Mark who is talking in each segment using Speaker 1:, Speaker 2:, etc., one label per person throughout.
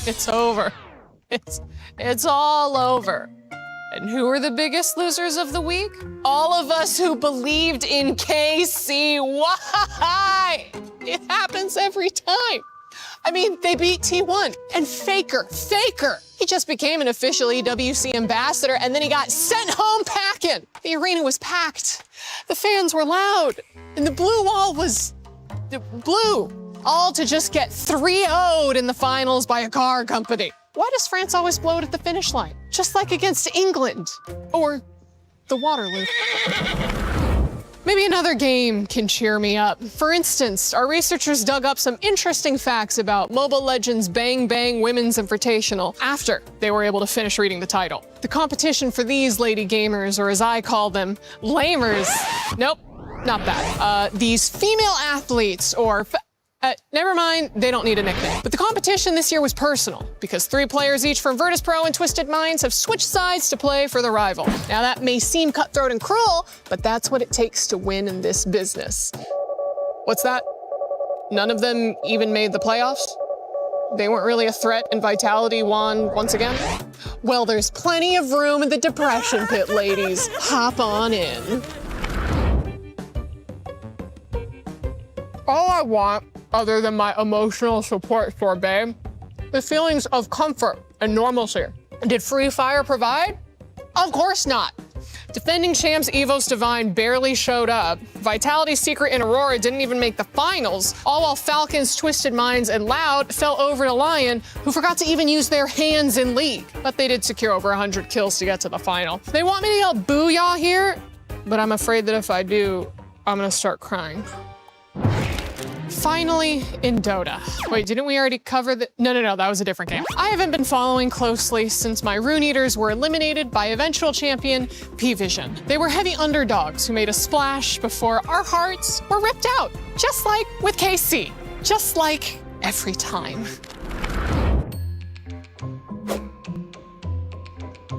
Speaker 1: It's over. It's all over. And who are the biggest losers of the week? All of us who believed in KC. Why? It happens every time. I mean, they beat T1 and Faker. He just became an official EWC ambassador and then he got sent home packing. The arena was packed. The fans were loud and the blue wall was blue. All to just get 3-0'd in the finals by a car company. Why does France always blow it at the finish line? Just like against England or the Waterloo. Maybe another game can cheer me up. For instance, our researchers dug up some interesting facts about Mobile Legends Bang Bang Women's Invitational after they were able to finish reading the title. The competition for these lady gamers, or as I call them, lamers. Nope, not that. These female athletes, or never mind, they don't need a nickname. But the competition this year was personal because 3 players each from Virtus Pro and Twisted Minds have switched sides to play for the rival. Now that may seem cutthroat and cruel, but that's what it takes to win in this business. What's that? None of them even made the playoffs? They weren't really a threat and Vitality won once again? Well, there's plenty of room in the depression pit, ladies. Hop on in. All I want, other than my emotional support sorbet, the feelings of comfort and normalcy. Did Free Fire provide? Of course not. Defending champs Evos Divine barely showed up. Vitality's Secret and Aurora didn't even make the finals, all while Falcons, Twisted Minds, and Loud fell over to Lion, who forgot to even use their hands in League. But they did secure over 100 kills to get to the final. They want me to yell booyah here, but I'm afraid that if I do, I'm gonna start crying. Finally, in Dota. Wait, didn't we already cover the— No, that was a different game. I haven't been following closely since my Rune Eaters were eliminated by eventual champion P-Vision. They were heavy underdogs who made a splash before our hearts were ripped out, just like with KC, just like every time.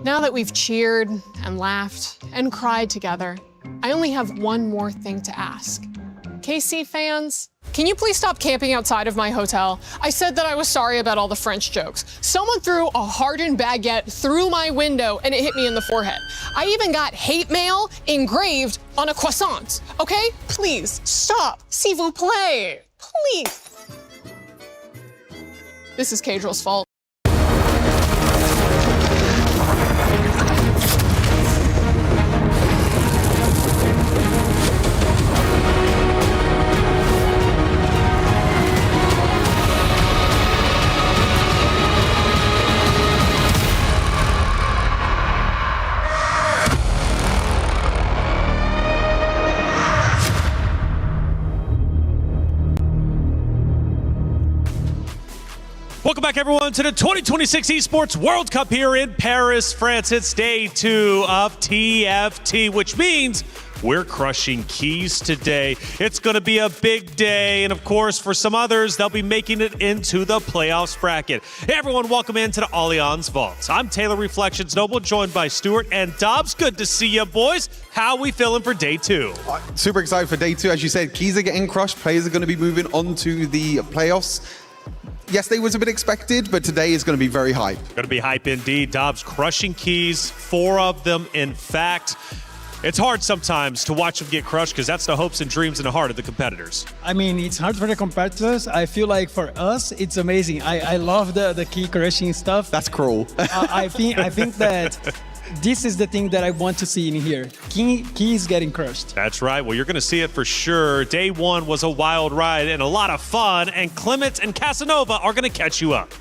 Speaker 1: Now that we've cheered and laughed and cried together, I only have one more thing to ask. KC fans, can you please stop camping outside of my hotel? I said that I was sorry about all the French jokes. Someone threw a hardened baguette through my window and it hit me in the forehead. I even got hate mail engraved on a croissant. Okay? Please, stop. S'il vous plaît. Please. This is Cadrill's fault.
Speaker 2: Welcome back, everyone, to the 2026 Esports World Cup here in Paris, France. It's day 2 of TFT, which means we're crushing keys today. It's going to be a big day, and of course, for some others, they'll be making it into the playoffs bracket. Hey, everyone, welcome into the Allianz Vault. I'm Taylor Reflections Noble, joined by Stuart and Dobbs. Good to see you, boys. How we feeling for day 2?
Speaker 3: Super excited for day 2. As you said, keys are getting crushed. Players are going to be moving on to the playoffs. Yesterday was a bit expected, but today is going to be very hype.
Speaker 2: Going to be hype indeed. Dobbs crushing keys, 4 of them, in fact. It's hard sometimes to watch them get crushed because that's the hopes and dreams in the heart of the competitors.
Speaker 4: I mean, it's hard for the competitors. I feel like for us, it's amazing. I love the key crushing stuff.
Speaker 3: That's cruel.
Speaker 4: I think that this is the thing that I want to see in here. Keys getting crushed.
Speaker 2: That's right. Well, you're going to see it for sure. Day 1 was a wild ride and a lot of fun, and Clement and Casanova are going to catch you up.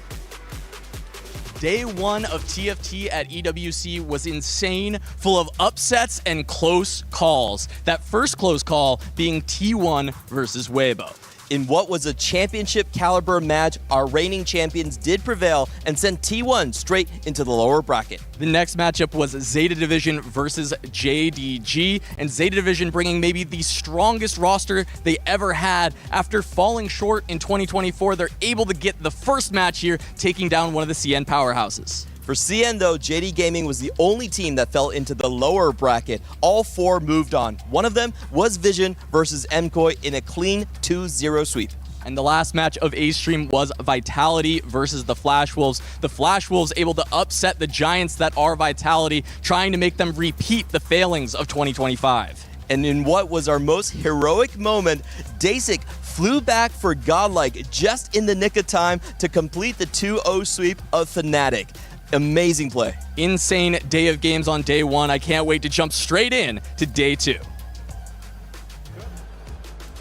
Speaker 5: Day 1 of TFT at EWC was insane, full of upsets and close calls. That first close call being T1 versus Weibo.
Speaker 6: In what was a championship caliber match, our reigning champions did prevail and sent T1 straight into the lower bracket.
Speaker 5: The next matchup was Zeta Division versus JDG, and Zeta Division bringing maybe the strongest roster they ever had. After falling short in 2024, they're able to get the first match here, taking down one of the CN powerhouses.
Speaker 6: For CN though, JD Gaming was the only team that fell into the lower bracket. All 4 moved on. One of them was Vision versus MKOI in a clean 2-0 sweep.
Speaker 5: And the last match of A's stream was Vitality versus the Flash Wolves. The Flash Wolves able to upset the giants that are Vitality, trying to make them repeat the failings of 2025.
Speaker 6: And in what was our most heroic moment, Dasik flew back for Godlike just in the nick of time to complete the 2-0 sweep of Fnatic. Amazing play.
Speaker 5: Insane day of games on day one. I can't wait to jump straight in to day two.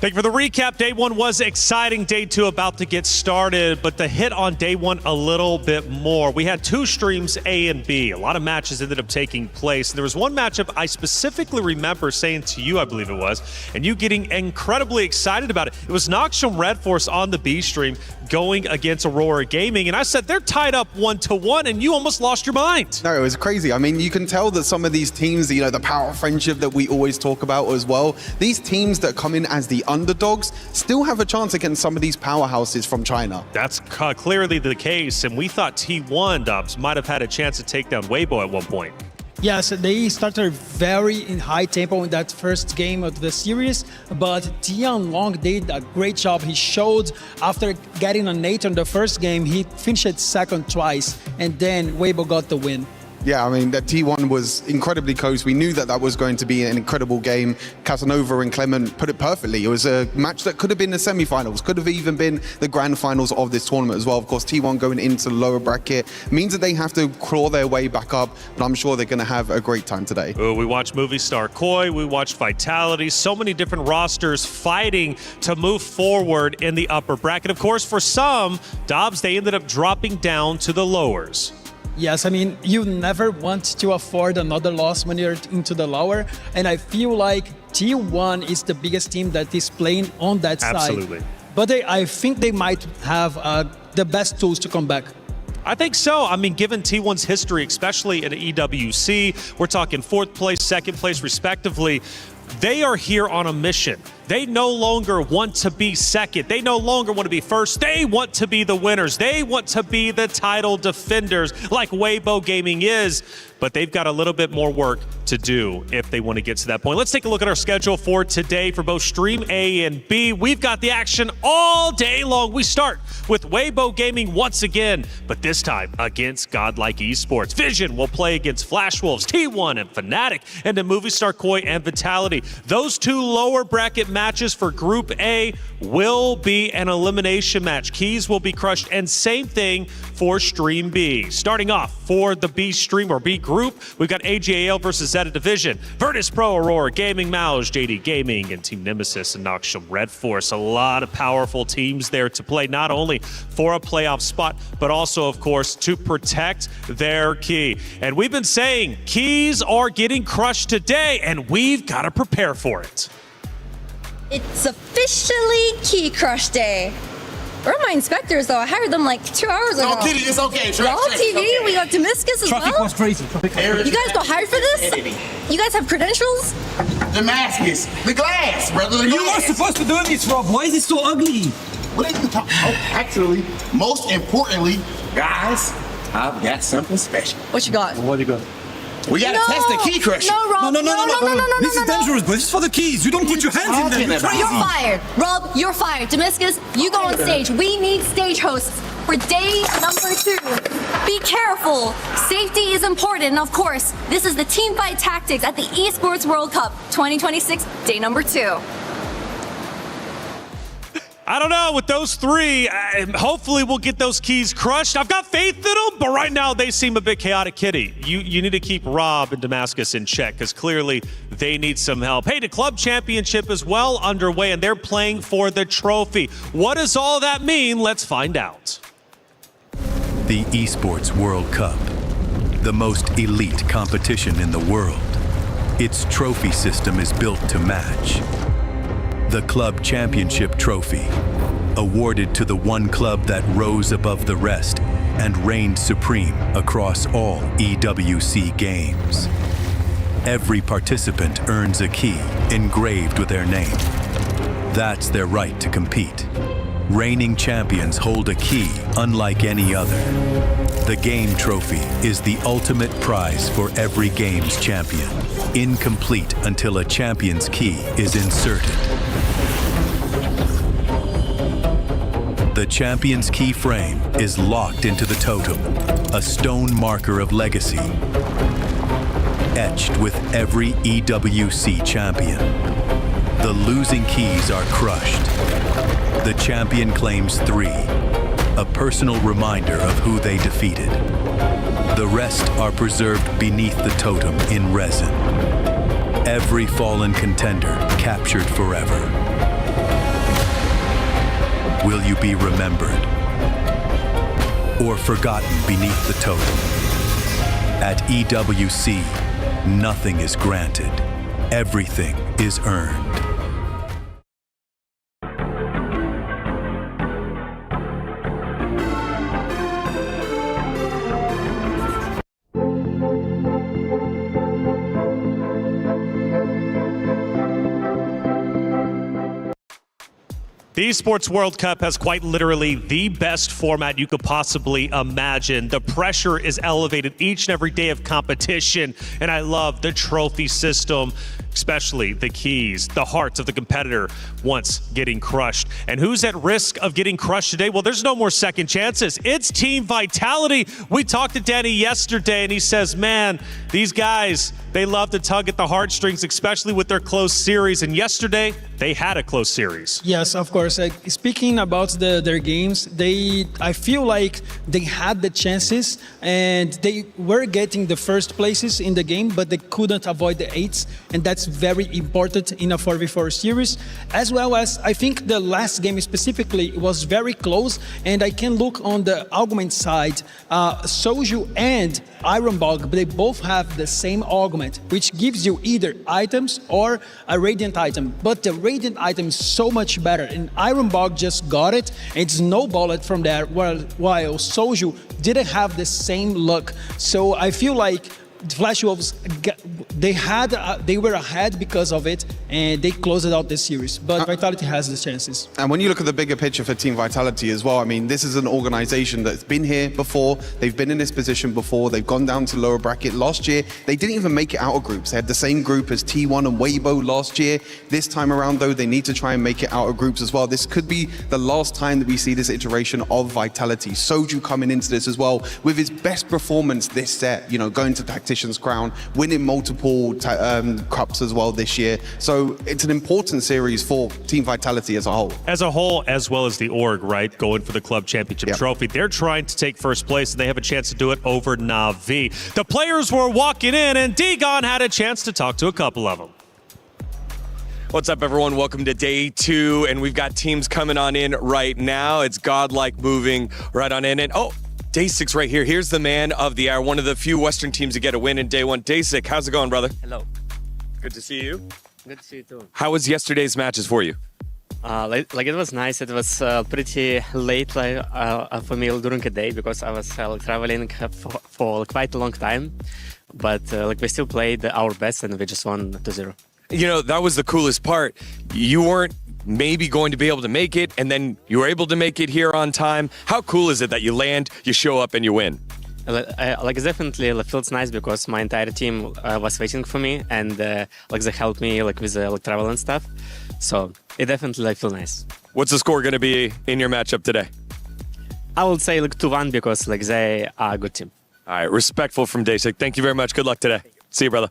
Speaker 2: Thank you for the recap. Day one was exciting. Day two about to get started, but the hit on day one a little bit more. We had two streams, A and B. A lot of matches ended up taking place. There was one matchup I specifically remember saying to you, I believe it was, and you getting incredibly excited about it. It was Noxium Red Force on the B stream going against Aurora Gaming, and I said they're tied up 1-1, and you almost lost your mind.
Speaker 3: No, it was crazy. I mean, you can tell that some of these teams, you know, the power of friendship that we always talk about as well, these teams that come in as the underdogs still have a chance against some of these powerhouses from China.
Speaker 2: That's clearly the case, and we thought T1, Dubs, might have had a chance to take down Weibo at one point.
Speaker 4: Yes, they started very in high tempo in that first game of the series, but Tian Long did a great job. He showed after getting an 8 on the first game, he finished second twice, and then Weibo got the win.
Speaker 3: Yeah, I mean, that T1 was incredibly close. We knew that that was going to be an incredible game. Casanova and Clement put it perfectly. It was a match that could have been the semi-finals, could have even been the grand finals of this tournament as well. Of course, T1 going into the lower bracket means that they have to claw their way back up, but I'm sure they're going to have a great time today.
Speaker 2: We watched Movie Star Koi, we watched Vitality, so many different rosters fighting to move forward in the upper bracket. Of course, for some, Dobbs, they ended up dropping down to the lowers.
Speaker 4: Yes, I mean, you never want to afford another loss when you're into the lower, and I feel like T1 is the biggest team that is playing on that side.
Speaker 2: Absolutely.
Speaker 4: But I think they might have the best tools to come back.
Speaker 2: I think so. I mean, given T1's history, especially at EWC, we're talking 4th place, 2nd place, respectively. They are here on a mission. They no longer want to be second. They no longer want to be first. They want to be the winners. They want to be the title defenders like Weibo Gaming is. But they've got a little bit more work to do if they want to get to that point. Let's take a look at our schedule for today for both Stream A and B. We've got the action all day long. We start with Weibo Gaming once again, but this time against Godlike Esports. Vision will play against Flash Wolves, T1 and Fnatic, and then Movie Star Koi and Vitality. Those two lower bracket matches for Group A will be an elimination match. Keys will be crushed, and same thing for Stream B. Starting off for the B stream or B group, we've got AGAL versus Zeta Division, Virtus Pro, Aurora Gaming, Mouse, JD Gaming, and Team Nemesis and Noxium Red Force. A lot of powerful teams there to play, not only for a playoff spot, but also, of course, to protect their key. And we've been saying keys are getting crushed today, and we've got to prepare for it.
Speaker 7: It's officially Key Crush Day. Where are my inspectors, though? I hired them like 2 hours ago.
Speaker 8: No, Kitty, it's okay.
Speaker 7: Raw TV, we got Damascus as
Speaker 8: Traffic
Speaker 7: well.
Speaker 8: was crazy.
Speaker 7: You guys got hired for this? You guys have credentials?
Speaker 8: Damascus, the glass, brother. The glass.
Speaker 9: You are supposed to do this, Rob. Why is it so ugly?
Speaker 8: What are you talking? Oh, actually, most importantly, guys, I've got something special.
Speaker 7: What you got?
Speaker 9: What do you got?
Speaker 8: We gotta test the key crusher.
Speaker 7: No, Rob.
Speaker 9: No. This is
Speaker 7: no.
Speaker 9: dangerous, but this is for the keys. You don't put your hands in them. You're crazy.
Speaker 7: You're fired. Rob, you're fired. Damascus, you go on stage. We need stage hosts for day number 2. Be careful. Safety is important. And of course, this is the Teamfight tactics at the Esports World Cup 2026, day number 2.
Speaker 2: I don't know, with those three, hopefully we'll get those keys crushed. I've got faith in them, but right now they seem a bit chaotic, Kitty. You need to keep Rob and Damascus in check, because clearly they need some help. Hey, the club championship is well underway, and they're playing for the trophy. What does all that mean? Let's find out.
Speaker 10: The Esports World Cup, the most elite competition in the world. Its trophy system is built to match. The Club Championship Trophy, awarded to the one club that rose above the rest and reigned supreme across all EWC games. Every participant earns a key engraved with their name. That's their right to compete. Reigning champions hold a key unlike any other. The Game Trophy is the ultimate prize for every game's champion, incomplete until a champion's key is inserted. The champion's key frame is locked into the totem, a stone marker of legacy, etched with every EWC champion. The losing keys are crushed. The champion claims 3, a personal reminder of who they defeated. The rest are preserved beneath the totem in resin. Every fallen contender captured forever. Will you be remembered or forgotten beneath the totem? At EWC, nothing is granted. Everything is earned.
Speaker 2: The Esports World Cup has quite literally the best format you could possibly imagine. The pressure is elevated each and every day of competition, and I love the trophy system, especially the keys, the hearts of the competitor once getting crushed. And who's at risk of getting crushed today? Well, there's no more second chances. It's Team Vitality. We talked to Danny yesterday, and he says, man, these guys, they love to tug at the heartstrings, especially with their close series. And yesterday, they had a close series.
Speaker 4: Yes, of course. Speaking about their games, I feel like they had the chances and they were getting the first places in the game, but they couldn't avoid the 8s, and that's very important in a 4v4 series. As well as I think the last game specifically was very close, and I can look on the augment side. Soju and Ironbog, they both have the same augment, which gives you either items or a Radiant item. But the Radiant item is so much better, and Ironbog just got it and snowballed it from there, while Soju didn't have the same luck. So I feel like Flash Wolves, they were ahead because of it, and they closed out this series. But Vitality has the chances.
Speaker 3: And when you look at the bigger picture for Team Vitality as well, I mean, this is an organization that's been here before. They've been in this position before. They've gone down to lower bracket. Last year, they didn't even make it out of groups. They had the same group as T1 and Weibo last year. This time around, though, they need to try and make it out of groups as well. This could be the last time that we see this iteration of Vitality. Soju coming into this as well with his best performance this set, you know, going to Tactician's Crown, winning multiple cups as well this year. So it's an important series for Team Vitality as a whole.
Speaker 2: As a whole, as well as the org, right? Going for the club championship trophy. They're trying to take first place, and they have a chance to do it over Na'Vi. The players were walking in, and Degon had a chance to talk to a couple of them.
Speaker 11: What's up, everyone? Welcome to day 2, and we've got teams coming on in right now. It's Godlike moving right on in, and day 6 right here. Here's the man of the hour, one of the few Western teams to get a win in day 1. Day 6, how's it going, brother?
Speaker 12: Hello.
Speaker 11: Good to see you.
Speaker 12: Good to see you too.
Speaker 11: How was yesterday's matches for you?
Speaker 12: Like it was nice. It was pretty late for me during the day because I was traveling for quite a long time. But we still played our best and we just won 2-0.
Speaker 11: You know, that was the coolest part. You weren't maybe going to be able to make it, and then you were able to make it here on time. How cool is it that you land, you show up, and you win?
Speaker 12: Definitely it feels nice because my entire team was waiting for me, and they helped me with travel and stuff. So it definitely feels nice.
Speaker 11: What's the score going to be in your matchup today?
Speaker 12: I would say 2-1 because they are a good team.
Speaker 11: All right, respectful from Dasik. Thank you very much. Good luck today. See you, brother.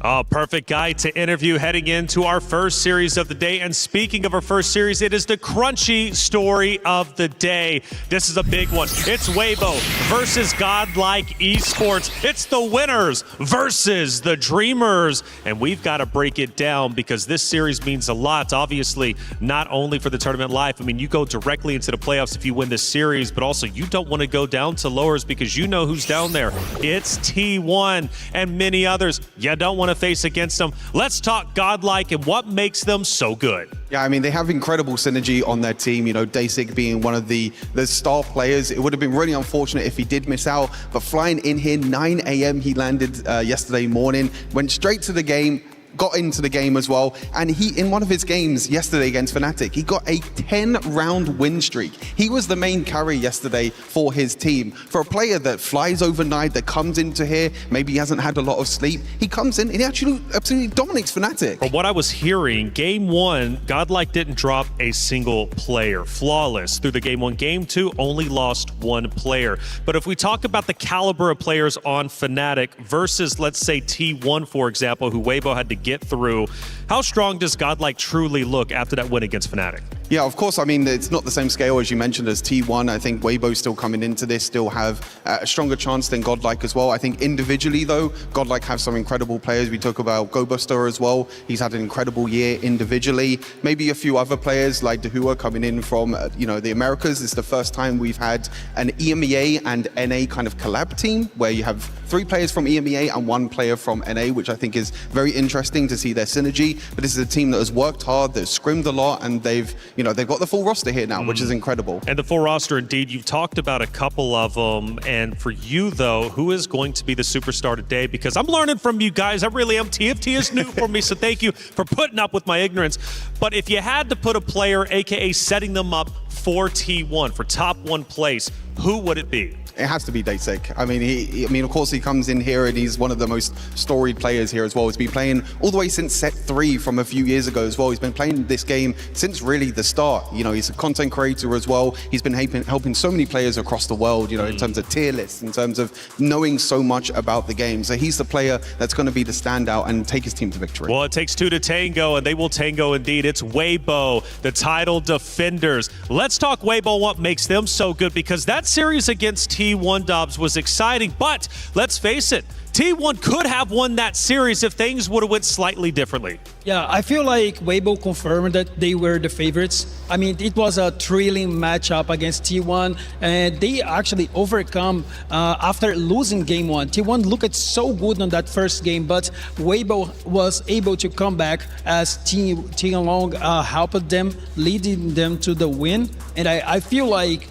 Speaker 2: Oh, perfect guy to interview heading into our first series of the day. And speaking of our first series, it is the crunchy story of the day. This is a big one. It's Weibo versus Godlike Esports. It's the winners versus the dreamers. And we've got to break it down because this series means a lot, obviously, not only for the tournament life. I mean, you go directly into the playoffs if you win this series, but also you don't want to go down to lowers because you know who's down there. It's T1 and many others. You don't want to face against them. Let's talk Godlike and what makes them so good.
Speaker 3: Yeah, I mean, they have incredible synergy on their team. You know, Dasik being one of the star players. It would have been really unfortunate if he did miss out. But flying in here, 9 a.m. he landed yesterday morning, went straight to the game, got into the game as well. And he, in one of his games yesterday against Fnatic, he got a 10-round win streak. He was the main carry yesterday for his team. For a player that flies overnight, that comes into here, maybe he hasn't had a lot of sleep, he comes in and he actually absolutely dominates Fnatic.
Speaker 2: From what I was hearing, game one, Godlike didn't drop a single player. Flawless through the game one. Game two, only lost one player. But if we talk about the caliber of players on Fnatic versus, let's say, T1, for example, who Weibo had to get through, how strong does Godlike truly look after that win against Fnatic?
Speaker 3: Yeah, of course. I mean, it's not the same scale as you mentioned as T1. I think Weibo still coming into this still have a stronger chance than Godlike as well. I think individually, though, Godlike have some incredible players. We talk about GoBuster as well. He's had an incredible year individually. Maybe a few other players like Dahua coming in from, the Americas. It's the first time we've had an EMEA and NA kind of collab team where you have 3 players from EMEA and 1 player from NA, which I think is very interesting to see their synergy. But this is a team that has worked hard, they've scrimmed a lot, and they've got the full roster here now, which is incredible.
Speaker 2: And the full roster, indeed. You've talked about a couple of them. And for you, though, who is going to be the superstar today? Because I'm learning from you guys. I really am. TFT is new for me, so thank you for putting up with my ignorance. But if you had to put a player, a.k.a. setting them up for T1, for top 1 place, who would it be?
Speaker 3: It has to be Dasik. I mean, of course, he comes in here and he's one of the most storied players here as well. He's been playing all the way since set 3 from a few years ago as well. He's been playing this game since really the start. He's a content creator as well. He's been helping so many players across the world, in terms of tier lists, in terms of knowing so much about the game. So he's the player that's going to be the standout and take his team to victory.
Speaker 2: Well, it takes 2 to tango, and they will tango indeed. It's Weibo, the title defenders. Let's talk Weibo, what makes them so good, because that series against T1 Dobbs was exciting, but let's face it, T1 could have won that series if things would have went slightly differently.
Speaker 4: Yeah, I feel like Weibo confirmed that they were the favorites. I mean, it was a thrilling matchup against T1, and they actually overcome after losing game 1. T1 looked so good on that first game, but Weibo was able to come back as T-Long helped them, leading them to the win. And I feel like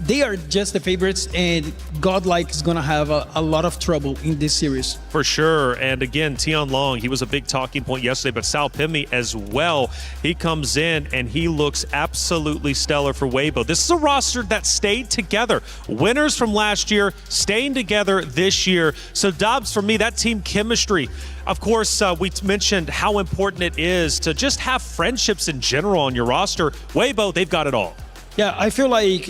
Speaker 4: they are just the favorites, and Godlike is going to have a lot of trouble in this series.
Speaker 2: For sure. And again, Tian Long, he was a big talking point yesterday, but Sal Pimmy as well. He comes in and he looks absolutely stellar for Weibo. This is a roster that stayed together. Winners from last year, staying together this year. So Dobbs, for me, that team chemistry. Of course, we mentioned how important it is to just have friendships in general on your roster. Weibo, they've got it all.
Speaker 4: Yeah, I feel like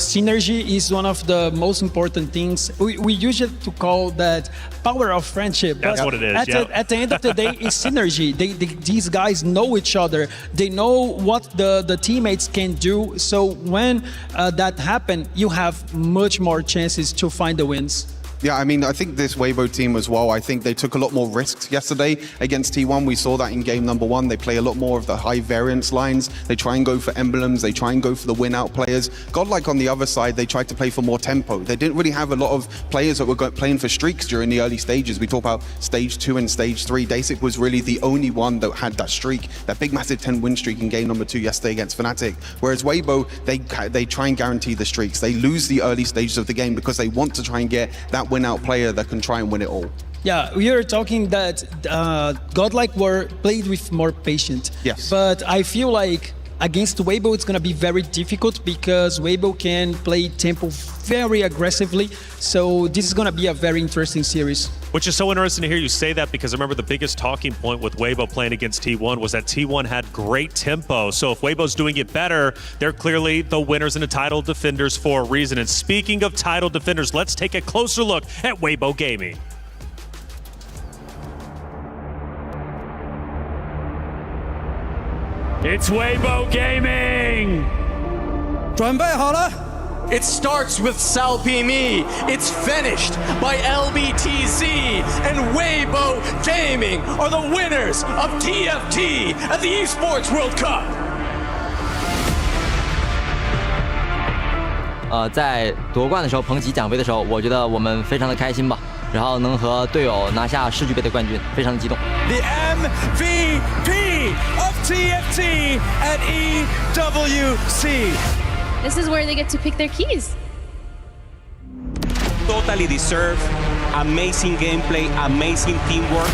Speaker 4: synergy is one of the most important things. We usually to call that power of friendship.
Speaker 2: That's what it is,
Speaker 4: At the end of the day, it's synergy. These guys know each other. They know what the teammates can do. So when that happens, you have much more chances to find the wins.
Speaker 3: Yeah, I mean, I think this Weibo team as well, I think they took a lot more risks yesterday against T1. We saw that in game number 1. They play a lot more of the high variance lines. They try and go for emblems. They try and go for the win-out players. Godlike on the other side, they tried to play for more tempo. They didn't really have a lot of players that were playing for streaks during the early stages. We talk about stage 2 and stage 3. Dasik was really the only one that had that streak, that big massive 10-win streak in game number 2 yesterday against Fnatic. Whereas Weibo, they try and guarantee the streaks. They lose the early stages of the game because they want to try and get that win-out player that can try and win it all.
Speaker 4: Yeah, we are talking that Godlike were played with more patience.
Speaker 3: Yes.
Speaker 4: But I feel like against Weibo, it's going to be very difficult because Weibo can play tempo very aggressively. So this is going to be a very interesting series.
Speaker 2: Which is so interesting to hear you say that, because I remember the biggest talking point with Weibo playing against T1 was that T1 had great tempo. So if Weibo's doing it better, they're clearly the winners and the title defenders for a reason. And speaking of title defenders, let's take a closer look at Weibo Gaming. It's Weibo Gaming!
Speaker 9: 准备好了
Speaker 5: It starts with Sal Pimi. It's finished by LBTZ. And Weibo Gaming are the winners of TFT at the Esports World Cup.
Speaker 13: 在夺冠的时候捧起奖杯的时候，我觉得我们非常的开心吧。然后能和队友拿下世俱杯的冠军，非常的激动。
Speaker 9: The MVP of TFT at EWC.
Speaker 14: This is where they get to pick their keys.
Speaker 15: Totally deserved. Amazing gameplay, amazing teamwork.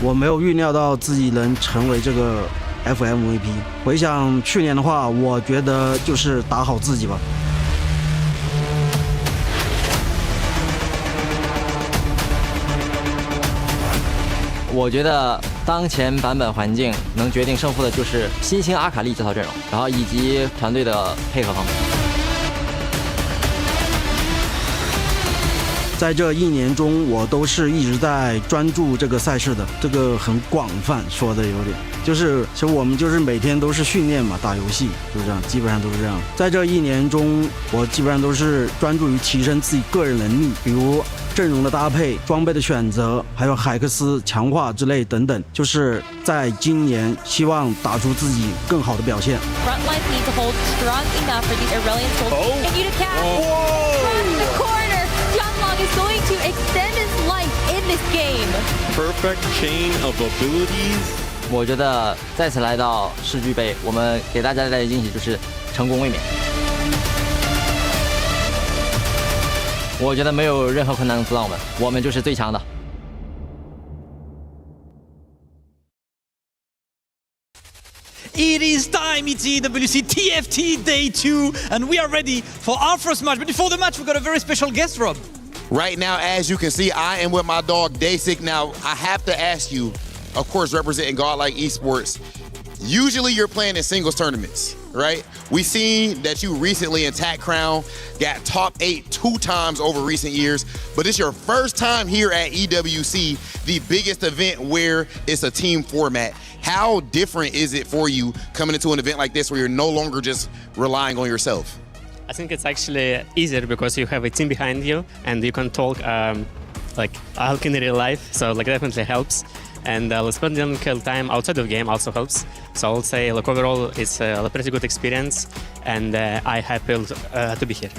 Speaker 9: 我没有预料到自己能成为这个 FMVP。回想去年的话，我觉得就是打好自己吧。
Speaker 13: 我觉得当前版本环境能决定胜负的就是新兴阿卡丽这套阵容，然后以及团队的配合方面。
Speaker 9: 在这1年中，我都是一直在专注这个赛事的，这个很广泛，说的有点，就是其实我们就是每天都是训练嘛，打游戏就这样，基本上都是这样。在这1年中，我基本上都是专注于提升自己个人能力，比如阵容的搭配、装备的选择，还有海克斯强化之类等等，就是在今年希望打出自己更好的表现。
Speaker 15: Front lines need to hold strong enough for these Aurelian souls to continue to cast. From the corner, Jianlong is going to extend his life in this game.
Speaker 11: Perfect chain of abilities.
Speaker 13: 我觉得再次来到世俱杯，我们给大家带来的惊喜就是成功卫冕。我觉得没有任何困难能阻挡我们，我们就是最强的。
Speaker 9: It is time, it's EWC TFT Day 2, and we are ready for our first match. But before the match, we've got a very special guest, Rob.
Speaker 8: Right now, as you can see, I am with my dog, Dasik. Now, I have to ask you, of course, representing Godlike Esports, usually you're playing in singles tournaments, right? We seen that you recently in TAC Crown got top 8 2 times over recent years, but it's your first time here at EWC, the biggest event where it's a team format. How different is it for you coming into an event like this where you're no longer just relying on yourself?
Speaker 12: I think it's actually easier because you have a team behind you and you can talk like in real life, so like definitely helps. And spending time outside of the game also helps. So I'll say like overall it's a pretty good experience, and I'm happy to be here.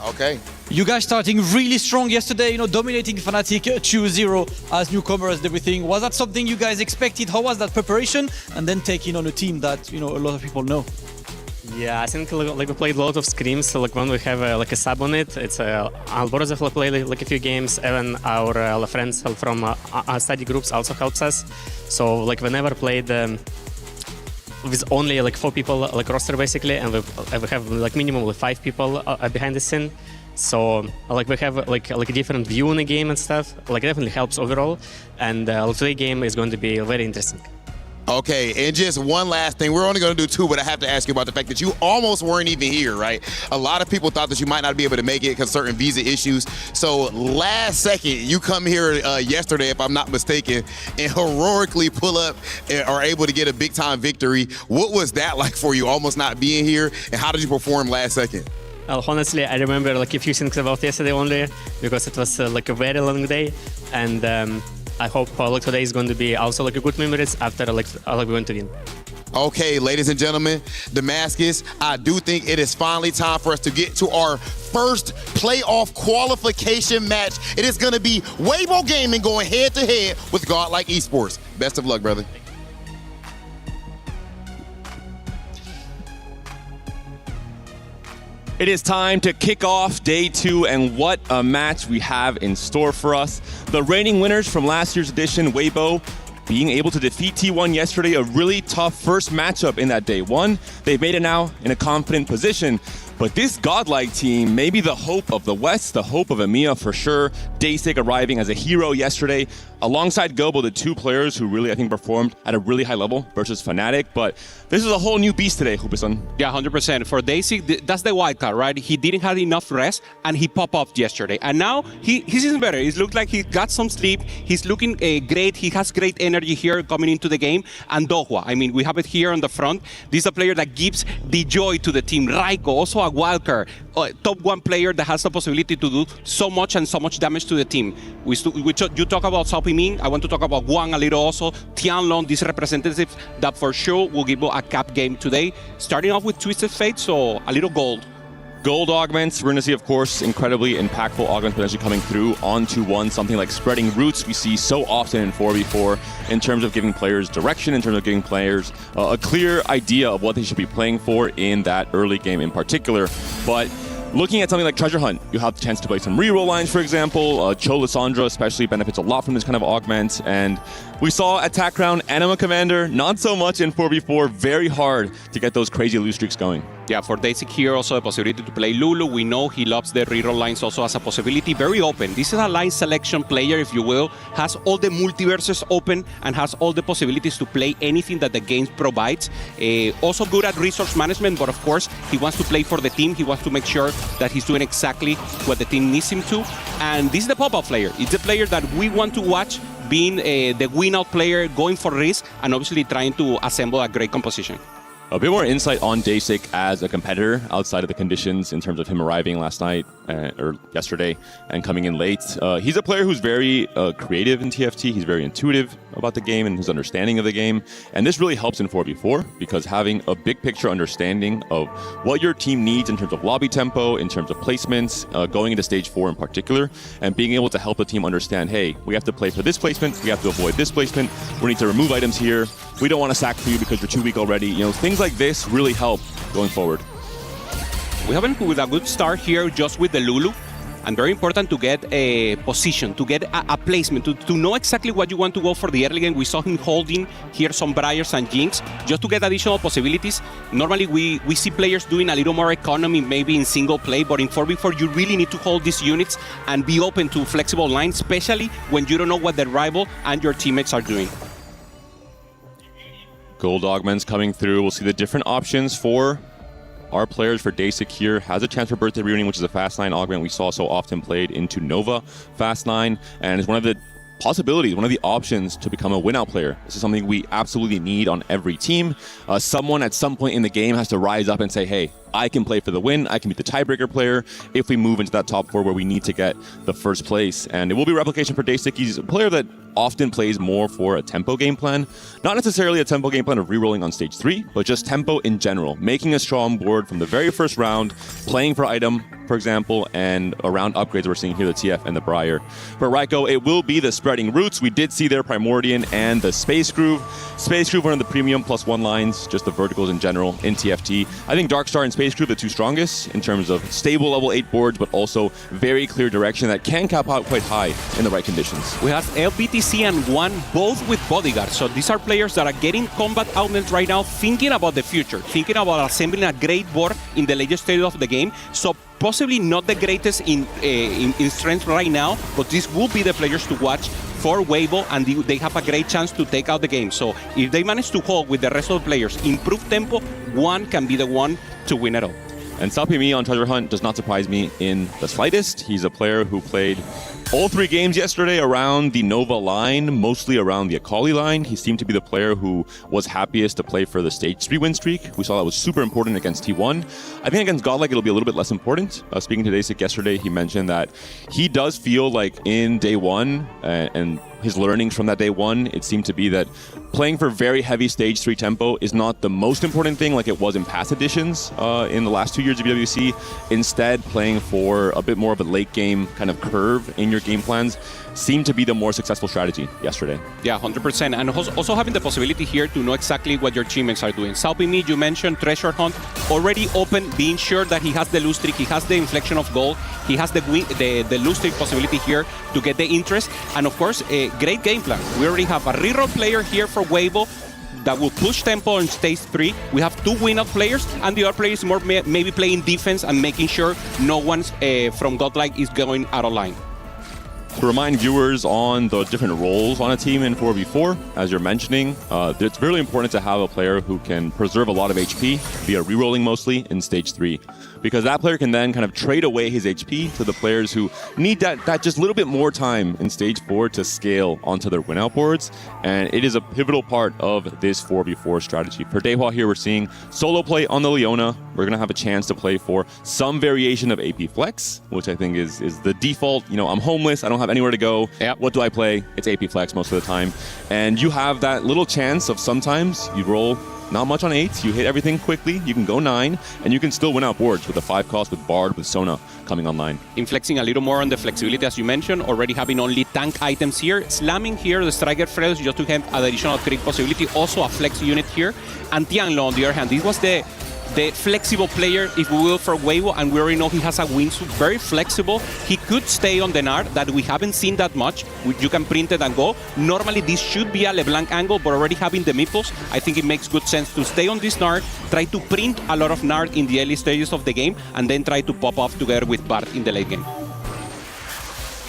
Speaker 8: Okay.
Speaker 9: You guys starting really strong yesterday, you know, dominating Fnatic 2-0 as newcomers and everything. Was that something you guys expected? How was that preparation? And then taking on a team that, you know, a lot of people know.
Speaker 12: Yeah, I think like we played a lot of scrims. Like when we have like a sub on it, it's Alborozov played like a few games. Even our friends from our study groups also helps us. So like we never played with only like 4 people like roster basically, and we have like minimum like 5 people behind the scene. So like we have like a different view on the game and stuff. Like definitely helps overall. And today's game is going to be very interesting.
Speaker 8: Okay, and just one last thing. We're only going to do 2, but I have to ask you about the fact that you almost weren't even here, right? A lot of people thought that you might not be able to make it because certain visa issues. So last second, you come here yesterday, if I'm not mistaken, and heroically pull up and are able to get a big-time victory. What was that like for you, almost not being here, and how did you perform last second?
Speaker 12: Honestly, I remember like a few things about yesterday only because it was like a very long day, and I hope like today is going to be also like a good memories after like we're going to win.
Speaker 8: Okay, ladies and gentlemen, Damascus, I do think it is finally time for us to get to our first playoff qualification match. It is going to be Weibo Gaming going head-to-head with Godlike Esports. Best of luck, brother.
Speaker 11: It is time to kick off day 2, and what a match we have in store for us. The reigning winners from last year's edition, Weibo, being able to defeat T1 yesterday, a really tough first matchup in that day 1. They've made it now in a confident position. But this Godlike team, maybe the hope of the West, the hope of EMEA for sure. Dasik arriving as a hero yesterday, alongside Gobo, the 2 players who really, I think, performed at a really high level versus Fnatic. But this is a whole new beast today, Hupeson.
Speaker 16: Yeah, 100%. For Dasik, that's the wild card, right? He didn't have enough rest, and he popped up yesterday. And now he's even better. It looks like he got some sleep. He's looking great. He has great energy here coming into the game. And Dohwa, I mean, we have it here on the front. This is a player that gives the joy to the team. Raiko, also a wildcard, top 1 player that has the possibility to do so much and so much damage to the team. You talk about Sao Pimin, I want to talk about Guang a little also. Tianlong, these representatives that for sure will give a cap game today. Starting off with Twisted Fate, so a little gold.
Speaker 11: Gold augments, we're going to see, of course, incredibly impactful augments potentially coming through on 2-1, something like spreading roots we see so often in 4v4 in terms of giving players direction, in terms of giving players a clear idea of what they should be playing for in that early game in particular. But looking at something like Treasure Hunt, you have the chance to play some reroll lines, for example. Cho Lissandra especially benefits a lot from this kind of augment, and We saw Attack Crown, Anima Commander, not so much in 4v4, very hard to get those crazy lose streaks going.
Speaker 16: Yeah, for Daisy here also the possibility to play Lulu. We know he loves the reroll lines also as a possibility. Very open. This is a line selection player, if you will. Has all the multiverses open and has all the possibilities to play anything that the game provides. Also good at resource management, but of course, he wants to play for the team. He wants to make sure that he's doing exactly what the team needs him to. And this is the pop-up player. It's a player that we want to watch being the win-out player, going for risk, and obviously trying to assemble a great composition.
Speaker 11: A bit more insight on Daisy as a competitor outside of the conditions in terms of him arriving last night or yesterday and coming in late. He's a player who's very creative in TFT. He's very intuitive about the game and his understanding of the game. And this really helps in 4v4 because having a big picture understanding of what your team needs in terms of lobby tempo, in terms of placements, going into stage 4 in particular, and being able to help the team understand, hey, we have to play for this placement, we have to avoid this placement, we need to remove items here, we don't want to sack for you because you're too weak already. You know, things like this really help going forward.
Speaker 16: We haven't with a good start here just with the Lulu. And very important to get a position, to get a placement, to know exactly what you want to go for the early game. We saw him holding here some Briars and Jinx just to get additional possibilities. Normally we see players doing a little more economy maybe in single play, but in 4v4 you really need to hold these units and be open to flexible lines, especially when you don't know what the rival and your teammates are doing.
Speaker 11: Gold augments coming through. We'll see the different options for our players. For Daisy here, has a chance for Birthday Reunion, which is a fast 9 augment we saw so often played into Nova fast 9, and is one of the possibilities, one of the options to become a win-out player. This is something we absolutely need on every team. Someone at some point in the game has to rise up and say, hey, I can play for the win, I can be the tiebreaker player if we move into that top 4 where we need to get the first place. And it will be replication for Daisy. He's a player that often plays more for a tempo game plan. Not necessarily a tempo game plan of rerolling on stage 3, but just tempo in general. Making a strong board from the very first round, playing for item, for example, and around upgrades we're seeing here, the TF and the Briar. For Raiko, it will be the spreading roots. We did see their Primordian and the Space Groove. Space Groove, one of the premium +1 lines, just the verticals in general in TFT. I think Darkstar and Space Groove, the two strongest in terms of stable level 8 boards, but also very clear direction that can cap out quite high in the right conditions.
Speaker 16: We have LPTC and One, both with Bodyguard. So these are players that are getting combat augments right now, thinking about the future, thinking about assembling a great board in the latest stage of the game. So possibly not the greatest in strength right now, but this will be the players to watch for Weibo, and they have a great chance to take out the game. So if they manage to hold with the rest of the players, improve tempo, One can be the one to win it all.
Speaker 11: And Salpimi on Treasure Hunt does not surprise me in the slightest. He's a player who played all 3 games yesterday around the Nova line, mostly around the Akali line. He seemed to be the player who was happiest to play for the stage 3 win streak. We saw that was super important against T1. I think against Godlike it'll be a little bit less important. Speaking to Daisy yesterday, he mentioned that he does feel like in day 1 and his learnings from that day 1, it seemed to be that playing for very heavy stage 3 tempo is not the most important thing like it was in past editions in the last 2 years of EWC. Instead, playing for a bit more of a late game kind of curve in your game plans seemed to be the more successful strategy yesterday.
Speaker 16: Yeah, 100%. And also having the possibility here to know exactly what your teammates are doing. Salpimi, you mentioned Treasure Hunt, already open, being sure that he has the lose streak, he has the inflection of gold, he has the lose streak possibility here to get the interest. And of course, a great game plan. We already have a reroll player here for Weibo that will push tempo on stage 3. We have 2 win-out players, and the other player is more maybe playing defense and making sure no one from Godlike is going out of line.
Speaker 11: To remind viewers on the different roles on a team in 4v4, as you're mentioning, it's really important to have a player who can preserve a lot of HP via rerolling mostly in stage 3. Because that player can then kind of trade away his HP to the players who need that just little bit more time in stage 4 to scale onto their win-out boards. And it is a pivotal part of this 4v4 strategy. For Dehua here, we're seeing solo play on the Leona. We're going to have a chance to play for some variation of AP Flex, which I think is the default. You know, I'm homeless, I don't have anywhere to go. Yep. What do I play? It's AP Flex most of the time. And you have that little chance of sometimes you roll not much on 8s, you hit everything quickly, you can go 9, and you can still win out boards with a 5 cost with Bard, with Sona coming online.
Speaker 16: Inflexing a little more on the flexibility, as you mentioned, already having only tank items here. Slamming here the Striker Fredos just to have additional crit possibility, also a flex unit here. And Tianlo, on the other hand, this was the the flexible player, if we will, for Weibo, and we already know he has a wingsuit, very flexible. He could stay on the Nard that we haven't seen that much. You can print it and go. Normally, this should be a LeBlanc angle, but already having the meeples, I think it makes good sense to stay on this Nard, try to print a lot of Nard in the early stages of the game, and then try to pop off together with Bart in the late game.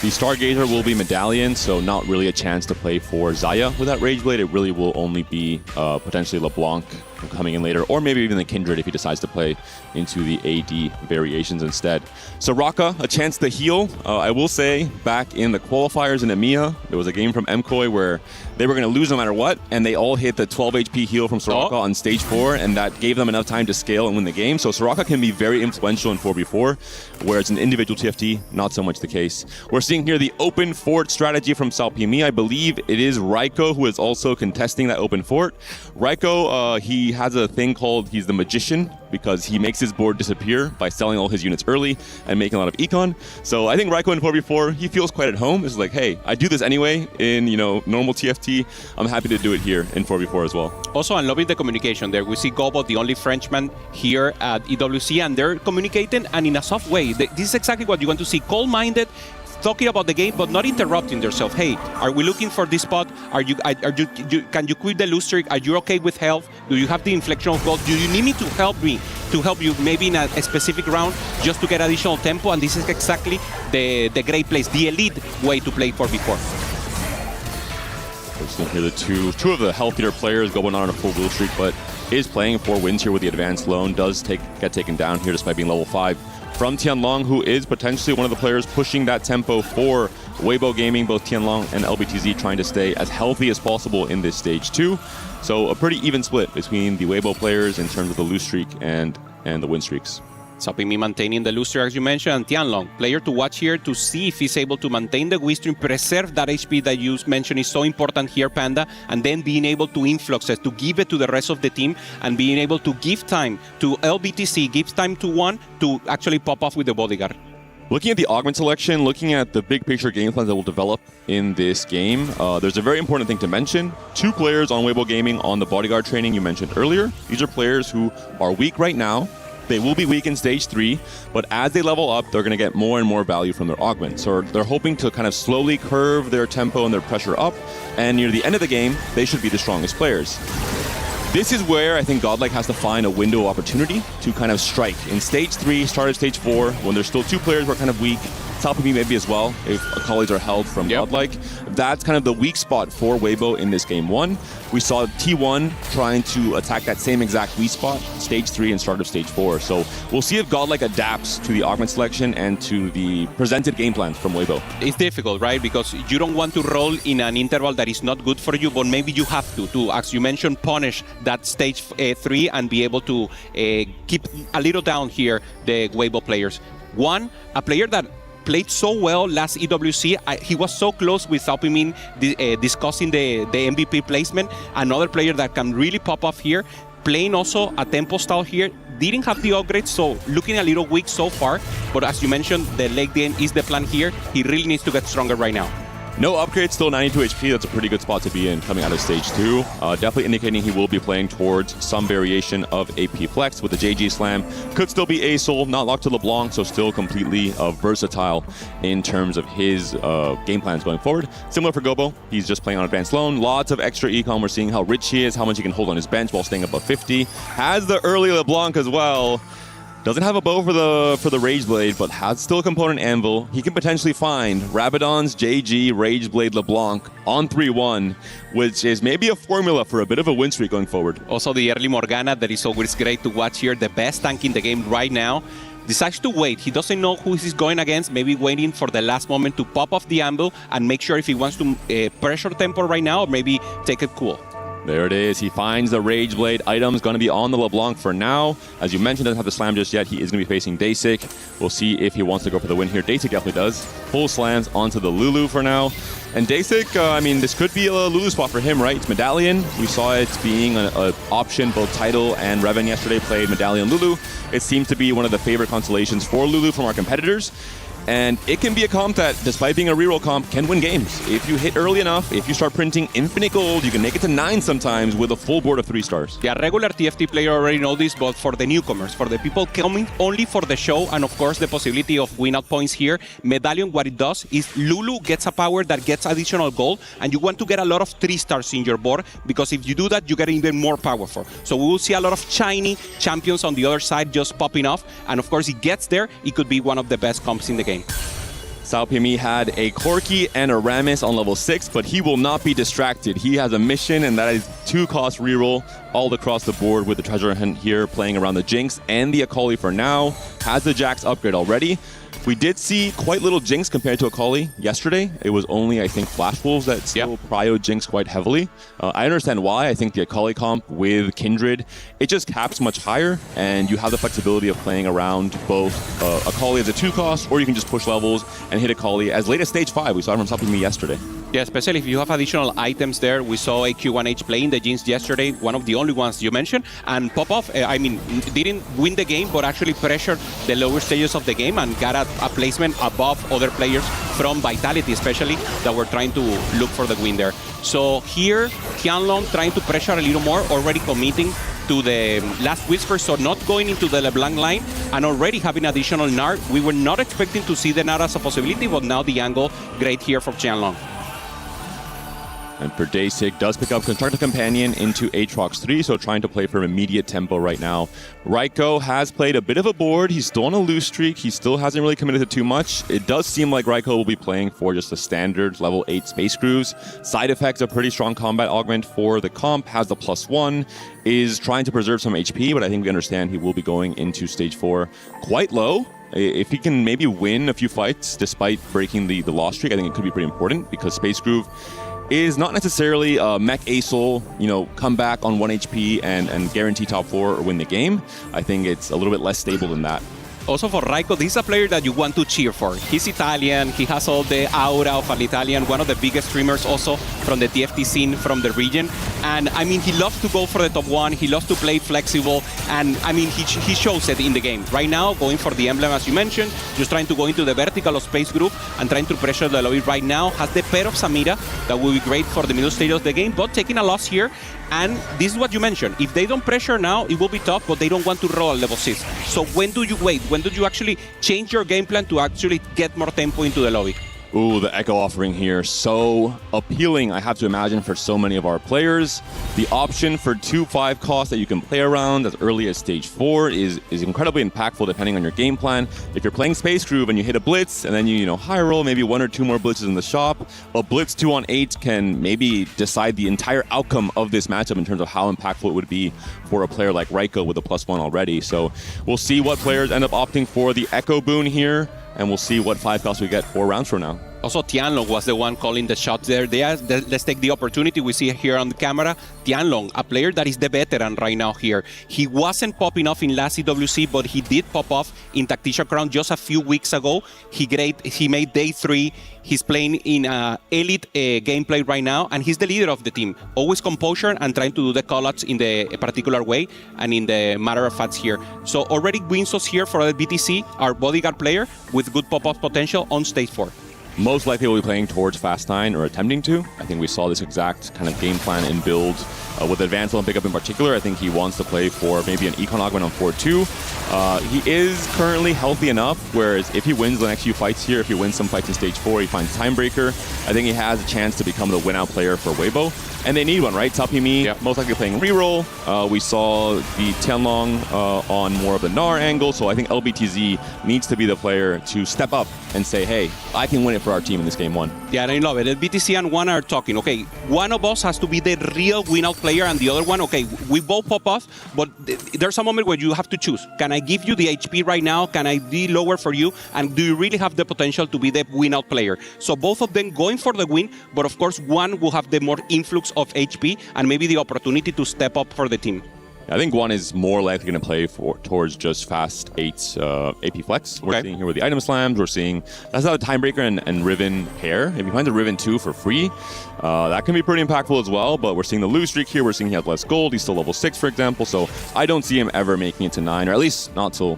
Speaker 17: The Stargazer will be Medallion, so not really a chance to play for Xayah with that Rageblade. It really will only be potentially LeBlanc coming in later, or maybe even the Kindred if he decides to play into the AD variations instead. So Raka, a chance to heal. I will say, back in the qualifiers in EMEA, there was a game from MKOI where they were going to lose no matter what, and they all hit the 12 HP heal from Soraka on stage 4, and that gave them enough time to scale and win the game. So Soraka can be very influential in 4v4, whereas an individual TFT, not so much the case. We're seeing here the open fort strategy from Salpimi. I believe it is Raiko who is also contesting that open fort. Raiko, he has a thing called he's the magician, because he makes his board disappear by selling all his units early and making a lot of econ. So I think Raiko in 4v4, he feels quite at home. It's like, hey, I do this anyway in, normal TFT. I'm happy to do it here in 4v4 as well.
Speaker 16: Also, I'm loving the communication there. We see Gobo, the only Frenchman here at EWC, and they're communicating and in a soft way. This is exactly what you want to see. Cold-minded, talking about the game, but not interrupting themselves. Hey, are we looking for this spot? Can you quit the loose streak? Are you okay with health? Do you have the inflection of gold? Do you need me to help you maybe in a specific round just to get additional tempo? And this is exactly the great place, the elite way to play 4v4.
Speaker 17: We're seeing here the two of the healthier players going on a full blue streak, but is playing 4 wins here with the advanced loan. Does get taken down here despite being level 5. From Tianlong, who is potentially one of the players pushing that tempo for Weibo Gaming, both Tianlong and LBTZ trying to stay as healthy as possible in this stage 2. So a pretty even split between the Weibo players in terms of the lose streak and the win streaks.
Speaker 16: Salpimi maintaining the lose streak, as you mentioned, and Tianlong, player to watch here to see if he's able to maintain the win streak, preserve that HP that you mentioned is so important here, Panda, and then being able to influx it, to give it to the rest of the team, and being able to give time to LBTC, gives time to one to actually pop off with the bodyguard.
Speaker 17: Looking at the augment selection, looking at the big picture game plans that will develop in this game, there's a very important thing to mention. 2 players on Weibo Gaming on the bodyguard training you mentioned earlier. These are players who are weak right now. They will be weak in stage 3, but as they level up, they're going to get more and more value from their augment. So they're hoping to kind of slowly curve their tempo and their pressure up, and near the end of the game, they should be the strongest players. This is where I think Godlike has to find a window of opportunity to kind of strike. In stage 3, start of stage 4, when there's still 2 players who are kind of weak, Salpimi maybe as well, if colleagues are held from Godlike. That's kind of the weak spot for Weibo in this game 1. We saw T1 trying to attack that same exact weak spot, stage 3 and start of stage 4. So we'll see if Godlike adapts to the augment selection and to the presented game plans from Weibo.
Speaker 16: It's difficult, right? Because you don't want to roll in an interval that is not good for you, but maybe you have to as you mentioned, punish that stage 3 and be able to keep a little down here the Weibo players. One, a player that played so well last EWC. He was so close with Salpimi discussing the MVP placement. Another player that can really pop off here, playing also a tempo style here. Didn't have the upgrade, so looking a little weak so far. But as you mentioned, the late game is the plan here. He really needs to get stronger right now.
Speaker 17: No upgrade, still 92 HP. That's a pretty good spot to be in coming out of stage 2. Definitely indicating he will be playing towards some variation of AP Flex with the JG Slam. Could still be ASOL, not locked to LeBlanc, so still completely versatile in terms of his game plans going forward. Similar for Gobo, he's just playing on Advanced Loan. Lots of extra econ. We're seeing how rich he is, how much he can hold on his bench while staying above 50. Has the early LeBlanc as well. Doesn't have a bow for the Rageblade, but has still a component Anvil. He can potentially find Rabadon's JG Rageblade LeBlanc on 3-1, which is maybe a formula for a bit of a win streak going forward.
Speaker 16: Also the early Morgana that is always great to watch here. The best tank in the game right now. Decides to wait. He doesn't know who he's going against, maybe waiting for the last moment to pop off the Anvil and make sure if he wants to pressure tempo right now or maybe take it cool.
Speaker 17: There it is. He finds the Rageblade. Item's going to be on the LeBlanc for now. As you mentioned, doesn't have the slam just yet. He is going to be facing Dasik. We'll see if he wants to go for the win here. Dasik definitely does. Full slams onto the Lulu for now. And Dasik, I mean, this could be a Lulu spot for him, right? It's Medallion. We saw it being an option. Both Tidal and Revan yesterday played Medallion Lulu. It seems to be one of the favorite constellations for Lulu from our competitors. And it can be a comp that, despite being a reroll comp, can win games. If you hit early enough, if you start printing infinite gold, you can make it to 9 sometimes with a full board of 3 stars.
Speaker 16: Yeah, regular TFT player already know this, but for the newcomers, for the people coming only for the show, and of course the possibility of win out points here, Medallion, what it does is Lulu gets a power that gets additional gold, and you want to get a lot of 3 stars in your board, because if you do that, you get even more powerful. So we will see a lot of shiny champions on the other side just popping off, and of course he gets there, it could be one of the best comps in the game.
Speaker 17: Sao Pimi had a Corki and a Rammus on level 6, but he will not be distracted. He has a mission, and that is 2-cost reroll all across the board with the treasure hunt here, playing around the Jinx and the Akali for now. Has the Jax upgrade already. We did see quite little Jinx compared to Akali yesterday. It was only, I think, Flash Wolves that still prio Jinx quite heavily. I understand why. I think the Akali comp with Kindred, it just caps much higher, and you have the flexibility of playing around both Akali as a 2-cost, or you can just push levels and hit Akali as late as stage 5. We saw it from Sao Pimi yesterday.
Speaker 16: Yeah, especially if you have additional items there. We saw AQ1H playing the Jinx yesterday, one of the only ones you mentioned, and Pop-Off, I mean, didn't win the game, but actually pressured the lower stages of the game and got a placement above other players from Vitality, especially, that were trying to look for the win there. So here, Tianlong trying to pressure a little more, already committing to the last Whisper, so not going into the LeBlanc line, and already having additional Nard. We were not expecting to see the Nard as a possibility, but now the angle, great here for Tianlong.
Speaker 17: And for Daysig, does pick up Constructor Companion into Aatrox 3, so trying to play for immediate tempo right now. Raiko has played a bit of a board. He's still on a loose streak. He still hasn't really committed to too much. It does seem like Raiko will be playing for just the standard level 8 Space Grooves. Side effects, a pretty strong combat augment for the comp, has the +1, is trying to preserve some HP, but I think we understand he will be going into stage 4 quite low. If he can maybe win a few fights despite breaking the loss streak, I think it could be pretty important, because Space Groove is not necessarily a mech Acel, come back on 1 HP and guarantee top 4 or win the game. I think it's a little bit less stable than that.
Speaker 16: Also for Raiko, this is a player that you want to cheer for. He's Italian, he has all the aura of an Italian, one of the biggest streamers also from the TFT scene from the region. And I mean, he loves to go for the top 1, he loves to play flexible, and I mean, he shows it in the game. Right now, going for the emblem as you mentioned, just trying to go into the vertical of Space Group and trying to pressure the lobby right now. Has the pair of Samira that will be great for the middle stage of the game, but taking a loss here. And this is what you mentioned. If they don't pressure now, it will be tough, but they don't want to roll at level 6. So when do you wait? When do you actually change your game plan to actually get more tempo into the lobby?
Speaker 17: Ooh, the Echo offering here, so appealing, I have to imagine, for so many of our players. The option for 2-5 cost that you can play around as early as stage 4 is incredibly impactful depending on your game plan. If you're playing Space Groove and you hit a Blitz, and then you high roll maybe 1 or 2 more Blitzes in the shop, a Blitz 2 on 8 can maybe decide the entire outcome of this matchup in terms of how impactful it would be for a player like Raiko with a +1 already. So we'll see what players end up opting for the Echo boon here, and we'll see what 5 costs we get 4 rounds from now.
Speaker 16: Also, Tianlong was the one calling the shots there. Let's take the opportunity. We see here on the camera, Tianlong, a player that is the veteran right now here. He wasn't popping off in last EWC, but he did pop off in Tactician Crown just a few weeks ago. He made day 3. He's playing in elite gameplay right now, and he's the leader of the team. Always composure and trying to do the call-outs in the particular way and in the matter of facts here. So already wins us here for the BTC, our bodyguard player with good pop-off potential on stage 4.
Speaker 17: Most likely will be playing towards Fast 9 or attempting to. I think we saw this exact kind of game plan and build with Advanced Olympic up in particular. I think he wants to play for maybe an Econ Augment on 4-2. He is currently healthy enough, whereas if he wins the next few fights here, if he wins some fights in stage 4, he finds Timebreaker, I think he has a chance to become the win-out player for Weibo. And they need one, right? Sao Pimi, most likely playing reroll. We saw the Tianlong on more of the Gnar angle, so I think LBTZ needs to be the player to step up and say, hey, I can win it for our team in this game 1.
Speaker 16: Yeah, I love it. LBTZ and one are talking. Okay, one of us has to be the real win-out player, and the other one, okay, we both pop off, but there's a moment where you have to choose. Can I give you the HP right now? Can I be lower for you? And do you really have the potential to be the win-out player? So both of them going for the win, but of course one will have the more influx of HP and maybe the opportunity to step up for the team.
Speaker 17: I think one is more likely going to play towards just Fast 8's AP Flex. We're seeing here with the item slams. We're seeing that's how the Timebreaker and Riven pair. If you find the Riven 2 for free, that can be pretty impactful as well. But we're seeing the lose streak here. We're seeing he has less gold. He's still level 6, for example. So I don't see him ever making it to 9, or at least not till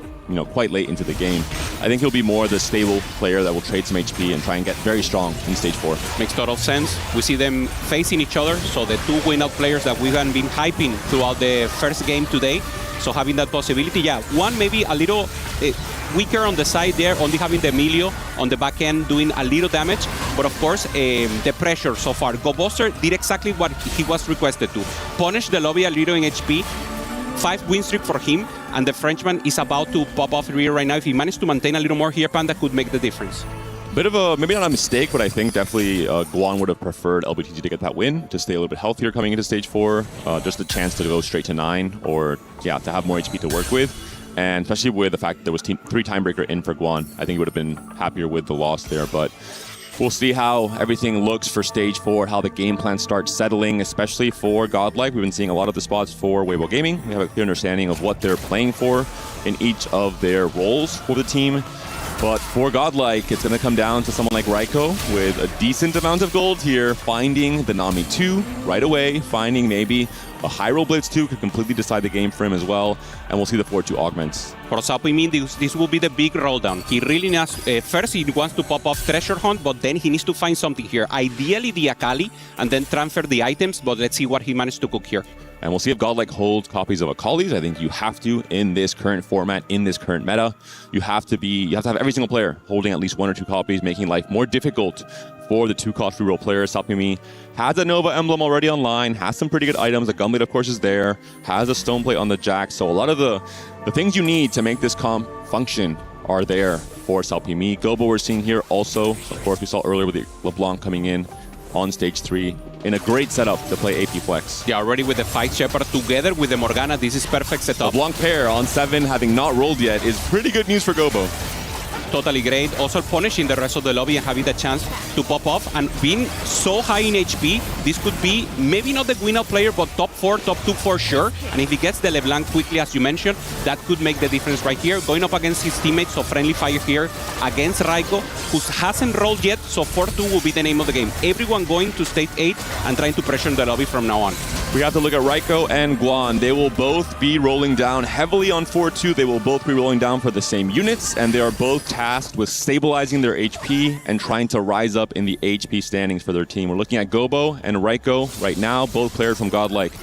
Speaker 17: quite late into the game. I think he'll be more the stable player that will trade some HP and try and get very strong in stage 4.
Speaker 16: Makes total sense. We see them facing each other, so the two win-out players that we have been hyping throughout the first game today. So having that possibility, yeah, one maybe a little weaker on the side there, only having the Emilio on the back end doing a little damage. But of course, the pressure so far. GoBuster did exactly what he was requested to. Punish the lobby a little in HP. 5 win streak for him, and the Frenchman is about to pop off rear right now. If he managed to maintain a little more here, Panda could make the difference.
Speaker 17: Bit of a, maybe not a mistake, but I think definitely Guan would have preferred LBTG to get that win, to stay a little bit healthier coming into stage 4. Just a chance to go straight to 9, or yeah, to have more HP to work with. And especially with the fact that there was 3 timebreaker in for Guan, I think he would have been happier with the loss there. But we'll see how everything looks for stage 4, how the game plan starts settling, especially for Godlike. We've been seeing a lot of the spots for Weibo Gaming. We have a clear understanding of what they're playing for in each of their roles for the team. But for Godlike, it's going to come down to someone like Raiko with a decent amount of gold here, finding the Nami 2 right away, finding maybe a high roll Blitz 2 could completely decide the game for him as well, and we'll see the 4-2 augments.
Speaker 16: For Salpimin, this will be the big roll down. He really needs, first he wants to pop off Treasure Hunt, but then he needs to find something here. Ideally the Akali, and then transfer the items, but let's see what he managed to cook here.
Speaker 17: And we'll see if Godlike holds copies of Akali's. I think you have to in this current format, in this current meta. You have to have every single player holding at least 1 or 2 copies, making life more difficult for the 2-cost reroll players. Salpimi has a Nova emblem already online, has some pretty good items. The Gunblade, of course, is there, has a Stoneplate on the Jack. So a lot of the things you need to make this comp function are there for Salpimi. Gobo we're seeing here also. Of course, we saw earlier with the LeBlanc coming in on stage 3 in a great setup to play AP Flex.
Speaker 16: Yeah, already with the 5 Shepard together with the Morgana, this is perfect setup.
Speaker 17: LeBlanc pair on 7, having not rolled yet, is pretty good news for Gobo.
Speaker 16: Totally great. Also punishing the rest of the lobby and having the chance to pop off. And being so high in HP, this could be maybe not the win-out player, but top 4, top 2 for sure. And if he gets the LeBlanc quickly, as you mentioned, that could make the difference right here. Going up against his teammates, so friendly fire here against Raiko, who hasn't rolled yet, so 4-2 will be the name of the game. Everyone going to stage 8 and trying to pressure the lobby from now on.
Speaker 17: We have to look at Raiko and Guan. They will both be rolling down heavily on 4-2. They will both be rolling down for the same units, and they are both tasked with stabilizing their HP and trying to rise up in the HP standings for their team. We're looking at Gobo and Raiko right now, both players from Godlike.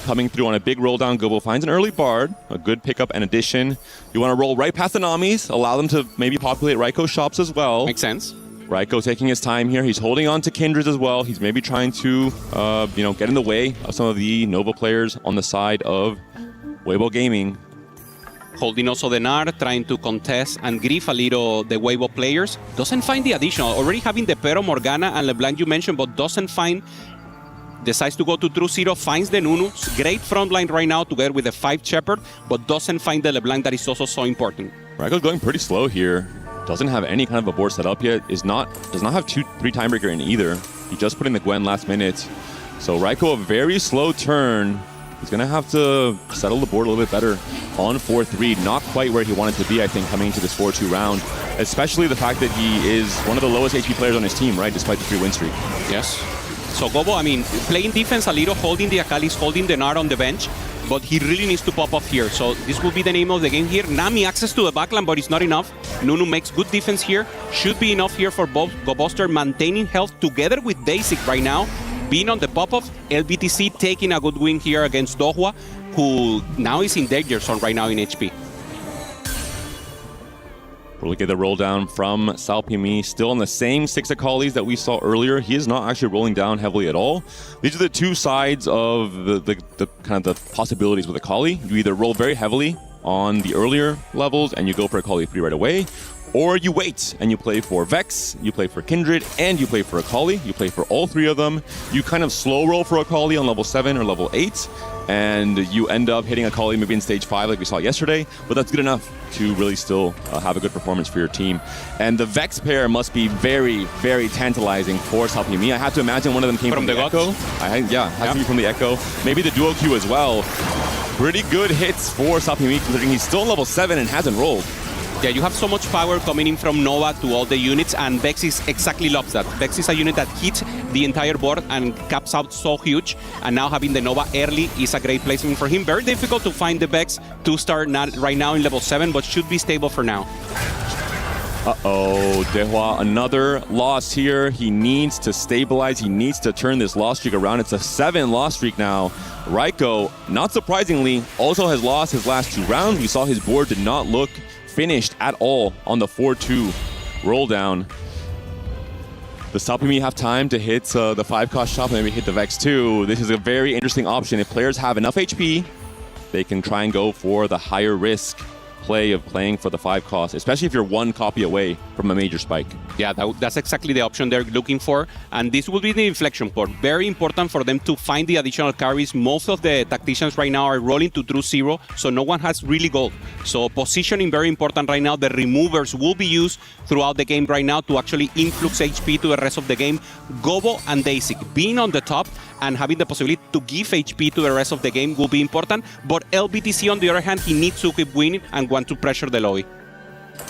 Speaker 17: Coming through on a big roll down, Gobo finds an early Bard, a good pickup and addition. You want to roll right past the Namis, allow them to maybe populate Raiko's shops as well.
Speaker 16: Makes sense.
Speaker 17: Raiko taking his time here. He's holding on to Kindred as well. He's maybe trying to, get in the way of some of the Nova players on the side of Weibo Gaming.
Speaker 16: Holding also the Nard, trying to contest and grief a little the Weibo players. Doesn't find the additional. Already having the Pero, Morgana, and LeBlanc you mentioned, but doesn't find. Decides to go to True Zero, finds the Nunu. Great front line right now together with the 5 Shepherd, but doesn't find the LeBlanc that is also so important.
Speaker 17: Raiko's going pretty slow here. Doesn't have any kind of a board set up yet. Does not have 2-3 timebreaker in either. He just put in the Gwen last minute. So Raiko, a very slow turn. He's going to have to settle the board a little bit better on 4-3. Not quite where he wanted to be, I think, coming into this 4-2 round. Especially the fact that he is one of the lowest HP players on his team, right? Despite the 3 win streak.
Speaker 16: Yes. So Gobo, I mean, playing defense a little, holding the Akalis, holding the Nard on the bench. But he really needs to pop off here. So this will be the name of the game here. Nami access to the backline, but it's not enough. Nunu makes good defense here. Should be enough here for both GoBuster maintaining health together with Daisy right now. Being on the pop-off, LBTC taking a good win here against Dohwa, who now is in danger zone right now in HP.
Speaker 17: We'll look at the roll down from Salpimi, still on the same 6 Akalis that we saw earlier. He is not actually rolling down heavily at all. These are the 2 sides of the kind of the possibilities with Akali. You either roll very heavily on the earlier levels and you go for Akali 3 right away, or you wait and you play for Vex, you play for Kindred, and you play for Akali. You play for all 3 of them. You kind of slow roll for Akali on level 7 or level 8, and you end up hitting Akali maybe in stage 5 like we saw yesterday, but that's good enough to really still have a good performance for your team. And the Vex pair must be very, very tantalizing for Salpimi. I have to imagine one of them came from the Echo. Has to be from the Echo. Maybe the Duo Q as well. Pretty good hits for Salpimi, considering he's still level 7 and hasn't rolled.
Speaker 16: Yeah, you have so much power coming in from Nova to all the units, and Vex is exactly loves that. Vex is a unit that hits the entire board and caps out so huge, and now having the Nova early is a great placement for him. Very difficult to find the Vex 2-star right now in level 7, but should be stable for now.
Speaker 17: Uh-oh, Dehua, another loss here. He needs to stabilize. He needs to turn this loss streak around. It's a 7-loss streak now. Raiko, not surprisingly, also has lost his last 2 rounds. We saw his board did not look finished at all on the 4-2 roll down. Does Salpimi have time to hit the 5-cost shop and maybe hit the Vex 2? This is a very interesting option. If players have enough HP, they can try and go for the higher risk play of playing for the 5 cost, especially if you're 1 copy away from a major spike.
Speaker 16: Yeah, that's exactly the option they're looking for, and this will be the inflection point. Very important for them to find the additional carries. Most of the tacticians right now are rolling to True Zero, so no one has really gold. So positioning very important right now. The removers will be used throughout the game right now to actually influx HP to the rest of the game. Gobo and Daisy being on the top and having the possibility to give HP to the rest of the game will be important, but LBTC on the other hand, he needs to keep winning and want to pressure the lobby.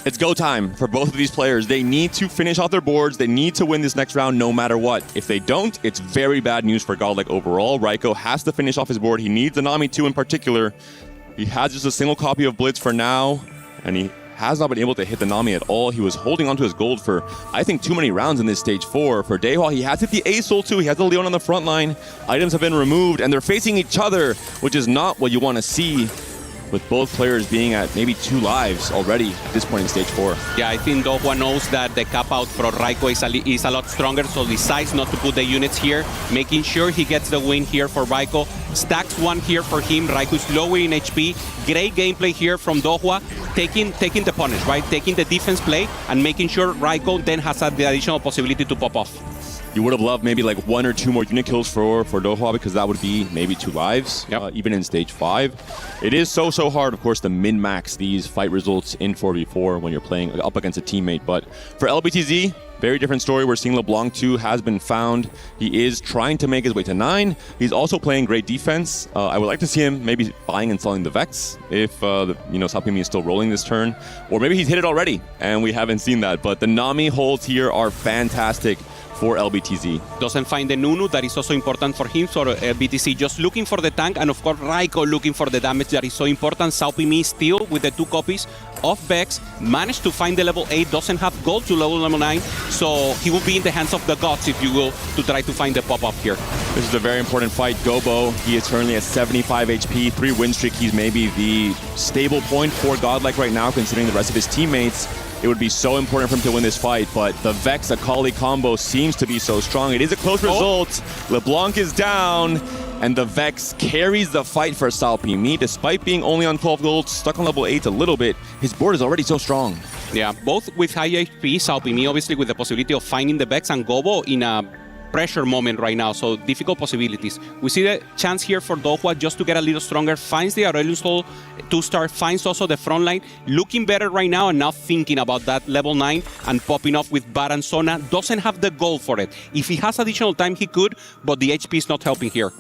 Speaker 17: It's go time for both of these players. They need to finish off their boards. They need to win this next round no matter what. If they don't, it's very bad news for Godlike overall. Raiko has to finish off his board. He needs the Nami 2 in particular. He has just a single copy of Blitz for now, and he has not been able to hit the Nami at all. He was holding onto his gold for, I think, too many rounds in this stage 4. For Dehua, he has hit the A-Soul too. He has the Leon on the front line. Items have been removed, and they're facing each other, which is not what you want to see, with both players being at maybe 2 lives already at this point in stage 4.
Speaker 16: Yeah, I think Dehua knows that the cap out for Raiko is a lot stronger, so decides not to put the units here, making sure he gets the win here for Raiko. Stacks 1 here for him. Raiko is lower in HP. Great gameplay here from Dehua, taking the punish, right? Taking the defense play and making sure Raiko then has the additional possibility to pop off.
Speaker 17: You would have loved maybe like 1 or 2 more unit kills for Dehua, because that would be maybe 2 lives, even in stage 5. It is so hard, of course, to min-max these fight results in 4v4 when you're playing up against a teammate. But for LBTZ, very different story. We're seeing LeBlanc 2 has been found. He is trying to make his way to 9. He's also playing great defense. I would like to see him maybe buying and selling the Vex if Salpimi is still rolling this turn. Or maybe he's hit it already and we haven't seen that. But the Nami holds here are fantastic for LBTZ.
Speaker 16: Doesn't find the Nunu, that is also important for him. So LBTZ just looking for the tank, and of course Raiko looking for the damage that is so important. Salpimi still with the 2 copies of Vex, managed to find the level 8, doesn't have gold to level 9, so he will be in the hands of the gods, if you will, to try to find the pop-up here.
Speaker 17: This is a very important fight. Gobo, he is currently at 75 HP, 3 win streak. He's maybe the stable point for Godlike right now, considering the rest of his teammates. It would be so important for him to win this fight, but the Vex Akali combo seems to be so strong. It is a close result. LeBlanc is down, and the Vex carries the fight for Salpimi. Despite being only on 12 gold, stuck on level 8 a little bit, his board is already so strong.
Speaker 16: Yeah, both with high HP, Salpimi obviously with the possibility of finding the Vex, and Gobo in a pressure moment right now, so difficult possibilities. We see the chance here for Dehua just to get a little stronger, finds the Aurelion Soul 2-star, finds also the front line, looking better right now, and now thinking about that level 9 and popping off with Baran Sona. Doesn't have the goal for it. If he has additional time, he could, but the HP is not helping here.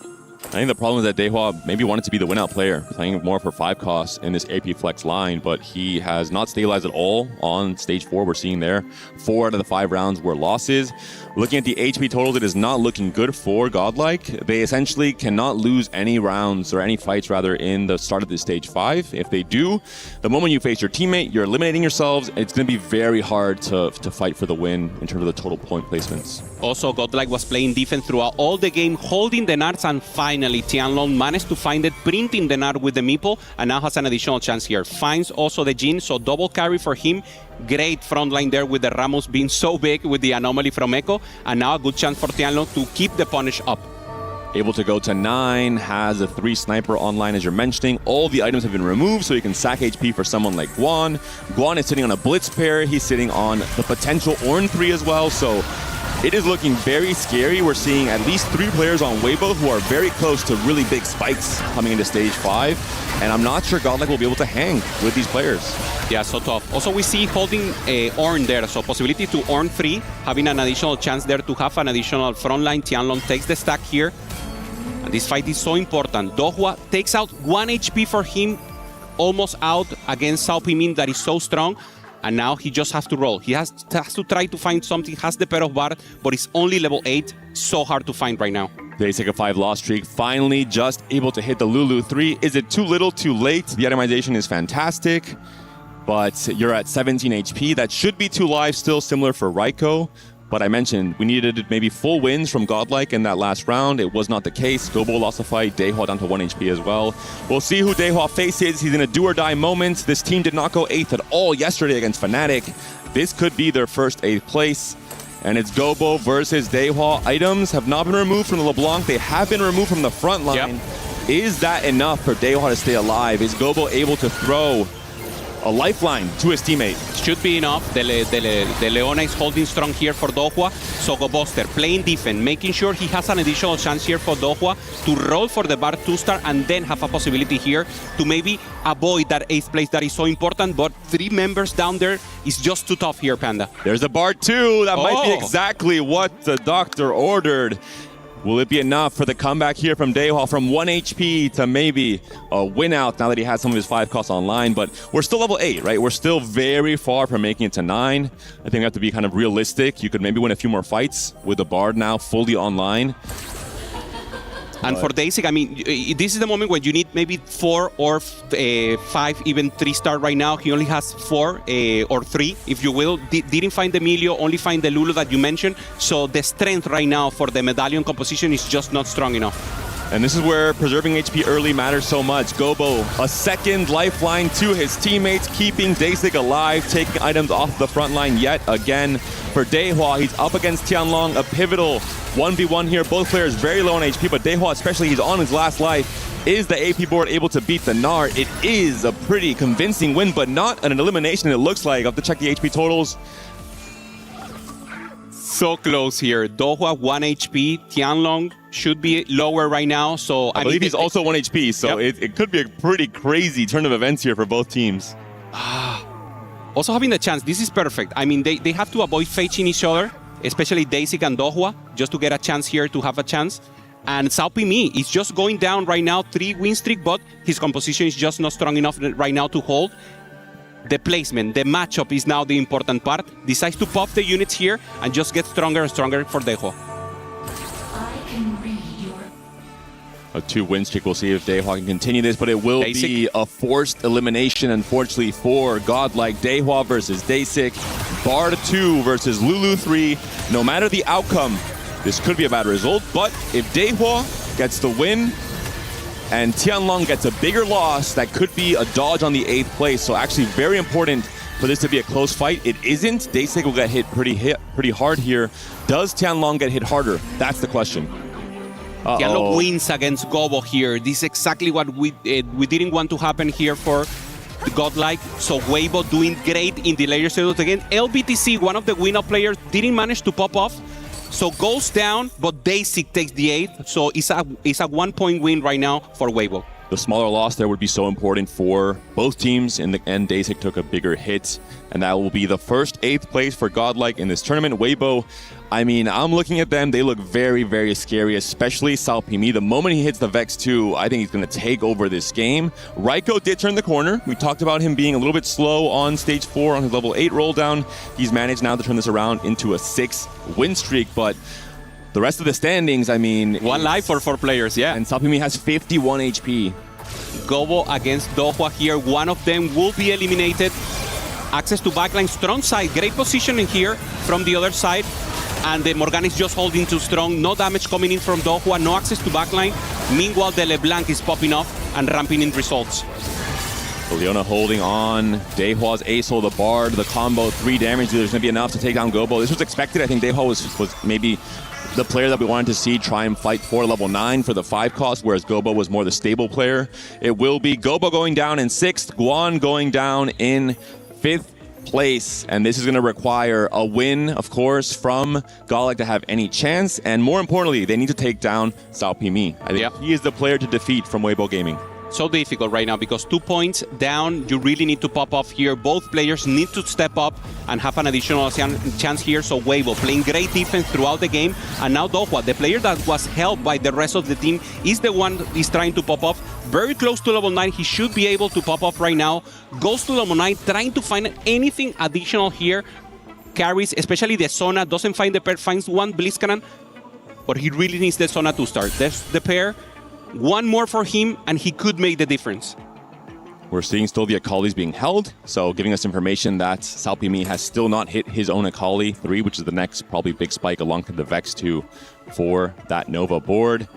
Speaker 17: I think the problem is that Dehua maybe wanted to be the win-out player, playing more for 5 costs in this AP Flex line, but he has not stabilized at all on stage 4. We're seeing there 4 out of the 5 rounds were losses. Looking at the HP totals, it is not looking good for Godlike. They essentially cannot lose any rounds, or any fights rather, in the start of this stage 5. If they do, the moment you face your teammate, you're eliminating yourselves. It's going to be very hard to fight for the win in terms of the total point placements.
Speaker 16: Also, Godlike was playing defense throughout all the game, holding the Nards, and finally Tianlong managed to find it, printing the Nard with the Meeple, and now has an additional chance here. Finds also the Jin, so double carry for him. Great front line there with the Ramos being so big with the anomaly from Echo, and now a good chance for Tianlong to keep the punish up.
Speaker 17: Able to go to 9, has a 3 sniper online as you're mentioning. All the items have been removed, so you can sack HP for someone like Guan. Guan is sitting on a Blitz pair. He's sitting on the potential Ornn 3 as well, so it is looking very scary. We're seeing at least 3 players on Weibo who are very close to really big spikes coming into stage 5, and I'm not sure Godlike will be able to hang with these players.
Speaker 16: Yeah, so tough. Also, we see holding Ornn there, so possibility to Ornn 3, having an additional chance there to have an additional front line. Tianlong takes the stack here, and this fight is so important. Dehua takes out 1 HP for him. almost out against Sao Pimin that is so strong. And now he just has to roll. He has to try to find something, has the pair of bar, but it's only level 8. So hard to find right now.
Speaker 17: They take a 5-loss streak. Finally, just able to hit the Lulu 3. Is it too little, too late? The itemization is fantastic, but you're at 17 HP. That should be 2 lives, still similar for Raiko. But I mentioned we needed maybe full wins from Godlike in that last round. It was not the case. Gobo lost the fight. Daehwa down to 1 HP as well. We'll see who Daehwa faces. He's in a do-or-die moment. This team did not go 8th at all yesterday against Fnatic. This could be their first 8th place. And it's Gobo versus Daehwa. Items have not been removed from the LeBlanc. They have been removed from the front line. Yep. Is that enough for Daehwa to stay alive? Is Gobo able to throw a lifeline to his teammate?
Speaker 16: Should be enough. The Leona is holding strong here for Daehwa. So Gobuster playing defense, making sure he has an additional chance here for Daehwa to roll for the bar 2-star and then have a possibility here to maybe avoid that 8th place that is so important. But 3 members down there is just too tough here, Panda.
Speaker 17: There's a bar 2. That might be exactly what the doctor ordered. Will it be enough for the comeback here from Daehwa from 1 HP to maybe a win out now that he has some of his 5 costs online? But we're still level 8, right? We're still very far from making it to 9. I think we have to be kind of realistic. You could maybe win a few more fights with the Bard now fully online.
Speaker 16: And for Daisik, I mean, this is the moment when you need maybe 4 or 5, even 3-star right now. He only has 4 or 3, if you will. Didn't find the Emilio, only find the Lulu that you mentioned. So the strength right now for the medallion composition is just not strong enough.
Speaker 17: And this is where preserving HP early matters so much. Gobo, a second lifeline to his teammates, keeping Daisik alive, taking items off the front line yet again. For Daehwa, he's up against Tianlong, a pivotal 1v1 here. Both players very low on HP, but Daehwa especially, he's on his last life. Is the AP board able to beat the Gnar? It is a pretty convincing win, but not an elimination, it looks like. I have to check the HP totals.
Speaker 16: So close here. Daehwa 1 HP, Tianlong should be lower right now. So
Speaker 17: I believe he's also 1 HP, so it could be a pretty crazy turn of events here for both teams.
Speaker 16: Also having the chance, this is perfect. I mean, they have to avoid facing each other, especially Daisik and Daehwa, just to get a chance here to have a chance. And Sao Pimi is just going down right now, 3 win streak, but his composition is just not strong enough right now to hold. The placement, the matchup is now the important part. Decides to pop the units here and just get stronger and stronger for Daehwa.
Speaker 17: A 2-win streak. We'll see if Daehwa can continue this, but it will be a forced elimination, unfortunately, for Godlike. Daehwa versus Daisik. Bard 2 versus Lulu 3. No matter the outcome, this could be a bad result, but if Daehwa gets the win and Tianlong gets a bigger loss, that could be a dodge on the 8th place. So actually very important for this to be a close fight. It isn't. Daisik will get hit pretty hard here. Does Tianlong get hit harder? That's the question.
Speaker 16: Tianlong wins against Gobo here. This is exactly what we didn't want to happen here for Godlike. So Weibo doing great in the layer settles again. LBTC, one of the win-up players, didn't manage to pop off. So goes down, but Daisik takes the 8th. So it's a 1-point win right now for Weibo.
Speaker 17: The smaller loss there would be so important for both teams. In the end, Daisik took a bigger hit, and that will be the first 8th place for Godlike in this tournament. Weibo, I mean, I'm looking at them. They look very, very scary, especially Sao Pimi. The moment he hits the Vex 2, I think he's going to take over this game. Raiko did turn the corner. We talked about him being a little bit slow on stage 4 on his level 8 roll down. He's managed now to turn this around into a 6-win streak, but the rest of the standings, I mean...
Speaker 16: 1 life for 4 players, yeah.
Speaker 17: And Sao Pimi has 51 HP.
Speaker 16: Gobo against Daehwa here. One of them will be eliminated. Access to backline, strong side. Great positioning here from the other side. And the Morgana is just holding too strong. No damage coming in from Daehwa. No access to backline. Meanwhile, the LeBlanc is popping off and ramping in results.
Speaker 17: Leona holding on. Daehwa's Ace-hold, the Bard, the combo, 3 damage. There's going to be enough to take down Gobo. This was expected. I think Daehwa was maybe the player that we wanted to see try and fight for level 9 for the 5 cost, whereas Gobo was more the stable player. It will be Gobo going down in 6th, Guan going down in 5th place, and this is going to require a win, of course, from Godlike to have any chance, and more importantly, they need to take down Sao Pimi. I think he is the player to defeat from Weibo Gaming.
Speaker 16: so difficult right now because 2 points down, you really need to pop off here. Both players need to step up and have an additional chance here. So Weibo playing great defense throughout the game. And now Dohwa, the player that was helped by the rest of the team, is the one that is trying to pop off. Very close to level 9. He should be able to pop off right now. Goes to level 9, trying to find anything additional here. Carries, especially the Sona, doesn't find the pair, finds one Blitzcrank, but he really needs the Sona to start. There's the pair. One more for him, and he could make the difference.
Speaker 17: We're seeing still the Akali's being held, so giving us information that Salpimi has still not hit his own Akali 3, which is the next probably big spike along to the Vex 2 for that Nova board.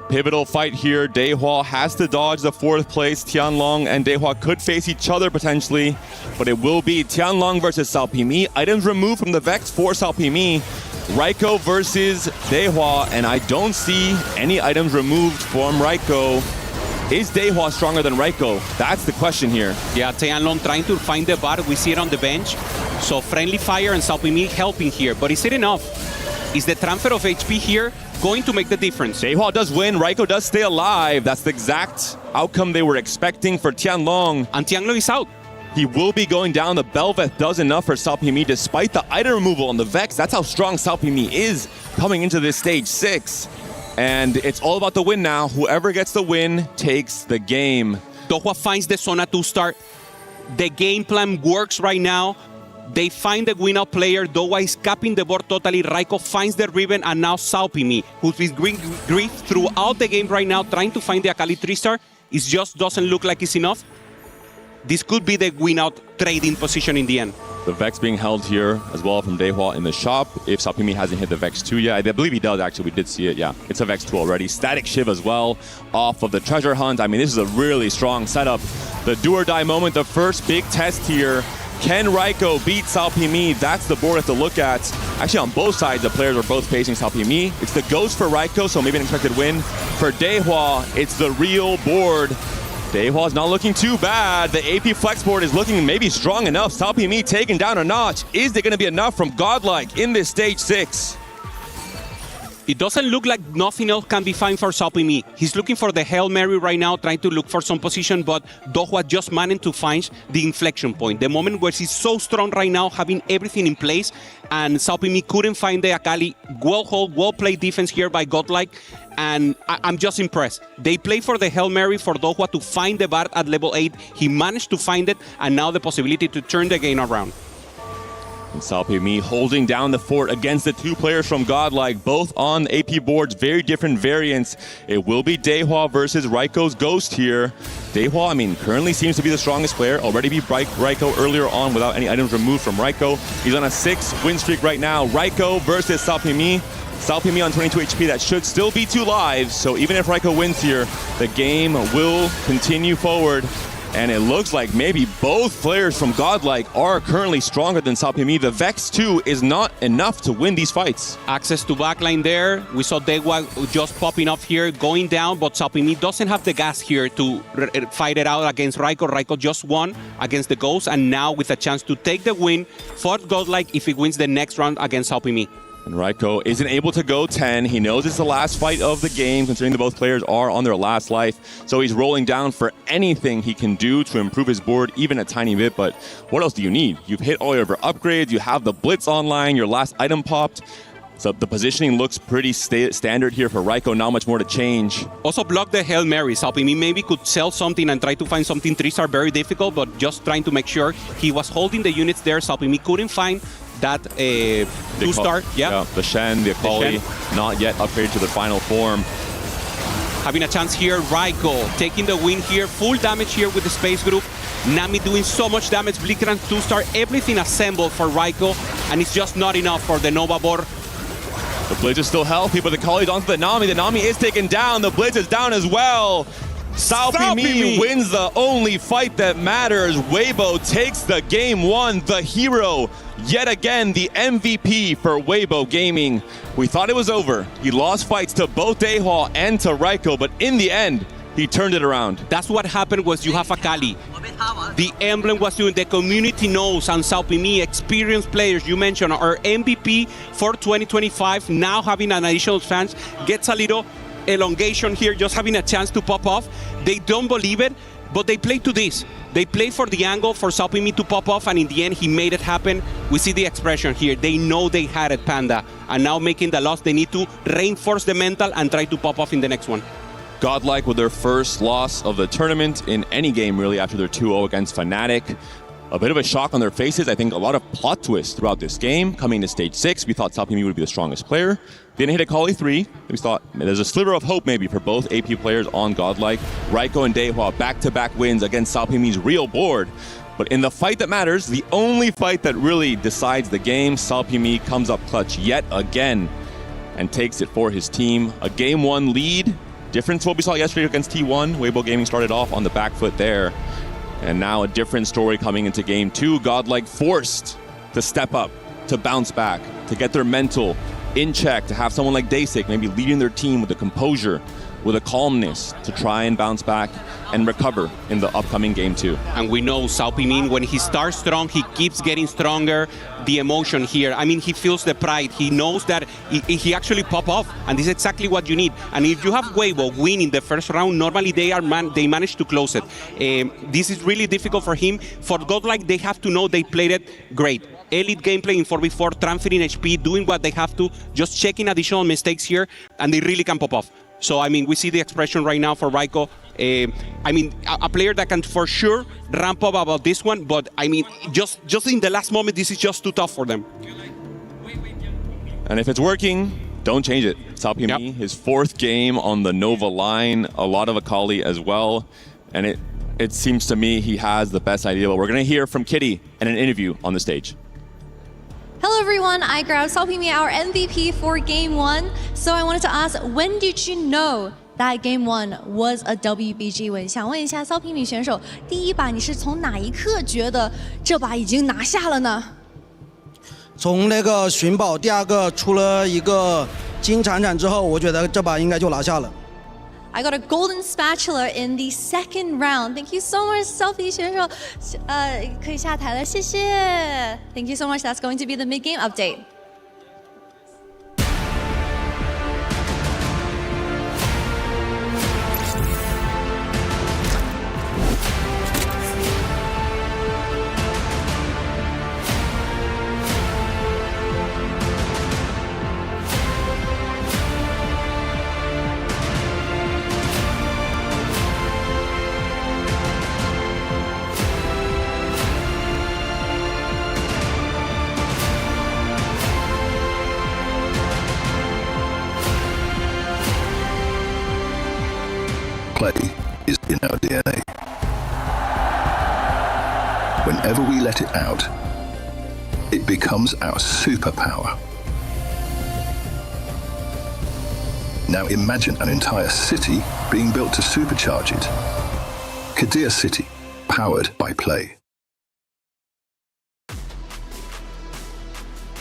Speaker 17: Pivotal fight here. Daehwa has to dodge the 4th place. Tianlong and Daehwa could face each other potentially, but it will be Tianlong versus Salpimi. Items removed from the Vex for Salpimi. Raiko versus Daehwa, and I don't see any items removed from Raiko. Is Daehwa stronger than Raiko? That's the question here.
Speaker 16: Yeah, Tianlong trying to find the bar. We see it on the bench. So friendly fire and Salpimi helping here, but is it enough? Is the transfer of HP here going to make the difference?
Speaker 17: Daehwa does win. Raiko does stay alive. That's the exact outcome they were expecting for Tianlong.
Speaker 16: And Tianlong is out.
Speaker 17: He will be going down. The Belveth does enough for Salpimi despite the item removal on the Vex. That's how strong Salpimi is coming into this stage 6. And it's all about the win now. Whoever gets the win takes the game.
Speaker 16: Dohwa finds the Sona to start. The game plan works right now. They find the win out player. Dohwa is capping the board totally. Raiko finds the Riven, and now Salpimi, who's been grief throughout the game right now, trying to find the Akali 3-star. It just doesn't look like it's enough. This could be the win-out trading position in the end.
Speaker 17: The Vex being held here as well from Daehwa in the shop. If Salpimi hasn't hit the Vex 2 yet, I believe he does actually. We did see it, yeah. It's a Vex 2 already. Static Shiv as well off of the treasure hunt. I mean, this is a really strong setup. The do or die moment, the first big test here. Can Raiko beat Salpimi? That's the board to look at. Actually, on both sides, the players are both facing Salpimi. It's the ghost for Raiko, so maybe an expected win. For Daehwa, it's the real board. Daehwa's not looking too bad. The AP Flex board is looking maybe strong enough. Salpimi taken down a notch. Is it going to be enough from Godlike in this stage 6?
Speaker 16: It doesn't look like nothing else can be fine for Salpimi. He's looking for the Hail Mary right now, trying to look for some position, but Dohwa just managed to find the inflection point. The moment where he's so strong right now, having everything in place, and Salpimi couldn't find the Akali. Well hold, well played defense here by Godlike, and I'm just impressed. They play for the Hail Mary for Dohwa to find the Bard at level 8. He managed to find it, and now the possibility to turn the game around.
Speaker 17: And Salpimi holding down the fort against the 2 players from Godlike, both on AP boards, very different variants. It will be Daehwa versus Raiko's Ghost here. Daehwa, I mean, currently seems to be the strongest player. Already beat Raiko earlier on without any items removed from Raiko. He's on a 6-win streak right now. Raiko versus Salpimi. Salpimi on 22 HP, that should still be 2 lives. So even if Raiko wins here, the game will continue forward. And it looks like maybe both players from Godlike are currently stronger than Salpimi. The Vex 2 is not enough to win these fights.
Speaker 16: Access to backline there. We saw Daehwa just popping off here, going down, but Salpimi doesn't have the gas here to fight it out against Raiko. Raiko just won against the Ghost, and now with a chance to take the win for Godlike if he wins the next round against Salpimi.
Speaker 17: And Raiko isn't able to go 10. He knows it's the last fight of the game, considering that both players are on their last life. So he's rolling down for anything he can do to improve his board, even a tiny bit. But what else do you need? You've hit all your upgrades. You have the Blitz online. Your last item popped. So the positioning looks pretty standard here for Raiko. Not much more to change.
Speaker 16: Also block the Hail Mary. Salpimi maybe could sell something and try to find something 3-star. Very difficult, but just trying to make sure he was holding the units there. Salpimi couldn't find that 2-star.
Speaker 17: Yeah, the Shen, the Akali, not yet upgraded to the final form.
Speaker 16: Having a chance here, Raiko taking the win here. Full damage here with the Space Group. Nami doing so much damage. Blitzcrank 2-star. Everything assembled for Raiko, and it's just not enough for the Nova board.
Speaker 17: The Blitz is still healthy, but the Kali's onto the Nami. The Nami is taken down. The Blitz is down as well. Salpimi wins the only fight that matters. Weibo takes the game 1. The hero, yet again, the MVP for Weibo Gaming. We thought it was over. He lost fights to both Daehwa and to Raiko, but in the end, he turned it around.
Speaker 16: That's what happened was you have Akali. The emblem was doing, the community knows, and Salpimi, experienced players you mentioned, our MVP for 2025, now having an additional chance, gets a little elongation here, just having a chance to pop off. They don't believe it, but they play to this. They play for the angle for Salpimi to pop off, and in the end, he made it happen. We see the expression here. They know they had it, Panda, and now making the loss, they need to reinforce the mental and try to pop off in the next one.
Speaker 17: Godlike with their first loss of the tournament in any game, really, after their 2-0 against Fnatic. A bit of a shock on their faces. I think a lot of plot twists throughout this game. Coming to stage 6, we thought Salpimi would be the strongest player. Didn't hit a Kali 3. We thought there's a sliver of hope maybe for both AP players on Godlike. Raiko and Dehua back-to-back wins against Salpimi's real board. But in the fight that matters, the only fight that really decides the game, Salpimi comes up clutch yet again and takes it for his team. A Game 1 lead. Different to what we saw yesterday against T1. Weibo Gaming started off on the back foot there. And now a different story coming into Game 2. Godlike forced to step up, to bounce back, to get their mental in check, to have someone like Daysik maybe leading their team with a composure, with a calmness to try and bounce back and recover in the upcoming Game 2.
Speaker 16: And we know Salpimi, when he starts strong, he keeps getting stronger. The emotion here, I mean, he feels the pride. He knows that he actually pop off, and this is exactly what you need. And if you have Weibo win in the first round, normally they manage to close it. This is really difficult for him. For Godlike, they have to know they played it great. Elite gameplay in 4v4, transferring HP, doing what they have to, just checking additional mistakes here, and they really can pop off. So, I mean, we see the expression right now for Raiko. I mean, a player that can for sure ramp up about this one, but I mean, just in the last moment, this is just too tough for them.
Speaker 17: And if it's working, don't change it. Salpimi, his 4th game on the Nova line, a lot of Akali as well. And it seems to me he has the best idea. But we're going to hear from Kitty in an interview on the stage.
Speaker 7: Hello everyone, I grabbed Salpimi, our MVP for Game 1. So I wanted to ask, when did you know that Game 1 was a WBG win? 想问一下 Salpimi 选手，第一把你是从哪一刻觉得这把已经拿下了呢？
Speaker 9: 从那个寻宝第2个出了一个金铲铲之后，我觉得这把应该就拿下了。
Speaker 7: I got a golden spatula in the 2nd round. Thank you so much, Selfie 选手。可以下台了，谢谢。Thank you so much. That's going to be the mid-game update.
Speaker 18: Play is in our DNA. Whenever we let it out, it becomes our superpower. Now imagine an entire city being built to supercharge it. Kadir City, powered by play.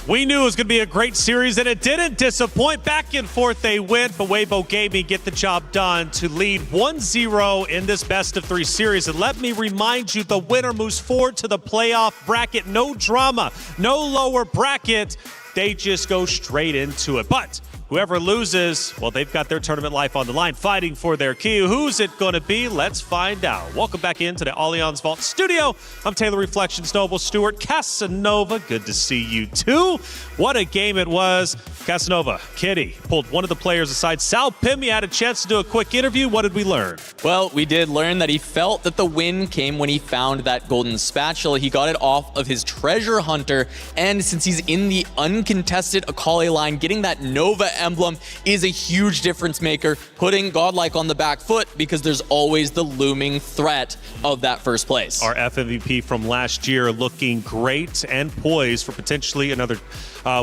Speaker 2: We knew it was going to be a great series, and it didn't disappoint. Back and forth they went, but Weibo Gaming get the job done to lead 1-0 in this best-of-3 series. And let me remind you, the winner moves forward to the playoff bracket. No drama, no lower bracket. They just go straight into it. But whoever loses, well, they've got their tournament life on the line, fighting for their key. Who's it going to be? Let's find out. Welcome back into the Allianz Vault studio. I'm Taylor Reflections Noble Stewart. Casanova, good to see you too. What a game it was. Casanova, Kitty, pulled one of the players aside. Salpimi had a chance to do a quick interview. What did we learn?
Speaker 5: Well, we did learn that he felt that the win came when he found that golden spatula. He got it off of his treasure hunter, and since he's in the uncontested Akali line, getting that Nova emblem is a huge difference maker, putting Godlike on the back foot because there's always the looming threat of that first place.
Speaker 2: Our FMVP from last year looking great and poised for potentially another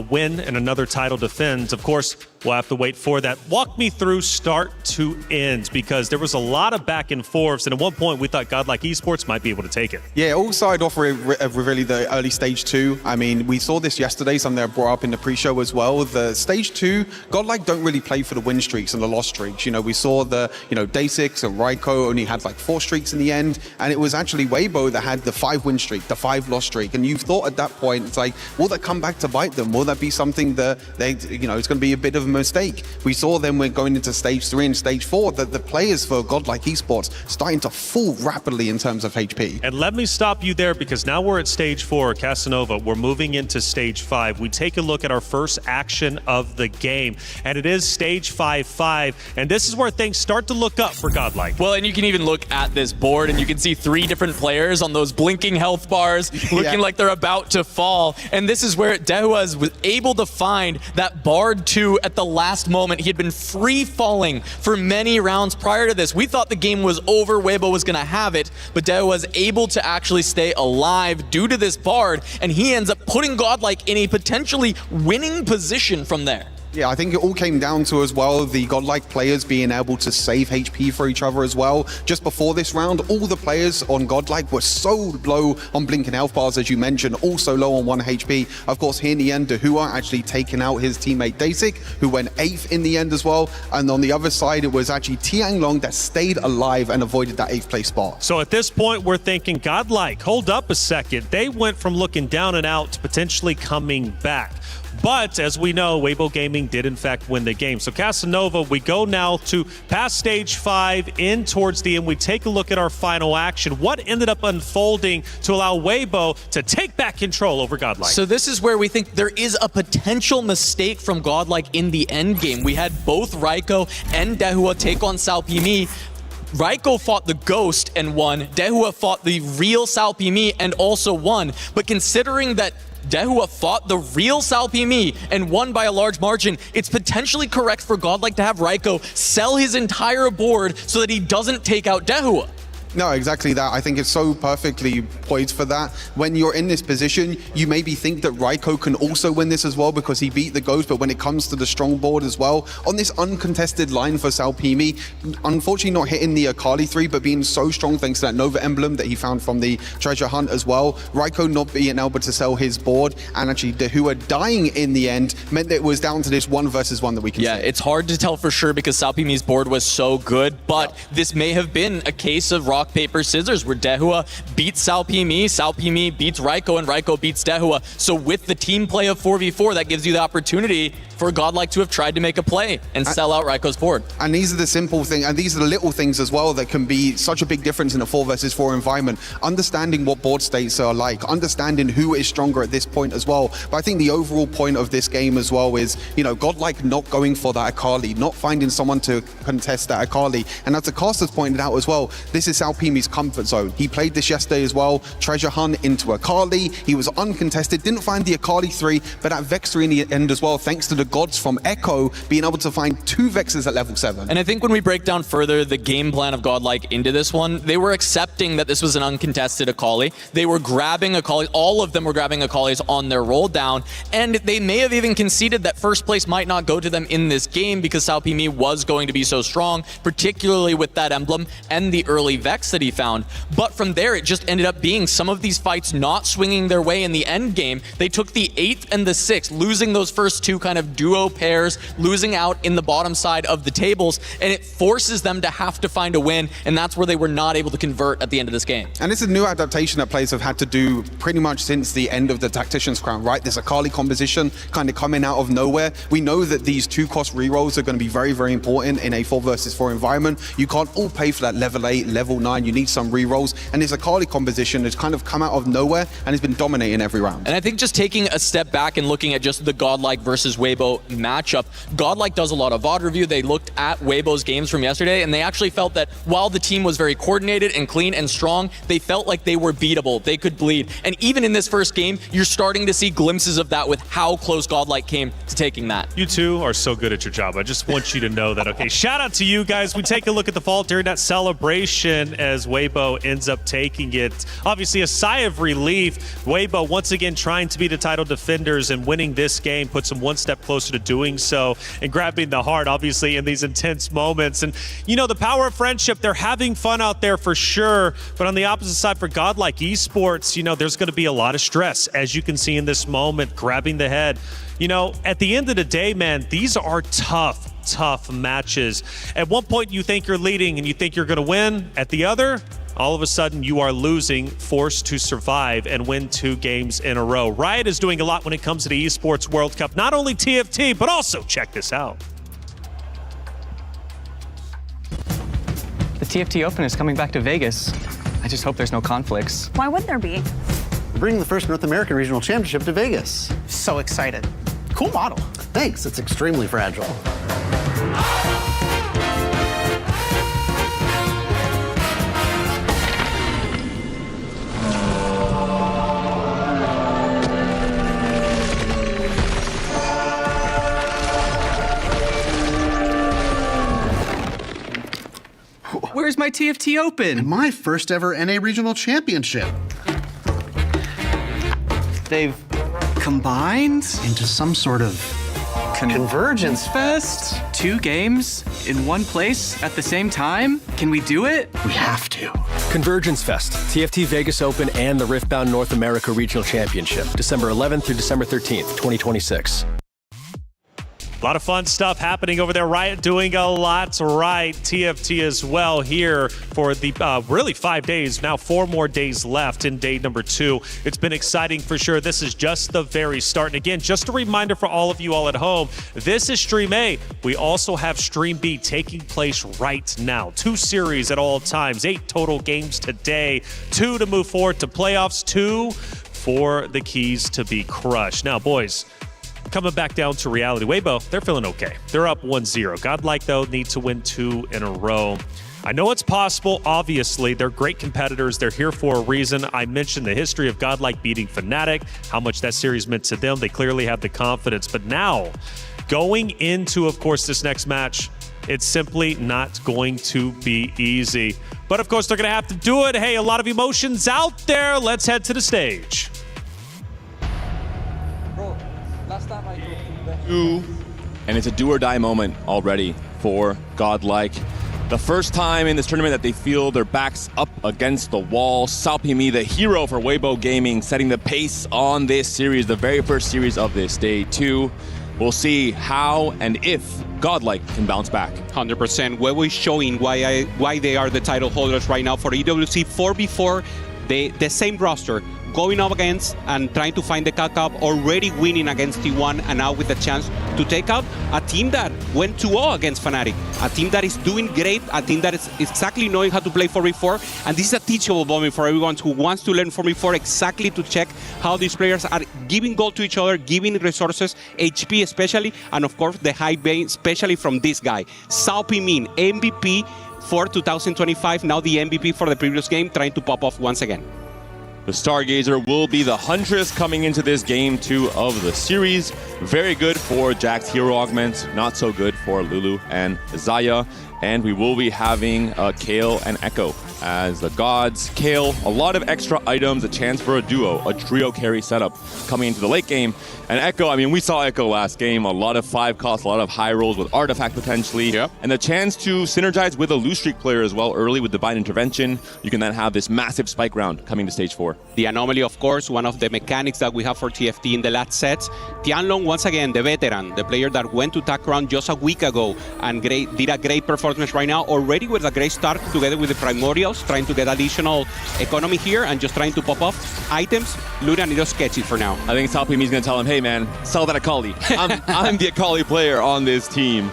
Speaker 2: win and another title defense. Of course, we'll have to wait for that. Walk me through start to end, because there was a lot of back and forths, and at one point we thought Godlike Esports might be able to take it.
Speaker 3: Yeah, it all started off with really the early stage 2. I mean, we saw this yesterday, something I brought up in the pre-show as well. The stage 2, Godlike don't really play for the win streaks and the loss streaks. You know, we saw the, Day6 and Raiko only had like 4 streaks in the end, and it was actually Weibo that had the 5 win streak, the 5 loss streak. And you thought at that point, it's like, will that come back to bite them? environment? Will that be something that it's going to be a bit of a mistake? We saw then when going into stage 3 and stage 4 that the players for Godlike Esports starting to fall rapidly in terms of HP.
Speaker 2: And let me stop you there, because now we're at stage 4, Casanova. We're moving into stage 5. We take a look at our first action of the game, and it is stage 5-5, and this is where things start to look up for Godlike.
Speaker 5: Well, and you can even look at this board, and you can see 3 different players on those blinking health bars looking like they're about to fall, and this is where Dehua was able to find that Bard 2 at the last moment. He had been free falling for many rounds prior to this. We thought the game was over, Weibo was going to have it, but Dehua was able to actually stay alive due to this Bard, and he ends up putting Godlike in a potentially winning position from there.
Speaker 3: Yeah, I think it all came down to as well the Godlike players being able to save HP for each other as well. Just before this round, all the players on Godlike were so low on blinking health bars, as you mentioned, also low on 1 HP. Of course, here in the end, Dehua actually taking out his teammate Dasik, who went 8th in the end as well. And on the other side, it was actually Tianglong that stayed alive and avoided that 8th place spot.
Speaker 2: So at this point, we're thinking, Godlike, hold up a second. They went from looking down and out to potentially coming back. But as we know, Weibo Gaming did in fact win the game. So Casanova, we go now to past stage 5, in towards the end. We take a look at our final action. What ended up unfolding to allow Weibo to take back control over Godlike?
Speaker 5: So this is where we think there is a potential mistake from Godlike in the end game. We had both Raiko and Dehua take on Salpimi. Raiko fought the Ghost and won. Dehua fought the real Salpimi and also won. But considering that Dehua fought the real Salpimi and won by a large margin, it's potentially correct for Godlike to have Raiko sell his entire board so that he doesn't take out Dehua.
Speaker 3: No, exactly that. I think it's so perfectly poised for that. When you're in this position, you maybe think that Raiko can also win this as well because he beat the Ghost, but when it comes to the strong board as well, on this uncontested line for Salpimi, unfortunately not hitting the Akali 3, but being so strong thanks to that Nova emblem that he found from the treasure hunt as well. Raiko not being able to sell his board, and actually Dehua dying in the end meant that it was down to this 1 versus 1 that we can see.
Speaker 5: It's hard to tell for sure because Salpimi's board was so good, but this may have been a case of rock, paper, scissors, where Dehua beats Salpimi beats Raiko, and Raiko beats Dehua. So with the team play of 4v4, that gives you the opportunity for Godlike to have tried to make a play and sell out Raiko's board.
Speaker 3: And these are the simple things, and these are the little things as well that can be such a big difference in a 4 versus 4 environment. Understanding what board states are like, understanding who is stronger at this point as well. But I think the overall point of this game as well is, Godlike not going for that Akali, not finding someone to contest that Akali. And as the casters pointed out as well, this is Salpimi's comfort zone. He played this yesterday as well, treasure hunt into Akali. He was uncontested, didn't find the Akali 3, but at Vex 3 in the end as well, thanks to the gods from Echo being able to find 2 Vexes at level 7.
Speaker 5: And I think when we break down further the game plan of Godlike into this one, they were accepting that this was an uncontested Akali. They were grabbing Akali, all of them were grabbing Akalis on their roll down, and they may have even conceded that first place might not go to them in this game because Salpimi was going to be so strong, particularly with that emblem and the early Vex that he found. But from there, it just ended up being some of these fights not swinging their way in the end game. They took the 8th and the 6th, losing those first 2 kind of duo pairs, losing out in the bottom side of the tables, and it forces them to have to find a win, and that's where they were not able to convert at the end of this game.
Speaker 3: And it's a new adaptation that players have had to do pretty much since the end of the Tactician's Crown, right? This Akali composition kind of coming out of nowhere. We know that these 2-cost rerolls are going to be very, very important in a 4 versus 4 environment. You can't all pay for that level 8, level 9. You need some rerolls, and this Akali composition has kind of come out of nowhere and has been dominating every round.
Speaker 5: And I think just taking a step back and looking at just the Godlike versus Weibo matchup, Godlike does a lot of VOD review. They looked at Weibo's games from yesterday, and they actually felt that while the team was very coordinated and clean and strong, they felt like they were beatable. They could bleed. And even in this first game, you're starting to see glimpses of that with how close Godlike came to taking that.
Speaker 2: You two are so good at your job. I just want you to know that, okay? Shout out to you guys. We take a look at the fall during that celebration as Weibo ends up taking it. Obviously, a sigh of relief. Weibo once again trying to be the title defenders, and winning this game puts them one step closer to doing so and grabbing the heart, obviously, in these intense moments. And, the power of friendship, they're having fun out there for sure. But on the opposite side for Godlike Esports, there's going to be a lot of stress, as you can see in this moment, grabbing the head. At the end of the day, man, these are tough tough matches. At one point, you think you're leading and you think you're going to win. At the other, all of a sudden, you are losing, forced to survive and win 2 games in a row. Riot is doing a lot when it comes to the Esports World Cup. Not only TFT, but also, check this out.
Speaker 19: The TFT Open is coming back to Vegas. I just hope there's no conflicts.
Speaker 20: Why wouldn't there be?
Speaker 21: We're bringing the first North American Regional Championship to Vegas.
Speaker 20: So excited. Cool model.
Speaker 21: Thanks, it's extremely fragile.
Speaker 19: Where's my TFT Open?
Speaker 21: And my first ever NA Regional Championship.
Speaker 19: They've combined
Speaker 21: into some sort of
Speaker 19: Convergence Fest? 2 games in one place at the same time? Can we do it?
Speaker 21: We have to.
Speaker 22: Convergence Fest, TFT Vegas Open and the Riftbound North America Regional Championship, December 11th through December 13th, 2026.
Speaker 2: A lot of fun stuff happening over there. Riot doing a lot right. TFT as well here for the really 5 days. Now 4 more days left in day number 2. It's been exciting for sure. This is just the very start. And again, just a reminder for all of you all at home, this is Stream A. We also have Stream B taking place right now. 2 series at all times. 8 total games today. 2 to move forward to playoffs. 2 for the keys to be crushed. Now, boys, coming back down to reality. Weibo, they're feeling okay. They're up 1-0. Godlike, though, need to win 2 in a row. I know it's possible, obviously. They're great competitors. They're here for a reason. I mentioned the history of Godlike beating Fnatic, how much that series meant to them. They clearly have the confidence. But now, going into, of course, this next match, it's simply not going to be easy. But, of course, they're going to have to do it. Hey, a lot of emotions out there. Let's head to the stage.
Speaker 17: And it's a do or die moment already for Godlike. The first time in this tournament that they feel their backs up against the wall. Salpimi, the hero for Weibo Gaming, setting the pace on this series, the very first series of this day 2. We'll see how and if Godlike can bounce back.
Speaker 16: 100%. Weibo is showing why they are the title holders right now for EWC 4v4. The same roster going up against and trying to find the cup, already winning against T1, and now with the chance to take out a team that went 2-0 against Fnatic, a team that is doing great, a team that is exactly knowing how to play 4v4, and this is a teachable moment for everyone who wants to learn 4v4 exactly to check how these players are giving gold to each other, giving resources, HP especially, and of course the high bane, especially from this guy, Salpimi, MVP for 2025, now the MVP for the previous game, trying to pop off once again.
Speaker 17: The Stargazer will be the Huntress coming into this game 2 of the series. Very good for Jack's hero augment, not so good for Lulu and Zaya. And we will be having Kale and Echo as the gods. Kale, a lot of extra items, a chance for a duo, a trio carry setup coming into the late game. And Echo, I mean, we saw Echo last game, a lot of 5 costs, a lot of high rolls with Artifact potentially. Yep. And the chance to synergize with a Loose Streak player as well early with Divine Intervention. You can then have this massive spike round coming to stage 4.
Speaker 16: The anomaly, of course, one of the mechanics that we have for TFT in the last sets. Tianlong, once again, the veteran, the player that went to TAC Round just a week ago and did a great performance right now, already with a great start together with the Primordials, trying to get additional economy here and just trying to pop off items. Looking a little sketchy for now.
Speaker 17: I think Salpimi's going to tell him, hey man, sell that Akali. I'm the Akali player on this team.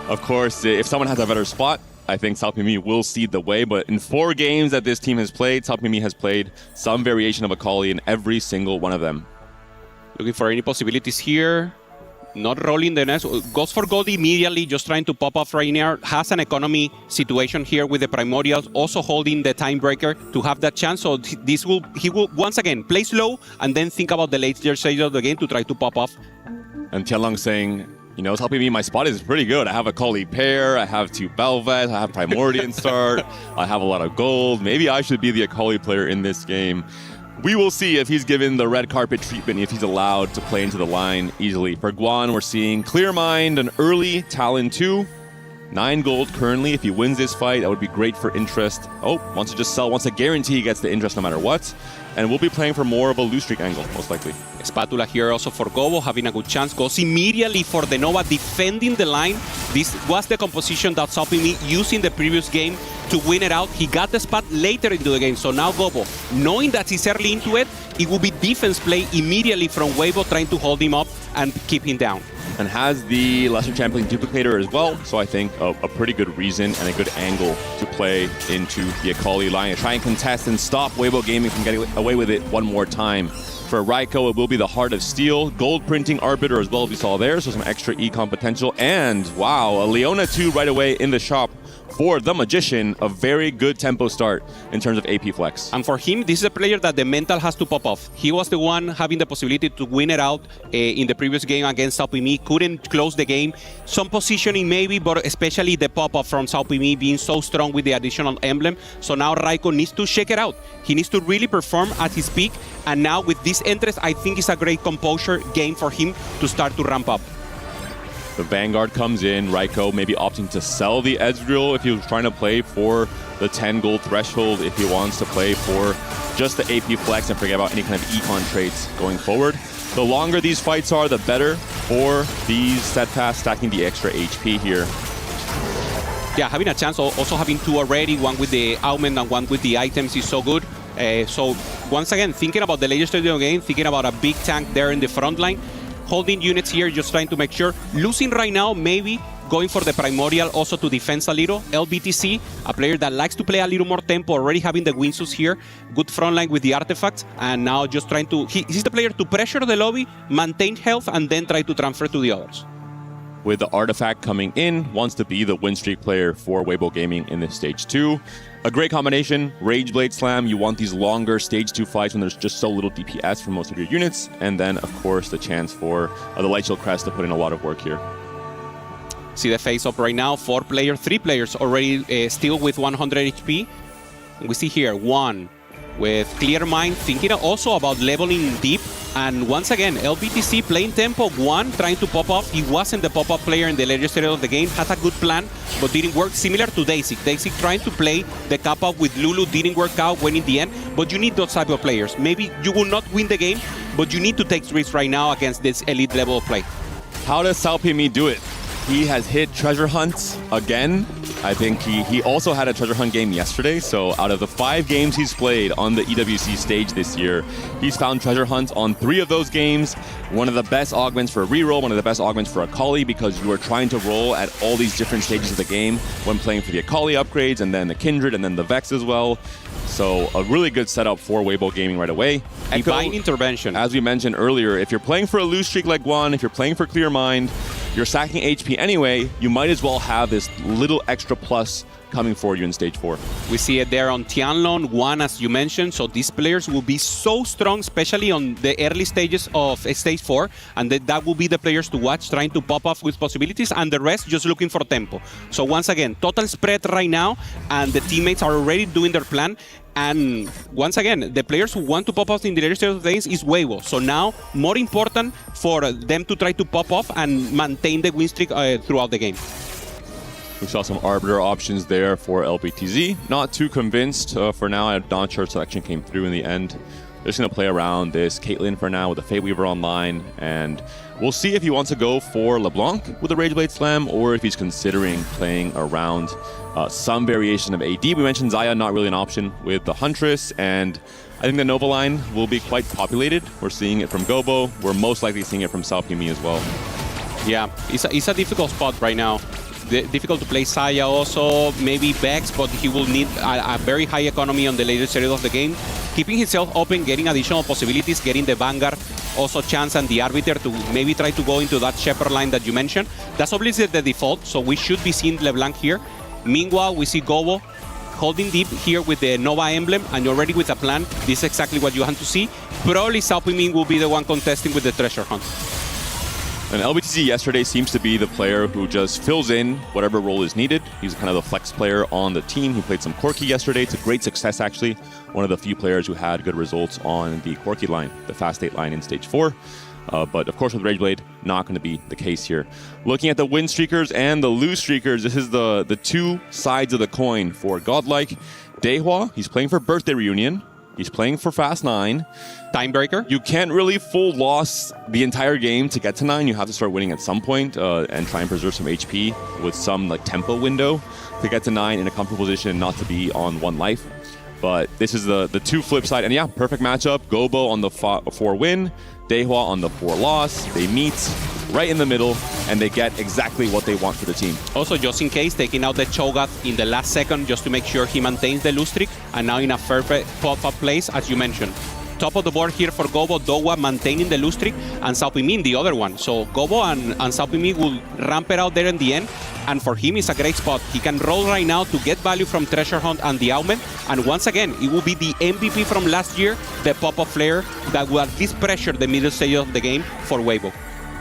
Speaker 17: Of course, if someone has a better spot, I think Salpimi will seed the way, but in 4 games that this team has played, Salpimi has played some variation of Akali in every single one of them.
Speaker 16: Looking for any possibilities here. Not rolling the nest, goes for gold immediately, just trying to pop off right now. Has an economy situation here with the Primordials, also holding the time breaker to have that chance. So he will once again play slow and then think about the late stage of the game to try to pop off.
Speaker 17: And Tianlong saying, you know, it's helping me. My spot is pretty good. I have a Kali pair, I have 2 Bel'Veth, I have Primordian start, I have a lot of gold. Maybe I should be the Akali player in this game. We will see if he's given the red carpet treatment, if he's allowed to play into the line easily. For Guan, we're seeing Clear Mind, an early Talon 2. 9 gold currently. If he wins this fight, that would be great for interest. Oh, wants to just sell, wants to guarantee he gets the interest no matter what. And we'll be playing for more of a Loose Streak angle, most likely.
Speaker 16: Spatula here also for Gobo, having a good chance. Goes immediately for the Nova, defending the line. This was the composition that Salpimi used in the previous game to win it out. He got the spot later into the game. So now Gobo, knowing that he's early into it, it will be defense play immediately from Weibo trying to hold him up and keep him down.
Speaker 17: And has the Lesser Champion duplicator as well, so I think a pretty good reason and a good angle to play into the Akali line and try and contest and stop Weibo Gaming from getting away with it one more time. For Raiko, it will be the Heart of Steel, gold printing Arbiter as well as we saw there, so some extra econ potential. And wow, a Leona 2 right away in the shop for the Magician, a very good tempo start in terms of AP flex.
Speaker 16: And for him, this is a player that the mental has to pop off. He was the one having the possibility to win it out in the previous game against Salpimi, couldn't close the game. Some positioning maybe, but especially the pop-up from Salpimi being so strong with the additional emblem. So now Raiko needs to shake it out. He needs to really perform at his peak. And now with this interest, I think it's a great composure game for him to start to ramp up.
Speaker 17: The Vanguard comes in, Raiko maybe opting to sell the Ezreal if he was trying to play for the 10 gold threshold, if he wants to play for just the AP flex and forget about any kind of econ traits going forward. The longer these fights are, the better for these Steadfast, stacking the extra HP here.
Speaker 16: Yeah, having a chance, also having two already, one with the augment and one with the items is so good. So once again, thinking about the later stage of the game, thinking about a big tank there in the front line, holding units here, just trying to make sure. Losing right now, maybe going for the Primordial also to defense a little. LBTC, a player that likes to play a little more tempo, already having the Winsus here. Good front line with the artifacts, and now just trying to... He's the player to pressure the lobby, maintain health, and then try to transfer to the others.
Speaker 17: With the artifact coming in, wants to be the win streak player for Weibo Gaming in this stage 2. A great combination, Rage Blade Slam, you want these longer stage 2 fights when there's just so little DPS for most of your units, and then of course the chance for the Light Shield Crest to put in a lot of work here.
Speaker 16: See the face-up right now, 3 players already still with 100 HP. We see here, 1 with Clear Mind, thinking also about leveling deep. And once again, LBTC playing tempo, 1 trying to pop off. He wasn't the pop-up player in the later stage of the game, had a good plan, but didn't work, similar to Daisy. Daisy trying to play the cap-up with Lulu, didn't work out, went in the end, but you need those type of players. Maybe you will not win the game, but you need to take risks right now against this elite level of play.
Speaker 17: How does Salpimi do it? He has hit treasure hunts again. I think he also had a treasure hunt game yesterday, so out of the 5 games he's played on the EWC stage this year, he's found treasure hunts on 3 of those games. One of the best augments for a reroll, one of the best augments for Akali, because you are trying to roll at all these different stages of the game when playing for the Akali upgrades, and then the Kindred, and then the Vex as well. So a really good setup for Weibo Gaming right away.
Speaker 16: And buying intervention.
Speaker 17: As we mentioned earlier, if you're playing for a loose streak like Guan, if you're playing for Clear Mind, you're stacking HP anyway, you might as well have this little extra plus coming for you in stage 4.
Speaker 16: We see it there on Tianlong, 1 as you mentioned, so these players will be so strong, especially on the early stages of stage 4, and that will be the players to watch, trying to pop off with possibilities, and the rest just looking for tempo. So once again, total spread right now, and the teammates are already doing their plan. And once again, the players who want to pop off in the later stage of the games is Weibo. So now, more important for them to try to pop off and maintain the win streak throughout the game.
Speaker 17: We saw some Arbiter options there for LBTZ. Not too convinced for now. I'm not sure selection came through in the end. They're just going to play around this Caitlyn for now with the Fate Weaver online. And we'll see if he wants to go for LeBlanc with a Rage Blade Slam or if he's considering playing around some variation of AD. We mentioned Xayah, not really an option with the Huntress. And I think the Nova line will be quite populated. We're seeing it from Gobo. We're most likely seeing it from Salpimi as well.
Speaker 16: Yeah, it's a difficult spot right now. Difficult to play Xayah also, maybe Vex, but he will need a very high economy on the later stage of the game. Keeping himself open, getting additional possibilities, getting the Vanguard, also Chance and the Arbiter to maybe try to go into that Shepherd line that you mentioned. That's obviously the default, so we should be seeing LeBlanc here. Meanwhile, we see Gobo holding deep here with the Nova emblem, and already with a plan. This is exactly what you want to see. Probably Salpimi will be the one contesting with the treasure hunt.
Speaker 17: And LBTZ yesterday seems to be the player who just fills in whatever role is needed. He's kind of the flex player on the team. He played some Corki yesterday. It's a great success, actually. One of the few players who had good results on the Corki line, the Fast 8 line in Stage 4. But of course, with Rage Blade, not going to be the case here. Looking at the win streakers and the lose streakers, this is the 2 sides of the coin for Godlike. Dehua, he's playing for Birthday Reunion. He's playing for fast 9.
Speaker 16: Timebreaker.
Speaker 17: You can't really full loss the entire game to get to 9. You have to start winning at some point and try and preserve some HP with some like tempo window to get to 9 in a comfortable position and not to be on 1 life. But this is the 2 flip side. And yeah, perfect matchup. Gobo on the 4 win, Daehwa on the 4 loss. They meet right in the middle, and they get exactly what they want for the team.
Speaker 16: Also, just in case, taking out the Cho'Gath in the last second just to make sure he maintains the lose streak, and now in a perfect pop-up place, as you mentioned. Top of the board here for Gobo, Dowa maintaining the lose streak, and Saopimi the other one. So Gobo and Saopimi will ramp it out there in the end, and for him it's a great spot. He can roll right now to get value from Treasure Hunt and the Augment, and once again, it will be the MVP from last year, the pop-up flare that will at least pressure the middle stage of the game for Weibo.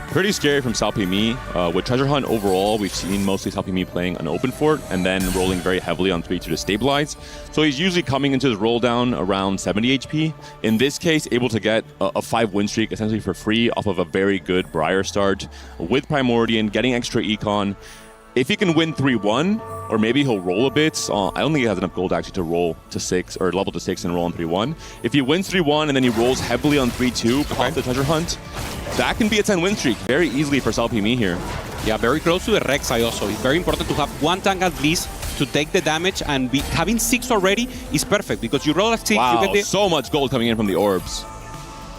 Speaker 17: Pretty scary from Saopimi. With Treasure Hunt overall, we've seen mostly Saopimi playing an open fort and then rolling very heavily on 3-2 to stabilize. So he's usually coming into his roll down around 70 HP. In this case, able to get a 5 win streak essentially for free off of a very good Briar start with Primordian, getting extra econ. If he can win 3-1, or maybe he'll roll a bit. I don't think he has enough gold actually to roll to 6 or level to 6 and roll on 3-1. If he wins 3-1 and then he rolls heavily on 3-2, pop the Treasure Hunt, that can be a 10 win streak very easily for Saopimi here.
Speaker 16: Yeah, very close to the Rek'Sai also. It's very important to have 1 tank at least to take the damage, and having 6 already is perfect because you roll a 6,
Speaker 17: wow,
Speaker 16: you get
Speaker 17: so much gold coming in from the orbs.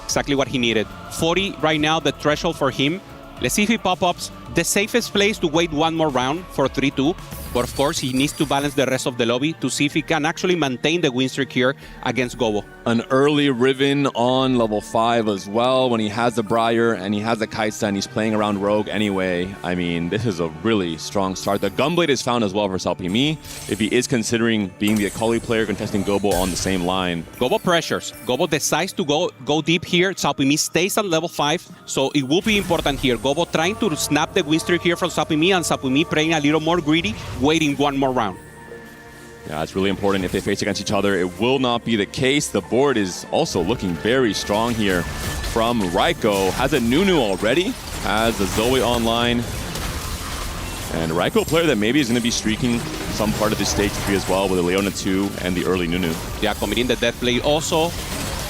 Speaker 16: Exactly what he needed. 40 right now, the threshold for him. Let's see if he pop-ups. The safest place to wait 1 more round for 3-2. But of course, he needs to balance the rest of the lobby to see if he can actually maintain the win streak here against Gobo.
Speaker 17: An early Riven on level 5 as well when he has the Briar and he has the Kaisa and he's playing around Rogue anyway. I mean, this is a really strong start. The Gunblade is found as well for Saopimi if he is considering being the Akali player contesting Gobo on the same line.
Speaker 16: Gobo pressures. Gobo decides to go deep here. Saopimi stays at level 5, so it will be important here. Gobo trying to snap the win streak here from Saopimi, and Saopimi playing a little more greedy, waiting 1 more round.
Speaker 17: Yeah, it's really important if they face against each other. It will not be the case. The board is also looking very strong here from Raiko. Has a Nunu already, has a Zoe online. And Raiko, a player that maybe is going to be streaking some part of this stage 3 as well with the Leona 2 and the early Nunu.
Speaker 16: Yeah, committing the death play also.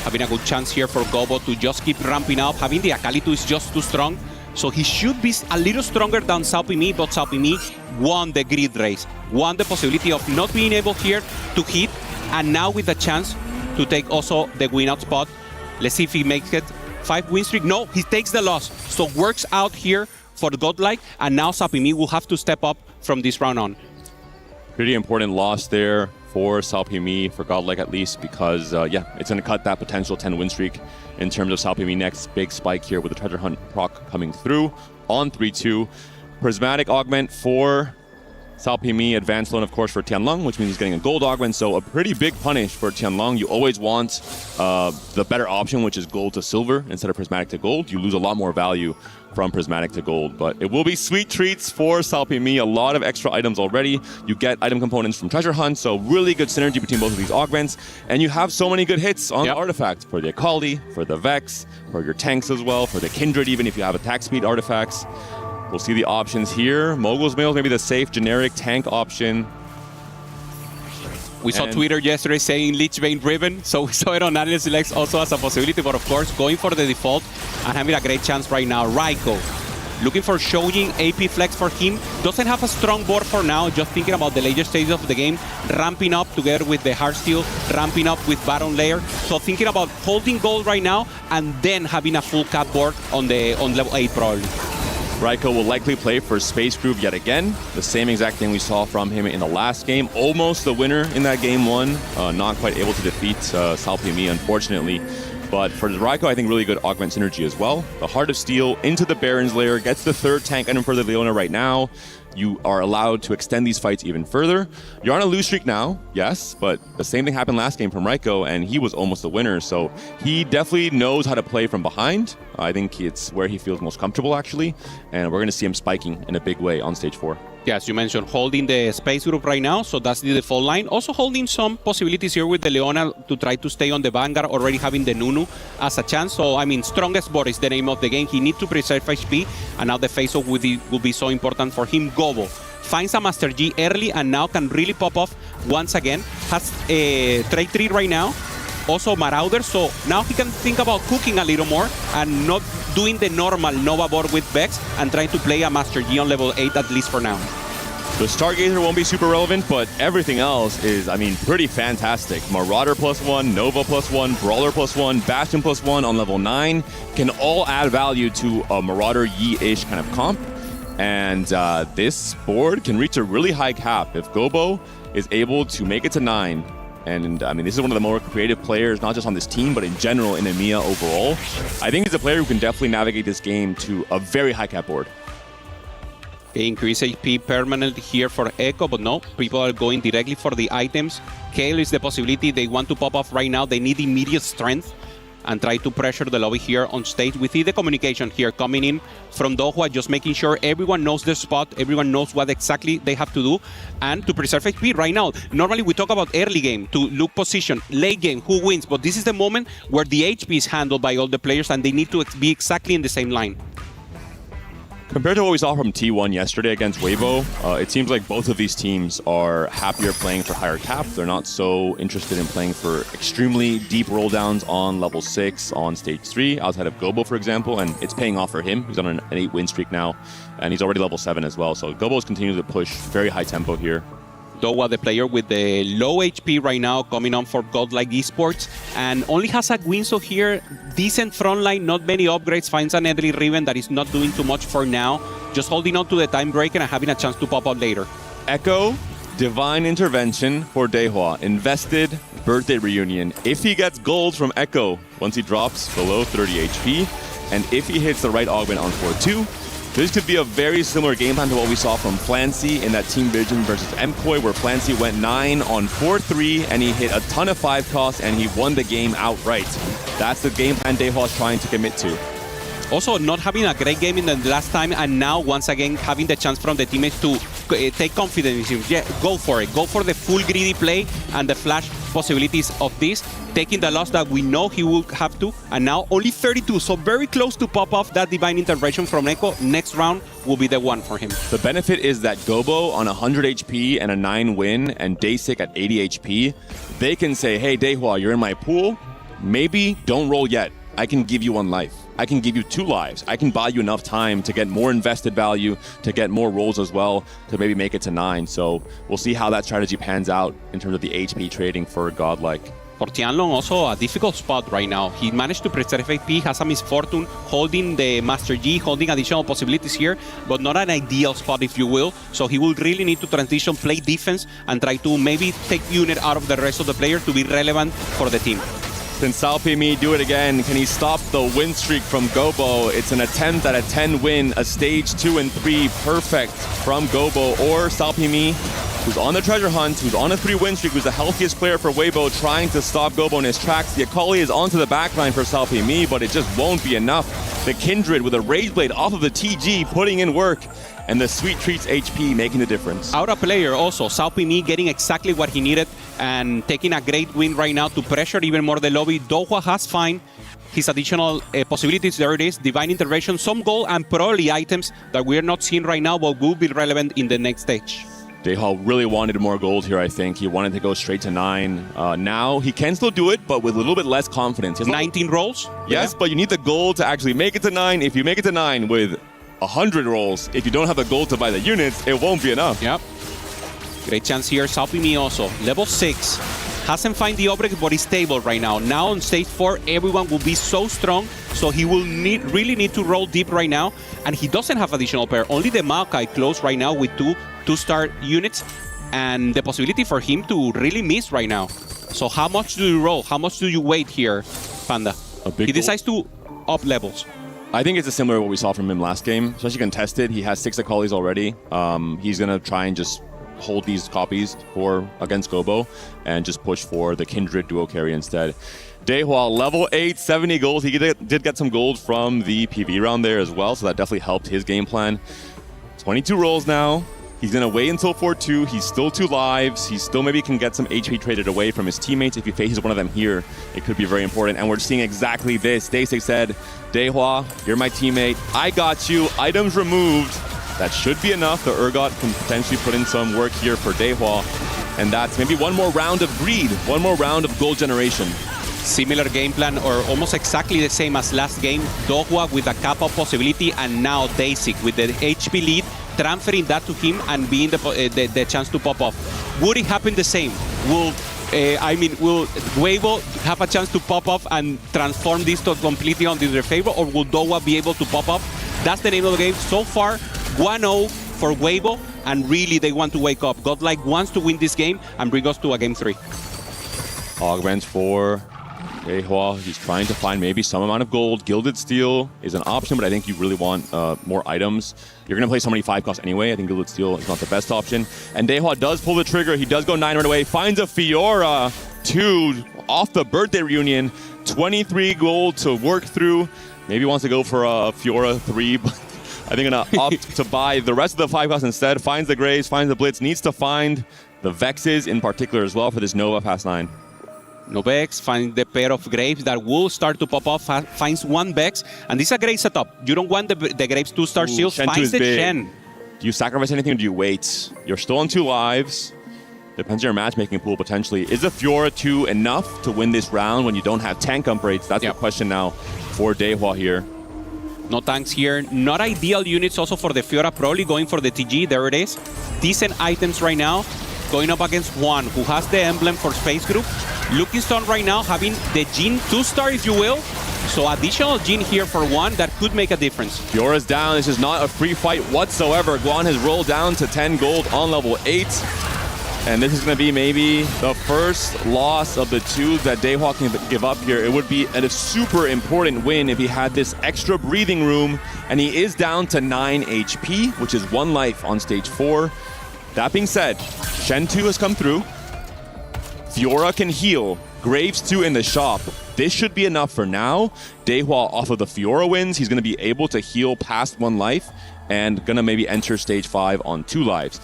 Speaker 16: Having a good chance here for Gobo to just keep ramping up. Having the Akali 2 is just too strong. So he should be a little stronger than Saopimi, but Saopimi won the grid race, won the possibility of not being able here to hit, and now with the chance to take also the win out spot. Let's see if he makes it. 5 win streak. No, he takes the loss. So works out here for Godlike, and now Saopimi will have to step up from this round on.
Speaker 17: Pretty important loss there for Saopimi, for Godlike at least, because yeah, it's going to cut that potential 10 win streak in terms of Saopimi next big spike here with the Treasure Hunt proc coming through on 3-2. Prismatic augment for Saopimi, advanced loan of course for Tianlong, which means he's getting a gold augment, so a pretty big punish for Tianlong. You always want the better option, which is gold to silver instead of prismatic to gold. You lose a lot more value from prismatic to gold, but it will be sweet treats for Saopimi. A lot of extra items already. You get item components from Treasure Hunt, so really good synergy between both of these augments, and you have so many good hits on the artifact for the Akali, for the Vex, for your tanks as well, for the Kindred, even if you have attack speed artifacts. We'll see the options here. Mogul's Mail, maybe the safe generic tank option.
Speaker 16: We saw Twitter yesterday saying Lich Bane Riven, so we saw it on Analyst Lex also as a possibility, but of course going for the default and having a great chance right now. Raiko, looking for Shojin, AP flex for him. Doesn't have a strong board for now, just thinking about the later stages of the game, ramping up together with the Heartsteel, ramping up with Baron Lair. So thinking about holding gold right now and then having a full cap board on level 8 probably.
Speaker 17: Raiko will likely play for Space Groove yet again. The same exact thing we saw from him in the last game. Almost the winner in that game 1. Not quite able to defeat Saopimi, unfortunately. But for Raiko, I think really good augment synergy as well. The Heart of Steel into the Baron's Lair, gets the 3rd tank item for the Leona right now. You are allowed to extend these fights even further. You're on a lose streak now, yes, but the same thing happened last game from Raiko, and he was almost the winner. So he definitely knows how to play from behind. I think it's where he feels most comfortable, actually. And we're going to see him spiking in a big way on stage 4.
Speaker 16: Yeah, as you mentioned, holding the space group right now, so that's the default line. Also holding some possibilities here with the Leona to try to stay on the Vanguard, already having the Nunu as a chance. So, I mean, strongest board is the name of the game. He needs to preserve HP, and now the face-off will be so important for him. Gobo finds a Master G early, and now can really pop off once again. Has a trade 3 right now. also Marauder, so now he can think about cooking a little more and not doing the normal Nova board with Vex and trying to play a Master Yi on level 8 at least for now.
Speaker 17: The Stargazer won't be super relevant, but everything else is, I mean, pretty fantastic. Marauder +1, Nova +1, Brawler +1, Bastion +1 on level 9 can all add value to a Marauder Yi-ish kind of comp. And this board can reach a really high cap if Gobo is able to make it to 9. And I mean, this is one of the more creative players, not just on this team, but in general in EMEA overall. I think he's a player who can definitely navigate this game to a very high cap board.
Speaker 16: Increase HP permanently here for Echo, but no, people are going directly for the items. Kale is the possibility they want to pop off right now. They need immediate strength and try to pressure the lobby here on stage. We see the communication here coming in from Dohua, just making sure everyone knows their spot, everyone knows what exactly they have to do, and to preserve HP right now. Normally we talk about early game to look position, late game, who wins, but this is the moment where the HP is handled by all the players and they need to be exactly in the same line.
Speaker 17: Compared to what we saw from T1 yesterday against Weibo, it seems like both of these teams are happier playing for higher cap. They're not so interested in playing for extremely deep roll downs on level 6 on stage 3, outside of Gobo, for example, and it's paying off for him. He's on an 8-win streak now, and he's already level 7 as well. So Gobo's continuing to push very high tempo here.
Speaker 16: Dowa, the player with the low HP right now, coming on for Godlike Esports, and only has a Guinso here. Decent frontline, not many upgrades, finds an Deadly Riven that is not doing too much for now. Just holding on to the time breaker and having a chance to pop up later.
Speaker 17: Echo, Divine Intervention for Dehua. Invested, Birthday Reunion. If he gets gold from Echo, once he drops below 30 HP, and if he hits the right augment on 4-2, this could be a very similar game plan to what we saw from Flancy in that Team Vision versus MKOI, where Flancy went 9 on 4-3 and he hit a ton of 5 costs and he won the game outright. That's the game plan Dehua is trying to commit to.
Speaker 16: Also, not having a great game in the last time, and now once again having the chance from the teammates to take confidence in him. Yeah, go for it. Go for the full greedy play and the flash possibilities of this. Taking the loss that we know he will have to, and now only 32, so very close to pop off that Divine Intervention from Echo. Next round will be the one for him.
Speaker 17: The benefit is that Gobo on 100 HP and a 9 win, and Daysik at 80 HP, they can say, hey, Dehua, you're in my pool. Maybe don't roll yet. I can give you 1 life. I can give you 2 lives. I can buy you enough time to get more invested value, to get more rolls as well, to maybe make it to 9. So we'll see how that strategy pans out in terms of the HP trading for Godlike.
Speaker 16: For Tianlong, also a difficult spot right now. He managed to preserve HP, has a misfortune, holding the Master Yi, holding additional possibilities here, but not an ideal spot, if you will. So he will really need to transition, play defense, and try to maybe take unit out of the rest of the players to be relevant for the team.
Speaker 17: Can Salpimi do it again? Can he stop the win streak from Gobo? It's an attempt at a 10 win, a stage 2 and 3 perfect from Gobo, or Salpimi, who's on the treasure hunt, who's on a 3 win streak, who's the healthiest player for Weibo, trying to stop Gobo in his tracks. The Akali is onto the backline for Salpimi, but it just won't be enough. The Kindred with a Rage Blade off of the TG, putting in work, and the Sweet Treats HP making the difference.
Speaker 16: Out of player also, Salpimi getting exactly what he needed and taking a great win right now to pressure even more the lobby. Dohua has found his additional possibilities. There it is, Divine Intervention, some gold and probably items that we're not seeing right now but will be relevant in the next stage.
Speaker 17: Dehua really wanted more gold here, I think. He wanted to go straight to 9. Now, he can still do it, but with a little bit less confidence.
Speaker 16: 19 rolls?
Speaker 17: Yes, but you need the gold to actually make it to 9. If you make it to 9 with 100 rolls, if you don't have the gold to buy the units, it won't be enough.
Speaker 16: Yep. Great chance here. Salpimi also, level 6. Hasn't found the upgrade, but is stable right now. Now on stage 4, everyone will be so strong, so he will really need to roll deep right now. And he doesn't have additional pair. Only the Maokai close right now with 2-star units, and the possibility for him to really miss right now. So how much do you roll? How much do you wait here, Panda? He decides to up levels.
Speaker 17: I think it's similar to what we saw from him last game, especially contested. He has 6 Akalis already. He's going to try and just hold these copies against Gobo and just push for the Kindred duo carry instead. Dehua, level 8, 70 gold. He did get some gold from the PV round there as well, so that definitely helped his game plan. 22 rolls now. He's going to wait until 4-2. He's still 2 lives. He still maybe can get some HP traded away from his teammates. If he faces one of them here, it could be very important. And we're seeing exactly this. Daysik said, Dehua, you're my teammate. I got you. Items removed. That should be enough. The Urgot can potentially put in some work here for Dehua. And that's maybe one more round of greed. One more round of gold generation.
Speaker 16: Similar game plan, or almost exactly the same as last game. Dohwa with a cap-up possibility, and now Daisy with the HP lead, transferring that to him and being the chance to pop off. Would it happen the same? Will Weibo have a chance to pop off and transform this to completely on their favor, or will Dohwa be able to pop off? That's the name of the game. So far, 1-0 for Weibo, and really they want to wake up. Godlike wants to win this game and bring us to a game 3.
Speaker 17: Augments for Daehwa. He's trying to find maybe some amount of gold. Gilded Steel is an option, but I think you really want more items. You're going to play so many 5 costs anyway. I think Gilded Steel is not the best option. And Daehwa does pull the trigger. He does go 9 right away. Finds a Fiora 2 off the birthday reunion. 23 gold to work through. Maybe wants to go for a Fiora 3, but I think going to opt to buy the rest of the 5 costs instead. Finds the Graves, finds the Blitz. Needs to find the Vexes in particular as well for this Nova past 9.
Speaker 16: No Vex, finds the pair of Graves that will start to pop off, finds 1 Vex, and this is a great setup. You don't want the Graves 2-star shields, finds the Shen.
Speaker 17: Do you sacrifice anything or do you wait? You're still on 2 lives. Depends on your matchmaking pool potentially. Is the Fiora 2 enough to win this round when you don't have tank upgrades? That's the question now for Daehwa here.
Speaker 16: No tanks here. Not ideal units also for the Fiora, probably going for the TG. There it is. Decent items right now. Going up against Juan, who has the emblem for Space Group. Looking Stone right now having the Jhin 2-star, if you will. So additional Jhin here for Juan that could make a difference.
Speaker 17: Fiora's down. This is not a free fight whatsoever. Guan has rolled down to 10 gold on level 8. And this is going to be maybe the first loss of the 2 that Daehwa can give up here. It would be a super important win if he had this extra breathing room. And he is down to 9 HP, which is 1 life on stage 4. That being said, Shen 2 has come through. Fiora can heal. Graves 2 in the shop. This should be enough for now. Daehwa off of the Fiora wins. He's going to be able to heal past 1 life and going to maybe enter stage 5 on 2 lives.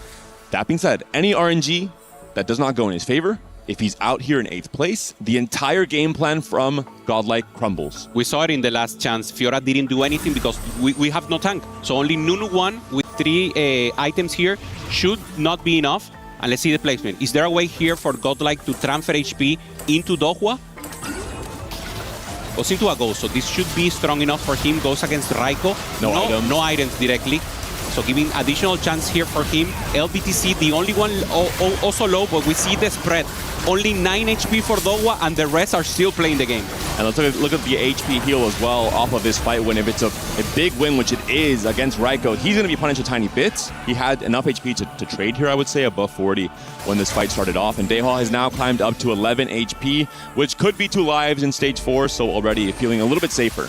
Speaker 17: That being said, any RNG that does not go in his favor, if he's out here in 8th place, the entire game plan from Godlike crumbles.
Speaker 16: We saw it in the last chance. Fiora didn't do anything because we have no tank. So only Nunu 1 with 3 items here should not be enough. And let's see the placement. Is there a way here for Godlike to transfer HP into Dohwa? Goes into a Ghost, so this should be strong enough for him. Goes against Raiko. No items directly. So giving additional chance here for him. LBTC, the only one also low, but we see the spread. Only 9 HP for Dohwa, and the rest are still playing the game.
Speaker 17: And let's look at the HP heal as well off of this fight win. If it's a big win, which it is against Raiko, he's going to be punished a tiny bit. He had enough HP to trade here, I would say, above 40 when this fight started off. And Daehwa has now climbed up to 11 HP, which could be 2 lives in stage 4, so already feeling a little bit safer.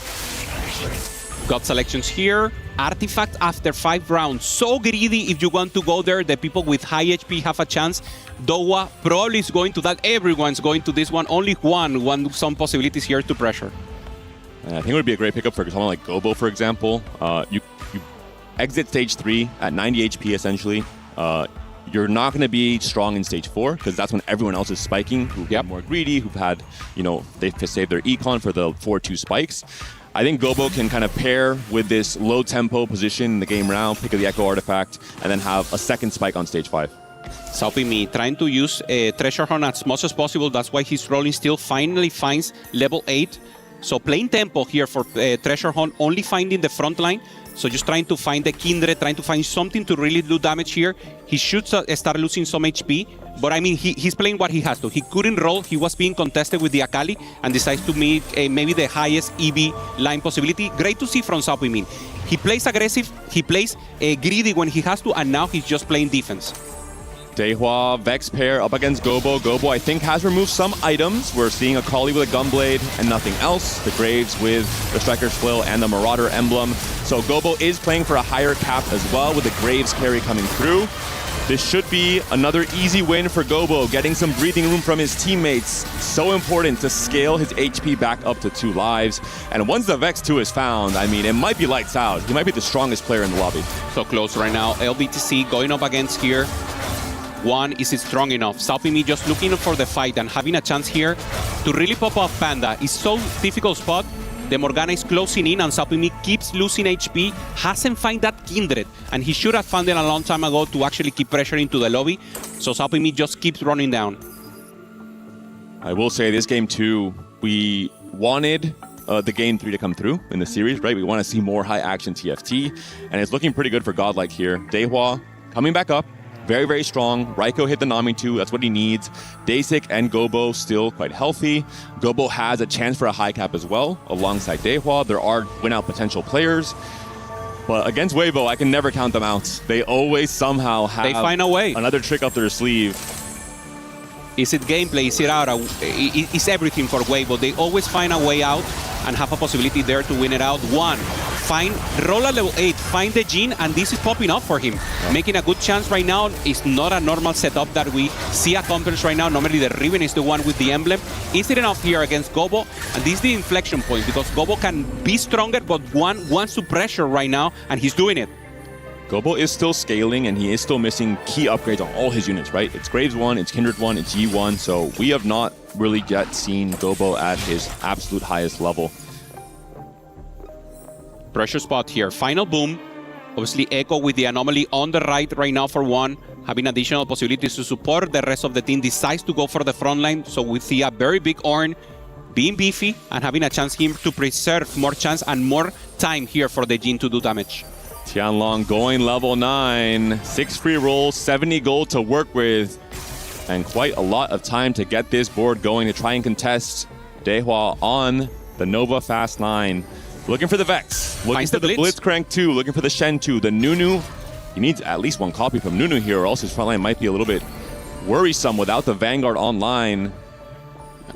Speaker 16: Got selections here. Artifact after 5 rounds. So greedy if you want to go there. The people with high HP have a chance. Dohwa probably is going to that. Everyone's going to this one. Only Juan wants some possibilities here to pressure.
Speaker 17: And I think it would be a great pickup for someone like Gobo, for example. You exit stage 3 at 90 HP, essentially. You're not going to be strong in stage 4 because that's when everyone else is spiking, who've been more greedy, who've had, they've saved their econ for the 4-2 spikes. I think Gobo can kind of pair with this low tempo position in the game round, pick up the Echo Artifact, and then have a second spike on stage 5.
Speaker 16: Saupimi trying to use Treasure Hunt as much as possible. That's why his rolling still finally finds level 8. So playing tempo here for Treasure Hunt, only finding the front line. So just trying to find the Kindred, trying to find something to really do damage here. He should start losing some HP. But I mean, he's playing what he has to. He couldn't roll. He was being contested with the Akali and decides to meet maybe the highest EV line possibility. Great to see from Saupimi. He plays aggressive. He plays greedy when he has to. And now he's just playing defense.
Speaker 17: Daehwa, Vex pair up against Gobo. Gobo, I think, has removed some items. We're seeing a Kali with a Gunblade and nothing else. The Graves with the Striker's Flail and the Marauder emblem. So Gobo is playing for a higher cap as well with the Graves carry coming through. This should be another easy win for Gobo, getting some breathing room from his teammates. So important to scale his HP back up to 2 lives. And once the Vex 2 is found, I mean, it might be lights out. He might be the strongest player in the lobby.
Speaker 16: So close right now. LBTC going up against here. One, is it strong enough? Saupimi just looking for the fight and having a chance here to really pop off Panda. It's so difficult spot. The Morgana is closing in and Saupimi keeps losing HP, hasn't found that Kindred, and he should have found it a long time ago to actually keep pressuring to the lobby. So Saupimi just keeps running down.
Speaker 17: I will say this game too, We wanted the game 3 to come through in the series, right? We want to see more high-action TFT, and it's looking pretty good for Godlike here. Daehwa coming back up, very, very strong. Raiko hit the Nami too, that's what he needs. Daesik and Gobo still quite healthy. Gobo has a chance for a high cap as well, alongside Daehwa. There are win-out potential players. But against Weibo, I can never count them out. They always somehow have
Speaker 16: they find a way.
Speaker 17: Another trick up their sleeve.
Speaker 16: Is it gameplay? Is it aura? It's everything for Weibo. They always find a way out and have a possibility there to win it out. Roll at level 8, find the Jhin, and this is popping up for him. Making a good chance right now. It's not a normal setup that we see accomplished right now. Normally the Riven is the one with the emblem. Is it enough here against Gobo? And this is the inflection point, because Gobo can be stronger, but Guan wants to pressure right now, and he's doing it.
Speaker 17: Gobo is still scaling, and he is still missing key upgrades on all his units, right? It's Graves 1, it's Kindred 1, it's Yi 1, so we have not really yet seen Gobo at his absolute highest level.
Speaker 16: Pressure spot here. Final boom. Obviously, Echo with the anomaly on the right now for one, having additional possibilities to support the rest of the team. Decides to go for the front line, so we see a very big Ornn being beefy and having a chance here to preserve more chance and more time here for the Jhin to do damage.
Speaker 17: Tianlong going level 9, 6 free rolls, 70 gold to work with, and quite a lot of time to get this board going to try and contest Daehwa on the Nova Fast 9. Looking for the Vex, looking for the Blitzcrank 2, looking for the Shen 2, the Nunu. He needs at least one copy from Nunu here, or else his front line might be a little bit worrisome without the Vanguard online.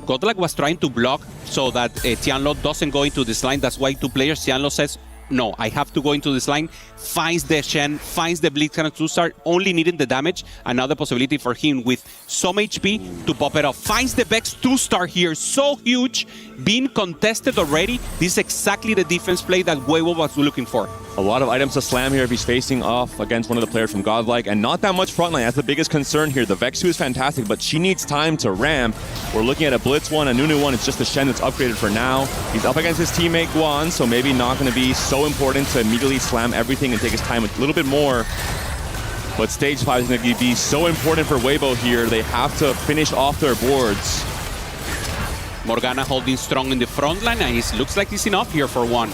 Speaker 16: Godlike was trying to block so that Tianlo doesn't go into this line. That's why two players, Tianlo says, no, I have to go into this line. Finds the Shen, finds the Blitzcrank to start only needing the damage. Another possibility for him with some HP to pop it off. Finds the Vex 2-star here, so huge, being contested already. This is exactly the defense play that Weibo was looking for.
Speaker 17: A lot of items to slam here if he's facing off against one of the players from Godlike, and not that much frontline. That's the biggest concern here. The Vex 2 is fantastic, but she needs time to ramp. We're looking at a Blitz 1, a Nunu 1. It's just the Shen that's upgraded for now. He's up against his teammate Guan, so maybe not going to be so important to immediately slam everything and take his time a little bit more. But stage 5 is going to be so important for Weibo here. They have to finish off their boards.
Speaker 16: Morgana holding strong in the front line, and it looks like it's enough here for one.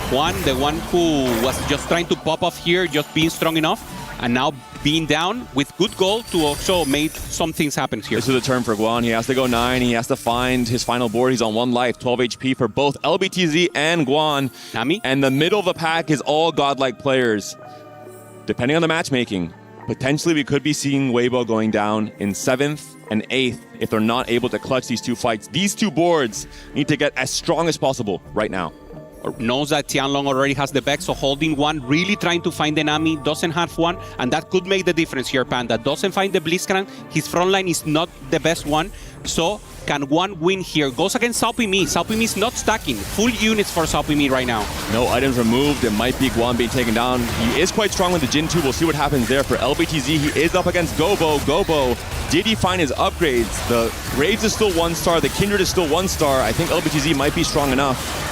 Speaker 16: Juan, the one who was just trying to pop off here, just being strong enough, and now being down with good goal to also make some things happen here.
Speaker 17: This is a turn for Guan. He has to go 9. He has to find his final board. He's on 1 life, 12 HP for both LBTZ and Guan.
Speaker 16: Nami?
Speaker 17: And the middle of the pack is all Godlike players. Depending on the matchmaking, potentially we could be seeing Weibo going down in 7th and 8th if they're not able to clutch these 2 fights. These 2 boards need to get as strong as possible right now.
Speaker 16: Knows that Tianlong already has the Vex, so holding 1, really trying to find the Nami, doesn't have 1, and that could make the difference here, Panda. Doesn't find the Blitzcrank, his front line is not the best one, so can 1 win here? Goes against Saopimi. Saopimi is not stacking. Full units for Saopimi right now.
Speaker 17: No items removed. It might be Guan being taken down. He is quite strong with the Jhin 2. We'll see what happens there. For LBTZ, he is up against Gobo. Gobo, did he find his upgrades? The Graves is still 1-star. The Kindred is still 1-star. I think LBTZ might be strong enough.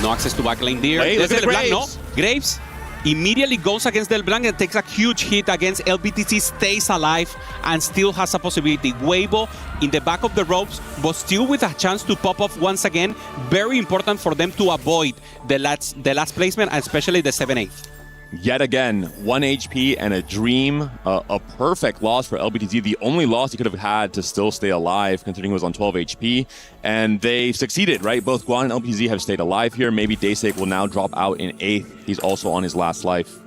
Speaker 16: No access to backline there.
Speaker 17: Hey, look at
Speaker 16: LeBlanc,
Speaker 17: Graves.
Speaker 16: no? Graves immediately goes against LeBlanc and takes a huge hit against LBTC, stays alive, and still has a possibility. Weibo in the back of the ropes, but still with a chance to pop off once again. Very important for them to avoid the last placement, and especially the 7-8.
Speaker 17: Yet again, 1 HP and a dream. A perfect loss for LBTZ. The only loss he could have had to still stay alive, considering he was on 12 HP. And they succeeded, right? Both Guan and LBTZ have stayed alive here. Maybe Daesik will now drop out in 8th. He's also on his last life.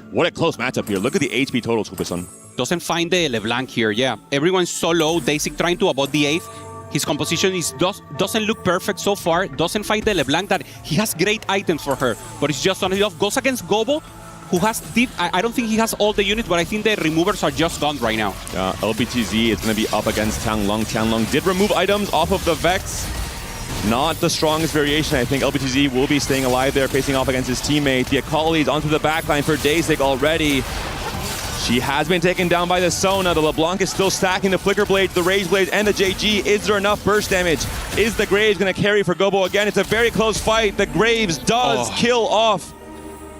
Speaker 17: What a close matchup here. Look at the HP totals, Kupeson.
Speaker 16: Doesn't find the LeBlanc here, yeah. Everyone's so low. Daesik trying to avoid the 8th. His composition doesn't look perfect so far. Doesn't find the LeBlanc that he has great items for her, but it's just not enough. Goes against Gobo, who has, I don't think he has all the units, but I think the removers are just gone right now.
Speaker 17: LBTZ is going to be up against Tianlong. Tianlong did remove items off of the Vex. Not the strongest variation. I think LBTZ will be staying alive there, facing off against his teammate. The Akali's onto the backline for Daesik already. She has been taken down by the Sona. The LeBlanc is still stacking the Flicker Blades, the Rage Blades, and the JG. Is there enough burst damage? Is the Graves going to carry for Gobo again? It's a very close fight. The Graves does kill off.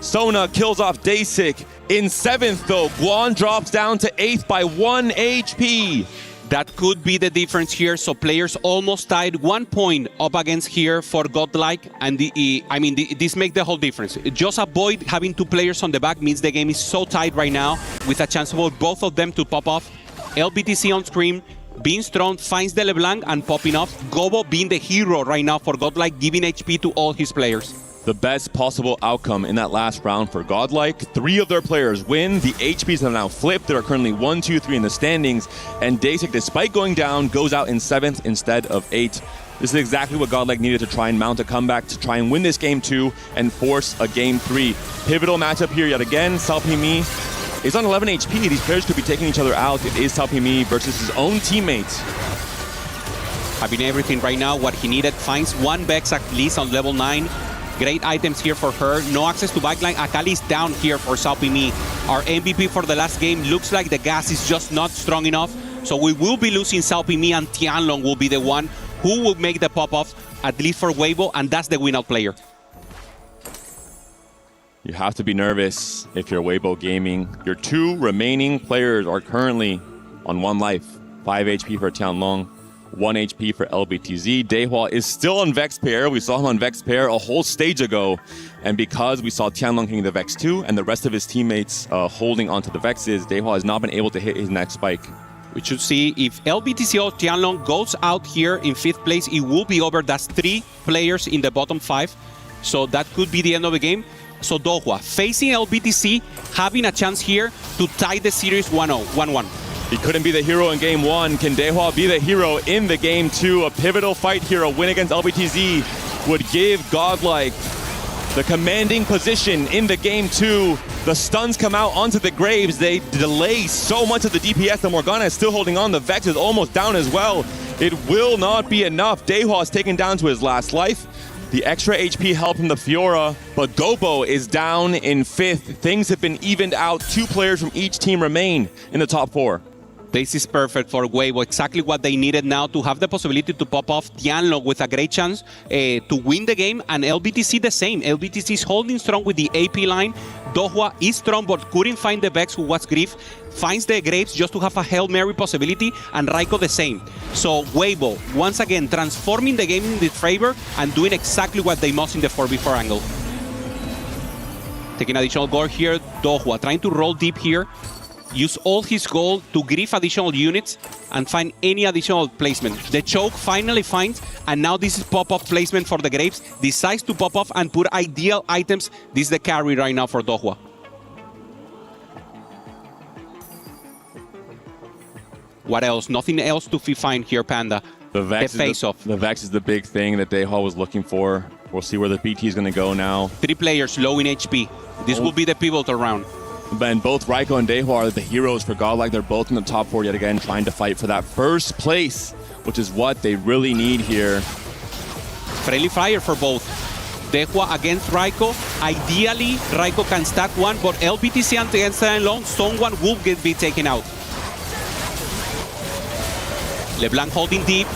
Speaker 17: Sona kills off Daesik. In 7th, though, Guan drops down to 8th by 1 HP.
Speaker 16: That could be the difference here. So players almost tied 1 point up against here for Godlike. And this makes the whole difference. Just avoid having 2 players on the back means the game is so tight right now with a chance for both of them to pop off. LBTC on screen, being strong, finds the LeBlanc and popping off. Gobo being the hero right now for Godlike, giving HP to all his players.
Speaker 17: The best possible outcome in that last round for Godlike. 3 of their players win. The HPs have now flipped. There are currently 1, 2, 3 in the standings. And Dasik, despite going down, goes out in 7th instead of 8. This is exactly what Godlike needed to try and mount a comeback, to try and win this game 2 and force a game 3. Pivotal matchup here yet again. Salpimi is on 11 HP. These players could be taking each other out. It is Salpimi versus his own teammates.
Speaker 16: Having everything right now, what he needed, finds 1 Vex at least on level 9. Great items here for her. No access to backline. Akali is down here for Salpimi. Our MVP for the last game looks like the gas is just not strong enough. So we will be losing Salpimi, and Tianlong will be the one who will make the pop-off, at least for Weibo, and that's the win-out player.
Speaker 17: You have to be nervous if you're Weibo Gaming. Your 2 remaining players are currently on 1 life. 5 HP for Tianlong. 1 HP for LBTZ. Dehua is still on Vex pair. We saw him on Vex pair a whole stage ago. And because we saw Tianlong hitting the Vex 2 and the rest of his teammates holding onto the Vexes, Dehua has not been able to hit his next spike.
Speaker 16: We should see if LBTC or Tianlong goes out here in 5th place, it will be over. That's 3 players in the bottom 5. So that could be the end of the game. So Dohua facing LBTC, having a chance here to tie the series 1-0, 1-1.
Speaker 17: He couldn't be the hero in game 1. Can Dehua be the hero in the game 2? A pivotal fight here. A win against LBTZ would give Godlike the commanding position in the game 2. The stuns come out onto the Graves. They delay so much of the DPS. The Morgana is still holding on. The Vex is almost down as well. It will not be enough. Dehua is taken down to his last life. The extra HP helped from the Fiora, but Gobo is down in 5th. Things have been evened out. 2 players from each team remain in the top 4.
Speaker 16: This is perfect for Weibo, exactly what they needed now to have the possibility to pop off Tianlong with a great chance to win the game, and LBTC the same. LBTC is holding strong with the AP line. Dohua is strong but couldn't find the Vex, who was Grief. Finds the Graves just to have a Hail Mary possibility, and Raiko the same. So Weibo, once again, transforming the game in their favor and doing exactly what they must in the 4v4 angle. Taking additional gold here, Dohua trying to roll deep here. Use all his gold to grief additional units and find any additional placement. The choke finally finds, and now this is pop-up placement for the Graves. Decides to pop off and put ideal items. This is the carry right now for Dohua. What else? Nothing else to find here, Panda.
Speaker 17: The Vex
Speaker 16: face-off.
Speaker 17: The Vex is the big thing that Dehua was looking for. We'll see where the BT is going to go now.
Speaker 16: 3 players low in HP. This will be the pivotal round.
Speaker 17: And both Raiko and Dehua are the heroes for Godlike. They're both in the top 4 yet again, trying to fight for that first place, which is what they really need here.
Speaker 16: Friendly fire for both. Dehua against Raiko. Ideally, Raiko can stack 1, but LBTC against Tianlong, someone will be taken out. LeBlanc holding deep.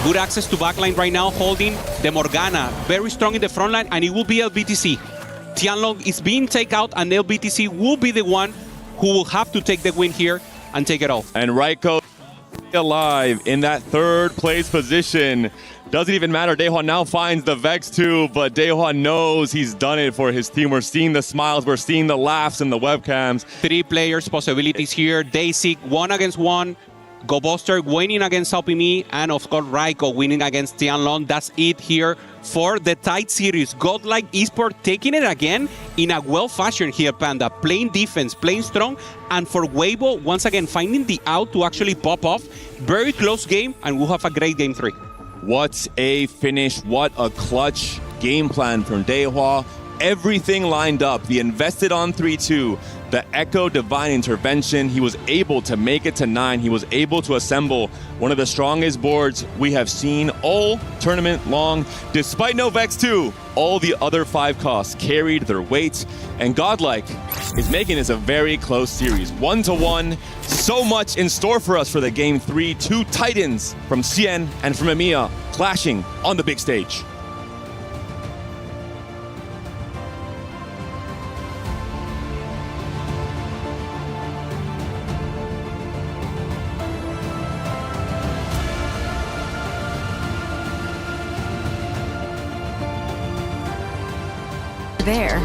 Speaker 16: Good access to backline right now, holding the Morgana. Very strong in the front line, and it will be LBTC. Tianlong is being taken out, and LBTC will be the one who will have to take the win here and take it off.
Speaker 17: And Raiko alive in that 3rd place position. Doesn't even matter. Dehua now finds the Vex too, but Dehua knows he's done it for his team. We're seeing the smiles, we're seeing the laughs in the webcams.
Speaker 16: 3 players possibilities here. Dasik 1 against 1. GoBuster winning against Salpimi, and of course Raiko winning against Tianlong. That's it here for the tight series. Godlike Esports taking it again in a well-fashioned here, Panda. Playing defense, playing strong, and for Weibo, once again, finding the out to actually pop off. Very close game, and we'll have a great game 3.
Speaker 17: What a finish, what a clutch game plan from Dehua. Everything lined up. The invested on 3-2. The Echo Divine Intervention. He was able to make it to 9. He was able to assemble one of the strongest boards we have seen all tournament long. Despite no Vex 2, all the other 5 costs carried their weight. And Godlike is making this a very close series. 1-1. So much in store for us for the game 3. 2 Titans from CN and from EMEA clashing on the big stage.
Speaker 1: there.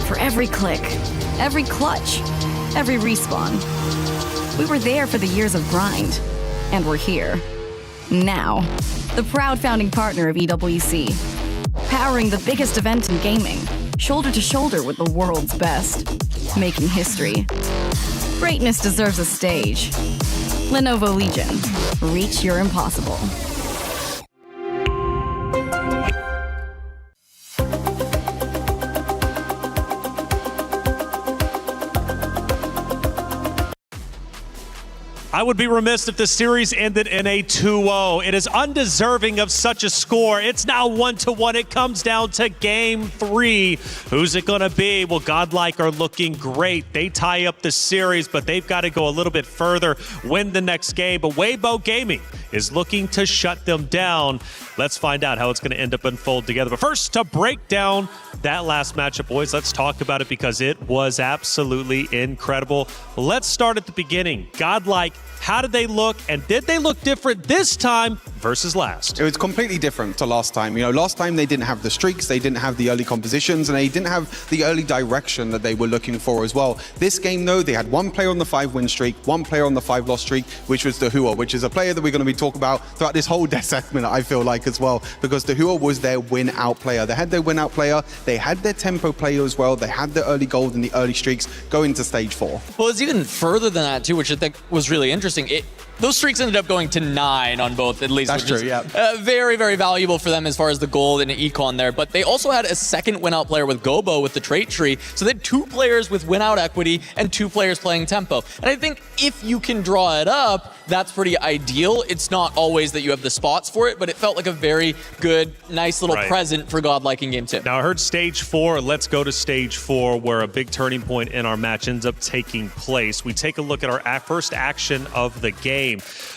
Speaker 1: For every click, every clutch, every respawn. We were there for the years of grind, and we're here. Now, the proud founding partner of EWC, powering the biggest event in gaming, shoulder to shoulder with the world's best, making history. Greatness deserves a stage. Lenovo Legion, reach your impossible.
Speaker 2: I would be remiss if the series ended in a 2-0. It is undeserving of such a score. It's now 1-1. It comes down to game 3. Who's it going to be? Well, Godlike are looking great. They tie up the series, but they've got to go a little bit further, win the next game. But Weibo Gaming is looking to shut them down. Let's find out how it's going to end up unfold together. But first, to break down that last matchup, boys, let's talk about it because it was absolutely incredible. Let's start at the beginning. Godlike, how did they look, and did they look different this time versus last?
Speaker 3: It was completely different to last time. You know, last time they didn't have the streaks, they didn't have the early compositions, and they didn't have the early direction that they were looking for as well. This game, though, they had one player on the 5-win streak, one player on the 5-loss streak, which was Dahua, which is a player that we're going to be talking about throughout this whole segment, I feel like, as well, because Dahua was their win-out player. They had their win-out player, they had their tempo player as well, they had the early gold and the early streaks going to stage 4.
Speaker 5: Well, it's even further than that, too, which I think was really interesting. Those streaks ended up going to 9 on both, at least.
Speaker 3: That's true, yeah.
Speaker 5: Very, very valuable for them as far as the gold and econ there. But they also had a second win-out player with Gobo with the trait tree. So they had 2 players with win-out equity and 2 players playing tempo. And I think if you can draw it up, that's pretty ideal. It's not always that you have the spots for it, but it felt like a very good, nice little present for Godlike in game 2.
Speaker 2: Now, I heard stage 4. Let's go to stage 4, where a big turning point in our match ends up taking place. We take a look at our first action of the game.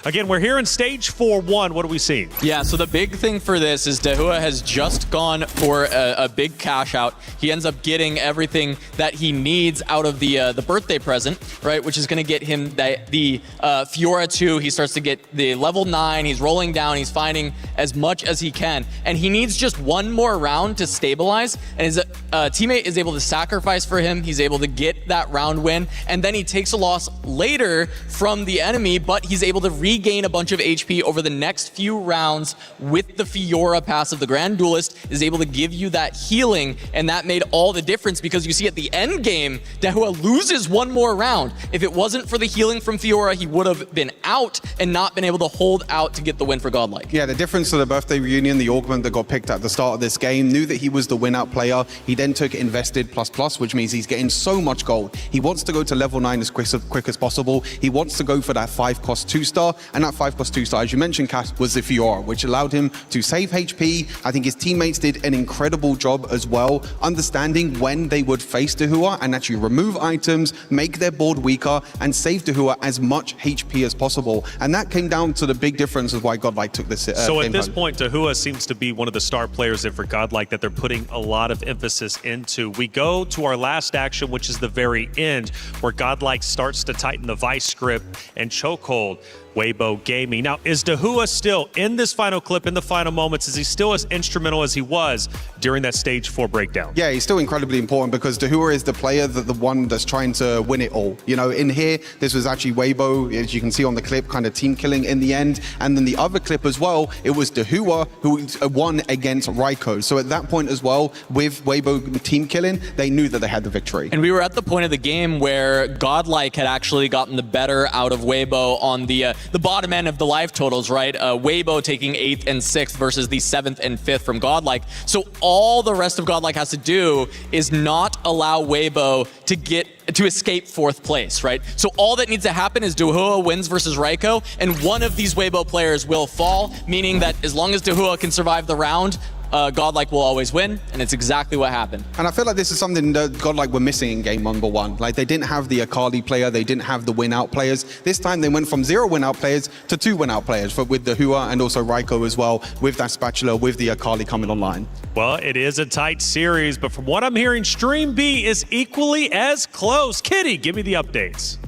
Speaker 2: Again, we're here in stage 4-1. What are we seeing?
Speaker 5: Yeah, so the big thing for this is Dahua has just gone for a big cash out. He ends up getting everything that he needs out of the birthday present, right? Which is going to get him the Fiora 2. He starts to get the level 9. He's rolling down. He's finding as much as he can. And he needs just one more round to stabilize. And his teammate is able to sacrifice for him. He's able to get that round win. And then he takes a loss later from the enemy, but he's able to regain a bunch of HP over the next few rounds with the Fiora passive. The Grand Duelist is able to give you that healing, and that made all the difference because you see at the end game, Dahua loses one more round. If it wasn't for the healing from Fiora, he would have been out and not been able to hold out to get the win for Godlike.
Speaker 3: Yeah, the difference to the birthday reunion, the augment that got picked at the start of this game, knew that he was the win-out player. He then took invested ++, which means he's getting so much gold. He wants to go to level 9 as quick as possible. He wants to go for that 5-cost 2-star, and that 5-cost 2-star, as you mentioned, Cass, was the Fiora, which allowed him to save HP. I think his teammates did an incredible job as well, understanding when they would face Dahua and actually remove items, make their board weaker, and save Dahua as much HP as possible. And that came down to the big difference of why Godlike took this
Speaker 2: So
Speaker 3: game
Speaker 2: at this
Speaker 3: home.
Speaker 2: point, Dahua seems to be one of the star players there for Godlike that they're putting a lot of emphasis into. We go to our last action, which is the very end, where Godlike starts to tighten the vice grip and chokehold Weibo Gaming. Now, is Dahua still in this final clip, in the final moments? Is he still as instrumental as he was during that stage 4 breakdown?
Speaker 3: Yeah, he's still incredibly important because Dahua is the player, the one that's trying to win it all. You know, in here, this was actually Weibo, as you can see on the clip, kind of team killing in the end. And then the other clip as well, it was Dahua who won against Raiko. So at that point as well, with Weibo team killing, they knew that they had the victory.
Speaker 5: And we were at the point of the game where Godlike had actually gotten the better out of Weibo on the bottom end of the life totals, right? Weibo taking 8th and 6th versus the 7th and 5th from Godlike. So all the rest of Godlike has to do is not allow Weibo to escape 4th place, right? So all that needs to happen is Dahua wins versus Raiko, and one of these Weibo players will fall, meaning that as long as Dahua can survive the round, Godlike will always win, and it's exactly what happened.
Speaker 3: And I feel like this is something that Godlike were missing in game number 1. Like, they didn't have the Akali player, they didn't have the win-out players. This time they went from 0 win-out players to 2 win-out players, with Dahua and also Raiko as well, with that spatula, with the Akali coming online.
Speaker 2: Well, it is a tight series, but from what I'm hearing, Stream B is equally as close. Kitty, give me the updates.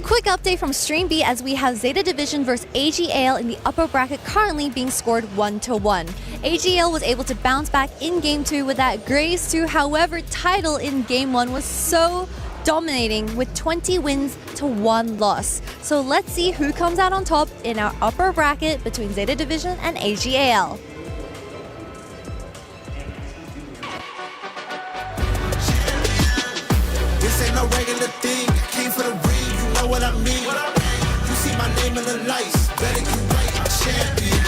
Speaker 6: Quick update from Stream B as we have Zeta Division versus AGAL in the upper bracket currently being scored 1-1. AGAL was able to bounce back in Game 2 with that Grace 2, however, title in Game 1 was so dominating with 20 wins to 1 loss. So let's see who comes out on top in our upper bracket between Zeta Division and AGAL.
Speaker 10: This ain't no regular thing. I came for the ring, you know what I mean. You see my name in the lights, better get right, I'm champion.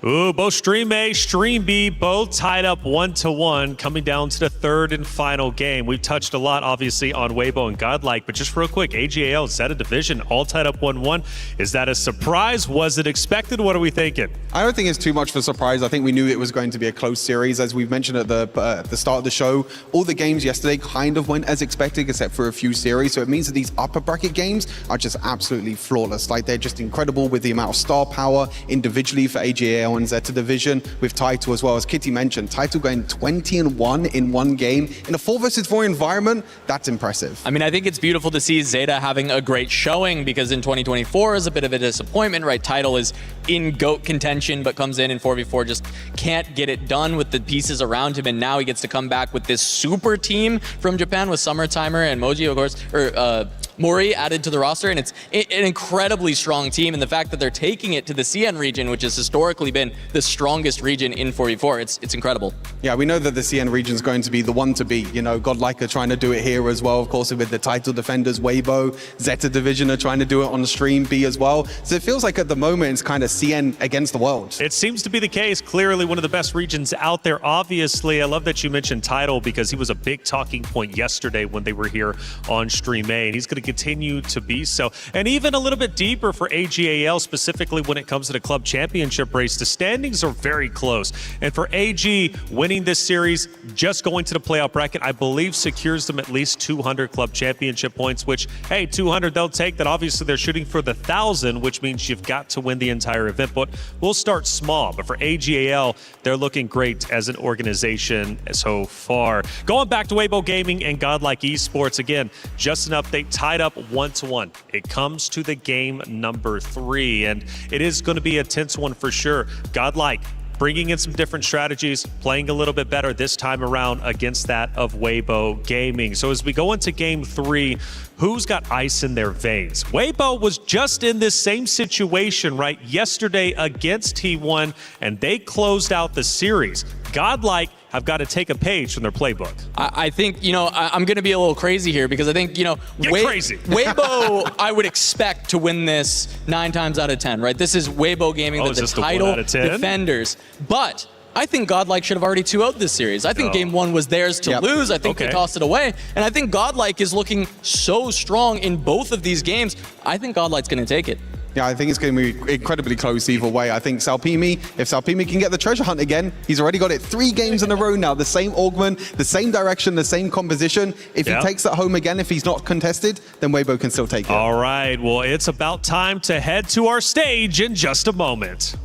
Speaker 2: Ooh, both Stream A, Stream B, both tied up 1-1, coming down to the third and final game. We've touched a lot, obviously, on Weibo and Godlike, but just real quick, AGAL, Zeta Division, all tied up 1-1. Is that a surprise? Was it expected? What are we thinking?
Speaker 3: I don't think it's too much of a surprise. I think we knew it was going to be a close series. As we've mentioned at the start of the show, all the games yesterday kind of went as expected, except for a few series. So it means that these upper bracket games are just absolutely flawless. Like, they're just incredible with the amount of star power individually for AGAL and Zeta Division, with Title as well. As Kitty mentioned, Title going 20-1 in one game in a 4 versus 4 environment. That's impressive.
Speaker 5: I mean, I think it's beautiful to see Zeta having a great showing, because in 2024 is a bit of a disappointment, right? Title is in GOAT contention, but comes in 4v4, just can't get it done with the pieces around him, and now he gets to come back with this super team from Japan with Summertimer and Moji, of course, or Mori added to the roster, and it's an incredibly strong team, and the fact that they're taking it to the CN region, which has historically been the strongest region in 4v4, it's incredible.
Speaker 3: Yeah, we know that the CN region is going to be the one to beat. You know, Godlike are trying to do it here as well, of course, with the title defenders, Weibo. Zeta Division are trying to do it on the Stream B as well. So it feels like at the moment it's kind of CN against the world.
Speaker 2: It seems to be the case. Clearly one of the best regions out there, obviously. I love that you mentioned Title, because he was a big talking point yesterday when they were here on Stream A, and he's going to continue to be so. And even a little bit deeper for AGAL, specifically when it comes to the club championship race, the standings are very close. And for AG, winning this series, just going to the playoff bracket, I believe secures them at least 200 club championship points, which, hey, 200 they'll take that. Obviously they're shooting for the 1,000, which means you've got to win the entire event. But we'll start small. But for AGAL, they're looking great as an organization so far. Going back to Weibo Gaming and Godlike Esports, again, just an update, tied up 1-1. It comes to the game number 3, and it is going to be a tense one for sure. Godlike bringing in some different strategies, playing a little bit better this time around against that of Weibo Gaming. So as we go into game 3, who's got ice in their veins? Weibo was just in this same situation, right, yesterday against T1, and they closed out the series. Godlike have got to take a page from their playbook.
Speaker 5: I think, you know, I'm going to be a little crazy here, because I think, you know,
Speaker 2: crazy.
Speaker 5: Weibo, I would expect to win this 9 times out of 10, right? This is Weibo Gaming, the title defenders. But I think Godlike should have already 2-0'd this series. I think game 1 was theirs to lose. I think they tossed it away. And I think Godlike is looking so strong in both of these games. I think Godlike's going to take it.
Speaker 3: Yeah, I think it's going to be incredibly close either way. I think Salpimi, if Salpimi can get the treasure hunt again, he's already got it 3 games in a row now. The same augment, the same direction, the same composition. If he takes that home again, if he's not contested, then Weibo can still take it.
Speaker 2: All right, well, it's about time to head to our stage in just a moment.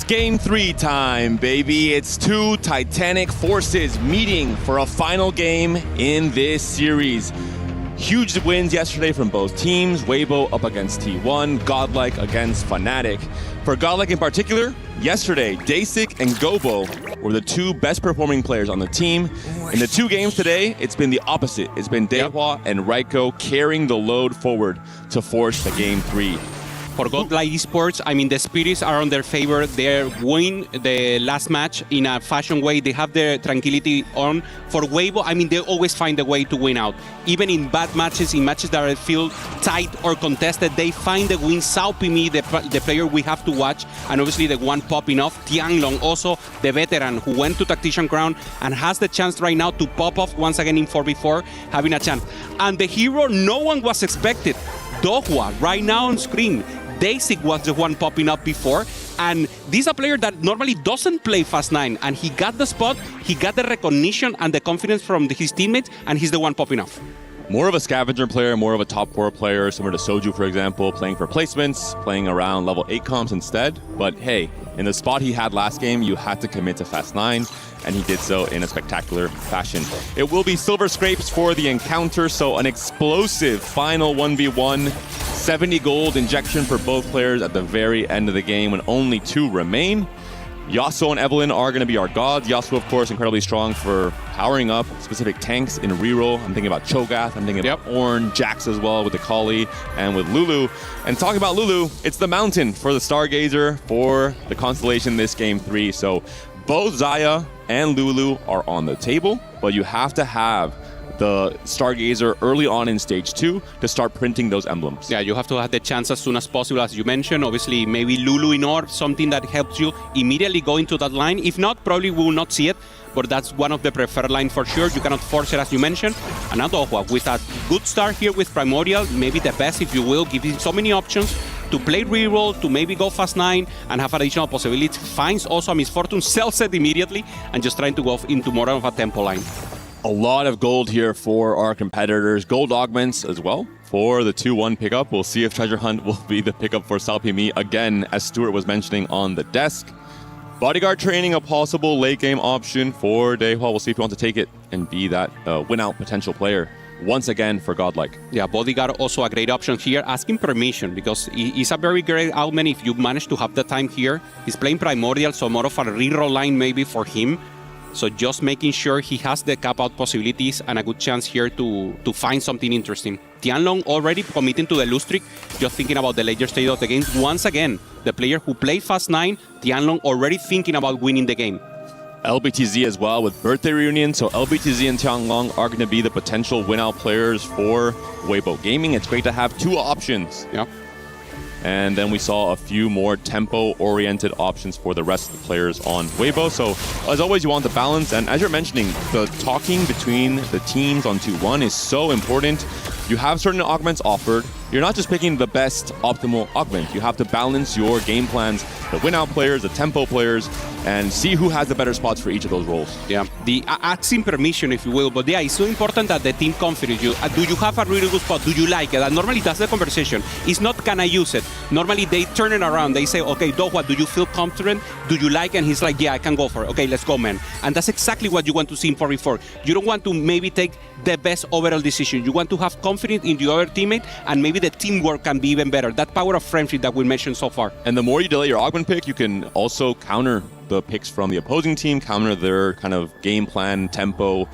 Speaker 17: Game 3 time, baby. It's 2 titanic forces meeting for a final game in this series. Huge wins yesterday from both teams. Weibo up against T1, Godlike against Fnatic. For Godlike in particular, yesterday, Daysik and Gobo were the 2 best performing players on the team. In the 2 games today, it's been the opposite. It's been Dehua and Raiko carrying the load forward to force the game 3.
Speaker 16: For Godlike Esports, I mean, the spirits are on their favor. They win the last match in a fashion way. They have their tranquility on. For Weibo, I mean, they always find a way to win out. Even in bad matches, in matches that feel tight or contested, they find the win. Saupimi, the player we have to watch, and obviously the one popping off. Tianglong, also the veteran who went to Tactician Crown and has the chance right now to pop off once again in 4v4, having a chance. And the hero no one was expected, Dohua, right now on screen. Daysik was the one popping up before. And this is a player that normally doesn't play Fast 9, and he got the spot, he got the recognition and the confidence from his teammates, and he's the one popping off.
Speaker 17: More of a scavenger player, more of a top 4 player, similar to Soju, for example, playing for placements, playing around level 8 comps instead. But hey, in the spot he had last game, you had to commit to Fast 9, and he did so in a spectacular fashion. It will be silver scrapes for the encounter, so an explosive final 1v1, 70 gold injection for both players at the very end of the game when only 2 remain. Yasuo and Evelynn are going to be our gods. Yasuo, of course, incredibly strong for powering up specific tanks in reroll. I'm thinking about Cho'Gath. I'm thinking about Ornn, Jax as well with the Kali, and with Lulu. And talking about Lulu, it's the mountain for the Stargazer for the Constellation this game 3. So both Xayah and Lulu are on the table, but you have to have the Stargazer early on in stage 2 to start printing those emblems.
Speaker 16: Yeah, you have to have the chance as soon as possible, as you mentioned. Obviously, maybe Lulu in orb, something that helps you immediately go into that line. If not, probably we will not see it, but that's one of the preferred line for sure. You cannot force it, as you mentioned. And now Dohwa, with a good start here with Primordial, maybe the best, if you will, giving so many options to play reroll, to maybe go Fast 9 and have additional possibilities. Finds also a Misfortune, sells it immediately, and just trying to go into more of a tempo line.
Speaker 17: A lot of gold here for our competitors. Gold augments as well for the 2-1 pickup. We'll see if Treasure Hunt will be the pickup for Salpimi again, as Stuart was mentioning on the desk. Bodyguard training, a possible late game option for Daehwa. We'll see if he wants to take it and be that win-out potential player once again for Godlike.
Speaker 16: Yeah, Bodyguard also a great option here, asking permission, because he's a very great augment if you manage to have the time here. He's playing Primordial, so more of a reroll line maybe for him. So just making sure he has the cap-out possibilities and a good chance here to find something interesting. Tianlong already committing to the lose streak, just thinking about the later stage of the game. Once again, the player who played Fast 9, Tianlong already thinking about winning the game.
Speaker 17: LBTZ as well with birthday reunion. So LBTZ and Tianlong are going to be the potential win-out players for Weibo Gaming. It's great to have 2 options.
Speaker 16: Yeah.
Speaker 17: And then we saw a few more tempo-oriented options for the rest of the players on Weibo. So, as always, you want the balance. And as you're mentioning, the talking between the teams on 2-1 is so important. You have certain augments offered. You're not just picking the best optimal augment. You have to balance your game plans, the win-out players, the tempo players, and see who has the better spots for each of those roles.
Speaker 16: Yeah, the asking permission, if you will. But yeah, it's so important that the team confidence you. Do you have a really good spot? Do you like it? And normally that's the conversation. It's not, can I use it? Normally they turn it around. They say, okay, Dohwa, do you feel confident? Do you like it? And he's like, yeah, I can go for it. Okay, let's go, man. And that's exactly what you want to see in 4v4. You don't want to maybe take the best overall decision. You want to have confidence in the other teammate, and maybe the teamwork can be even better. That power of friendship that we mentioned so far.
Speaker 17: And the more you delay your augment pick, you can also counter the picks from the opposing team, counter their kind of game plan, tempo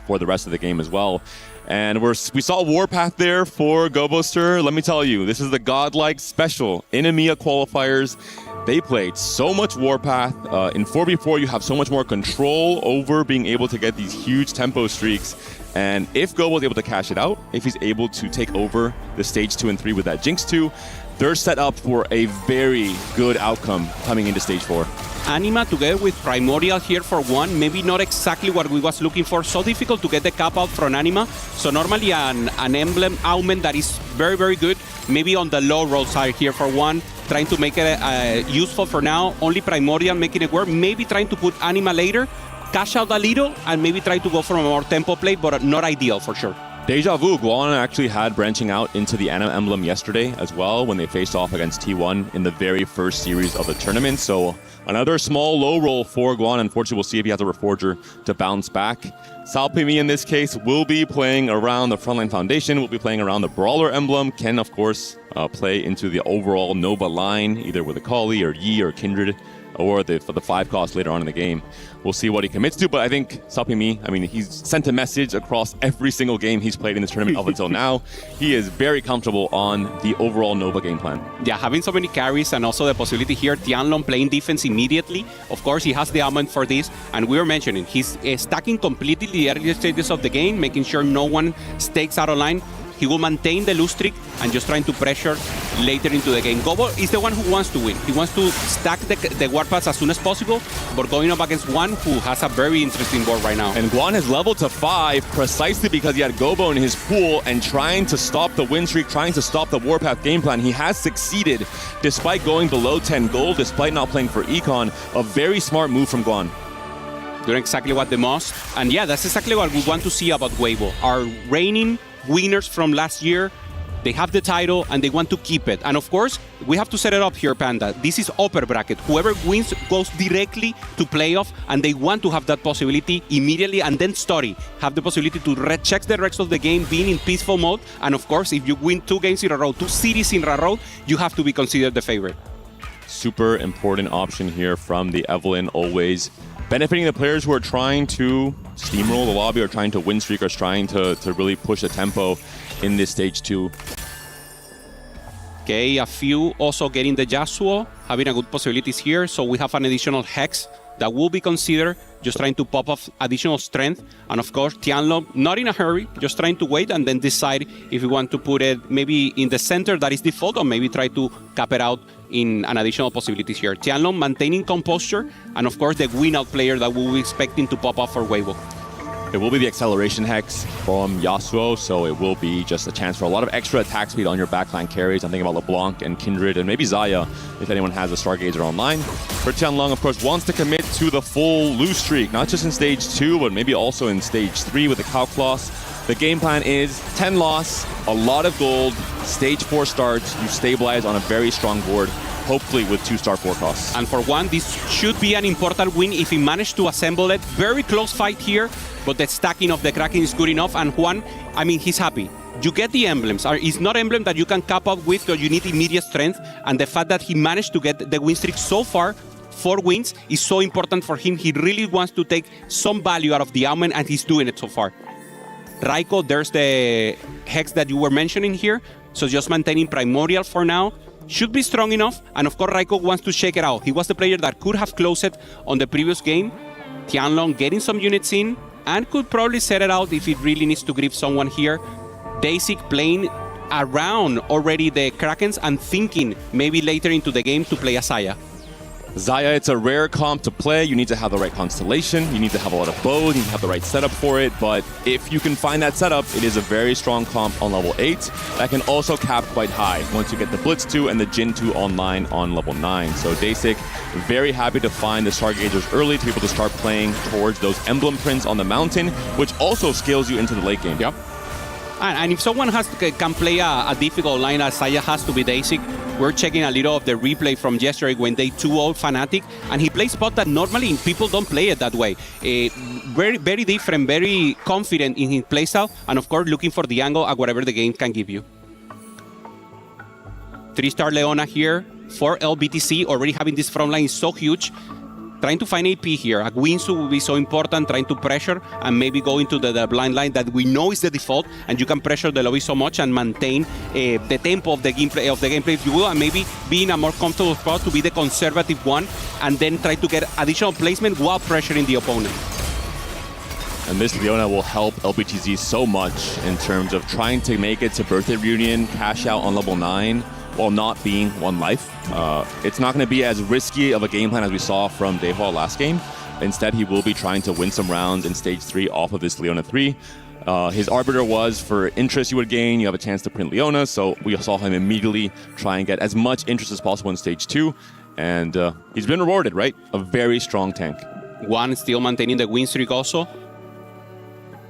Speaker 17: for the rest of the game as well. And we saw Warpath there for GoBooster. Let me tell you, this is the Godlike special in EMEA qualifiers. They played so much Warpath. In 4v4, you have so much more control over being able to get these huge tempo streaks. And if Go was able to cash it out, if he's able to take over the stage 2 and 3 with that Jinx 2, they're set up for a very good outcome coming into stage 4.
Speaker 16: Anima together with Primordial here for 1, maybe not exactly what we was looking for. So difficult to get the cap out from Anima. So normally an emblem augment that is very, very good. Maybe on the low roll side here for 1, trying to make it useful for now. Only Primordial making it work. Maybe trying to put Anima later, cash out a little, and maybe try to go for a more tempo play, but not ideal for sure.
Speaker 17: Deja Vu, Guan actually had branching out into the Anima emblem yesterday as well when they faced off against T1 in the very first series of the tournament. So another small low roll for Guan. Unfortunately, we'll see if he has a Reforger to bounce back. Salpimi in this case will be playing around the Frontline Foundation, will be playing around the Brawler emblem, can of course play into the overall Nova line, either with a Kali or Yi or Kindred, or for the 5 cost later on in the game. We'll see what he commits to, but I think Salpimi, he's sent a message across every single game he's played in this tournament up until now. He is very comfortable on the overall Nova game plan.
Speaker 16: Yeah, having so many carries and also the possibility here, Tianlong playing defense immediately. Of course, he has the augment for this, and we were mentioning, he's stacking completely the early stages of the game, making sure no one stakes out of line. He will maintain the lose streak and just trying to pressure later into the game. Gobo is the one who wants to win. He wants to stack the warpaths as soon as possible, but going up against one who has a very interesting board right now.
Speaker 17: And Guan has leveled to 5 precisely because he had Gobo in his pool and trying to stop the win streak, trying to stop the warpath game plan. He has succeeded despite going below 10 gold, despite not playing for Econ. A very smart move from Guan.
Speaker 16: Doing exactly what the most. And yeah, that's exactly what we want to see about Weibo. Our reigning winners from last year, they have the title and they want to keep it. And of course, we have to set it up here, Panda. This is upper bracket. Whoever wins goes directly to playoff, and they want to have that possibility immediately and then study. Have the possibility to check the rest of the game, being in peaceful mode. And of course, if you win 2 games in a row, 2 cities in a row, you have to be considered the favorite.
Speaker 17: Super important option here from the Evelyn, always benefiting the players who are trying to steamroll the lobby or trying to win streak or trying to really push the tempo in this stage 2.
Speaker 16: Okay, a few also getting the Yasuo, having a good possibilities here. So we have an additional Hex that will be considered, just trying to pop off additional strength. And of course, Tianlo, not in a hurry, just trying to wait and then decide if we want to put it maybe in the center, that is default, or maybe try to cap it out in an additional possibilities here. Tianlo maintaining composure, and of course the win-out player that we'll be expecting to pop off for Weibo.
Speaker 17: It will be the acceleration hex from Yasuo, so it will be just a chance for a lot of extra attack speed on your backline carries. I'm thinking about LeBlanc and Kindred and maybe Xayah, if anyone has a Stargazer online. For Tianlong, of course, wants to commit to the full lose streak, not just in stage 2, but maybe also in stage 3 with the Calcloss. The game plan is 10 loss, a lot of gold, stage 4 starts, you stabilize on a very strong board, hopefully with 2-star forecasts.
Speaker 16: And for Juan, this should be an important win if he managed to assemble it. Very close fight here, but the stacking of the Kraken is good enough. And Juan, I mean, he's happy. You get the emblems. It's not emblem that you can cap up with because you need immediate strength. And the fact that he managed to get the win streak so far, 4 wins, is so important for him. He really wants to take some value out of the Omen, and he's doing it so far. Raiko, there's the Hex that you were mentioning here. So just maintaining Primordial for now. Should be strong enough, and of course Raiko wants to shake it out. He was the player that could have closed it on the previous game. Tianlong getting some units in, and could probably set it out if it really needs to grip someone here. Basic playing around already the Krakens and thinking maybe later into the game to play a Xayah.
Speaker 17: Xayah, it's a rare comp to play. You need to have the right constellation. You need to have a lot of bows. You need to have the right setup for it. But if you can find that setup, it is a very strong comp on level 8 that can also cap quite high once you get the Blitz 2 and the Jin 2 online on level 9. So Dasik, very happy to find the Stargazers early to be able to start playing towards those emblem prints on the mountain, which also scales you into the late game.
Speaker 16: Yep. And if someone can play a difficult line as Xayah has to be Dasik, we're checking a little of the replay from yesterday when they 2-0 Fnatic, and he plays spot that normally people don't play it that way. Very, very different, very confident in his playstyle, and of course looking for the angle at whatever the game can give you. 3-star Leona here for LBTC, already having this front line is so huge. Trying to find AP here. A Winsu will be so important, trying to pressure and maybe go into the blind line that we know is the default, and you can pressure the lobby so much and maintain the tempo of the gameplay, if you will, and maybe be in a more comfortable spot to be the conservative one, and then try to get additional placement while pressuring the opponent.
Speaker 17: And this Leona will help LBTZ so much in terms of trying to make it to Birthday Reunion, cash out on level 9, while not being 1 life. It's not going to be as risky of a game plan as we saw from Dehua last game. Instead, he will be trying to win some rounds in stage 3 off of this Leona 3. His Arbiter was for interest you would gain. You have a chance to print Leona, so we saw him immediately try and get as much interest as possible in stage 2. And he's been rewarded, right? A very strong tank.
Speaker 16: One still maintaining the win streak also.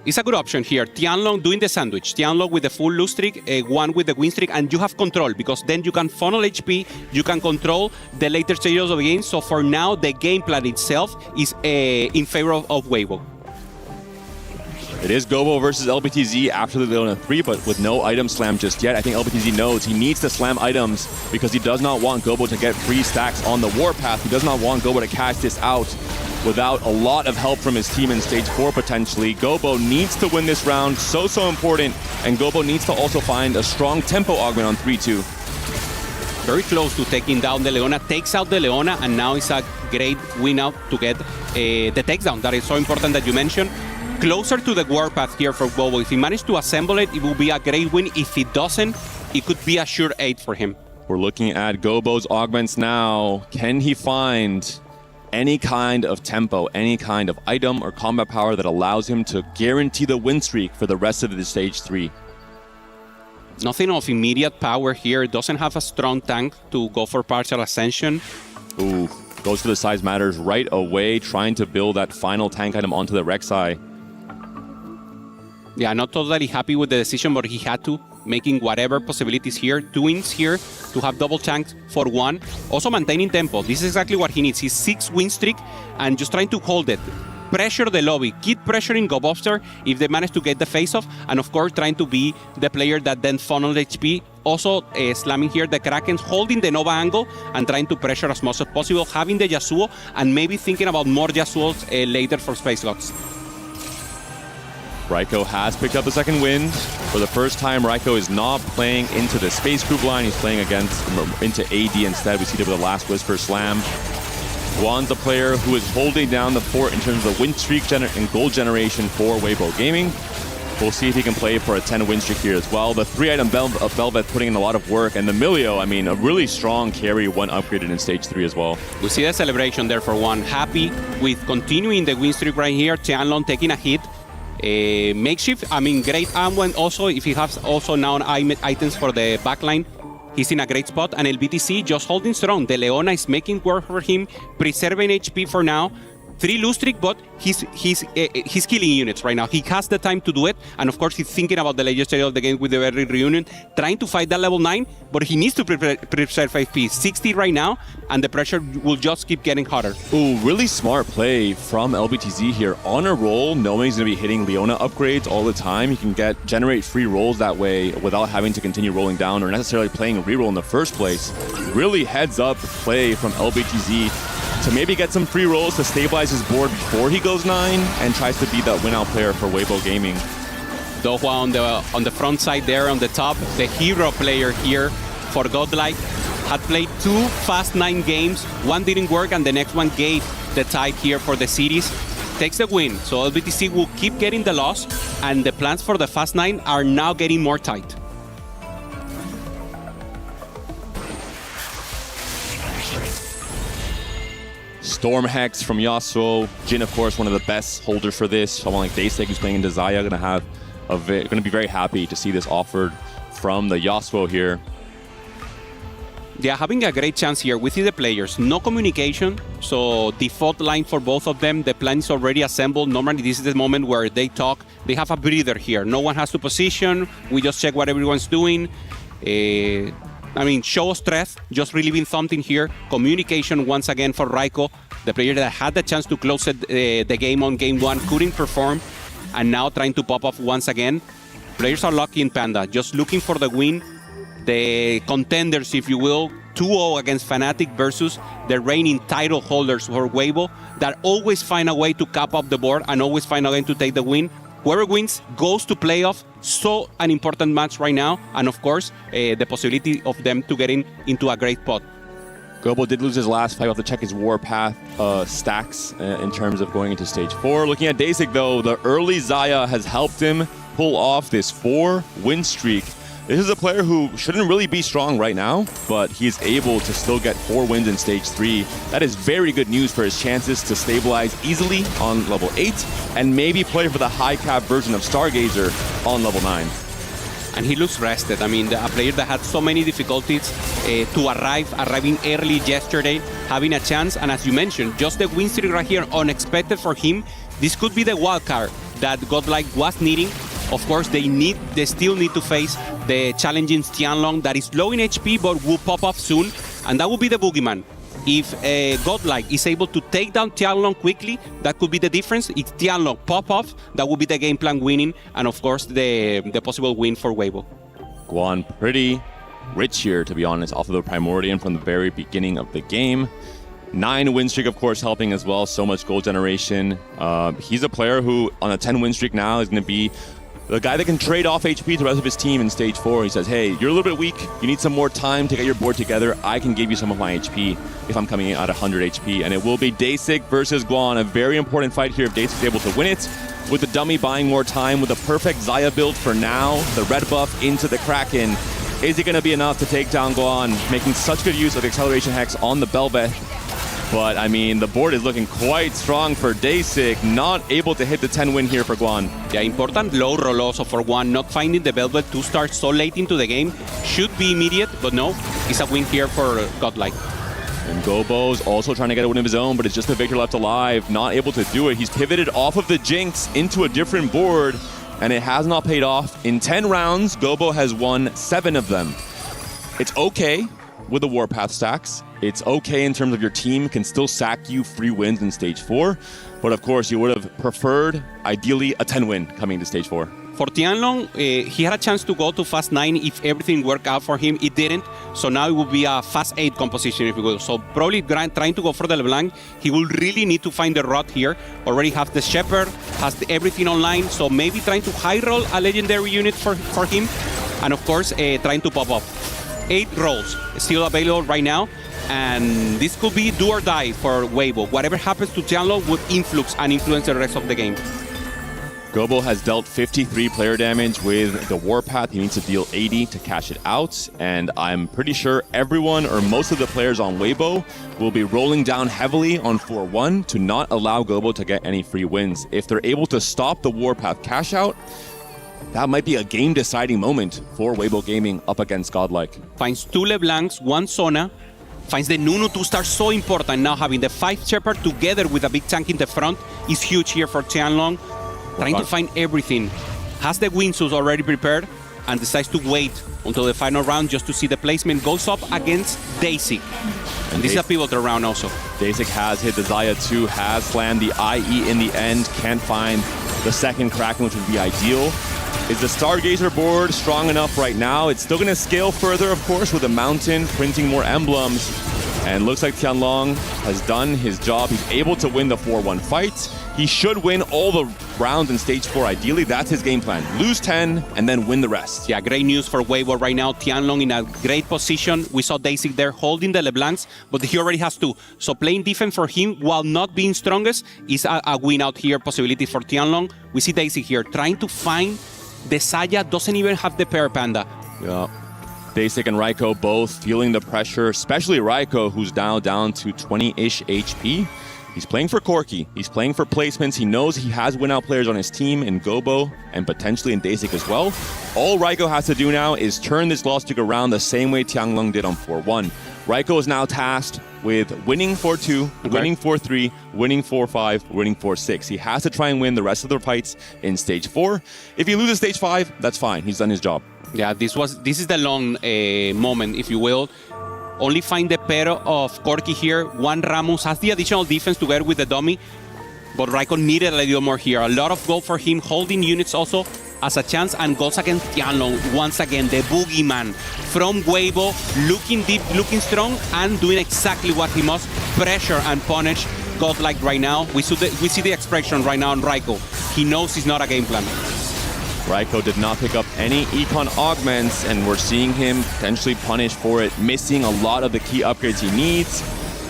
Speaker 16: It's a good option here. Tianlong doing the sandwich. Tianlong with the full lose streak, one with the win streak, and you have control because then you can funnel HP, you can control the later stages of the game. So for now, the game plan itself is in favor of Weibo.
Speaker 17: It is Gobo versus LBTZ after the Leona 3, but with no item slam just yet. I think LBTZ knows he needs to slam items because he does not want Gobo to get free stacks on the warpath. He does not want Gobo to cash this out without a lot of help from his team in stage 4 potentially. Gobo needs to win this round, so important, and Gobo needs to also find a strong tempo augment on 3-2.
Speaker 16: Very close to taking down the Leona, takes out the Leona, and now it's a great win out to get the takedown. That is so important that you mentioned. closer to the warpath here for Bobo. If he managed to assemble it, it will be a great win. If he doesn't, it could be a sure 8 for him.
Speaker 17: We're looking at Gobo's augments now. Can he find any kind of tempo, any kind of item or combat power that allows him to guarantee the win streak for the rest of the stage 3?
Speaker 16: Nothing of immediate power here. Doesn't have a strong tank to go for partial ascension.
Speaker 17: Ooh, goes for the size matters right away, trying to build that final tank item onto the Rek'Sai.
Speaker 16: Yeah, not totally happy with the decision, but he had to, making whatever possibilities here, 2 wins here to have double tanks for 1. Also maintaining tempo. This is exactly what he needs. His 6 win streak and just trying to hold it. Pressure the lobby, keep pressuring GoBobster if they manage to get the face-off, and of course trying to be the player that then funnels HP. Also slamming here the Krakens, holding the Nova angle and trying to pressure as much as possible, having the Yasuo and maybe thinking about more Yasuos later for Space Locks.
Speaker 17: Raiko has picked up the second win. For the first time, Raiko is not playing into the Space Group line. He's playing into AD instead. We see that with the last Whisper Slam. Guan's a player who is holding down the fort in terms of win streak and goal generation for Weibo Gaming. We'll see if he can play for a 10 win streak here as well. The 3-item Velvet putting in a lot of work, and the Milio, I mean, a really strong carry when upgraded in stage 3 as well.
Speaker 16: We see the celebration there for Guan. Happy with continuing the win streak right here. Tianlong taking a hit. Makeshift, I mean, great ammo, and also if he has also now items for the backline, he's in a great spot. And LBTC just holding strong. The Leona is making work for him, preserving HP for now. 3 lose streak, but he's killing units right now. He has the time to do it, and of course he's thinking about the legendary of the game with the very reunion, trying to fight that level 9, but he needs to preserve FP. 60 right now, and the pressure will just keep getting hotter.
Speaker 17: Ooh, really smart play from LBTZ here. On a roll, knowing he's going to be hitting Leona upgrades all the time, he can generate free rolls that way without having to continue rolling down or necessarily playing a reroll in the first place. Really heads up play from LBTZ to maybe get some free rolls to stabilize his board before he goes 9 and tries to be that win-out player for Weibo Gaming.
Speaker 16: Dohwa on the front side there on the top, the hero player here for Godlike, had played 2 Fast 9 games. 1 didn't work and the next one gave the tide here for the series. Takes the win, so LBTC will keep getting the loss, and the plans for the Fast 9 are now getting more tight.
Speaker 17: Storm Hex from Yasuo. Jin, of course, one of the best holders for this. Someone like Daysec who's playing into Xayah going to be very happy to see this offered from the Yasuo here.
Speaker 16: Yeah, having a great chance here. We see the players. No communication, so default line for both of them. The plan is already assembled. Normally, this is the moment where they talk. They have a breather here. No one has to position. We just check what everyone's doing. I mean, show stress, just relieving something here. Communication once again for Raiko, the player that had the chance to close the game on game 1, couldn't perform, and now trying to pop off once again. Players are lucky in Panda, just looking for the win. The contenders, if you will, 2-0 against Fnatic versus the reigning title holders for Weibo that always find a way to cap up the board and always find a way to take the win. Whoever wins goes to playoff. So an important match right now, and of course, the possibility of them to getting into a great pot.
Speaker 17: Gobo did lose his last fight. We'll have to check his Warpath stacks in terms of going into stage 4. Looking at Daysec, though, the early Xayah has helped him pull off this 4-win streak. This is a player who shouldn't really be strong right now, but he's able to still get 4 wins in stage 3. That is very good news for his chances to stabilize easily on level 8 and maybe play for the high cap version of Stargazer on level 9.
Speaker 16: And he looks rested. I mean, a player that had so many difficulties to arriving early yesterday, having a chance, and as you mentioned, just the win streak right here, unexpected for him. This could be the wild card that Godlike was needing. Of course, they still need to face the challenging Tianlong that is low in HP but will pop off soon, and that will be the boogeyman. If Godlike is able to take down Tianlong quickly, that could be the difference. If Tianlong pop off, that will be the game plan winning, and of course the possible win for Weibo.
Speaker 17: Guan pretty rich here, to be honest, off of the Primordium from the very beginning of the game. 9 win streak, of course, helping as well. So much goal generation. He's a player who, on a 10 win streak now, is going to be the guy that can trade off HP to the rest of his team in stage 4. He says, hey, you're a little bit weak. You need some more time to get your board together. I can give you some of my HP if I'm coming in at 100 HP. And it will be Dasik versus Guan. A very important fight here if Dasik is able to win it. With the dummy buying more time with a perfect Xayah build for now. The red buff into the Kraken. Is it going to be enough to take down Guan? Making such good use of the acceleration hex on the Bel'Veth. But, I mean, the board is looking quite strong for Dasik. Not able to hit the 10 win here for Guan.
Speaker 16: Yeah, important low roll also for Guan. Not finding the Bel'Veth to start so late into the game. Should be immediate, but no. It's a win here for Godlike.
Speaker 17: And Gobo's also trying to get a win of his own, but it's just the Victor left alive. Not able to do it. He's pivoted off of the Jinx into a different board, and it has not paid off. In 10 rounds, Gobo has won 7 of them. It's okay with the Warpath stacks. It's okay in terms of your team can still sack you free wins in stage 4. But of course, you would have preferred, ideally, a 10 win coming to stage 4.
Speaker 16: For Tianlong, he had a chance to go to fast 9 if everything worked out for him. It didn't. So now it will be a fast 8 composition if you will. So probably trying to go for the LeBlanc. He will really need to find the rod here. Already have the Shepherd, has everything online. So maybe trying to high roll a legendary unit for him. And of course, trying to pop up. 8 rolls still available right now. And this could be do or die for Weibo. Whatever happens to Tianlong would influence the rest of the game.
Speaker 17: Gobo has dealt 53 player damage with the Warpath. He needs to deal 80 to cash it out. And I'm pretty sure everyone or most of the players on Weibo will be rolling down heavily on 4-1 to not allow Gobo to get any free wins. If they're able to stop the Warpath cash out, that might be a game-deciding moment for Weibo Gaming up against Godlike.
Speaker 16: Finds 2 LeBlancs, 1 Sona. Finds the Nunu to start so important. Now having the 5 Shepherd together with a big tank in the front is huge here for Tianlong. Trying to find everything. Has the Windsuits already prepared and decides to wait until the final round just to see the placement. Goes up against Dasik. And this is a pivotal round also.
Speaker 17: Dasik has hit the Xayah 2, has slammed the IE in the end. Can't find the second Kraken, which would be ideal. Is the Stargazer board strong enough right now? It's still going to scale further, of course, with the Mountain printing more emblems. And looks like Tianlong has done his job. He's able to win the 4-1 fight. He should win all the rounds in stage 4, ideally. That's his game plan. Lose 10 and then win the rest.
Speaker 16: Yeah, great news for Weibo right now. Tianlong in a great position. We saw Dasik there holding the LeBlancs, but he already has 2. So playing defense for him while not being strongest is a win out here possibility for Tianlong. We see Dasik here trying to find the Xayah. Doesn't even have the pair panda.
Speaker 17: Yeah. Dasik and Raiko both feeling the pressure, especially Raiko, who's now down to 20-ish HP. He's playing for Corki. He's playing for placements. He knows he has win-out players on his team in Gobo and potentially in Dasik as well. All Raiko has to do now is turn this loss streak around the same way Tianlong did on 4-1. Raiko is now tasked with winning 4-2, winning 4-3, winning 4-5, winning 4-6. He has to try and win the rest of the fights in stage 4. If he loses stage 5, that's fine. He's done his job.
Speaker 16: Yeah, this is the long moment, if you will. Only find the pair of Corki here. 1 Rammus has the additional defense together with the dummy, but Raiko needed a little more here. A lot of gold for him, holding units also as a chance, and goes against Tianlong. Once again, the boogeyman from Weibo, looking deep, looking strong, and doing exactly what he must, pressure and punish Godlike right now. We see the expression right now on Raiko. He knows it's not a game plan.
Speaker 17: Raiko did not pick up any econ augments, and we're seeing him potentially punished for it, missing a lot of the key upgrades he needs.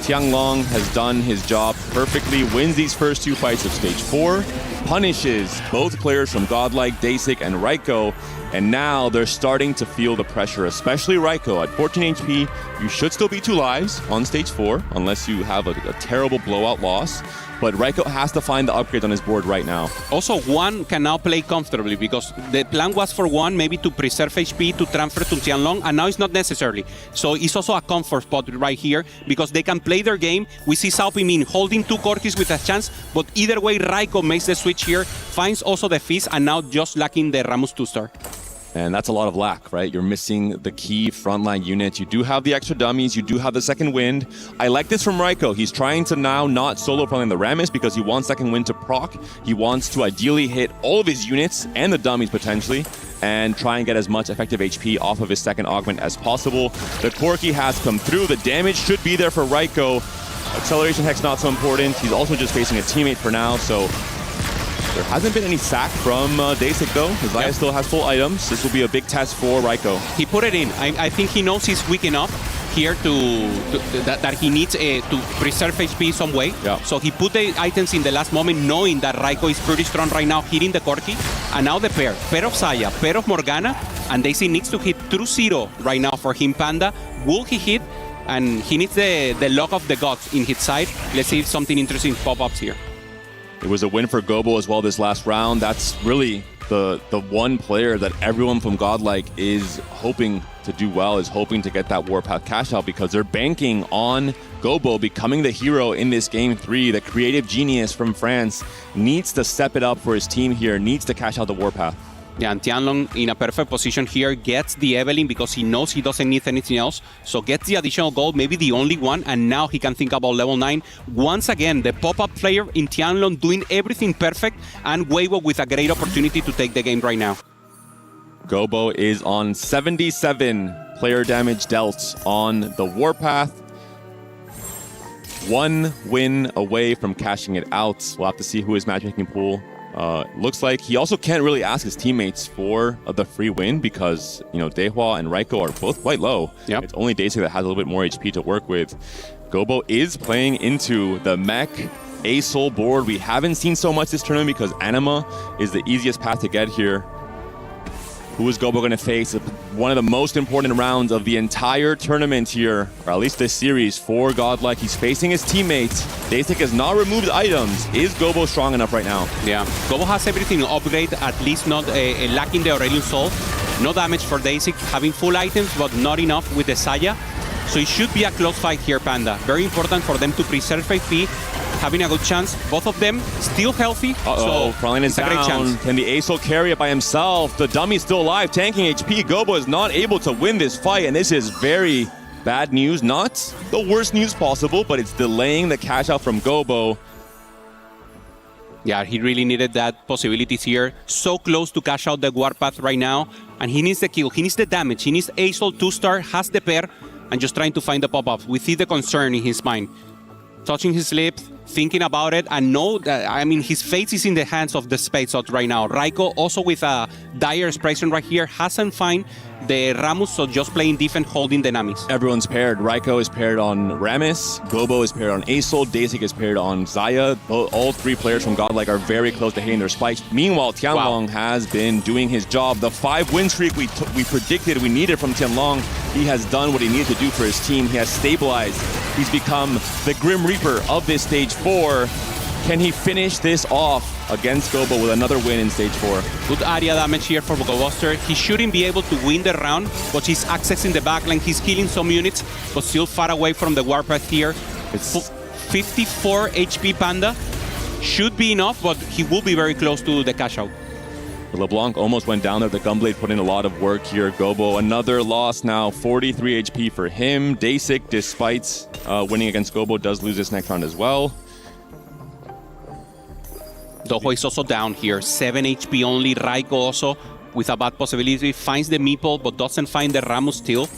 Speaker 17: Tianlong has done his job perfectly, wins these first 2 fights of stage 4, punishes both players from Godlike, Dasik, and Raiko, and now they're starting to feel the pressure, especially Raiko. At 14 HP, you should still be 2 lives on stage 4, unless you have a terrible blowout loss. But Raiko has to find the upgrade on his board right now.
Speaker 16: Also, 1 can now play comfortably because the plan was for 1 maybe to preserve HP, to transfer to Tianlong, and now it's not necessarily. So it's also a comfort spot right here because they can play their game. We see Sao Pimin holding 2 Corkis with a chance, but either way, Raiko makes the switch here, finds also the Fizz, and now just lacking the Rammus 2-star.
Speaker 17: And that's a lot of lack, right? You're missing the key frontline units. You do have the extra dummies. You do have the second wind. I like this from Raiko. He's trying to now not solo frontline the Rammus because he wants second wind to proc. He wants to ideally hit all of his units and the dummies potentially and try and get as much effective HP off of his second augment as possible. The Corki has come through. The damage should be there for Raiko. Acceleration Hex not so important. He's also just facing a teammate for now, so There hasn't been any sack from Dasik though. Zaya still has full items. This will be a big test for Raiko.
Speaker 16: He put it in. I think he knows he's weak enough here that he needs to preserve HP some way.
Speaker 17: Yeah.
Speaker 16: So he put the items in the last moment, knowing that Raiko is pretty strong right now, hitting the Corki. And now the pair of Zaya, pair of Morgana, and Daisy needs to hit through 0 right now for him. Panda, will he hit? And he needs the lock of the gods in his side. Let's see if something interesting pop-ups here.
Speaker 17: It was a win for Gobo as well this last round. That's really the one player that everyone from Godlike is hoping to do well, is hoping to get that Warpath cash out, because they're banking on Gobo becoming the hero in this game 3. The creative genius from France needs to step it up for his team here, needs to cash out the Warpath.
Speaker 16: Yeah, and Tianlong in a perfect position here, gets the Evelyn because he knows he doesn't need anything else. So gets the additional gold, maybe the only one, and now he can think about level 9. Once again, the pop-up player in Tianlong doing everything perfect, and Weibo with a great opportunity to take the game right now.
Speaker 17: Gobo is on 77 player damage dealt on the Warpath. 1 win away from cashing it out. We'll have to see who his matchmaking pool looks like. He also can't really ask his teammates for the free win because, Dehua and Raiko are both quite low.
Speaker 16: Yep.
Speaker 17: It's only Daisy that has a little bit more HP to work with. Gobo is playing into the mech A-Soul board. We haven't seen so much this tournament because Anima is the easiest path to get here. Who is Gobo going to face? One of the most important rounds of the entire tournament here, or at least this series for Godlike. He's facing his teammates. Dasik has not removed items. Is Gobo strong enough right now?
Speaker 16: Yeah, Gobo has everything upgrade, at least not lacking the Aurelion Soul. No damage for Dasik, having full items, but not enough with the Saya. So it should be a close fight here, Panda. Very important for them to preserve AP, having a good chance. Both of them still healthy, so
Speaker 17: Pralin is
Speaker 16: it's a great
Speaker 17: down.
Speaker 16: chance.
Speaker 17: Can the A-Soul carry it by himself? The dummy's still alive, tanking HP. Gobo is not able to win this fight, and this is very bad news. Not the worst news possible, but it's delaying the cash out from Gobo.
Speaker 16: Yeah, he really needed that possibilities here. So close to cash out the Warpath right now, and he needs the kill, he needs the damage, he needs A-Soul 2-star, has the pair, and just trying to find the pop-ups. We see the concern in his mind. Touching his lips, thinking about it, and know that, his fate is in the hands of the Space Out right now. Raiko also with a dire expression right here, hasn't found the Ramus, so just playing defense, holding the Namis.
Speaker 17: Everyone's paired. Raiko is paired on Ramis. Gobo is paired on A-Soul. Dasik is paired on Zaya. All 3 players from Godlike are very close to hitting their spikes. Meanwhile, Tianlong has been doing his job. The 5-win streak we predicted we needed from Tianlong, he has done what he needed to do for his team. He has stabilized. He's become the Grim Reaper of this Stage 4. Can he finish this off against Gobo with another win in Stage 4?
Speaker 16: Good area damage here for GoBuster. He shouldn't be able to win the round, but he's accessing the backline. He's killing some units, but still far away from the Warpath here. It's 54 HP Panda. Should be enough, but he will be very close to the cash out.
Speaker 17: LeBlanc almost went down there. The Gunblade put in a lot of work here. Gobo, another loss now. 43 HP for him. Dasik, despite winning against Gobo, does lose this next round as well.
Speaker 16: Doho is also down here, 7 HP only. Raiko also with a bad possibility, finds the meeple but doesn't find the Ramus still.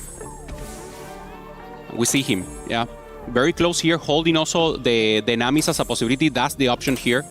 Speaker 16: We see him, yeah. Very close here, holding also the Namis as a possibility. That's the option here.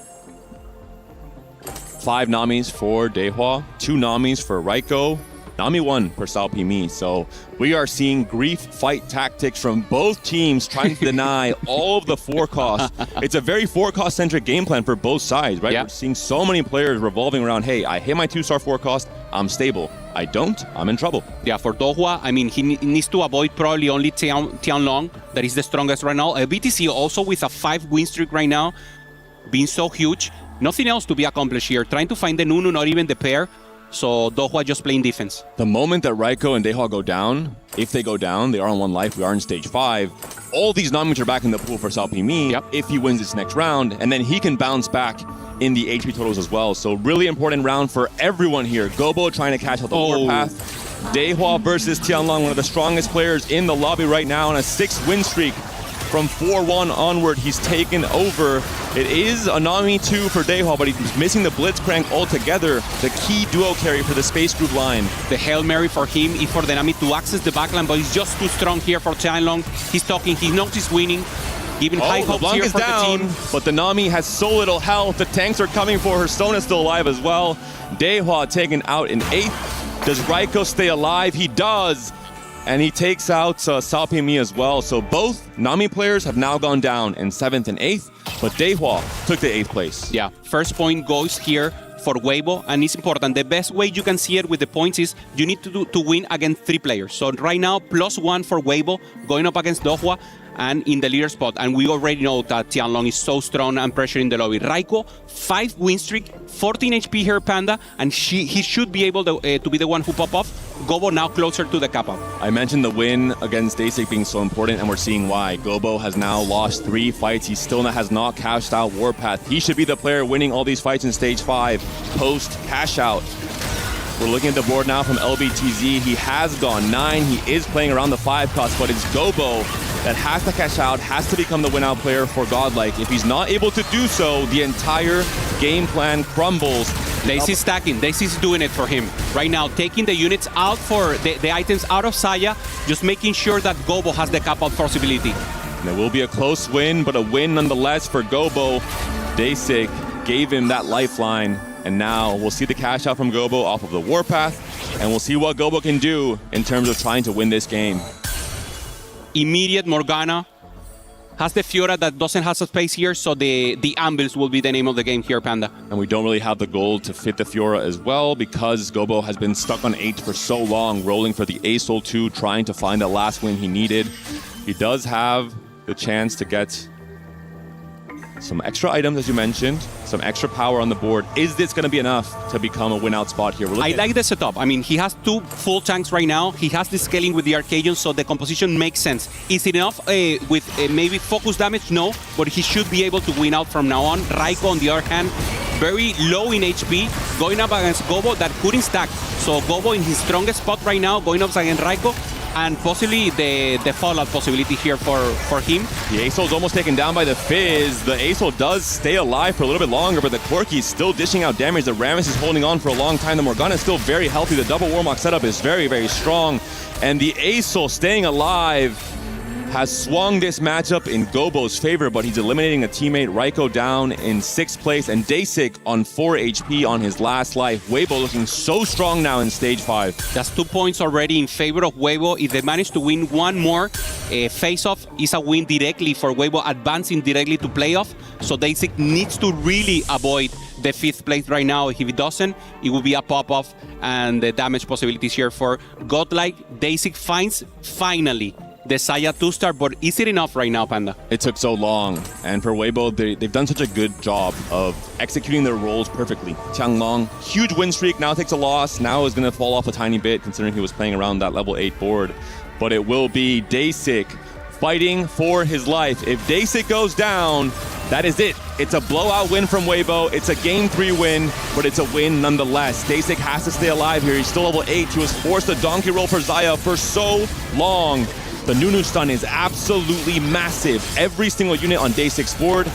Speaker 17: 5 Namis for Dehua, 2 Namis for Raiko. Nami 1 for Salpimi. So we are seeing grief fight tactics from both teams trying to deny all of the forecast. It's a very forecast-centric game plan for both sides, right?
Speaker 16: Yeah.
Speaker 17: We're seeing so many players revolving around, hey, I hit my 2-star forecast, I'm stable. I don't, I'm in trouble.
Speaker 16: Yeah, for Dohua, he needs to avoid probably only Tianlong, that is the strongest right now. BTC also with a 5-win streak right now, being so huge. Nothing else to be accomplished here. Trying to find the Nunu, not even the pair. So Dohua just playing defense.
Speaker 17: The moment that Raiko and Dehua go down, if they go down, they are on 1 life. We are in Stage 5. All these Namis are back in the pool for Salpimi if he wins this next round, and then he can bounce back in the HP totals as well. So really important round for everyone here. Gobo trying to catch out the Warpath. Dehua versus Tianlong, one of the strongest players in the lobby right now on a 6-win streak. From 4-1 onward, he's taken over. It is a Nami 2 for Dehua, but he's missing the Blitzcrank altogether. The key duo carry for the Space Group line.
Speaker 16: The Hail Mary for him is for the Nami to access the backline, but he's just too strong here for Tianlong. He's talking, he knows he's winning. giving high hopes
Speaker 17: LeBlanc
Speaker 16: here
Speaker 17: is
Speaker 16: for
Speaker 17: down,
Speaker 16: the team.
Speaker 17: but the Nami has so little health. The tanks are coming for her. Stone is still alive as well. Daehwa taken out in 8th. Does Raiko stay alive? He does. And he takes out Salpimi as well. So both Nami players have now gone down in 7th and 8th, but Daehwa took the 8th place.
Speaker 16: Yeah, first point goes here for Weibo, and it's important. The best way you can see it with the points is you need to win against 3 players. So right now, +1 for Weibo, going up against Daehwa, and in the leader spot. And we already know that Tianlong is so strong and pressuring the lobby. Raiko, 5 win streak, 14 HP here, Panda, and he should be able to be the one who pop off. Gobo now closer to the cap-up.
Speaker 17: I mentioned the win against Dasik being so important, and we're seeing why. Gobo has now lost 3 fights. He still has not cashed out Warpath. He should be the player winning all these fights in Stage 5 post-cash out. We're looking at the board now from LBTZ. He has gone 9. He is playing around the 5 cost, but it's Gobo that has to cash out, has to become the win-out player for Godlike. If he's not able to do so, the entire game plan crumbles.
Speaker 16: Daisy's stacking. Daisy's doing it for him. Right now, taking the units out for the items out of Saya, just making sure that Gobo has the cap-out possibility.
Speaker 17: There will be a close win, but a win nonetheless for Gobo. Dasik gave him that lifeline. And now we'll see the cash out from Gobo off of the Warpath, and we'll see what Gobo can do in terms of trying to win this game.
Speaker 16: Immediate Morgana has the Fiora that doesn't have space here, so the Anvils will be the name of the game here, Panda.
Speaker 17: And we don't really have the gold to fit the Fiora as well because Gobo has been stuck on 8 for so long, rolling for the Asol 2, trying to find the last win he needed. He does have the chance to get some extra items, as you mentioned, some extra power on the board. Is this going to be enough to become a win-out spot here?
Speaker 16: I like the setup. I mean, he has 2 full tanks right now. He has the scaling with the Arcadian, so the composition makes sense. Is it enough with maybe focus damage? No, but he should be able to win out from now on. Raiko, on the other hand, very low in HP, going up against Gobo that couldn't stack. So Gobo in his strongest spot right now, going up against Raiko, and possibly the fallout possibility here for him.
Speaker 17: The Asol's almost taken down by the Fizz. The Asol does stay alive for a little bit longer, but the Corki is still dishing out damage. The Rammus is holding on for a long time. The Morgana is still very healthy. The double Warlock setup is very, very strong. And the Asol staying alive has swung this matchup in Gobo's favor, but he's eliminating a teammate. Raiko down in 6th place, and Dasik on 4 HP on his last life. Weibo looking so strong now in Stage 5.
Speaker 16: That's 2 points already in favor of Weibo. If they manage to win one more face-off, is a win directly for Weibo, advancing directly to playoff. So Dasik needs to really avoid the 5th place right now. If he doesn't, it will be a pop-off, and the damage possibilities here for Godlike. Dasik finds, finally, the Saya 2-star, but is it enough right now, Panda?
Speaker 17: It took so long, and for Weibo, they've done such a good job of executing their roles perfectly. Tianlong, huge win streak, now takes a loss, now is going to fall off a tiny bit considering he was playing around that level 8 board. But it will be Dasik fighting for his life. If Dasik goes down, that is it. It's a blowout win from Weibo. It's a Game 3 win, but it's a win nonetheless. Dasik has to stay alive here. He's still level 8. He was forced to donkey roll for Xayah for so long. The Nunu stun is absolutely massive. Every single unit on Dasik's board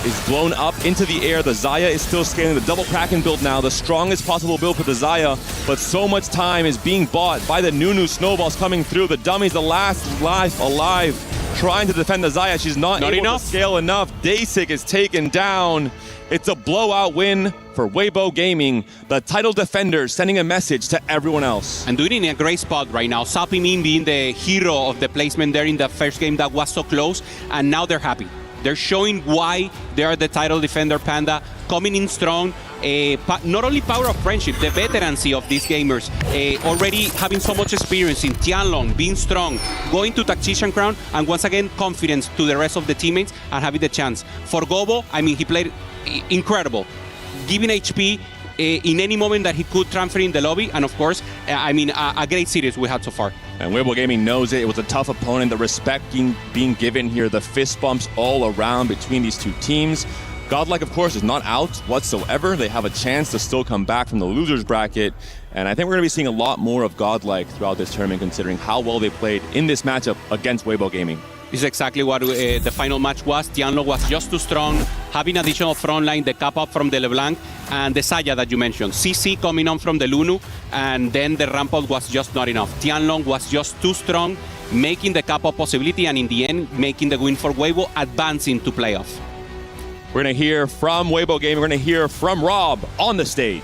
Speaker 17: is blown up into the air. The Xayah is still scaling. The double Kraken build now, the strongest possible build for the Xayah, but so much time is being bought by the Nunu snowballs coming through. The dummy's the last life alive, trying to defend the Xayah. She's not able to scale enough. Dasik is taken down. It's a blowout win for Weibo Gaming, the title defenders sending a message to everyone else.
Speaker 16: And doing it in a great spot right now. Sapimin being the hero of the placement there in the first game that was so close, and now they're happy. They're showing why they are the title defender, Panda, coming in strong. Not only power of friendship, the veterancy of these gamers, already having so much experience in Tianlong, being strong, going to Tactician Crown, and once again, confidence to the rest of the teammates and having the chance. For Gobo, I mean, he played incredible, giving HP in any moment that he could transfer in the lobby, and of course, I mean, a great series we had so far.
Speaker 17: And Weibo Gaming knows it. It was a tough opponent. The respect being given here, the fist bumps all around between these two teams. Godlike, of course, is not out whatsoever. They have a chance to still come back from the losers bracket. And I think we're going to be seeing a lot more of Godlike throughout this tournament, considering how well they played in this matchup against Weibo Gaming.
Speaker 16: This is exactly what the final match was. Tianlong was just too strong, having additional frontline, the cap up from the LeBlanc, and the Saya that you mentioned. CC coming on from the Lunu, and then the ramp out was just not enough. Tianlong was just too strong. making the cup a possibility, and in the end, making the win for Weibo, advancing to playoff.
Speaker 17: We're going to hear from Weibo Gaming. We're going to hear from Rob on the stage.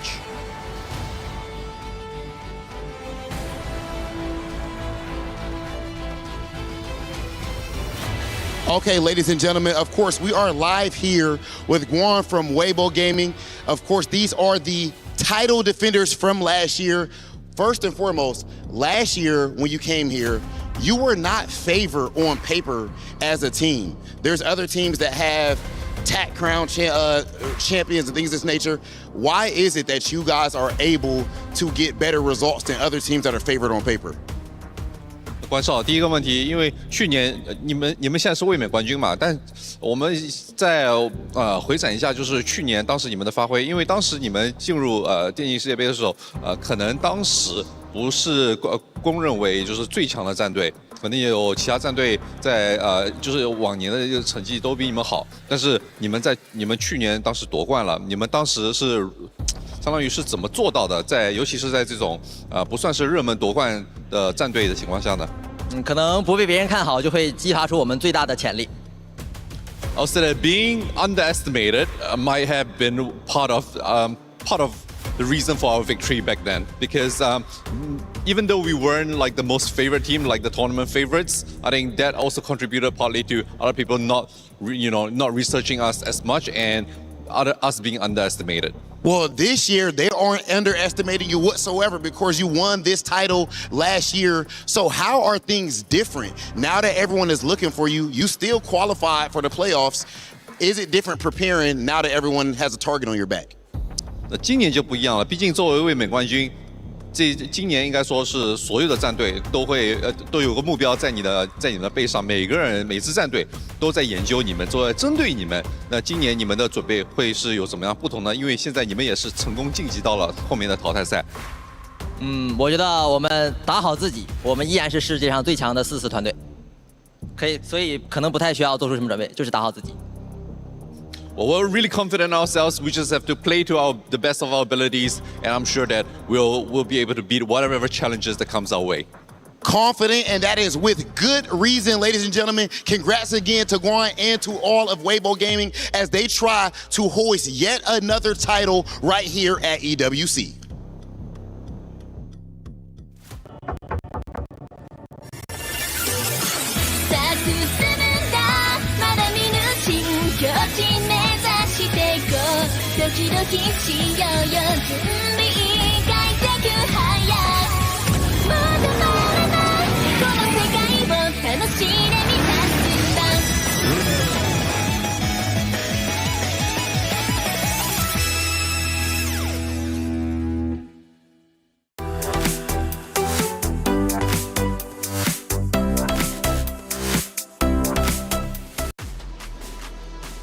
Speaker 8: Okay, ladies and gentlemen, of course, we are live here with Guan from Weibo Gaming. Of course, these are the title defenders from last year. First and foremost, last year when you came here, you were not favored on paper as a team. There's other teams that have TAC Crown champions and things of this nature. Why is it that you guys are able to get better results than other teams that are favored on paper?
Speaker 4: 关少，第一个问题，因为去年你们现在是卫冕冠军嘛，但我们再回闪一下，就是去年当时你们的发挥，因为当时你们进入电竞世界杯的时候，可能当时不是公认为就是最强的战队，可能也有其他战队在就是往年的这个成绩都比你们好，但是你们去年当时夺冠了，你们当时是。相当于是怎么做到的？尤其是在这种不算是热门夺冠的战队的情况下呢？
Speaker 13: 可能不被别人看好，就会激发出我们最大的潜力。
Speaker 4: I said that being underestimated might have been part of the reason for our victory back then, because even though we weren't like the most favorite team, like the tournament favorites, I think that also contributed partly to other people not researching us as much and us being underestimated.
Speaker 8: Well, this year, they aren't underestimating you whatsoever because you won this title last year. So how are things different? Now that everyone is looking for you, you still qualified for the playoffs. Is it different preparing now that everyone has a target on your back?
Speaker 4: 那今年就不一样了，毕竟作为卫冕冠军，今年应该说是所有的战队都有个目标在你的背上，每支战队都在研究你们，都在针对你们。那今年你们的准备会是有怎么样不同呢？因为现在你们也是成功晋级到了后面的淘汰赛。
Speaker 13: 我觉得我们打好自己，我们依然是世界上最强的4次团队，所以可能不太需要做出什么准备，就是打好自己。
Speaker 4: Well, we're really confident in ourselves. We just have to play to the best of our abilities, and I'm sure that we'll be able to beat whatever challenges that comes our way.
Speaker 8: Confident, and that is with good reason, ladies and gentlemen. Congrats again to Guan and to all of Weibo Gaming as they try to hoist yet another title right here at EWC.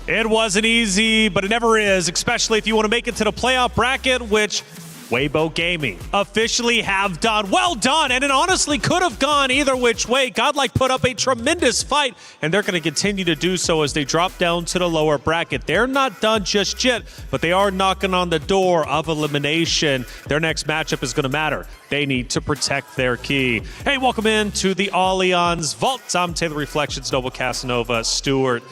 Speaker 2: It wasn't easy, but it never is, especially if you want to make it to the playoff bracket, which Weibo Gaming officially have done. Well done, and it honestly could have gone either which way. Godlike put up a tremendous fight, and they're going to continue to do so as they drop down to the lower bracket. They're not done just yet, but they are knocking on the door of elimination. Their next matchup is going to matter. They need to protect their key. Hey, welcome in to the Allianz Vault. I'm Taylor Reflections, Noble Casanova, Stewart.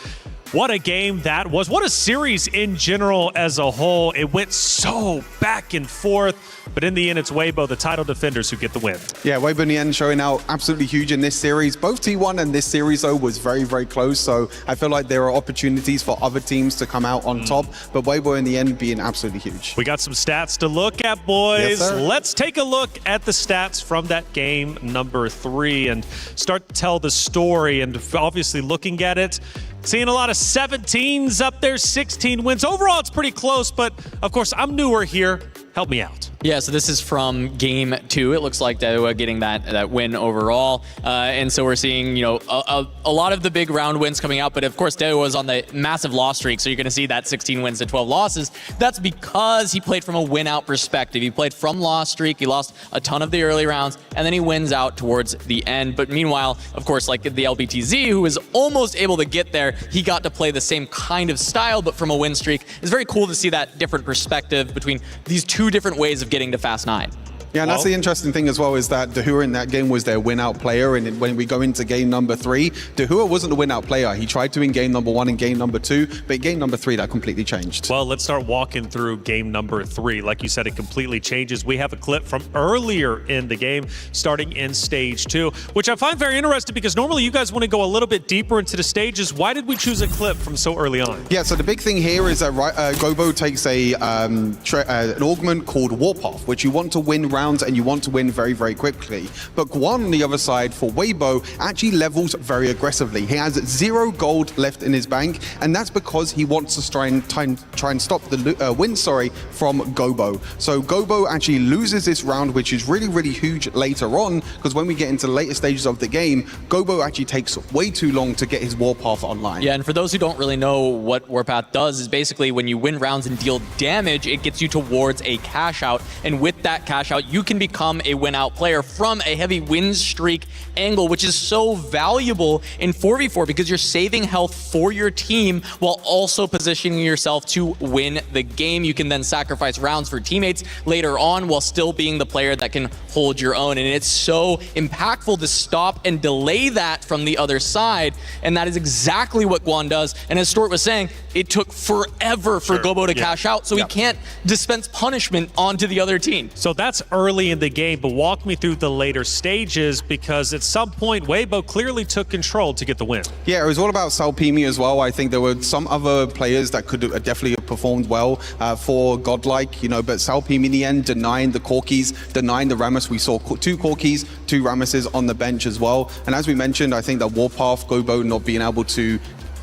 Speaker 2: What a game that was. What a series in general as a whole. It went so back and forth, but in the end, it's Weibo, the title defenders, who get the win.
Speaker 3: Yeah, Weibo in the end showing out absolutely huge in this series. Both T1 and this series, though, was very, very close. So I feel like there are opportunities for other teams to come out on top, but Weibo in the end being absolutely huge.
Speaker 2: We got some stats to look at, boys.
Speaker 3: Yes,
Speaker 2: let's take a look at the stats from that game number 3 and start to tell the story. And obviously looking at it, seeing a lot of 17s up there, 16 wins. Overall, it's pretty close, but of course, I'm newer here. Help me out.
Speaker 5: Yeah, so this is from game 2. It looks like Dewa getting that win overall. And so we're seeing, a lot of the big round wins coming out. But of course, Dewa was on the massive loss streak. So you're going to see that 16 wins to 12 losses. That's because he played from a win out perspective. He played from loss streak. He lost a ton of the early rounds, and then he wins out towards the end. But meanwhile, of course, like the LBTZ, who was almost able to get there, he got to play the same kind of style, but from a win streak. It's very cool to see that different perspective between these two different ways of getting to Fast 9.
Speaker 3: Yeah, and that's the interesting thing as well, is that Dahua in that game was their win-out player, and when we go into game number 3, Dahua wasn't the win-out player. He tried to in game number 1 and game number 2, but game number 3, that completely changed.
Speaker 2: Well, let's start walking through game number 3. Like you said, it completely changes. We have a clip from earlier in the game, starting in stage 2, which I find very interesting because normally you guys want to go a little bit deeper into the stages. Why did we choose a clip from so early on?
Speaker 3: Yeah, so the big thing here is that Gobo takes an augment called Warpath, which you want to win rounds and you want to win very, very quickly. But Guan on the other side for Weibo actually levels very aggressively. He has 0 gold left in his bank, and that's because he wants to try and stop the win from Gobo. So Gobo actually loses this round, which is really, really huge later on, because when we get into the later stages of the game, Gobo actually takes way too long to get his Warpath online.
Speaker 5: Yeah, and for those who don't really know what Warpath does, is basically when you win rounds and deal damage, it gets you towards a cash out, and with that cash out, you can become a win out player from a heavy win streak angle, which is so valuable in 4v4 because you're saving health for your team while also positioning yourself to win the game. You can then sacrifice rounds for teammates later on while still being the player that can hold your own, and it's so impactful to stop and delay that from the other side, and that is exactly what Guan does. And as Stuart was saying, it took forever for Gobo to cash out, so he can't dispense punishment onto the other team.
Speaker 2: So that's early in the game, but walk me through the later stages, because at some point Weibo clearly took control to get the win.
Speaker 3: Yeah, it was all about Salpimi as well. I think there were some other players that could definitely have performed well for Godlike, but Salpimi in the end denying the Corkies, denying the Rammus. We saw 2 Corkies, 2 Rammuses on the bench as well. And as we mentioned, I think that Warpath, Gobo not being able to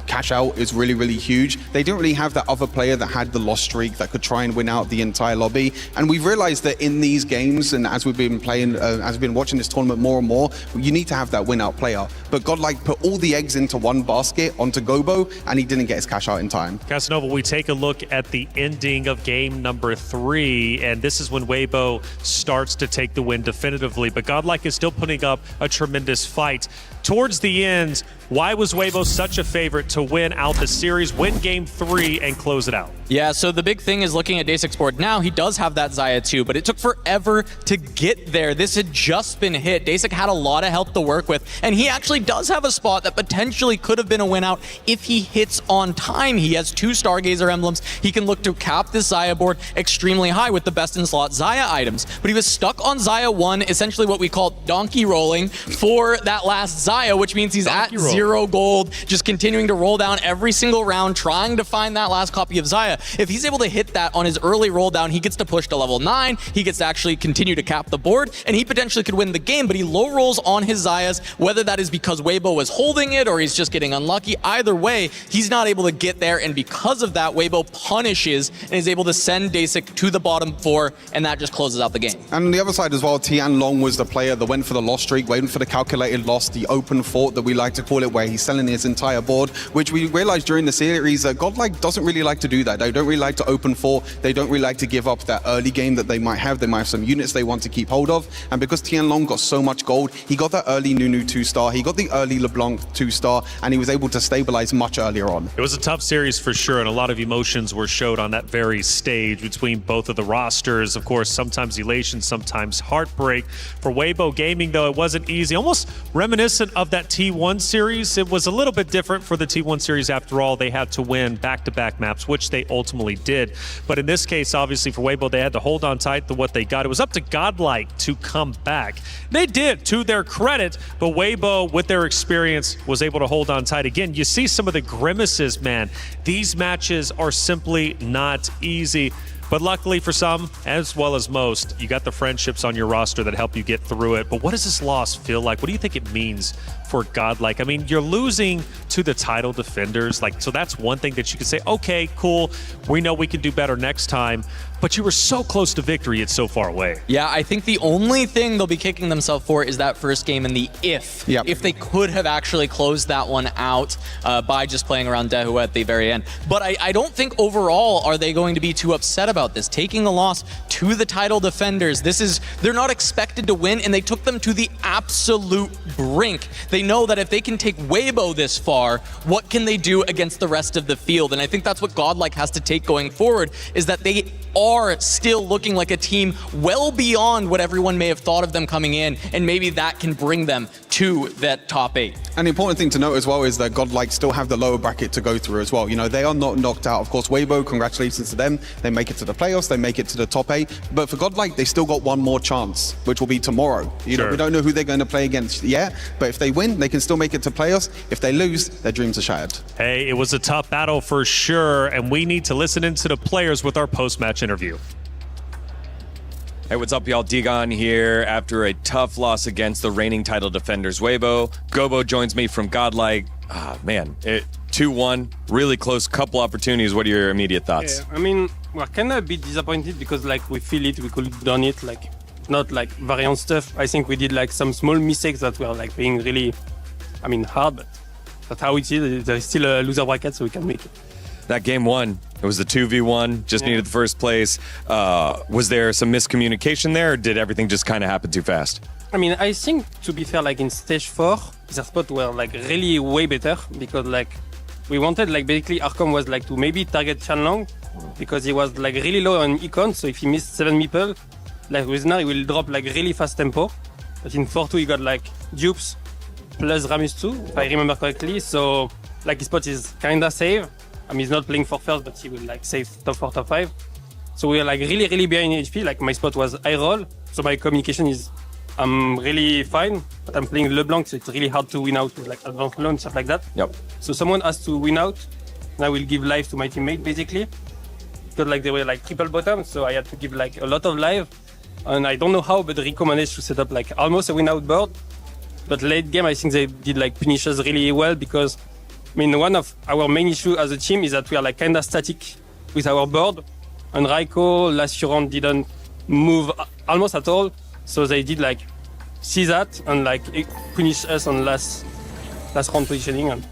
Speaker 3: cash out is really, really huge. They didn't really have that other player that had the loss streak that could try and win out the entire lobby. And we've realized that in these games, and as we've been playing, as we've been watching this tournament more and more, you need to have that win out player. But Godlike put all the eggs into one basket onto Gobo, and he didn't get his cash out in time.
Speaker 2: Casanova, we take a look at the ending of game number 3, and this is when Weibo starts to take the win definitively, but Godlike is still putting up a tremendous fight. Towards the end, why was Weibo such a favorite to win out the series, win game 3, and close it out?
Speaker 5: Yeah, so the big thing is looking at Day6 board now, he does have that Xayah too, but it took forever to get there. This had just been hit. Day6 had a lot of health to work with, and he actually does have a spot that potentially could have been a win out if he hits on time. He has 2 Stargazer emblems. He can look to cap this Xayah board extremely high with the best in slot Xayah items, but he was stuck on Xayah 1, essentially what we call donkey rolling for that last Xayah, which means he's at 0 gold, just continuing to roll down every single round, trying to find that last copy of Xayah. If he's able to hit that on his early roll down, he gets to push to level 9, he gets to actually continue to cap the board, and he potentially could win the game, but he low rolls on his Xayahs, whether that is because Weibo was holding it or he's just getting unlucky. Either way, he's not able to get there, and because of that, Weibo punishes and is able to send Day6 to the bottom 4, and that just closes out the game.
Speaker 3: And on the other side as well, Tianlong was the player that went for the loss streak, waiting for the calculated loss, the open fort that we like to call it, where he's selling his entire board, which we realized during the series that Godlike doesn't really like to do that. They don't really like to open fort. They don't really like to give up that early game that they might have. They might have some units they want to keep hold of. And because Tianlong got so much gold, he got that early Nunu 2-star, he got the early LeBlanc 2-star, and he was able to stabilize much earlier on.
Speaker 2: It was a tough series for sure, and a lot of emotions were showed on that very stage between both of the rosters. Of course, sometimes elation, sometimes heartbreak. For Weibo Gaming, though, it wasn't easy. Almost reminiscent of that T1 series. It was a little bit different for the T1 series. After all, they had to win back-to-back maps, which they ultimately did. But in this case, obviously, for Weibo, they had to hold on tight to what they got. It was up to Godlike to come back. They did, to their credit, but Weibo, with their experience, was able to hold on tight. Again, you see some of the grimaces, man. These matches are simply not easy. But luckily for some, as well as most, you got the friendships on your roster that help you get through it. But what does this loss feel like? What do you think it means for Godlike? I mean, you're losing to the title defenders. So that's one thing that you can say, okay, cool. We know we can do better next time. But you were so close to victory, it's so far away.
Speaker 5: Yeah, I think the only thing they'll be kicking themselves for is that first game and the if.
Speaker 3: Yep.
Speaker 5: If they could have actually closed that one out by just playing around Dahua at the very end. But I don't think overall are they going to be too upset about this. Taking a loss to the title defenders, they're not expected to win, and they took them to the absolute brink. They know that if they can take Weibo this far, what can they do against the rest of the field? And I think that's what Godlike has to take going forward, is that they are still looking like a team well beyond what everyone may have thought of them coming in, and maybe that can bring them to that top 8.
Speaker 3: And the important thing to note as well is that Godlike still have the lower bracket to go through as well. You know, they are not knocked out. Of course, Weibo, congratulations to them. They make it to the playoffs, they make it to the top 8. But for Godlike, they still got one more chance, which will be tomorrow. You know, we don't know who they're going to play against yet, but if they win, they can still make it to playoffs. If they lose, their dreams are shattered.
Speaker 2: Hey, it was a tough battle for sure, and we need to listen into the players with our post-match interview.
Speaker 11: Hey, what's up, y'all? Digon here after a tough loss against the reigning title defenders, Weibo. Gobo joins me from Godlike. Man, 2-1, really close couple opportunities. What are your immediate thoughts?
Speaker 14: Yeah, I mean, we're kind of a bit disappointed because, like, we feel it, we could have done it, like, not like variant stuff. I think we did, like, some small mistakes that were, like, being really, I mean, hard, but that's how it is. There's still a loser bracket, so we can make it.
Speaker 11: That game 1, it was the 2v1, just needed the first place. Was there some miscommunication there, or did everything just kind of happen too fast?
Speaker 14: I mean, I think, to be fair, like in stage 4, their spot were like really way better because like we wanted like basically Arcom was like to maybe target Chanlong because he was like really low on econ, so if he missed 7 meeple, like with now he will drop like really fast tempo. But in 4-2 he got like dupes plus Ramus 2, if I remember correctly, so like his spot is kinda safe. I mean, he's not playing for first, but he will like save top 4, top 5. So we are like really behind HP. Like my spot was high roll, so my communication is I'm really fine, but I'm playing LeBlanc, so it's really hard to win out with like advanced low and stuff like that.
Speaker 11: Yep.
Speaker 14: So someone has to win out, and I will give life to my teammate basically. Because like they were like triple bottom, so I had to give like a lot of life. And I don't know how, but Rico managed to set up like almost a win out board. But late game, I think they did like punishes really well because I mean, one of our main issue as a team is that we are like kind of static with our board. And Raiko last round didn't move almost at all. So they did like see that and like punish us on last round positioning, and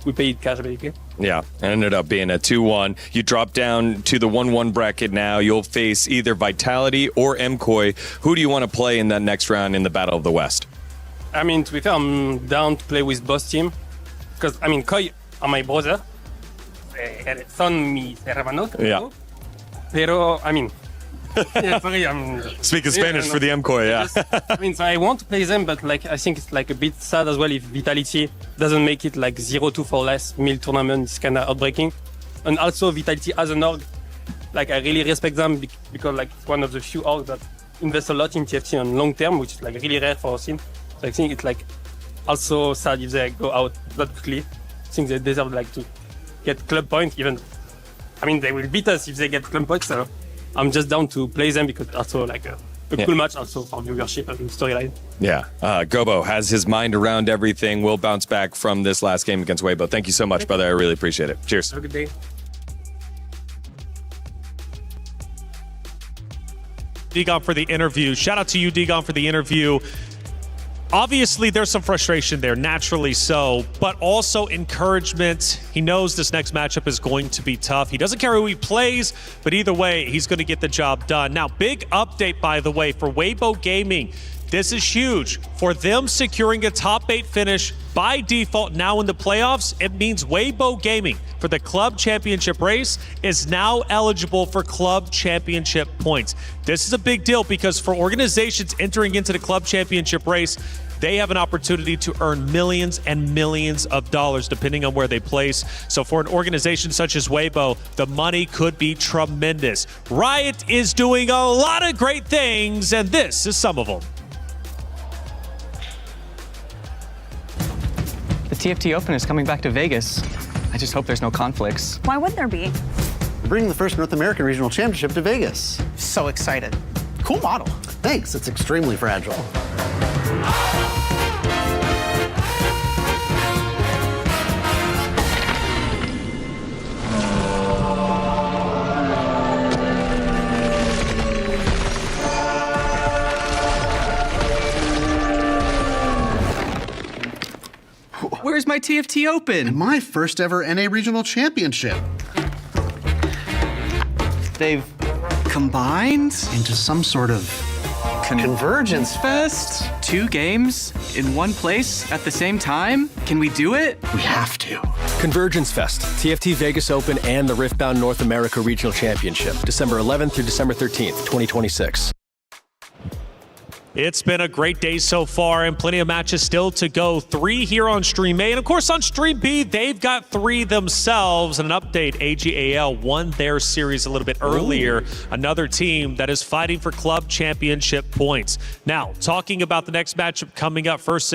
Speaker 14: we paid cash basically.
Speaker 11: Yeah, it ended up being a 2-1. You drop down to the 1-1 bracket now. You'll face either Vitality or MKOI. Who do you want to play in that next round in the Battle of the West?
Speaker 14: I mean, to be fair, I'm down to play with both team. Because, I mean, Koi are my brother. Son mi hermano.
Speaker 11: Yeah.
Speaker 14: Pero, I mean, yeah, sorry, I'm...
Speaker 11: Speaking Spanish for the MKOI, yeah.
Speaker 14: I mean, so I want to play them, but like I think it's like a bit sad as well if Vitality doesn't make it like 0-2 for last mil tournament. It's kind of heartbreaking. And also Vitality as an org, like I really respect them because like it's one of the few orgs that invest a lot in TFT on long term, which is like really rare for our scene. So I think it's like also sad if they go out that quickly. I think they deserve like to get club points even. I mean, they will beat us if they get club points. So I'm just down to play them because also like a cool match also for viewership and storyline.
Speaker 11: Yeah, Gobo has his mind around everything. We'll bounce back from this last game against Weibo. Thank you so much, brother. I really appreciate it. Cheers.
Speaker 14: Have a good day.
Speaker 2: Digon for the interview. Shout out to you, Digon, for the interview. Obviously, there's some frustration there, naturally so, but also encouragement. He knows this next matchup is going to be tough. He doesn't care who he plays, but either way, he's going to get the job done. Now, big update, by the way, for Weibo Gaming. This is huge. For them securing a top 8 finish by default now in the playoffs, it means Weibo Gaming for the club championship race is now eligible for club championship points. This is a big deal because for organizations entering into the club championship race, they have an opportunity to earn millions and millions of dollars depending on where they place. So for an organization such as Weibo, the money could be tremendous. Riot is doing a lot of great things, and this is some of them.
Speaker 19: The TFT Open is coming back to Vegas. I just hope there's no conflicts.
Speaker 20: Why would there be?
Speaker 21: We're bringing the first North American Regional Championship to Vegas.
Speaker 20: So excited. Cool model.
Speaker 21: Thanks, it's extremely fragile.
Speaker 19: Where's my TFT Open?
Speaker 21: My first ever NA Regional Championship.
Speaker 19: They've combined
Speaker 21: into some sort of
Speaker 19: Convergence Fest? 2 games in one place at the same time? Can we do it?
Speaker 21: We have to.
Speaker 22: Convergence Fest, TFT Vegas Open and the Riftbound North America Regional Championship, December 11th through December 13th, 2026.
Speaker 2: It's been a great day so far and plenty of matches still to go. 3 here on Stream A. And of course on Stream B, they've got 3 themselves. And an update, AGAL won their series a little bit earlier. Another team that is fighting for club championship points. Now, talking about the next matchup coming up first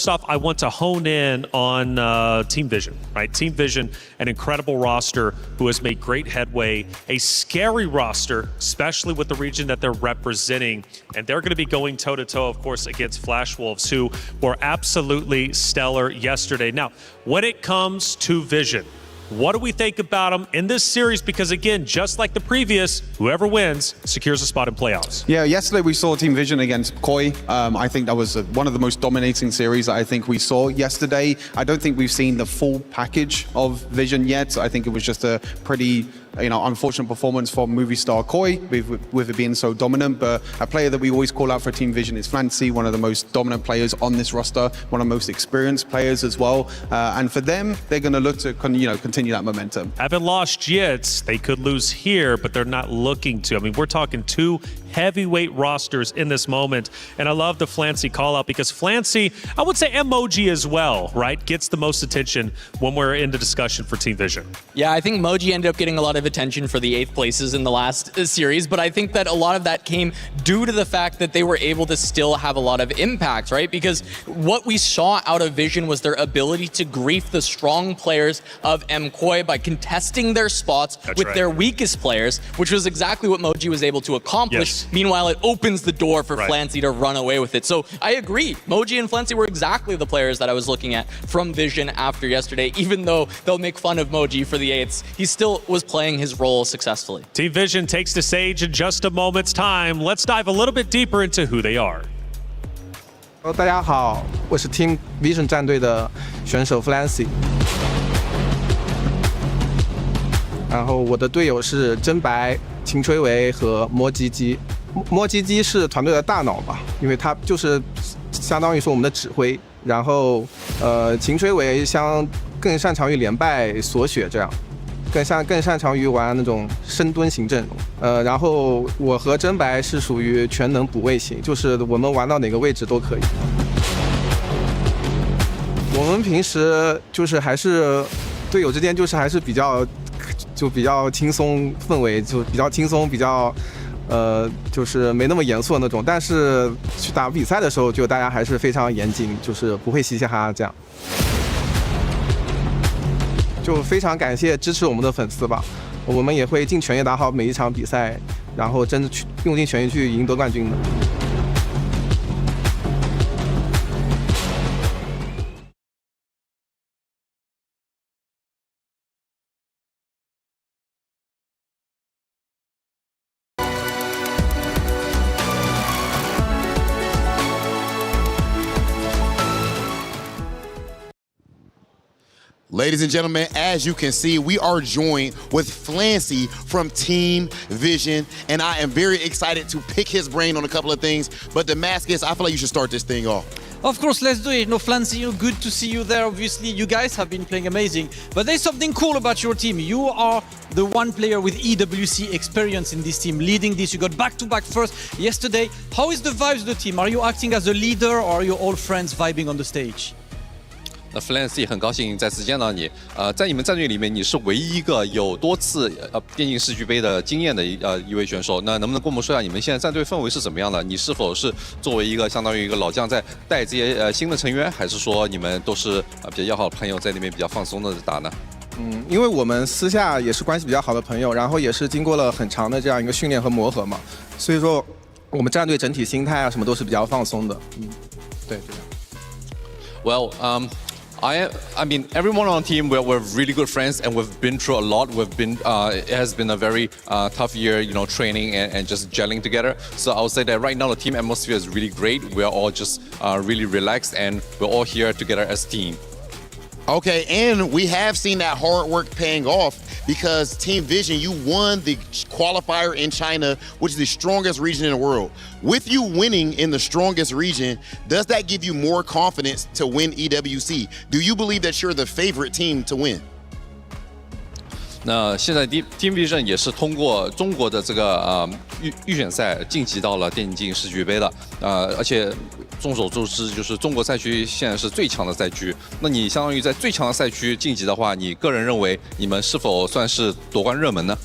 Speaker 2: off, I want to hone in on Team Vision, right? Team Vision, an incredible roster who has made great headway. A scary roster, especially with the region that they're representing. And they're going to be going toe-to-toe, of course, against Flash Wolves, who were absolutely stellar yesterday. Now, when it comes to Vision, what do we think about them in this series? Because again, just like the previous, whoever wins secures a spot in playoffs.
Speaker 3: Yeah, yesterday we saw Team Vision against Koi. I think that was one of the most dominating series that I think we saw yesterday. I don't think we've seen the full package of Vision yet. I think it was just a pretty unfortunate performance from movie star Koi with it being so dominant. But a player that we always call out for Team Vision is Flancy, one of the most dominant players on this roster, one of the most experienced players as well. And for them, they're going to look to continue that momentum.
Speaker 2: Haven't lost yet. They could lose here, but they're not looking to. I mean, we're talking 2 heavyweight rosters in this moment. And I love the Flancy call out because Flancy, I would say Emoji as well, right? Gets the most attention when we're in the discussion for Team Vision.
Speaker 5: Yeah, I think Moji ended up getting a lot of attention for the 8th places in the last series, but I think that a lot of that came due to the fact that they were able to still have a lot of impact, right? Because what we saw out of Vision was their ability to grief the strong players of MKOI by contesting their spots with their weakest players, which was exactly what Moji was able to accomplish. Yes. Meanwhile, it opens the door for Flancy to run away with it. So I agree. Moji and Flancy were exactly the players that I was looking at from Vision after yesterday. Even though they'll make fun of Moji for the 8s, he still was playing his role successfully.
Speaker 2: Team Vision takes the stage in just a moment's time. Let's dive a little bit deeper into who they are.
Speaker 12: Hello， 大家好，我是 Team Vision 战队的选手 Flancy。然后我的队友是真白、秦吹维和摸鸡鸡。摸鸡鸡是团队的大脑吧，因为他就是相当于是我们的指挥。然后秦吹维更擅长于连败锁血这样。更擅长于玩那种深蹲型阵容，然后我和真白是属于全能补位型，就是我们玩到哪个位置都可以。我们平时就是还是队友之间就是还是比较轻松氛围，就比较轻松，比较就是没那么严肃的那种。但是去打比赛的时候，就大家还是非常严谨，就是不会嘻嘻哈哈这样。就非常感谢支持我们的粉丝吧，我们也会尽全力打好每一场比赛，然后用尽全力去赢得冠军的。
Speaker 8: Ladies and gentlemen, as you can see, we are joined with Flancy from Team Vision, and I am very excited to pick his brain on a couple of things. But Damascus, I feel like you should start this thing off.
Speaker 15: Of course, let's do it. No, Flancy, good to see you there. Obviously, you guys have been playing amazing. But there's something cool about your team. You are the one player with EWC experience in this team, leading this. You got back-to-back first yesterday. How is the vibes of the team? Are you acting as a leader, or are you all friends vibing on the stage?
Speaker 4: Flancy 很高兴再次见到你。在你们战队里面，你是唯一一个有多次电竞世俱杯的经验的一位选手。那能不能跟我们说一下你们现在战队氛围是怎么样的？你是否是作为一个相当于一个老将在带这些新的成员，还是说你们都是比较要好的朋友在那边比较放松的打呢？
Speaker 12: 因为我们私下也是关系比较好的朋友，然后也是经过了很长的这样一个训练和磨合嘛，所以说我们战队整体心态啊什么都是比较放松的。对。
Speaker 4: Well, I mean, everyone on the team, we're really good friends, and we've been through a lot. It has been a very tough year, training and just gelling together. So I would say that right now the team atmosphere is really great. We're all just really relaxed, and we're all here together as a team.
Speaker 8: Okay, and we have seen that hard work paying off. because Team Vision, you won the qualifier in China, which is the strongest region in the world. With you winning in the strongest region, does that give you more confidence to win EWC? Do you believe that you're the favorite team to win?
Speaker 4: 那现在 Team Vision 也是通过中国的这个预选赛晋级到了电竞世俱杯的，而且众所周知，就是中国赛区现在是最强的赛区。那你相当于在最强的赛区晋级的话，你个人认为你们是否算是夺冠热门呢？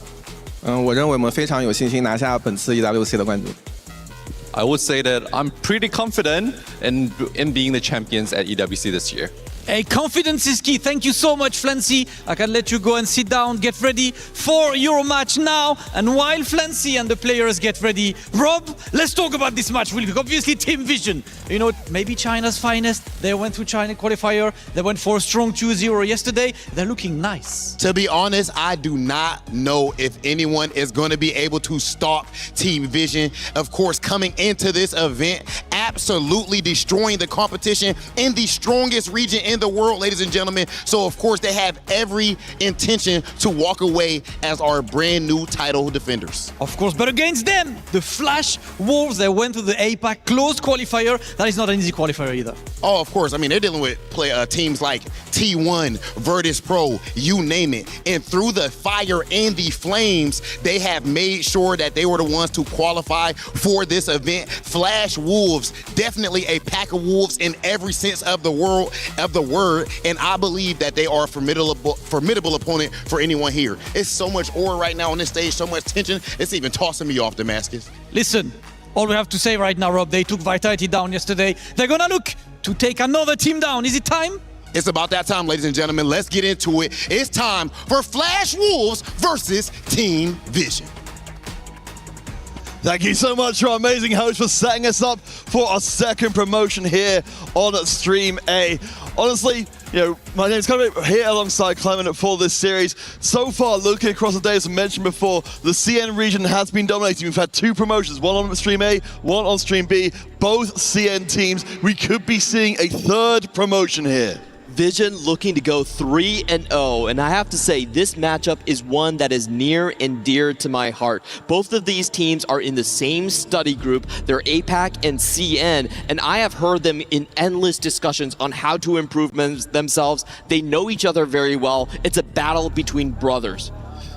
Speaker 12: 我认为我们非常有信心拿下本次 EWC 的冠军。
Speaker 4: I would say that I'm pretty confident in being the champions at EWC this year.
Speaker 15: Hey, confidence is key. Thank you so much, Flancy. I can let you go and sit down, get ready for your match now. And while Flancy and the players get ready, Rob, let's talk about this match really quick. Obviously, Team Vision, you know, maybe China's finest. They went through China qualifier. They went for a strong 2-0 yesterday. They're looking nice.
Speaker 8: To be honest, I do not know if anyone is going to be able to stop Team Vision. Of course, coming into this event, absolutely destroying the competition in the strongest region in the world, ladies and gentlemen. So of course they have every intention to walk away as our brand new title defenders.
Speaker 15: Of course, but against them, the Flash Wolves, they went to the APAC closed qualifier. That is not an easy qualifier either.
Speaker 8: Oh, of course. I mean, they're dealing with teams like T1, Virtus Pro, you name it. And through the fire and the flames, they have made sure that they were the ones to qualify for this event. Flash Wolves, definitely a pack of wolves in every sense of the word. And I believe that they are a formidable opponent for anyone here. It's so much aura right now on this stage, so much tension. It's even tossing me off, Damascus.
Speaker 15: Listen, all we have to say right now, Rob, they took Vitality down yesterday. They're gonna look to take another team down. Is it time?
Speaker 8: It's about that time, ladies and gentlemen. Let's get into it. It's time for Flash Wolves versus Team Vision.
Speaker 7: Thank you so much to our amazing host for setting us up for our second promotion here on Stream A. Honestly, you know, my name's Clement here alongside Clement for this series. So far, looking across the day, as I mentioned before, the CN region has been dominating. We've had two promotions, one on Stream A, one on Stream B, both CN teams. We could be seeing a third promotion here.
Speaker 9: Vision looking to go 3-0, and I have to say this matchup is one that is near and dear to my heart. Both of these teams are in the same study group. They're APAC and CN, and I have heard them in endless discussions on how to improve themselves. They know each other very well. It's a battle between brothers.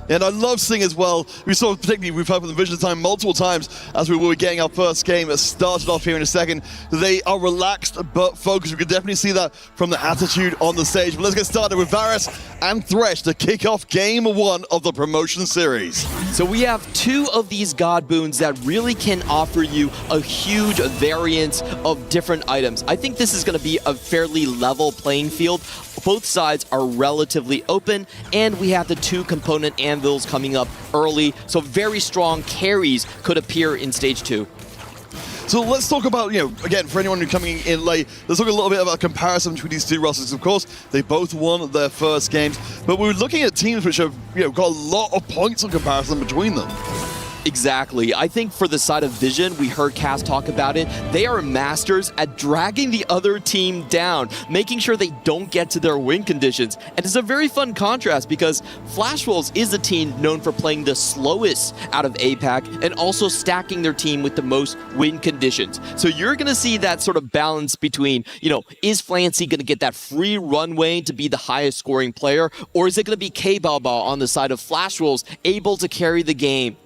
Speaker 7: And I love seeing as well, we saw particularly, we've heard from the Vision time multiple times as we were getting our first game that started off here in a second. They are relaxed but focused. We can definitely see that from the attitude on the stage. But let's get started with Varus and Thresh to kick off game one of the promotion series.
Speaker 9: So we have two of these God Boons that really can offer you a huge variance of different items. I think this is going to be a fairly level playing field. Both sides are relatively open, and we have the two component anvils coming up early, so very strong carries could appear in stage 2.
Speaker 7: So let's talk about, you know, again, for anyone who's coming in late, let's talk a little bit about a comparison between these two rosters. Of course, they both won their first games, but we're looking at teams which have, you know, got a lot of points on comparison between them.
Speaker 9: Exactly. I think for the side of Vision, we heard Cass talk about it, they are masters at dragging the other team down, making sure they don't get to their win conditions. And it's a very fun contrast because Flash Wolves is a team known for playing the slowest out of APAC and also stacking their team with the most win conditions. So you're going to see that sort of balance between, you know, is Flancy going to get that free runway to be the highest scoring player, or is it going to be K-Baba on the side of Flash Wolves able to carry the game?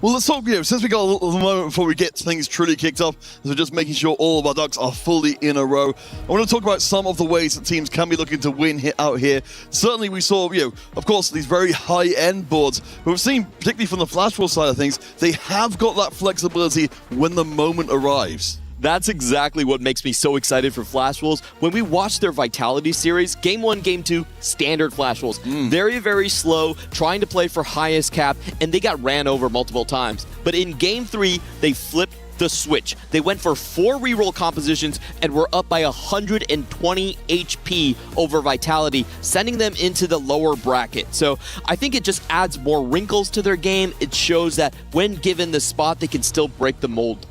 Speaker 7: Well, let's talk, you know, since we got a little moment before we get things truly kicked off, so just making sure all of our ducks are fully in a row. I want to talk about some of the ways that teams can be looking to win out here. Certainly we saw, you know, of course, these very high-end boards, but we've seen, particularly from the Flash Wolf side of things, they have got that flexibility when the moment arrives.
Speaker 9: That's exactly what makes me so excited for Flash Wolves. When we watched their Vitality series, Game 1, Game 2, standard Flash Wolves. Very, very slow, trying to play for highest cap, and they got ran over multiple times. But in Game 3, they flipped the switch. They went for 4 reroll compositions and were up by 120 HP over Vitality, sending them into the lower bracket. So I think it just adds more wrinkles to their game. It shows that when given the spot, they can still break the mold.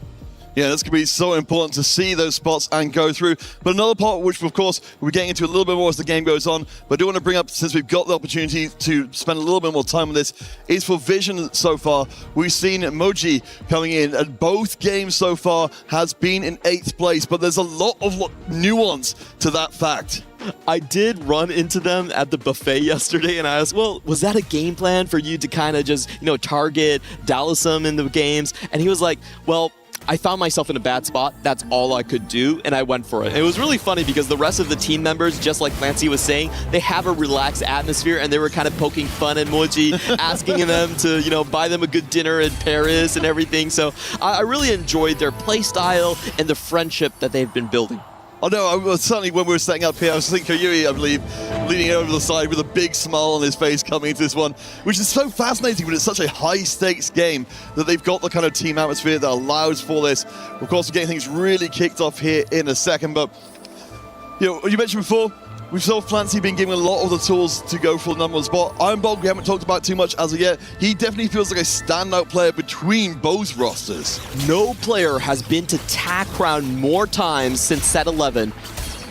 Speaker 7: Yeah, that's going to be so important to see those spots and go through. But another part, which of course we're getting into a little bit more as the game goes on, but I do want to bring up, since we've got the opportunity to spend a little bit more time on this, is for Vision so far. We've seen Moji coming in, and both games so far has been in 8th place, but there's a lot of nuance to that fact.
Speaker 9: I did run into them at the buffet yesterday, and I asked, well, was that a game plan for you to kind of just, target Dallasum in the games? And he was like, well, I found myself in a bad spot. That's all I could do, and I went for it. And it was really funny because the rest of the team members, just like Clancy was saying, they have a relaxed atmosphere, and they were kind of poking fun at Moji, asking them to, buy them a good dinner in Paris and everything. So I really enjoyed their play style and the friendship that they've been building.
Speaker 7: Oh no, certainly when we were setting up here, I was thinking Koyui, I believe, leaning over the side with a big smile on his face coming into this one, which is so fascinating when it's such a high-stakes game that they've got the kind of team atmosphere that allows for this. Of course, we're getting things really kicked off here in a second, but, you mentioned before, we saw Clancy being given a lot of the tools to go for the number one spot. Ironbog, we haven't talked about too much as of yet. He definitely feels like a standout player between both rosters.
Speaker 9: No player has been to TAC Crown more times since set 11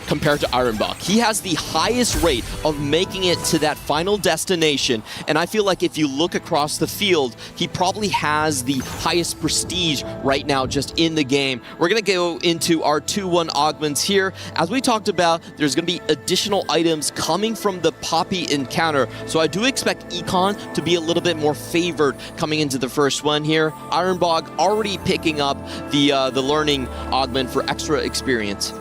Speaker 9: compared to Ironbog. He has the highest rate of making it to that final destination, and I feel like if you look across the field, he probably has the highest prestige right now just in the game. We're gonna go into our 2-1 augments here. As we talked about, there's gonna be additional items coming from the Poppy encounter, so I do expect Econ to be a little bit more favored coming into the first one here. Ironbog already picking up the learning augment for extra experience.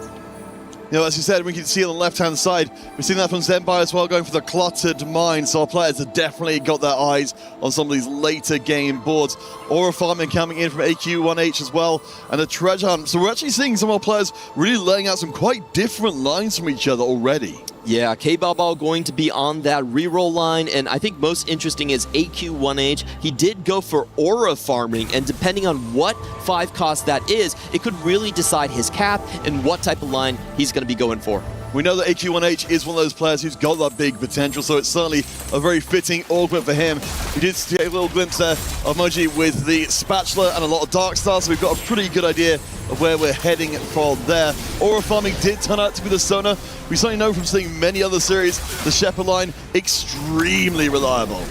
Speaker 7: As you said, we can see on the left-hand side, we've seen that from Zenbai as well, going for the cluttered mine. So our players have definitely got their eyes on some of these later game boards. Aura farming coming in from AQ1H as well, and a treasure hunt. So we're actually seeing some of our players really laying out some quite different lines from each other already.
Speaker 9: Yeah, K-Bao going to be on that reroll line, and I think most interesting is AQ1H. He did go for aura farming, and depending on what 5 cost that is, it could really decide his cap and what type of line he's going to be going for.
Speaker 7: We know that AQ1H is one of those players who's got that big potential, so it's certainly a very fitting augment for him. We did see a little glimpse there of Moji with the spatula and a lot of Dark Stars, so we've got a pretty good idea of where we're heading from there. Aura farming did turn out to be the Sona. We certainly know from seeing many other series, the Shepherd line, extremely reliable.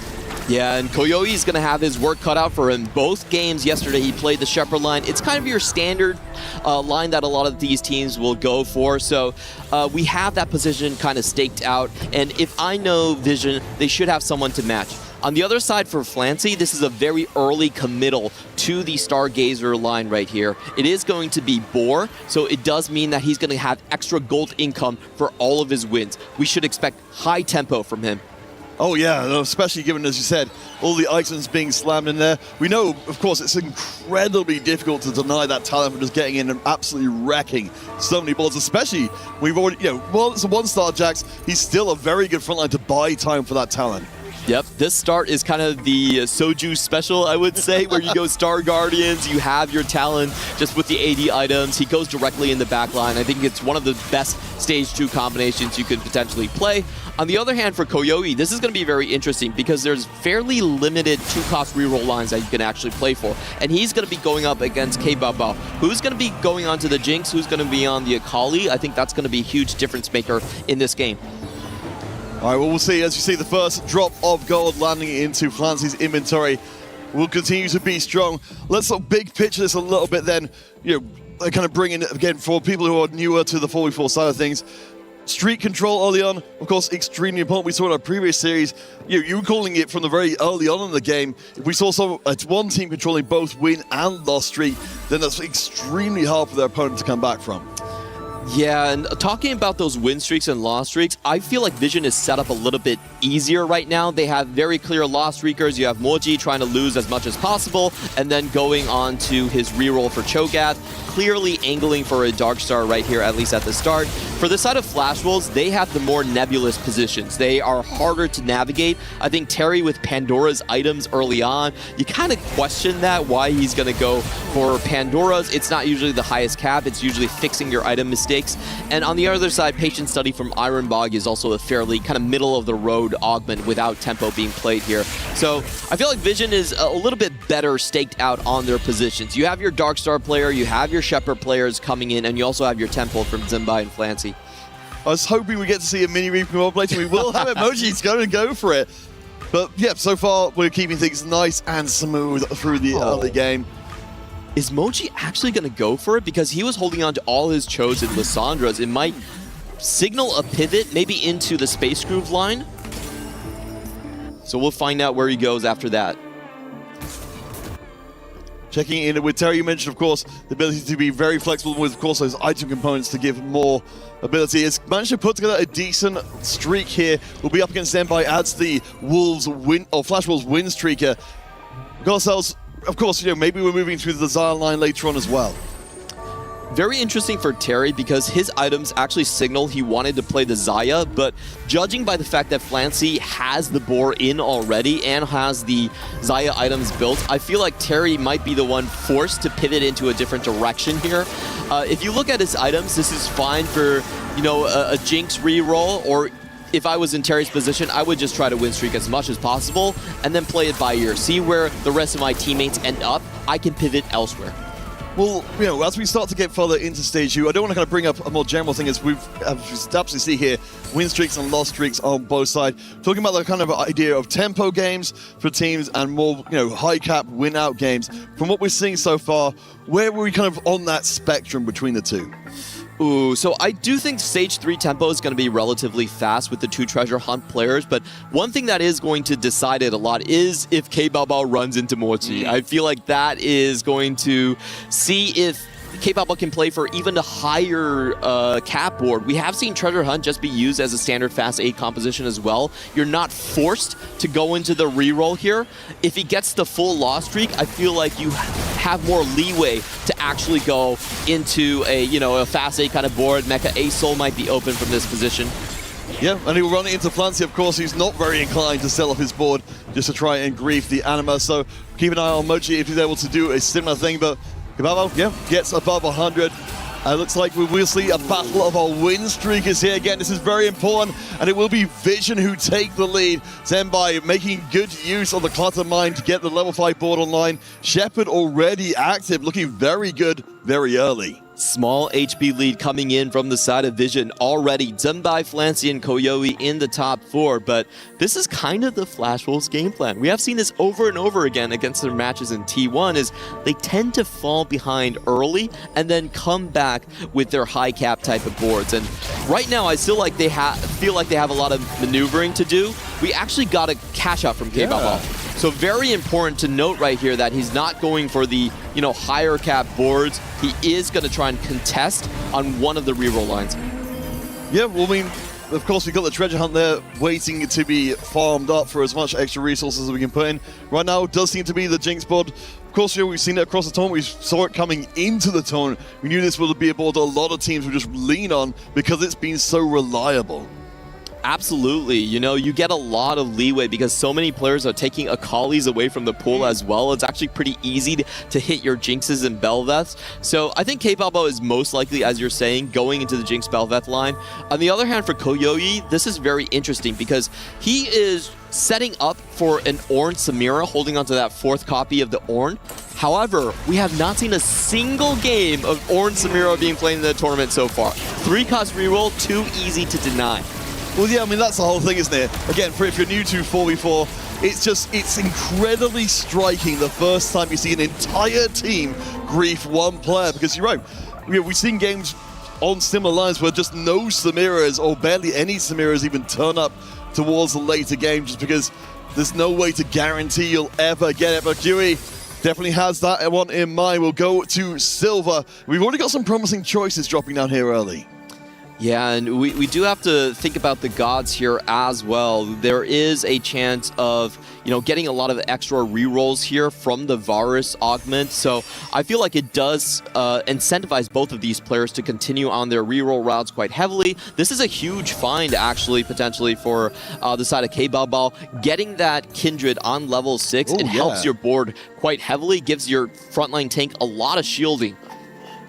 Speaker 9: Yeah, and Koyoi is going to have his work cut out for him. Both games yesterday, he played the Shepherd line. It's kind of your standard line that a lot of these teams will go for. So we have that position kind of staked out. And if I know Vision, they should have someone to match. On the other side for Flancy, this is a very early committal to the Stargazer line right here. It is going to be Boar, so it does mean that he's going to have extra gold income for all of his wins. We should expect high tempo from him.
Speaker 7: Oh yeah, especially given, as you said, all the items being slammed in there. We know, of course, it's incredibly difficult to deny that talent from just getting in and absolutely wrecking so many boards, especially we've already, while it's a 1-star Jax, he's still a very good frontline to buy time for that talent.
Speaker 9: Yep, this start is kind of the Soju special, I would say, where you go Star Guardians, you have your Talon just with the AD items. He goes directly in the back line. I think it's one of the best Stage 2 combinations you could potentially play. On the other hand, for Koyoi, this is going to be very interesting because there's fairly limited 2-cost reroll lines that you can actually play for. And he's going to be going up against K-Bao. Who's going to be going on to the Jinx? Who's going to be on the Akali? I think that's going to be a huge difference maker in this game.
Speaker 7: All right, well, we'll see. As you see, the first drop of gold landing into Clancy's inventory will continue to be strong. Let's sort of big picture this a little bit then, kind of bring in, again, for people who are newer to the 4v4 side of things, street control early on, of course, extremely important. We saw in our previous series, you were calling it from the very early on in the game. If we saw one team controlling both win and loss streak, then that's extremely hard for their opponent to come back from.
Speaker 9: Yeah, and talking about those win streaks and loss streaks, I feel like Vision is set up a little bit easier right now. They have very clear loss streakers. You have Moji trying to lose as much as possible, and then going on to his reroll for Cho'Gath, clearly angling for a Dark Star right here, at least at the start. For the side of Flash Wolves, they have the more nebulous positions. They are harder to navigate. I think Terry with Pandora's items early on, you kind of question that, why he's going to go for Pandora's. It's not usually the highest cap. It's usually fixing your item mistake. stakes. And on the other side, Patient Study from Iron Bog is also a fairly kind of middle-of-the-road augment without tempo being played here. So I feel like Vision is a little bit better staked out on their positions. You have your Darkstar player, you have your Shepherd players coming in, and you also have your Temple from Zimbai and Flancy.
Speaker 7: I was hoping we get to see a mini Reaper mobile plate, and we will have Emojis going to go for it. But yeah, so far we're keeping things nice and smooth through the early game.
Speaker 9: Is Moji actually going to go for it? Because he was holding on to all his chosen Lissandras. It might signal a pivot, maybe into the Space Groove line. So we'll find out where he goes after that.
Speaker 7: Checking in with Terry, you mentioned, of course, the ability to be very flexible with, of course, those item components to give more ability. Has managed to put together a decent streak here. We'll be up against Zenbai as the Wolves win, or Flash Wolves win streaker. We've got ourselves, of course, maybe we're moving through the Zion line later on as well.
Speaker 9: Very interesting for Terry because his items actually signal he wanted to play the Xayah, but judging by the fact that Flancy has the boar in already and has the Xayah items built, I feel like Terry might be the one forced to pivot into a different direction here. If you look at his items, this is fine for, a Jinx reroll, or if I was in Terry's position, I would just try to win streak as much as possible and then play it by ear. See where the rest of my teammates end up. I can pivot elsewhere.
Speaker 7: Well, as we start to get further into stage 2, I don't want to kind of bring up a more general thing as we absolutely see here, win streaks and loss streaks on both sides. Talking about the kind of idea of tempo games for teams and more, high cap win out games. From what we're seeing so far, where were we kind of on that spectrum between the two?
Speaker 9: Ooh, so I do think Stage 3 tempo is going to be relatively fast with the two treasure hunt players, but one thing that is going to decide it a lot is if K-Bao runs into Mochi. I feel like that is going to see if K-Bao can play for even a higher cap board. We have seen Treasure Hunt just be used as a standard Fast 8 composition as well. You're not forced to go into the reroll here. If he gets the full loss streak, I feel like you have more leeway to actually go into a Fast 8 kind of board. Mecha A-Soul might be open from this position.
Speaker 7: Yeah, and he'll run it into Flancy, of course, who's not very inclined to sell off his board just to try and grief the Anima. So keep an eye on Mochi if he's able to do a similar thing, but K-Bao, gets above 100. Looks like we will see a battle of our win streakers here. Again, this is very important, and it will be Vision who take the lead. Zenbai making good use of the Clutter Mine to get the level 5 board online. Shepherd already active, looking very good very early.
Speaker 9: Small HP lead coming in from the side of Vision already. Zenbai, Flancy, and Koyoi in the top 4, but this is kind of the Flash Wolves game plan. We have seen this over and over again against their matches in T1, is they tend to fall behind early and then come back with their high cap type of boards. And right now, I still like feel like they have a lot of maneuvering to do. We actually got a cash out from K-Bao. So very important to note right here that he's not going for the higher cap boards. He is going to try and contest on one of the reroll lines.
Speaker 7: Yeah, well, I mean, of course, we've got the treasure hunt there waiting to be farmed up for as much extra resources as we can put in. Right now, it does seem to be the Jinx board. Of course, we've seen it across the tournament. We saw it coming into the tournament. We knew this would be a board that a lot of teams would just lean on because it's been so reliable.
Speaker 9: Absolutely. You get a lot of leeway because so many players are taking Akali's away from the pool as well. It's actually pretty easy to hit your Jinxes and Bel'Veths. So I think K-Bao is most likely, as you're saying, going into the Jinx Bel'Veth line. On the other hand, for Koyoi, this is very interesting because he is setting up for an Ornn Samira, holding onto that 4th copy of the Ornn. However, we have not seen a single game of Ornn Samira being played in the tournament so far. 3-cost reroll, too easy to deny.
Speaker 7: Well, yeah, I mean, that's the whole thing, isn't it? Again, if you're new to 4v4, it's incredibly striking the first time you see an entire team grief one player, because you're right. We've seen games on similar lines where just no Samiras or barely any Samiras even turn up towards the later game just because there's no way to guarantee you'll ever get it. But Dewey definitely has that one in mind. We'll go to Silver. We've already got some promising choices dropping down here early.
Speaker 9: Yeah, and we do have to think about the gods here as well. There is a chance of, getting a lot of extra rerolls here from the Varus augment. So I feel like it does incentivize both of these players to continue on their reroll routes quite heavily. This is a huge find, actually, potentially for the side of K-Bao. Getting that Kindred on level 6, it helps your board quite heavily, gives your frontline tank a lot of shielding.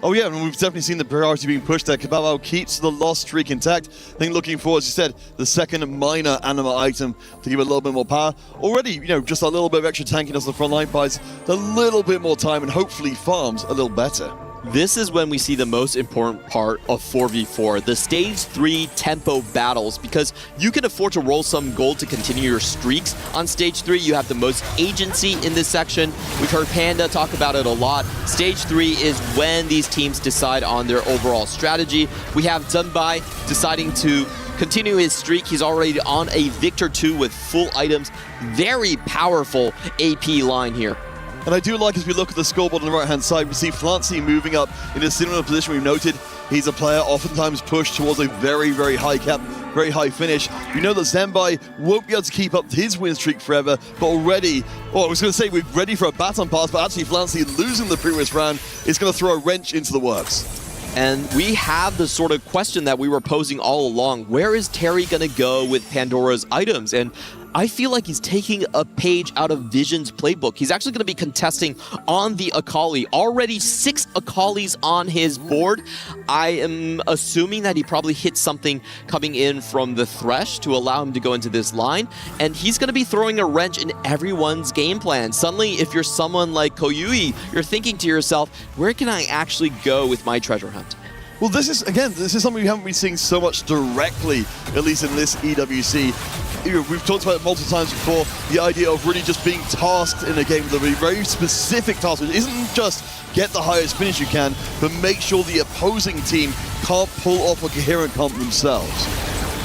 Speaker 7: Oh yeah, and we've definitely seen the priority being pushed there. Kabao keeps the loss streak intact. I think looking for, as you said, the second minor anima item to give it a little bit more power. Already, just a little bit of extra tankiness on the front line buys a little bit more time and hopefully farms a little better.
Speaker 9: This is when we see the most important part of 4v4, the stage 3 tempo battles, because you can afford to roll some gold to continue your streaks. On stage 3, you have the most agency in this section. We've heard Panda talk about it a lot. Stage 3 is when these teams decide on their overall strategy. We have Zunbai deciding to continue his streak. He's already on a Victor 2 with full items. Very powerful AP line here.
Speaker 7: And I do like, as we look at the scoreboard on the right-hand side, we see Flancy moving up in a similar position. We've noted he's a player oftentimes pushed towards a very, very high cap, very high finish. We know that Zenbai won't be able to keep up his win streak forever, but already, I was going to say we're ready for a baton pass, but actually Flancy losing the previous round is going to throw a wrench into the works.
Speaker 9: And we have the sort of question that we were posing all along. Where is Terry going to go with Pandora's items? And I feel like he's taking a page out of Vision's playbook. He's actually going to be contesting on the Akali. Already 6 Akalis on his board. I am assuming that he probably hit something coming in from the Thresh to allow him to go into this line. And he's going to be throwing a wrench in everyone's game plan. Suddenly, if you're someone like Koyui, you're thinking to yourself, where can I actually go with my treasure hunt?
Speaker 7: Well, this is something we haven't been seeing so much directly, at least in this EWC. We've talked about it multiple times before, the idea of really just being tasked in a game with a very specific task, which isn't just get the highest finish you can, but make sure the opposing team can't pull off a coherent comp themselves.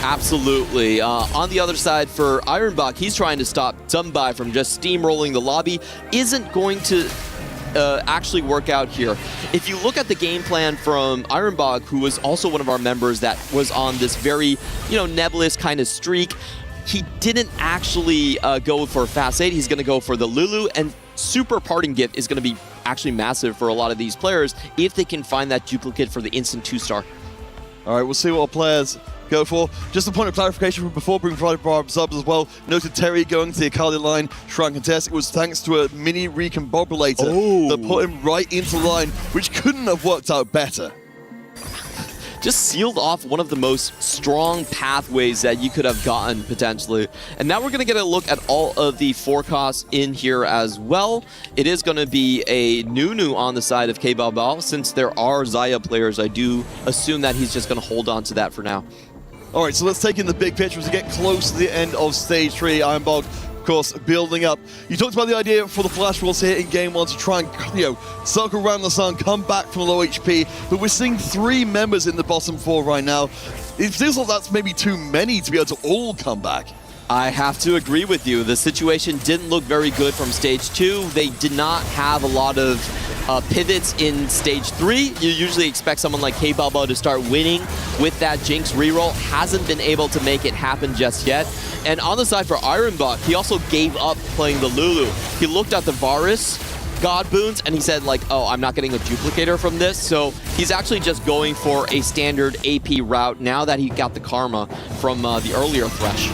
Speaker 9: Absolutely. On the other side for Ironbach, he's trying to stop Zunbai from just steamrolling the lobby. Isn't going to actually work out here. If you look at the game plan from Ironbog, who was also one of our members that was on this very, nebulous kind of streak, he didn't actually go for Fast 8. He's going to go for the Lulu, and Super Parting Gift is going to be actually massive for a lot of these players if they can find that duplicate for the instant 2-star.
Speaker 7: All right, we'll see what our players go for. Just a point of clarification from before being provided by our subs as well. Noted Terry going to the Akali line, Shrine Contest. It was thanks to a mini recombobulator that put him right into the line, which couldn't have worked out better.
Speaker 9: Just sealed off one of the most strong pathways that you could have gotten, potentially. And now we're going to get a look at all of the forecasts in here as well. It is going to be a Nunu on the side of K-Bao. Since there are Xayah players, I do assume that he's just going to hold on to that for now.
Speaker 7: All right, so let's take in the big picture as we get close to the end of Stage 3. Ironbog, of course, building up. You talked about the idea for the Flash Wolves here in Game 1 to try and, circle around the sun, come back from low HP, but we're seeing 3 members in the bottom 4 right now. It feels like that's maybe too many to be able to all come back.
Speaker 9: I have to agree with you. The situation didn't look very good from Stage 2. They did not have a lot of pivots in Stage 3. You usually expect someone like K-Balbo to start winning with that Jinx reroll. Hasn't been able to make it happen just yet. And on the side for Ironbach, he also gave up playing the Lulu. He looked at the Varus God boons and he said like, oh, I'm not getting a duplicator from this. So he's actually just going for a standard AP route now that he got the karma from the earlier Thresh.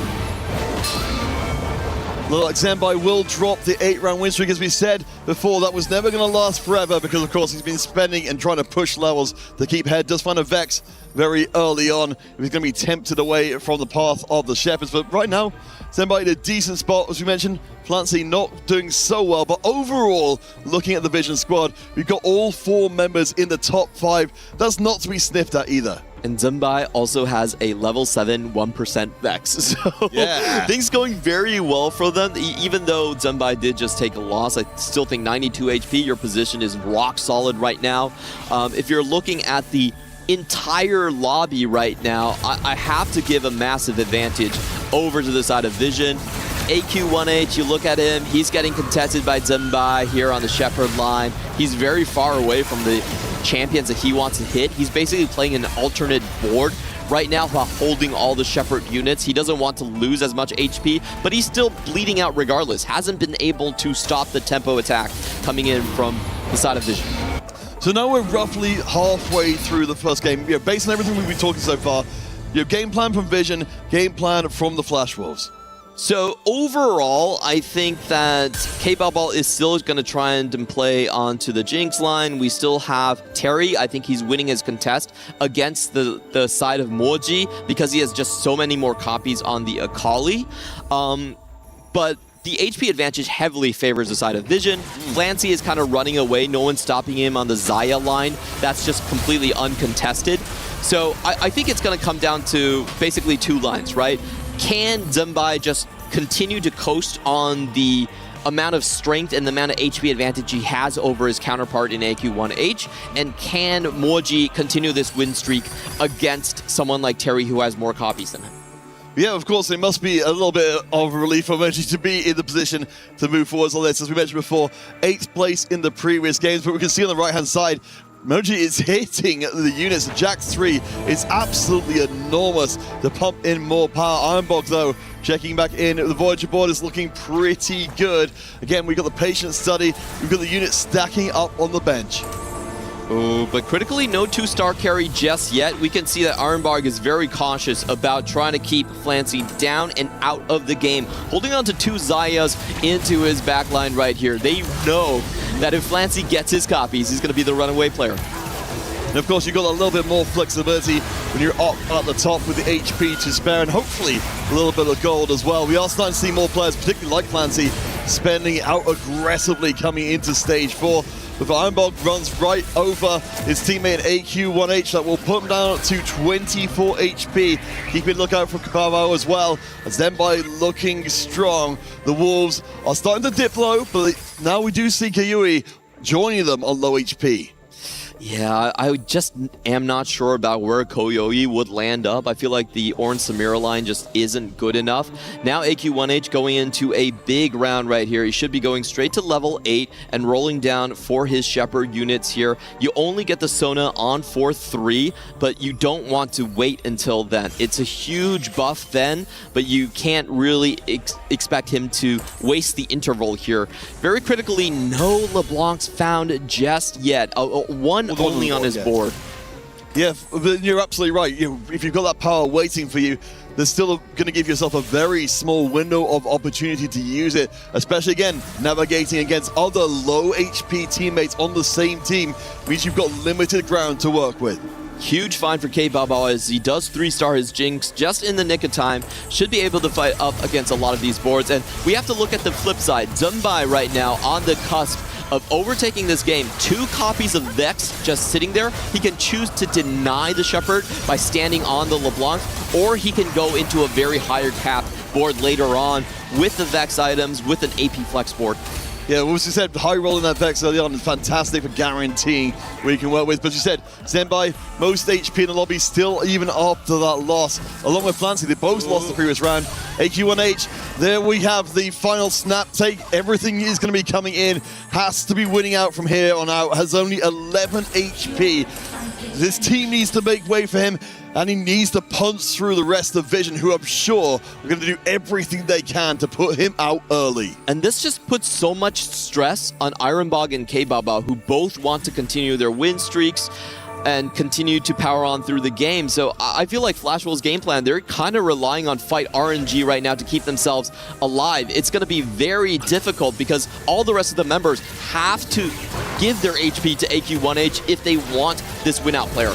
Speaker 7: Look like Zenbai will drop the 8-round win streak. As we said before, that was never going to last forever because, of course, he's been spending and trying to push levels to keep ahead. Does find a Vex very early on. He's going to be tempted away from the path of the Shepherds. But right now, Zenbai in a decent spot. As we mentioned, Flancy not doing so well. But overall, looking at the Vision squad, we've got all 4 members in the top 5. That's not to be sniffed at either.
Speaker 9: And Zunbai also has a level 7 1% Vex. So yeah, things going very well for them. Even though Zunbai did just take a loss, I still think 92 HP, your position is rock solid right now. If you're looking at the entire lobby right now, I have to give a massive advantage over to the side of Vision. AQ1H, you look at him, he's getting contested by Zunbai here on the Shepherd line. He's very far away from the champions that he wants to hit. He's basically playing an alternate board right now while holding all the Shepherd units. He doesn't want to lose as much HP, but he's still bleeding out regardless. Hasn't been able to stop the tempo attack coming in from the side of Vision.
Speaker 7: So now we're roughly halfway through the first game. Based on everything we've been talking so far, game plan from Vision, game plan from the Flash Wolves.
Speaker 9: So overall, I think that K-Balbal is still going to try and play onto the Jinx line. We still have Terry. I think he's winning his contest against the side of Moji because he has just so many more copies on the Akali. But the HP advantage heavily favors the side of Vision. Clancy is kind of running away. No one's stopping him on the Xayah line. That's just completely uncontested. So I think it's going to come down to basically two lines, right? Can Zembai just continue to coast on the amount of strength and the amount of HP advantage he has over his counterpart in AQ1H? And can Moji continue this win streak against someone like Terry who has more copies than him?
Speaker 7: Yeah, of course, it must be a little bit of relief for Moji to be in the position to move forwards on this. As we mentioned before, 8th place in the previous games, but we can see on the right-hand side, Moji is hitting the units. Jax 3 is absolutely enormous to pump in more power. Ironbog, though, checking back in. The Voyager board is looking pretty good. Again, we've got the patient study. We've got the units stacking up on the bench.
Speaker 9: Oh, but critically, no 2-star carry just yet. We can see that Ironbarg is very cautious about trying to keep Flancy down and out of the game, holding on to 2 Xayahs into his backline right here. They know that if Flancy gets his copies, he's going to be the runaway player.
Speaker 7: And of course, you've got a little bit more flexibility when you're up at the top with the HP to spare, and hopefully a little bit of gold as well. We are starting to see more players, particularly like Clancy, spending it out aggressively coming into stage 4. But Ironbog runs right over his teammate AQ1H. That will put him down to 24 HP. Keeping a lookout for Kabao as well. As Zembai looking strong. The Wolves are starting to dip low, but now we do see Kayui joining them on low HP.
Speaker 9: Yeah, I just am not sure about where Koyoyi would land up. I feel like the Orange Samira line just isn't good enough. Now AQ1H going into a big round right here. He should be going straight to level 8 and rolling down for his Shepherd units here. You only get the Sona on 4-3, but you don't want to wait until then. It's a huge buff then, but you can't really expect him to waste the interval here. Very critically, no LeBlancs found just yet. One only on his board.
Speaker 7: Yeah, but you're absolutely right. If you've got that power waiting for you, there's still going to give yourself a very small window of opportunity to use it, especially, again, navigating against other low HP teammates on the same team means you've got limited ground to work with.
Speaker 9: Huge find for K-Balbal as he does 3-star his Jinx just in the nick of time. Should be able to fight up against a lot of these boards. And we have to look at the flip side. Zembai right now on the cusp of overtaking this game. 2 copies of Vex just sitting there. He can choose to deny the Shepherd by standing on the LeBlanc, or he can go into a very higher cap board later on with the Vex items, with an AP flex board.
Speaker 7: Yeah, well, as you said, high rolling that Vex early on is fantastic for guaranteeing where you can work with. But you said, Zembai, most HP in the lobby still even after that loss. Along with Flancy, they both lost the previous round. AQ1H, there we have the final snap take. Everything is going to be coming in. Has to be winning out from here on out. Has only 11 HP. This team needs to make way for him, and he needs to punch through the rest of Vision, who I'm sure are going to do everything they can to put him out early.
Speaker 9: And this just puts so much stress on Ironbog and K-Balbal, who both want to continue their win streaks and continue to power on through the game. So I feel like Flashwell's game plan, they're kind of relying on fight RNG right now to keep themselves alive. It's going to be very difficult because all the rest of the members have to give their HP to AQ1H if they want this win-out player.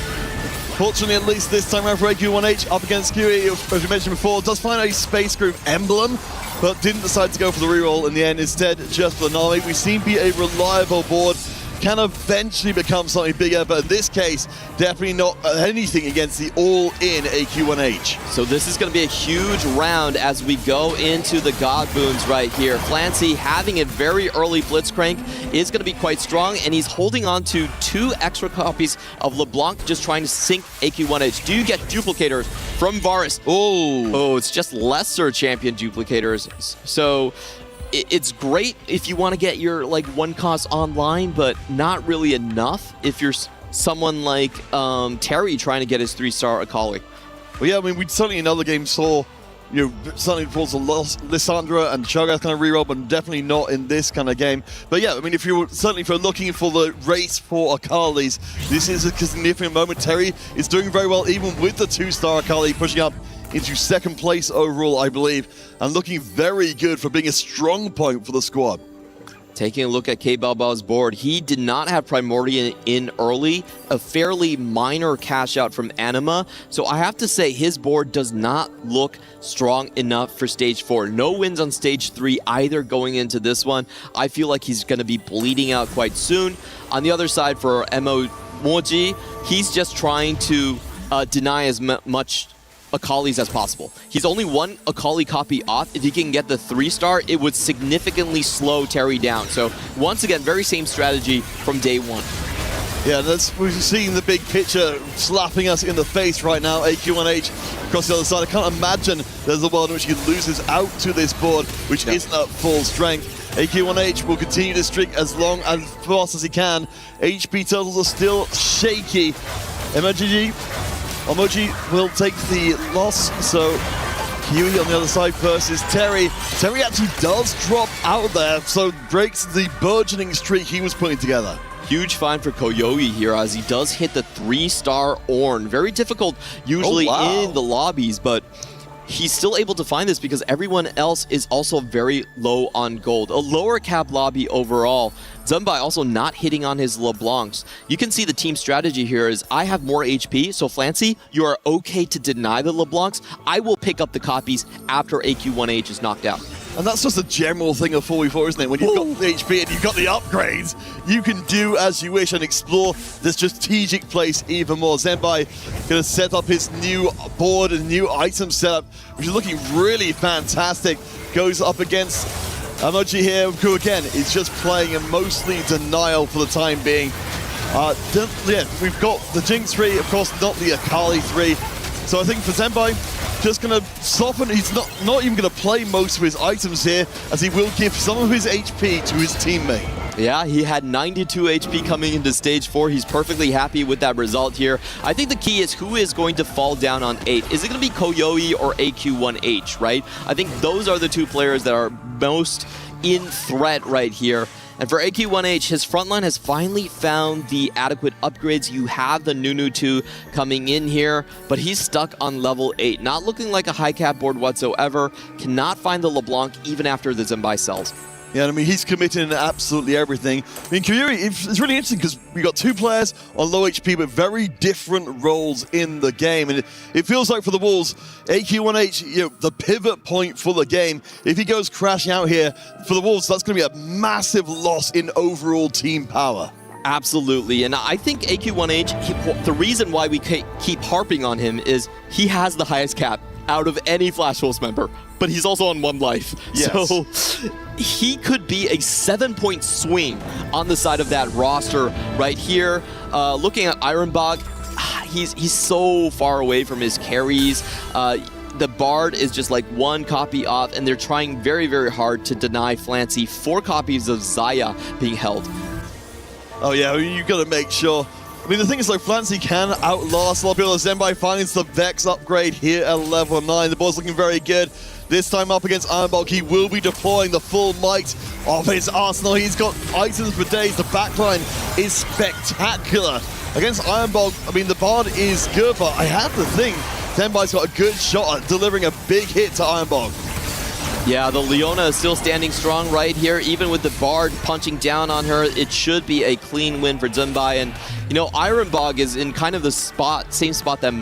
Speaker 7: Fortunately, at least this time around for AQ1H, up against QE, as we mentioned before, does find a Space Group emblem, but didn't decide to go for the reroll in the end. Instead, just for the Nami. We seem to be a reliable board. Can eventually become something bigger, but in this case, definitely not anything against the all-in AQ1H.
Speaker 9: So this is going to be a huge round as we go into the God Boons right here. Flancy having a very early Blitzcrank is going to be quite strong, and he's holding on to 2 extra copies of LeBlanc, just trying to sink AQ1H. Do you get duplicators from Varus? Oh, it's just lesser champion duplicators. So it's great if you want to get your like 1-cost online, but not really enough if you're someone like Terry trying to get his 3-star Akali.
Speaker 7: Well, yeah, I mean, we certainly in other games saw, certainly falls Lissandra and Cho'Gath kind of reroll, but definitely not in this kind of game. But yeah, I mean, if you're looking for the race for Akalis, this is a significant moment. Terry is doing very well, even with the 2-star Akali pushing up into second place overall, I believe, and looking very good for being a strong point for the squad.
Speaker 9: Taking a look at K Balbao's board, he did not have Primordial in early, a fairly minor cash out from Anima. So I have to say his board does not look strong enough for stage 4. No wins on stage 3 either going into this one. I feel like he's going to be bleeding out quite soon. On the other side for Moji, he's just trying to deny as much Akali's as possible. He's only one Akali copy off. If he can get the 3-star, it would significantly slow Terry down. So once again, very same strategy from day one.
Speaker 7: Yeah, we're seeing the big picture slapping us in the face right now. AQ1H across the other side. I can't imagine there's a world in which he loses out to this board, which isn't at full strength. AQ1H will continue to streak as long and fast as he can. HP totals are still shaky. Emoji will take the loss, so Kiwi on the other side versus Terry. Terry actually does drop out there, so breaks the burgeoning streak he was putting together.
Speaker 9: Huge find for Koyoi here as he does hit the 3-star Ornn. Very difficult usually in the lobbies, but he's still able to find this because everyone else is also very low on gold. A lower cap lobby overall. Zumbai also not hitting on his LeBlancs. You can see the team strategy here is I have more HP, so Flancy, you are okay to deny the LeBlancs. I will pick up the copies after AQ1H is knocked out.
Speaker 7: And that's just a general thing of 4v4, isn't it? When you've got the HP and you've got the upgrades, you can do as you wish and explore the strategic place even more. Zenbai going to set up his new board and new item setup, which is looking really fantastic. Goes up against Emoji here, who again is just playing in mostly denial for the time being. Yeah, we've got the Jinx 3, of course, not the Akali 3. So I think for Zenbai, just going to soften. He's not even going to play most of his items here, as he will give some of his HP to his teammate.
Speaker 9: Yeah, he had 92 HP coming into stage 4. He's perfectly happy with that result here. I think the key is who is going to fall down on 8. Is it going to be Koyoi or AQ1H, right? I think those are the two players that are most in threat right here. And for AQ1H, his frontline has finally found the adequate upgrades. You have the Nunu 2 coming in here, but he's stuck on level 8. Not looking like a high cap board whatsoever. Cannot find the LeBlanc even after the Zenbai sells.
Speaker 7: Yeah, I mean, he's committing absolutely everything. I mean, Kyuri, it's really interesting because we got two players on low HP with very different roles in the game. And it feels like for the Wolves, AQ1H, you know, the pivot point for the game. If he goes crashing out here, for the Wolves, that's going to be a massive loss in overall team power.
Speaker 9: Absolutely, and I think AQ1H, the reason why we keep harping on him is he has the highest cap out of any Flash Wolves member, but he's also on 1 life.
Speaker 7: Yes.
Speaker 9: So he could be a 7-point swing on the side of that roster right here. Looking at Ironbog, he's so far away from his carries. The Bard is just like 1 copy off, and they're trying very, very hard to deny Flancy 4 copies of Xayah being held.
Speaker 7: Oh yeah, you've got to make sure. I mean, the thing is, like, Flancy can outlast a lot of people. Zenbai finds the Vex upgrade here at level 9. The board's looking very good. This time up against Ironbog, he will be deploying the full might of his arsenal. He's got items for days. The backline is spectacular. Against Ironbog, I mean, the Bard is good, but I have to think Zenbai's got a good shot at delivering a big hit to Ironbog.
Speaker 9: Yeah, the Leona is still standing strong right here. Even with the Bard punching down on her, it should be a clean win for Zenbai. And, you know, Ironbog is in kind of the same spot that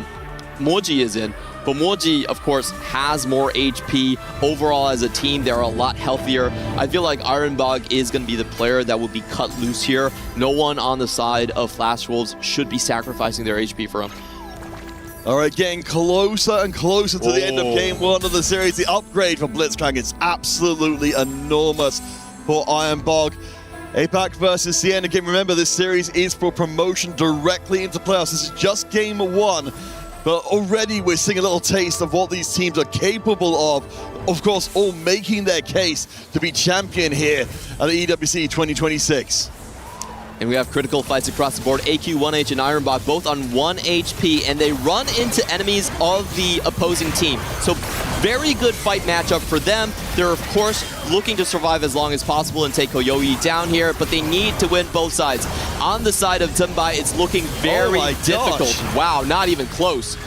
Speaker 9: Moji is in. But Moji, of course, has more HP. Overall, as a team, they're a lot healthier. I feel like Ironbog is going to be the player that will be cut loose here. No one on the side of Flash Wolves should be sacrificing their HP for him.
Speaker 7: All right, getting closer and closer to the end of Game 1 of the series. The upgrade for Blitzcrank is absolutely enormous for Ironbog. APAC versus Sienna. Again, remember, this series is for promotion directly into playoffs. This is just Game 1, but already we're seeing a little taste of what these teams are capable of. Of course, all making their case to be champion here at the EWC 2026.
Speaker 9: And we have critical fights across the board. AQ1H and Ironbog both on 1 HP, and they run into enemies of the opposing team. So very good fight matchup for them. They're, of course, looking to survive as long as possible and take Koyoi down here, but they need to win both sides. On the side of Zenbai, it's looking very difficult.
Speaker 7: Gosh.
Speaker 9: Wow, not even close.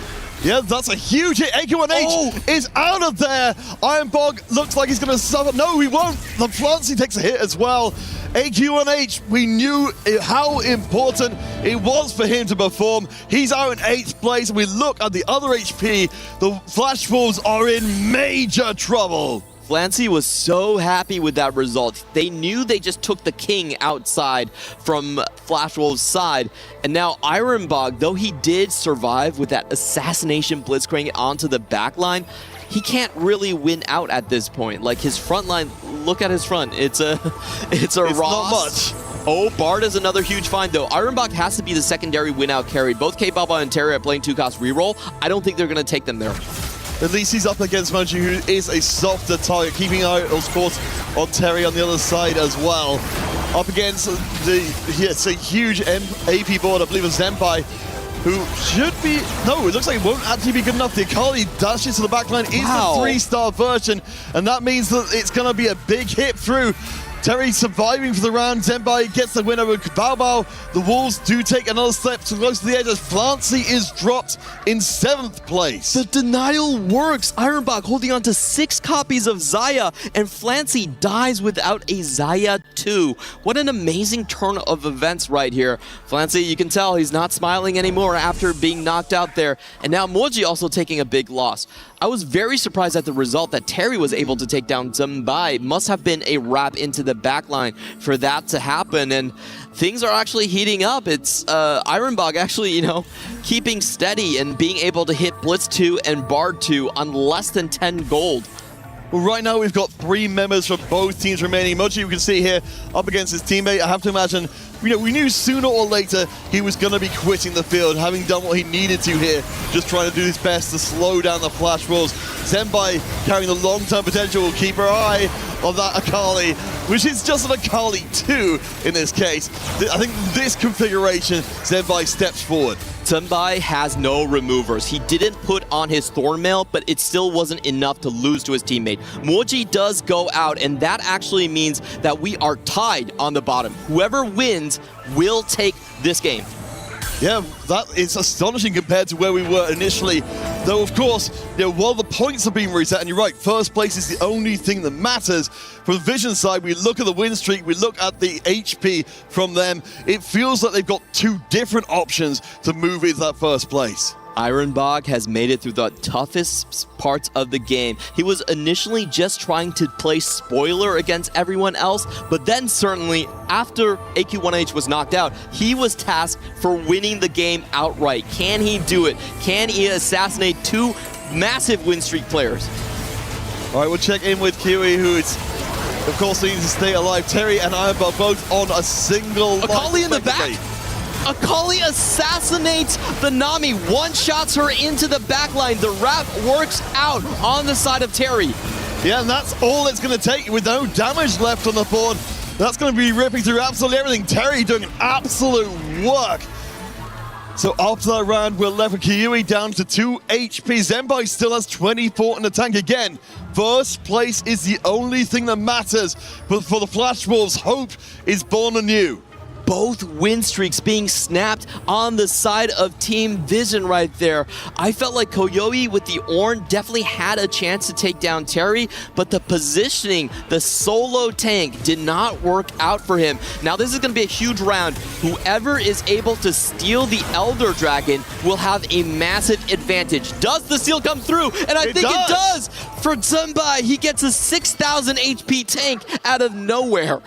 Speaker 7: Yeah, that's a huge hit. AQ1H is out of there. Ironbog looks like he's going to suffer. No, he won't. The Flancy takes a hit as well. AQ1H, we knew how important it was for him to perform. He's out in 8th place. And we look at the other HP. The Flash Wolves are in major trouble.
Speaker 9: Flancy was so happy with that result. They knew they just took the king outside from Flash Wolves' side. And now Ironbog, though he did survive with that assassination blitzcrank onto the backline, he can't really win out at this point. Like his front line, look at his front. It's Ross.
Speaker 7: Not much.
Speaker 9: Oh, Bard is another huge find though. Ironbog has to be the secondary win out carry. Both K-Baba and Terry are playing 2-cost reroll. I don't think they're going to take them there.
Speaker 7: At least he's up against Moji, who is a softer target, keeping an eye, of course, on Terry on the other side as well. Up against it's a huge AP board, I believe, of Zenpai, who should be... No, it looks like it won't actually be good enough. The Akali dashes to the backline is the 3-star version, and that means that it's going to be a big hit through. Terry surviving for the round. Zenbai gets the win over Bao Bao. The Wolves do take another step to close to the edge as Flancy is dropped in 7th place.
Speaker 9: The denial works. Ironbog holding on to 6 copies of Xayah, and Flancy dies without a Xayah 2. What an amazing turn of events right here. Flancy, you can tell he's not smiling anymore after being knocked out there. And now Moji also taking a big loss. I was very surprised at the result that Terry was able to take down Zenbai. Must have been a wrap into the backline for that to happen, and things are actually heating up. It's Ironbog actually, keeping steady and being able to hit Blitz 2 and Bard 2 on less than 10 gold.
Speaker 7: Well, right now we've got 3 members from both teams remaining. Moji, you can see here, up against his teammate. I have to imagine, we knew sooner or later he was going to be quitting the field, having done what he needed to here, just trying to do his best to slow down the Flash Wolves. Zenbai carrying the long-term potential will keep her eye on that Akali, which is just an Akali 2 in this case. I think this configuration, Zenbai steps forward.
Speaker 9: Zenbai has no removers. He didn't put on his Thornmail, but it still wasn't enough to lose to his teammate. Moji does go out, and that actually means that we are tied on the bottom. Whoever wins will take this game.
Speaker 7: Yeah, that is astonishing compared to where we were initially. Though, of course, while the points are being reset, and you're right, first place is the only thing that matters. From the Vision side, we look at the win streak, we look at the HP from them. It feels like they've got 2 different options to move into that first place.
Speaker 9: Ironbog has made it through the toughest parts of the game. He was initially just trying to play spoiler against everyone else, but then certainly after AQ1H was knocked out, he was tasked for winning the game outright. Can he do it? Can he assassinate 2 massive win streak players?
Speaker 7: All right, we'll check in with Kiwi, who is, of course, needs to stay alive. Terry and Ironbog both on a single...
Speaker 9: Akali in the back! Akali assassinates the Nami, one-shots her into the backline. The wrap works out on the side of Terry.
Speaker 7: Yeah, and that's all it's going to take with no damage left on the board. That's going to be ripping through absolutely everything. Terry doing absolute work. So after that round, we're left with Kiwi down to 2 HP. Zenbai still has 24 in the tank again. First place is the only thing that matters. But for the Flash Wolves, hope is born anew.
Speaker 9: Both win streaks being snapped on the side of Team Vision right there. I felt like Koyoi with the Ornn definitely had a chance to take down Terry, but the positioning, the solo tank did not work out for him. Now this is going to be a huge round. Whoever is able to steal the Elder Dragon will have a massive advantage. Does the steal come through? And I think it does! For Zenbai, he gets a 6,000 HP tank out of nowhere.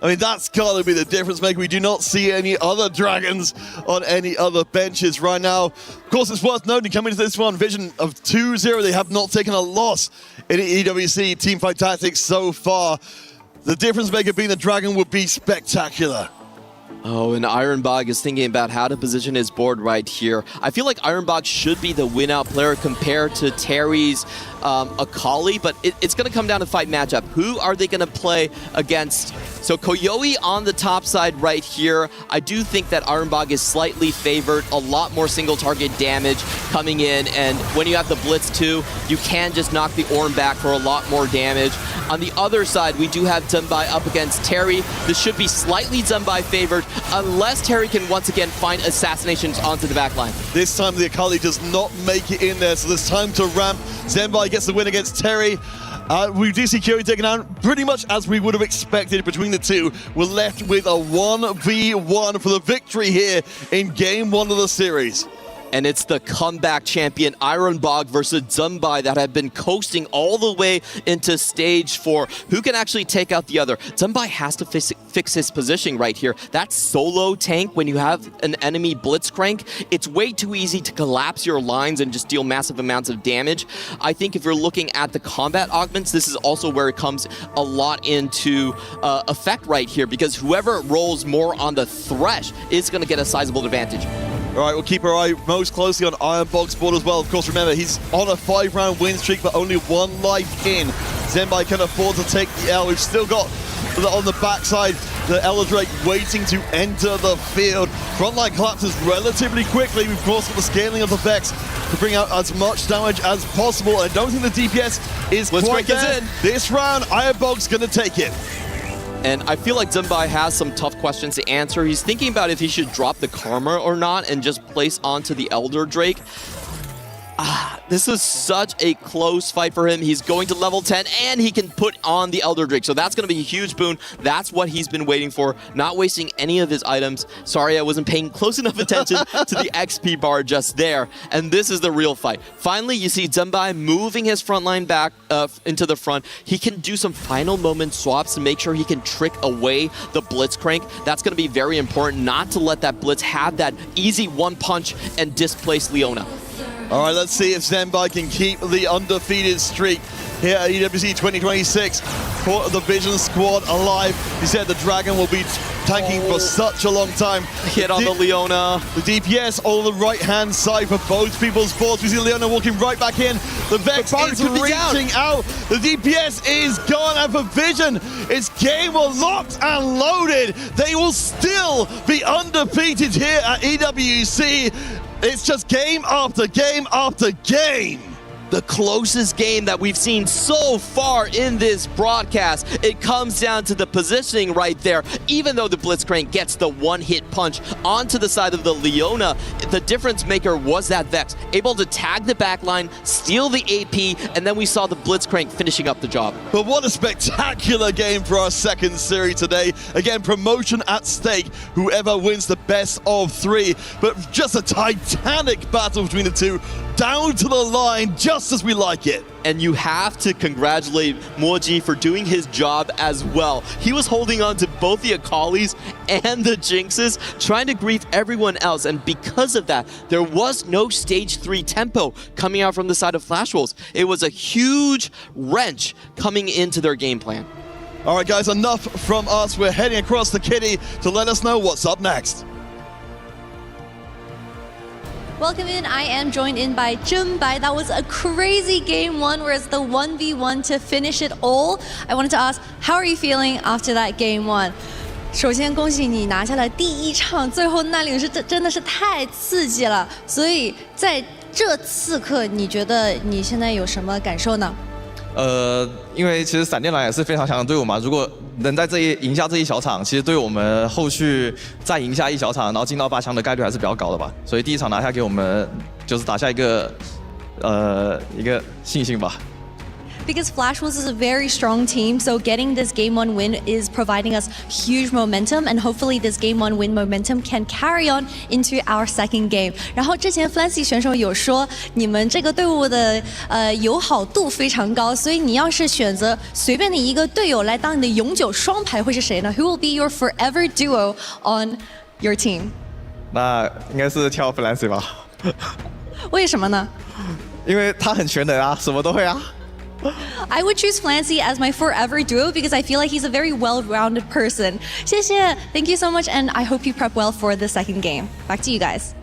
Speaker 7: I mean, that's got to be the difference maker. We do not see any other dragons on any other benches right now. Of course, it's worth noting, coming into this one, Vision of 2-0, they have not taken a loss in EWC Teamfight Tactics so far. The difference maker being the dragon would be spectacular.
Speaker 9: Oh, and Ironbog is thinking about how to position his board right here. I feel like Ironbog should be the win-out player compared to Terry's Akali, but it's going to come down to fight matchup. Who are they going to play against? So Koyoi on the top side right here. I do think that Ironbog is slightly favored. A lot more single target damage coming in, and when you have the Blitz too, you can just knock the Ornn back for a lot more damage. On the other side, we do have Zenbai up against Terry. This should be slightly Zenbai favored. unless Terry can once again find assassinations onto the back line.
Speaker 7: This time the Akali does not make it in there, so there's time to ramp. Zenbai gets the win against Terry. We do see Kyori taken down pretty much as we would have expected between the two. We're left with a 1v1 for the victory here in game 1 of the series.
Speaker 9: And it's the comeback champion Ironbog versus Zumbai that have been coasting all the way into stage 4. Who can actually take out the other? Zumbai has to fix his positioning right here. That solo tank, when you have an enemy blitzcrank, it's way too easy to collapse your lines and just deal massive amounts of damage. I think if you're looking at the combat augments, this is also where it comes a lot into effect right here, because whoever rolls more on the Thresh is going to get a sizable advantage.
Speaker 7: All right, we'll keep our eye most closely on Ironbog's board as well. Of course, remember, he's on a 5-round win streak, but only 1 life in. Zenbai can afford to take the L. We've still got on the backside the Elder Drake waiting to enter the field. Frontline collapses relatively quickly. We've of course got the scaling of the Vex to bring out as much damage as possible. I don't think the DPS is quite there. This round, Ironbog's going to take it.
Speaker 9: And I feel like Zumbai has some tough questions to answer. He's thinking about if he should drop the Karma or not and just place onto the Elder Drake. This is such a close fight for him. He's going to level 10 and he can put on the Elder Drake. So that's going to be a huge boon. That's what he's been waiting for. Not wasting any of his items. Sorry, I wasn't paying close enough attention to the XP bar just there. And this is the real fight. Finally, you see Zumbai moving his front line back into the front. He can do some final moment swaps to make sure he can trick away the Blitzcrank. That's going to be very important, not to let that Blitz have that easy one punch and displace Leona.
Speaker 7: All right, let's see if Zenbai can keep the undefeated streak here at EWC 2026. Put the Vision squad alive. He said the Dragon will be tanking for such a long time.
Speaker 9: Hit on the Leona.
Speaker 7: The DPS on the right-hand side for both people's boards. We see Leona walking right back in. The Vex is reaching out. The DPS is gone, and for Vision, it's game locked and loaded. They will still be undefeated here at EWC. It's just game after game after game.
Speaker 9: The closest game that we've seen so far in this broadcast. It comes down to the positioning right there. Even though the Blitzcrank gets the one-hit punch onto the side of the Leona, the difference maker was that Vex, able to tag the backline, steal the AP, and then we saw the Blitzcrank finishing up the job.
Speaker 7: But what a spectacular game for our second series today. Again, promotion at stake. Whoever wins the best of 3. But just a titanic battle between the two. Down to the line, just as we like it.
Speaker 9: And you have to congratulate Moji for doing his job as well. He was holding on to both the Akalis and the Jinxes, trying to grief everyone else. And because of that, there was no stage 3 tempo coming out from the side of Flash Wolves. It was a huge wrench coming into their game plan.
Speaker 7: All right, guys, enough from us. We're heading across the kitty to let us know what's up next.
Speaker 6: Welcome in, I am joined in by Zumbai. That was a crazy game 1 where it's the 1v1 to finish it all. I wanted to ask, how are you feeling after that game 1? 首先恭喜你拿下了第1场，最后那里是真的是太刺激了。所以在这此刻，你觉得你现在有什么感受呢？
Speaker 1: 因为其实闪电狼也是非常强的队伍嘛，如果能在赢下这一小场，其实对我们后续再赢下一小场，然后进到8强的概率还是比较高的吧。所以第1场拿下给我们就是打下一个信心吧。
Speaker 6: Because Flash Wolves is a very strong team, so getting this Game 1 win is providing us huge momentum, and hopefully this Game 1 win momentum can carry on into our second game. 然后之前 Flancy 选手有说，你们这个队伍的友好度非常高，所以你要是选择随便的一个队友来当你的永久双排，会是谁呢？ Who will be your forever duo on your team?
Speaker 1: 那应该是挑 Flancy 吧。
Speaker 6: 为什么呢？
Speaker 1: 因为他很全能啊，什么都会啊。
Speaker 6: I would choose Flancy as my forever duo because I feel like he's a very well-rounded person. 谢谢, thank you so much, and I hope you prep well for the second game. Back to you guys.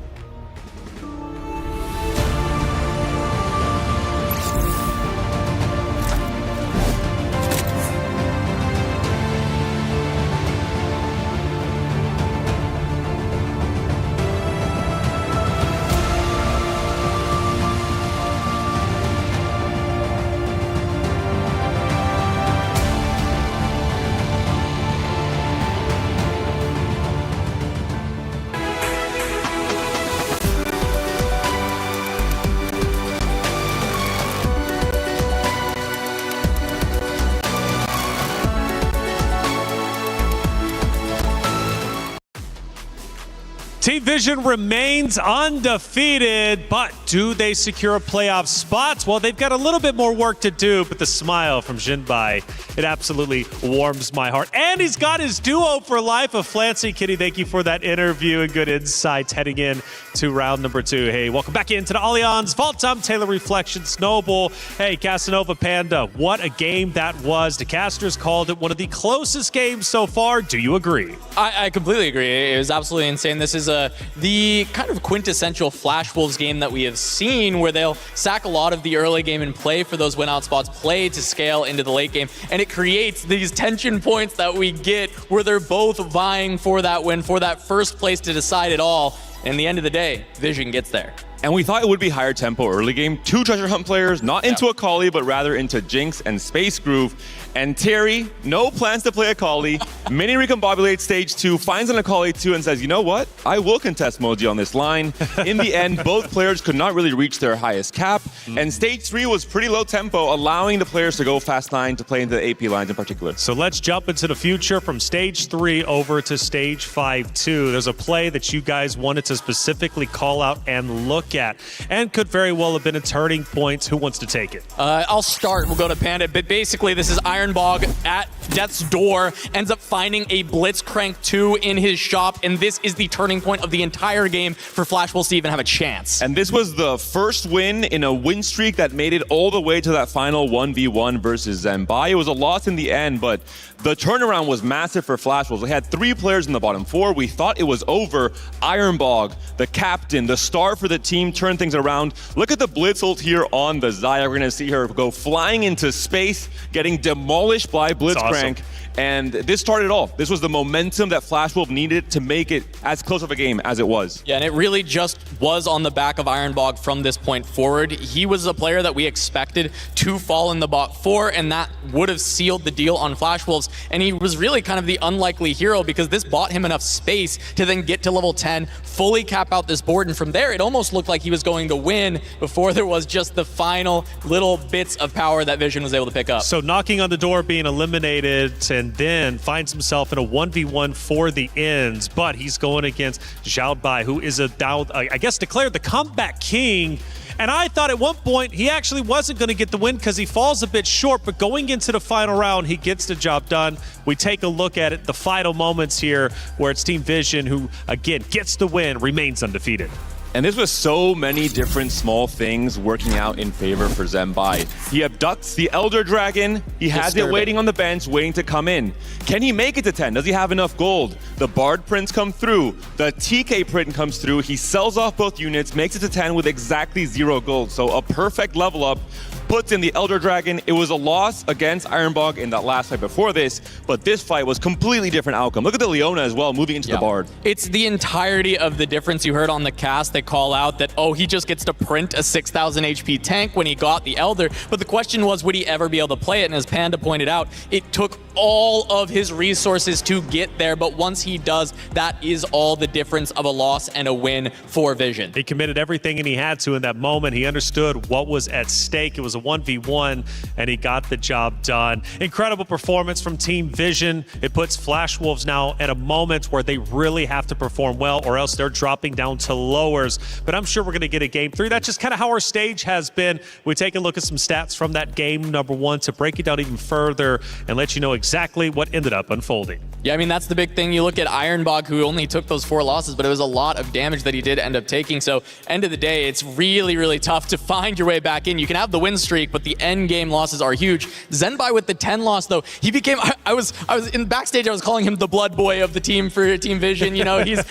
Speaker 2: Team Vision remains undefeated, but do they secure a playoff spot? Well, they've got a little bit more work to do, but the smile from Jinbai, it absolutely warms my heart. And he's got his duo for life of Flancy. Kitty, thank you for that interview and good insights heading in to round number 2. Hey, welcome back into the Allianz Vault. I'm Taylor Reflections Noble. Hey, Casanova Panda, what a game that was. The casters called it one of the closest games so far. Do you agree?
Speaker 5: I completely agree. It was absolutely insane. This is the kind of quintessential Flash Wolves game that we have seen, where they'll sack a lot of the early game and play for those win-out spots, play to scale into the late game, and it creates these tension points that we get where they're both vying for that win, for that first place to decide it all. And at the end of the day, Vision gets there.
Speaker 17: And we thought it would be higher tempo early game. 2 treasure hunt players, not into Akali, but rather into Jinx and Space Groove. And Terry, no plans to play Akali. Mini recombobulates stage 2, finds an Akali 2 and says, you know what? I will contest Moji on this line. In the end, both players could not really reach their highest cap. And stage 3 was pretty low tempo, allowing the players to go fast 9 to play into the AP lines in particular.
Speaker 2: So let's jump into the future from stage 3 over to stage 5-2. There's a play that you guys wanted to specifically call out and look at, and could very well have been a turning point. Who wants to take it?
Speaker 5: I'll start. We'll go to Panda. But basically, this is Ironbog at Death's door, ends up finding a Blitzcrank 2 in his shop, and this is the turning point of the entire game for Flash Wolves to even have a chance.
Speaker 17: And this was the first win in a win streak that made it all the way to that final 1v1 versus Zenbai. It was a loss in the end, but the turnaround was massive for Flash Wolves. They had 3 players in the bottom 4. We thought it was over. Ironbog, the captain, the star for the team, turned things around. Look at the Blitz ult here on the Xayah. We're going to see her go flying into space, getting demolished by Blitzcrank. And this started it all. This was the momentum that Flash Wolf needed to make it as close of a game as it was.
Speaker 5: Yeah, and it really just was on the back of Ironbog from this point forward. He was a player that we expected to fall in the bot 4, and that would have sealed the deal on Flash Wolves. And he was really kind of the unlikely hero, because this bought him enough space to then get to level 10, fully cap out this board. And from there, it almost looked like he was going to win before there was just the final little bits of power that Vision was able to pick up.
Speaker 2: So knocking on the door, being eliminated, and then finds himself in a 1v1 for the ends, but he's going against Xiaobai, who is I guess declared the comeback king. And I thought at one point he actually wasn't going to get the win because he falls a bit short, but going into the final round, he gets the job done. We take a look at it, the final moments here, where it's Team Vision who, again, gets the win, remains undefeated.
Speaker 17: And this was so many different small things working out in favor for Zenbai. He abducts the Elder Dragon. He has it waiting on the bench, waiting to come in. Can he make it to 10? Does he have enough gold? The Bard prints come through. The TK print comes through. He sells off both units, makes it to 10 with exactly 0 gold. So a perfect level up. Puts in the Elder Dragon. It was a loss against Ironbog in that last fight before this, but this fight was completely different outcome. Look at the Leona as well, moving into the Bard.
Speaker 5: It's the entirety of the difference. You heard on the cast, they call out that, oh, he just gets to print a 6,000 HP tank when he got the Elder, but the question was, would he ever be able to play it? And as Panda pointed out, it took all of his resources to get there, but once he does, that is all the difference of a loss and a win for Vision.
Speaker 2: He committed everything and he had to in that moment. He understood what was at stake. It was a 1v1 and he got the job done. Incredible performance from Team Vision. It puts Flash Wolves now at a moment where they really have to perform well, or else they're dropping down to lowers. But I'm sure we're going to get a game 3. That's just kind of how our stage has been. We take a look at some stats from that game number 1 to break it down even further and let you know exactly what ended up unfolding.
Speaker 5: Yeah, I mean, that's the big thing. You look at Ironbog, who only took those 4 losses, but it was a lot of damage that he did end up taking. So end of the day, it's really, really tough to find your way back in. You can have the win streak, but the end game losses are huge. Zenbai with the 10 loss, though, he became, I was in backstage, I was calling him the blood boy of the team for Team Vision. You know, he's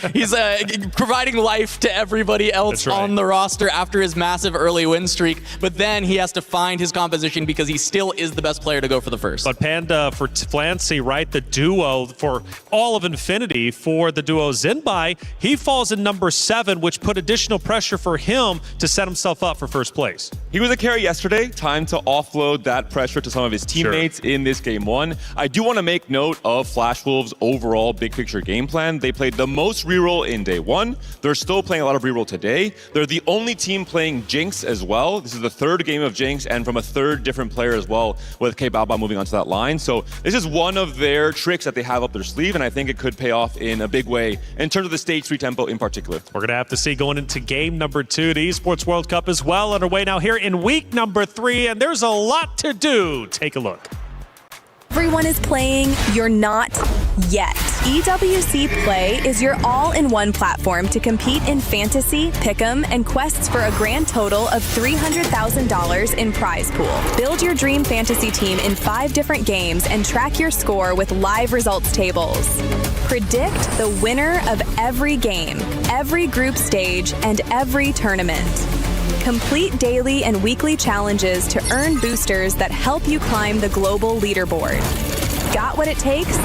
Speaker 5: providing life to everybody else on the roster after his massive early win streak. But then he has to find his composition because he still is the best player to go for the first.
Speaker 2: But Panda, for Flancy, right, the duo for all of Infinity, for the duo Zenbai, he falls in number 7, which put additional pressure for him to set himself up for first place.
Speaker 17: He was a carry yesterday. yesterday. Time to offload that pressure to some of his teammates in this game one. I do want to make note of Flash Wolves' overall big picture game plan. They played the most reroll in day one. They're still playing a lot of reroll today. They're the only team playing Jinx as well. This is the third game of Jinx and from a third different player as well, with K-Baba moving onto that line. So this is one of their tricks that they have up their sleeve, and I think it could pay off in a big way in terms of the stage 3 tempo in particular.
Speaker 2: We're going to have to see going into game number 2. The Esports World Cup is well underway now here in week number 3, and there's a lot to do. Take a look.
Speaker 10: Everyone is playing, you're not yet. EWC Play is your all-in-one platform to compete in fantasy, pick'em, and quests for a grand total of $300,000 in prize pool. Build your dream fantasy team in 5 different games and track your score with live results tables. Predict the winner of every game, every group stage, and every tournament. Complete daily and weekly challenges to earn boosters that help you climb the global leaderboard. Got what it takes?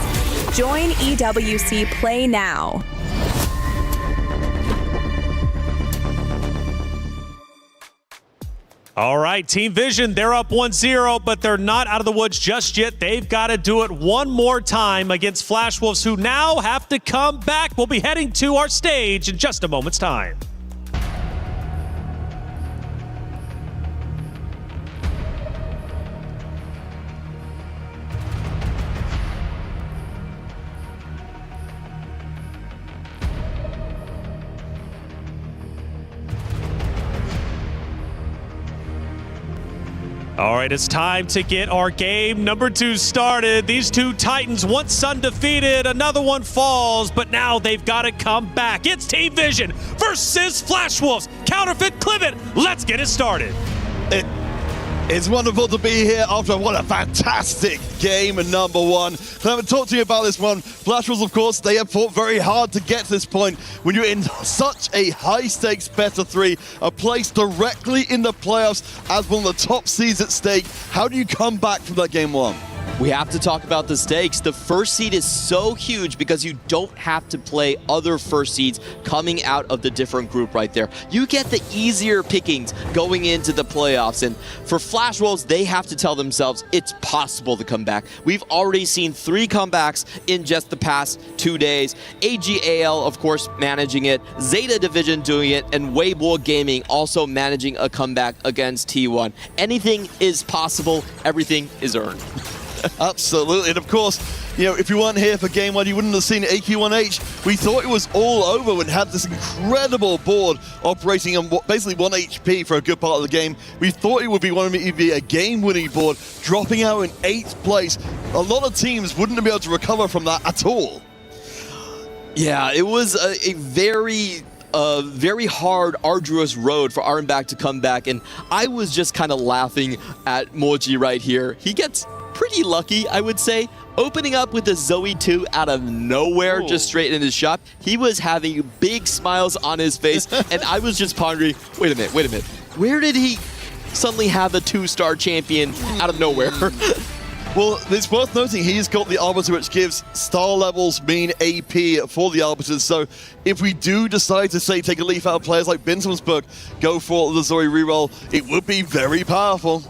Speaker 10: Join EWC Play now.
Speaker 2: All right, Team Vision, they're up 1-0, but they're not out of the woods just yet. They've got to do it one more time against Flash Wolves, who now have to come back. We'll be heading to our stage in just a moment's time. All right, it's time to get our game number 2 started. These two Titans, once undefeated, another one falls, but now they've got to come back. It's Team Vision versus Flash Wolves. Counterfeit Clivet, let's get it started.
Speaker 7: It's wonderful to be here after what a fantastic game number 1. Clement, talk to you about this one. Flash Wolves, of course, they have fought very hard to get to this point. When you're in such a high-stakes best of 3, a place directly in the playoffs as one of the top seeds at stake, how do you come back from that game 1?
Speaker 9: We have to talk about the stakes. The first seed is so huge because you don't have to play other first seeds coming out of the different group right there. You get the easier pickings going into the playoffs. And for Flash Wolves, they have to tell themselves it's possible to come back. We've already seen 3 comebacks in just the past 2 days. AGAL, of course, managing it. Zeta Division doing it. And Weibo Gaming also managing a comeback against T1. Anything is possible. Everything is earned.
Speaker 7: Absolutely, and of course, you know, if you weren't here for game 1, you wouldn't have seen AQ1H. We thought it was all over when it had this incredible board operating on basically 1 HP for a good part of the game. We thought it would be a game-winning board, dropping out in 8th place. A lot of teams wouldn't be able to recover from that at all.
Speaker 9: Yeah, it was a very hard, arduous road for Armbak to come back, and I was just kind of laughing at Moji right here. He gets pretty lucky, I would say, opening up with a Zoe 2 out of nowhere, just straight in his shot. He was having big smiles on his face, and I was just pondering, wait a minute, where did he suddenly have a 2-star champion out of nowhere?
Speaker 7: Well, it's worth noting he's got the Arbiter, which gives star levels mean AP for the Arbiters. So if we do decide to, say, take a leaf out of players like Binthamsburg, go for the Zoe reroll, it would be very powerful.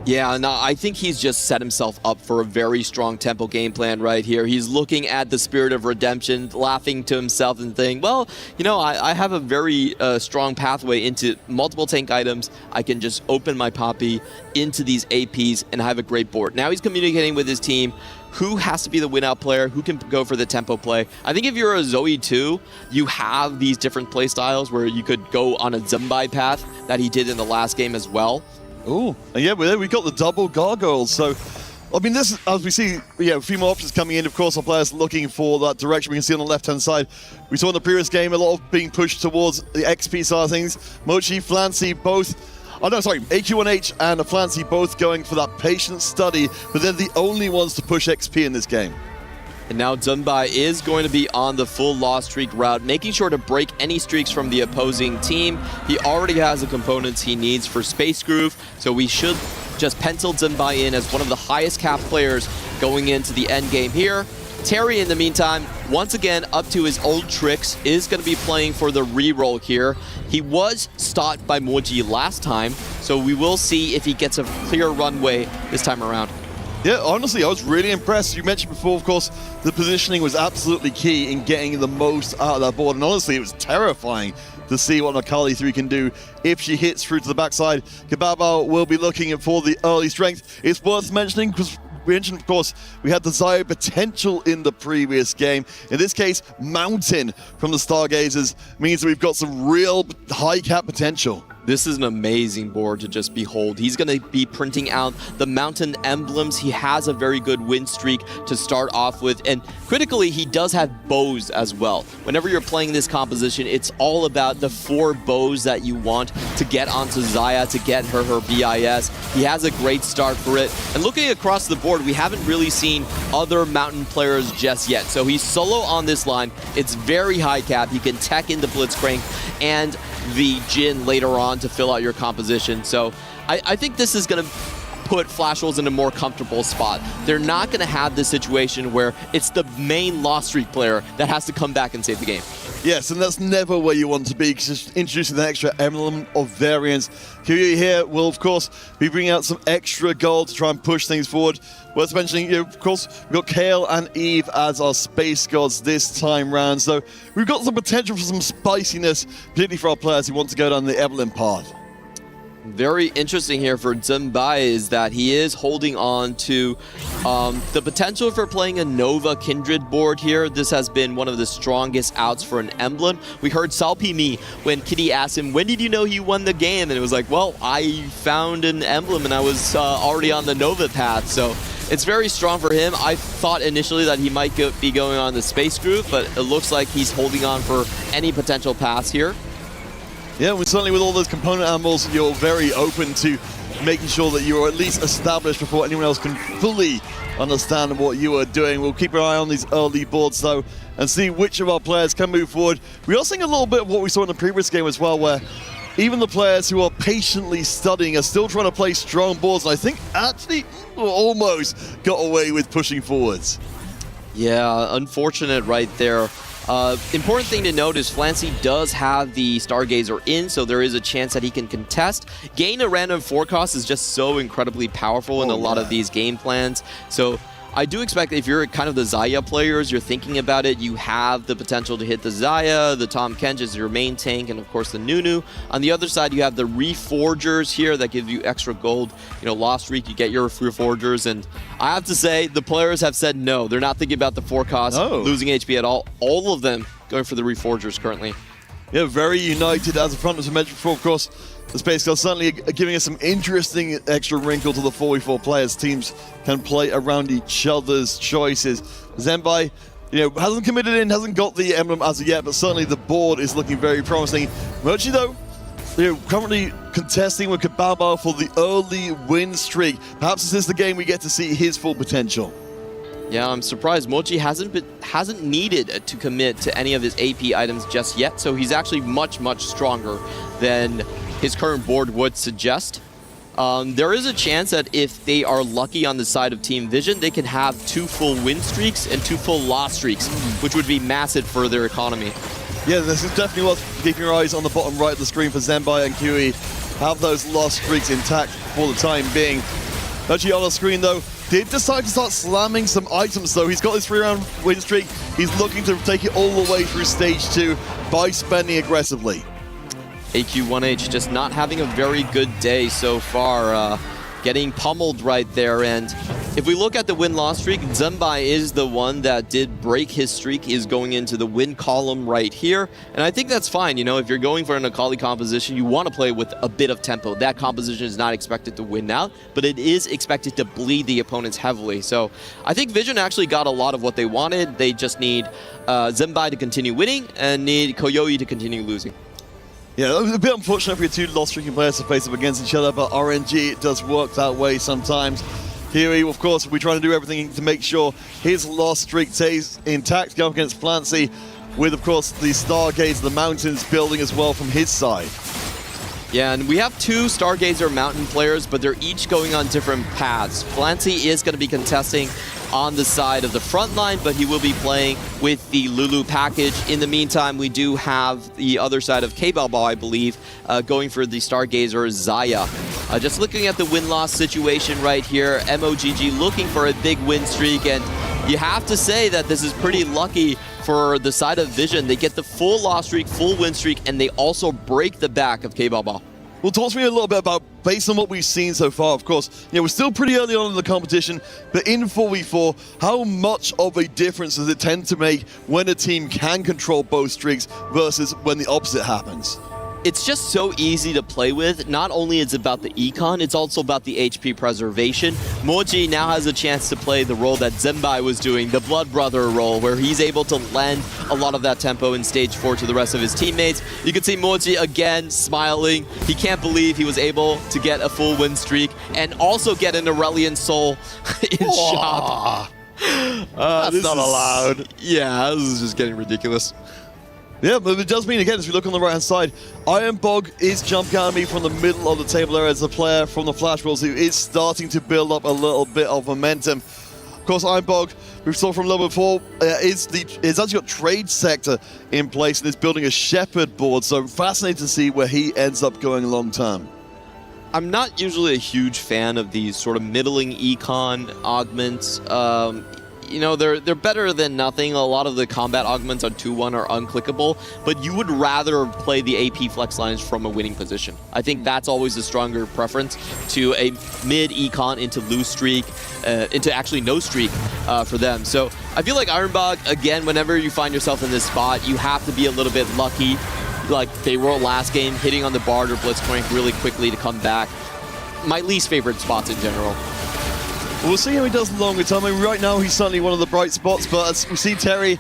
Speaker 9: Yeah, no, I think he's just set himself up for a very strong tempo game plan right here. He's looking at the Spirit of Redemption, laughing to himself and thinking, well, you know, I have a very strong pathway into multiple tank items. I can just open my Poppy into these APs and have a great board. Now he's communicating with his team. Who has to be the win-out player? Who can go for the tempo play? I think if you're a Zoe 2, you have these different play styles where you could go on a Zumbai path that he did in the last game as well.
Speaker 7: Oh, yeah, we got the double gargoyles. So, I mean, this, as we see, a few more options coming in. Of course, our players looking for that direction. We can see on the left-hand side. We saw in the previous game a lot of being pushed towards the XP side of things. Mochi, Flancy, both. Oh, no, sorry. AQ1H and Flancy both going for that patient study, but they're the only ones to push XP in this game.
Speaker 9: And now Zumbai is going to be on the full loss streak route, making sure to break any streaks from the opposing team. He already has the components he needs for Space Groove, so we should just pencil Zumbai in as one of the highest cap players going into the end game here. Terry, in the meantime, once again up to his old tricks, is going to be playing for the reroll here. He was stopped by Moji last time, so we will see if he gets a clear runway this time around.
Speaker 7: Yeah, honestly, I was really impressed. You mentioned before, of course, the positioning was absolutely key in getting the most out of that board. And honestly, it was terrifying to see what Akali 3 can do if she hits through to the backside. Kababa will be looking for the early strength. It's worth mentioning because we mentioned, of course, we had the Xayah potential in the previous game. In this case, Mountain from the Stargazers means that we've got some real high cap potential.
Speaker 9: This is an amazing board to just behold. He's going to be printing out the mountain emblems. He has a very good win streak to start off with. And critically, he does have bows as well. Whenever you're playing this composition, it's all about the 4 bows that you want to get onto Xayah, to get her BIS. He has a great start for it. And looking across the board, we haven't really seen other mountain players just yet. So he's solo on this line. It's very high cap. He can tech into Blitzcrank and the Jhin later on to fill out your composition. So I think this is going to put Flash Wolves in a more comfortable spot. They're not going to have this situation where it's the main Lost Streak player that has to come back and save the game.
Speaker 7: Yes, and that's never where you want to be, because it's introducing an extra element of variance. Kiryu here will, of course, be bringing out some extra gold to try and push things forward. Worth mentioning, of course, we've got Kale and Eve as our space gods this time round, so we've got some potential for some spiciness, particularly for our players who want to go down the Evelyn path.
Speaker 9: Very interesting here for Zhenbai is that he is holding on to the potential for playing a Nova Kindred board here. This has been one of the strongest outs for an emblem. We heard Salpimi when Kitty asked him, when did you know you won the game? And it was like, well, I found an emblem and I was already on the Nova path. So it's very strong for him. I thought initially that he might be going on the space group, but it looks like he's holding on for any potential pass here.
Speaker 7: Yeah, well, certainly with all those component animals, you're very open to making sure that you're at least established before anyone else can fully understand what you are doing. We'll keep an eye on these early boards, though, and see which of our players can move forward. We are seeing a little bit of what we saw in the previous game as well, where even the players who are patiently studying are still trying to play strong boards, and I think actually almost got away with pushing forwards.
Speaker 9: Yeah, unfortunate right there. Important thing to note is Flancy does have the Stargazer in, so there is a chance that he can contest. Gain a random forecast is just so incredibly powerful in a lot of these game plans. So I do expect if you're kind of the Xayah players, you're thinking about it, you have the potential to hit the Xayah, the Tahm Kench is your main tank, and of course the Nunu. On the other side, you have the Reforgers here that give you extra gold. You know, Lost Streak, you get your Reforgers, and I have to say, the players have said no. They're not thinking about the forecast, losing HP at all. All of them going for the Reforgers currently.
Speaker 7: Yeah, very united as a front, as I mentioned before, of course. The Space Girls certainly giving us some interesting extra wrinkle to the 4v4 players. Teams can play around each other's choices. Zhenbai, hasn't committed in, hasn't got the emblem as of yet, but certainly the board is looking very promising. Mochi, though, currently contesting with Kababa for the early win streak. Perhaps this is the game we get to see his full potential.
Speaker 9: Yeah, I'm surprised Mochi hasn't needed to commit to any of his AP items just yet, so he's actually much, much stronger than his current board would suggest. There is a chance that if they are lucky on the side of Team Vision, they can have 2 full win streaks and 2 full loss streaks, which would be massive for their economy.
Speaker 7: Yeah, this is definitely worth keeping your eyes on the bottom right of the screen for Zhenbai and QE. Have those lost streaks intact for the time being. Actually on the screen though, did decide to start slamming some items though. He's got his 3-round win streak. He's looking to take it all the way through stage 2 by spending aggressively.
Speaker 9: AQ1H just not having a very good day so far, getting pummeled right there. And if we look at the win-loss streak, Zhenbai is the one that did break his streak, is going into the win column right here. And I think that's fine. If you're going for an Akali composition, you want to play with a bit of tempo. That composition is not expected to win out, but it is expected to bleed the opponents heavily. So I think Vision actually got a lot of what they wanted. They just need Zhenbai to continue winning and need Koyoi to continue losing.
Speaker 7: Yeah, it was a bit unfortunate for your 2 lost-streaking players to face up against each other, but RNG, it does work that way sometimes. Here, of course, we're trying to do everything to make sure his lost streak stays intact, going against Flancy, with, of course, the Stargaze, the Mountains building as well from his side.
Speaker 9: Yeah, and we have 2 Stargazer Mountain players, but they're each going on different paths. Flancy is going to be contesting on the side of the front line, but he will be playing with the Lulu package. In the meantime, we do have the other side of K-Balbao, I believe, going for the Stargazer Zaya. Just looking at the win-loss situation right here, MOGG looking for a big win streak, and you have to say that this is pretty lucky for the side of Vision. They get the full loss streak, full win streak, and they also break the back of K-Balbao.
Speaker 7: Well, talk to me a little bit about, based on what we've seen so far, of course, we're still pretty early on in the competition, but in 4v4, how much of a difference does it tend to make when a team can control both streaks versus when the opposite happens?
Speaker 9: It's just so easy to play with. Not only is it about the econ, it's also about the HP preservation. Moji now has a chance to play the role that Zenbai was doing, the Blood Brother role, where he's able to lend a lot of that tempo in Stage 4 to the rest of his teammates. You can see Moji again smiling. He can't believe he was able to get a full win streak and also get an Aurelian Soul in shop.
Speaker 7: That's not allowed.
Speaker 9: Yeah, this is just getting ridiculous.
Speaker 7: Yeah, but it does mean, again, as we look on the right-hand side, Ironbog is jumping at me from the middle of the table there as a player from the Flash Wolves who is starting to build up a little bit of momentum. Of course, Ironbog, we saw from level 4, is actually got Trade Sector in place and is building a Shepherd board, so fascinating to see where he ends up going long term.
Speaker 9: I'm not usually a huge fan of these sort of middling econ augments. You know, they're better than nothing. A lot of the combat augments on 2-1 are unclickable, but you would rather play the AP flex lines from a winning position. I think that's always a stronger preference to a mid-econ into lose streak, into actually no streak for them. So I feel like Ironbog, again, whenever you find yourself in this spot, you have to be a little bit lucky. Like they were last game, hitting on the Bard or Blitzcrank really quickly to come back. My least favorite spots in general.
Speaker 7: We'll see how he does longer term. I mean, right now, he's certainly one of the bright spots, but as we see Terry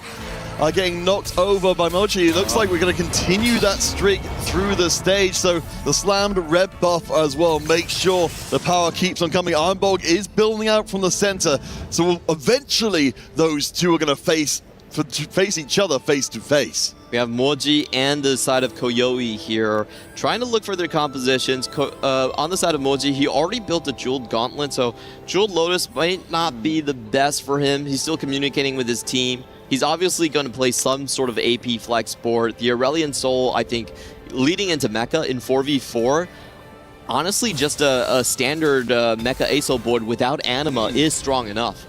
Speaker 7: getting knocked over by Mochi, it looks like we're going to continue that streak through the stage. So the slammed red buff as well makes sure the power keeps on coming. Ironbog is building out from the center, so eventually those two are going to face each other face to face.
Speaker 9: We have Moji and the side of Koyoi here, trying to look for their compositions. On the side of Moji, he already built a Jeweled Gauntlet, so Jeweled Lotus might not be the best for him. He's still communicating with his team. He's obviously going to play some sort of AP flex board. The Aurelian Soul, I think, leading into Mecha in 4v4, honestly, just a standard Mecha ASO board without Anima is strong enough.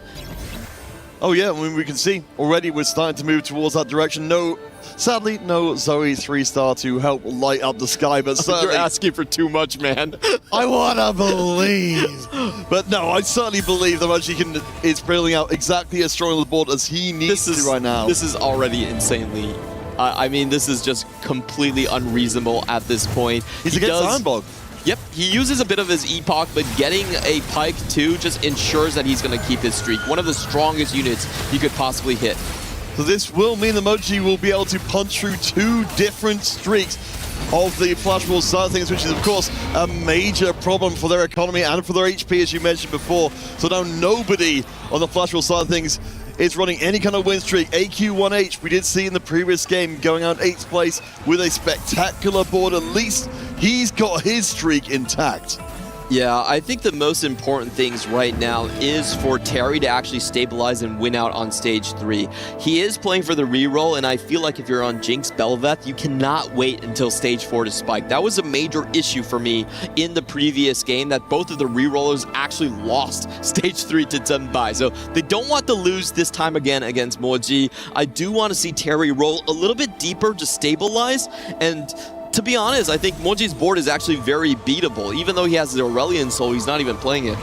Speaker 7: Oh yeah, I mean, we can see already we're starting to move towards that direction. Sadly, no Zoe 3-star to help light up the sky, but certainly...
Speaker 9: You're asking for too much, man.
Speaker 7: I want to believe. But no, I certainly believe that Mochi is building out exactly as strong on the board as he needs to right now.
Speaker 9: This is already insanely... I mean, this is just completely unreasonable at this point.
Speaker 7: He's against Ironbog.
Speaker 9: Yep, he uses a bit of his epoch, but getting a Pike too just ensures that he's going to keep his streak. One of the strongest units you could possibly hit.
Speaker 7: So this will mean that Mochi will be able to punch through 2 different streaks of the Flash Wolves side of things, which is, of course, a major problem for their economy and for their HP, as you mentioned before. So now nobody on the Flash Wolves side of things is running any kind of win streak. AQ1H, we did see in the previous game, going out 8th place with a spectacular board. At least he's got his streak intact.
Speaker 9: Yeah, I think the most important things right now is for Terry to actually stabilize and win out on Stage 3. He is playing for the reroll, and I feel like if you're on Jinx Belveth, you cannot wait until Stage 4 to spike. That was a major issue for me in the previous game, that both of the rerollers actually lost Stage 3 to Zenbai. So they don't want to lose this time again against Moji. I do want to see Terry roll a little bit deeper to stabilize, and to be honest, I think Moji's board is actually very beatable. Even though he has the Aurelian Soul, he's not even playing it.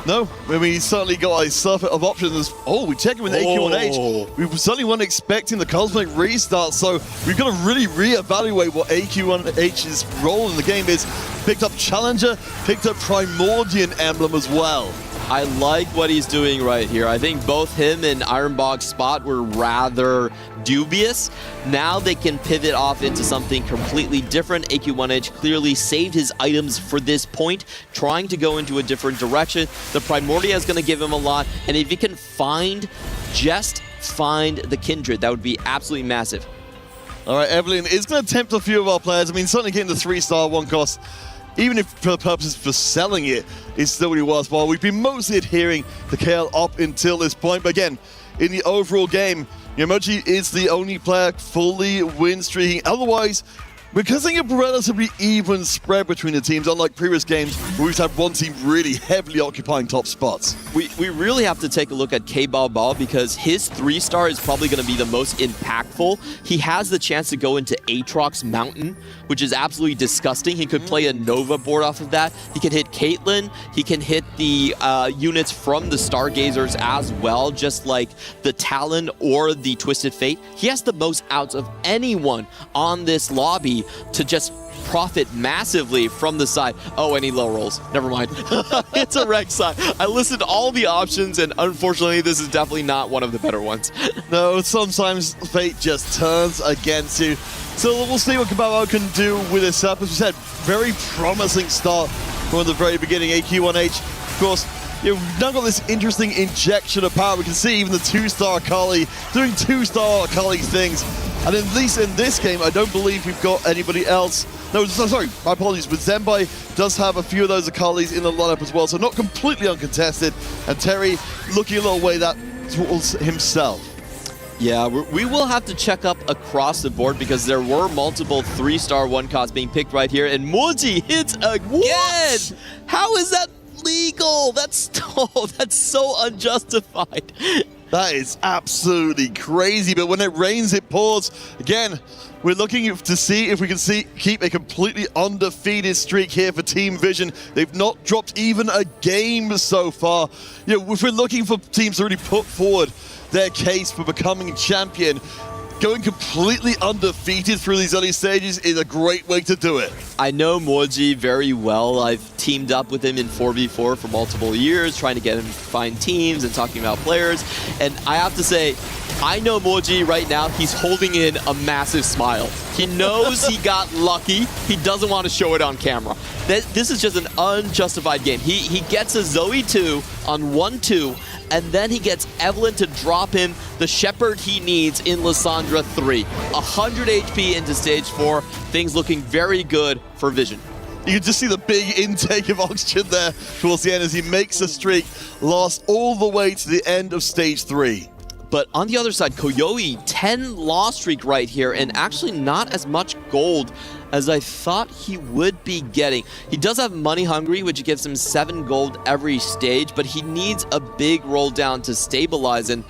Speaker 7: No, I mean, he's certainly got a surfeit of options. Oh, we check him with AQ1H. We certainly weren't expecting the Cosmic restart, so we've got to really reevaluate what AQ1H's role in the game is. Picked up Challenger, picked up Primordian Emblem as well.
Speaker 9: I like what he's doing right here. I think both him and Ironbog's spot were rather dubious. Now they can pivot off into something completely different. AQ1H clearly saved his items for this point, trying to go into a different direction. The Primordia is going to give him a lot, and if he can just find the Kindred, that would be absolutely massive.
Speaker 7: All right, Evelyn is going to tempt a few of our players. I mean, certainly getting the 3-star 1 cost even if for the purposes for selling it, it's still really worthwhile. We've been mostly adhering to KL up until this point, but again, in the overall game, Moji is the only player fully win streaking. Otherwise, we're getting a relatively even spread between the teams, unlike previous games where we've had one team really heavily occupying top spots.
Speaker 9: We really have to take a look at K-Ball because his 3-star is probably going to be the most impactful. He has the chance to go into Aatrox Mountain, which is absolutely disgusting. He could play a Nova board off of that. He can hit Caitlyn. He can hit the units from the Stargazers as well, just like the Talon or the Twisted Fate. He has the most outs of anyone on this lobby to just profit massively from the side. Oh, and he low rolls. Never mind. It's a wreck side. I listened to all the options, and unfortunately, this is definitely not one of the better ones.
Speaker 7: No, sometimes fate just turns against you. So we'll see what Kababo can do with this up. As we said, very promising start from the very beginning. AQ1H, of course, we've now got this interesting injection of power. We can see even the 2-star Akali doing 2-star Akali things. And at least in this game, I don't believe we've got anybody else. No, sorry, my apologies. But Zenbai does have a few of those Akalis in the lineup as well, so not completely uncontested. And Terry looking a little way that towards himself.
Speaker 9: Yeah, we will have to check up across the board because there were multiple 3-star 1-cots being picked right here, and Moji hits again! What? How is that legal? That's so unjustified.
Speaker 7: That is absolutely crazy, but when it rains, it pours. Again, we're looking to see if we can keep a completely undefeated streak here for Team Vision. They've not dropped even a game so far. If we're looking for teams to really put forward their case for becoming champion, going completely undefeated through these early stages is a great way to do it.
Speaker 9: I know Moji very well. I've teamed up with him in 4v4 for multiple years, trying to get him to find teams and talking about players. And I have to say, I know Moji right now, he's holding in a massive smile. He knows he got lucky. He doesn't want to show it on camera. This is just an unjustified game. He gets a Zoe 2 on 1-2, and then he gets Evelyn to drop him the Shepherd he needs in Lissandra 3. 100 HP into stage 4. Things looking very good for Vision.
Speaker 7: You can just see the big intake of oxygen there towards the end as he makes the streak last all the way to the end of stage 3.
Speaker 9: But on the other side, Koyoi, 10 loss streak right here, and actually not as much gold as I thought he would be getting. He does have Money Hungry, which gives him 7 gold every stage, but he needs a big roll down to stabilize, and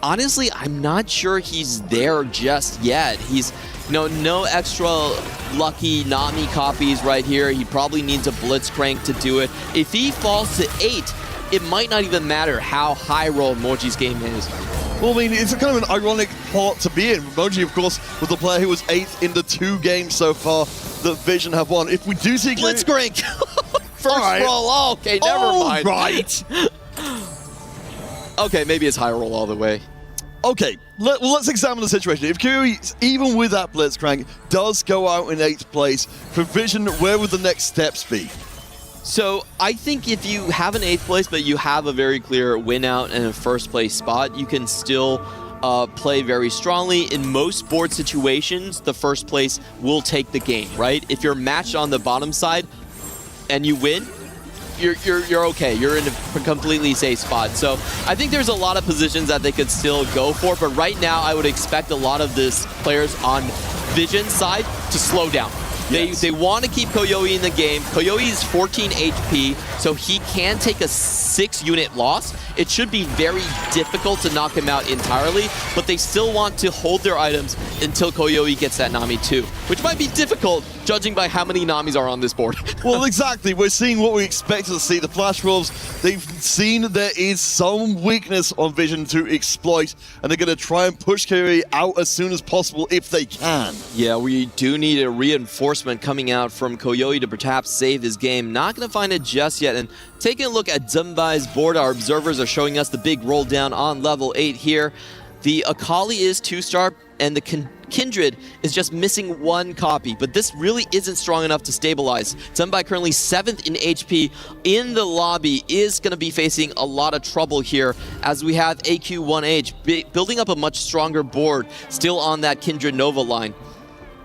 Speaker 9: honestly, I'm not sure he's there just yet. He's no extra lucky Nami copies right here. He probably needs a Blitzcrank to do it. If he falls to 8, it might not even matter how high roll Moji's game is.
Speaker 7: Well, I mean, it's kind of an ironic part to be in. Moji, of course, was the player who was 8th in the 2 games so far that Vision have won. If we do see
Speaker 9: Blitzcrank! First roll, oh, okay, never mind.
Speaker 7: Right.
Speaker 9: Okay, maybe it's high roll all the way.
Speaker 7: Okay, let's examine the situation. If Kyrie, even with that Blitzcrank, does go out in 8th place, for Vision, where would the next steps be?
Speaker 9: So I think if you have an 8th place, but you have a very clear win out and a 1st place spot, you can still play very strongly. In most board situations, the 1st place will take the game, right? If you're matched on the bottom side and you win, you're okay. You're in a completely safe spot. So I think there's a lot of positions that they could still go for, but right now I would expect a lot of this players on Vision's side to slow down. They want to keep Koyoi in the game. Koyoi is 14 HP, so he can take a 6-unit loss. It should be very difficult to knock him out entirely, but they still want to hold their items until Koyoi gets that Nami too, which might be difficult judging by how many Namis are on this board.
Speaker 7: Well, exactly. We're seeing what we expected to see. The Flash Wolves, they've seen there is some weakness on Vision to exploit, and they're going to try and push Koyoi out as soon as possible if they can.
Speaker 9: Yeah, we do need a reinforcement coming out from Koyoi to perhaps save his game. Not going to find it just yet. And taking a look at Zumbai's board, our observers are showing us the big roll down on level 8 here. The Akali is 2-star, and the Kindred is just missing 1 copy, but this really isn't strong enough to stabilize. Zumbai currently 7th in HP in the lobby is going to be facing a lot of trouble here as we have AQ1H building up a much stronger board still on that Kindred Nova line.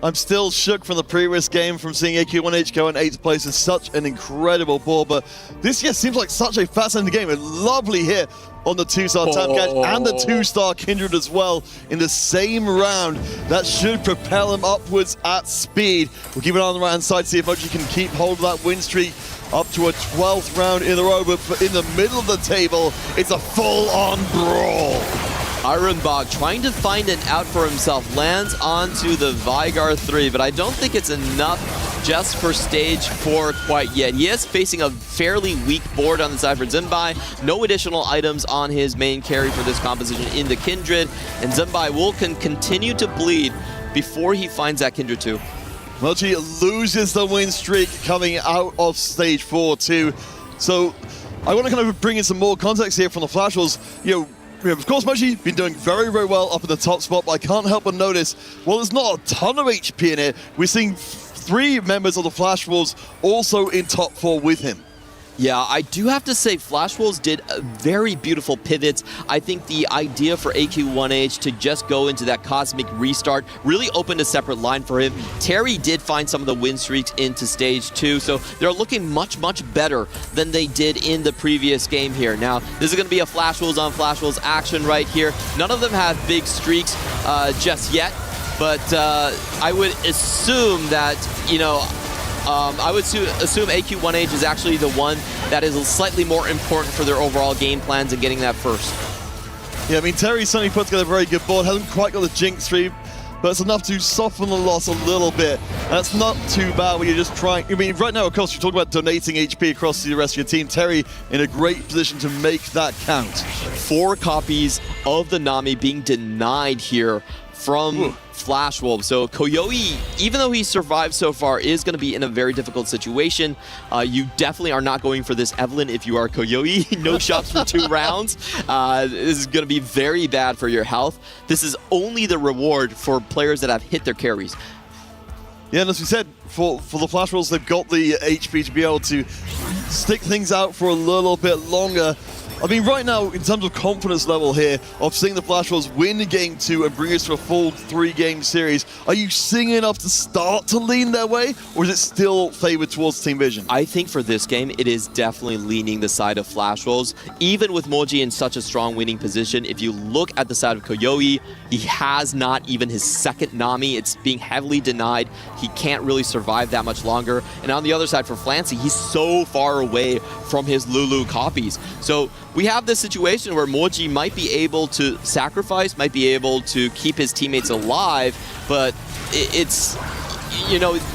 Speaker 7: I'm still shook from the previous game from seeing AQ1H go in 8th place in such an incredible ball, but this seems like such a fascinating game. A lovely hit on the 2-star Tamcatch and the 2-star Kindred as well in the same round. That should propel him upwards at speed. We'll keep an eye on the right-hand side, see if Moji can keep hold of that win streak up to a 12th round in a row, but in the middle of the table, it's a full-on brawl.
Speaker 9: Ironbog trying to find an out for himself, lands onto the Vigar 3, but I don't think it's enough just for stage 4 quite yet. He is facing a fairly weak board on the side for Zimbai. No additional items on his main carry for this composition in the Kindred, and Zimbai will continue to bleed before he finds that Kindred 2.
Speaker 7: Moji loses the win streak coming out of stage 4 too. So I want to kind of bring in some more context here from the Flash Wolves. Of course, Moji been doing very, very well up in the top spot, but I can't help but notice, well, there's not a ton of HP in it. We're seeing 3 members of the Flash Wolves also in top 4 with him.
Speaker 9: Yeah, I do have to say Flash Wolves did very beautiful pivots. I think the idea for AQ1H to just go into that cosmic restart really opened a separate line for him. Terry did find some of the win streaks into stage 2, so they're looking much, much better than they did in the previous game here. Now, this is going to be a Flash Wolves on Flash Wolves action right here. None of them have big streaks just yet, but I would assume that, I would assume AQ1H is actually the one that is slightly more important for their overall game plans and getting that first.
Speaker 7: Yeah, I mean, Terry certainly put together a very good board. Hasn't quite got the Jinx 3, but it's enough to soften the loss a little bit. That's not too bad when you're just trying. I mean, right now, of course, you talk about donating HP across the rest of your team. Terry in a great position to make that count.
Speaker 9: 4 copies of the Nami being denied here from Flash Wolves. So Koyoi, even though he survived so far, is going to be in a very difficult situation. You definitely are not going for this Evelyn if you are Koyoi. No shots for 2 rounds. This is going to be very bad for your health. This is only the reward for players that have hit their carries.
Speaker 7: Yeah, and as we said, for the Flash Wolves, they've got the HP to be able to stick things out for a little bit longer. I mean, right now, in terms of confidence level here, of seeing the Flash Wolves win game 2 and bring us to a full 3-game series, are you seeing enough to start to lean their way, or is it still favored towards Team Vision?
Speaker 9: I think for this game, it is definitely leaning the side of Flash Wolves. Even with Moji in such a strong winning position, if you look at the side of Koyoi, he has not even his second Nami. It's being heavily denied. He can't really survive that much longer. And on the other side for Flancy, he's so far away from his Lulu copies. So we have this situation where Moji might be able to sacrifice, might be able to keep his teammates alive, but it's,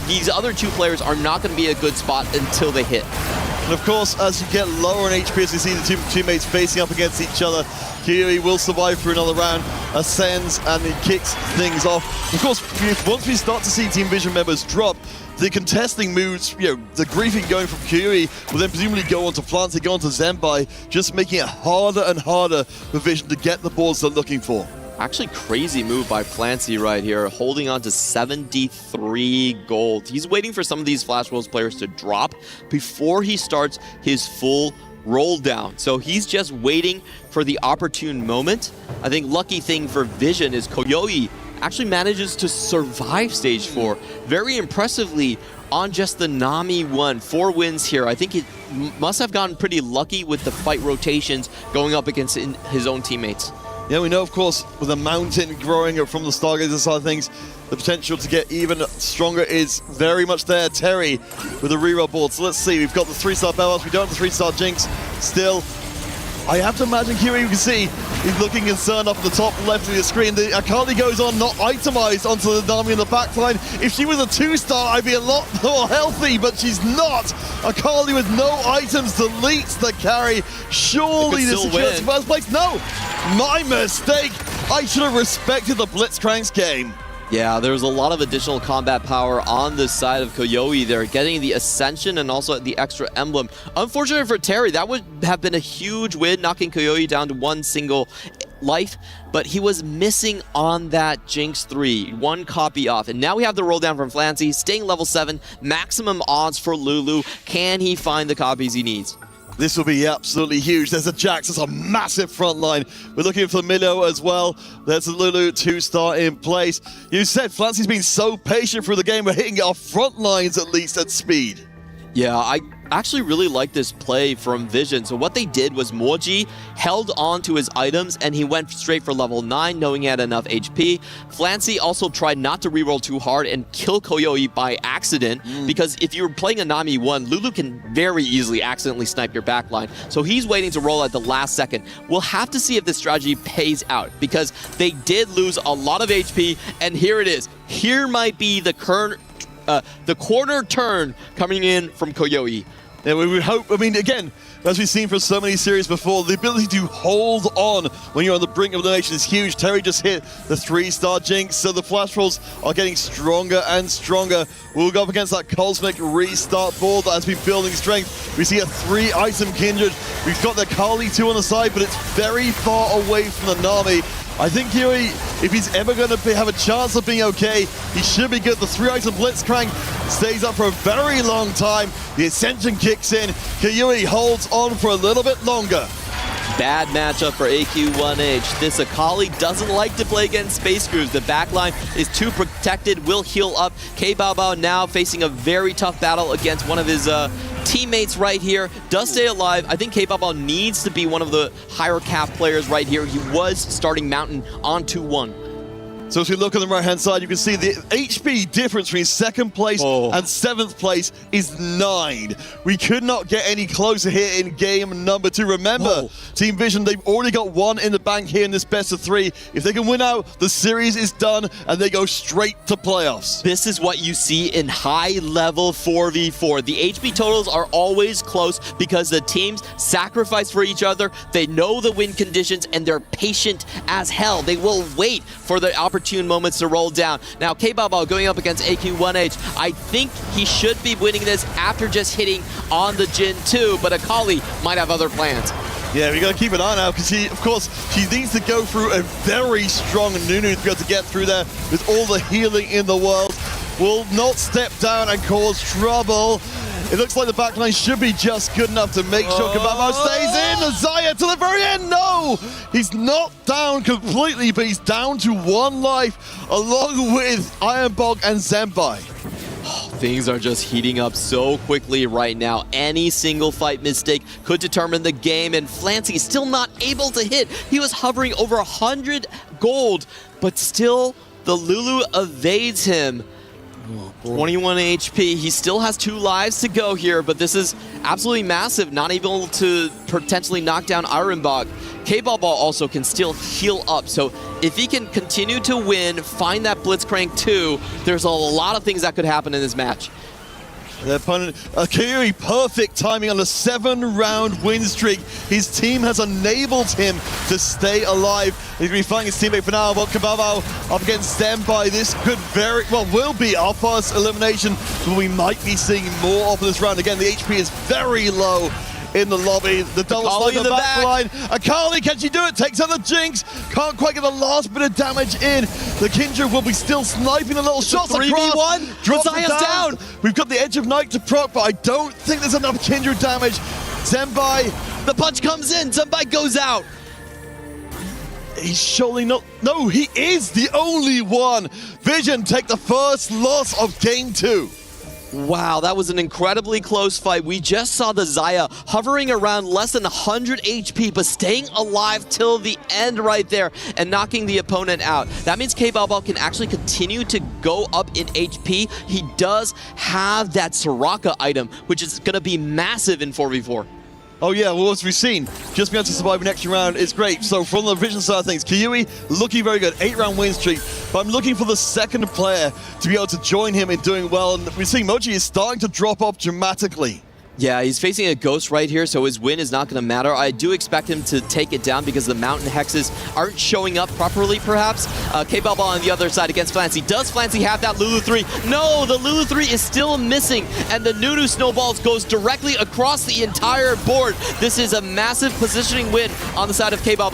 Speaker 9: these other 2 players are not going to be a good spot until they hit.
Speaker 7: And of course, as you get lower in HP, as we see the 2 teammates facing up against each other, Kiwi will survive for another round, ascends, and he kicks things off. Of course, once we start to see Team Vision members drop, the contesting moves, the griefing going from Kiwi will then presumably go on to Flancy, go on to Zenbai, just making it harder and harder for Vision to get the boards they're looking for.
Speaker 9: Actually, crazy move by Flancy right here, holding on to 73 gold. He's waiting for some of these Flash Wolves players to drop before he starts his full roll down. So he's just waiting for the opportune moment. I think lucky thing for Vision is Koyoi actually manages to survive stage 4 very impressively on just the Nami 1. 4 wins here. I think he must have gotten pretty lucky with the fight rotations going up against his own teammates.
Speaker 7: Yeah, we know, of course, with the mountain growing up from the Stargazer side of things, the potential to get even stronger is very much there. Terry with the reroll board. So let's see. We've got the 3-star Bellas. We don't have the 3-star Jinx. Still, I have to imagine Kiwi, you can see, he's looking concerned up at the top left of the screen. The Akali goes on, not itemized onto the Nami in the backline. If she was a 2-star, I'd be a lot more healthy, but she's not. Akali with no items deletes the carry. Surely this is just first place. No, my mistake. I should have respected the Blitzcrank's game.
Speaker 9: Yeah, there's a lot of additional combat power on the side of Koyoi there, getting the Ascension and also the extra emblem. Unfortunately for Terry, that would have been a huge win, knocking Koyoi down to 1 single life, but he was missing on that Jinx 3, 1 copy off. And now we have the roll down from Flancy, staying level 7, maximum odds for Lulu. Can he find the copies he needs?
Speaker 7: This will be absolutely huge. There's a Jax, that's a massive front line. We're looking for Milo as well. There's a Lulu 2-star in place. You said Flancy's been so patient through the game. We're hitting our front lines at least at speed.
Speaker 9: Yeah, I actually really like this play from Vision. So what they did was Moji held on to his items and he went straight for level 9 knowing he had enough HP. Flancy also tried not to reroll too hard and kill Koyoi by accident because if you're playing a Nami 1, Lulu can very easily accidentally snipe your backline. So he's waiting to roll at the last second. We'll have to see if this strategy pays out because they did lose a lot of HP and here it is. Here might be the corner turn coming in from Koyoi.
Speaker 7: Yeah, we would hope, I mean, again, as we've seen from so many series before, the ability to hold on when you're on the brink of elimination is huge. Terry just hit the 3-star Jinx, so the flash rolls are getting stronger and stronger. We'll go up against that Cosmic restart board that has been building strength. We see a 3-item Kindred. We've got the Kali 2 on the side, but it's very far away from the Nami. I think Yui, if he's ever going to have a chance of being okay, he should be good. The 3-item Blitzcrank stays up for a very long time. The Ascension kicks in. Kiyui holds on for a little bit longer.
Speaker 9: Bad matchup for AQ1H. This Akali doesn't like to play against Space Crews. The backline is too protected, will heal up. K-Bao now facing a very tough battle against one of his teammates right here. Does stay alive. I think K-Bao needs to be one of the higher cap players right here. He was starting Mountain on 2-1.
Speaker 7: So as we look on the right-hand side, you can see the HP difference between 2nd place and 7th place is 9. We could not get any closer here in game number 2. Remember, Team Vision, they've already got 1 in the bank here in this best of 3. If they can win out, the series is done and they go straight to playoffs.
Speaker 9: This is what you see in high-level 4v4. The HP totals are always close because the teams sacrifice for each other. They know the win conditions and they're patient as hell. They will wait for the opportunity moments to roll down. Now, K-Bao going up against AQ1H. I think he should be winning this after just hitting on the Jin 2, but Akali might have other plans.
Speaker 7: Yeah, we got to keep an eye out because of course, she needs to go through a very strong Nunu to be able to get through there with all the healing in the world. Will not step down and cause trouble. It looks like the backline should be just good enough to make sure K-Bao stays in. Zaya to the very end. No! He's not down completely, but he's down to 1 life along with Ironbog and Zenbai.
Speaker 9: Things are just heating up so quickly right now. Any single fight mistake could determine the game, and Flancy still not able to hit. He was hovering over 100 gold, but still the Lulu evades him. 21 HP. He still has 2 lives to go here, but this is absolutely massive. Not able to potentially knock down Ironbog. K-Bao also can still heal up. So if he can continue to win, find that Blitzcrank 2, there's a lot of things that could happen in this match.
Speaker 7: The opponent, Kiyui, perfect timing on a 7-round win streak. His team has enabled him to stay alive. He's going to be fighting his teammate for now, but K-Bao up against Zenbai. This could will be our first elimination, but we might be seeing more of this round. Again, the HP is very low in the lobby. The double slide in the back line. Akali, can she do it? Takes out the Jinx. Can't quite get the last bit of damage in. The Kindred will be still sniping the little shots across.
Speaker 9: 3v1.
Speaker 7: Drops
Speaker 9: Zaya's down.
Speaker 7: We've got the Edge of Night to proc, but I don't think there's enough Kindred damage. Zenbai.
Speaker 9: The punch comes in. Zenbai goes out.
Speaker 7: He's surely not. No, he is the only one. Vision take the first loss of game 2.
Speaker 9: Wow, that was an incredibly close fight. We just saw the Zaya hovering around less than 100 HP, but staying alive till the end right there and knocking the opponent out. That means K-Bao can actually continue to go up in HP. He does have that Soraka item, which is going to be massive in 4v4.
Speaker 7: Oh yeah, well, as we've seen, just being able to survive the next round is great. So from the Vision side of things, Kiyui looking very good, 8-round win streak, but I'm looking for the second player to be able to join him in doing well, and we're seeing Moji is starting to drop off dramatically.
Speaker 9: Yeah, he's facing a Ghost right here, so his win is not going to matter. I do expect him to take it down because the Mountain Hexes aren't showing up properly, perhaps. K-Bao on the other side against Flancy. Does Flancy have that Lulu 3? No, the Lulu 3 is still missing, and the Nunu Snowballs goes directly across the entire board. This is a massive positioning win on the side of K-Bao.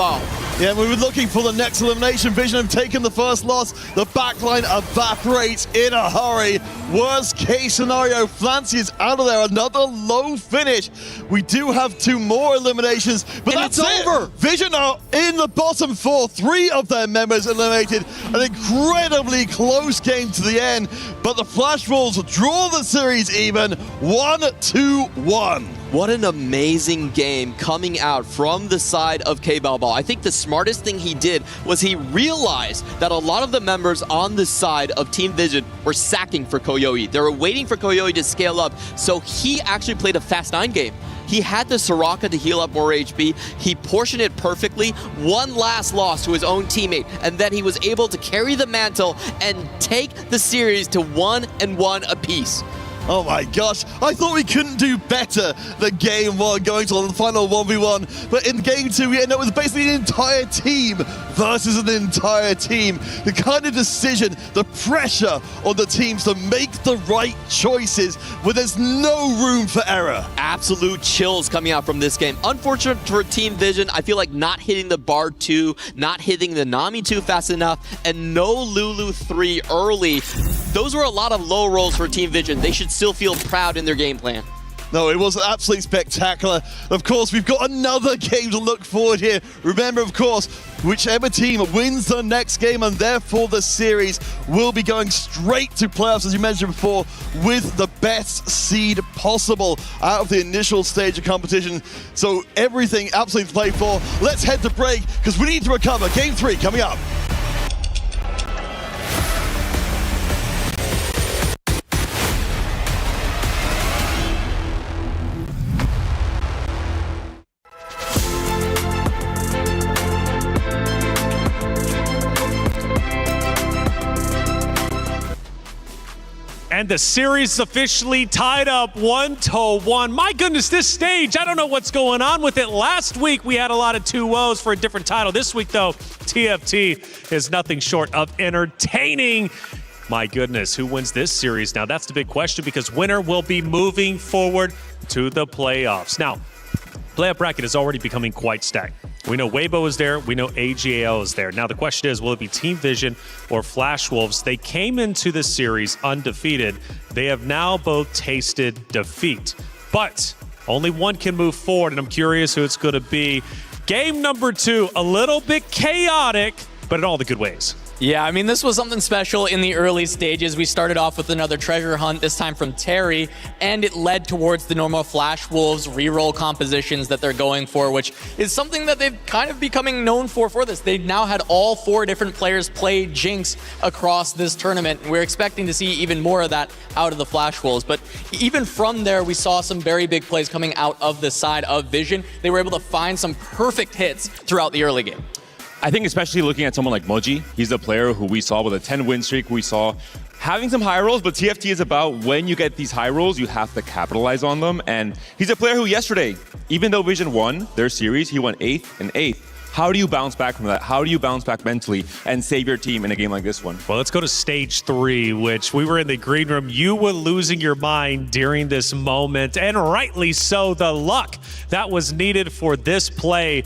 Speaker 7: Yeah, we were looking for the next elimination. Vision have taken the first loss. The backline evaporates in a hurry. Worst case scenario, Flancy is out of there. Another low finish. We do have 2 more eliminations, but that's over. Vision are in the bottom 4. 3 of their members eliminated. An incredibly close game to the end, but the Flash Wolves draw the series even 1-1.
Speaker 9: What an amazing game coming out from the side of K-Balbal. I think the smartest thing he did was he realized that a lot of the members on the side of Team Vision were sacking for Koyoi. They were waiting for Koyoi to scale up, so he actually played a Fast 9 game. He had the Soraka to heal up more HP. He portioned it perfectly. One last loss to his own teammate, and then he was able to carry the mantle and take the series to 1-1 apiece.
Speaker 7: Oh my gosh, I thought we couldn't do better than game 1 going to the final 1v1, but in game 2 we end up with basically an entire team versus an entire team. The kind of decision, the pressure on the teams to make the right choices where there's no room for error.
Speaker 9: Absolute chills coming out from this game. Unfortunate for Team Vision, I feel like not hitting the Bard 2, not hitting the Nami 2 fast enough, and no Lulu 3 early. Those were a lot of low rolls for Team Vision. They should still feel proud in their game plan.
Speaker 7: No, it was absolutely spectacular. Of course, we've got another game to look forward here. Remember, of course, whichever team wins the next game and therefore the series will be going straight to playoffs, as you mentioned before, with the best seed possible out of the initial stage of competition. So everything absolutely to play for. Let's head to break because we need to recover. Game 3 coming up.
Speaker 2: And the series is officially tied up 1-1. My goodness, this stage, I don't know what's going on with it. Last week, we had a lot of 2-0s for a different title. This week, though, TFT is nothing short of entertaining. My goodness, who wins this series? Now, that's the big question because winner will be moving forward to the playoffs. Now, playoff bracket is already becoming quite stacked. We know Weibo is there. We know AGL is there. Now, the question is, will it be Team Vision or Flash Wolves? They came into this series undefeated. They have now both tasted defeat. But only one can move forward, and I'm curious who it's going to be. Game number 2, a little bit chaotic, but in all the good ways.
Speaker 5: Yeah, I mean, this was something special in the early stages. We started off with another treasure hunt, this time from Terry, and it led towards the normal Flash Wolves reroll compositions that they're going for, which is something that they've kind of becoming known for this. They now had all 4 different players play Jinx across this tournament, and we're expecting to see even more of that out of the Flash Wolves. But even from there, we saw some very big plays coming out of the side of Vision. They were able to find some perfect hits throughout the early game.
Speaker 17: I think especially looking at someone like Moji, he's a player who we saw with a 10-win streak. We saw having some high rolls, but TFT is about when you get these high rolls, you have to capitalize on them. And he's a player who yesterday, even though Vision won their series, he won 8th and 8th. How do you bounce back from that? How do you bounce back mentally and save your team in a game like this one?
Speaker 2: Well, let's go to stage 3, which we were in the green room. You were losing your mind during this moment, and rightly so. The luck that was needed for this play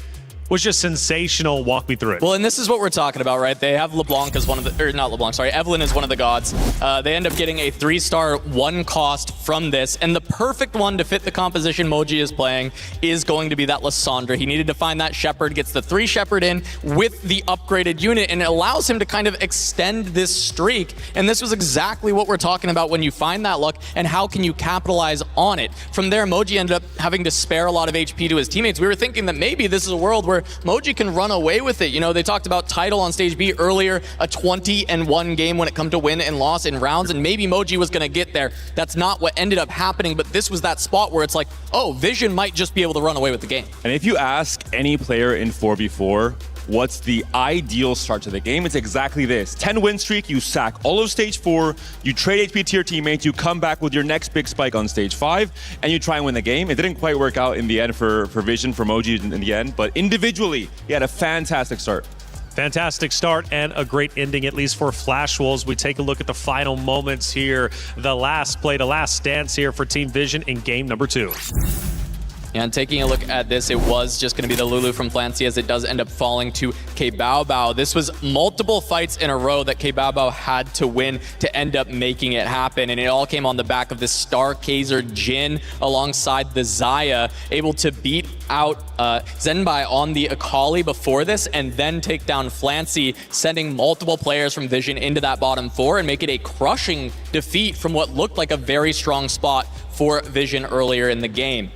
Speaker 2: was just sensational. Walk me through it.
Speaker 5: Well, and this is what we're talking about, right? They have LeBlanc as one of the, or not LeBlanc, sorry, Evelyn is one of the gods. They end up getting a 3-star 1 cost from this, and the perfect one to fit the composition Moji is playing is going to be that Lissandra. He needed to find that Shepherd, gets the 3 Shepherd in with the upgraded unit, and it allows him to kind of extend this streak. And this was exactly what we're talking about when you find that luck, and how can you capitalize on it. From there, Moji ended up having to spare a lot of HP to his teammates. We were thinking that maybe this is a world where Moji can run away with it. You know, they talked about title on stage B earlier, a 20-1 game when it comes to win and loss in rounds, and maybe Moji was going to get there. That's not what ended up happening, but this was that spot where it's like, oh, Vision might just be able to run away with the game. And
Speaker 17: if you ask any player in 4v4, what's the ideal start to the game? It's exactly this. 10-win streak, you sack all of stage 4, you trade HP to your teammates, you come back with your next big spike on stage 5, and you try and win the game. It didn't quite work out in the end for Vision, for Moji in the end, but individually, he had a fantastic start.
Speaker 2: Fantastic start and a great ending, at least for Flash Wolves. We take a look at the final moments here. The last play, the last stance here for Team Vision in game number 2.
Speaker 5: And taking a look at this, it was just going to be the Lulu from Flancy as it does end up falling to K-Bao. This was multiple fights in a row that K-Bao had to win to end up making it happen. And it all came on the back of this Star Kaiser Jin alongside the Xayah, able to beat out Zenbai on the Akali before this and then take down Flancy, sending multiple players from Vision into that bottom 4 and make it a crushing defeat from what looked like a very strong spot for Vision earlier in the game.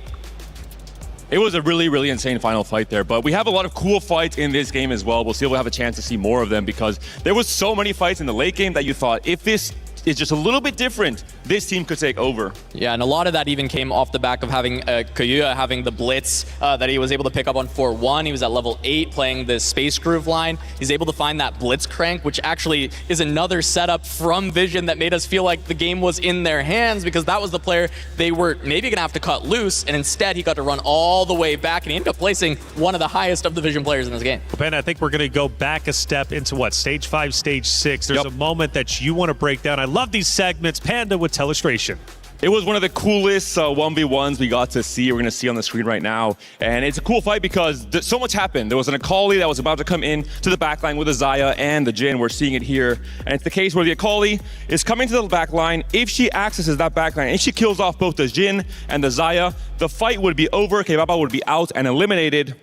Speaker 17: It was a really, really insane final fight there, but we have a lot of cool fights in this game as well. We'll see if we'll have a chance to see more of them because there was so many fights in the late game that you thought if this is just a little bit different, this team could take over.
Speaker 5: Yeah, and a lot of that even came off the back of having Kayuya having the blitz that he was able to pick up on 4-1. He was at level 8 playing the Space Groove line. He's able to find that blitz crank, which actually is another setup from Vision that made us feel like the game was in their hands because that was the player they were maybe gonna have to cut loose, and instead he got to run all the way back and he ended up placing one of the highest of the Vision players in this game.
Speaker 2: Well, Ben, I think we're gonna go back a step into what, stage 5, stage 6. There's a moment that you want to break down. I love these segments. Panda with Telestration.
Speaker 17: It was one of the coolest 1v1s we got to see. We're going to see on the screen right now. And it's a cool fight because so much happened. There was an Akali that was about to come in to the backline with the Xayah and the Jin. We're seeing it here. And it's the case where the Akali is coming to the backline. If she accesses that backline and she kills off both the Jin and the Xayah, the fight would be over. K-Baba would be out and eliminated.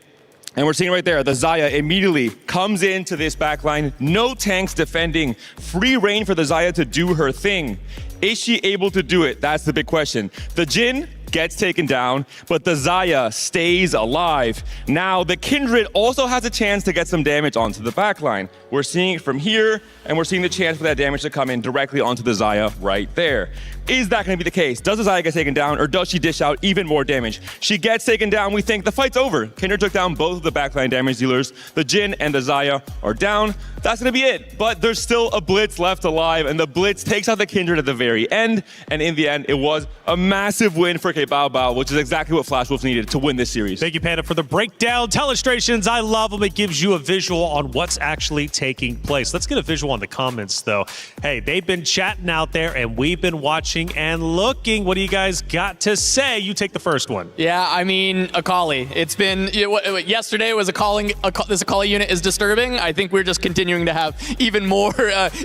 Speaker 17: And we're seeing right there, the Xayah immediately comes into this backline. No tanks defending. Free reign for the Xayah to do her thing. Is she able to do it? That's the big question. The Jin gets taken down, but the Xayah stays alive. Now, the Kindred also has a chance to get some damage onto the backline. We're seeing it from here, and we're seeing the chance for that damage to come in directly onto the Xayah right there. Is that going to be the case? Does the Xayah get taken down, or does she dish out even more damage? She gets taken down. We think the fight's over. Kindred took down both of the backline damage dealers. The Jin and the Xayah are down. That's going to be it. But there's still a Blitz left alive, and the Blitz takes out the Kindred at the very end. And in the end, it was a massive win for K-Bao, which is exactly what Flash Wolves needed to win this series.
Speaker 2: Thank you, Panda, for the breakdown. Telestrations, I love them. It gives you a visual on what's actually taking place. Let's get a visual on the comments, though. Hey, they've been chatting out there, and we've been watching and looking. What do you guys got to say? You take the first one.
Speaker 5: Yeah, I mean, Akali. It's been, yesterday was this Akali unit is disturbing. I think we're just continuing to have even more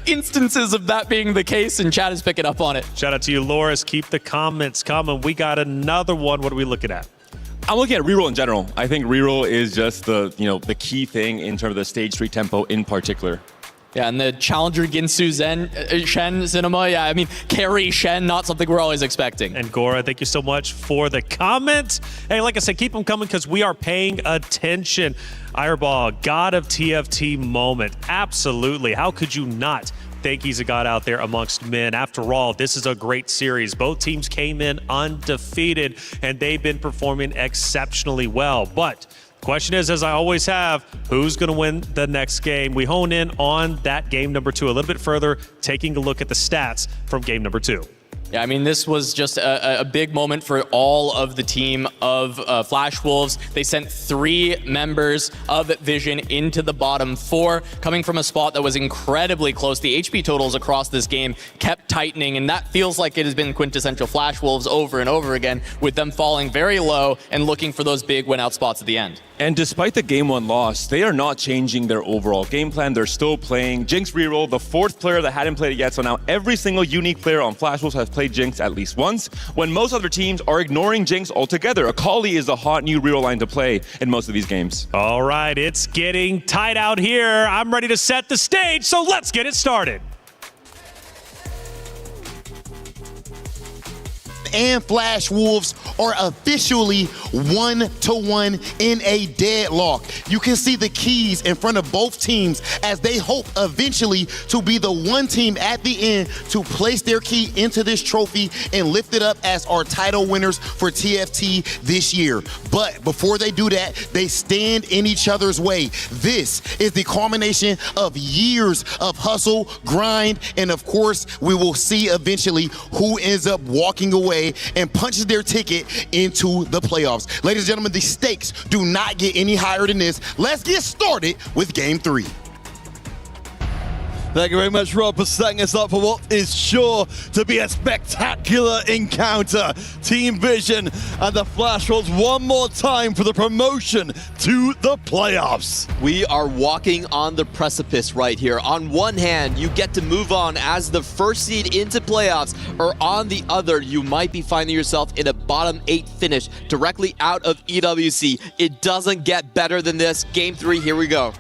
Speaker 5: instances of that being the case, and chat is picking up on it.
Speaker 2: Shout out to you, Loris. Keep the comments coming. We got another one. What are we looking at?
Speaker 17: I'm looking at reroll in general. I think reroll is just the key thing in terms of the stage 3 tempo in particular.
Speaker 5: Yeah, and the Challenger Ginsu Shen Cinema, yeah, I mean, carry Shen, not something we're always expecting.
Speaker 2: And Gora, thank you so much for the comment. Hey, like I said, keep them coming because we are paying attention. Ireball, God of TFT moment. Absolutely. How could you not think he's a god out there amongst men? After all, this is a great series. Both teams came in undefeated, and they've been performing exceptionally well. But question is, as I always have, who's going to win the next game? We hone in on that game number 2 a little bit further, taking a look at the stats from game number 2.
Speaker 5: Yeah, I mean, this was just a big moment for all of the team of Flash Wolves. They sent 3 members of Vision into the bottom 4, coming from a spot that was incredibly close. The HP totals across this game kept tightening, and that feels like it has been quintessential Flash Wolves over and over again, with them falling very low and looking for those big win-out spots at the end.
Speaker 17: And despite the game 1 loss, they are not changing their overall game plan. They're still playing Jinx reroll, the 4th player that hadn't played it yet. So now every single unique player on Flash Wolves has played Jinx at least once, when most other teams are ignoring Jinx altogether. Akali is the hot new reroll line to play in most of these games.
Speaker 2: All right, it's getting tight out here. I'm ready to set the stage, so let's get it started.
Speaker 8: And Flash Wolves are officially 1-1 in a deadlock. You can see the keys in front of both teams as they hope eventually to be the one team at the end to place their key into this trophy and lift it up as our title winners for TFT this year. But before they do that, they stand in each other's way. This is the culmination of years of hustle, grind, and of course, we will see eventually who ends up walking away and punches their ticket into the playoffs. Ladies and gentlemen, the stakes do not get any higher than this. Let's get started with game 3.
Speaker 7: Thank you very much, Rob, for setting us up for what is sure to be a spectacular encounter. Team Vision and the Flash Wolves one more time for the promotion to the playoffs.
Speaker 9: We are walking on the precipice right here. On one hand, you get to move on as the first seed into playoffs, or on the other, you might be finding yourself in a bottom 8 finish directly out of EWC. It doesn't get better than this. Game 3, here we go.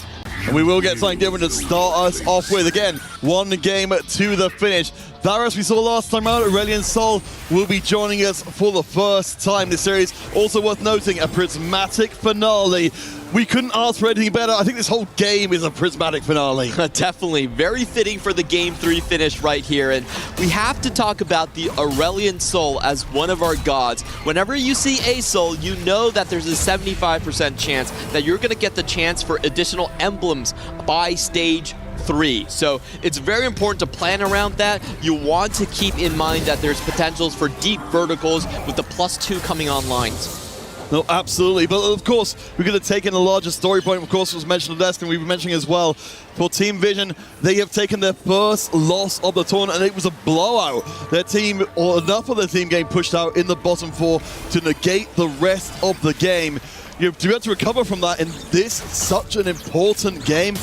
Speaker 7: And we will get something different to start us off with. Again, one game to the finish. Varus, we saw last time out, Aurelion Sol will be joining us for the first time this series. Also worth noting, a prismatic finale. We couldn't ask for anything better. I think this whole game is a prismatic finale.
Speaker 9: Definitely. Very fitting for the Game 3 finish right here. And we have to talk about the Aurelion Sol as one of our gods. Whenever you see a Sol, you know that there's a 75% chance that you're going to get the chance for additional emblems by stage 3. So it's very important to plan around that. You want to keep in mind that there's potentials for deep verticals with the +2 coming online.
Speaker 7: No, absolutely. But of course, we're going to take in a larger story point. Of course, was mentioned on Destiny. We've been mentioning as well. For Team Vision, they have taken their first loss of the tournament, and it was a blowout. Their team, or enough of their team, getting pushed out in the bottom 4 to negate the rest of the game. You know, to be able to recover from that in this such an important game,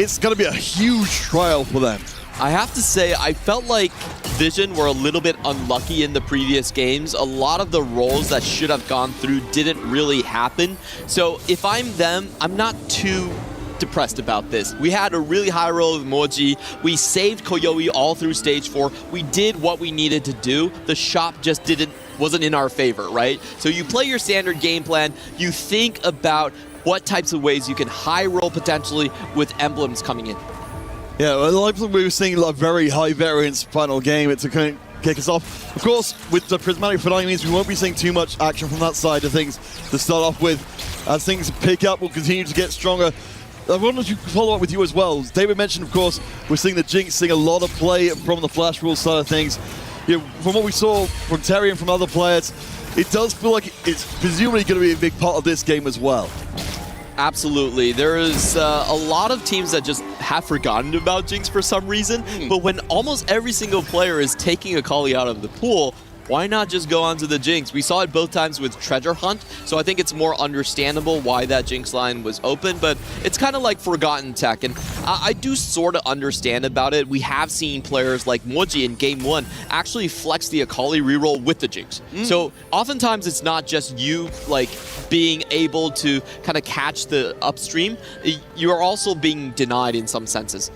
Speaker 7: it's going to be a huge trial for them.
Speaker 9: I have to say, I felt like Vision were a little bit unlucky in the previous games. A lot of the roles that should have gone through didn't really happen. So if I'm them, I'm not too depressed about this. We had a really high roll with Moji. We saved Koyoi all through stage 4. We did what we needed to do. The shop just wasn't in our favor, right? So you play your standard game plan. You think about what types of ways you can high roll potentially with emblems coming in.
Speaker 7: Yeah, like we were seeing a very high variance final game. It's a kind of kick us off. Of course, with the prismatic finale means we won't be seeing too much action from that side of things to start off with. As things pick up, we'll continue to get stronger. I wanted to follow up with you as well. David mentioned, of course, we're seeing the Jinx seeing a lot of play from the Flash Wolves side of things. You know, from what we saw from Terry and from other players, it does feel like it's presumably going to be a big part of this game as well.
Speaker 9: Absolutely. There is a lot of teams that just have forgotten about Jinx for some reason, but when almost every single player is taking Akali out of the pool, why not just go on to the Jinx? We saw it both times with Treasure Hunt, so I think it's more understandable why that Jinx line was open, but it's kind of like forgotten tech, and I do sort of understand about it. We have seen players like Moji in Game 1 actually flex the Akali reroll with the Jinx. So oftentimes it's not just you like being able to kind of catch the upstream, you are also being denied in some senses.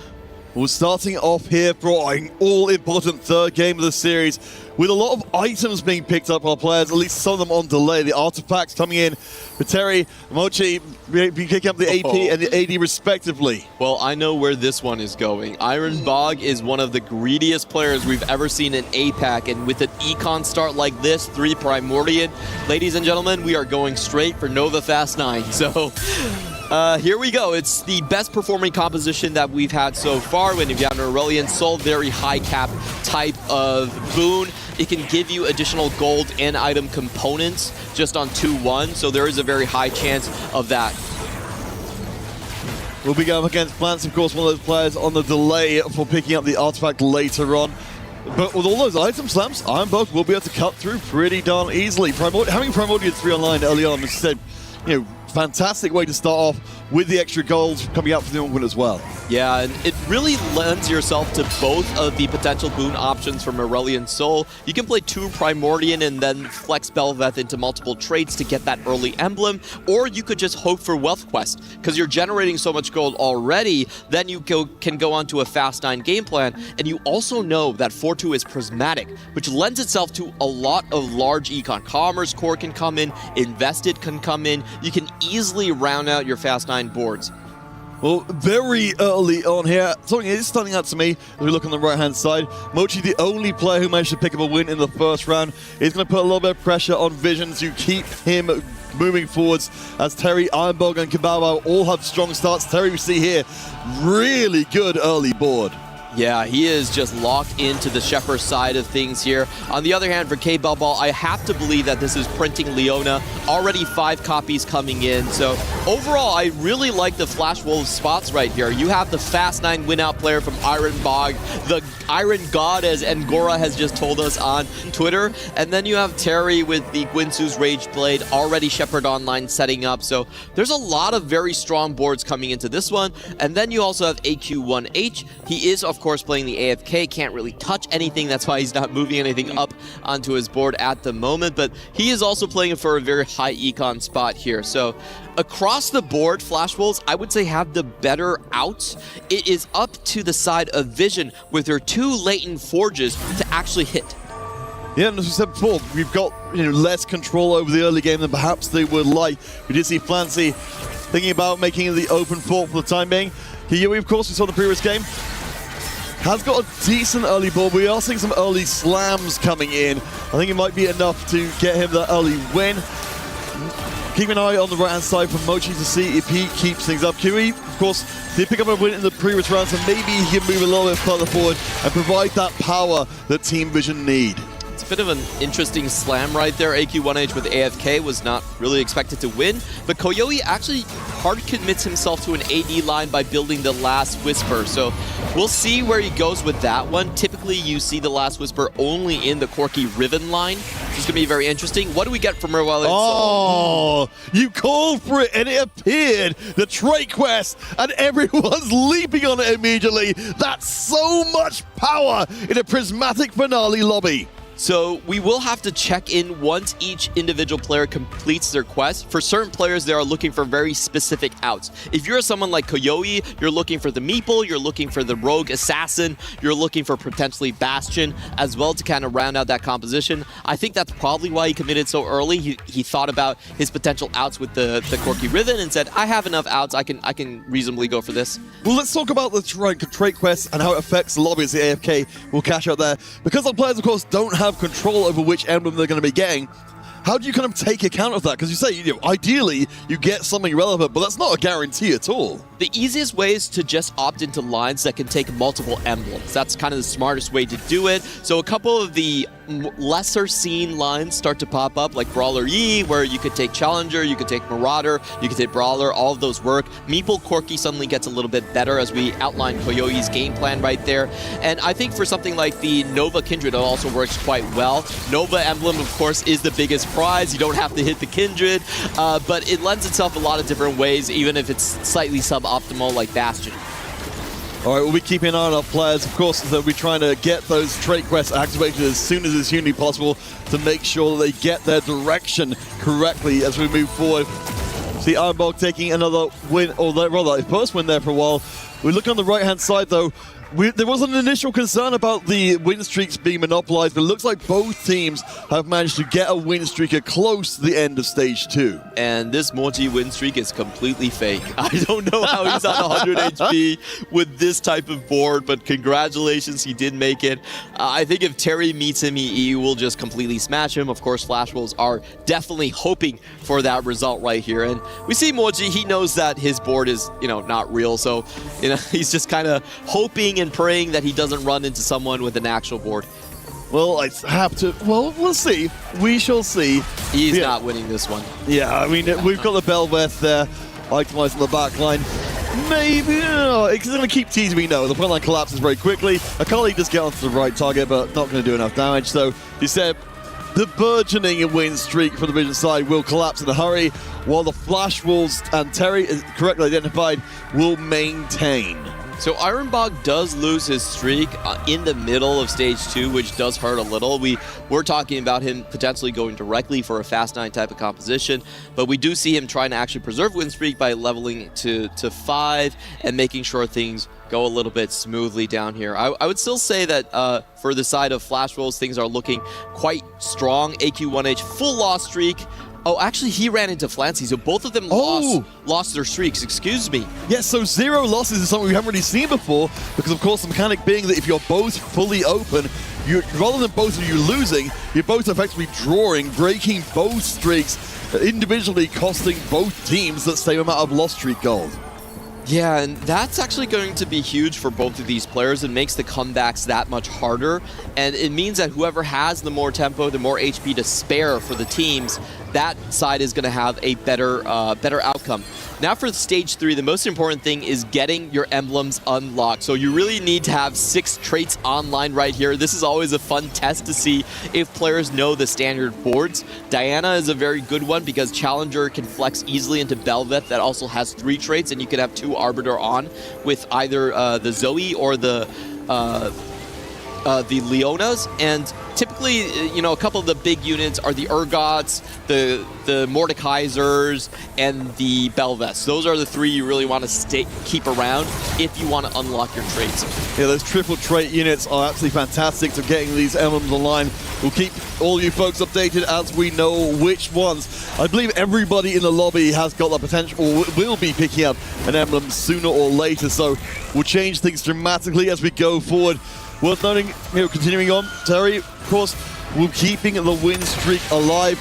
Speaker 7: We're starting off here for an all-important third game of the series with a lot of items being picked up by players, at least some of them on delay. The artifacts coming in for Terry, Mochi be picking up the AP and the AD respectively.
Speaker 9: Well, I know where this one is going. Iron Bog is one of the greediest players we've ever seen in APAC, and with an econ start like this, 3 Primordian, ladies and gentlemen, we are going straight for Nova Fast 9. So here we go. It's the best performing composition that we've had so far. When you've got an Aurelion Sol, very high cap type of boon. It can give you additional gold and item components just on 2-1, so there is a very high chance of that.
Speaker 7: We'll be going up against Plants, of course, one of those players on the delay for picking up the artifact later on. But with all those item slams, Iron Bug will be able to cut through pretty darn easily. Having Primordial 3 online early on, as I said, you know, fantastic way to start off with the extra gold coming out from the Ongwin as well.
Speaker 9: Yeah, and it really lends yourself to both of the potential boon options from Aurelion Sol. You can play 2 Primordian and then flex Belveth into multiple traits to get that early emblem, or you could just hope for Wealth Quest, because you're generating so much gold already, then you can go on to a Fast 9 game plan, and you also know that 4-2 is prismatic, which lends itself to a lot of large econ. Commerce Core can come in, Invested can come in, you can easily round out your Fast 9 boards.
Speaker 7: Well, very early on here, something is standing out to me as we look on the right-hand side. Mochi, the only player who managed to pick up a win in the first round, is going to put a little bit of pressure on Vision to keep him moving forwards, as Terry, Ironbog, and Kababa all have strong starts. Terry, we see here, really good early board.
Speaker 9: Yeah, he is just locked into the Shepard side of things here. On the other hand, for K-Bubble, I have to believe that this is printing Leona. Already 5 copies coming in. So overall, I really like the Flash Wolves spots right here. You have the Fast 9 win-out player from Iron Bog, the Iron God, as Ngora has just told us on Twitter. And then you have Terry with the Guinsoo's Rage Blade, already Shepard Online setting up. So there's a lot of very strong boards coming into this one. And then you also have AQ1H. He is, of course, playing the AFK, can't really touch anything. That's why he's not moving anything up onto his board at the moment. But he is also playing for a very high econ spot here. So across the board, Flash Wolves, I would say, have the better outs. It is up to the side of Vision with their 2 latent forges to actually hit.
Speaker 7: Yeah, and as we said before, we've got less control over the early game than perhaps they would like. We did see Flancy thinking about making the open fort for the time being. Here, of course, we saw the previous game. Has got a decent early board. We are seeing some early slams coming in. I think it might be enough to get him that early win. Keep an eye on the right-hand side for Mochi to see if he keeps things up. Kiwi, of course, did pick up a win in the previous round, so maybe he can move a little bit further forward and provide that power that Team Vision need.
Speaker 9: It's a bit of an interesting slam right there. AQ1H with AFK was not really expected to win, but Koyoi actually hard commits himself to an AD line by building the Last Whisper. So we'll see where he goes with that one. Typically, you see the Last Whisper only in the Corki Riven line. It's going to be very interesting. What do we get from Merwell?
Speaker 7: Oh, you called for it and it appeared. The trait quest, and everyone's leaping on it immediately. That's so much power in a prismatic finale lobby.
Speaker 9: So we will have to check in once each individual player completes their quest. For certain players, they are looking for very specific outs. If you're someone like Koyoi, you're looking for the Meeple, you're looking for the Rogue Assassin, you're looking for potentially Bastion as well to kind of round out that composition. I think that's probably why he committed so early. He thought about his potential outs with the Corki Riven and said, I have enough outs, I can reasonably go for this.
Speaker 7: Well, let's talk about the trait quest and how it affects lobbies. The AFK will cash out there. Because our players, of course, don't have control over which emblem they're going to be getting. How do you kind of take account of that? Because you say, ideally, you get something relevant, but that's not a guarantee at all.
Speaker 9: The easiest way is to just opt into lines that can take multiple emblems. That's kind of the smartest way to do it. So a couple of the lesser seen lines start to pop up, like Brawler Yi, where you could take Challenger, you could take Marauder, you could take Brawler, all of those work. Meeple Corki suddenly gets a little bit better as we outline Koyoi's game plan right there. And I think for something like the Nova Kindred, it also works quite well. Nova emblem, of course, is the biggest prize. You don't have to hit the Kindred, but it lends itself a lot of different ways, even if it's slightly suboptimal like Bastion.
Speaker 7: All right, we'll be keeping an eye on our players. Of course, they'll be trying to get those trait quests activated as soon as it's humanly possible to make sure that they get their direction correctly as we move forward. See Ironbog taking another win, or rather, a first win there for a while. We look on the right-hand side, though. There was an initial concern about the win streaks being monopolized, but it looks like both teams have managed to get a win streak close to the end of Stage 2.
Speaker 9: And this Mochi win streak is completely fake. I don't know how he's on 100 HP with this type of board, but congratulations, he did make it. I think if Terry meets him, he will just completely smash him. Of course, Flash Wolves are definitely hoping for that result right here. And we see Mochi, he knows that his board is, not real, so, he's just kind of hoping and praying that he doesn't run into someone with an actual board.
Speaker 7: Well, I have to. Well, we'll see. We shall see.
Speaker 9: He's not winning this one.
Speaker 7: Yeah, I mean, we've got the Belveth there, itemized on the back line. Maybe, it's going to keep teasing me. No, the front line collapses very quickly. Akali does get onto the right target, but not going to do enough damage. So, he said the burgeoning win streak for the Vision side will collapse in a hurry, while the Flash Wolves and Terry, is correctly identified, will maintain.
Speaker 9: So Ironbog does lose his streak in the middle of Stage 2, which does hurt a little. We're talking about him potentially going directly for a Fast 9 type of composition, but we do see him trying to actually preserve win streak by leveling to 5 and making sure things go a little bit smoothly down here. I would still say that for the side of Flash Wolves, things are looking quite strong. AQ1H full loss streak. Oh, actually, he ran into Flancy, so both of them lost their streaks. Excuse me.
Speaker 7: Yes, so 0 losses is something we haven't really seen before, because, of course, the mechanic being that if you're both fully open, rather than both of you losing, you're both effectively drawing, breaking both streaks, individually costing both teams that same amount of lost streak gold.
Speaker 9: Yeah, and that's actually going to be huge for both of these players. It makes the comebacks that much harder, and it means that whoever has the more tempo, the more HP to spare for the teams, that side is going to have a better outcome. Now for stage 3, the most important thing is getting your emblems unlocked. So you really need to have 6 traits online right here. This is always a fun test to see if players know the standard boards. Diana is a very good one because Challenger can flex easily into Bel'Veth that also has 3 traits, and you can have 2 Arbiter on with either the Zoe or the Leonas. And typically, a couple of the big units are the Urgots, the Mordekaisers, and the Bel'Veths. Those are the 3 you really want to keep around if you want to unlock your traits.
Speaker 7: Yeah, those triple trait units are absolutely fantastic to getting these emblems online. We'll keep all you folks updated as we know which ones. I believe everybody in the lobby has got the potential, or will be picking up an emblem sooner or later, so we'll change things dramatically as we go forward. Worth noting, continuing on, Terry, of course, we're keeping the win streak alive.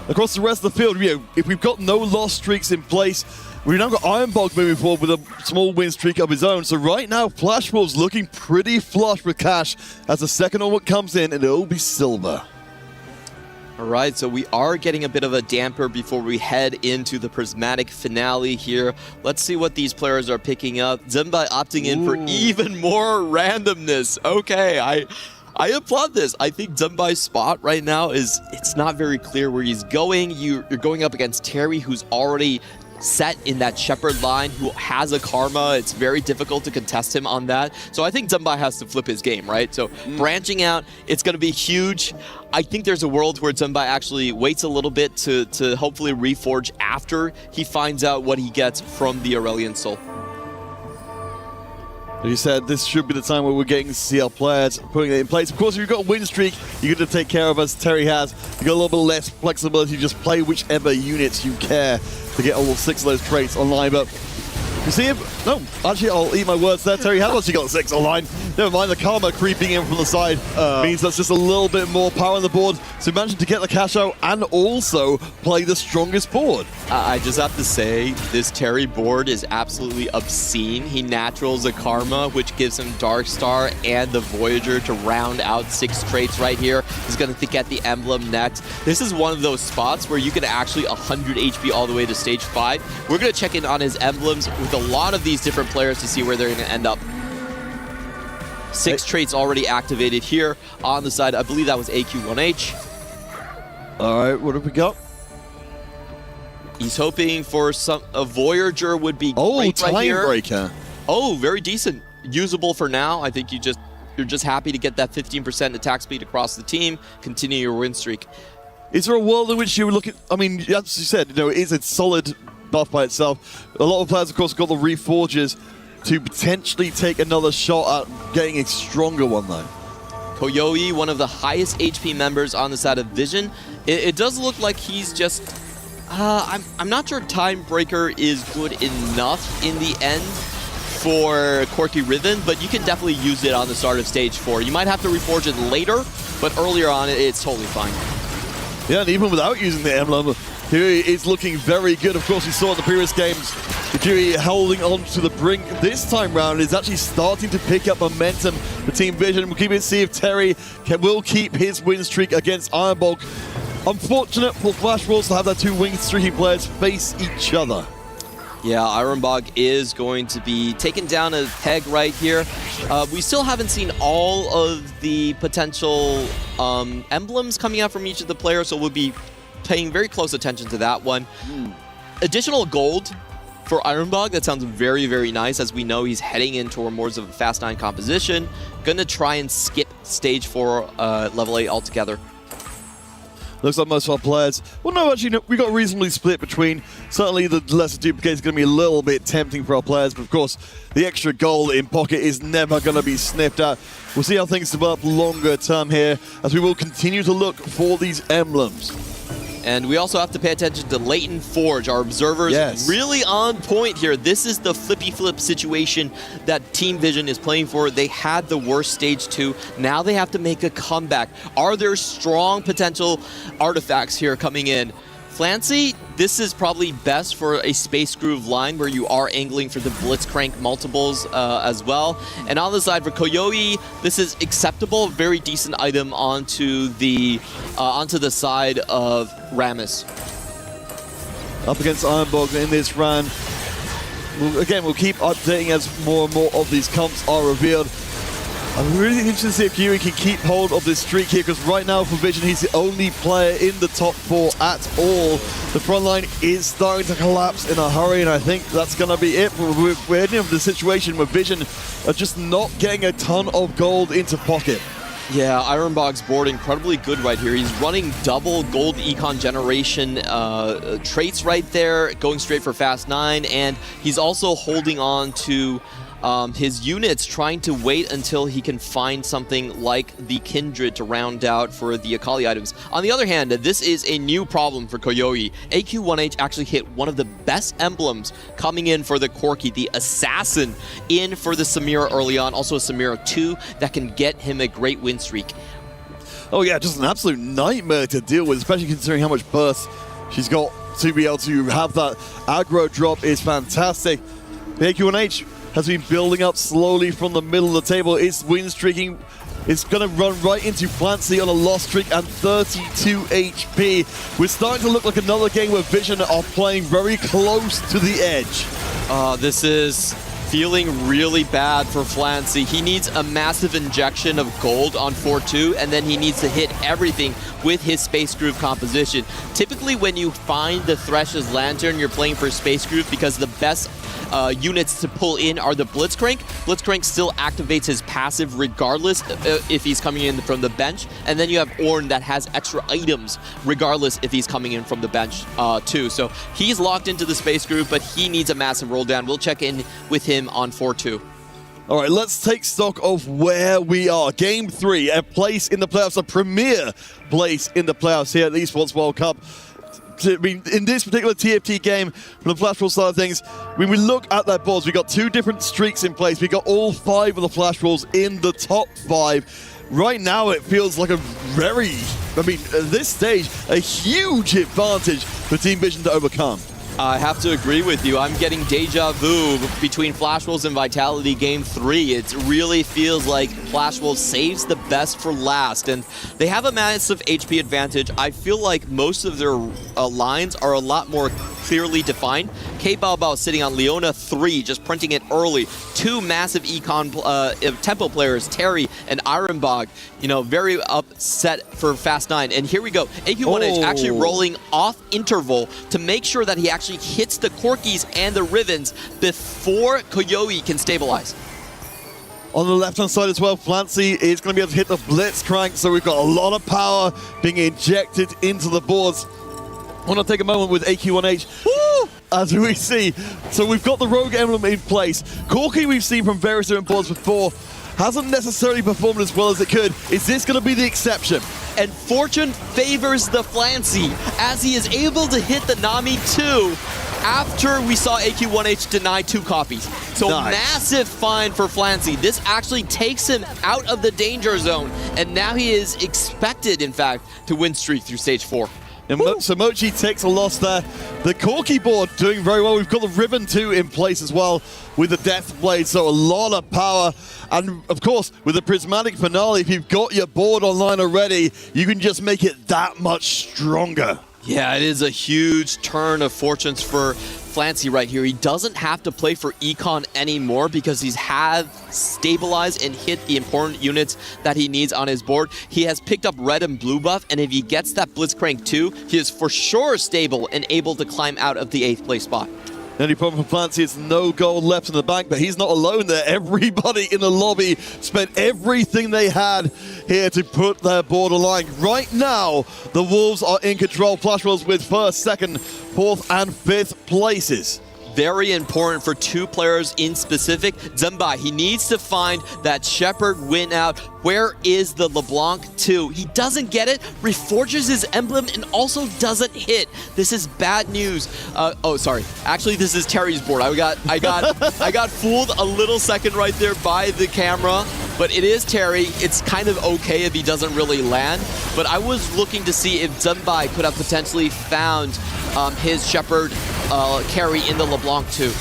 Speaker 7: Across the rest of the field, if we've got no loss streaks in place, we've now got Ironbog moving forward with a small win streak of his own. So right now, Flashball's looking pretty flush with cash as the second onward comes in, and it'll be silver.
Speaker 9: All right, so we are getting a bit of a damper before we head into the prismatic finale here. Let's see what these players are picking up. Zembai opting in for even more randomness. Okay, I applaud this. I think Zembai's spot right now it's not very clear where he's going. You're going up against Terry, who's already set in that Shepherd line, who has a Karma. It's very difficult to contest him on that. So I think Zembai has to flip his game, right? So branching out, it's going to be huge. I think there's a world where Zembai actually waits a little bit to hopefully reforge after he finds out what he gets from the Aurelian Soul.
Speaker 7: As you said, this should be the time where we're getting to see our players putting it in place. Of course, if you've got a win streak, you're going to take care of, as Terry has. You've got a little bit less flexibility to just play whichever units you care to get all 6 of those traits online. But you see him? No, actually, I'll eat my words there. Terry has actually got 6 online. Never mind, the Karma creeping in from the side means that's just a little bit more power on the board. So managing to get the cash out and also play the strongest board.
Speaker 9: I just have to say, this Terry board is absolutely obscene. He naturals a Karma, which gives him Darkstar and the Voyager to round out 6 traits right here. He's going to get the emblem next. This is one of those spots where you can actually 100 HP all the way to stage 5. We're going to check in on his emblems with a lot of these different players to see where they're going to end up. 6 traits already activated here on the side. I believe that was AQ1H.
Speaker 7: All right, what have we got?
Speaker 9: He's hoping for a Voyager would be great right here.
Speaker 7: Timebreaker.
Speaker 9: Oh, very decent. Usable for now. I think you're just happy to get that 15% attack speed across the team. Continue your win streak.
Speaker 7: Is there a world in which you look at? I mean, as you said, it is a solid buff by itself. A lot of players, of course, got the Reforges to potentially take another shot at getting a stronger one, though.
Speaker 9: Koyoi, one of the highest HP members on the side of Vision. It does look like he's just... I'm not sure Timebreaker is good enough in the end for Corky Riven, but you can definitely use it on the start of stage 4. You might have to reforge it later, but earlier on, it's totally fine.
Speaker 7: Yeah, and even without using the emblem, Fury is looking very good. Of course, we saw in the previous games, the Fury holding on to the brink. This time round is actually starting to pick up momentum for Team Vision. We'll keep it, see if Terry will keep his win streak against Ironbog. Unfortunate for Flash Wolves to have their 2 win streaking players face each other.
Speaker 9: Yeah, Ironbog is going to be taken down a peg right here. We still haven't seen all of the potential emblems coming out from each of the players, so we'll be paying very close attention to that one. Additional gold for Ironbog, that sounds very, very nice, as we know he's heading in toward more of a Fast 9 composition. Gonna try and skip stage 4 level 8 altogether.
Speaker 7: Looks like most of our players, well, no, actually, no, we got reasonably split between. Certainly the lesser duplicate is going to be a little bit tempting for our players, but of course, the extra gold in pocket is never going to be sniffed at. We'll see how things develop longer term here, as we will continue to look for these emblems.
Speaker 9: And we also have to pay attention to Latent Forge. Our observers really on point here. This is the flippy flip situation that Team Vision is playing for. They had the worst stage 2. Now they have to make a comeback. Are there strong potential artifacts here coming in? Flancy, this is probably best for a Space Groove line where you are angling for the Blitzcrank multiples as well. And on the side for Koyoi, this is acceptable, very decent item onto the side of Rammus.
Speaker 7: Up against Ironbog in this run. We'll keep updating as more and more of these comps are revealed. I'm really interested to see if Yui can keep hold of this streak here, because right now for Vision, he's the only player in the top 4 at all. The front line is starting to collapse in a hurry, and I think that's going to be it. We're in the situation where Vision are just not getting a ton of gold into pocket.
Speaker 9: Yeah, Ironbog's board incredibly good right here. He's running double gold econ generation traits right there, going straight for Fast 9, and he's also holding on to his units, trying to wait until he can find something like the Kindred to round out for the Akali items. On the other hand, this is a new problem for Koyoi. AQ1H actually hit one of the best emblems coming in for the Corki, the Assassin, in for the Samira early on, also a Samira 2 that can get him a great win streak.
Speaker 7: Oh yeah, just an absolute nightmare to deal with, especially considering how much burst she's got to be able to have that aggro drop is fantastic. The AQ1H has been building up slowly from the middle of the table. It's win streaking. It's going to run right into Flancy on a loss streak and 32 HP. We're starting to look like another game where Vision are playing very close to the edge.
Speaker 9: This is feeling really bad for Flancy. He needs a massive injection of gold on 4-2, and then he needs to hit everything with his Space Groove composition. Typically when you find the Thresh's Lantern, you're playing for Space Groove because the best units to pull in are the Blitzcrank. Blitzcrank still activates his passive regardless if he's coming in from the bench. And then you have Ornn that has extra items regardless if he's coming in from the bench too. So he's locked into the Space Groove, but he needs a massive roll down. We'll check in with him on 4-2.
Speaker 7: All right, let's take stock of where we are. Game 3, a place in the playoffs, a premier place in the playoffs here at the Esports World Cup. I mean, in this particular TFT game, from the Flash Roll side of things, when we look at their boards, we got 2 different streaks in place. We got all 5 of the Flash Rolls in the top 5. Right now, it feels like a very, at this stage, a huge advantage for Team Vision to overcome.
Speaker 9: I have to agree with you. I'm getting deja vu between Flash Wolves and Vitality Game 3. It really feels like Flash Wolves saves the best for last, and they have a massive HP advantage. I feel like most of their lines are a lot more clearly defined. K-Bao Bao sitting on Leona 3, just printing it early. 2 massive econ tempo players, Terry and Ironbog, very upset for Fast 9. And here we go. AQ1H actually rolling off interval to make sure that he actually hits the Corkis and the Rivens before Koyoi can stabilize.
Speaker 7: On the left-hand side as well, Flancy is going to be able to hit the Blitzcrank, so we've got a lot of power being injected into the boards. I want to take a moment with AQ1H. As we see, so we've got the Rogue Emblem in place. Corki, we've seen from various different boards before, hasn't necessarily performed as well as it could. Is this going to be the exception?
Speaker 9: And fortune favors the Flancy as he is able to hit the Nami 2 after we saw AQ1H deny 2 copies. So
Speaker 7: nice.
Speaker 9: Massive find for Flancy. This actually takes him out of the danger zone, and now he is expected, in fact, to win streak through stage 4.
Speaker 7: And so Mochi takes a loss there. The Corki board doing very well. We've got the Ribbon 2 in place as well with the Death Blade, so a lot of power. And of course, with the Prismatic Finale, if you've got your board online already, you can just make it that much stronger.
Speaker 9: Yeah, it is a huge turn of fortunes for Flancy right here. He doesn't have to play for Econ anymore because he's stabilized and hit the important units that he needs on his board. He has picked up red and blue buff, and if he gets that Blitzcrank 2, he is for sure stable and able to climb out of the 8th place spot.
Speaker 7: The only problem for Clancy is no gold left in the bank, but he's not alone there. Everybody in the lobby spent everything they had here to put their board aligned. Right now, the Wolves are in control. Flash Wolves with 1st, 2nd, 4th, and 5th places.
Speaker 9: Very important for 2 players in specific. Zembai, he needs to find that Shepard win out. Where is the LeBlanc 2? He doesn't get it, reforges his emblem, and also doesn't hit. This is bad news. Oh, sorry. Actually, this is Terry's board. I got fooled a little second right there by the camera, but it is Terry. It's kind of okay if he doesn't really land, but I was looking to see if Zembai could have potentially found his Shepard carry in the LeBlanc too.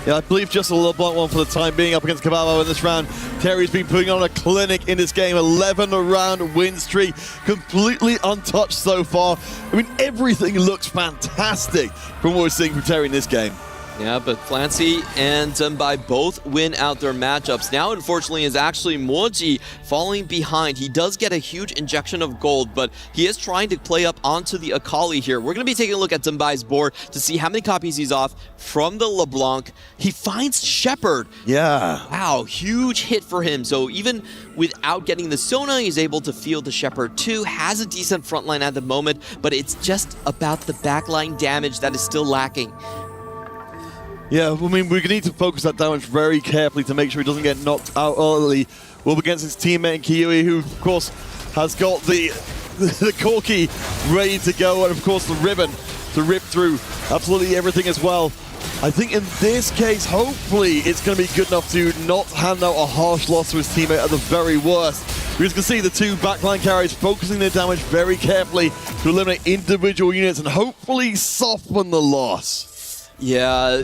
Speaker 7: Yeah, I believe just a LeBlanc one for the time being up against Caballo in this round. Terry's been putting on a clinic in this game, 11-round win streak, completely untouched so far. I mean, everything looks fantastic from what we're seeing from Terry in this game.
Speaker 9: Yeah, but Flancy and Zembai both win out their matchups. Now, unfortunately, is actually Moji falling behind. He does get a huge injection of gold, but he is trying to play up onto the Akali here. We're going to be taking a look at Zembai's board to see how many copies he's off from the LeBlanc. He finds Shepard.
Speaker 7: Yeah.
Speaker 9: Wow, huge hit for him. So even without getting the Sona, he's able to field the Shepard too. Has a decent front line at the moment, but it's just about the backline damage that is still lacking.
Speaker 7: Yeah, I mean, we need to focus that damage very carefully to make sure he doesn't get knocked out early. Up against his teammate Kiwi, who, of course, has got the Corki ready to go, and, of course, the ribbon to rip through absolutely everything as well. I think in this case, hopefully, it's going to be good enough to not hand out a harsh loss to his teammate at the very worst. We can see the two backline carries focusing their damage very carefully to eliminate individual units and hopefully soften the loss.
Speaker 9: Yeah,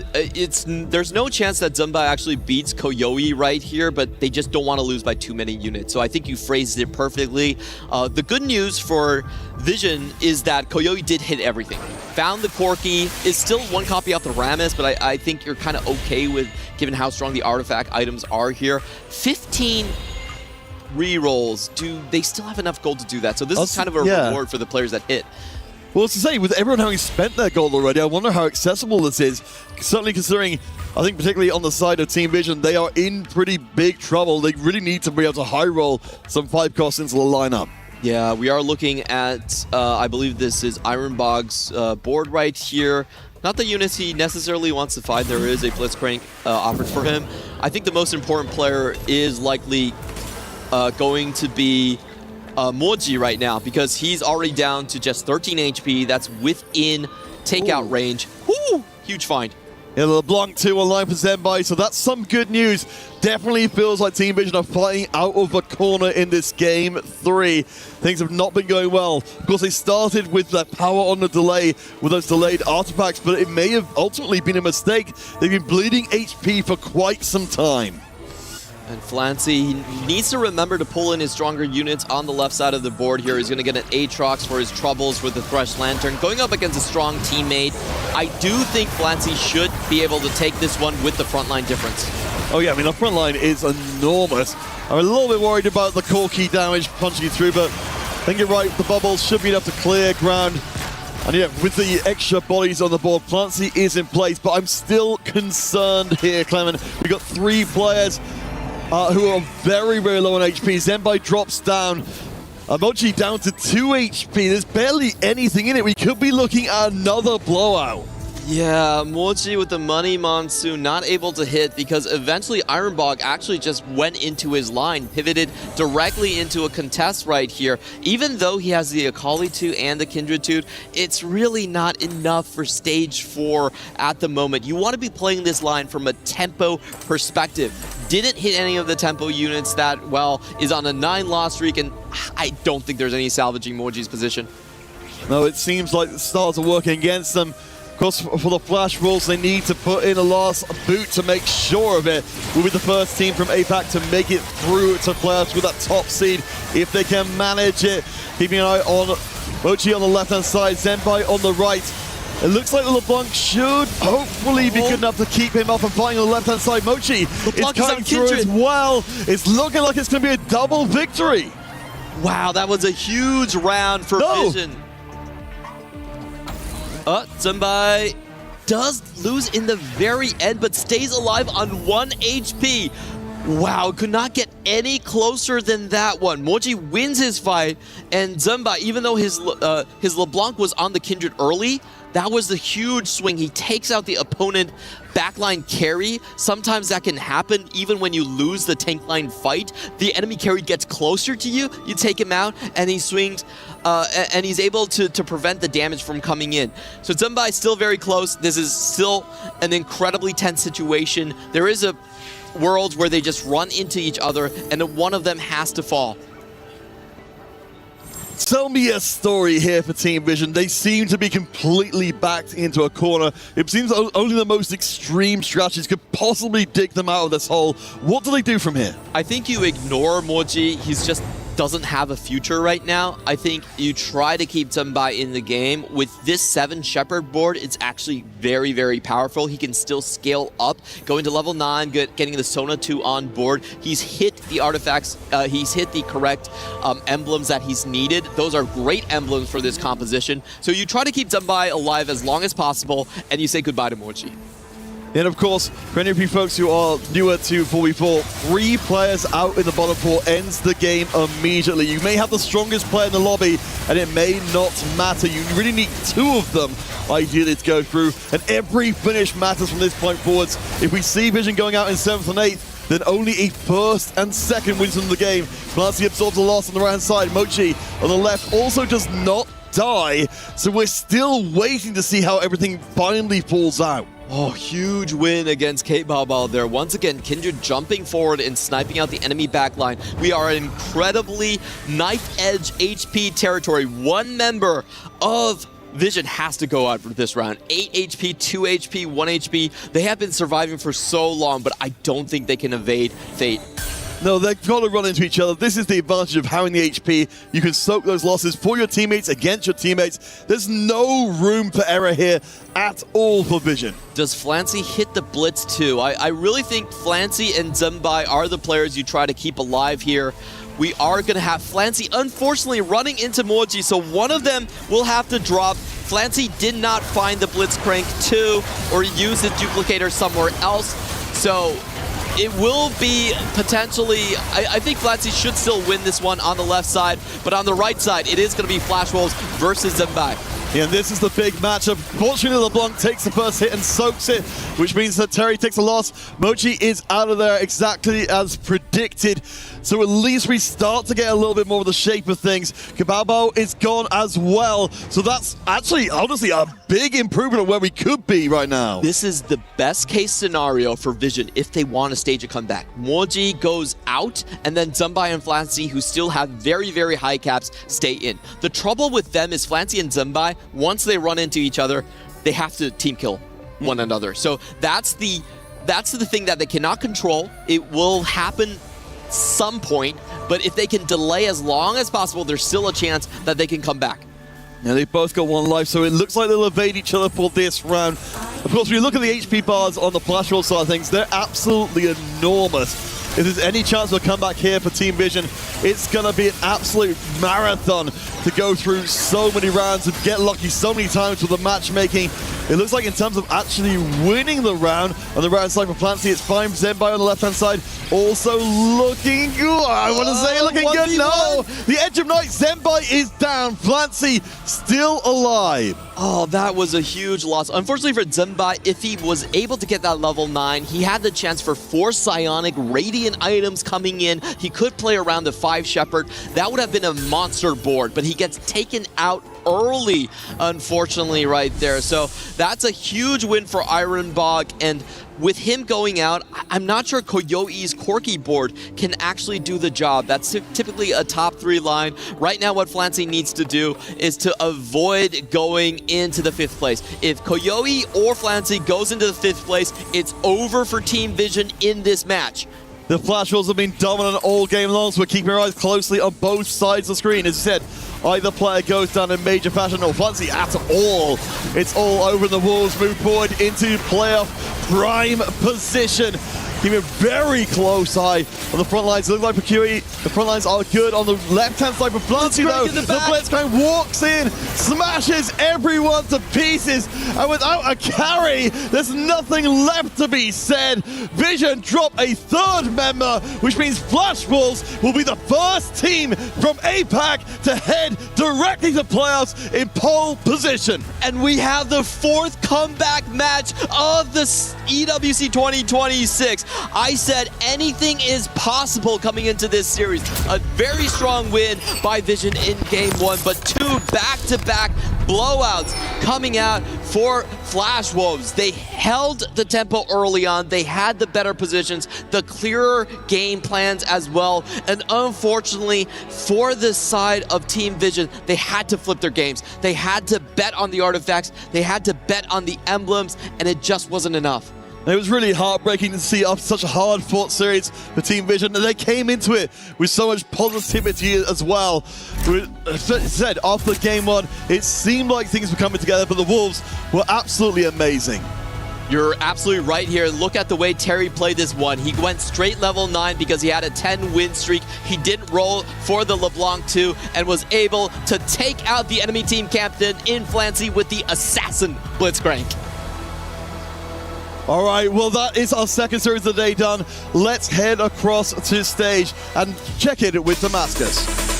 Speaker 9: there's no chance that Zembai actually beats Koyoi right here, but they just don't want to lose by too many units. So I think you phrased it perfectly. The good news for Vision is that Koyoi did hit everything. Found the Corki, is still one copy off the Rammus, but I think you're kind of okay with, given how strong the artifact items are here. 15 rerolls. Do they still have enough gold to do that? So this is kind of a reward for the players that hit.
Speaker 7: Well, to say, with everyone having spent their gold already, I wonder how accessible this is. Certainly considering, I think particularly on the side of Team Vision, they are in pretty big trouble. They really need to be able to high roll some 5 costs into the lineup.
Speaker 9: Yeah, we are looking at, I believe this is Ironbog's board right here. Not the units he necessarily wants to fight. There is a Blitzcrank offered for him. I think the most important player is likely going to be Moji right now, because he's already down to just 13 HP. That's within takeout range. Woo! Huge find.
Speaker 7: Yeah, LeBlanc 2 online for Zembai, so that's some good news. Definitely feels like Team Vision are fighting out of a corner in this game 3. Things have not been going well. Of course, they started with that power on the delay with those delayed artifacts, but it may have ultimately been a mistake. They've been bleeding HP for quite some time.
Speaker 9: And Flancy needs to remember to pull in his stronger units on the left side of the board here. He's going to get an Aatrox for his troubles with the Thresh Lantern. Going up against a strong teammate, I do think Flancy should be able to take this one with the frontline difference.
Speaker 7: Oh yeah, I mean, our front line is enormous. I'm a little bit worried about the Corki damage punching through, but I think you're right. The bubbles should be enough to clear ground. And yeah, with the extra bodies on the board, Flancy is in place, but I'm still concerned here, Clement. We've got 3 players who are very, very low on HP. Zembai drops down. Moji down to 2 HP. There's barely anything in it. We could be looking at another blowout.
Speaker 9: Yeah, Moji with the Money Monsoon not able to hit because eventually Ironbog actually just went into his line, pivoted directly into a contest right here. Even though he has the Akali 2 and the Kindred 2, it's really not enough for stage 4 at the moment. You want to be playing this line from a tempo perspective. Didn't hit any of the tempo units that well, is on a 9-loss streak, and I don't think there's any salvaging Moji's position.
Speaker 7: No, it seems like the stars are working against them. Of course, for the flash rolls, they need to put in a last boot to make sure of it. We'll be the first team from APAC to make it through to playoffs with that top seed, if they can manage it. Keeping an eye on Moji on the left-hand side, Zembai on the right. It looks like LeBlanc should hopefully be good enough to keep him up and fighting on the left-hand side. Moji is cutting through as well. It's looking like it's going to be a double victory.
Speaker 9: Wow, that was a huge round for Vision. Zembai does lose in the very end, but stays alive on 1 HP. Wow, could not get any closer than that one. Moji wins his fight, and Zembai, even though his LeBlanc was on the Kindred early, that was the huge swing. He takes out the opponent backline carry. Sometimes that can happen even when you lose the tank line fight. The enemy carry gets closer to you, you take him out, and he swings, and he's able to prevent the damage from coming in. So Zembai still very close. This is still an incredibly tense situation. There is a world where they just run into each other, and one of them has to fall.
Speaker 7: Tell me a story here for Team Vision. They seem to be completely backed into a corner. It seems only the most extreme strategies could possibly dig them out of this hole. What do they do from here?
Speaker 9: I think you ignore Moji. He's just doesn't have a future right now. I think you try to keep Zumbai in the game. With this 7 Shepherd board, it's actually very, very powerful. He can still scale up, going to level 9, getting the Sona 2 on board. He's hit the artifacts, he's hit the correct emblems that he's needed. Those are great emblems for this composition. So you try to keep Zumbai alive as long as possible, and you say goodbye to Moji.
Speaker 7: And of course, for any of you folks who are newer to 4v4, 3 players out in the bottom 4 ends the game immediately. You may have the strongest player in the lobby, and it may not matter. You really need 2 of them, ideally, to go through. And every finish matters from this point forwards. If we see Vision going out in 7th and 8th, then only a 1st and 2nd wins them the game. Flancy absorbs the loss on the right-hand side. Mochi on the left also does not die, so we're still waiting to see how everything finally falls out.
Speaker 9: Oh, huge win against Kate Baobao there. Once again, Kindred jumping forward and sniping out the enemy backline. We are in incredibly knife-edge HP territory. One member of Vision has to go out for this round. 8 HP, 2 HP, 1 HP. They have been surviving for so long, but I don't think they can evade fate.
Speaker 7: No, they've got to run into each other. This is the advantage of having the HP. You can soak those losses for your teammates, against your teammates. There's no room for error here at all for Vision.
Speaker 9: Does Flancy hit the blitz too? I really think Flancy and Zumbai are the players you try to keep alive here. We are going to have Flancy, unfortunately, running into Moji, so one of them will have to drop. Flancy did not find the Blitzcrank 2 or use the duplicator somewhere else, so it will be potentially, I think Flancy should still win this one on the left side, but on the right side, it is going to be Flash Wolves versus Zumbai.
Speaker 7: Yeah, and this is the big matchup. Fortunately, LeBlanc takes the first hit and soaks it, which means that Terry takes a loss. Mochi is out of there exactly as predicted. So at least we start to get a little bit more of the shape of things. Kababo is gone as well. So that's actually, honestly, a big improvement of where we could be right now.
Speaker 9: This is the best case scenario for Vision if they want to stage a comeback. Moji goes out, and then Zumbai and Flancy, who still have very, very high caps, stay in. The trouble with them is Flancy and Zumbai, once they run into each other, they have to team kill one another. So that's the thing that they cannot control. It will happen some point, but if they can delay as long as possible, there's still a chance that they can come back.
Speaker 7: Yeah, they both got 1 life, so it looks like they'll evade each other for this round. Of course, when you look at the HP bars on the Flash Roll side of things, they're absolutely enormous. If there's any chance of a comeback here for Team Vision, it's going to be an absolute marathon to go through so many rounds and get lucky so many times with the matchmaking. It looks like in terms of actually winning the round, on the right-hand side for Plancy, it's fine. Zenbai on the left-hand side also looking good. I want to say looking good. No, the Edge of Night, Zenbai is down. Plancy still alive.
Speaker 9: Oh, that was a huge loss. Unfortunately for Zumbai, if he was able to get that level 9, he had the chance for 4 Psionic Radiant items coming in. He could play around the 5 Shepherd. That would have been a monster board, but he gets taken out early, unfortunately, right there. So that's a huge win for Ironbog, and with him going out, I'm not sure Koyoi's Corky board can actually do the job. That's typically a top 3 line. Right now, what Flancy needs to do is to avoid going into the 5th place. If Koyoi or Flancy goes into the 5th place, it's over for Team Vision in this match.
Speaker 7: The Flash Rolls have been dominant all game long, so we're keeping our eyes closely on both sides of the screen. As you said, either player goes down in major fashion or Flancy at all. It's all over. The Wolves move forward into playoff prime position. Keeping a very close eye on the front lines. It looks like Pacuri, the front lines are good. On the left-hand side for Flancy, though, the Blitzcrank walks in, smashes everyone to pieces, and without a carry, there's nothing left to be said. Vision drop a 3rd member, which means Flash Wolves will be the first team from APAC to head directly to playoffs in pole position.
Speaker 9: And we have the 4th comeback match of the EWC 2026. I said anything is possible coming into this series. A very strong win by Vision in game 1, but 2 back-to-back blowouts coming out for Flash Wolves. They held the tempo early on. They had the better positions, the clearer game plans as well. And unfortunately, for the side of Team Vision, they had to flip their games. They had to bet on the artifacts. They had to bet on the emblems, and it just wasn't enough.
Speaker 7: It was really heartbreaking to see after such a hard-fought series for Team Vision, and they came into it with so much positivity as well. Said after game one, it seemed like things were coming together, but the Wolves were absolutely amazing.
Speaker 9: You're absolutely right here. Look at the way Terry played this one. He went straight level 9 because he had a 10-win streak. He didn't roll for the LeBlanc 2 and was able to take out the enemy team captain in Flancy with the Assassin Blitzcrank.
Speaker 7: All right, well, that is our second series of the day done. Let's head across to stage and check in with Damascus.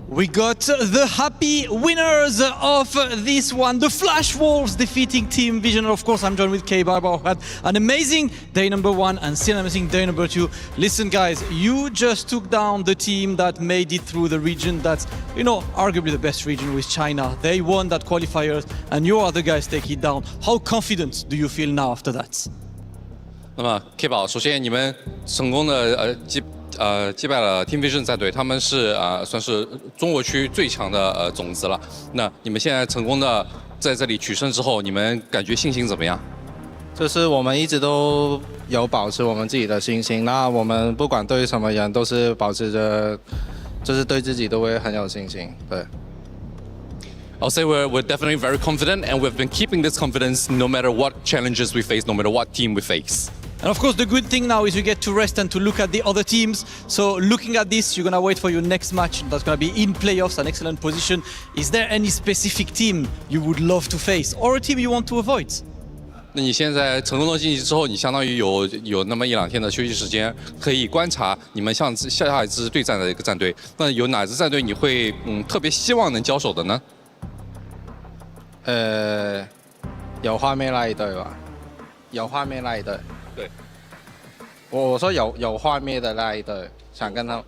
Speaker 15: We got the happy winners of this one, the Flash Wolves defeating Team Vision. Of course, I'm joined with K Barber, who had an amazing day number 1 and still amazing day number 2. Listen, guys, you just took down the team that made it through the region that's, arguably the best region with China. They won that qualifiers, and you other guys take it down. How confident do you feel now after that?
Speaker 4: 那么 K 宝，首先你们成功的击败了 Team Vision 战队，他们是算是中国区最强的种子了。那你们现在成功的在这里取胜之后，你们感觉信心怎么样？
Speaker 16: 就是我们一直都有保持我们自己的信心，那我们不管对什么人都是保持着，就是对自己都会很有信心。对。
Speaker 4: I'll say we're definitely very confident, and we've been keeping this confidence no matter what challenges we face, no matter what team we face.
Speaker 15: And of course, the good thing now is you get to rest and to look at the other teams. So looking at this, you're going to wait for your next match. That's going to be in playoffs, an excellent position. Is there any specific team you would love to face or a team you want to avoid?
Speaker 4: 那你现在成功的晋级之后，你相当于有那么1-2天的休息时间，可以观察你们下一支对战的一个战队。那有哪支战队你会特别希望能交手的呢？
Speaker 16: 有画面那一队吧，有画面那一队。
Speaker 4: 对，
Speaker 16: 我说有画面的那一队，想跟他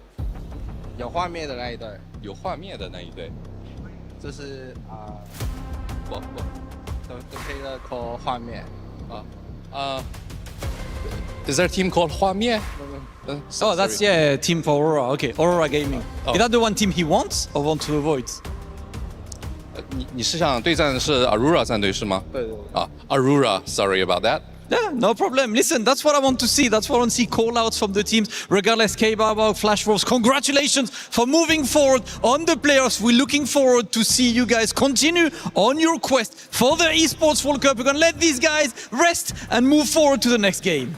Speaker 16: 有画面的那一队，
Speaker 4: 有画面的那一队，
Speaker 16: 就是都可以的 call 画面
Speaker 4: Is there a team called 画面？
Speaker 15: Oh, that's team for Aurora. Okay, Aurora Gaming. Is that the one team he wants or want to avoid?
Speaker 4: 你是想对战的是 Aurora 战队是吗？
Speaker 16: 对。
Speaker 4: Aurora, sorry about that.
Speaker 15: Yeah, no problem. Listen, that's what I want to see. That's what I want to see, call-outs from the teams. Regardless, K-Barber, Flash Wolves, congratulations for moving forward on the playoffs. We're looking forward to see you guys continue on your quest for the Esports World Cup. We're going to let these guys rest and move forward to the next game.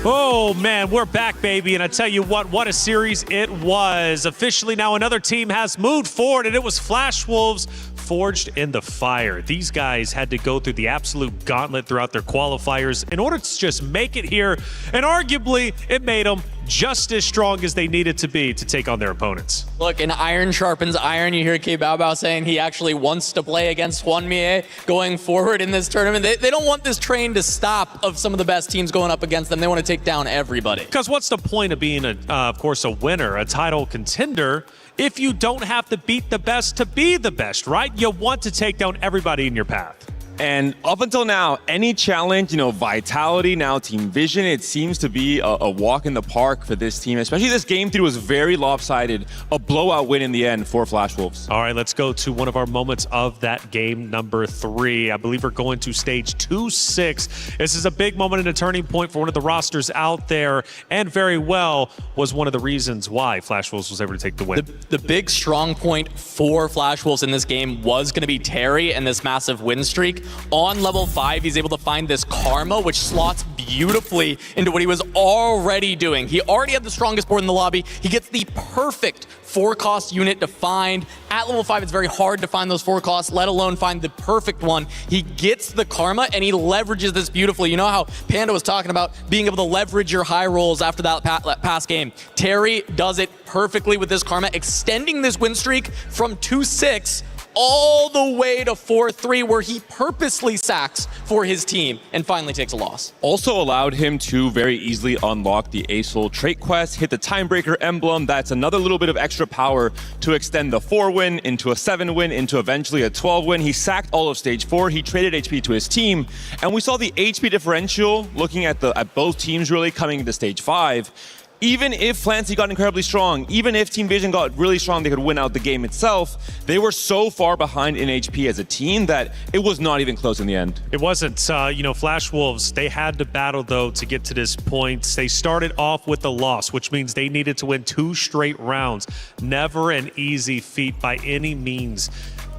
Speaker 2: Oh, man, we're back, baby. And I tell you what a series it was. Officially now another team has moved forward, and it was Flash Wolves forged in the fire. These guys had to go through the absolute gauntlet throughout their qualifiers in order to just make it here. And arguably, it made them just as strong as they needed to be to take on their opponents.
Speaker 5: Look, and iron sharpens iron. You hear K Bao saying he actually wants to play against Juan Mie going forward in this tournament. They don't want this train to stop of some of the best teams going up against them. They want to take down everybody.
Speaker 2: Because what's the point of being, of course, a winner, a title contender, if you don't have to beat the best to be the best, right? You want to take down everybody in your path.
Speaker 18: And up until now, any challenge, Vitality, now Team Vision, it seems to be a walk in the park for this team. Especially this game 3 was very lopsided. A blowout win in the end for Flash Wolves.
Speaker 2: All right, let's go to one of our moments of that game number 3. I believe we're going to stage 2-6. This is a big moment and a turning point for one of the rosters out there, and very well was one of the reasons why Flash Wolves was able to take the win.
Speaker 5: The big strong point for Flash Wolves in this game was going to be Terry and this massive win streak. On level 5, he's able to find this Karma, which slots beautifully into what he was already doing. He already had the strongest board in the lobby. He gets the perfect 4-cost unit to find. At level 5, it's very hard to find those 4 costs, let alone find the perfect one. He gets the Karma, and he leverages this beautifully. You know how Panda was talking about being able to leverage your high rolls after that past game. Terry does it perfectly with this Karma, extending this win streak from 2-6 all the way to 4-3, where he purposely sacks for his team and finally takes a loss.
Speaker 18: Also allowed him to very easily unlock the Aesol trait quest, hit the Timebreaker emblem. That's another little bit of extra power to extend the 4 win into a 7 win into eventually a 12 win. He sacked all of stage 4. He traded HP to his team, and we saw the HP differential looking at both teams really coming into stage 5. Even if Flancy got incredibly strong, even if Team Vision got really strong, they could win out the game itself. They were so far behind in HP as a team that it was not even close in the end.
Speaker 2: It wasn't. Flash Wolves, they had to battle, though, to get to this point. They started off with a loss, which means they needed to win 2 straight rounds. Never an easy feat by any means.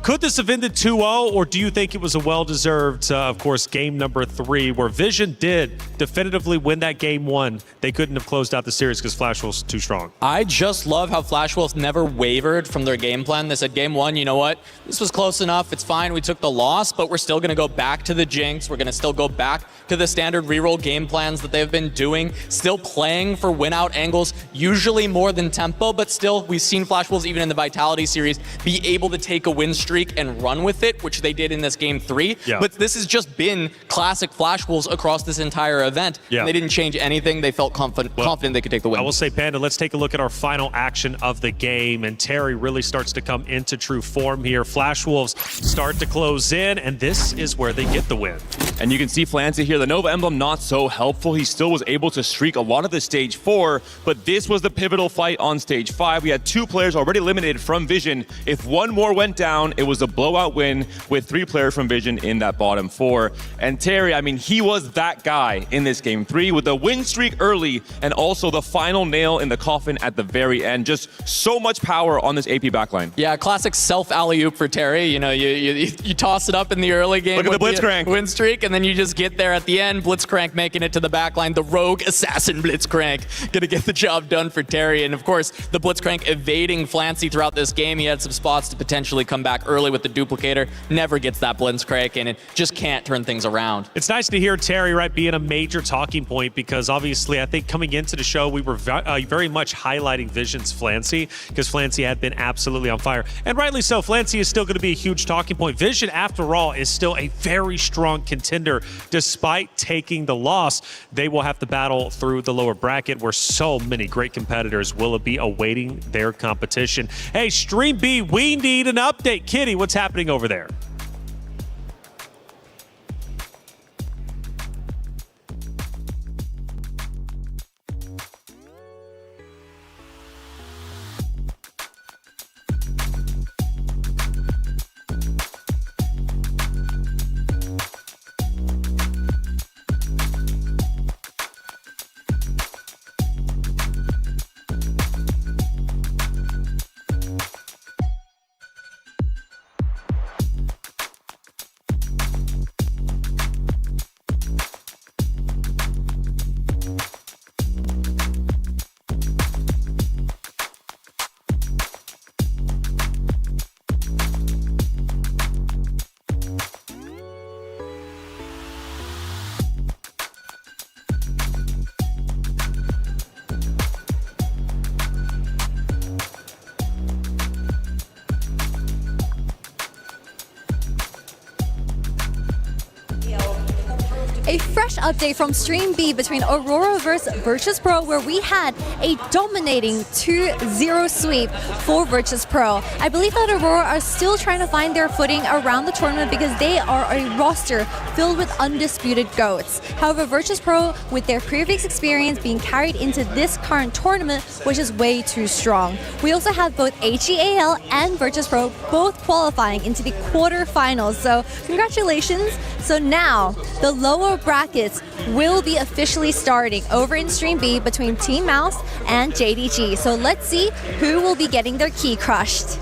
Speaker 2: Could this have ended 2-0, or do you think it was a well-deserved, of course, game number 3, where Vision did definitively win that game 1? They couldn't have closed out the series because Flash Wolves too strong.
Speaker 5: I just love how Flash Wolves never wavered from their game plan. They said, game 1, you know what? This was close enough. It's fine. We took the loss, but we're still going to go back to the Jinx. We're going to still go back to the standard reroll game plans that they've been doing, still playing for win-out angles, usually more than tempo, but still, we've seen Flash Wolves, even in the Vitality series, be able to take a win streak and run with it, which they did in this game 3.
Speaker 2: Yeah.
Speaker 5: But this has just been classic Flash Wolves across this entire event.
Speaker 2: Yeah.
Speaker 5: They didn't change anything. They felt confident they could take the win.
Speaker 2: I will say, Panda, let's take a look at our final action of the game, and Terry really starts to come into true form here. Flash Wolves start to close in, and this is where they get the win.
Speaker 18: And you can see Flancy here, the Nova emblem not so helpful. He still was able to streak a lot of the stage 4, but this was the pivotal fight on stage 5. We had 2 players already eliminated from Vision. If one more went down, it was a blowout win with 3 players from Vision in that bottom 4. And Terry, I mean, he was that guy in this game 3 with the win streak early and also the final nail in the coffin at the very end. Just so much power on this AP backline.
Speaker 5: Yeah, classic self alley-oop for Terry. You know, you toss it up in the early game.
Speaker 18: Look at the Blitzcrank.
Speaker 5: Win streak, and then you just get there at the end. Blitzcrank making it to the backline. The rogue assassin Blitzcrank gonna get the job done for Terry. And of course, the Blitzcrank evading Flancy throughout this game. He had some spots to potentially come back early with the duplicator. Never gets that Blitzcrank, and it just can't turn things around.
Speaker 2: It's nice to hear Terry, right, being a major talking point, because obviously I think coming into the show, we were very much highlighting Vision's Flancy, because Flancy had been absolutely on fire. And rightly so, Flancy is still going to be a huge talking point. Vision, after all, is still a very strong contender. Despite taking the loss, they will have to battle through the lower bracket, where so many great competitors will be awaiting their competition. Hey, Stream B, we need an update. Kitty, what's happening over there?
Speaker 6: A fresh update from Stream B between Aurora versus Virtus Pro, where we had a dominating 2-0 sweep for Virtus Pro. I believe that Aurora are still trying to find their footing around the tournament because they are a roster filled with undisputed GOATs. However, Virtus Pro, with their previous experience being carried into this current tournament, which is way too strong. We also have both HEAL and Virtus Pro both qualifying into the quarterfinals, so congratulations. So now, the lower brackets will be officially starting over in Stream B between Team Mouse and JDG. So let's see who will be getting their key crushed.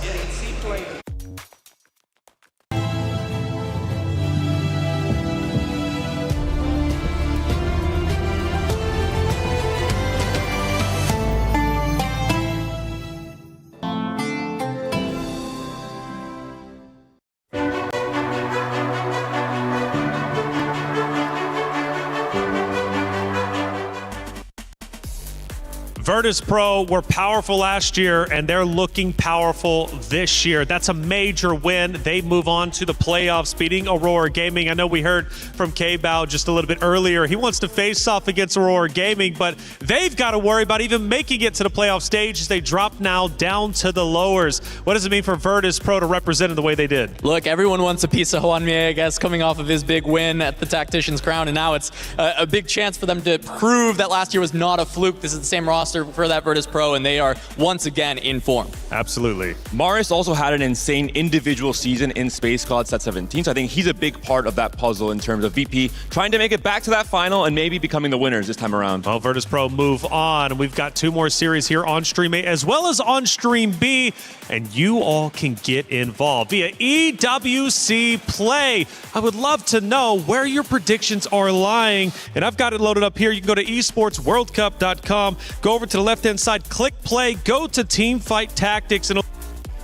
Speaker 2: Virtus Pro were powerful last year, and they're looking powerful this year. That's a major win. They move on to the playoffs, beating Aurora Gaming. I know we heard from K-Bao just a little bit earlier. He wants to face off against Aurora Gaming, but they've got to worry about even making it to the playoff stage as they drop now down to the lowers. What does it mean for Virtus Pro to represent in the way they did?
Speaker 5: Look, everyone wants a piece of Juanmi, I guess, coming off of his big win at the Tactician's Crown, and now it's a big chance for them to prove that last year was not a fluke. This is the same roster for that Virtus Pro, and they are once again in form.
Speaker 2: Absolutely.
Speaker 18: Marius also had an insane individual season in Space Cloud Set 17, so I think he's a big part of that puzzle in terms of VP trying to make it back to that final and maybe becoming the winners this time around.
Speaker 2: Well, Virtus Pro move on. We've got 2 more series here on Stream A as well as on Stream B, and you all can get involved via EWC Play. I would love to know where your predictions are lying, and I've got it loaded up here. You can go to esportsworldcup.com, go over to the left-hand side, click play, go to Teamfight Tactics, and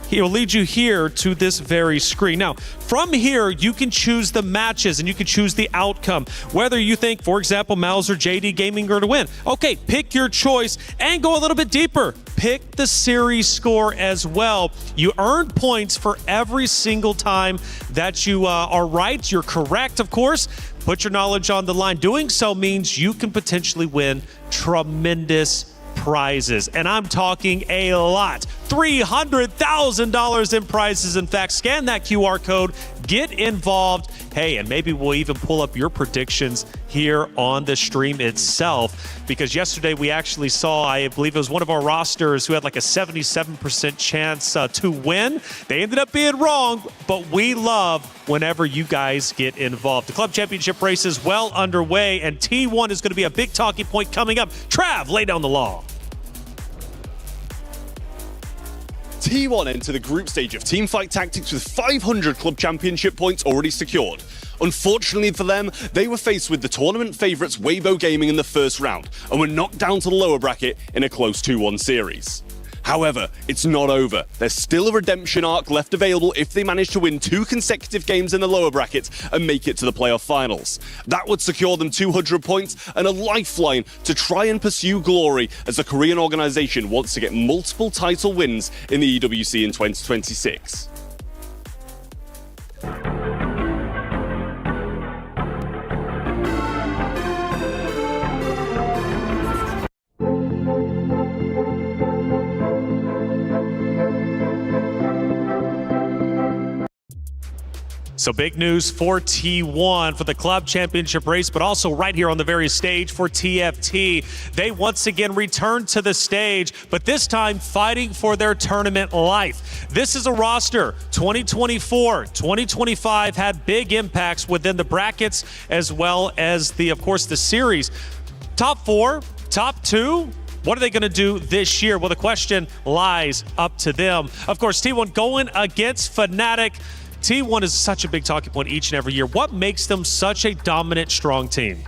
Speaker 2: he'll lead you here to this very screen. Now, from here, you can choose the matches and you can choose the outcome. Whether you think, for example, Mouse or JD Gaming are to win. Okay, pick your choice and go a little bit deeper. Pick the series score as well. You earn points for every single time that you are right. You're correct, of course. Put your knowledge on the line. Doing so means you can potentially win tremendous prizes, and I'm talking a lot. $300,000 in prizes. In fact, scan that QR code, get involved. Hey, and maybe we'll even pull up your predictions here on the stream itself, because yesterday we actually saw, I believe it was one of our rosters who had like a 77% chance to win. They ended up being wrong, but we love whenever you guys get involved. The club championship race is well underway, and T1 is going to be a big talking point coming up. Trav, lay down the law.
Speaker 11: T1 enter the group stage of Teamfight Tactics with 500 club championship points already secured. Unfortunately for them, they were faced with the tournament favourites Weibo Gaming in the first round and were knocked down to the lower bracket in a close 2-1 series. However, it's not over. There's still a redemption arc left available if they manage to win 2 consecutive games in the lower brackets and make it to the playoff finals. That would secure them 200 points and a lifeline to try and pursue glory, as the Korean organisation wants to get multiple title wins in the EWC in 2026.
Speaker 2: So big news for T1 for the club championship race, but also right here on the very stage for TFT. They once again return to the stage, but this time fighting for their tournament life. This is a roster, 2024, 2025 had big impacts within the brackets as well as of course, the series. Top 4, top 2, what are they going to do this year? Well, the question lies up to them. Of course, T1 going against Fnatic. T1 is such a big talking point each and every year. What makes them such a dominant, strong team?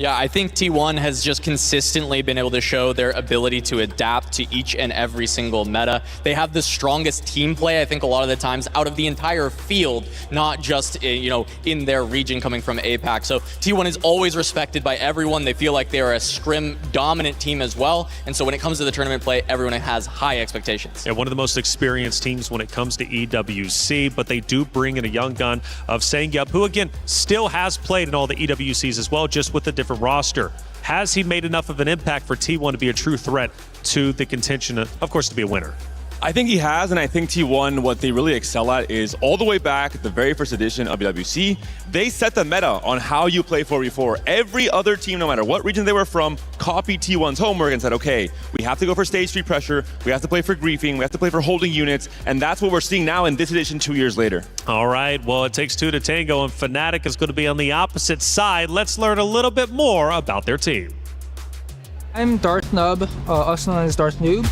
Speaker 5: Yeah, I think T1 has just consistently been able to show their ability to adapt to each and every single meta. They have the strongest team play, I think, a lot of the times out of the entire field, not just in their region coming from APAC. So T1 is always respected by everyone. They feel like they're a scrim dominant team as well. And so when it comes to the tournament play, everyone has high expectations.
Speaker 2: Yeah, one of the most experienced teams when it comes to EWC, but they do bring in a young gun of Sangyup, who again still has played in all the EWCs as well, just with a different roster. Has he made enough of an impact for T1 to be a true threat to the contention, of course, to be a winner?
Speaker 18: I think he has, and I think T1, what they really excel at is all the way back at the very first edition of EWC, they set the meta on how you play 4v4. Every other team, no matter what region they were from, copied T1's homework and said, okay, we have to go for stage 3 pressure, we have to play for griefing, we have to play for holding units, and that's what we're seeing now in this edition 2 years later.
Speaker 2: All right, well, it takes 2 to tango, and Fnatic is going to be on the opposite side. Let's learn a little bit more about their team.
Speaker 13: I'm Darth Nub, also known as Darth Noob.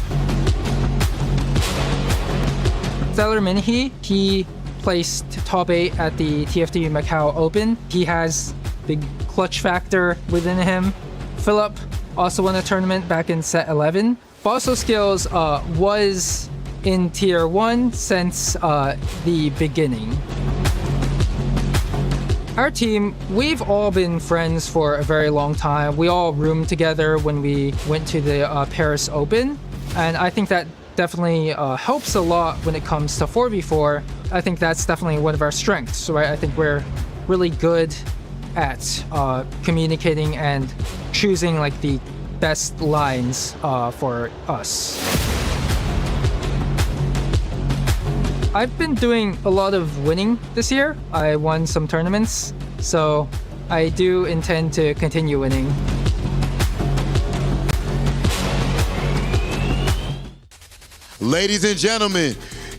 Speaker 13: Stellar Minhee, he placed top 8 at the TFT Macau Open. He has big clutch factor within him. Philip also won a tournament back in set 11. Bosso Skills was in tier 1 since the beginning. Our team, we've all been friends for a very long time. We all roomed together when we went to the Paris Open, and I think that definitely helps a lot when it comes to 4v4. I think that's definitely one of our strengths, right? I think we're really good at communicating and choosing like the best lines for us. I've been doing a lot of winning this year. I won some tournaments, so I do intend to continue winning.
Speaker 8: Ladies and gentlemen,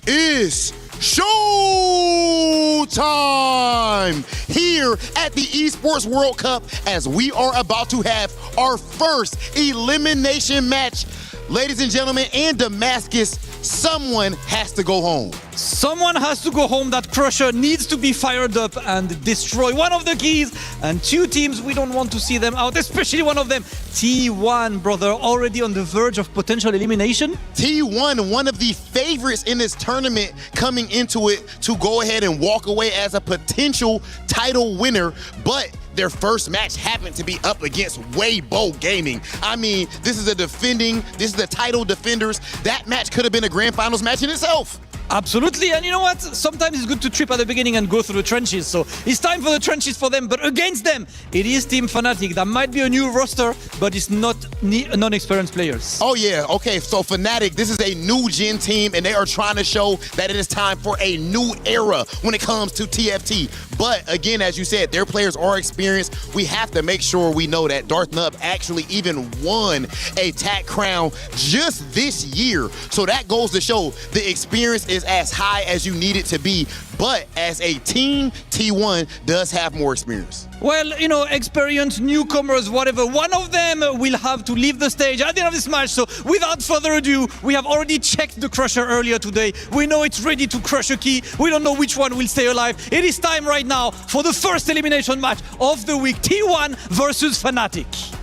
Speaker 8: it's show time here at the Esports World Cup as we are about to have our first elimination match. Ladies and gentlemen, in Damascus, someone has to go home.
Speaker 15: Someone has to go home. That Crusher needs to be fired up and destroy one of the keys. And two teams, we don't want to see them out, especially one of them. T1, brother, already on the verge of potential elimination.
Speaker 8: T1, one of the favorites in this tournament, coming into it to go ahead and walk away as a potential title winner. But their first match happened to be up against Weibo Gaming. I mean, this is the title defenders. That match could have been a grand finals match in itself.
Speaker 15: Absolutely, and you know what? Sometimes it's good to trip at the beginning and go through the trenches. So it's time for the trenches for them, but against them, it is Team Fnatic. That might be a new roster, but it's not non-experienced players.
Speaker 8: Oh yeah, okay, so Fnatic, this is a new gen team, and they are trying to show that it is time for a new era when it comes to TFT. But again, as you said, their players are experienced. We have to make sure we know that Darth Nub actually even won a TAC crown just this year. So that goes to show the experience is as high as you need it to be. But as a team, T1 does have more experience.
Speaker 15: Well, you know, experienced newcomers, whatever. One of them will have to leave the stage at the end of this match. So without further ado, we have already checked the Crusher earlier today. We know it's ready to crush a key. We don't know which one will stay alive. It is time right now for the first elimination match of the week. T1 versus Fnatic.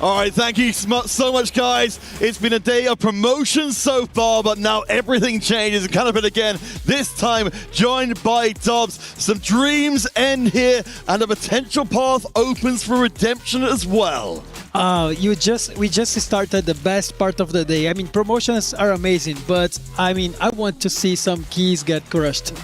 Speaker 7: All right, thank you so much, guys. It's been a day of promotion so far, but now everything changes and kind of it again. This time, joined by Dobbs. Some dreams end here, and a potential path opens for redemption as well.
Speaker 14: We just started the best part of the day. I mean, promotions are amazing, but I mean, I want to see some keys get crushed.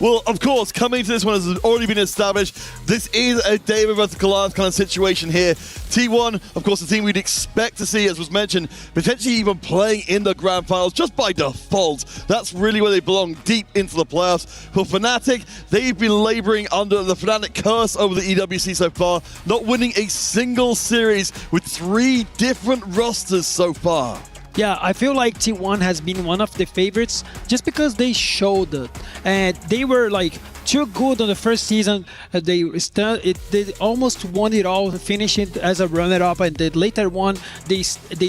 Speaker 7: Well, of course, coming to this one has already been established. This is a David versus Goliath kind of situation here. T1, of course, the team we'd expect to see, as was mentioned, potentially even playing in the grand finals just by default. That's really where they belong, deep into the playoffs. For Fnatic, they've been laboring under the Fnatic curse over the EWC so far, not winning a single series with 3 different rosters so far.
Speaker 14: Yeah, I feel like T1 has been one of the favorites just because they showed it. And they were like too good on the first season. They almost won it all, finished it as a runner-up, and then later on they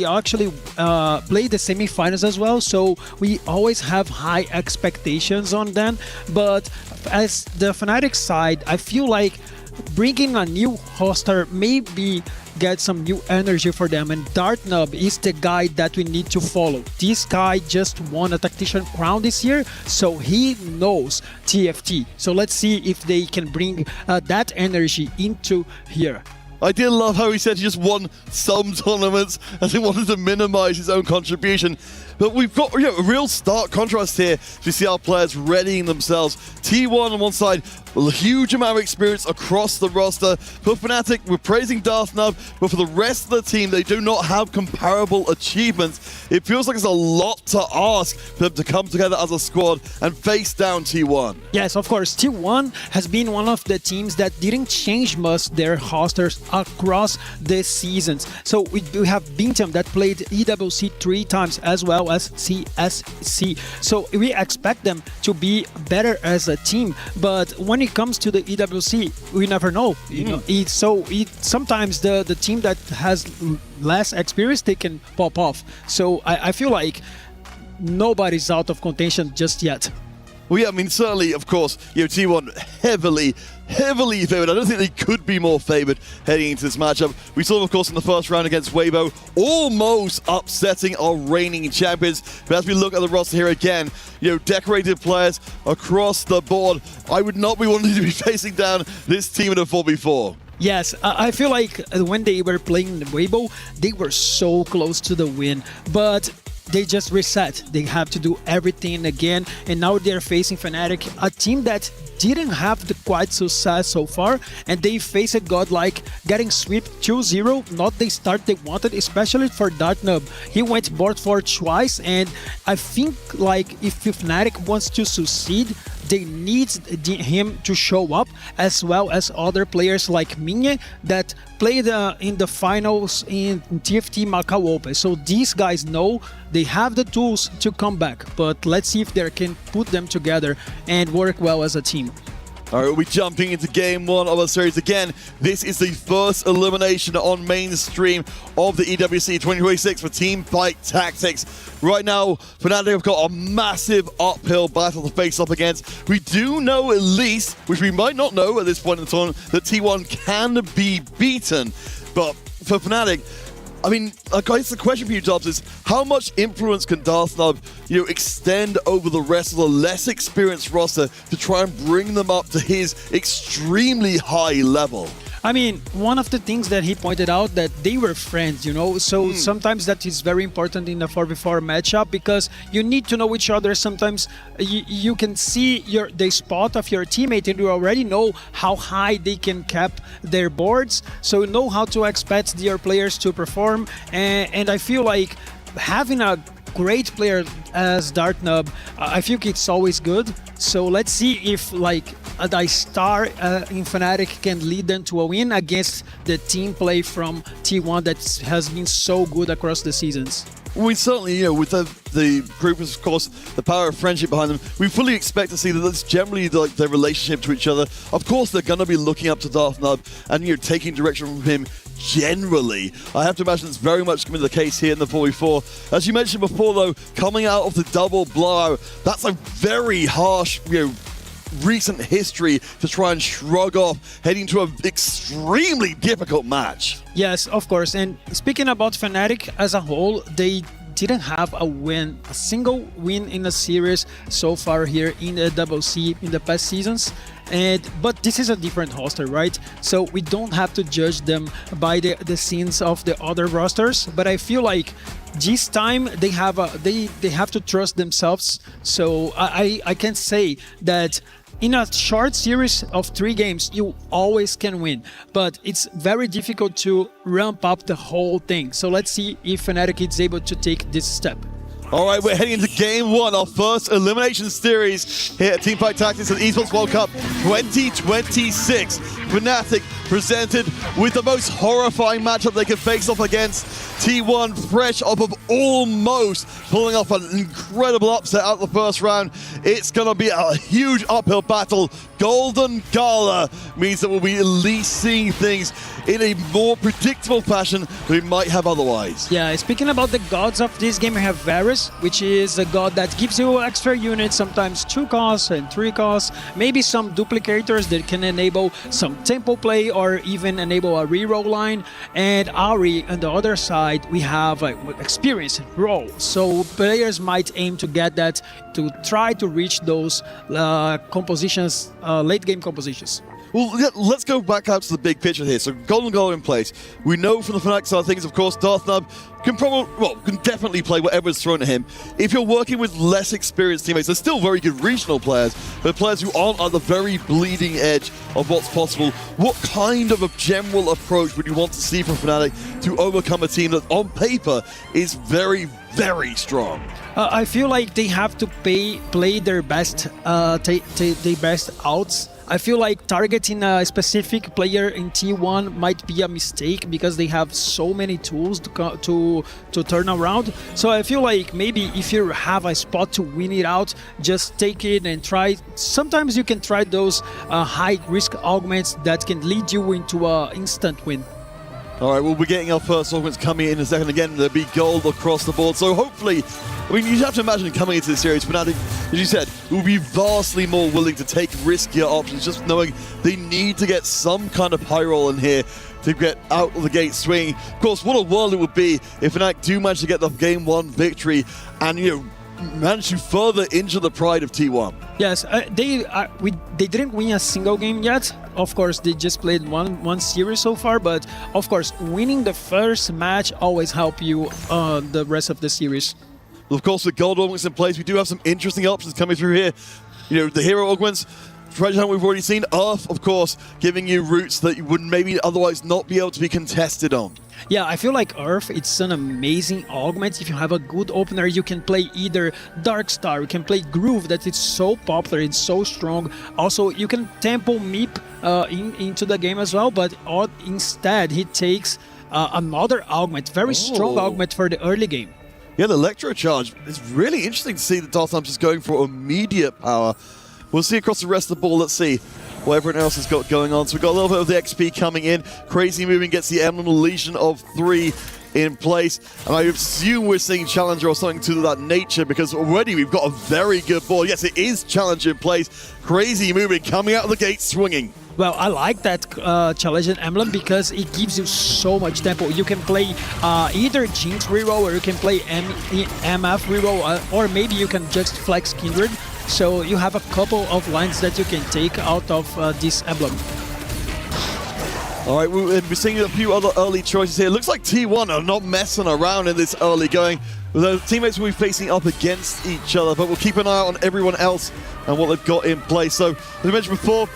Speaker 14: actually played the semifinals as well. So we always have high expectations on them. But as the Fnatic side, I feel like bringing a new hoster maybe get some new energy for them, and Dartnub is the guy that we need to follow. This guy just won a Tactician crown this year, so he knows TFT. So let's see if they can bring that energy into here.
Speaker 7: I did love how he said he just won some tournaments as he wanted to minimize his own contribution. But we've got a real stark contrast here to see our players readying themselves. T1 on one side, a huge amount of experience across the roster. For Fnatic, we're praising Darth Nub, but for the rest of the team, they do not have comparable achievements. It feels like there's a lot to ask for them to come together as a squad and face down T1.
Speaker 14: Yes, of course. T1 has been one of the teams that didn't change much their rosters across the seasons. So we have Bintam that played EWC 3 times as well as CSC. So we expect them to be better as a team, but when it comes to the EWC, we never know. You know, sometimes the team that has less experience, they can pop off. So I feel like nobody's out of contention just yet.
Speaker 7: Well, yeah, I mean, certainly, of course, T1 heavily heavily favored. I don't think they could be more favored heading into this matchup. We saw them, of course, in the first round against Weibo, almost upsetting our reigning champions. But as we look at the roster here again, decorated players across the board. I would not be wanting to be facing down this team in a 4v4.
Speaker 14: Yes, I feel like when they were playing Weibo, they were so close to the win, but they just reset. They have to do everything again, and now they're facing Fnatic, a team that didn't have the quite success so far, and they faced Godlike, getting swept 2-0, not the start they wanted, especially for Dartnub. He went board for twice, and I think like if Fnatic wants to succeed, they need him to show up, as well as other players like Minye that played in the finals in TFT Macau Open. So these guys know they have the tools to come back, but let's see if they can put them together and work well as a team.
Speaker 7: All right, we'll be jumping into game one of our series again. This is the first elimination on mainstream of the EWC 2026 for Teamfight Tactics. Right now, Fnatic have got a massive uphill battle to face up against. We do know at least, which we might not know at this point in the tournament, that T1 can be beaten. But for Fnatic, I mean, I guess the question for you, Dobbs, is how much influence can Darthnub, extend over the rest of the less experienced roster to try and bring them up to his extremely high level?
Speaker 14: I mean, one of the things that he pointed out that they were friends, so sometimes that is very important in a 4v4 matchup because you need to know each other. Sometimes you can see the spot of your teammate and you already know how high they can cap their boards, so you know how to expect your players to perform, and I feel like having a great player as Dartnub, I think it's always good. So let's see if a star in Fnatic can lead them to a win against the team play from T1 that has been so good across the seasons.
Speaker 7: We certainly, with the group, of course, the power of friendship behind them, we fully expect to see that that's generally their relationship to each other. Of course, they're going to be looking up to Darthnub and taking direction from him generally. I have to imagine it's very much going to be the case here in the 4v4. As you mentioned before, though, coming out of the double blowout, that's a very harsh, recent history to try and shrug off heading to an extremely difficult match.
Speaker 14: Yes, of course. And speaking about Fnatic as a whole, they didn't have a single win in a series so far here in the EWC in the past seasons. But this is a different roster, right? So we don't have to judge them by the scenes of the other rosters. But I feel like this time they have to trust themselves. So I can say that in a short series of 3 games, you always can win, but it's very difficult to ramp up the whole thing. So let's see if Fnatic is able to take this step.
Speaker 7: All right, we're heading into game one, our first elimination series here at Teamfight Tactics at Esports World Cup 2026. Fnatic presented with the most horrifying matchup they could face off against T1, fresh off of almost pulling off an incredible upset out the first round. It's going to be a huge uphill battle. Golden Gala means that we'll be at least seeing things in a more predictable fashion than we might have otherwise.
Speaker 14: Yeah, speaking about the gods of this game, we have Varus, which is a god that gives you extra units, sometimes 2 costs and 3 costs, maybe some duplicators that can enable some tempo play or even enable a reroll line. And Ahri on the other side, we have experience and roll. So players might aim to get that to try to reach those compositions, late game compositions.
Speaker 7: Well, let's go back out to the big picture here. So Golden Goal in place. We know from the Fnatic side of things, of course, Darthnub can definitely play whatever's thrown at him. If you're working with less experienced teammates, they're still very good regional players, but players who aren't at the very bleeding edge of what's possible. What kind of a general approach would you want to see from Fnatic to overcome a team that on paper is very, very strong?
Speaker 14: I feel like they have to play their best, their best outs. I feel like targeting a specific player in T1 might be a mistake because they have so many tools to turn around. So I feel like maybe if you have a spot to win it out, just take it and try. Sometimes you can try those high-risk augments that can lead you into an instant win.
Speaker 7: All right, we'll be getting our first augments coming in a second. Again, there'll be gold across the board. So hopefully, I mean, you have to imagine coming into this series, Fnatic, as you said, will be vastly more willing to take riskier options, just knowing they need to get some kind of high roll in here to get out of the gate swinging. Of course, what a world it would be if Fnatic do manage to get the Game 1 victory and, manage to further injure the pride of T1.
Speaker 14: Yes, they didn't win a single game yet. Of course, they just played one series so far, but of course, winning the first match always help you the rest of the series.
Speaker 7: Of course, with gold augments in place, we do have some interesting options coming through here. The hero augments, treasure hunt we've already seen. Earth, of course, giving you routes that you would maybe otherwise not be able to be contested on.
Speaker 14: Yeah, I feel like Earth, it's an amazing augment. If you have a good opener, you can play either Dark Star, you can play Groove, that is so popular, it's so strong. Also, you can tempo Meep into the game as well, but instead he takes another augment, very strong augment for the early game.
Speaker 7: Yeah, the Electro Charge. It's really interesting to see that Darth just going for immediate power. We'll see across the rest of the board. Let's see what everyone else has got going on. So we've got a little bit of the XP coming in. Crazy Moving gets the Emblem Legion of 3 in place. And I assume we're seeing Challenger or something to that nature because already we've got a very good board. Yes, it is Challenger in place. Crazy Moving coming out of the gate swinging.
Speaker 14: Well, I like that Challenger Emblem because it gives you so much tempo. You can play either Jinx reroll or you can play MF reroll or maybe you can just flex Kindred. So you have a couple of lines that you can take out of this emblem.
Speaker 7: All right, we're seeing a few other early choices here. It looks like T1 are not messing around in this early going. The teammates will be facing up against each other, but we'll keep an eye on everyone else and what they've got in place. So, as I mentioned before,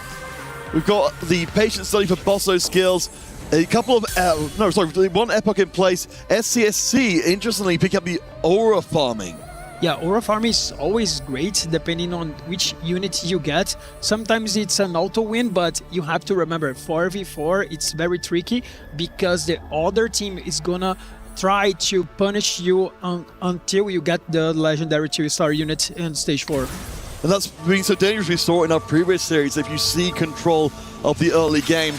Speaker 7: we've got the patient study for Bosso skills. A couple of, one epoch in place. SCSC, interestingly, pick up the aura farming.
Speaker 14: Yeah, aura farm is always great depending on which unit you get. Sometimes it's an auto win, but you have to remember 4v4, it's very tricky because the other team is gonna try to punish you until you get the legendary 2-star unit in stage 4.
Speaker 7: And that's being so dangerous. We saw it in our previous series. If you see control of the early game,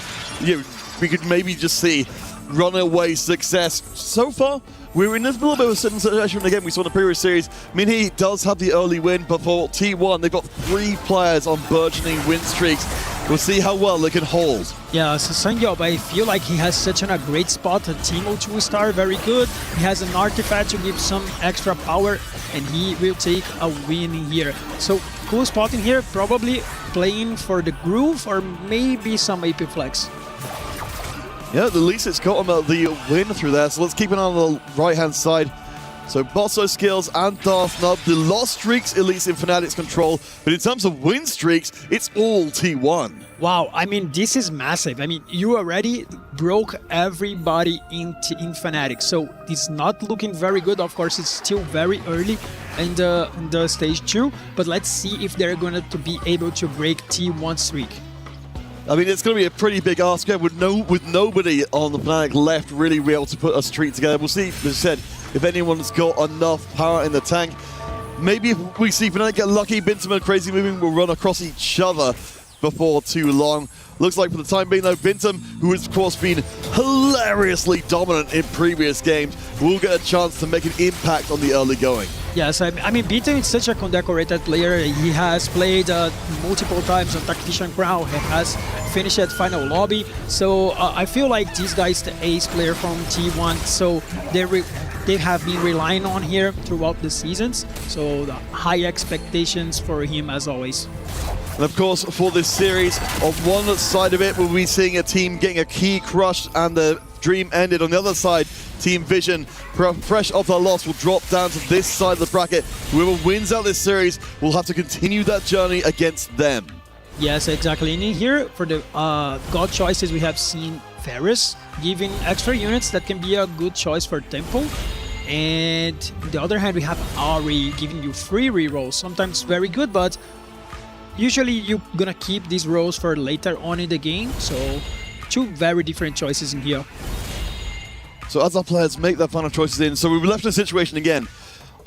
Speaker 7: we could maybe just see runaway success. So far, we're in a little bit of a certain situation again. We saw in the previous series, Minhee does have the early win, but for T1, they've got 3 players on burgeoning win streaks. We'll see how well they can hold.
Speaker 14: Yeah, so Sangyeop, I feel like he has such a great spot. Teemo 2-star, very good. He has an artifact to give some extra power, and he will take a win here. So cool spot in here, probably playing for the groove or maybe some AP flex.
Speaker 7: Yeah, at least it's got him the win through there. So let's keep an eye on the right-hand side. So Bosso skills and Darth Nub, the lost streaks, at least in Fnatic's control. But in terms of win streaks, it's all T1.
Speaker 14: Wow, I mean, this is massive. I mean, you already broke everybody in Fnatic. So it's not looking very good. Of course, it's still very early in the stage 2. But let's see if they're going to be able to break T1 streak.
Speaker 7: I mean, it's going to be a pretty big ask with nobody on the Fnatic left really be able to put a streak together. We'll see, as I said, if anyone's got enough power in the tank. Maybe if we see Fnatic get lucky, Bintum and Crazy Moving will run across each other before too long. Looks like for the time being, though, Bintum, who has, of course, been hilariously dominant in previous games, will get a chance to make an impact on the early going.
Speaker 14: Yes, I mean, Bintum is such a condecorated player. He has played multiple times on Tactician Crown. He has finished at Final Lobby. So I feel like this guy is the ace player from T1. So they have been relying on here throughout the seasons. So the high expectations for him as always.
Speaker 7: And of course, for this series, on one side of it, we'll be seeing a team getting a key crushed and the dream ended. On the other side, Team Vision, fresh off their loss, will drop down to this side of the bracket. Whoever wins out this series will have to continue that journey against them.
Speaker 14: Yes, exactly. And in here, for the God choices, we have seen Ferris giving extra units that can be a good choice for tempo. And on the other hand, we have Ari giving you free rerolls. Sometimes very good, but usually you're gonna keep these rolls for later on in the game. So 2 very different choices in here.
Speaker 7: So as our players make their final choices in, so we've left in a situation again.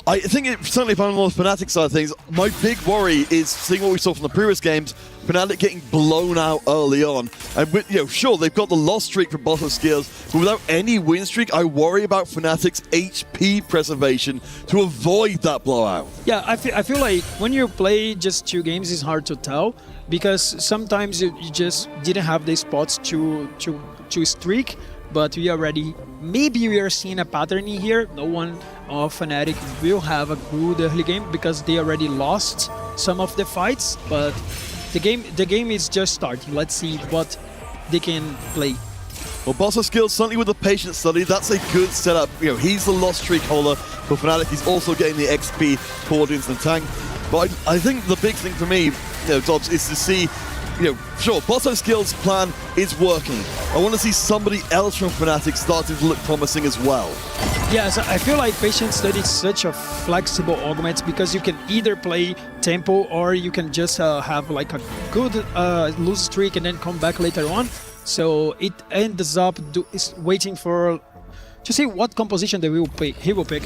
Speaker 7: I think certainly if I'm on the Fnatic side of things, my big worry is seeing what we saw from the previous games. Fnatic getting blown out early on. And with, sure, they've got the loss streak from Bosso Skills, but without any win streak, I worry about Fnatic's HP preservation to avoid that blowout.
Speaker 14: Yeah, I feel like when you play just 2 games, it's hard to tell because sometimes you just didn't have the spots to streak. But maybe we are seeing a pattern in here. No one of Fnatic will have a good early game because they already lost some of the fights. But the game is just starting. Let's see what they can play.
Speaker 7: Well, Bosso Skills, certainly with the patient study, that's a good setup. He's the lost streak holder for Fnatic. He's also getting the XP poured into the tank. But I think the big thing for me, Dobbs, is to see sure, Bosso Skills' plan is working. I want to see somebody else from Fnatic starting to look promising as well.
Speaker 14: Yes, I feel like Patient Study is such a flexible augment because you can either play tempo or you can just have like a good lose streak and then come back later on. So it ends up waiting for to see what composition he will pick.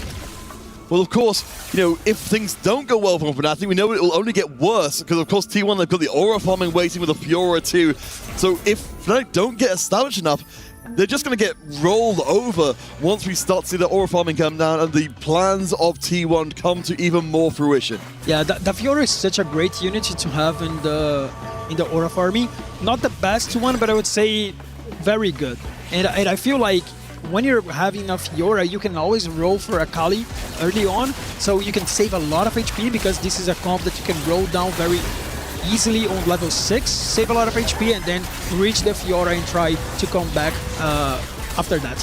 Speaker 7: Well, of course, if things don't go well for Fnatic, we know it will only get worse because, of course, T1, they've got the aura farming waiting with a Fiora too. So if Fnatic don't get established enough, they're just going to get rolled over once we start to see the aura farming come down and the plans of T1 come to even more fruition.
Speaker 14: Yeah, the Fiora is such a great unit to have in the aura farming. Not the best one, but I would say very good. And I feel like when you're having a Fiora, you can always roll for a Kali early on, so you can save a lot of HP because this is a comp that you can roll down very easily on level 6, save a lot of HP, and then reach the Fiora and try to come back after that.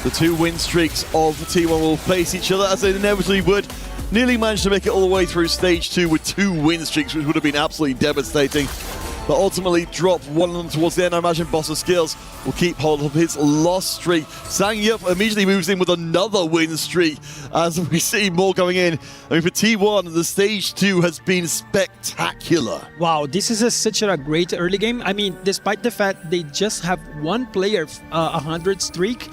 Speaker 7: The 2 win streaks of T1 will face each other as they inevitably would. Nearly managed to make it all the way through stage 2 with 2 win streaks, which would have been absolutely devastating. But ultimately dropped one of them towards the end. I imagine Bosso Skills will keep hold of his loss streak. Sang Yup immediately moves in with another win streak as we see more going in. I mean, for T1, the stage 2 has been spectacular.
Speaker 14: Wow, this is such a great early game. I mean, despite the fact they just have 1 player 100 streak,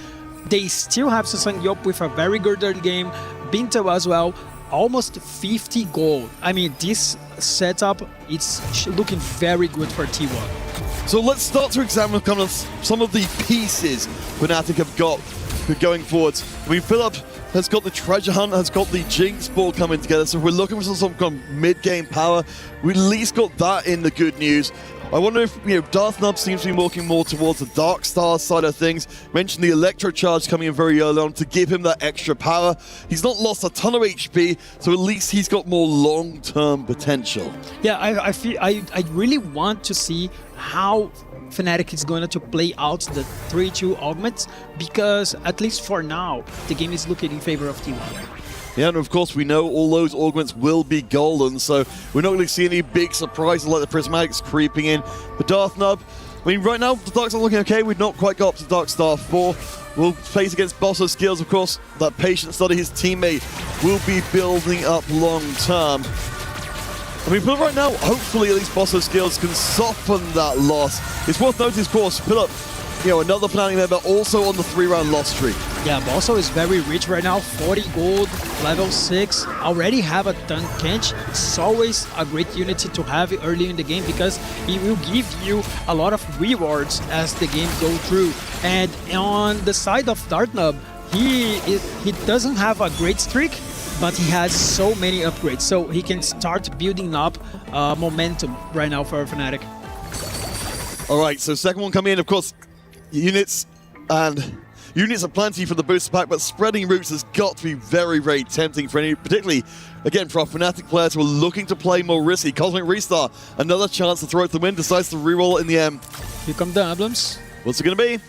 Speaker 14: they still have Sang Yup with a very good early game. Binto as well. Almost 50 gold. I mean, this setup, it's looking very good for T1.
Speaker 7: So let's start to examine kind of some of the pieces Fnatic have got going forwards. I mean, Philip has got the Treasure Hunt, has got the Jinx Ball coming together, so if we're looking for some kind of mid-game power, we at least got that in the good news. I wonder if, Darth Nub seems to be walking more towards the Dark Star side of things. Mentioned the Electro Charge coming in very early on to give him that extra power. He's not lost a ton of HP, so at least he's got more long-term potential.
Speaker 14: Yeah, I really want to see how Fnatic is going to play out the 3-2 augments because, at least for now, the game is looking in favor of T1.
Speaker 7: Yeah, and of course we know all those augments will be golden, so we're not going to see any big surprises like the Prismatics creeping in. But Darth Nub, I mean, right now the Dark Star's looking okay. We've not quite got up to Dark Star 4. We'll face against Bosso Skills, of course. That patient study, his teammate, will be building up long term. I mean, but right now, hopefully at least Bosso Skills can soften that loss. It's worth noting, of course, Philip, another planning member also on the 3-round loss streak.
Speaker 14: Yeah, Bosso is very rich right now, 40 gold, level 6, already have a Tank Kench. It's always a great unit to have early in the game because it will give you a lot of rewards as the game goes through. And on the side of Dartnub, he doesn't have a great streak, but he has so many upgrades, so he can start building up momentum right now for Fnatic.
Speaker 7: All right, so second one coming in, of course, units are plenty for the booster pack, but spreading routes has got to be very, very tempting for any, particularly, again, for our Fnatic players who are looking to play more risky. Cosmic Restart, another chance to throw it to the wind, decides to reroll it in the end.
Speaker 14: Here come the emblems.
Speaker 7: What's it going to be?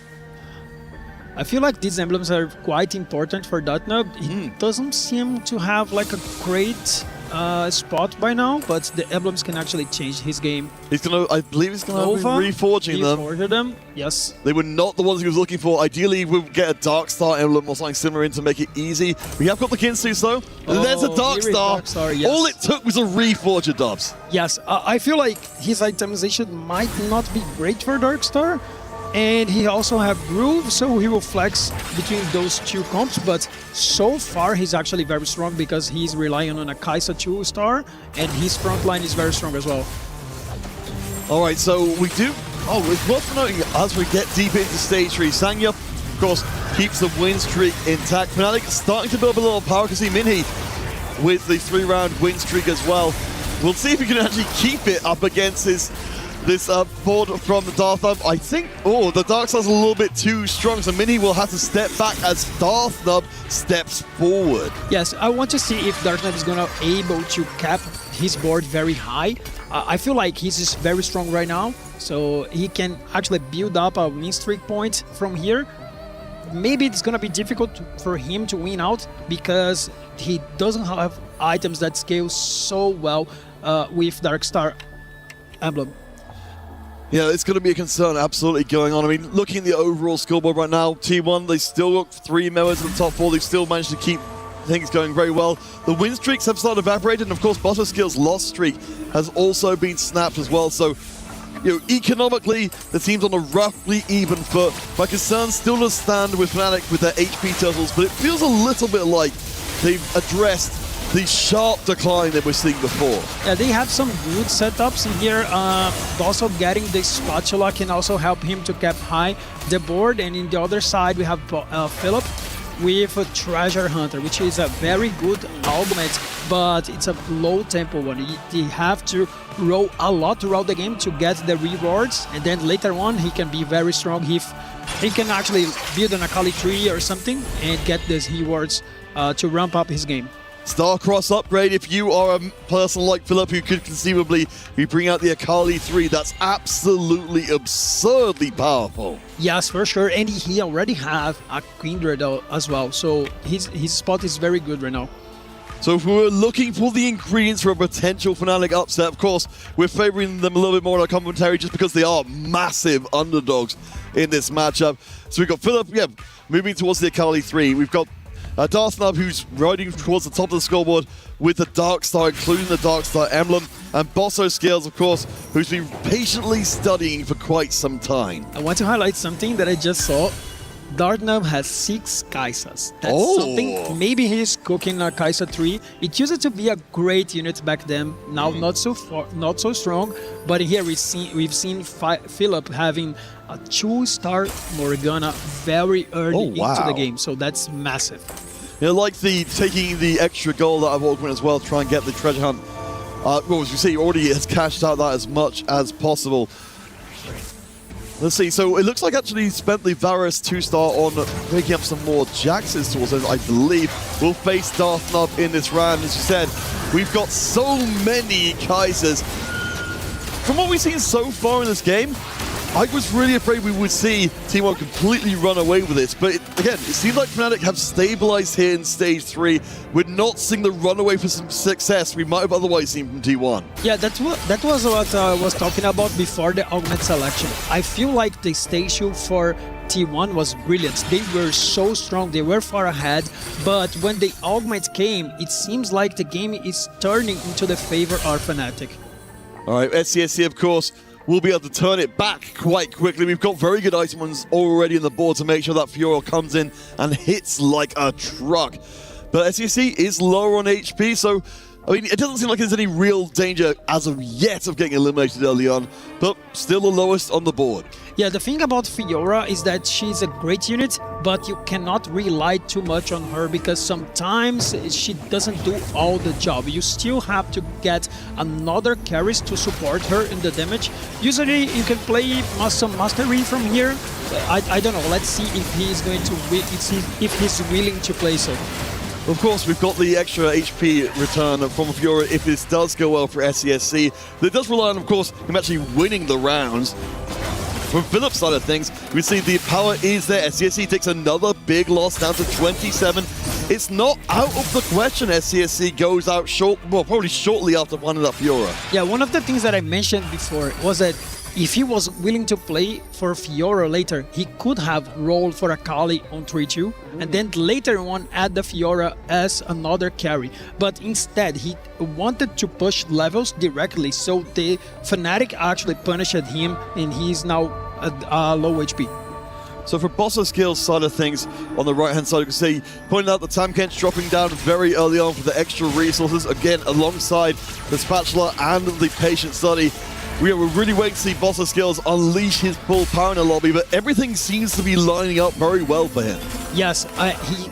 Speaker 14: I feel like these emblems are quite important for Dartnub. He doesn't seem to have like a great spot by now, but the emblems can actually change his game.
Speaker 7: I believe he's going to be reforging them.
Speaker 14: Reforged them, yes.
Speaker 7: They were not the ones he was looking for. Ideally, we'll get a Dark Star emblem or something similar in to make it easy. We have got the Kinsus though. There's a Dark Star.
Speaker 14: Yes.
Speaker 7: All it took was a reforger, Dubs.
Speaker 14: Yes, I feel like his itemization might not be great for Dark Star. And he also have Groove, so he will flex between those 2 comps, but so far he's actually very strong because he's relying on a Kai'Sa 2-star, and his front line is very strong as well.
Speaker 7: All right, so we do. Oh, it's worth noting as we get deep into stage 3, Sangya, of course, keeps the win streak intact. Fnatic starting to build a little power. Can see Minhee with the 3-round win streak as well. We'll see if he can actually keep it up against this board from the Darthnub. I think, the Darkside's a little bit too strong, so Minhee will have to step back as Darthnub steps forward.
Speaker 14: Yes, I want to see if Darthnub is gonna able to cap his board very high. I feel like he's just very strong right now, so he can actually build up a win streak point from here. Maybe it's gonna be difficult for him to win out because he doesn't have items that scale so well with Darkstar emblem.
Speaker 7: Yeah, it's going to be a concern absolutely going on. I mean, looking at the overall scoreboard right now, T1, they still got 3 members in the top 4. They've still managed to keep things going very well. The win streaks have started evaporating, and of course, Butterskill's loss streak has also been snapped as well. So, economically, the team's on a roughly even foot. My concern still does stand with Fnatic with their HP turtles, but it feels a little bit like they've addressed the sharp decline that we're seeing before.
Speaker 14: Yeah, they have some good setups in here. Also getting the spatula can also help him to cap high the board. And in the other side, we have Philip with a Treasure Hunter, which is a very good augment, but it's a low tempo one. He have to roll a lot throughout the game to get the rewards, and then later on he can be very strong if he can actually build an Akali tree or something and get these rewards to ramp up his game.
Speaker 7: Starcross upgrade, if you are a person like Philip who could conceivably bring out the Akali 3, that's absolutely absurdly powerful.
Speaker 14: Yes, for sure, and he already have a Kindred as well, so his spot is very good right now.
Speaker 7: So if we're looking for the ingredients for a potential Fnatic upset, of course, we're favoring them a little bit more in our commentary just because they are massive underdogs in this matchup. So we've got Philip, moving towards the Akali 3. We've got Darthnub, who's riding towards the top of the scoreboard with the Darkstar, including the Darkstar emblem, and Bosso Scales, of course, who's been patiently studying for quite some time.
Speaker 14: I want to highlight something that I just saw. Darthnub has 6 Kaisas. That's something, maybe he's cooking a Kaisa 3. It used to be a great unit back then, now not so strong, but here we've seen Philip having a 2-star Morgana very early into the game, so that's massive.
Speaker 7: Like taking the extra goal out of Augment as well, try and get the treasure hunt. Well, as you see, already has cashed out that as much as possible. Let's see, so it looks like actually he spent the Varus 2-star on making up some more Jaxes towards us, I believe. We'll face Darthnub in this round. As you said, we've got so many Kaisers. From what we've seen so far in this game, I was really afraid we would see T1 completely run away with this, but again, it seems like Fnatic have stabilized here in stage 3. We're not seeing the runaway for some success we might have otherwise seen from T1.
Speaker 14: Yeah, that was what I was talking about before the augment selection. I feel like the stage 2 for T1 was brilliant. They were so strong, they were far ahead, but when the augment came, it seems like the game is turning into the favor of Fnatic.
Speaker 7: All right, SCSC, of course, we'll be able to turn it back quite quickly. We've got very good item ones already on the board to make sure that Fiora comes in and hits like a truck. But SCSC is lower on HP, so I mean, it doesn't seem like there's any real danger as of yet of getting eliminated early on, but still the lowest on the board.
Speaker 14: Yeah, the thing about Fiora is that she's a great unit, but you cannot rely too much on her because sometimes she doesn't do all the job. You still have to get another carries to support her in the damage. Usually you can play some mastery from here. I don't know, let's see if he's going to if he's willing to play so.
Speaker 7: Of course, we've got the extra HP return from Fiora if this does go well for SCSC. But it does rely on, of course, him actually winning the rounds. From Philip's side of things, we see the power is there. SCSC takes another big loss down to 27. It's not out of the question SCSC goes out probably shortly after finding that Fiora.
Speaker 14: Yeah, one of the things that I mentioned before was that if he was willing to play for Fiora later, he could have rolled for Akali on 3-2 and then later on add the Fiora as another carry. But instead, he wanted to push levels directly, so the Fnatic actually punished him and he's now at low HP.
Speaker 7: So for Bosso Skills side of things, on the right-hand side, you can see, pointing out the Tamkench dropping down very early on for the extra resources, again, alongside the Spatula and the Patient Study. we're really waiting to see Boss of Skills unleash his full power in the lobby, but everything seems to be lining up very well for him.
Speaker 14: Yes,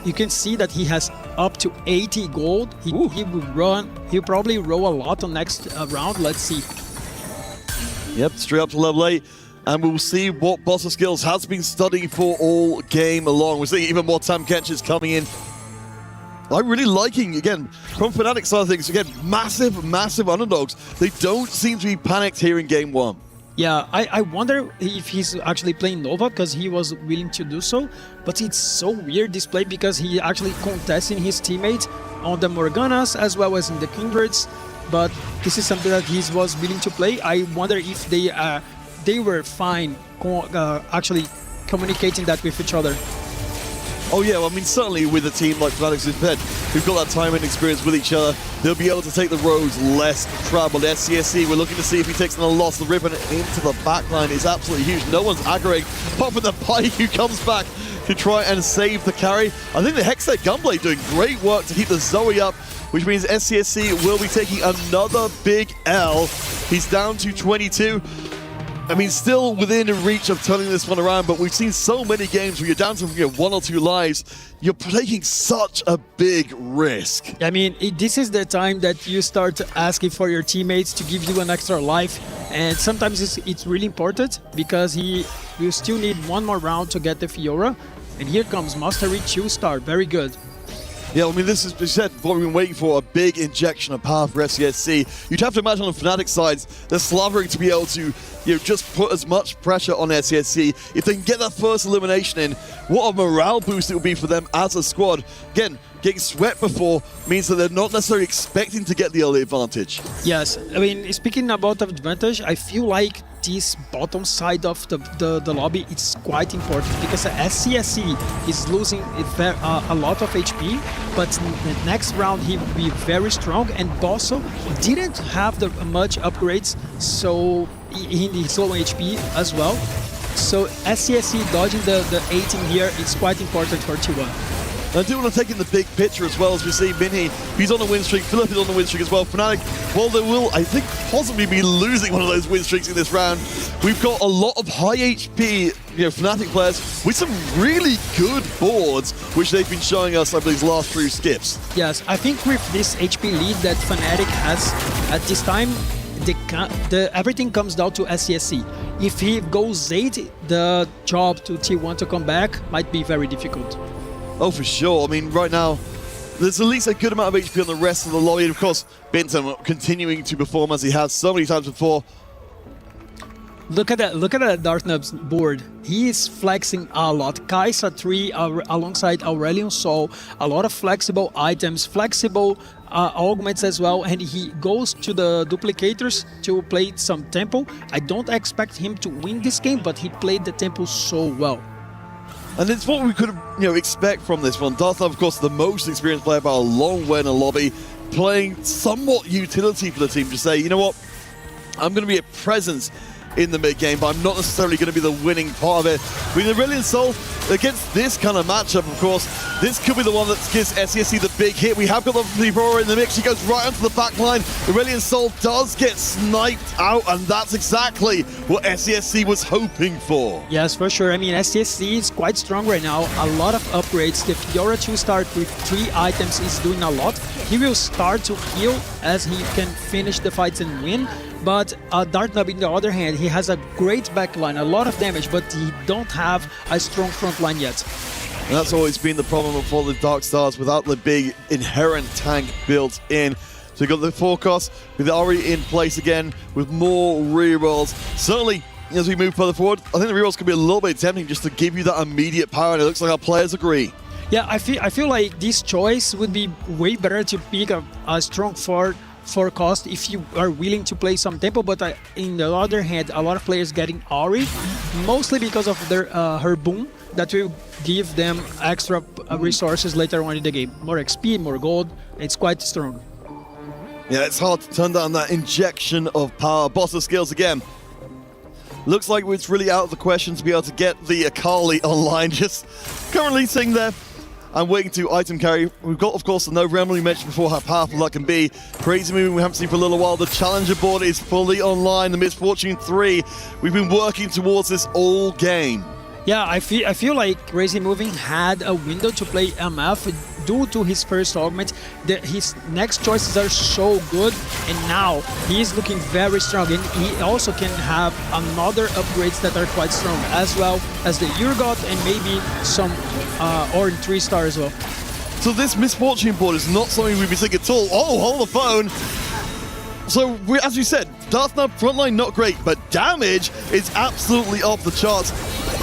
Speaker 14: you can see that he has up to 80 gold. He will run. He'll probably roll a lot on next round. Let's see.
Speaker 7: Yep, straight up to level 8. And we'll see what Boss of Skills has been studying for all game along. We're seeing even more Tam Kenches coming in. I'm really liking, again, from Fnatic side of things, again, massive underdogs. They don't seem to be panicked here in game 1.
Speaker 14: Yeah, I wonder if he's actually playing Nova because he was willing to do so. But it's so weird this play because he actually contesting his teammates on the Morganas as well as in the Kindreds. But this is something that he was willing to play. I wonder if they were fine actually communicating that with each other.
Speaker 7: Oh yeah, well, I mean, certainly with a team like Fnatic's in bed, who've got that time and experience with each other, they'll be able to take the roads less traveled. SCSC, we're looking to see if he takes another loss. The ribbon into the backline is absolutely huge. No one's aggroing. Apart from the Pike who comes back to try and save the carry. I think the Hextech Gunblade doing great work to keep the Zoe up, which means SCSC will be taking another big L. He's down to 22. I mean, still within reach of turning this one around, but we've seen so many games where you're down to 1 or 2 lives. You're taking such a big risk.
Speaker 14: I mean, this is the time that you start asking for your teammates to give you an extra life, and sometimes it's really important because you still need one more round to get the Fiora. And here comes Mastery 2-star, very good.
Speaker 7: Yeah, I mean, this is, as you said, what we've been waiting for, a big injection of power for SCSC. You'd have to imagine on the Fnatic sides, they're slavering to be able to, just put as much pressure on SCSC. If they can get that first elimination in, what a morale boost it will be for them as a squad. Again, getting swept before means that they're not necessarily expecting to get the early advantage.
Speaker 14: Yes, I mean, speaking about advantage, I feel like this bottom side of the lobby is quite important because SCSC is losing a lot of HP, but the next round he will be very strong, and Bosso didn't have much upgrades, so in his low HP as well. So SCSC dodging the 18 here is quite important for T1.
Speaker 7: I do want to take in the big picture as well, as we see Minhee, he's on the win streak, Philip is on the win streak as well. Fnatic, well, they will, I think, possibly be losing one of those win streaks in this round. We've got a lot of high HP Fnatic players with some really good boards, which they've been showing us over these last 3 skips.
Speaker 14: Yes, I think with this HP lead that Fnatic has at this time, everything comes down to SCSC. If he goes 8, the job to T1 to come back might be very difficult.
Speaker 7: Oh, for sure. I mean, right now, there's at least a good amount of HP on the rest of the lobby. And of course, Binton continuing to perform as he has so many times before.
Speaker 14: Look at that Dartnub's board. He is flexing a lot. Kai'Sa 3 alongside Aurelion Sol. A lot of flexible items, flexible augments as well. And he goes to the duplicators to play some tempo. I don't expect him to win this game, but he played the tempo so well.
Speaker 7: And it's what we could expect from this one. Darthnub, of course, the most experienced player by a long way in the lobby, playing somewhat utility for the team to say, you know what, I'm going to be a presence in the mid-game, but I'm not necessarily going to be the winning part of it. With Aurelion Sol, against this kind of matchup, of course, this could be the one that gives SCSC the big hit. We have got the Aurora in the mix. She goes right onto the back line. Aurelion Sol does get sniped out, and that's exactly what SCSC was hoping for.
Speaker 14: Yes, for sure. I mean, SCSC is quite strong right now. A lot of upgrades. The Fiora 2-star with 3 items is doing a lot. He will start to heal as he can finish the fights and win. But Dartnub, on the other hand, he has a great backline, a lot of damage, but he don't have a strong front line yet.
Speaker 7: And that's always been the problem for the Dark Stars without the big inherent tank built in. So you've got the forecast with Ari in place again with more rerolls. Certainly, as we move further forward, I think the rerolls could be a little bit tempting just to give you that immediate power, and it looks like our players agree.
Speaker 14: Yeah, I feel like this choice would be way better to pick a strong forecast if you are willing to play some tempo, but in the other hand, a lot of players getting Ari, mostly because of their her boom that will give them extra resources later on in the game. More XP, more gold, it's quite strong.
Speaker 7: Yeah, it's hard to turn down that injection of power. Boss of Skills again. Looks like it's really out of the question to be able to get the Akali online. Just currently sitting there and waiting to item carry. We've got, of course, the No Realm we mentioned before, how powerful that can be. Crazy moving we haven't seen for a little while. The Challenger board is fully online. The Misfortune 3, we've been working towards this all game.
Speaker 14: Yeah, I feel like Crazy Moving had a window to play MF due to his first augment. His next choices are so good, and now he's looking very strong, and he also can have another upgrades that are quite strong, as well as the Urgot and maybe some Orange 3-star as well.
Speaker 7: So this Misfortune board is not something we've been seeing at all. Oh, hold the phone. So, as we said, Darthnub frontline not great, but damage is absolutely off the charts.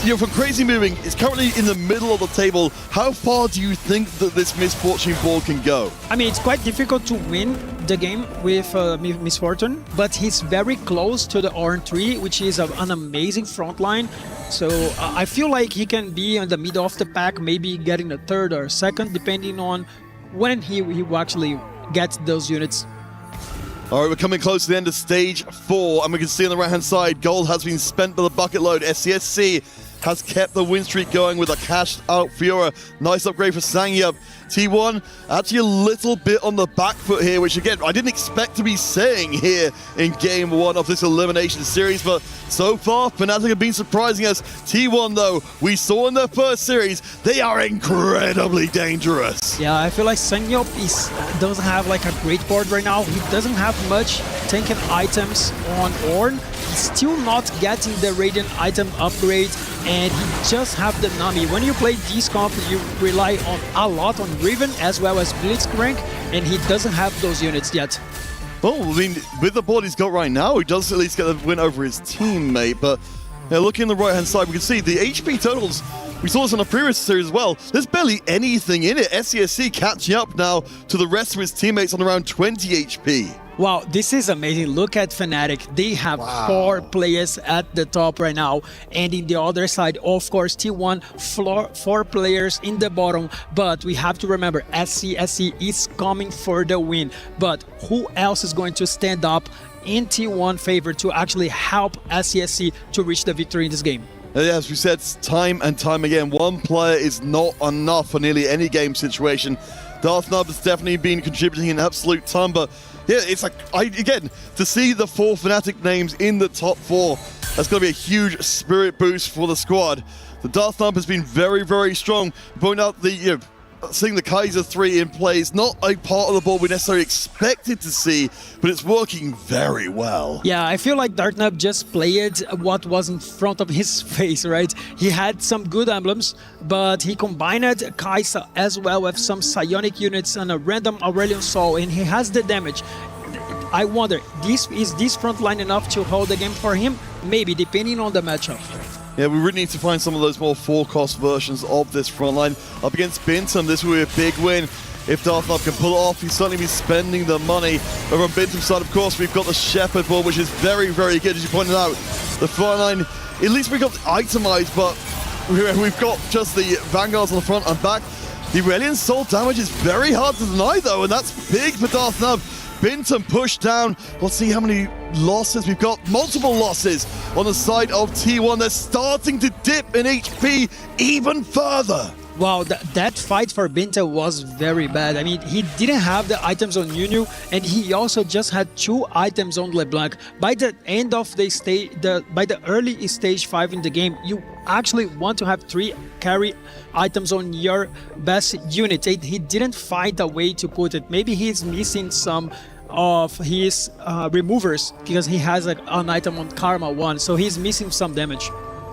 Speaker 7: You know, from Crazy Moving, it's currently in the middle of the table. How far do you think that this Misfortune board can go?
Speaker 14: I mean, it's quite difficult to win the game with Misfortune, but he's very close to the Orange 3, which is an amazing front line. So I feel like he can be in the middle of the pack, maybe getting a third or second, depending on when he actually gets those units.
Speaker 7: All right, we're coming close to the end of stage 4, and we can see on the right-hand side, gold has been spent by the bucket load. SCSC has kept the win streak going with a cashed-out Fiora. Nice upgrade for Sangyup. T1 actually a little bit on the back foot here, which again, I didn't expect to be saying here in game 1 of this elimination series, but so far, Fnatic have been surprising us. T1, though, we saw in their first series, they are incredibly dangerous.
Speaker 14: Yeah, I feel like Sangyup doesn't have like a great board right now. He doesn't have much tanking items on Ornn. He's still not getting the Radiant item upgrade, and he just have the Nami. When you play this comp, you rely on a lot on Riven as well as Blitzcrank, and he doesn't have those units yet.
Speaker 7: Well, I mean, with the board he's got right now, he does at least get the win over his teammate, but looking on the right-hand side, we can see the HP totals. We saw this on a previous series as well. There's barely anything in it. SCSC catching up now to the rest of his teammates on around 20 HP.
Speaker 14: Wow, this is amazing. Look at Fnatic. They have 4 players at the top right now. And in the other side, of course, T1, 4 players in the bottom. But we have to remember, SCSC is coming for the win. But who else is going to stand up in T1 favor to actually help SCSC to reach the victory in this game?
Speaker 7: As we said time and time again, one player is not enough for nearly any game situation. Darthnub has definitely been contributing an absolute ton, but yeah, it's like, again, to see the 4 Fnatic names in the top 4, that's going to be a huge spirit boost for the squad. The Darthnub has been very, very strong. Point out the, seeing the Kaiser 3 in play is not a part of the board we necessarily expected to see, but it's working very well.
Speaker 14: Yeah, I feel like Darthnub just played what was in front of his face, right? He had some good emblems, but he combined Kaiser as well with some psionic units and a random Aurelion Soul, and he has the damage. I wonder, is this front line enough to hold the game for him? Maybe, depending on the matchup.
Speaker 7: Yeah, we really need to find some of those more 4-cost versions of this front line. Up against Bintum, this will be a big win. If Darthnub can pull it off, he's certainly be spending the money. Over on Bintum's side, of course, we've got the Shepherd board, which is very, very good, as you pointed out. The front line, at least we got itemized, but we've got just the Vanguards on the front and back. The Aurelion Soul damage is very hard to deny, though, and that's big for Darthnub. Bintum pushed down. Let's see how many losses we've got. Multiple losses on the side of T1. They're starting to dip in HP even further.
Speaker 14: Wow, that fight for Bintum was very bad. I mean, he didn't have the items on Yunu, and he also just had 2 items on LeBlanc. By the end of the stage, by the early stage 5 in the game, you actually want to have 3 carry items on your best unit. He didn't find a way to put it. Maybe he's missing some of his removers because he has an item on Karma 1, so he's missing some damage.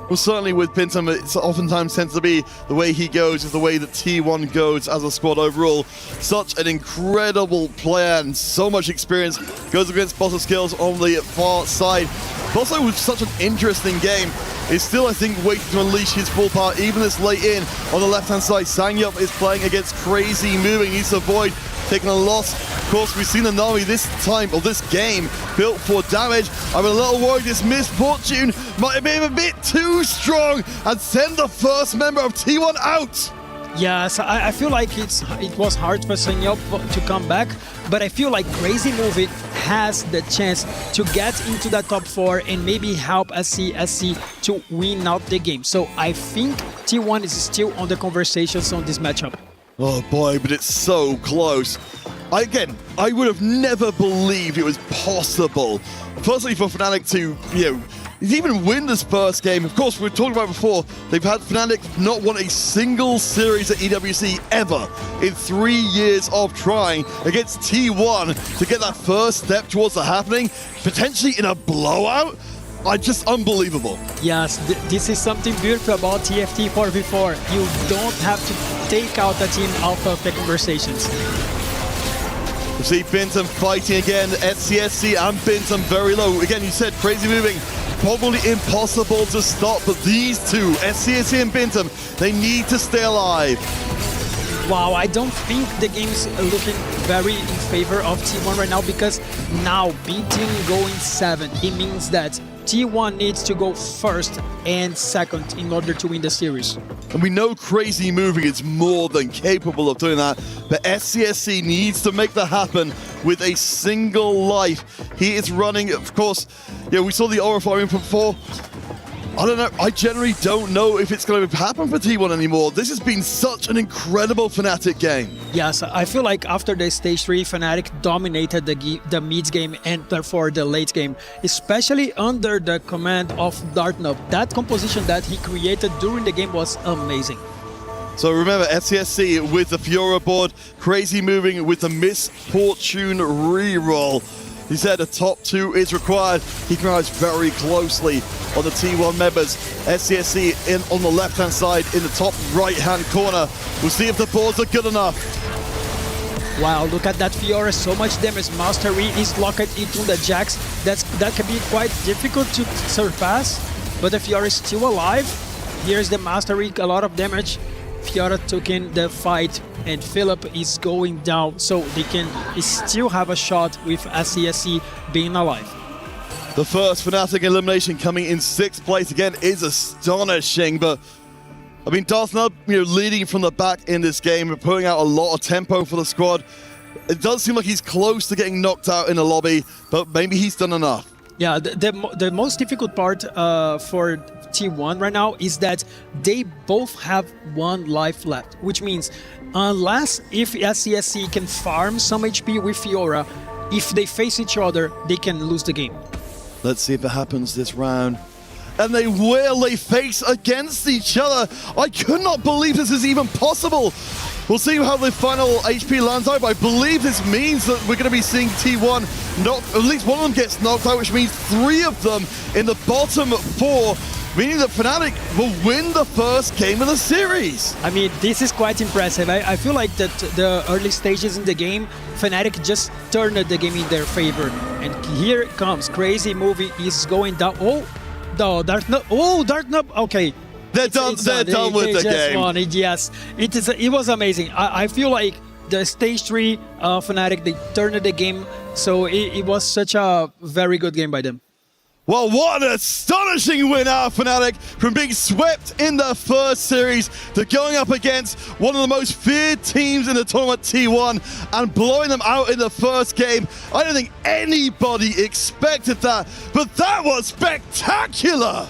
Speaker 7: Well, certainly with Bintum, it oftentimes tends to be the way he goes is the way that T1 goes as a squad overall. Such an incredible player and so much experience. Goes against Bosso Skills on the far side. Bosso, with such an interesting game, is still, I think, waiting to unleash his full power, even this late in. On the left-hand side, Sangyup is playing against Crazy Moving. He needs to avoid taking a loss. Of course, we've seen the Nami this time, or this game, built for damage. I'm a little worried this Misfortune might have been a bit too strong and send the first member of T1 out.
Speaker 14: Yes, I feel like it was hard for Sangyup to come back, but I feel like Crazy Moving has the chance to get into the top 4 and maybe help SCSC to win out the game. So I think T1 is still on the conversations on this matchup.
Speaker 7: Oh boy, but it's so close. I would have never believed it was possible. Firstly, for Fnatic to, even win this first game. Of course, we talked about before, they've had Fnatic not won a single series at EWC ever in 3 years of trying against T1 to get that first step towards the happening, potentially in a blowout. Just unbelievable.
Speaker 14: Yes, this is something beautiful about TFT 4v4. You don't have to take out the team out of the conversations.
Speaker 7: We see Bintum fighting again, SCSC and Bintum very low. Again, you said crazy moving, probably impossible to stop, but these two, SCSC and Bintum, they need to stay alive.
Speaker 14: Wow, I don't think the game is looking very in favor of T1 right now, because now B team going 7, it means that T1 needs to go first and second in order to win the series.
Speaker 7: And we know crazy moving is more than capable of doing that, but SCSC needs to make that happen with a single life. He is running, of course, we saw the aura firing from before. I don't know, I generally don't know if it's going to happen for T1 anymore. This has been such an incredible Fnatic game.
Speaker 14: Yes, I feel like after the stage 3, Fnatic dominated the mid game and therefore the late game, especially under the command of Dartnub. That composition that he created during the game was amazing.
Speaker 7: So remember, SCSC with the Fiora board, crazy moving with the Misfortune reroll. He said a top 2 is required. He can eyes very closely on the T1 members. SCSC on the left-hand side in the top right-hand corner. We'll see if the boards are good enough.
Speaker 14: Wow, look at that Fiora, so much damage. Mastery is locked into the Jax. That can be quite difficult to surpass, but the Fiora is still alive. Here's the Mastery, a lot of damage. Fiora took in the fight and Philip is going down, so they can still have a shot with SCSC being alive.
Speaker 7: The first Fnatic elimination coming in 6th place again is astonishing, but I mean, Darthnub, leading from the back in this game, putting out a lot of tempo for the squad. It does seem like he's close to getting knocked out in the lobby, but maybe he's done enough.
Speaker 14: Yeah, the most difficult part for T1 right now is that they both have 1 life left, which means unless if SCSC can farm some HP with Fiora, if they face each other, they can lose the game.
Speaker 7: Let's see if it happens this round. And they will, they face against each other. I could not believe this is even possible. We'll see how the final HP lands out, but I believe this means that we're going to be seeing T1 at least one of them gets knocked out, which means 3 of them in the bottom 4, meaning that Fnatic will win the first game of the series.
Speaker 14: I mean, this is quite impressive. I feel like that the early stages in the game, Fnatic just turned the game in their favor. And here it comes, crazy movie is going down. Oh, no, Dartnub, okay.
Speaker 7: They're done with the game.
Speaker 14: Won it, yes, it was amazing. I feel like the stage 3 Fnatic, they turned the game, so it was such a very good game by them.
Speaker 7: Well, what an astonishing win out of Fnatic, from being swept in the first series to going up against one of the most feared teams in the tournament, T1, and blowing them out in the first game. I don't think anybody expected that, but that was spectacular!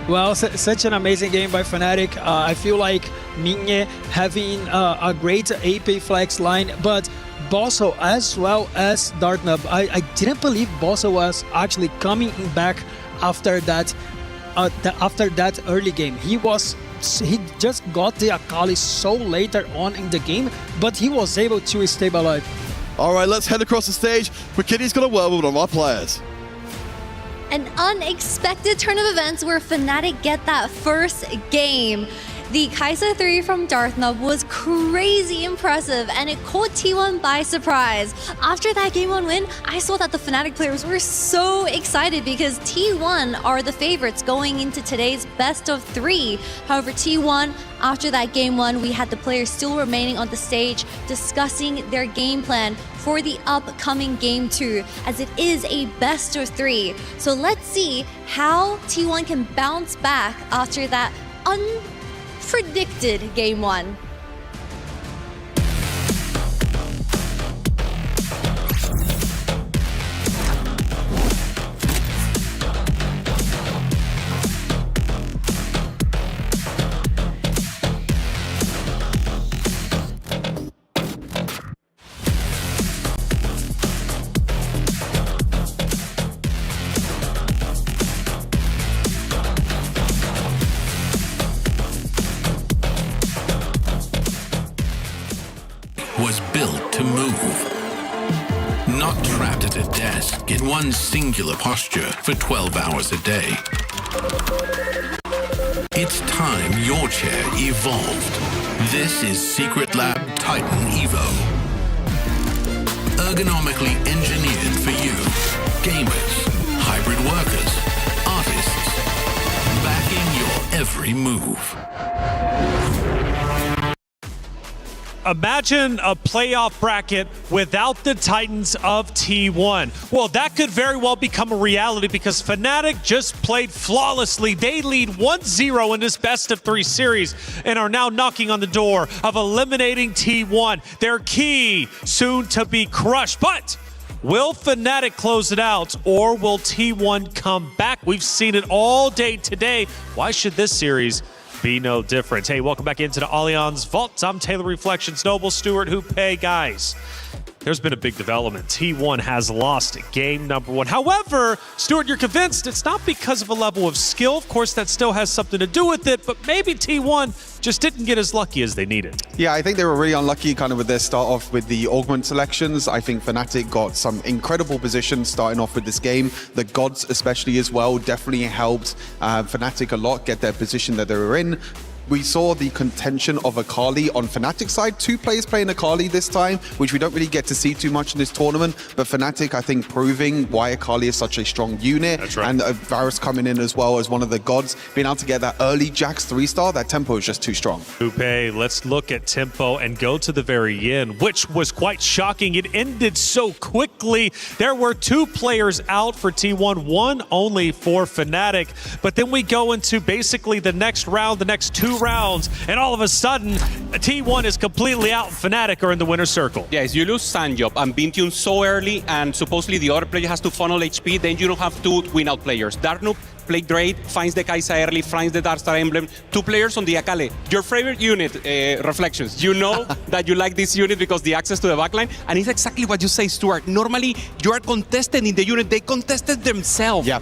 Speaker 14: Well, such an amazing game by Fnatic. I feel like Minye having a great AP flex line, but Bosso as well as Dartnub. I didn't believe Bosso was actually coming back after that early game. He just got the Akali so later on in the game, but he was able to stay alive.
Speaker 7: All right, let's head across the stage. McKinney's got a word with one of our players.
Speaker 6: An unexpected turn of events where Fnatic get that first game. The Kai'Sa 3 from Darthnub was crazy impressive, and it caught T1 by surprise. After that Game 1 win, I saw that the Fnatic players were so excited because T1 are the favorites going into today's best of 3. However, T1, after that Game 1, we had the players still remaining on the stage discussing their game plan for the upcoming Game 2, as it is a best of 3. So let's see how T1 can bounce back after that unpredicted Game 1.
Speaker 19: not trapped at a desk in one singular posture for 12 hours a day. It's time your chair evolved. This is Secret Lab Titan Evo. Ergonomically engineered for you, gamers, hybrid workers, artists, backing your every move.
Speaker 2: Imagine a playoff bracket without the Titans of T1. Well, that could very well become a reality because Fnatic just played flawlessly. They lead 1-0 in this best-of-3 series and are now knocking on the door of eliminating T1. Their key soon to be crushed. But will Fnatic close it out or will T1 come back? We've seen it all day today. Why should this series be no different? Hey, welcome back into the Allianz Vault. I'm Taylor Reflections, Noble, Stewart, Hoope. Guys, there's been a big development. T1 has lost game number 1. However, Stewart, you're convinced it's not because of a level of skill. Of course, that still has something to do with it, but maybe T1 just didn't get as lucky as they needed.
Speaker 3: Yeah, I think they were really unlucky kind of with their start off with the augment selections. I think Fnatic got some incredible positions starting off with this game. The gods especially as well definitely helped Fnatic a lot get their position that they were in. We saw the contention of Akali on Fnatic's side. 2 players playing Akali this time, which we don't really get to see too much in this tournament. But Fnatic, I think, proving why Akali is such a strong unit.
Speaker 2: That's right.
Speaker 3: And Varus coming in as well as one of the gods. Being able to get that early Jax 3-star, that tempo is just too strong.
Speaker 2: Hoope, let's look at tempo and go to the very end, which was quite shocking. It ended so quickly. There were 2 players out for T1, 1 only for Fnatic. But then we go into basically the next round, the next 2 rounds, and all of a sudden, T1 is completely out. Fnatic are in the winner's circle.
Speaker 20: Yes, you lose Sanjop and Bintium so early, and supposedly the other player has to funnel HP, then you don't have 2 win-out players. Darknoob played great, finds the Kai'Sa early, finds the Darkstar Emblem. 2 players on the Akali. Your favorite unit, Reflections. You know that you like this unit because the access to the backline, and it's exactly what you say, Stuart. Normally, you are contested in the unit. They contested themselves.
Speaker 3: Yeah.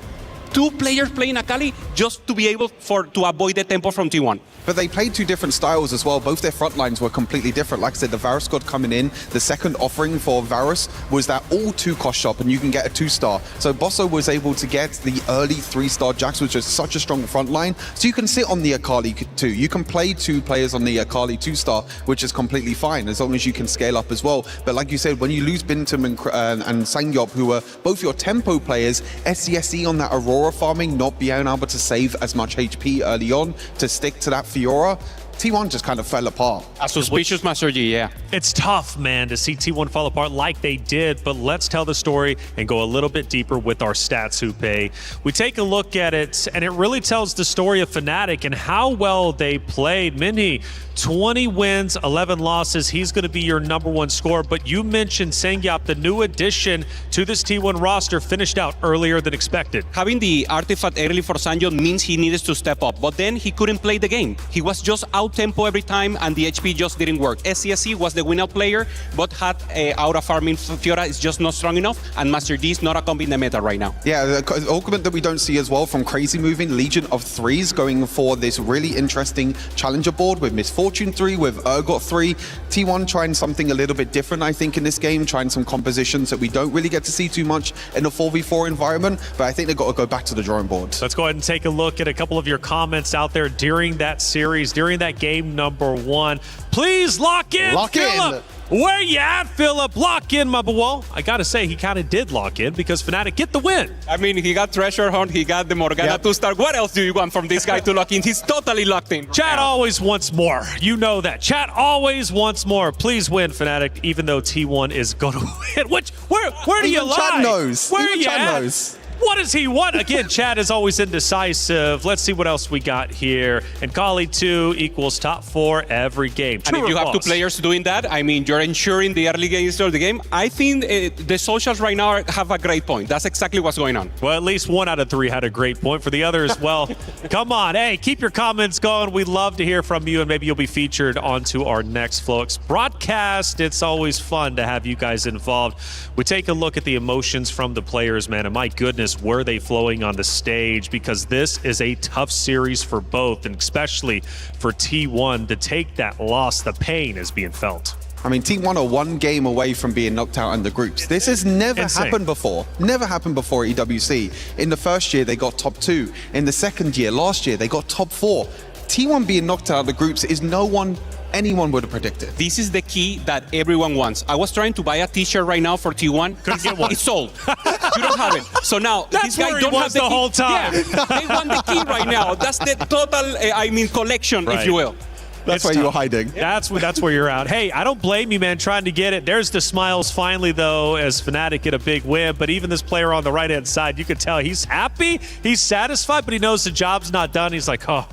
Speaker 20: 2 players playing Akali just to be able to avoid the tempo from T1.
Speaker 3: But they played 2 different styles as well. Both their front lines were completely different. Like I said, the Varus God coming in, the second offering for Varus was that all 2 cost shop and you can get a 2-star. So Bosso was able to get the early 3-star Jax, which is such a strong front line. So you can sit on the Akali too. You can play 2 players on the Akali 2-star, which is completely fine as long as you can scale up as well. But like you said, when you lose Bintum and Sangyop, who are both your tempo players, SCSE on that Aurora farming, not being able to save as much HP early on to stick to that Fiora, T1 just kind of fell apart.
Speaker 20: A suspicious Master G, yeah.
Speaker 2: It's tough, man, to see T1 fall apart like they did, but let's tell the story and go a little bit deeper with our stats, Hoope. We take a look at it, and it really tells the story of Fnatic and how well they played. Minhee, 20 wins, 11 losses. He's going to be your #1 scorer, but you mentioned Sangyop, the new addition to this T1 roster, finished out earlier than expected.
Speaker 20: Having the artifact early for Sanjo means he needed to step up, but then he couldn't play the game. He was just out tempo every time, and the HP just didn't work. SCSE was the win-out player, but had aura farming. Fiora is just not strong enough, and Master G is not a comp in the meta right now.
Speaker 3: Yeah, the augment that we don't see as well from Crazy moving, Legion of 3s going for this really interesting challenger board with Misfortune 3, with Urgot 3. T1 trying something a little bit different, I think, in this game, trying some compositions that we don't really get to see too much in a 4v4 environment, but I think they've got to go back to the drawing board.
Speaker 2: Let's go ahead and take a look at a couple of your comments out there during that series, during that game #1. Please lock in, Philip. Where you at, Philip? Lock in, my boy. Well, I gotta say, he kind of did lock in because Fnatic get the win.
Speaker 20: I mean, he got Treasure Hunt, he got the Morgana 2-star. What else do you want from this guy to lock in? He's totally locked in.
Speaker 2: Chat always wants more. You know that. Chat always wants more. Please win, Fnatic, even though T1 is gonna win. Where do you lie?
Speaker 3: Chad knows.
Speaker 2: Where are you
Speaker 3: Chad
Speaker 2: at?
Speaker 3: knows.
Speaker 2: What does he want? Again, Chad is always indecisive. Let's see what else we got here. And Kali 2 equals top 4 every game.
Speaker 20: And if you have 2
Speaker 2: false?
Speaker 20: players doing that, I mean, you're ensuring the early games of the game. I think the socials right now have a great point. That's exactly what's going on.
Speaker 2: Well, at least 1 out of 3 had a great point. For the others, well, come on. Hey, keep your comments going. We'd love to hear from you, and maybe you'll be featured onto our next FlowX broadcast. It's always fun to have you guys involved. We take a look at the emotions from the players, man, and my goodness, were they flowing on the stage, because this is a tough series for both, and especially for T1 to take that loss. The pain is being felt.
Speaker 3: I mean, T1 are one game away from being knocked out in the groups. This has never happened before. Never happened before at EWC. In the first year, they got top 2. In the second year, last year, they got top 4. T1 being knocked out of the groups is anyone would have predicted.
Speaker 20: This is the key that everyone wants. I was trying to buy a t-shirt right now for T1.
Speaker 2: Couldn't get one.
Speaker 20: It's sold. You don't have it. So now,
Speaker 2: That's
Speaker 20: this guy
Speaker 2: where he
Speaker 20: don't
Speaker 2: was
Speaker 20: have the
Speaker 2: the
Speaker 20: key.
Speaker 2: whole time.
Speaker 20: Yeah, they want the key right now. That's the total, collection, if you will.
Speaker 3: That's where you were hiding.
Speaker 2: That's where you're out. Hey, I don't blame you, man, trying to get it. There's the smiles finally, though, as Fnatic get a big win. But even this player on the right-hand side, you can tell he's happy, he's satisfied, but he knows the job's not done. He's like, oh,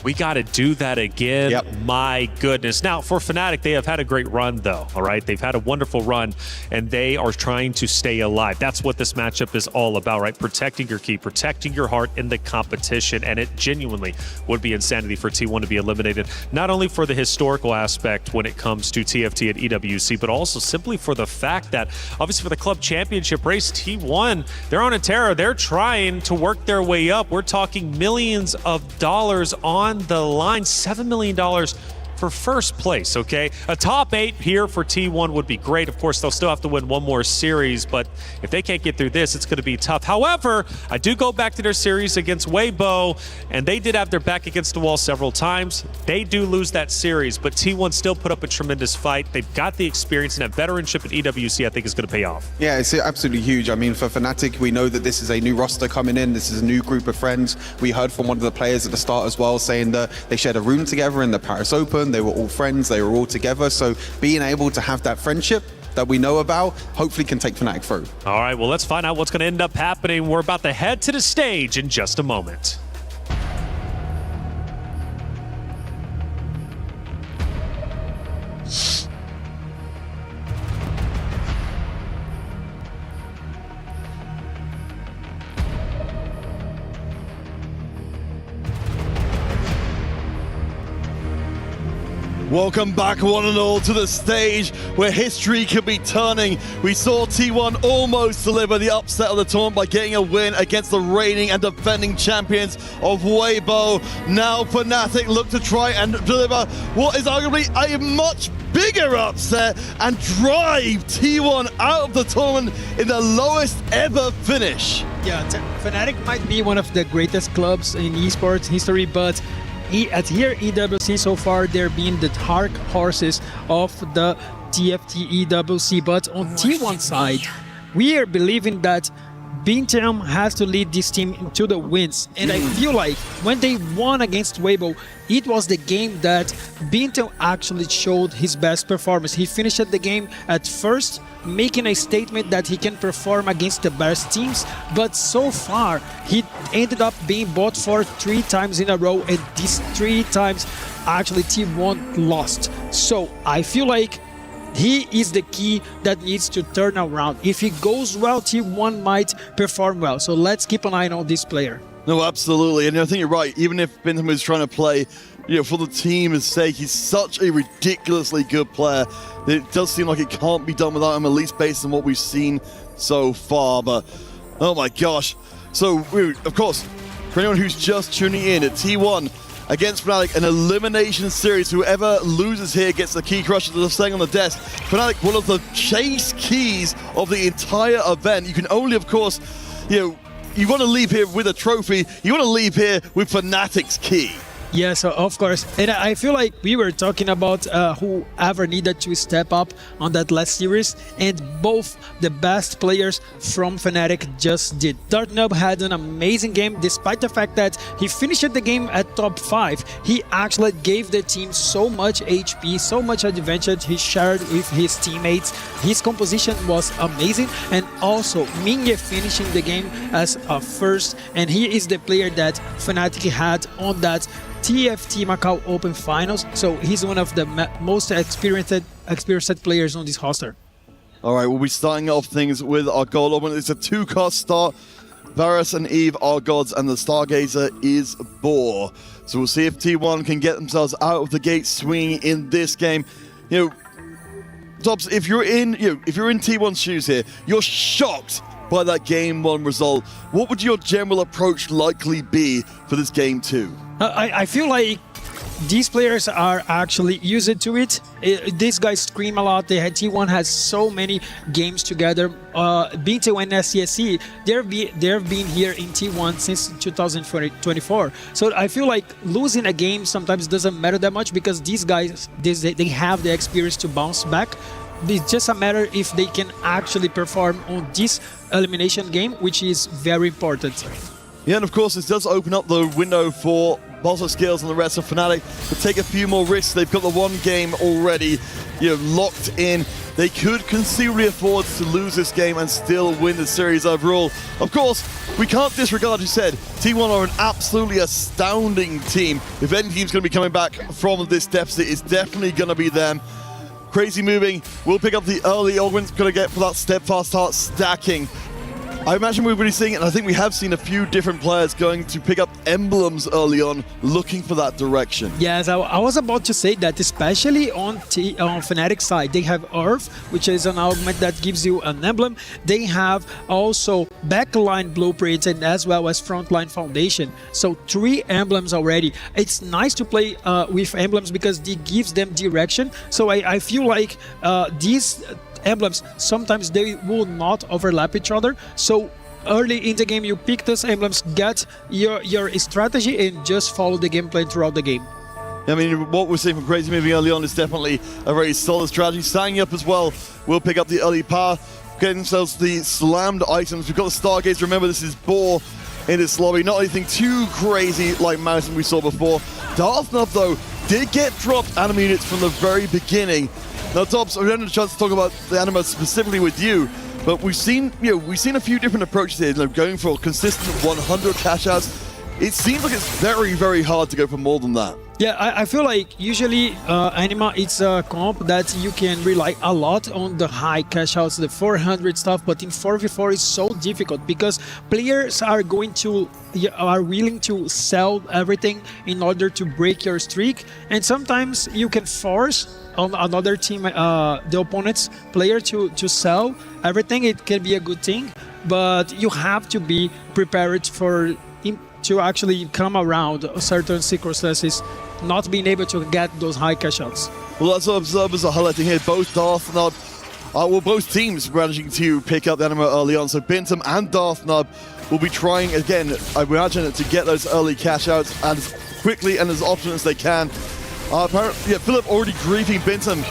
Speaker 2: we got to do that again.
Speaker 3: Yep.
Speaker 2: My goodness. Now, for Fnatic, they have had a great run, though, all right? They've had a wonderful run, and they are trying to stay alive. That's what this matchup is all about, right? Protecting your key, protecting your heart in the competition, and it genuinely would be insanity for T1 to be eliminated, not only for the historical aspect when it comes to TFT and EWC, but also simply for the fact that, obviously, for the club championship race, T1, they're on a tear. They're trying to work their way up. We're talking millions of dollars on the line, $7 million for first place, okay? A top 8 here for T1 would be great. Of course, they'll still have to win one more series, but if they can't get through this, it's going to be tough. However, I do go back to their series against Weibo, and they did have their back against the wall several times. They do lose that series, but T1 still put up a tremendous fight. They've got the experience, and that veteranship at EWC, I think, is going to pay off.
Speaker 3: Yeah, it's absolutely huge. I mean, for Fnatic, we know that this is a new roster coming in. This is a new group of friends. We heard from one of the players at the start as well, saying that they shared a room together in the Paris Open. They were all friends. They were all together. So being able to have that friendship that we know about, hopefully can take Fnatic through.
Speaker 2: All right, well, let's find out what's going to end up happening. We're about to head to the stage in just a moment.
Speaker 7: Welcome back, one and all, to the stage where history could be turning. We saw T1 almost deliver the upset of the tournament by getting a win against the reigning and defending champions of Weibo. Now Fnatic look to try and deliver what is arguably a much bigger upset and drive T1 out of the tournament in the lowest ever finish.
Speaker 14: Yeah, Fnatic might be one of the greatest clubs in esports history, but at here EWC so far, they're being the dark horses of the TFT EWC. But on T1 side, we are believing that Bintium has to lead this team into the wins. And I feel like when they won against Weibo, it was the game that Bintium actually showed his best performance. He finished the game at first, making a statement that he can perform against the best teams, but so far he ended up being bought for 3 times in a row, and these 3 times actually T1 lost. So I feel like he is the key that needs to turn around. If he goes well, T1 might perform well. So let's keep an eye on this player.
Speaker 7: No, absolutely. And I think you're right. Even if Bintium is trying to play, for the team's sake, he's such a ridiculously good player. It does seem like it can't be done without him, at least based on what we've seen so far. But, oh my gosh. So, of course, for anyone who's just tuning in, at T1 against Fnatic, an elimination series. Whoever loses here gets the key crusher that are staying on the desk. Fnatic, one of the chase keys of the entire event. You can only, of course, you want to leave here with a trophy. You want to leave here with Fnatic's key.
Speaker 14: Yes, of course. And I feel like we were talking about whoever needed to step up on that last series, and both the best players from Fnatic just did. Darknub had an amazing game, despite the fact that he finished the game at top 5. He actually gave the team so much HP, so much advantage he shared with his teammates. His composition was amazing, and also Minge finishing the game as a first, and he is the player that Fnatic had on that TFT Macau Open Finals, so he's one of the most experienced players on this roster.
Speaker 7: All right, we'll be starting off things with our goal open. It's a 2-cast start. Varus and Eve are gods, and the Stargazer is Boar. So we'll see if T1 can get themselves out of the gate swinging in this game. Tops, if you're in T1's shoes here, you're shocked by that Game 1 result. What would your general approach likely be for this Game 2?
Speaker 14: I feel like these players are actually used to it. These guys scream a lot. T1 has so many games together. BT1 and SCSC, they've been here in T1 since 2024. So I feel like losing a game sometimes doesn't matter that much because these guys, they have the experience to bounce back. It's just a matter if they can actually perform on this elimination game, which is very important.
Speaker 7: Yeah, and of course, this does open up the window for Boston Skills and the rest of Fnatic to take a few more risks. They've got the one game already, locked in. They could conceivably afford to lose this game and still win the series overall. Of course, we can't disregard, you said, T1 are an absolutely astounding team. If any team's going to be coming back from this deficit, it's definitely going to be them. Crazy Moving will pick up the early augments, going to get for that steadfast start stacking. I imagine we're really seeing it, and I think we have seen a few different players going to pick up emblems early on, looking for that direction.
Speaker 14: Yes, I was about to say that, especially on Fnatic side, they have Earth, which is an augment that gives you an emblem. They have also backline blueprints and as well as frontline foundation. So 3 emblems already. It's nice to play with emblems because it gives them direction. So I feel like these emblems, sometimes they will not overlap each other. So early in the game, you pick those emblems, get your strategy, and just follow the gameplay throughout the game.
Speaker 7: I mean, what we're seeing from Crazy Moving early on is definitely a very solid strategy. Signing up as well, we'll pick up the early power, getting themselves the slammed items. We've got the Stargates. Remember, this is Boar in this lobby. Not anything too crazy like Mountain we saw before. Darth Nub, though, did get dropped anima units from the very beginning. Now, Dobbs, we don't have a chance to talk about the anima specifically with you, but we've seen a few different approaches here, going for consistent 100 cash outs. It seems like it's very, very hard to go for more than that.
Speaker 14: Yeah, I feel like usually Anima, it's a comp that you can rely a lot on the high cash outs, the 400 stuff, but in 4v4 it's so difficult because players are willing to sell everything in order to break your streak, and sometimes you can force on another team, the opponent's player to sell everything. It can be a good thing, but you have to be prepared to actually come around certain circumstances, not being able to get those high cash outs.
Speaker 7: Well, that's what observers are highlighting here. Both Darth Nub, both teams managing to pick up the anima early on. So Bintum and Darth Nub will be trying again, I imagine, to get those early cash outs as quickly and as often as they can. Apparently, Philip already griefing Bintum,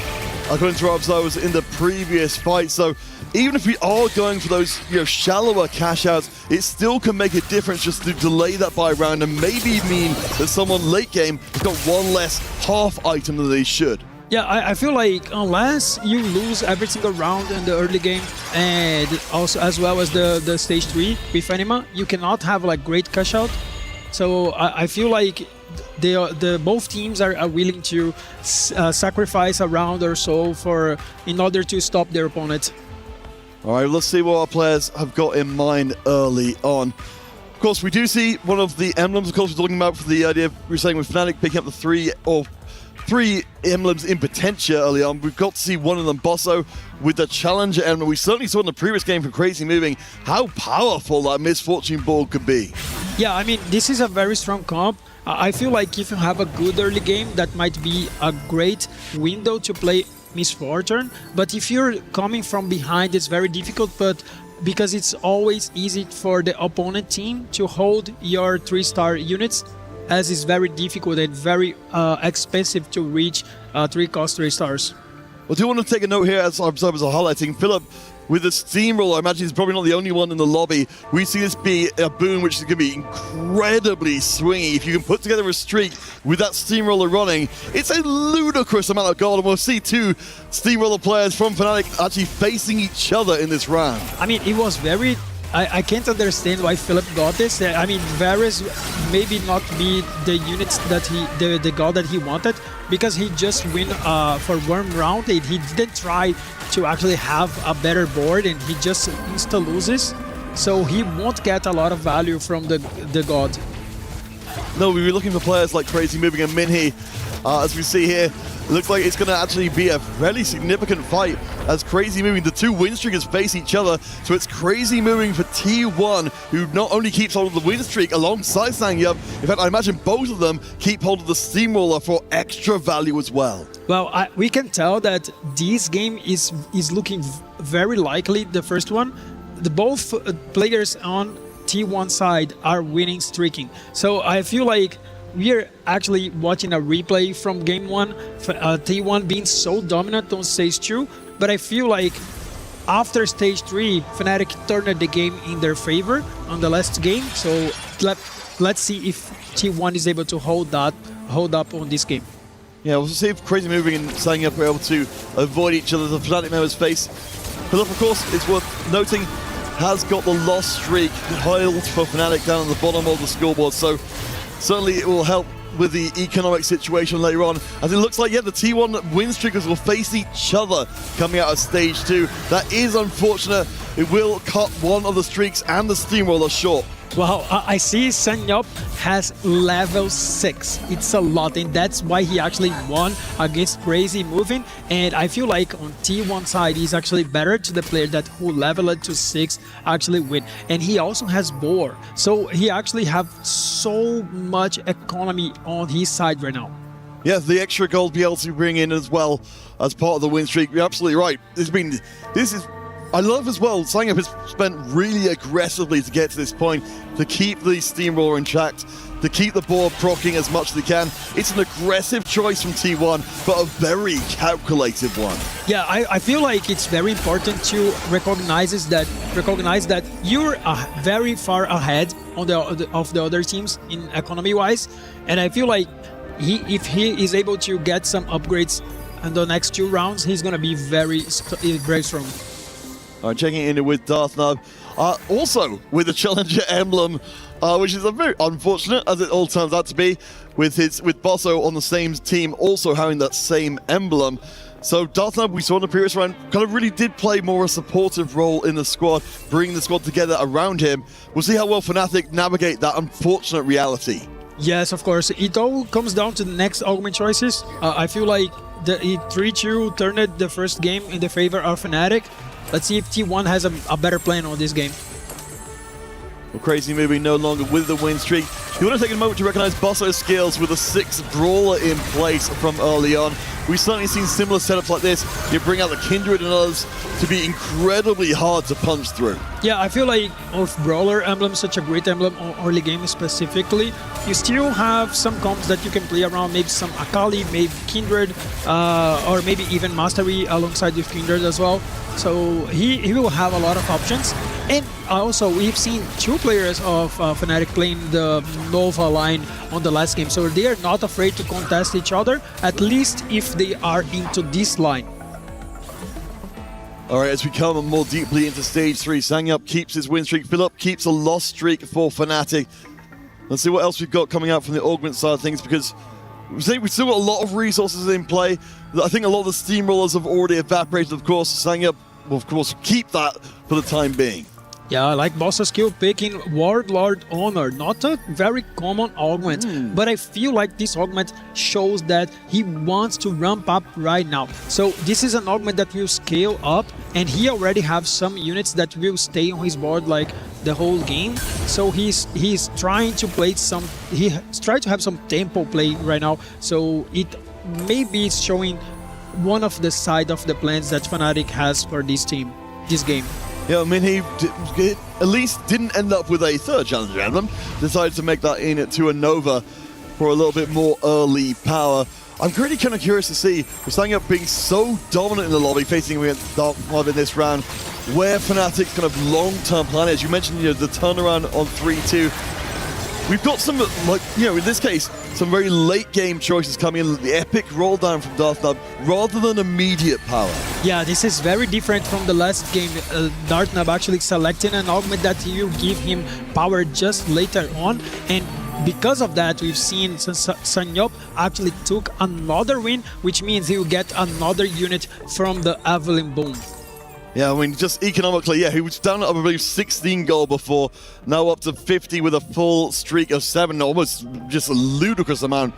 Speaker 7: according to our observers, in the previous fight. So even if we are going for those shallower cash outs, it still can make a difference just to delay that buy round and maybe mean that someone late game has got one less half item than they should.
Speaker 14: Yeah, I feel like unless you lose every single round in the early game and also as well as the stage 3 with Anima, you cannot have like great cash out. So I feel like both teams are willing to sacrifice a round or so in order to stop their opponent.
Speaker 7: All right, let's see what our players have got in mind early on. Of course, we do see one of the emblems. Of course, we're talking about for the idea we're saying with Fnatic picking up the three emblems in Potentia early on. We've got to see one of them, Bosso, with the Challenger emblem. We certainly saw in the previous game for Crazy Moving how powerful that Misfortune Ball could be.
Speaker 14: Yeah, I mean, this is a very strong comp. I feel like if you have a good early game, that might be a great window to play Misfortune. But if you're coming from behind, it's very difficult, but because it's always easy for the opponent team to hold your 3-star units, as it's very difficult and very expensive to reach 3-cost 3 stars.
Speaker 7: Well, do you want to take a note here as our observers are highlighting? Philip, with the Steamroller, I imagine he's probably not the only one in the lobby. We see this be a boon which is going to be incredibly swingy. If you can put together a streak with that Steamroller running, it's a ludicrous amount of gold. And we'll see 2 Steamroller players from Fnatic actually facing each other in this round.
Speaker 14: I mean, it was very... I can't understand why Philip got this. I mean, Varus maybe not be the units that the god that he wanted, because he just win for one round. He didn't try to actually have a better board, and he just insta loses. So he won't get a lot of value from the god.
Speaker 7: No, we were looking for players like Crazy Moving and Minhee, as we see here. it looks like it's going to actually be a fairly significant fight as Crazy Moving, the two win streakers face each other. So it's Crazy Moving for T1, who not only keeps hold of the win streak alongside Sangyup, in fact, I imagine both of them keep hold of the Steamroller for extra value as well.
Speaker 14: Well, we can tell that this game is looking very likely the first one. Both players on T1 side are winning streaking. So I feel like we are actually watching a replay from game 1, T1 being so dominant on stage 2, but I feel like after stage 3, Fnatic turned the game in their favor on the last game. So let's see if T1 is able to hold up on this game.
Speaker 7: Yeah, we'll see if Crazy Moving and Sangyup are able to avoid each other as the Fnatic members face. Philip, of course, it's worth noting, has got the loss streak held for Fnatic down on the bottom of the scoreboard, so certainly it will help with the economic situation later on, as it looks like, yeah, the T1 win streakers will face each other coming out of stage 2. That is unfortunate. It will cut one of the streaks and the Steamroller short.
Speaker 14: Wow, I see Sangyup has level 6. It's a lot, and that's why he actually won against Crazy Moving. And I feel like on T1 side, he's actually better to the player that who leveled to 6 actually win. And he also has Boar, so he actually have so much economy on his side right now.
Speaker 7: Yeah, the extra gold be able to bring in as well as part of the win streak. You're absolutely right. I love as well, Sangyup has spent really aggressively to get to this point, to keep the Steamroller intact, to keep the board proccing as much as they can. It's an aggressive choice from T1, but a very calculated one.
Speaker 14: Yeah, I feel like it's very important to recognize that you're very far ahead of the other teams in economy-wise, and I feel like if he is able to get some upgrades in the next 2 rounds, he's going to be very strong.
Speaker 7: All right, checking in with Darthnub, also with the Challenger emblem, which is a very unfortunate, as it all turns out to be, with Bosso on the same team also having that same emblem. So Darthnub, we saw in the previous round, kind of really did play more a supportive role in the squad, bringing the squad together around him. We'll see how well Fnatic navigate that unfortunate reality.
Speaker 14: Yes, of course. It all comes down to the next augment choices. I feel like the 3-2 turned the first game in the favor of Fnatic. Let's see if T1 has a better plan on this game.
Speaker 7: Well, Crazy Moving no longer with the win streak. You want to take a moment to recognize Bosso's skills with a 6th brawler in place from early on. We've certainly seen similar setups like this. You bring out the Kindred and others to be incredibly hard to punch through.
Speaker 14: Yeah, I feel like with Brawler emblem, such a great emblem on early game specifically, you still have some comps that you can play around, maybe some Akali, maybe Kindred, or maybe even Mastery alongside with Kindred as well. So he will have a lot of options. And also, we've seen 2 players of Fnatic playing the Nova line on the last game, so they are not afraid to contest each other, at least if they are into this line.
Speaker 7: All right, as we come more deeply into stage 3, Sangyup keeps his win streak, Philip keeps a loss streak for Fnatic. Let's see what else we've got coming out from the augment side of things, because we've still got a lot of resources in play. I think a lot of the Steamrollers have already evaporated, of course. Sangyup will, of course, keep that for the time being.
Speaker 14: Yeah, I like Boss's skill picking Warlord Honor, not a very common augment, but I feel like this augment shows that he wants to ramp up right now. So this is an augment that will scale up, and he already has some units that will stay on his board like the whole game. So he's trying to play he's trying to have some tempo play right now. So it maybe is showing one of the side of the plans that Fnatic has for this game.
Speaker 7: Yeah, I mean, he at least didn't end up with a 3rd Challenger emblem. Decided to make that in to a Nova for a little bit more early power. I'm really kind of curious to see, with Sangyup being so dominant in the lobby, facing against Darthnub in this round, where Fnatic's kind of long-term plan is. You mentioned, the turnaround on 3-2. We've got some, in this case, some very late game choices coming in, the epic roll down from Darthnub, rather than immediate power.
Speaker 14: Yeah, this is very different from the last game. Darthnub actually selected an augment that will give him power just later on, and because of that, we've seen Sangyup actually took another win, which means he will get another unit from the Evelyn Boom.
Speaker 7: Yeah, I mean, just economically, yeah, he was down at, I believe, 16 gold before, now up to 50 with a full streak of 7, almost just a ludicrous amount.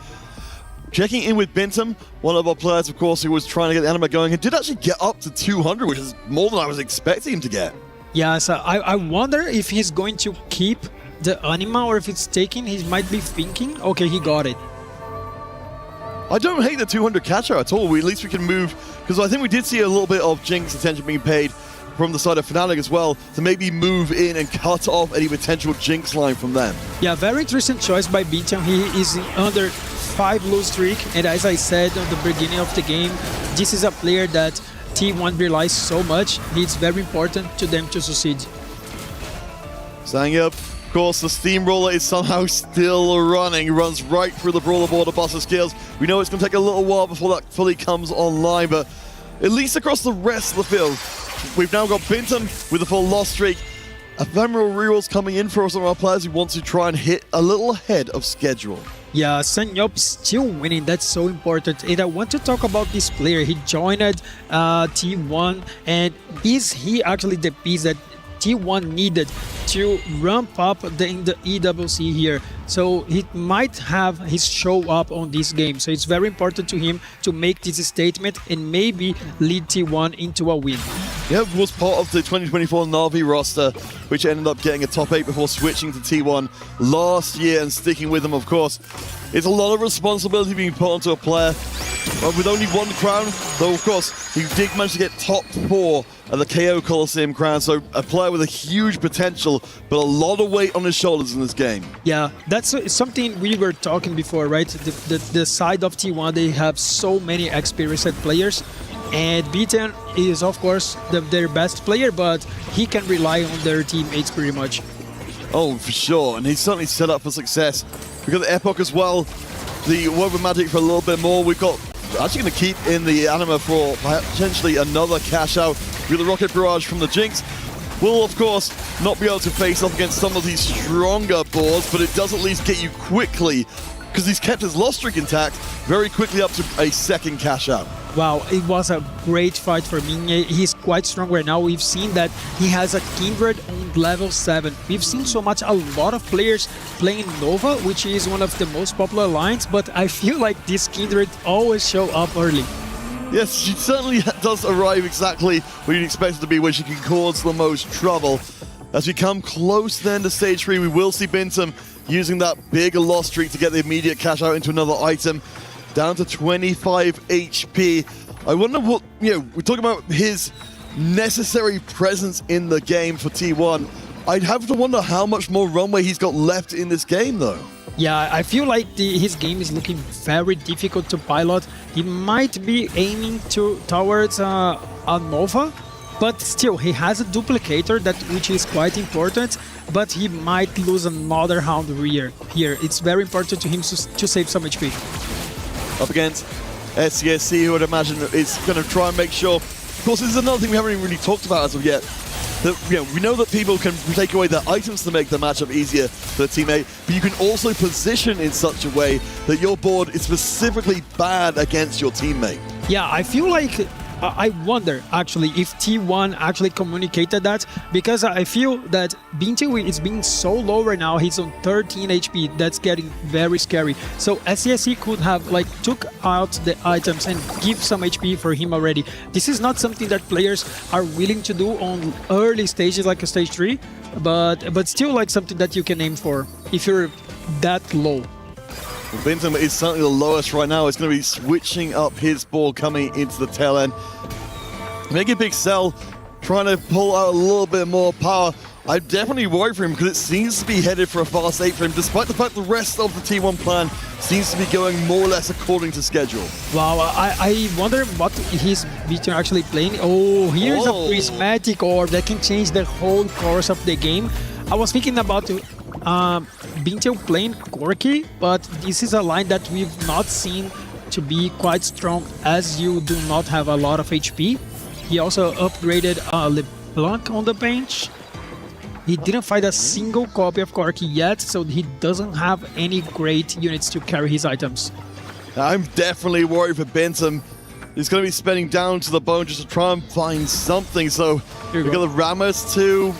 Speaker 7: Checking in with Bintum, one of our players, of course, who was trying to get the anima going and did actually get up to 200, which is more than I was expecting him to get.
Speaker 14: Yeah, so I wonder if he's going to keep the anima or if it's taken. He might be thinking, okay, he got it.
Speaker 7: I don't hate the 200 catch out at all. At least we can move, because I think we did see a little bit of Jinx attention being paid from the side of Fnatic as well, to maybe move in and cut off any potential Jinx line from them.
Speaker 14: Yeah, very interesting choice by Bintum. He is under 5 lose streak, and as I said at the beginning of the game, this is a player that T1 relies so much. It's very important to them to succeed.
Speaker 7: Saying up, of course, the Steamroller is somehow still running, runs right through the Brawler border, Buster Skills. We know it's going to take a little while before that fully comes online, but at least across the rest of the field, we've now got Bintum with a full loss streak. Ephemeral rerolls coming in for some of our players who want to try and hit a little ahead of schedule.
Speaker 14: Yeah, Sanyop still winning. That's so important. And I want to talk about this player. He joined T1, and is he actually the piece that T1 needed to ramp up in the EWC here? So he might have his show up on this game. So it's very important to him to make this statement and maybe lead T1 into a win.
Speaker 7: Yeah, was part of the 2024 Na'Vi roster, which ended up getting a top 8 before switching to T1 last year and sticking with them, of course. It's a lot of responsibility being put onto a player with only 1 crown, though of course he did manage to get top 4 at the KO Coliseum crown, so a player with a huge potential, but a lot of weight on his shoulders in this game.
Speaker 14: Yeah, that's something we were talking before, right? The side of T1, they have so many experienced players, and Bintum is of course their best player, but he can rely on their teammates pretty much.
Speaker 7: Oh, for sure, and he's certainly set up for success. We've got the Epoch as well, the Woven Magic for a little bit more. We've got actually going to keep in the anima for potentially another cash out. With the Rocket Barrage from the Jinx. Will, of course, not be able to face off against some of these stronger boards, but it does at least get you quickly, because he's kept his loss streak intact, very quickly up to a second cash out.
Speaker 14: Wow, it was a great fight for me. He's quite strong right now. We've seen that he has a Kindred on level 7. We've seen so much, a lot of players playing Nova, which is one of the most popular lines, but I feel like this Kindred always show up early.
Speaker 7: Yes, she certainly does arrive exactly where you'd expect her to be, where she can cause the most trouble. As we come close then to stage 3, we will see Bintum using that big loss streak to get the immediate cash out into another item. Down to 25 HP. I wonder what, we're talking about his necessary presence in the game for T1. I'd have to wonder how much more runway he's got left in this game, though.
Speaker 14: Yeah, I feel like his game is looking very difficult to pilot. He might be aiming towards a Nova, but still, he has a duplicator, which is quite important, but he might lose another round here. It's very important to him to save some HP.
Speaker 7: Up against SCSC, who I'd imagine is going to try and make sure. Of course, this is another thing we haven't even really talked about as of yet. That, we know that people can take away their items to make the matchup easier for the teammate, but you can also position in such a way that your board is specifically bad against your teammate.
Speaker 14: Yeah, I feel like I wonder actually if T1 actually communicated that, because I feel that Bintum is being so low right now. He's on 13 HP. That's getting very scary. So SCSC could have took out the items and give some HP for him already. This is not something that players are willing to do on early stages like a stage 3, but still something that you can aim for if you're that low.
Speaker 7: Bintum is certainly the lowest right now. It's going to be switching up his ball coming into the tail end. Make a big sell, trying to pull out a little bit more power. I'm definitely worried for him because it seems to be headed for a fast 8 for him, despite the fact the rest of the T1 plan seems to be going more or less according to schedule.
Speaker 14: Wow, I wonder what his Bintum actually playing. Oh, here's a prismatic orb that can change the whole course of the game. I was thinking about Bintum playing Corki, but this is a line that we've not seen to be quite strong, as you do not have a lot of HP. He also upgraded LeBlanc on the bench. He didn't find a single copy of Corki yet, so he doesn't have any great units to carry his items.
Speaker 7: I'm definitely worried for Bintum. He's going to be spending down to the bone just to try and find something. So we've got the Ramos too.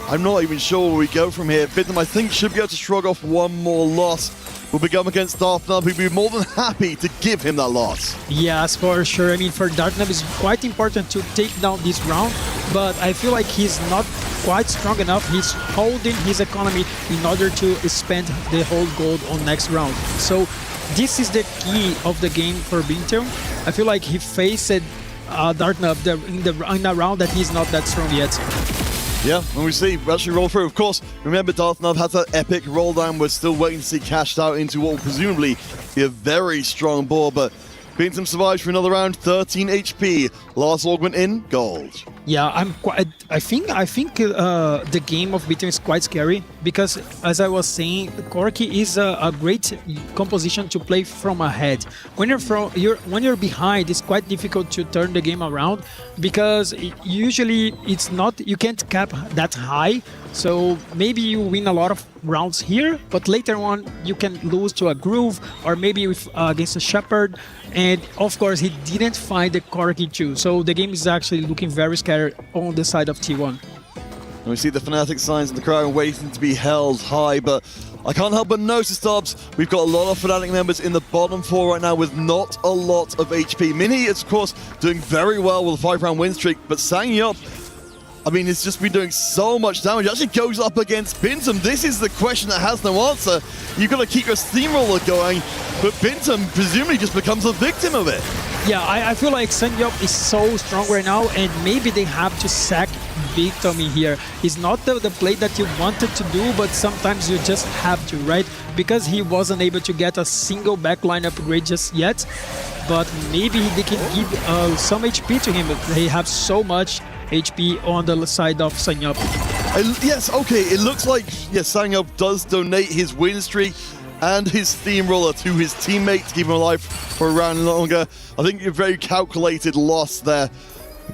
Speaker 7: I'm not even sure where we go from here. Bintum, I think, should be able to shrug off one more loss. will be going against Dartnub, who'd be more than happy to give him that loss.
Speaker 14: Yes, for sure. I mean, for Dartnub, it's quite important to take down this round, but I feel like he's not quite strong enough. He's holding his economy in order to spend the whole gold on next round. So this is the key of the game for Bintel. I feel like he faced Dartnub in a round that he's not that strong yet.
Speaker 7: Yeah, and we see actually roll through. Of course, remember Dartnub has that epic roll down. We're still waiting to see cashed out into what will presumably be a very strong board, but Bintum survives for another round, 13 HP. Last augment in gold.
Speaker 14: Yeah, I think the game of Bintum is quite scary because, as I was saying, Corki is a great composition to play from ahead. When you're behind, it's quite difficult to turn the game around because usually you can't cap that high. So maybe you win a lot of rounds here, but later on you can lose to a Groove or maybe against a Shepherd. And of course, he didn't find the Corki too. So the game is actually looking very scary on the side of T1.
Speaker 7: And we see the Fnatic signs in the crowd waiting to be held high, but I can't help but notice, Stubbs, we've got a lot of Fnatic members in the bottom four right now with not a lot of HP. Mini is, of course, doing very well with a 5-round win streak, but Sangyup, I mean, it's just been doing so much damage. It actually goes up against Bintum. This is the question that has no answer. You've got to keep your steamroller going, but Bintum presumably just becomes a victim of it.
Speaker 14: Yeah, I feel like Sangyup is so strong right now, and maybe they have to sack Big Tommy here. It's not the play that you wanted to do, but sometimes you just have to, right? Because he wasn't able to get a single backline upgrade just yet, but maybe they can give some HP to him. They have so much HP on the side of Sangyup.
Speaker 7: Yes, okay, it looks like Sangyup does donate his win streak and his steamroller to his teammate to keep him alive for a round longer. I think a very calculated loss there.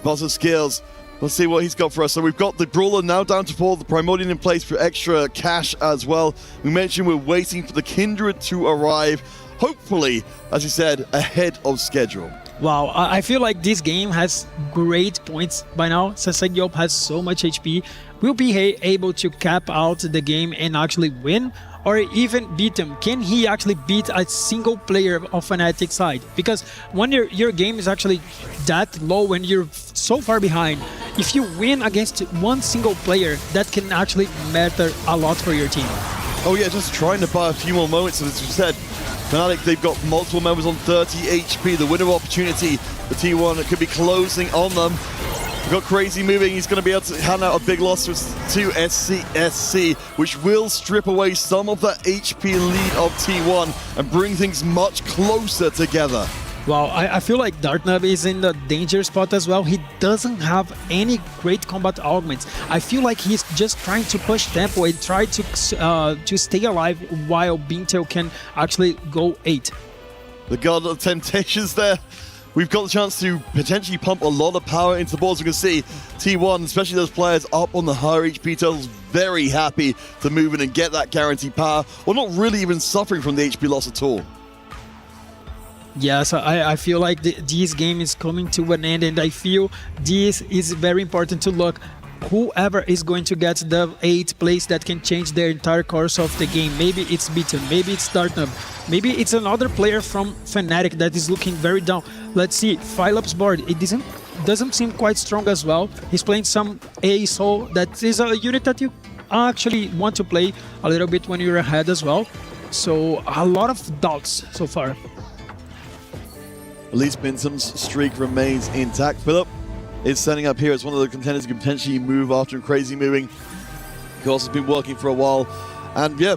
Speaker 7: Buzz of skills. Let's see what he's got for us. So we've got the Brawler now down to 4, the Primordial in place for extra cash as well. We mentioned we're waiting for the Kindred to arrive, hopefully, as you said, ahead of schedule.
Speaker 14: Wow, I feel like this game has great points by now. Since Sangyup has so much HP, we'll be able to cap out the game and actually win, or even beat him. Can he actually beat a single player of Fnatic side? Because when your game is actually that low, when you're so far behind, if you win against one single player, that can actually matter a lot for your team.
Speaker 7: Oh yeah, just trying to buy a few more moments, as you said. Fnatic, they've got multiple members on 30 HP. The winner opportunity, the T1 could be closing on them. We've got Crazy moving. He's going to be able to hand out a big loss to SCSC, which will strip away some of that HP lead of T1 and bring things much closer together.
Speaker 14: Wow, I feel like Dartnub is in the danger spot as well. He doesn't have any great combat augments. I feel like he's just trying to push tempo and try to stay alive while Bintel can actually go 8.
Speaker 7: The God of Temptations there. We've got the chance to potentially pump a lot of power into the boards. We can see T1, especially those players up on the higher HP totals, very happy to move in and get that guaranteed power, or not really even suffering from the HP loss at all.
Speaker 14: Yes, I feel like this game is coming to an end, and I feel this is very important to look. Whoever is going to get the 8th place that can change the entire course of the game. Maybe it's Beaten, maybe it's Dartnub, maybe it's another player from Fnatic that is looking very down. Let's see, Philup's board, it doesn't seem quite strong as well. He's playing some ASO, that is a unit that you actually want to play a little bit when you're ahead as well. So a lot of doubts so far.
Speaker 7: At least Bintum's streak remains intact. Philip is setting up here as one of the contenders who can potentially move after Crazy moving. Of course, has been working for a while, and yeah,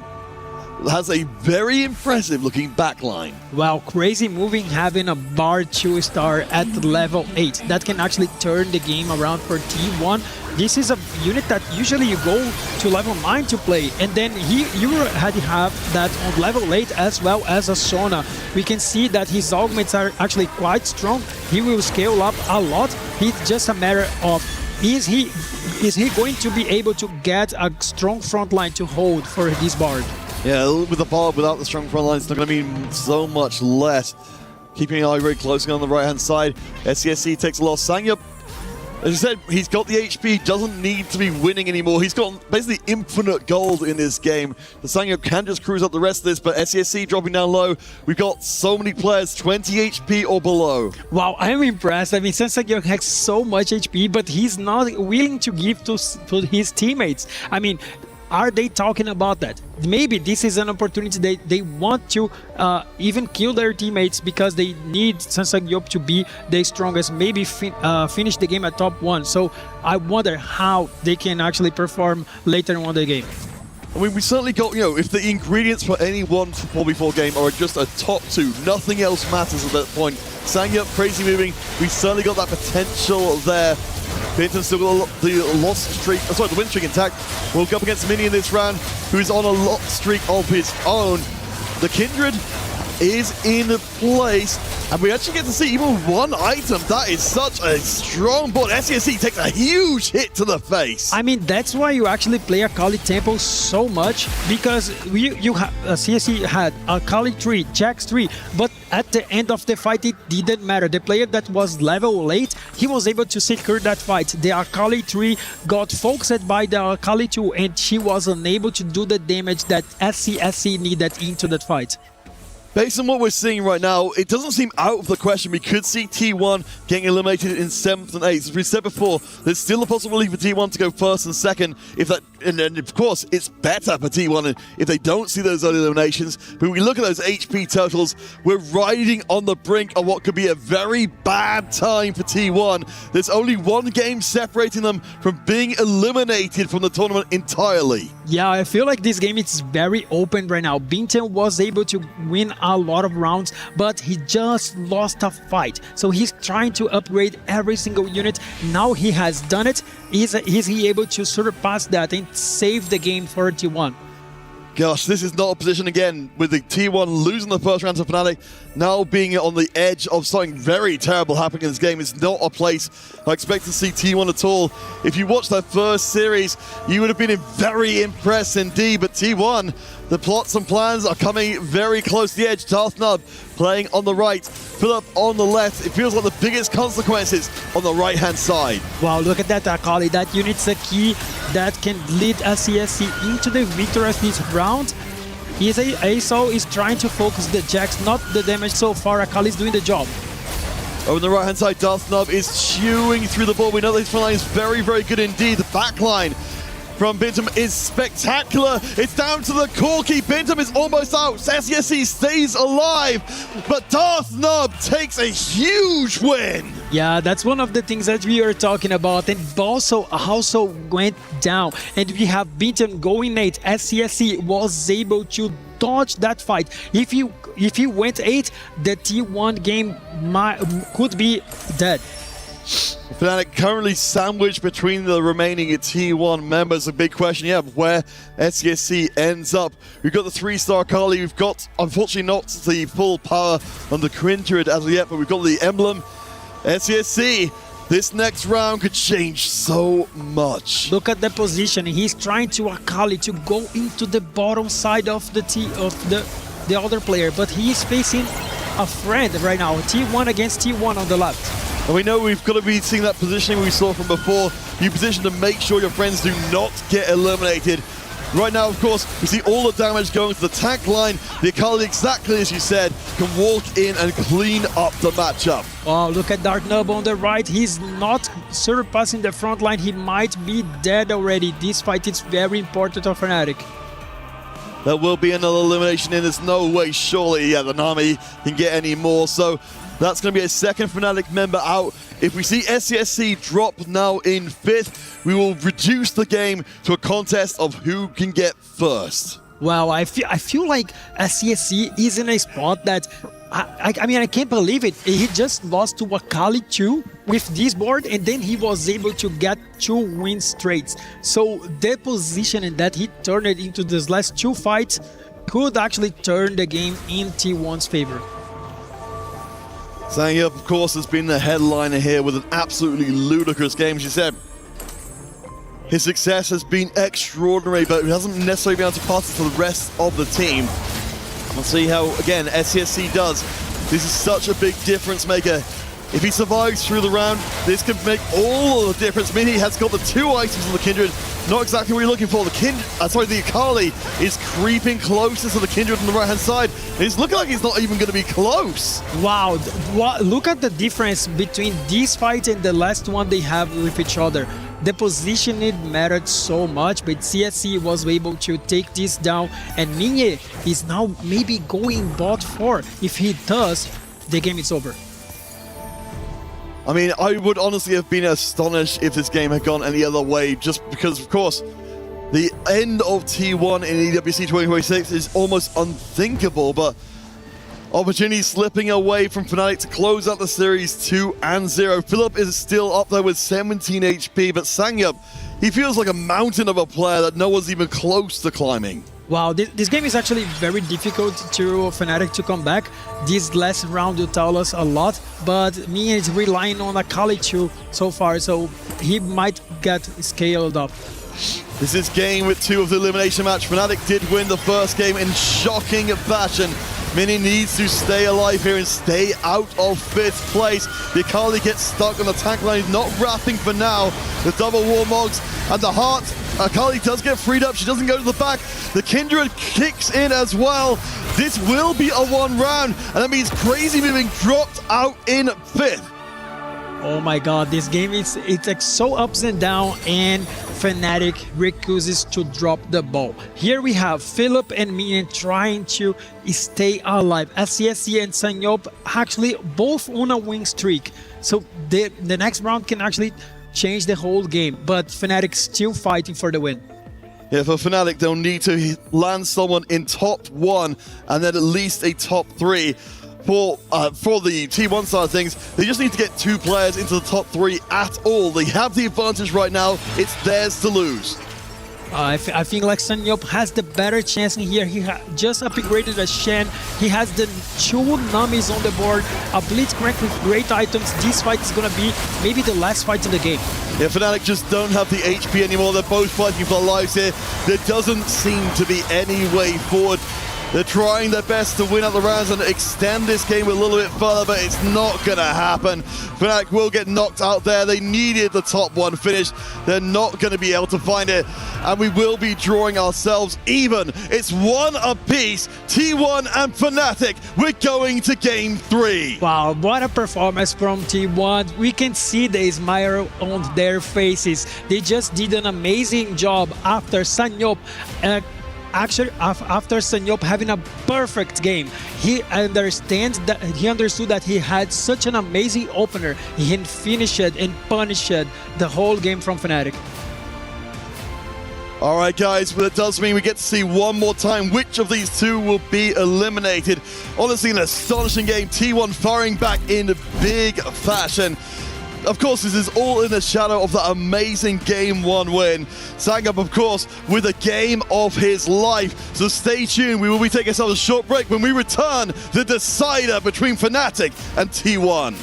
Speaker 7: has a very impressive looking backline.
Speaker 14: Wow, Crazy moving, having a bar 2-star at level 8. That can actually turn the game around for T1. This is a unit that usually you go to level 9 to play, and then you had to have that on level 8 as well as a Sona. We can see that his augments are actually quite strong. He will scale up a lot. It's just a matter of is he going to be able to get a strong front line to hold for this board?
Speaker 7: Yeah, with the bar without the strong front line, it's not going to mean so much less. Keeping an eye very closely on the right-hand side. SCSC takes a loss. Sangyup As you said, he's got the HP, doesn't need to be winning anymore. He's got basically infinite gold in this game. The Sangyup can just cruise up the rest of this, but SCSC dropping down low. We've got so many players, 20 HP or below.
Speaker 14: Wow, I'm impressed. I mean, Sangyup has so much HP, but he's not willing to give to his teammates. I mean, are they talking about that? Maybe this is an opportunity they want to even kill their teammates because they need Sangyup to be the strongest, maybe finish the game at top 1. So I wonder how they can actually perform later on the game.
Speaker 7: I mean, we certainly got, if the ingredients for any one 4v4 game are just a top 2, nothing else matters at that point. Sangyup, crazy moving, we certainly got that potential there. Binton still got the the win streak intact. We'll go up against Mini in this round, who's on a lot streak of his own. The Kindred is in place, and we actually get to see even one item. That is such a strong board. SCSC takes a huge hit to the face.
Speaker 14: I mean, that's why you actually play Akali Temple so much, because CSC had Akali 3, Jax 3, but at the end of the fight, it didn't matter. The player that was level 8, he was able to secure that fight. The Akali 3 got focused by the Akali 2, and she was unable to do the damage that SCSC needed into that fight.
Speaker 7: Based on what we're seeing right now, it doesn't seem out of the question. We could see T1 getting eliminated in 7th and 8th. As we said before, there's still a possibility for T1 to go 1st and 2nd. And of course, it's better for T1 if they don't see those early eliminations. But when we look at those HP totals, we're riding on the brink of what could be a very bad time for T1. There's only one game separating them from being eliminated from the tournament entirely.
Speaker 14: Yeah, I feel like this game is very open right now. Binton was able to win a lot of rounds, but he just lost a fight. So he's trying to upgrade every single unit. Now he has done it. Is he able to surpass that and save the game for T1?
Speaker 7: Gosh, this is not a position again with the T1 losing the first round to Fnatic, now being on the edge of something very terrible happening in this game. It's not a place I expect to see T1 at all. If you watched that first series, you would have been very impressed indeed, but T1, the plots and plans are coming very close to the edge. Darth Nub playing on the right, Philip on the left. It feels like the biggest consequences on the right-hand side.
Speaker 14: Wow, look at that Akali. That unit's a key that can lead SCSC into the victory this round. ASO is trying to focus the Jax, not the damage so far. Akali's doing the job.
Speaker 7: Over on the right-hand side, Darth Nub is chewing through the ball. We know this front line is very, very good indeed. The back line from Bintum is spectacular. It's down to the Corki. Bintum is almost out. SCSC stays alive, but Darth Nub takes a huge win.
Speaker 14: Yeah, that's one of the things that we are talking about. And Balso also went down. And we have Bintum going 8. SCSC was able to dodge that fight. If he went 8, the T1 game could be dead.
Speaker 7: Fnatic currently sandwiched between the remaining T1 members. A big question, where SCSC ends up. We've got the 3-star Kali. We've got, unfortunately, not the full power on the Kindred as of yet, but we've got the emblem. SCSC, this next round could change so much.
Speaker 14: Look at the position. He's trying to Akali to go into the bottom side of the other player, but he is facing a friend right now. T1 against T1 on the left.
Speaker 7: And we know we've got to be seeing that positioning we saw from before. You position to make sure your friends do not get eliminated. Right now, of course, we see all the damage going to the tank line. The Akali, exactly as you said, can walk in and clean up the matchup.
Speaker 14: Oh, look at Dark Nub on the right. He's not surpassing the front line. He might be dead already. This fight is very important for Fnatic.
Speaker 7: There will be another elimination in. There's no way, surely, the Nami can get any more. So that's going to be a second Fnatic member out. If we see SCSC drop now in 5th, we will reduce the game to a contest of who can get first.
Speaker 14: Wow, I feel like SCSC is in a spot that, I mean, I can't believe it. He just lost to Akali 2 with this board, and then he was able to get 2 wins straight. So the position that he turned it into these last 2 fights could actually turn the game in T1's favor.
Speaker 7: Sangyup, of course, has been the headliner here with an absolutely ludicrous game. As you said, his success has been extraordinary, but he hasn't necessarily been able to pass it to the rest of the team. We'll see how, again, SCSC does. This is such a big difference maker. If he survives through the round, this could make all of the difference. Mini has got the 2 items on the Kindred. Not exactly what you're looking for. The Akali is creeping closer to the Kindred on the right-hand side. It's looking like he's not even going to be close.
Speaker 14: Wow, look at the difference between this fight and the last one they have with each other. The positioning mattered so much, but CSC was able to take this down, and Minye is now maybe going bot 4. If he does, the game is over.
Speaker 7: I mean, I would honestly have been astonished if this game had gone any other way, just because, of course, the end of T1 in EWC 2026 is almost unthinkable, but opportunity slipping away from Fnatic to close out the series 2-0. Philip is still up there with 17 HP, but Sangyup, he feels like a mountain of a player that no one's even close to climbing.
Speaker 14: Wow, this game is actually very difficult to Fnatic to come back. This last round will tell us a lot, but Mia is relying on Akali too so far, so he might get scaled up.
Speaker 7: This is game 2 of the elimination match. Fnatic did win the first game in shocking fashion. Mini needs to stay alive here and stay out of 5th place. The Akali gets stuck on the tank line, not wrapping for now. The double Warmogs and the heart. Akali does get freed up, she doesn't go to the back. The Kindred kicks in as well. This will be a 1 round, and that means Crazy Moving dropped out in 5th.
Speaker 14: Oh my god, this game it's like so ups and down, and Fnatic refuses to drop the ball. Here we have Philip and Minion trying to stay alive. SCSC and Sanyop actually both on a win streak. So the next round can actually change the whole game, but Fnatic still fighting for the win.
Speaker 7: Yeah, for Fnatic, they'll need to land someone in top 1 and then at least a top 3. For the T1 side of things, they just need to get 2 players into the top 3 at all. They have the advantage right now. It's theirs to lose.
Speaker 14: I think like Sanyop has the better chance in here. He just upgraded a Shen. He has the 2 Namis on the board, a Blitzcrank with great items. This fight is gonna be maybe the last fight in the game.
Speaker 7: Yeah, Fnatic just don't have the HP anymore. They're both fighting for their lives here. There doesn't seem to be any way forward. They're trying their best to win out the rounds and extend this game a little bit further, but it's not going to happen. Fnatic will get knocked out there. They needed the top 1 finish. They're not going to be able to find it, and we will be drawing ourselves even. It's 1 apiece. T1 and Fnatic, we're going to game 3.
Speaker 14: Wow, what a performance from T1. We can see the smile on their faces. They just did an amazing job after Sanyop. Actually, after Sanyop having a perfect game, he understood that he had such an amazing opener. He finished and punished the whole game from Fnatic.
Speaker 7: All right, guys, but it does mean we get to see one more time which of these 2 will be eliminated. Honestly, an astonishing game. T1 firing back in big fashion. Of course, this is all in the shadow of that amazing Game 1 win. Sangup, of course, with a game of his life. So stay tuned. We will be taking ourselves a short break. When we return, the decider between Fnatic and T1.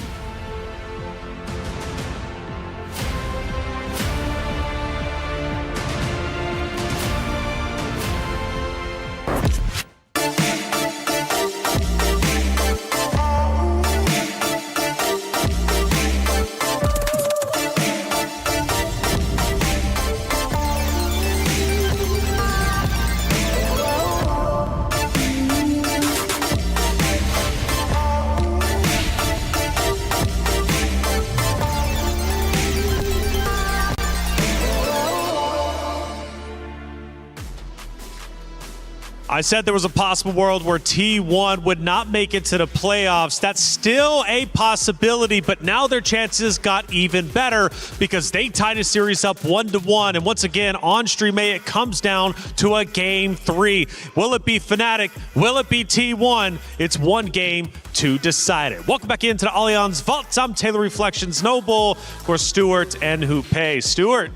Speaker 2: I said there was a possible world where T1 would not make it to the playoffs. That's still a possibility, but now their chances got even better because they tied a series up 1-1. And once again, on Stream A, it comes down to a Game 3. Will it be Fnatic? Will it be T1? It's 1 game to decide it. Welcome back into the Allianz Vault. I'm Taylor Reflections Noble, of course, Stuart and Hupei. Stuart,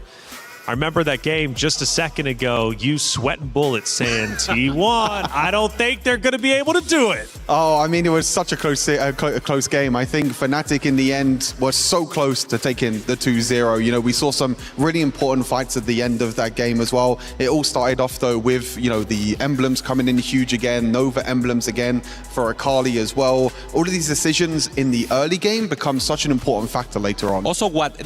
Speaker 2: I remember that game just a second ago, you sweating bullets saying T1. I don't think they're going to be able to do it.
Speaker 3: Oh, I mean, it was such a close game. I think Fnatic in the end was so close to taking the 2-0. You know, we saw some really important fights at the end of that game as well. It all started off though with, you know, the emblems coming in huge again, Nova emblems again for Akali as well. All of these decisions in the early game become such an important factor later on.
Speaker 20: Also, what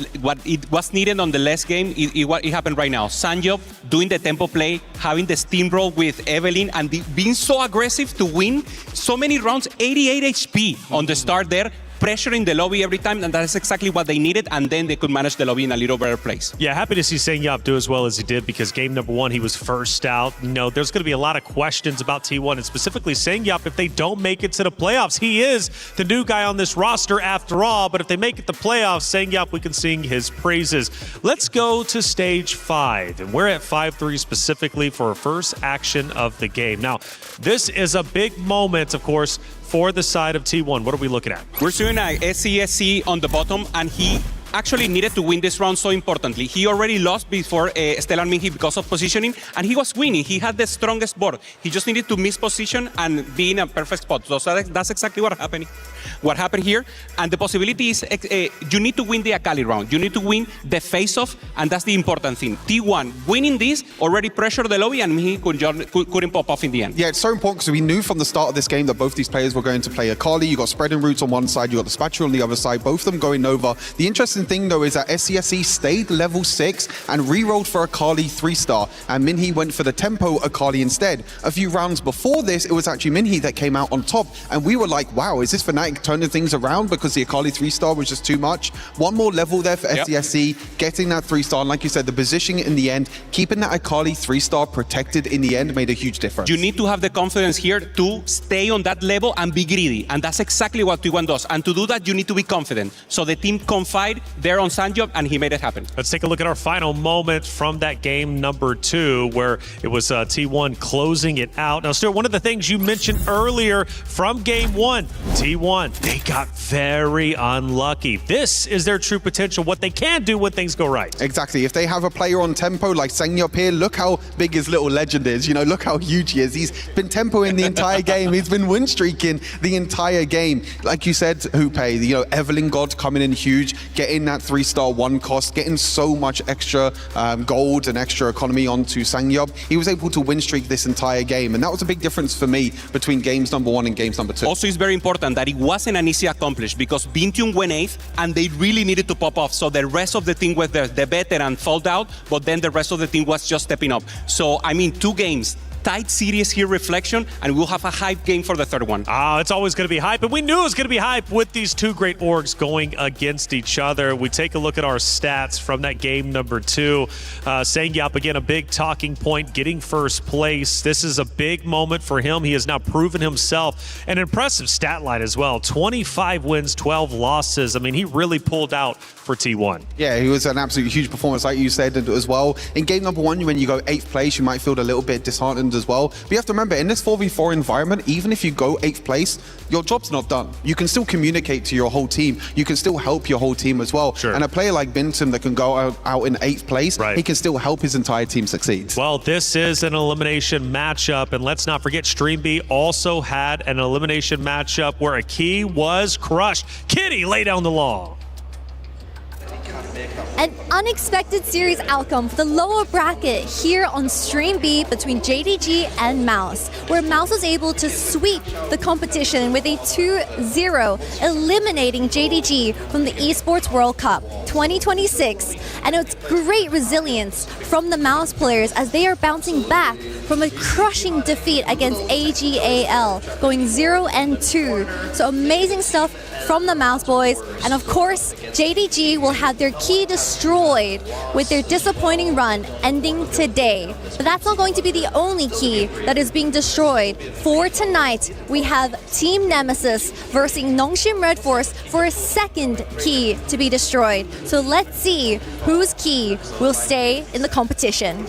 Speaker 20: it was needed on the last game, it happened right now. Sanjop doing the tempo play, having the steamroll with Evelyn, and being so aggressive to win so many rounds, 88 HP on the start there, pressuring the lobby every time, and that's exactly what they needed, and then they could manage the lobby in a little better place.
Speaker 2: Yeah, happy to see Sangyop do as well as he did, because game number one, he was first out. You know, there's going to be a lot of questions about T1, and specifically Sangyop if they don't make it to the playoffs. He is the new guy on this roster after all, but if they make it to playoffs, Sangyop, we can sing his praises. Let's go to stage 5, and we're at 5-3 specifically for our first action of the game. Now, this is a big moment, of course, for the side of T1. What are we looking at?
Speaker 20: We're seeing a SCSC on the bottom, and he actually needed to win this round so importantly. He already lost before Stellar Minhy because of positioning, and he was winning. He had the strongest board. He just needed to miss position and be in a perfect spot. So that's exactly what happened here. And the possibility is you need to win the Akali round. You need to win the face-off, and that's the important thing. T1 winning this already pressured the lobby, and he couldn't pop off in the end.
Speaker 3: Yeah, it's so important because we knew from the start of this game that both these players were going to play Akali. You got spreading roots on one side, you got the spatula on the other side, both of them going Nova. The interesting thing though is that SCSC stayed level 6 and re-rolled for Akali 3-star, and Minhy went for the tempo Akali instead. A few rounds before this, it was actually Minhy that came out on top, and we were like, wow, is this Fnatic turning things around because the Akali 3-star was just too much? One more level there for SCSC, getting that 3-star, and like you said, the positioning in the end, keeping that Akali 3-star protected in the end made a huge difference.
Speaker 20: You need to have the confidence here to stay on that level and be greedy, and that's exactly what T1 does. And to do that, you need to be confident. So the team confide there on Sanjop, and he made it happen.
Speaker 2: Let's take a look at our final moment from that game number 2, where it was T1 closing it out. Now, Stuart, one of the things you mentioned earlier from game 1, T1, they got very unlucky. This is their true potential, what they can do when things go right.
Speaker 3: Exactly. If they have a player on tempo like Sangyop here, look how big his little legend is. You know, look how huge he is. He's been tempoing the entire game. He's been win streaking the entire game. Like you said, Hoope, you know, Evelyn God coming in huge, getting that 3-star 1 cost, getting so much extra gold and extra economy onto Sangyop. He was able to win streak this entire game, and that was a big difference for me between games number 1 and games number 2.
Speaker 20: Also, it's very important that it wasn't an easy accomplish because Bintium went 8th, and they really needed to pop off. So the rest of the team was the veteran fall out, but then the rest of the team was just stepping up. So, I mean, 2 games. Tight series here, Reflection, and we'll have a hype game for the third one.
Speaker 2: It's always going to be hype, and we knew it was going to be hype with these 2 great orgs going against each other. We take a look at our stats from that game number 2. Sangyop, again, a big talking point, getting first place. This is a big moment for him. He has now proven himself. An impressive stat line as well. 25 wins, 12 losses. I mean, he really pulled out for T1.
Speaker 3: Yeah, he was an absolutely huge performance, like you said as well. In game number 1, when you go 8th place, you might feel a little bit disheartened as well. But you have to remember, in this 4v4 environment, even if you go 8th place, your job's not done. You can still communicate to your whole team. You can still help your whole team as well.
Speaker 2: Sure.
Speaker 3: And a player like Bintum that can go out in 8th place, he can still help his entire team succeed.
Speaker 2: Well, this is an elimination matchup, and let's not forget StreamB also had an elimination matchup where a key was crushed. Kitty, lay down the law.
Speaker 6: An unexpected series outcome for the lower bracket here on Stream B between JDG and Mouse, where Mouse was able to sweep the competition with a 2-0, eliminating JDG from the Esports World Cup 2026. And it's great resilience from the Mouse players as they are bouncing back from a crushing defeat against AGAL, going 0-2. So amazing stuff from the Mouse boys. And of course, JDG will have their key destroyed with their disappointing run ending today. But that's not going to be the only key that is being destroyed. For tonight, we have Team Nemesis versus Nongshim Red Force for a second key to be destroyed. So let's see whose key will stay in the competition.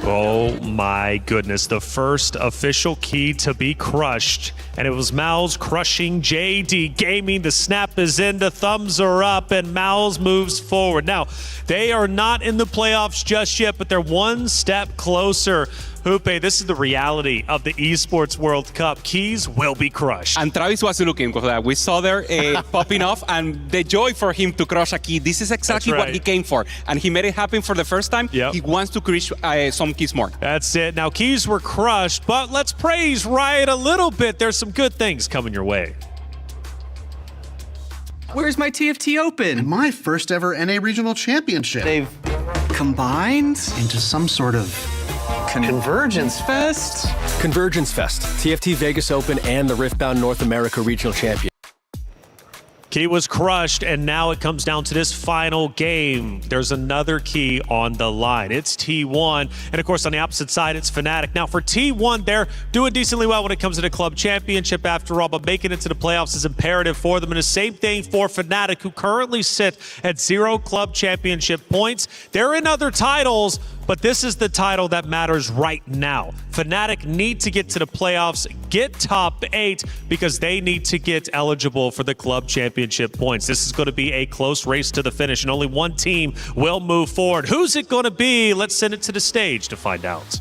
Speaker 2: Oh my goodness, the first official key to be crushed. And it was Mouse crushing JD Gaming. The snap is in, the thumbs are up, and Mouse moves forward. Now, they are not in the playoffs just yet, but they're one step closer. Hoope, this is the reality of the Esports World Cup. Keys will be crushed.
Speaker 20: And Travis was looking for that. We saw there popping off, and the joy for him to crush a key. This is exactly what he came for. And he made it happen for the first time. He wants to crush some keys more.
Speaker 2: That's it. Now, keys were crushed, but let's praise Riot a little bit. There's some good things coming your way.
Speaker 21: Where's my TFT Open?
Speaker 22: My first ever NA Regional Championship.
Speaker 21: They've combined into some sort of Convergence Fest?
Speaker 23: Convergence Fest, TFT Vegas Open, and the Riftbound North America Regional Champion.
Speaker 2: Key was crushed, and now it comes down to this final game. There's another key on the line. It's T1, and of course on the opposite side, it's Fnatic. Now for T1, they're doing decently well when it comes to the club championship after all, but making it to the playoffs is imperative for them. And the same thing for Fnatic, who currently sit at 0 club championship points. They're in other titles, but this is the title that matters right now. Fnatic need to get to the playoffs, get top 8, because they need to get eligible for the club championship points. This is going to be a close race to the finish, and only one team will move forward. Who's it going to be? Let's send it to the stage to find out.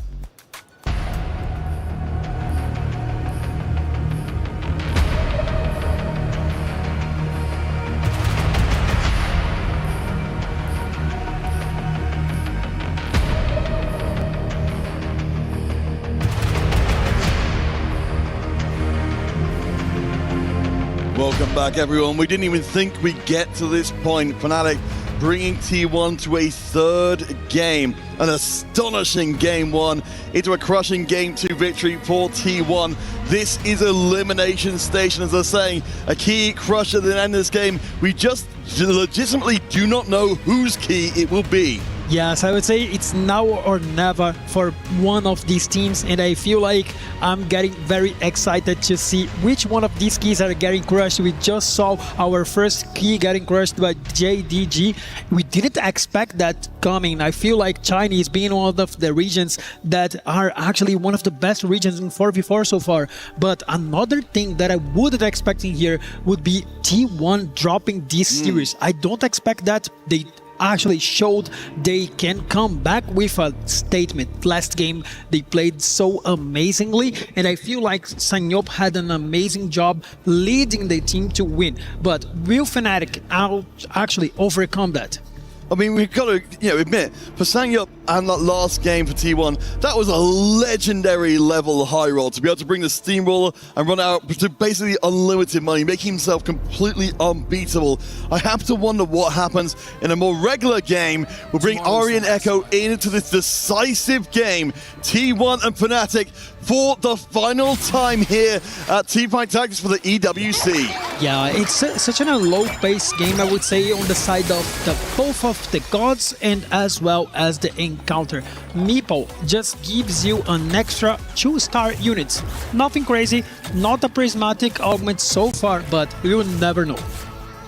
Speaker 7: Welcome back, everyone. We didn't even think we'd get to this point. Fnatic bringing T1 to a third game, an astonishing game 1 into a crushing game 2 victory for T1. This is elimination station, as they're saying, a key crusher at the end of this game. We just legitimately do not know whose key it will be.
Speaker 14: Yes, I would say it's now or never for one of these teams, and I feel like I'm getting very excited to see which one of these keys are getting crushed. We just saw our first key getting crushed by JDG. We didn't expect that coming. I feel like China is being one of the regions that are actually one of the best regions in 4v4 so far. But another thing that I wouldn't expect in here would be T1 dropping this series. I don't expect that. They actually showed they can come back with a statement. Last game they played so amazingly, and I feel like Sanyop had an amazing job leading the team to win. But will Fnatic actually overcome that?
Speaker 7: I mean, we've got to admit, for Sanyup and that last game for T1, that was a legendary level high roll to be able to bring the steamroller and run out to basically unlimited money, making himself completely unbeatable. I have to wonder what happens in a more regular game. We'll bring Ari and Echo into this decisive game, T1 and Fnatic, for the final time here at Teamfight Tactics for the EWC.
Speaker 14: Yeah, it's such a low-paced game, I would say, on the side of both of the gods and as well as the encounter. Meeple just gives you an extra 2-star units. Nothing crazy, not a prismatic augment so far, but we will never know.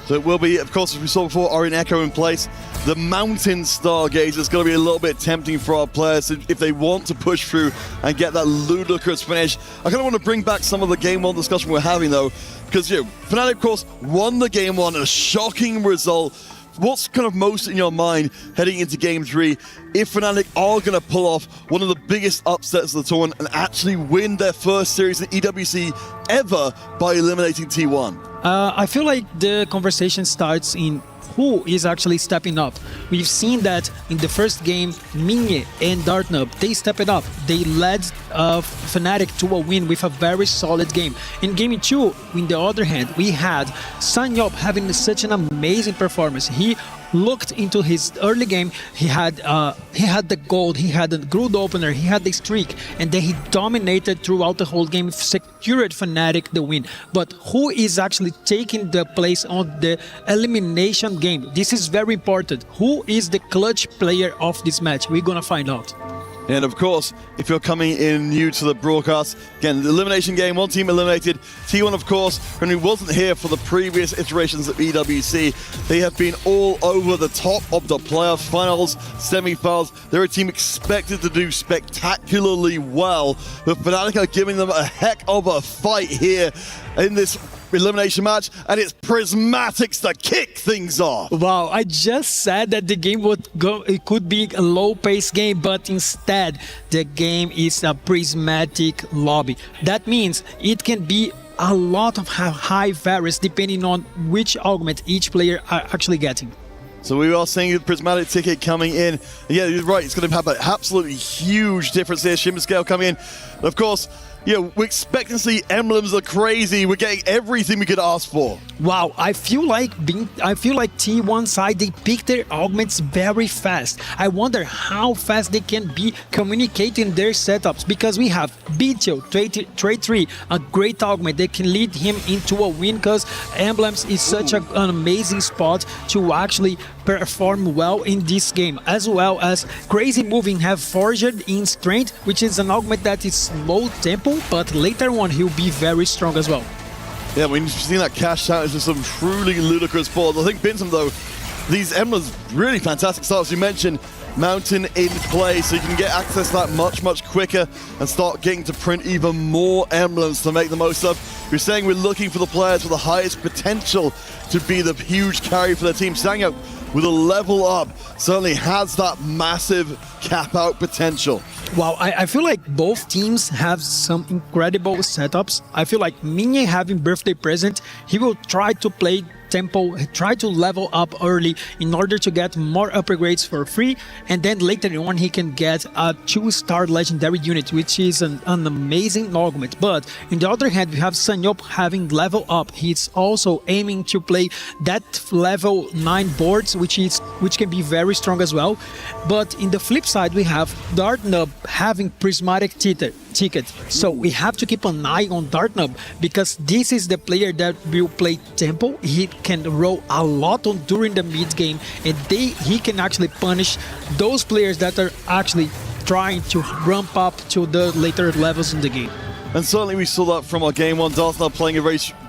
Speaker 7: So it will be, of course, as we saw before, Orion Echo in place. The Mountain Stargazer is going to be a little bit tempting for our players if they want to push through and get that ludicrous finish. I kind of want to bring back some of the Game 1 discussion we're having, though, because, Fnatic, of course, won the Game 1, a shocking result. What's kind of most in your mind heading into Game 3 if Fnatic are going to pull off one of the biggest upsets of the tournament and actually win their first series in EWC ever by eliminating T1?
Speaker 14: I feel like the conversation starts in who is actually stepping up. We've seen that in the first game, Minye and Dartnub, they stepped up. They led Fnatic to a win with a very solid game. In game 2, on the other hand, we had Sanyop having such an amazing performance. He looked into his early game, he had the gold, he had a good opener, he had the streak, and then he dominated throughout the whole game, secured Fnatic the win. But who is actually taking the place on the elimination game? This is very important. Who is the clutch player of this match? We're gonna find out.
Speaker 7: And of course, if you're coming in new to the broadcast, again, the elimination game, one team eliminated. T1, of course, when he wasn't here for the previous iterations of EWC, they have been all over the top of the playoff finals, semi-finals. They're a team expected to do spectacularly well, but Fnatic are giving them a heck of a fight here in this elimination match, and it's Prismatics to kick things off.
Speaker 14: Wow, I just said that the game it could be a low-paced game, but instead the game is a prismatic lobby. That means it can be a lot of high variance depending on which augment each player are actually getting.
Speaker 7: So we are seeing the Prismatic ticket coming in. Yeah, you're right, it's going to have an absolutely huge difference here. Shimmer Scale coming in. Of course, we're expecting to see emblems are crazy. We're getting everything we could ask for.
Speaker 14: Wow, I feel like T1 side, they pick their augments very fast. I wonder how fast they can be communicating their setups, because we have Beatle, Trade 3, a great augment that can lead him into a win, because emblems is such an amazing spot to actually perform well in this game, as well as Crazy Moving have Forged in Strength, which is an augment that is low tempo, but later on he'll be very strong as well.
Speaker 7: Yeah, we've seen that cash out into some truly ludicrous balls. I think Bintam, though, these emblems, really fantastic starts. You mentioned Mountain in play, so you can get access to that much quicker and start getting to print even more emblems to make the most of. You're saying we're looking for the players with the highest potential to be the huge carry for their team. Sangyo, with a level up, certainly has that massive cap out potential.
Speaker 14: Wow, I feel like both teams have some incredible setups. I feel like Minye having birthday present, he will try to play tempo, try to level up early in order to get more upgrades for free, and then later on he can get a 2-star legendary unit, which is an amazing augment. But on the other hand, we have Sanyop having level up. He's also aiming to play that level 9 boards, which can be very strong as well. But in the flip side, we have Dartnub having prismatic ticket. So we have to keep an eye on Dartnub, because this is the player that will play tempo. He can roll a lot during the mid game, and he can actually punish those players that are actually trying to ramp up to the later levels in the game.
Speaker 7: And certainly we saw that from our game one. Dartnub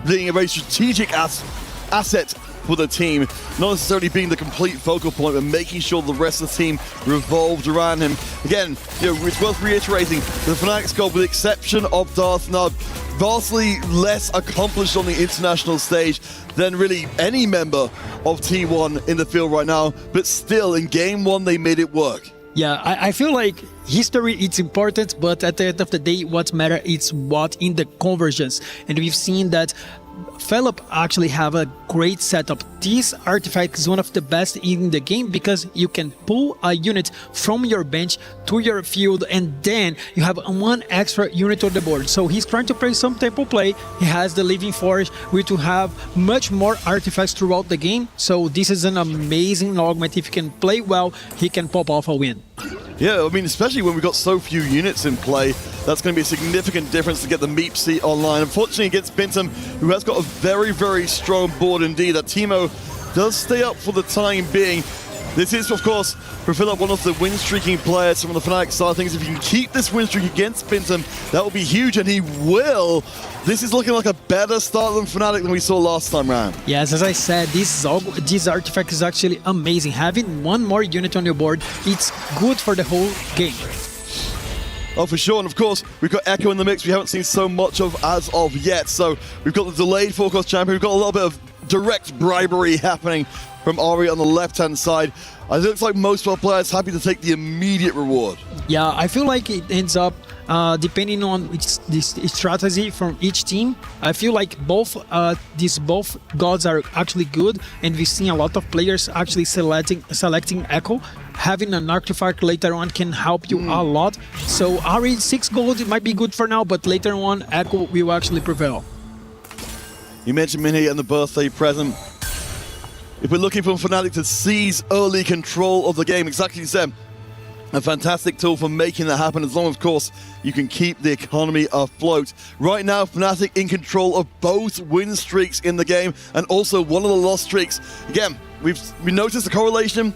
Speaker 7: being a very strategic asset for the team, not necessarily being the complete focal point, but making sure the rest of the team revolved around him. Again, it's worth reiterating, the Fnatic squad, with the exception of Dartnub, vastly less accomplished on the international stage than really any member of T1 in the field right now, but still, in game one, they made it work.
Speaker 14: Yeah, I feel like history, it's important, but at the end of the day, what matters is what in the convergence. And we've seen that Philip actually have a great setup. This artifact is one of the best in the game, because you can pull a unit from your bench to your field, and then you have one extra unit on the board. So he's trying to play some tempo play. He has the Living Forge, which will have much more artifacts throughout the game. So this is an amazing augment. If he can play well, he can pop off a win.
Speaker 7: Yeah, I mean, especially when we've got so few units in play, that's going to be a significant difference to get the Meep seat online. Unfortunately, against Bintam, who has got a very strong board indeed, that Teemo does stay up for the time being. This is, of course, for Philip, one of the win-streaking players from the Fnatic side of things. If you can keep this win streak against Bintam, that will be huge, and he will. This is looking like a better start than Fnatic than we saw last time round.
Speaker 14: Yes, as I said, this artifact is actually amazing. Having one more unit on your board, it's good for the whole game.
Speaker 7: Oh, for sure. And of course, we've got Echo in the mix we haven't seen so much of as of yet. So we've got the delayed forecast champion. We've got a little bit of direct bribery happening from Ari on the left-hand side. It looks like most of our players happy to take the immediate reward.
Speaker 14: Yeah, I feel like it ends up depending on this strategy from each team. I feel like these both gods are actually good, and we've seen a lot of players actually selecting Echo. Having an artifact later on can help you a lot. So Ari, 6 gold, it might be good for now, but later on Echo will actually prevail.
Speaker 7: You mentioned Minnie and the birthday present. If we're looking for Fnatic to seize early control of the game, exactly as Sam, a fantastic tool for making that happen, as long as, of course, you can keep the economy afloat. Right now, Fnatic in control of both win streaks in the game, and also one of the loss streaks. Again, we noticed the correlation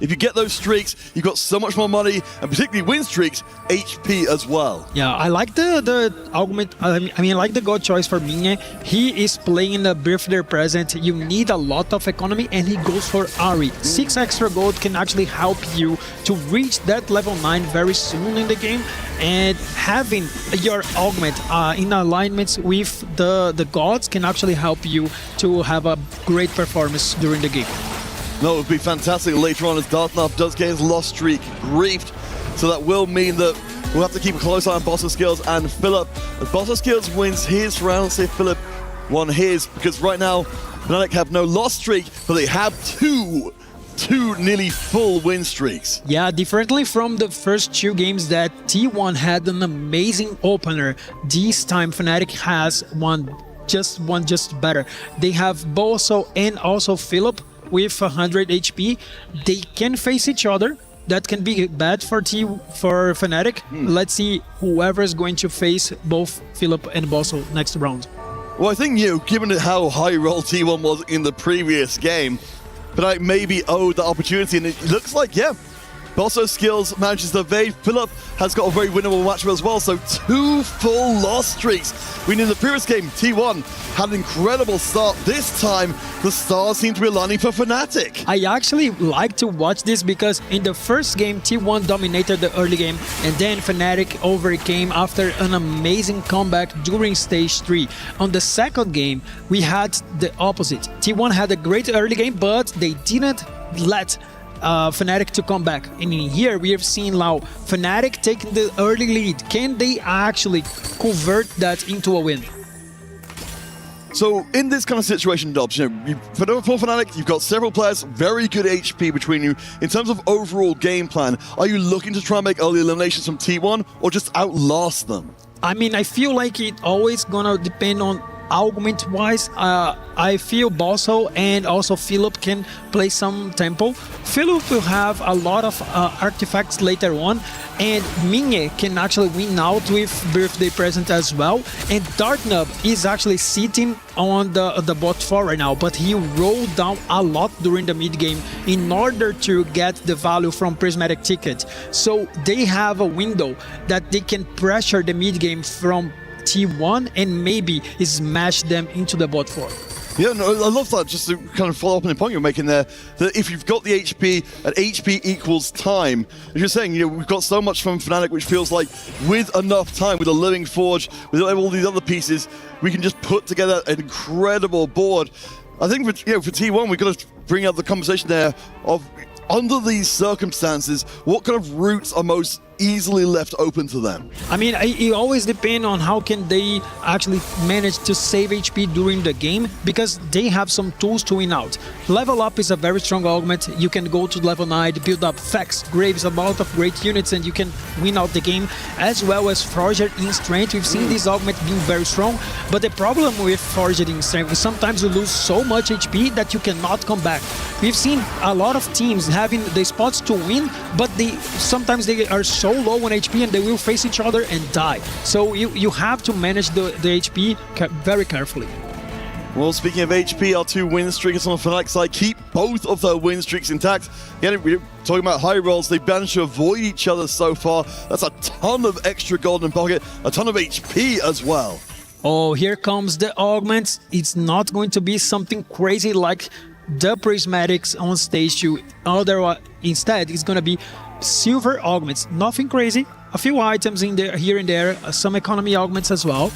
Speaker 7: If you get those streaks, you've got so much more money, and particularly win streaks, HP as well.
Speaker 14: Yeah, I like the argument. I mean, I like the god choice for Mine. He is playing the birthday present. You need a lot of economy, and he goes for Ari. 6 extra gold can actually help you to reach that level 9 very soon in the game. And having your augment in alignments with the gods can actually help you to have a great performance during the game.
Speaker 7: No, it would be fantastic later on as Dartnub does get his lost streak griefed. So that will mean that we'll have to keep a close eye on Boss of Skills and Philip. If Boss of Skills wins his round, say Philip won his, because right now Fnatic have no lost streak, but they have two nearly full win streaks.
Speaker 14: Yeah, differently from the first 2 games that T1 had an amazing opener, this time Fnatic has one just better. They have Bosso and also Philip with 100 HP. They can face each other. That can be bad for Fnatic. Let's see whoever is going to face both Philip and Bosso next round.
Speaker 7: Well, I think, given how high roll T1 was in the previous game, but I maybe owed the opportunity, and it looks like, Bosso Skills manages to evade. Philip has got a very winnable matchup as well, so 2 full loss streaks. We knew in the previous game, T1 had an incredible start. This time, the stars seem to be aligning for Fnatic.
Speaker 14: I actually like to watch this because in the first game, T1 dominated the early game, and then Fnatic overcame after an amazing comeback during stage 3. On the second game, we had the opposite. T1 had a great early game, but they didn't let Fnatic to come back. And in here we have seen now Fnatic taking the early lead. Can they actually convert that into a win?
Speaker 7: So in this kind of situation, Dobbs, for Fnatic, you've got several players, very good HP between you. In terms of overall game plan, are you looking to try and make early eliminations from T1 or just outlast them?
Speaker 14: I mean, I feel like it always gonna depend on augment-wise. I feel Bosso and also Philip can play some tempo. Philip will have a lot of artifacts later on, and Mine can actually win out with birthday present as well. And Dartnub is actually sitting on the bot 4 right now, but he rolled down a lot during the mid game in order to get the value from Prismatic Ticket. So they have a window that they can pressure the mid game from T1 and maybe smash them into the bot 4.
Speaker 7: Yeah, no, I love that. Just to kind of follow up on the point you're making there, that if you've got the HP and HP equals time, as you're saying, we've got so much from Fnatic, which feels like with enough time, with a Living Forge, with all these other pieces, we can just put together an incredible board. I think for T1, we've got to bring up the conversation there of, under these circumstances, what kind of routes are most easily left open to them?
Speaker 14: I mean, it always depends on how can they actually manage to save HP during the game, because they have some tools to win out. Level up is a very strong augment. You can go to level 9, build up Fax, Graves, a lot of great units, and you can win out the game, as well as Forger in strength. We've seen this augment being very strong, but the problem with Forger in strength is sometimes you lose so much HP that you cannot come back. We've seen a lot of teams having the spots to win, but sometimes they are so low on HP and they will face each other and die. So you have to manage the HP very carefully.
Speaker 7: Well, speaking of HP, our 2 win streaks on the Fnatic side keep both of their win streaks intact. Again, we're talking about high rolls. They've managed to avoid each other so far. That's a ton of extra golden pocket, a ton of HP as well.
Speaker 14: Oh, here comes the augments. It's not going to be something crazy like the prismatics on stage 2. Otherwise, instead, it's going to be silver augments. Nothing crazy. A few items in there, here and there. Some economy augments as well.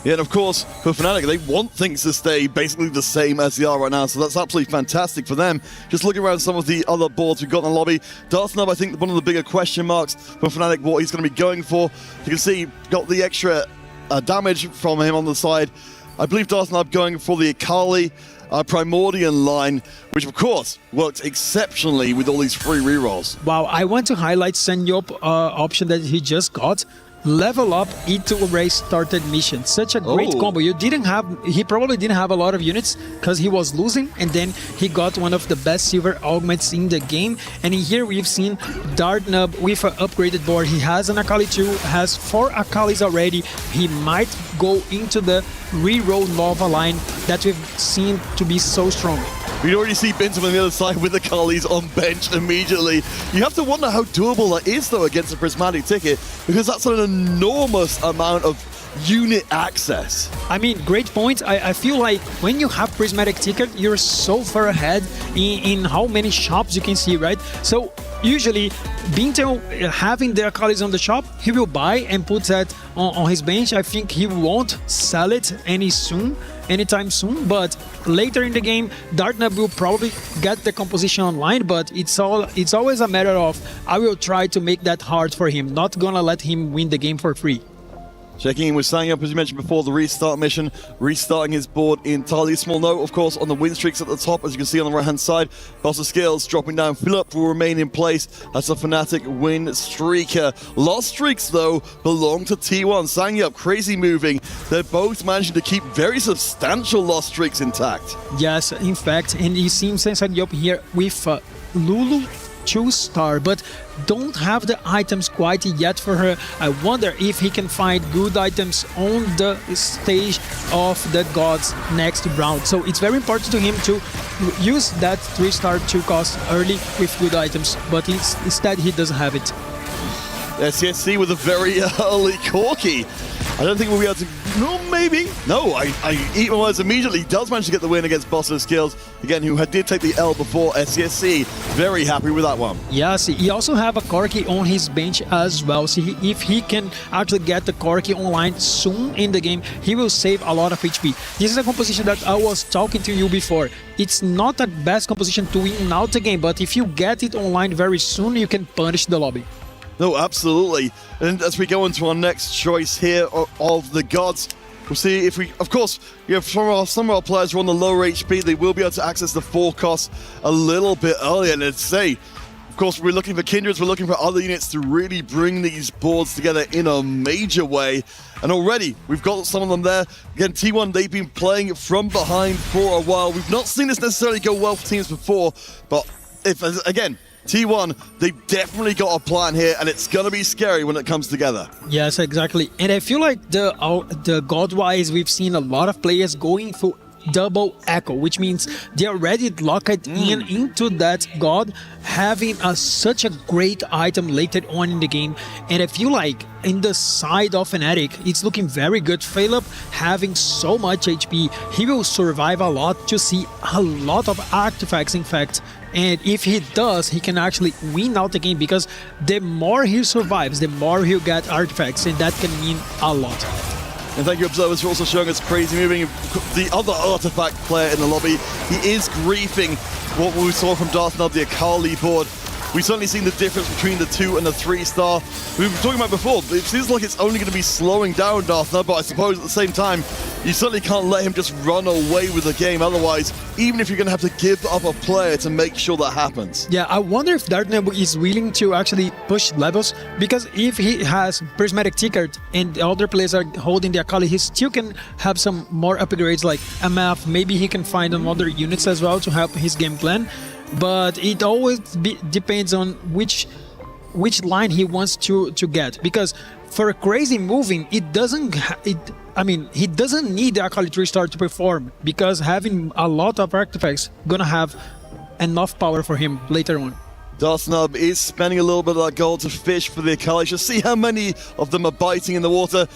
Speaker 7: Yeah, and of course, for Fnatic, they want things to stay basically the same as they are right now, so that's absolutely fantastic for them. Just looking around some of the other boards we've got in the lobby, Dartnub, I think one of the bigger question marks for Fnatic, what he's going to be going for. You can see, got the extra damage from him on the side. I believe Dartnub going for the Akali Primordial line, which of course worked exceptionally with all these free rerolls.
Speaker 14: Wow, I want to highlight Senyop option that he just got. Level up into a race started mission. Such a great combo. He probably didn't have a lot of units because he was losing, and then he got one of the best silver augments in the game. And in here we've seen Dartnub with an upgraded board. He has an Akali 2, has 4 Akalis already. He might go into the reroll Nova line that we've seen to be so strong.
Speaker 7: We already see Bintum on the other side with the Collies on bench immediately. You have to wonder how doable that is, though, against a Prismatic Ticket, because that's an enormous amount of unit access.
Speaker 14: I mean, great point. I feel like when you have Prismatic Ticket, you're so far ahead in how many shops you can see, right? So usually, Bintel having the Akalis on the shop, he will buy and put that on his bench. I think he won't sell it anytime soon, but later in the game, Darknub will probably get the composition online, but it's always a matter of, I will try to make that hard for him, not gonna let him win the game for free.
Speaker 7: Checking in with Sangyup, as you mentioned before, the restart mission, restarting his board entirely. Small note, of course, on the win streaks at the top, as you can see on the right-hand side. Boss of Skills dropping down. Philip will remain in place as a Fnatic win streaker. Lost streaks, though, belong to T1. Sangyup, crazy moving. They're both managing to keep very substantial lost streaks intact.
Speaker 14: Yes, in fact, and you see Sangyup here with Lulu 2-star, but don't have the items quite yet for her. I wonder if he can find good items on the stage of the gods next round. So it's very important to him to use that 3-star 2 cost early with good items, but instead he doesn't have it.
Speaker 7: SCSC with a very early Corki. I don't think we'll be able to... No, maybe. No, I eat my words immediately. Does manage to get the win against Boss of Skills. Again, who did take the L before SCSC. Very happy with that one.
Speaker 14: Yes, he also have a Corki on his bench as well. So if he can actually get the Corki online soon in the game, he will save a lot of HP. This is a composition that I was talking to you before. It's not the best composition to win out the game, but if you get it online very soon, you can punish the lobby.
Speaker 7: No, absolutely. And as we go into our next choice here of the gods, we'll see if we, of course, you have some of our players who are on the lower HP, they will be able to access the forecast a little bit earlier. And let's say, of course, we're looking for Kindreds, we're looking for other units to really bring these boards together in a major way. And already, we've got some of them there. Again, T1, they've been playing from behind for a while. We've not seen this necessarily go well for teams before, but again, T1, they've definitely got a plan here, and it's going to be scary when it comes together.
Speaker 14: Yes, exactly. And I feel like the God-wise, we've seen a lot of players going for double echo, which means they're already locked into that God, having such a great item later on in the game. And I feel like in the side of Fnatic, it's looking very good. Philip having so much HP, he will survive a lot to see a lot of artifacts, in fact. And if he does, he can actually win out the game, because the more he survives, the more he'll get artifacts, and that can mean a lot.
Speaker 7: And thank you, observers, for also showing us crazy moving. The other artifact player in the lobby, he is griefing what we saw from Darth Nub, the Akali board. We've certainly seen the difference between the 2 and the 3-star. We were talking about before, it seems like it's only going to be slowing down Darth Nub, but I suppose at the same time, you certainly can't let him just run away with the game. Otherwise, even if you're going to have to give up a player to make sure that happens.
Speaker 14: Yeah, I wonder if Darth Nub is willing to actually push levels, because if he has Prismatic Ticket and the other players are holding the Akali, he still can have some more upgrades like MF. Maybe he can find other units as well to help his game plan. But it always depends on which line he wants to get, because for a crazy moving, he doesn't need the Akali 3-star to perform, because having a lot of artifacts gonna have enough power for him later on.
Speaker 7: Darth Nub is spending a little bit of that gold to fish for the Akali. Just see how many of them are biting in the water.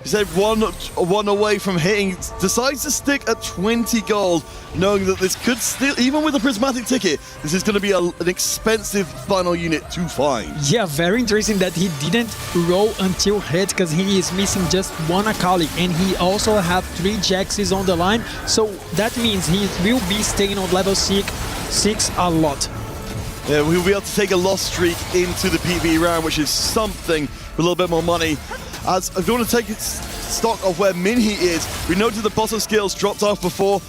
Speaker 7: He said one away from hitting, decides to stick at 20 gold, knowing that this could still, even with a Prismatic Ticket, this is going to be an expensive final unit to find.
Speaker 14: Yeah, very interesting that he didn't roll until hit, because he is missing just one Akali, and he also have 3 Jaxes on the line, so that means he will be staying on level 6 a lot.
Speaker 7: Yeah, we'll be able to take a loss streak into the PvE round, which is something with a little bit more money. As if you want to take stock of where Minhee is, we noted the Boss of Skills dropped off before.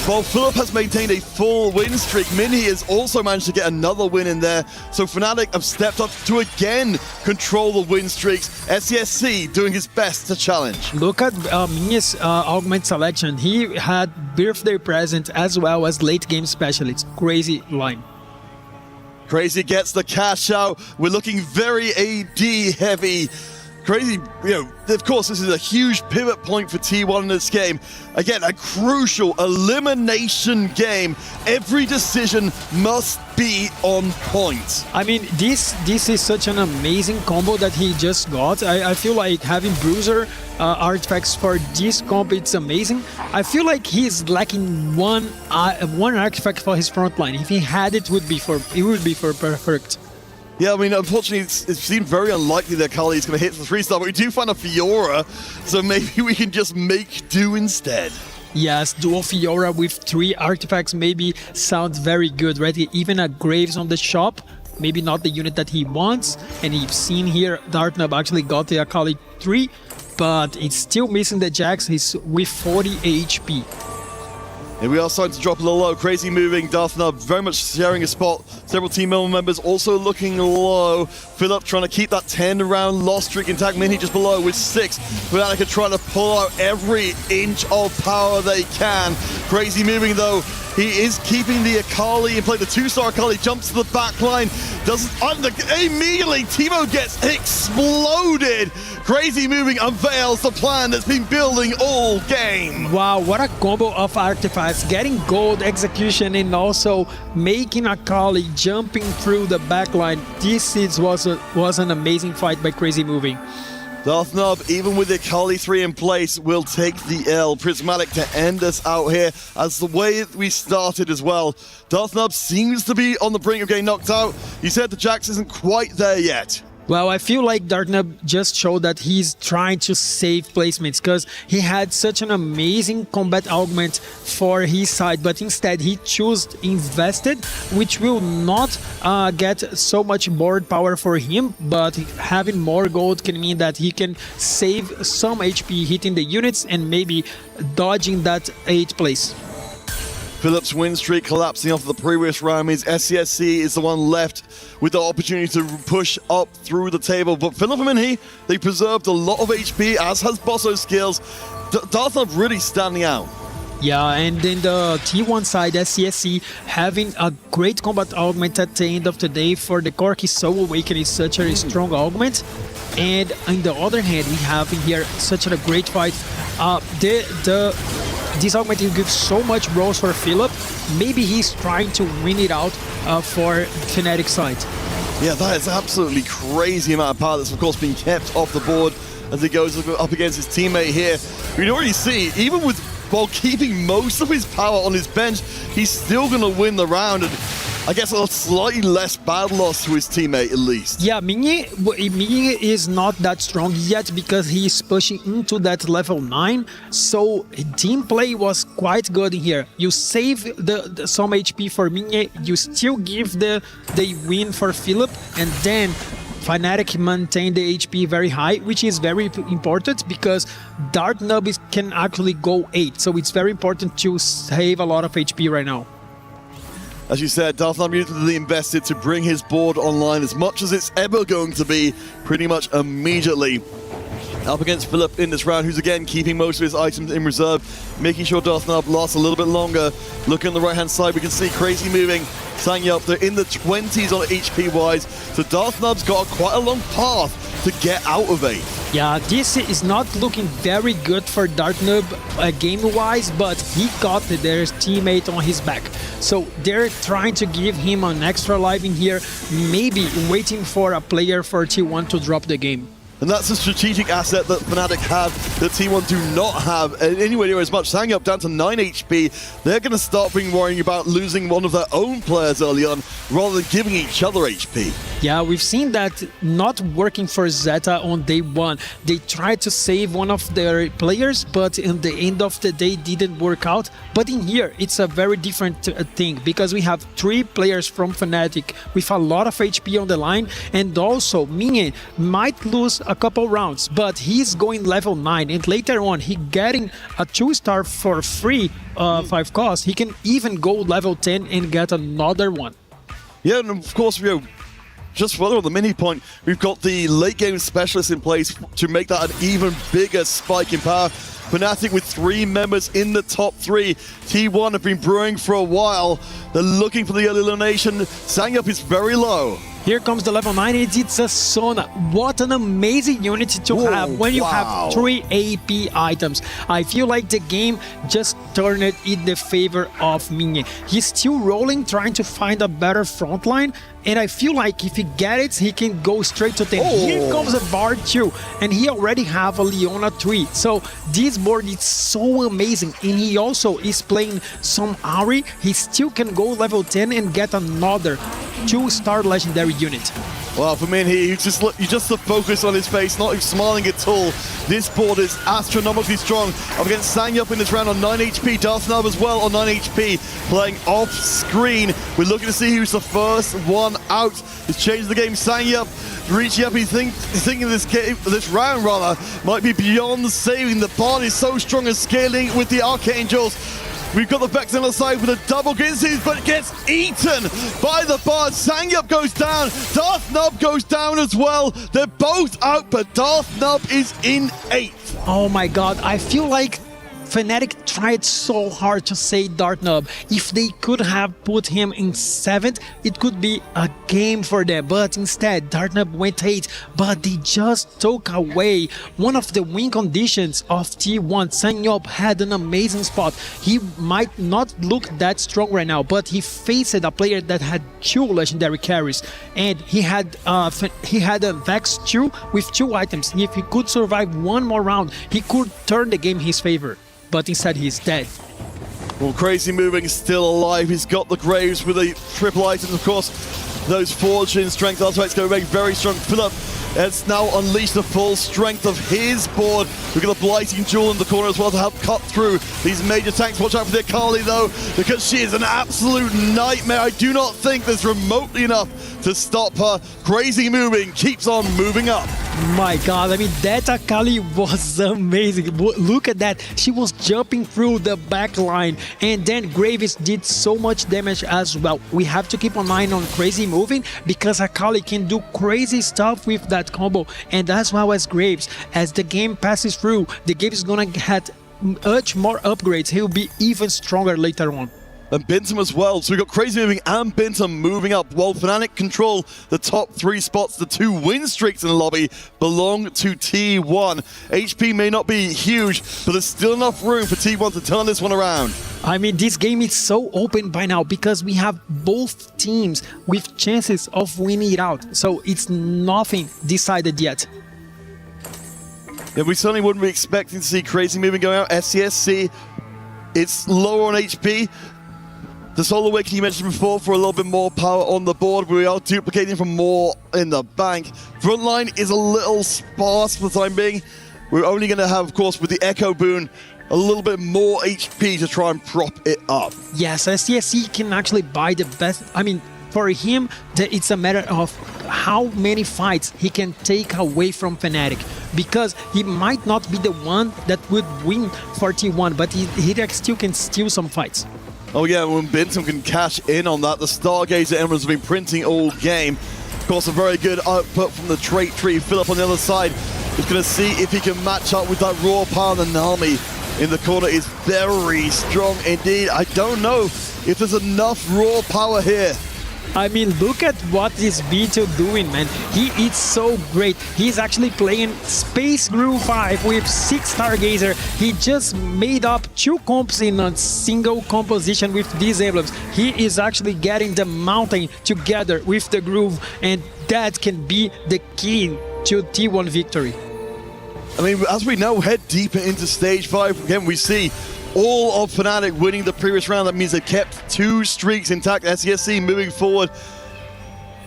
Speaker 7: While Philip has maintained a full win streak, Minhee has also managed to get another win in there. So Fnatic have stepped up to again control the win streaks. SCSC doing his best to challenge.
Speaker 14: Look at Minhee's augment selection. He had birthday present as well as late game specialists. Crazy line.
Speaker 7: Crazy gets the cash out. We're looking very AD heavy. Crazy, of course, this is a huge pivot point for T1 in this game. Again, a crucial elimination game. Every decision must be on point.
Speaker 14: I mean, this is such an amazing combo that he just got. I feel like having Bruiser artifacts for this combo, it's amazing. I feel like he's lacking one artifact for his front line. If he had it, it would be for perfect.
Speaker 7: Yeah, I mean, unfortunately, it seemed very unlikely that Kali is going to hit the 3-star, but we do find a Fiora, so maybe we can just make do instead.
Speaker 14: Yes, dual Fiora with 3 artifacts maybe sounds very good, right? Even a Graves on the shop, maybe not the unit that he wants. And you've seen here, Darknub actually got the Akali 3, but it's still missing the Jax. He's with 40 HP.
Speaker 7: Here we are starting to drop a little low. Crazy moving. Darthnub very much sharing a spot. Several team members also looking low. Philip trying to keep that 10-round loss streak intact. Mini just below with 6. Fnatic trying to pull out every inch of power they can. Crazy moving though. He is keeping the Akali in play. The 2-star Akali jumps to the back line. Immediately, Timo gets exploded. Crazy moving unveils the plan that's been building all game.
Speaker 14: Wow, what a combo of artifacts. Getting gold execution and also making Akali jumping through the back line. This was an amazing fight by Crazy Moving.
Speaker 7: Darthnub, even with the Akali 3 in place, will take the L. Prismatic to end us out here as the way we started as well. Darthnub seems to be on the brink of getting knocked out. You said the Jax isn't quite there yet.
Speaker 14: Well, I feel like Darknub just showed that he's trying to save placements because he had such an amazing combat augment for his side, but instead he chose invested, which will not get so much board power for him, but having more gold can mean that he can save some HP hitting the units and maybe dodging that 8th place.
Speaker 7: Philip's win streak collapsing off the previous round means SCSC is the one left with the opportunity to push up through the table. But Philip and Minhee, they preserved a lot of HP, as has Bosso's skills. Darthnub really standing out.
Speaker 14: Yeah, and in the T1 side, SCSC having a great combat augment at the end of the day for the Corki Soul Awakening is such a strong augment. And on the other hand, we have in here such a great fight. This augment will give so much rolls for Philip. Maybe he's trying to win it out for Fnatic side.
Speaker 7: Yeah, that is absolutely crazy amount of power that's of course been kept off the board as he goes up against his teammate here. You can already see, even while keeping most of his power on his bench, he's still going to win the round. And I guess a slightly less bad loss to his teammate at least.
Speaker 14: Yeah, Minhee is not that strong yet because he's pushing into that level 9. So team play was quite good in here. You save some HP for Minhee, you still give the win for Philip, and then Fnatic maintain the HP very high, which is very important because Dartnub can actually go 8. So it's very important to save a lot of HP right now.
Speaker 7: As you said, Darthnub immediately invested to bring his board online as much as it's ever going to be, pretty much immediately. Up against Philip in this round, who's again keeping most of his items in reserve, making sure Darthnub lasts a little bit longer. Look on the right-hand side, we can see Crazy moving. Sangyup, they're in the 20s on HP-wise, so Darthnub's got quite a long path to get out of 8.
Speaker 14: Yeah, this is not looking very good for Dartnub game-wise, but he got their teammate on his back. So they're trying to give him an extra life in here, maybe waiting for a player for T1 to drop the game.
Speaker 7: And that's a strategic asset that Fnatic have that T1 do not have anywhere near as much. Sangyup down to 9 HP. They're going to start worrying about losing one of their own players early on rather than giving each other HP.
Speaker 14: Yeah, we've seen that not working for Zeta on day 1. They tried to save one of their players, but in the end of the day didn't work out. But in here, it's a very different thing because we have 3 players from Fnatic with a lot of HP on the line, and also Minhee might lose a couple rounds, but he's going level 9, and later on he getting a 2-star for free 5 cost. He can even go level 10 and get another one.
Speaker 7: Yeah, and of course, just further on the mini point, we've got the late game specialist in place to make that an even bigger spike in power. Fnatic with 3 members in the top 3. T1 have been brewing for a while. They're looking for the early elimination. Sangyup is very low.
Speaker 14: Here comes the level 9, it's a Sona. What an amazing unit to have when you have 3 AP items. I feel like the game just turned it in the favor of Minion. He's still rolling, trying to find a better front line, and I feel like if he gets it, he can go straight to 10. Here comes a Bard 2, and he already have a Leona 3. So this board is so amazing, and he also is playing some Ahri. He still can go level 10 and get another 2-star legendary unit.
Speaker 7: Well, for me, you just the focus on his face, not even smiling at all. This board is astronomically strong. Up against Sangyup in this round on 9 HP, Darthnub as well on 9 HP, playing off screen. We're looking to see who's the first one out. He's changed the game. Sangyup reaching up. He's thinking this round rather might be beyond saving. The bard is so strong and scaling with the Archangels. We've got the Vex on the side with a double Ginsies, but gets eaten by the Bard. Sangyup goes down. Darthnub goes down as well. They're both out, but Darthnub is in 8th.
Speaker 14: Oh my god, I feel like Fnatic tried so hard to save Darthnub. If they could have put him in 7th, it could be a game for them. But instead, Darthnub went 8th. But they just took away one of the win conditions of T1. Sangyup had an amazing spot. He might not look that strong right now, but he faced a player that had 2 legendary carries, and he had a Vex 2 with 2 items. If he could survive one more round, he could turn the game in his favor. But instead he's dead.
Speaker 7: Well, Crazy Moving is still alive. He's got the Graves with the triple items, of course. Those Fortune strength artifacts going to make very strong. Philip has now unleashed the full strength of his board. We've got a Blighting Jewel in the corner as well to help cut through these major tanks. Watch out for the Akali though, because she is an absolute nightmare. I do not think there's remotely enough to stop her. Crazy Moving keeps on moving up.
Speaker 14: My god, I mean, that Akali was amazing. Look at that. She was jumping through the back line, and then Graves did so much damage as well. We have to keep an eye on Crazy Moving because Akali can do crazy stuff with that combo, and as well as Graves. As the game passes through, the game is gonna get much more upgrades. He'll be even stronger later on.
Speaker 7: And Bintum as well. So we've got Crazy Moving and Bintum moving up while Fnatic control the top 3 spots. The 2 win streaks in the lobby belong to T1. HP may not be huge, but there's still enough room for T1 to turn this one around.
Speaker 14: I mean, this game is so open by now because we have both teams with chances of winning it out. So it's nothing decided yet.
Speaker 7: Yeah, we certainly wouldn't be expecting to see Crazy Moving going out. SCSC, it's lower on HP. The Solar Awakening you mentioned before for a little bit more power on the board. We are duplicating for more in the bank. Frontline is a little sparse for the time being. We're only going to have, of course, with the Echo Boon, a little bit more HP to try and prop it up.
Speaker 14: Yes, SCSC can actually buy the best. I mean, for him, it's a matter of how many fights he can take away from Fnatic, because he might not be the one that would win for T1, but he still can steal some fights.
Speaker 7: Oh yeah, when Bintum can cash in on that, the Stargazer Emeralds have been printing all game. Of course, a very good output from the trait tree. Philip on the other side is going to see if he can match up with that raw power. The Nami in the corner is very strong indeed. I don't know if there's enough raw power here.
Speaker 14: I mean, look at what this B2 doing, man. He is so great. He's actually playing Space Groove 5 with 6 Stargazer. He just made up 2 comps in a single composition with these emblems. He is actually getting the mountain together with the groove, and that can be the key to T1 victory.
Speaker 7: I mean, as we now head deeper into stage 5, again, we see all of Fnatic winning the previous round. That means they kept 2 streaks intact. SCSC moving forward.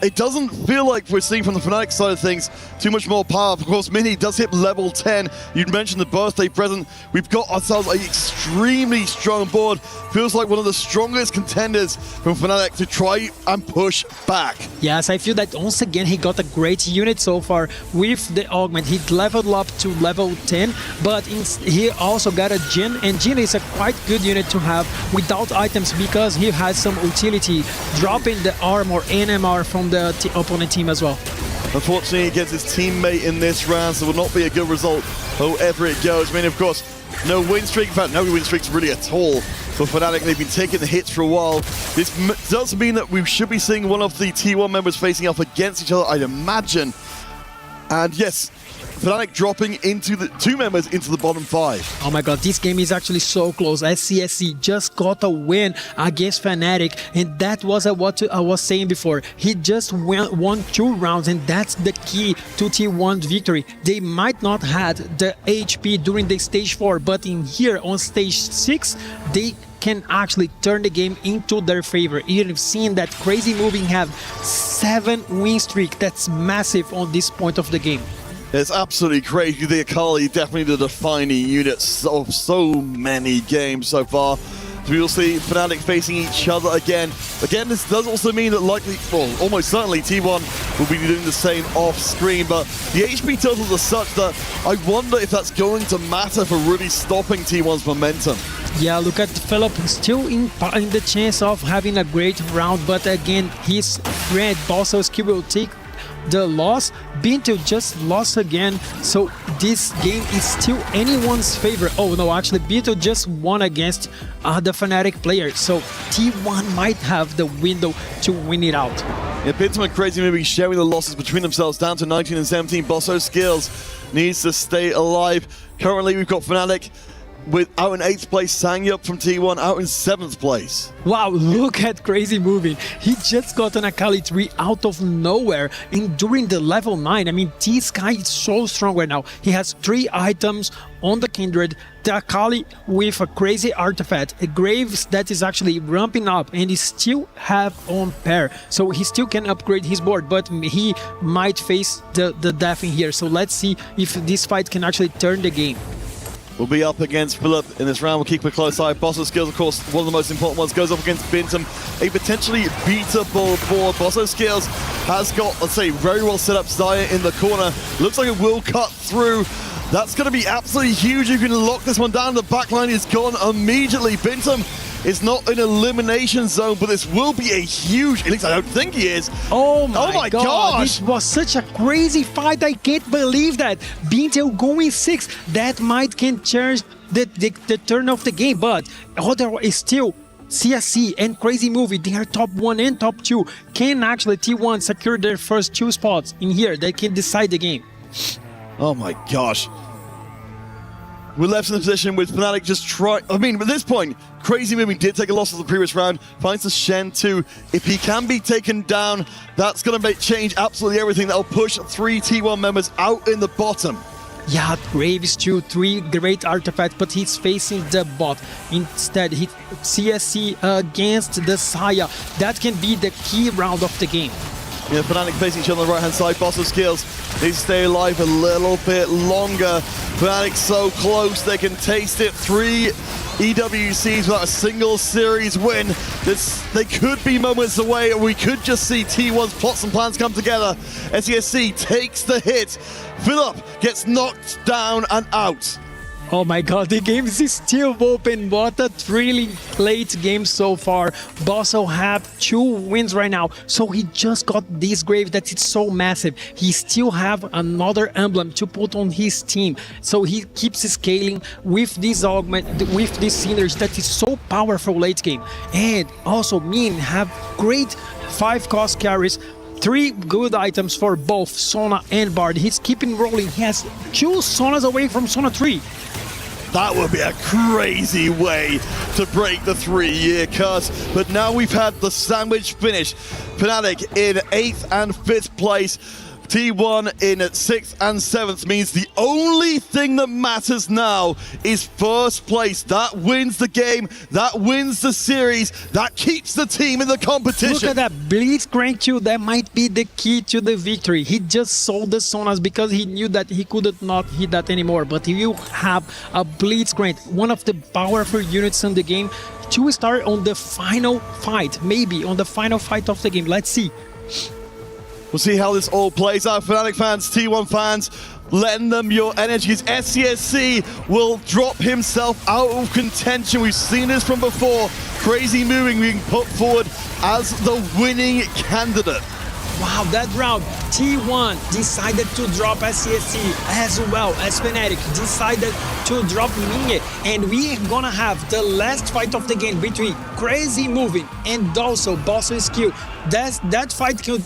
Speaker 7: It doesn't feel like we're seeing from the Fnatic side of things too much more power. Of course, Mini does hit level 10. You'd mentioned the birthday present. We've got ourselves an extremely strong board. Feels like one of the strongest contenders from Fnatic to try and push back.
Speaker 14: Yes, I feel that once again he got a great unit so far with the augment. He leveled up to level 10, but he also got a Jhin, and Jhin is a quite good unit to have without items because he has some utility, dropping the armor NMR from the opponent team as well.
Speaker 7: Unfortunately, he gets his teammate in this round, so it will not be a good result, however it goes. I mean, of course, no win streak. In fact, no win streaks really at all for for Fnatic. They've been taking the hits for a while. This does mean that we should be seeing one of the T1 members facing off against each other, I'd imagine. And yes, Fnatic dropping into the 2 members into the bottom 5.
Speaker 14: Oh my god, this game is actually so close. SCSC just got a win against Fnatic, and that was what I was saying before. He just won 2 rounds, and that's the key to T1's victory. They might not had the HP during the stage 4, but in here on stage 6, they can actually turn the game into their favor. You've seen that Crazy Moving have 7 win streak. That's massive on this point of the game.
Speaker 7: It's absolutely crazy. The Akali definitely the defining unit of so many games so far. We will see Fnatic facing each other again. Again, this does also mean that likely, well, almost certainly T1 will be doing the same off screen, but the HP totals are such that I wonder if that's going to matter for really stopping T1's momentum.
Speaker 14: Yeah, look at Philip, still in the chance of having a great round, but again, his friend Bosso's will take the loss. Binto just lost again, so this game is still anyone's favor. Oh no, actually Binto just won against the Fnatic player, so T1 might have the window to win it out.
Speaker 7: Yeah, Binto and Crazy Movie sharing the losses between themselves down to 19 and 17. Bosso Skills needs to stay alive. Currently we've got Fnatic out in 8th place, Sangya from T1 out in 7th place.
Speaker 14: Wow, look at Crazy Moving. He just got an Akali 3 out of nowhere during the level 9. I mean, this guy is so strong right now. He has 3 items on the Kindred, the Akali with a crazy artifact, a Graves that is actually ramping up, and he still have on pair. So he still can upgrade his board, but he might face the death in here. So let's see if this fight can actually turn the game.
Speaker 7: Will be up against Philip in this round. We'll keep a close eye. Bosso Skills, of course, one of the most important ones, goes up against Bintum. A potentially beatable board. Bosso Skills has got, let's say, very well set up Zaya in the corner. Looks like it will cut through. That's going to be absolutely huge. You can lock this one down. The backline is gone immediately. Bintum is not in elimination zone, but this will be a huge, at least I don't think he is.
Speaker 14: Oh my god,
Speaker 7: gosh!
Speaker 14: This was such a crazy fight. I can't believe that. Bintel going 6, that might can change the turn of the game, but otherwise is still CSC and Crazy Movie. They are top 1 and top 2. Can actually T1 secure their first 2 spots in here? They can decide the game.
Speaker 7: Oh my gosh. We're left in the position with Fnatic just try. I mean, at this point, Crazy Moving did take a loss of the previous round, finds the Shen 2. If he can be taken down, that's going to change absolutely everything. That'll push 3 T1 members out in the bottom.
Speaker 14: Yeah, Graves 2, 3 great artifacts, but he's facing the bot. Instead, he CSC against the Saya. That can be the key round of the game.
Speaker 7: Yeah, Fnatic facing each other on the right-hand side. Bosso Skills, they stay alive a little bit longer. Fnatic so close, they can taste it. 3 EWCs without a single series win. They could be moments away, and we could just see T1's plots and plans come together. SESC takes the hit. Philip gets knocked down and out.
Speaker 14: Oh my god, the game is still open. What a thrilling late game so far. Bosso have 2 wins right now, so he just got this grave that is so massive. He still have another emblem to put on his team, so he keeps scaling with this augment, with this synergy that is so powerful late game. And also Min have great 5 cost carries, 3 good items for both Sona and Bard. He's keeping rolling. He has 2 Sonas away from Sona 3.
Speaker 7: That would be a crazy way to break the 3-year curse. But now we've had the sandwich finish. Fnatic in 8th and 5th place. T1 in 6th and 7th means the only thing that matters now is first place. That wins the game, that wins the series, that keeps the team in the competition.
Speaker 14: Look at that, Blitzcrank 2, that might be the key to the victory. He just sold the Sonas because he knew that he could not hit that anymore. But you have a Blitzcrank, one of the powerful units in the game, to start on the final fight, maybe on the final fight of the game. Let's see.
Speaker 7: We'll see how this all plays out. Fnatic fans, T1 fans, lend them your energies. SCSC will drop himself out of contention. We've seen this from before. Crazy Moving being put forward as the winning candidate.
Speaker 14: Wow, that round, T1 decided to drop SCSC as well as Fnatic decided to drop Mingye. And we're gonna have the last fight of the game between Crazy Moving and also Bosso Skill. That fight could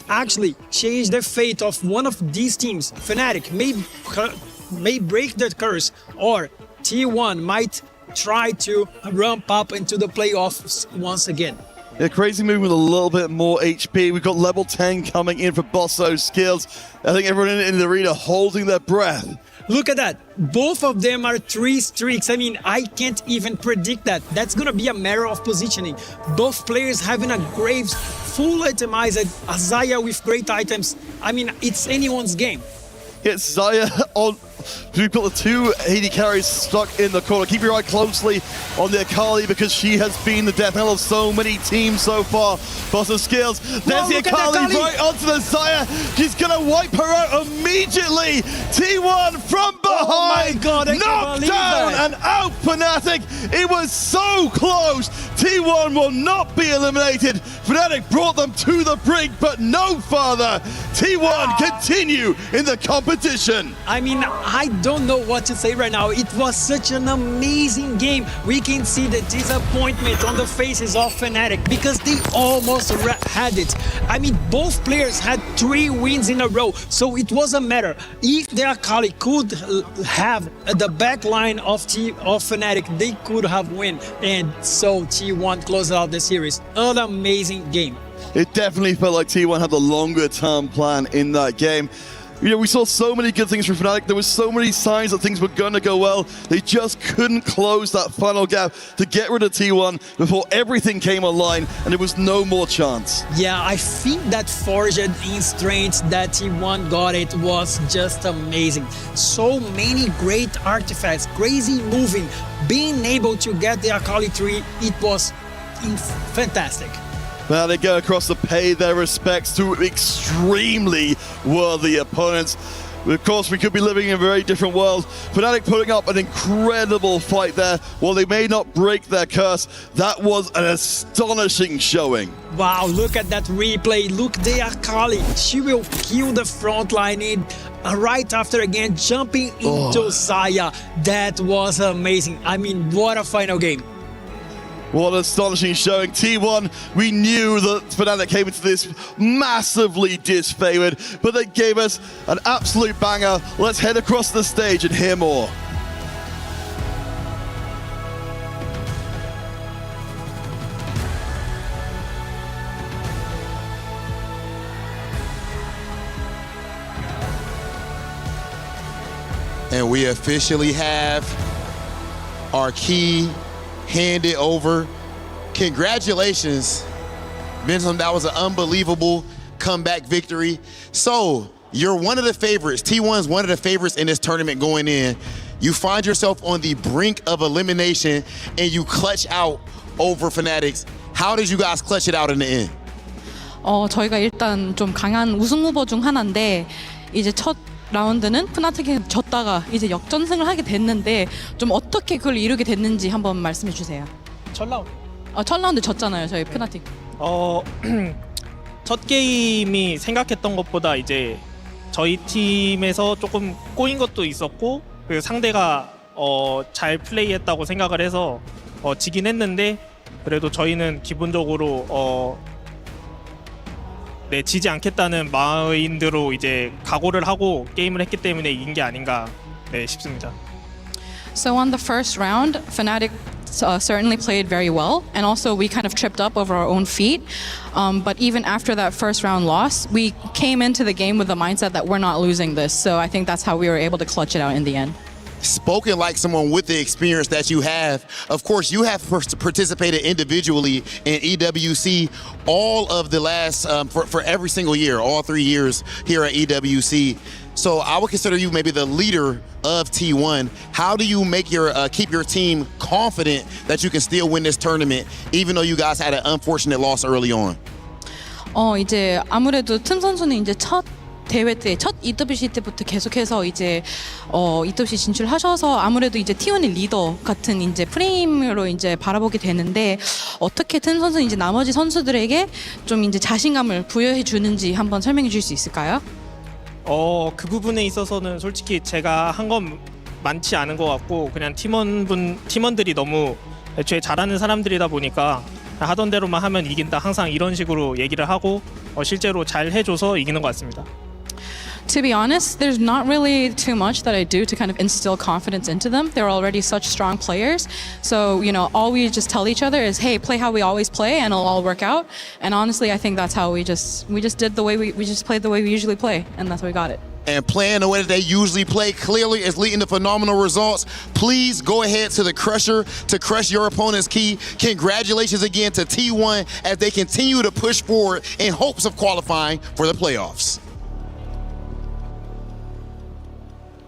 Speaker 14: actually change the fate of one of these teams. Fnatic may break the curse, or T1 might try to ramp up into the playoffs once again.
Speaker 7: Yeah, Crazy Moving with a little bit more HP. We've got level 10 coming in for Bosso's skills. I think everyone in the arena holding their breath.
Speaker 14: Look at that. Both of them are 3 streaks. I mean, I can't even predict that. That's going to be a matter of positioning. Both players having a Graves full itemized, a Xayah with great items. I mean, it's anyone's game.
Speaker 7: It's Xayah on. We put the 2 AD carries stuck in the corner. Keep your eye closely on the Akali because she has been the death knell of so many teams so far. Bosso skills. There's the Akali right onto the Xayah. She's going to wipe her out immediately. T1 from behind.
Speaker 14: Oh my God, I
Speaker 7: knocked
Speaker 14: can't
Speaker 7: down
Speaker 14: believe that.
Speaker 7: and out Fnatic. It was so close. T1 will not be eliminated. Fnatic brought them to the brink, but no further. T1 continue in the competition.
Speaker 14: I mean, I don't know what to say right now. It was such an amazing game. We can see the disappointment on the faces of Fnatic because they almost had it. I mean, both players had 3 wins in a row, so it was a matter. If the Akali could have the back line of Fnatic, they could have won. And so T1 closed out the series. An amazing game.
Speaker 7: It definitely felt like T1 had the longer term plan in that game. You know, we saw so many good things from Fnatic. There was so many signs that things were going to go well. They just couldn't close that final gap to get rid of T1 before everything came online and there was no more chance.
Speaker 14: Yeah, I think that forged in strength that T1 got it was just amazing. So many great artifacts, Crazy Moving, being able to get the Akali 3, it was fantastic.
Speaker 7: Now they go across to pay their respects to extremely worthy opponents. Of course, we could be living in a very different world. Fnatic putting up an incredible fight there. While they may not break their curse, that was an astonishing showing.
Speaker 14: Wow, look at that replay. Look, the Akali. She will kill the front line in right after again jumping into Xayah. That was amazing. I mean, what a final game.
Speaker 7: What an astonishing showing. T1, we knew that Fnatic came into this massively disfavored, but they gave us an absolute banger. Let's head across the stage and hear more.
Speaker 8: And we officially have our key handed over. Congratulations, Benson. That was an unbelievable comeback victory. So you're one of the favorites. T1's one of the favorites in this tournament going in. You find yourself on the brink of elimination and you clutch out over Fnatic. How did you guys clutch it out in the end?
Speaker 1: 저희가 일단 좀 강한 우승 후보 중 하나인데 이제 첫 라운드는 푸나틱에 졌다가 이제 역전승을 하게 됐는데 좀 어떻게 그걸 이루게 됐는지 한번 말씀해 주세요.
Speaker 10: 첫 라운드.
Speaker 1: 첫 라운드 졌잖아요, 저희 푸나틱.
Speaker 10: 첫 게임이 생각했던 것보다 이제 저희 팀에서 조금 꼬인 것도 있었고 그 상대가 잘 플레이했다고 생각을 해서 지긴 했는데 그래도 저희는 기본적으로 네, 지지 않겠다는 마인드로 이제 각오를 하고 게임을 했기 때문에 이긴 게 아닌가 네, 싶습니다.
Speaker 1: So on the first round, Fnatic certainly played very well, and also we kind of tripped up over our own feet. But even after that first round loss, we came into the game with the mindset that we're not losing this. So I think that's how we were able to clutch it out in the end.
Speaker 8: Spoken like someone with the experience that you have. Of course, you have participated individually in EWC all of the last, for every single year, all 3 years here at EWC. So I would consider you maybe the leader of T1. How do you make keep your team confident that you can still win this tournament, even though you guys had an unfortunate loss early on?
Speaker 1: 이제 아무래도 틈 선수는 이제 첫 대회 때 첫 EWC 때부터 계속해서 이제 EWC 진출하셔서 아무래도 이제 T1의 리더 같은 이제 프레임으로 이제 바라보게 되는데 어떻게 팀 선수 이제 나머지 선수들에게 좀 이제 자신감을 부여해 주는지 한번 설명해 줄 수 있을까요?
Speaker 10: 그 부분에 있어서는 솔직히 제가 한 건 많지 않은 것 같고 그냥 팀원들이 너무 애초에 잘하는 사람들이다 보니까 하던 대로만 하면 이긴다 항상 이런 식으로 얘기를 하고 실제로 잘 해줘서 이기는 것 같습니다.
Speaker 1: To be honest, there's not really too much that I do to kind of instill confidence into them. They're already such strong players. So, you know, all we just tell each other is, hey, play how we always play and it'll all work out. And honestly, I think that's how we just did the way we just played the way we usually play, and that's how we got it.
Speaker 8: And playing the way that they usually play clearly is leading to phenomenal results. Please go ahead to the Crusher to crush your opponent's key. Congratulations again to T1 as they continue to push forward in hopes of qualifying for the playoffs.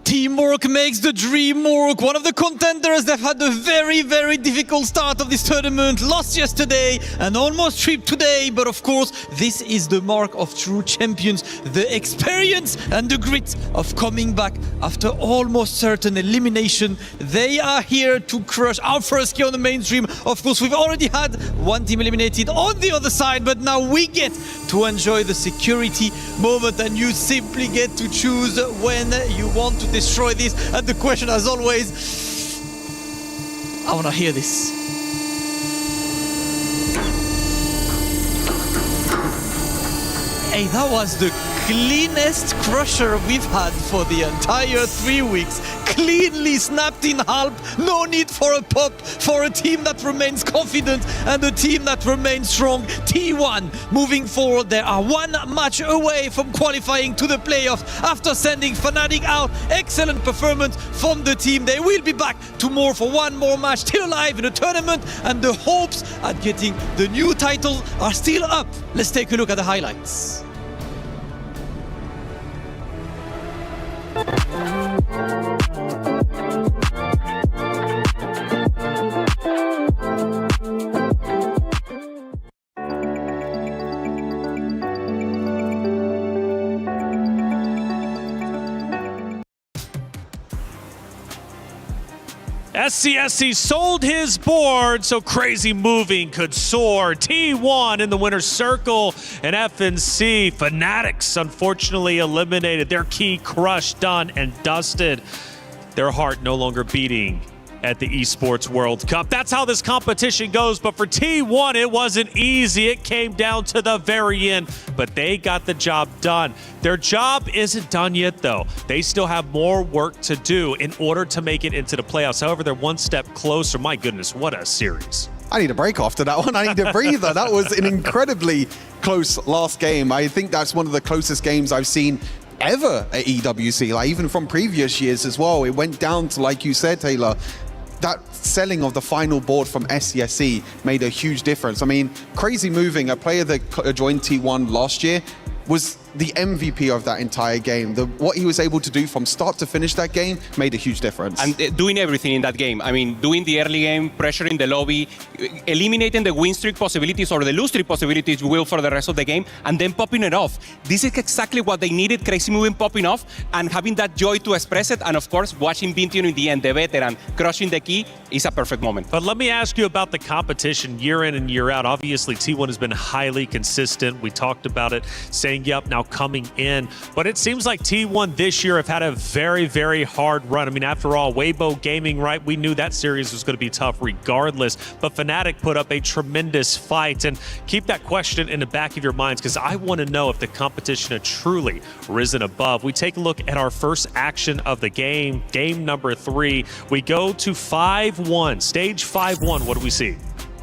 Speaker 15: Teamwork makes the dream work. One of the contenders that had a very, very difficult start of this tournament, lost yesterday and almost tripped today. But of course, this is the mark of true champions. The experience and the grit of coming back after almost certain elimination. They are here to crush our first key on the mainstream. Of course, we've already had one team eliminated on the other side, but now we get to enjoy the security moment, and you simply get to choose when you want to destroy this. And the question, as always, I want to hear this. Hey, that was the cleanest crusher we've had for the entire 3 weeks. Cleanly snapped in half. No need for a pop for a team that remains confident and a team that remains strong. T1 moving forward. They are one match away from qualifying to the playoffs after sending Fnatic out. Excellent performance from the team. They will be back tomorrow for one more match, still alive in the tournament, and the hopes at getting the new title are still up. Let's take a look at the highlights.
Speaker 2: SCSC sold his board so Crazy Moving could soar. T1 in the winner's circle, and FNC Fanatics unfortunately eliminated. Their key crushed, done, and dusted. Their heart no longer beating at the Esports World Cup. That's how this competition goes, but for T1, it wasn't easy. It came down to the very end, but they got the job done. Their job isn't done yet, though. They still have more work to do in order to make it into the playoffs. However, they're one step closer. My goodness, what a series.
Speaker 3: I need a break after that one. I need a breather. That was an incredibly close last game. I think that's one of the closest games I've seen ever at EWC, like even from previous years as well. It went down to, like you said, Taylor, that selling of the final board from SCSC made a huge difference. I mean, Crazy Moving, a player that joined T1 last year, was the MVP of that entire game. What he was able to do from start to finish that game made a huge difference.
Speaker 20: And doing everything in that game. I mean, doing the early game, pressuring the lobby, eliminating the win streak possibilities or the lose streak possibilities you will for the rest of the game, and then popping it off. This is exactly what they needed, Crazy Moving popping off and having that joy to express it. And of course, watching Bintion in the end, the veteran, crushing the key is a perfect moment.
Speaker 2: But let me ask you about the competition year in and year out. Obviously, T1 has been highly consistent. We talked about it, saying, yep, now coming in. But it seems like T1 this year have had a very, very hard run. I mean, after all, Weibo Gaming, right? We knew that series was going to be tough regardless. But Fnatic put up a tremendous fight. And keep that question in the back of your minds, because I want to know if the competition had truly risen above. We take a look at our first action of the game, game number 3. We go to 5-1, stage 5-1. What do we see?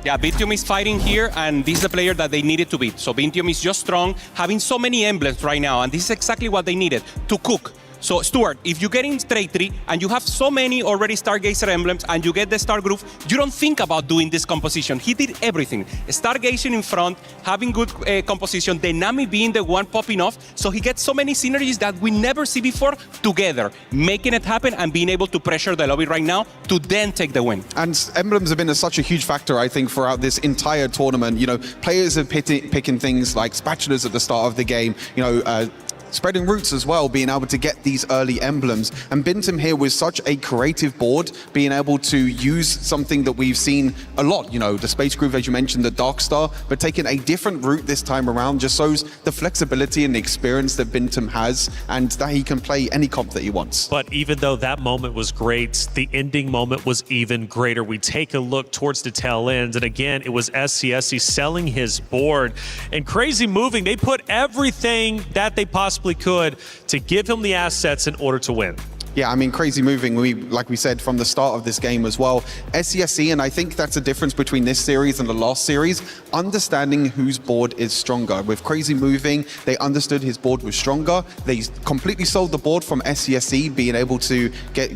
Speaker 20: Yeah, Bintium is fighting here, and this is the player that they needed to beat. So Bintium is just strong, having so many emblems right now, and this is exactly what they needed to cook. So Stuart, if you get in straight 3 and you have so many already Stargazer emblems and you get the Star Groove, you don't think about doing this composition. He did everything. Stargazing in front, having good composition, the Nami being the one popping off, so he gets so many synergies that we never see before together, making it happen and being able to pressure the lobby right now to then take the win.
Speaker 3: And emblems have been such a huge factor, I think, throughout this entire tournament. You know, players are picking things like spatulas at the start of the game, you know, spreading roots as well, being able to get these early emblems. And Bintum here was such a creative board, being able to use something that we've seen a lot, you know, the Space Groove, as you mentioned, the Dark Star, but taking a different route this time around just shows the flexibility and the experience that Bintum has, and that he can play any comp that he wants.
Speaker 2: But even though that moment was great, the ending moment was even greater. We take a look towards the tail end, and again, it was SCSC selling his board. And Crazy Moving, they put everything that they possibly could to give him the assets in order to win.
Speaker 3: Yeah, I mean, Crazy Moving, like we said from the start of this game as well, SCSC, and I think that's the difference between this series and the last series, understanding whose board is stronger. With Crazy Moving, they understood his board was stronger. They completely sold the board from SCSC, being able to get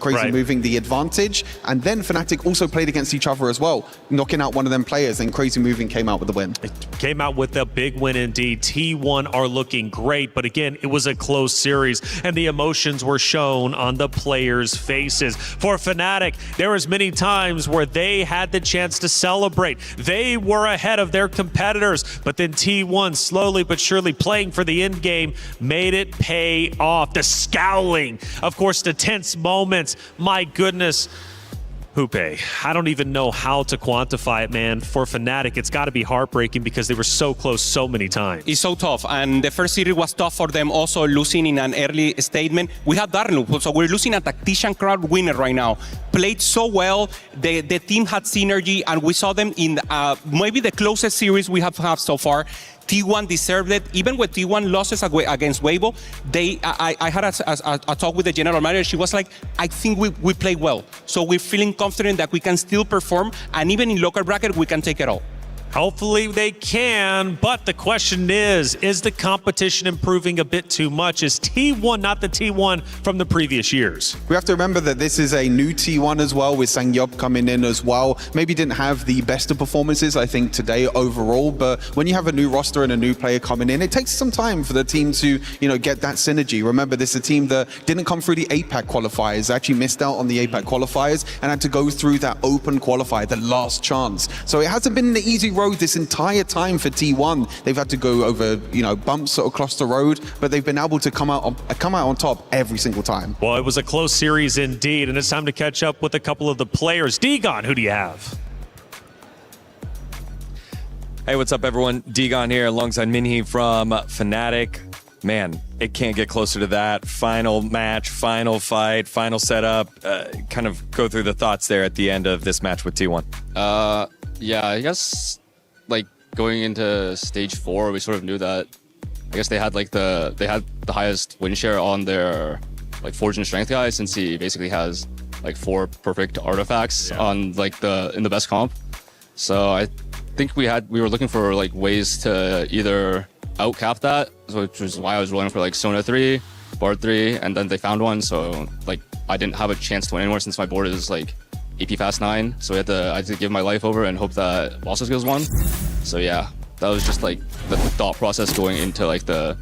Speaker 3: Crazy Moving the advantage. And then Fnatic also played against each other as well, knocking out one of them players, and Crazy Moving came out with the win.
Speaker 2: It came out with a big win indeed. T1 are looking great, but again, it was a close series, and the emotions were shown on the players' faces. For Fnatic, there was many times where they had the chance to celebrate. They were ahead of their competitors, but then T1 slowly but surely playing for the end game made it pay off. The scowling, of course, the tense moments. My goodness. Hoope, I don't even know how to quantify it, man. For Fnatic, it's got to be heartbreaking because they were so close so many times.
Speaker 20: It's so tough, and the first series was tough for them, also losing in an early statement. We have Darnell, so we're losing a tactician crowd winner right now. Played so well, the team had synergy, and we saw them in maybe the closest series we have had so far. T1 deserved it. Even with T1 losses against Weibo, I had a talk with the general manager. She was like, I think we played well. So we're feeling confident that we can still perform, and even in local bracket, we can take it all.
Speaker 2: Hopefully they can, but the question is the competition improving a bit too much? Is T1 not the T1 from the previous years?
Speaker 3: We have to remember that this is a new T1 as well, with Sangyup coming in as well. Maybe didn't have the best of performances, I think, today overall, but when you have a new roster and a new player coming in, it takes some time for the team to, you know, get that synergy. Remember, this is a team that didn't come through the APAC qualifiers, actually missed out on the APAC qualifiers, and had to go through that open qualifier, the last chance. So it hasn't been an easy road this entire time for T1. They've had to go over, you know, bumps across the road, but they've been able to come out on top every single time.
Speaker 2: Well, it was a close series indeed, and it's time to catch up with a couple of the players. Degon, who do you have?
Speaker 9: Hey, what's up, everyone? Degon here alongside Minhee from Fnatic. Man, it can't get closer to that. Final match, final fight, final setup. Kind of go through the thoughts there at the end of this match with T1.
Speaker 12: Yeah, I guess like going into stage 4, we sort of knew that. I guess they had the highest win share on their like Fortune Strength guy, since he basically has like 4 perfect artifacts on like in the best comp. So I think we were looking for like ways to either outcap that, which was why I was rolling for like Sona 3, Bard 3, and then they found one. So like I didn't have a chance to win anymore since my board is like AP Fast 9, so I had to give my life over and hope that Boss Skills won. So yeah, that was just like the thought process going into like the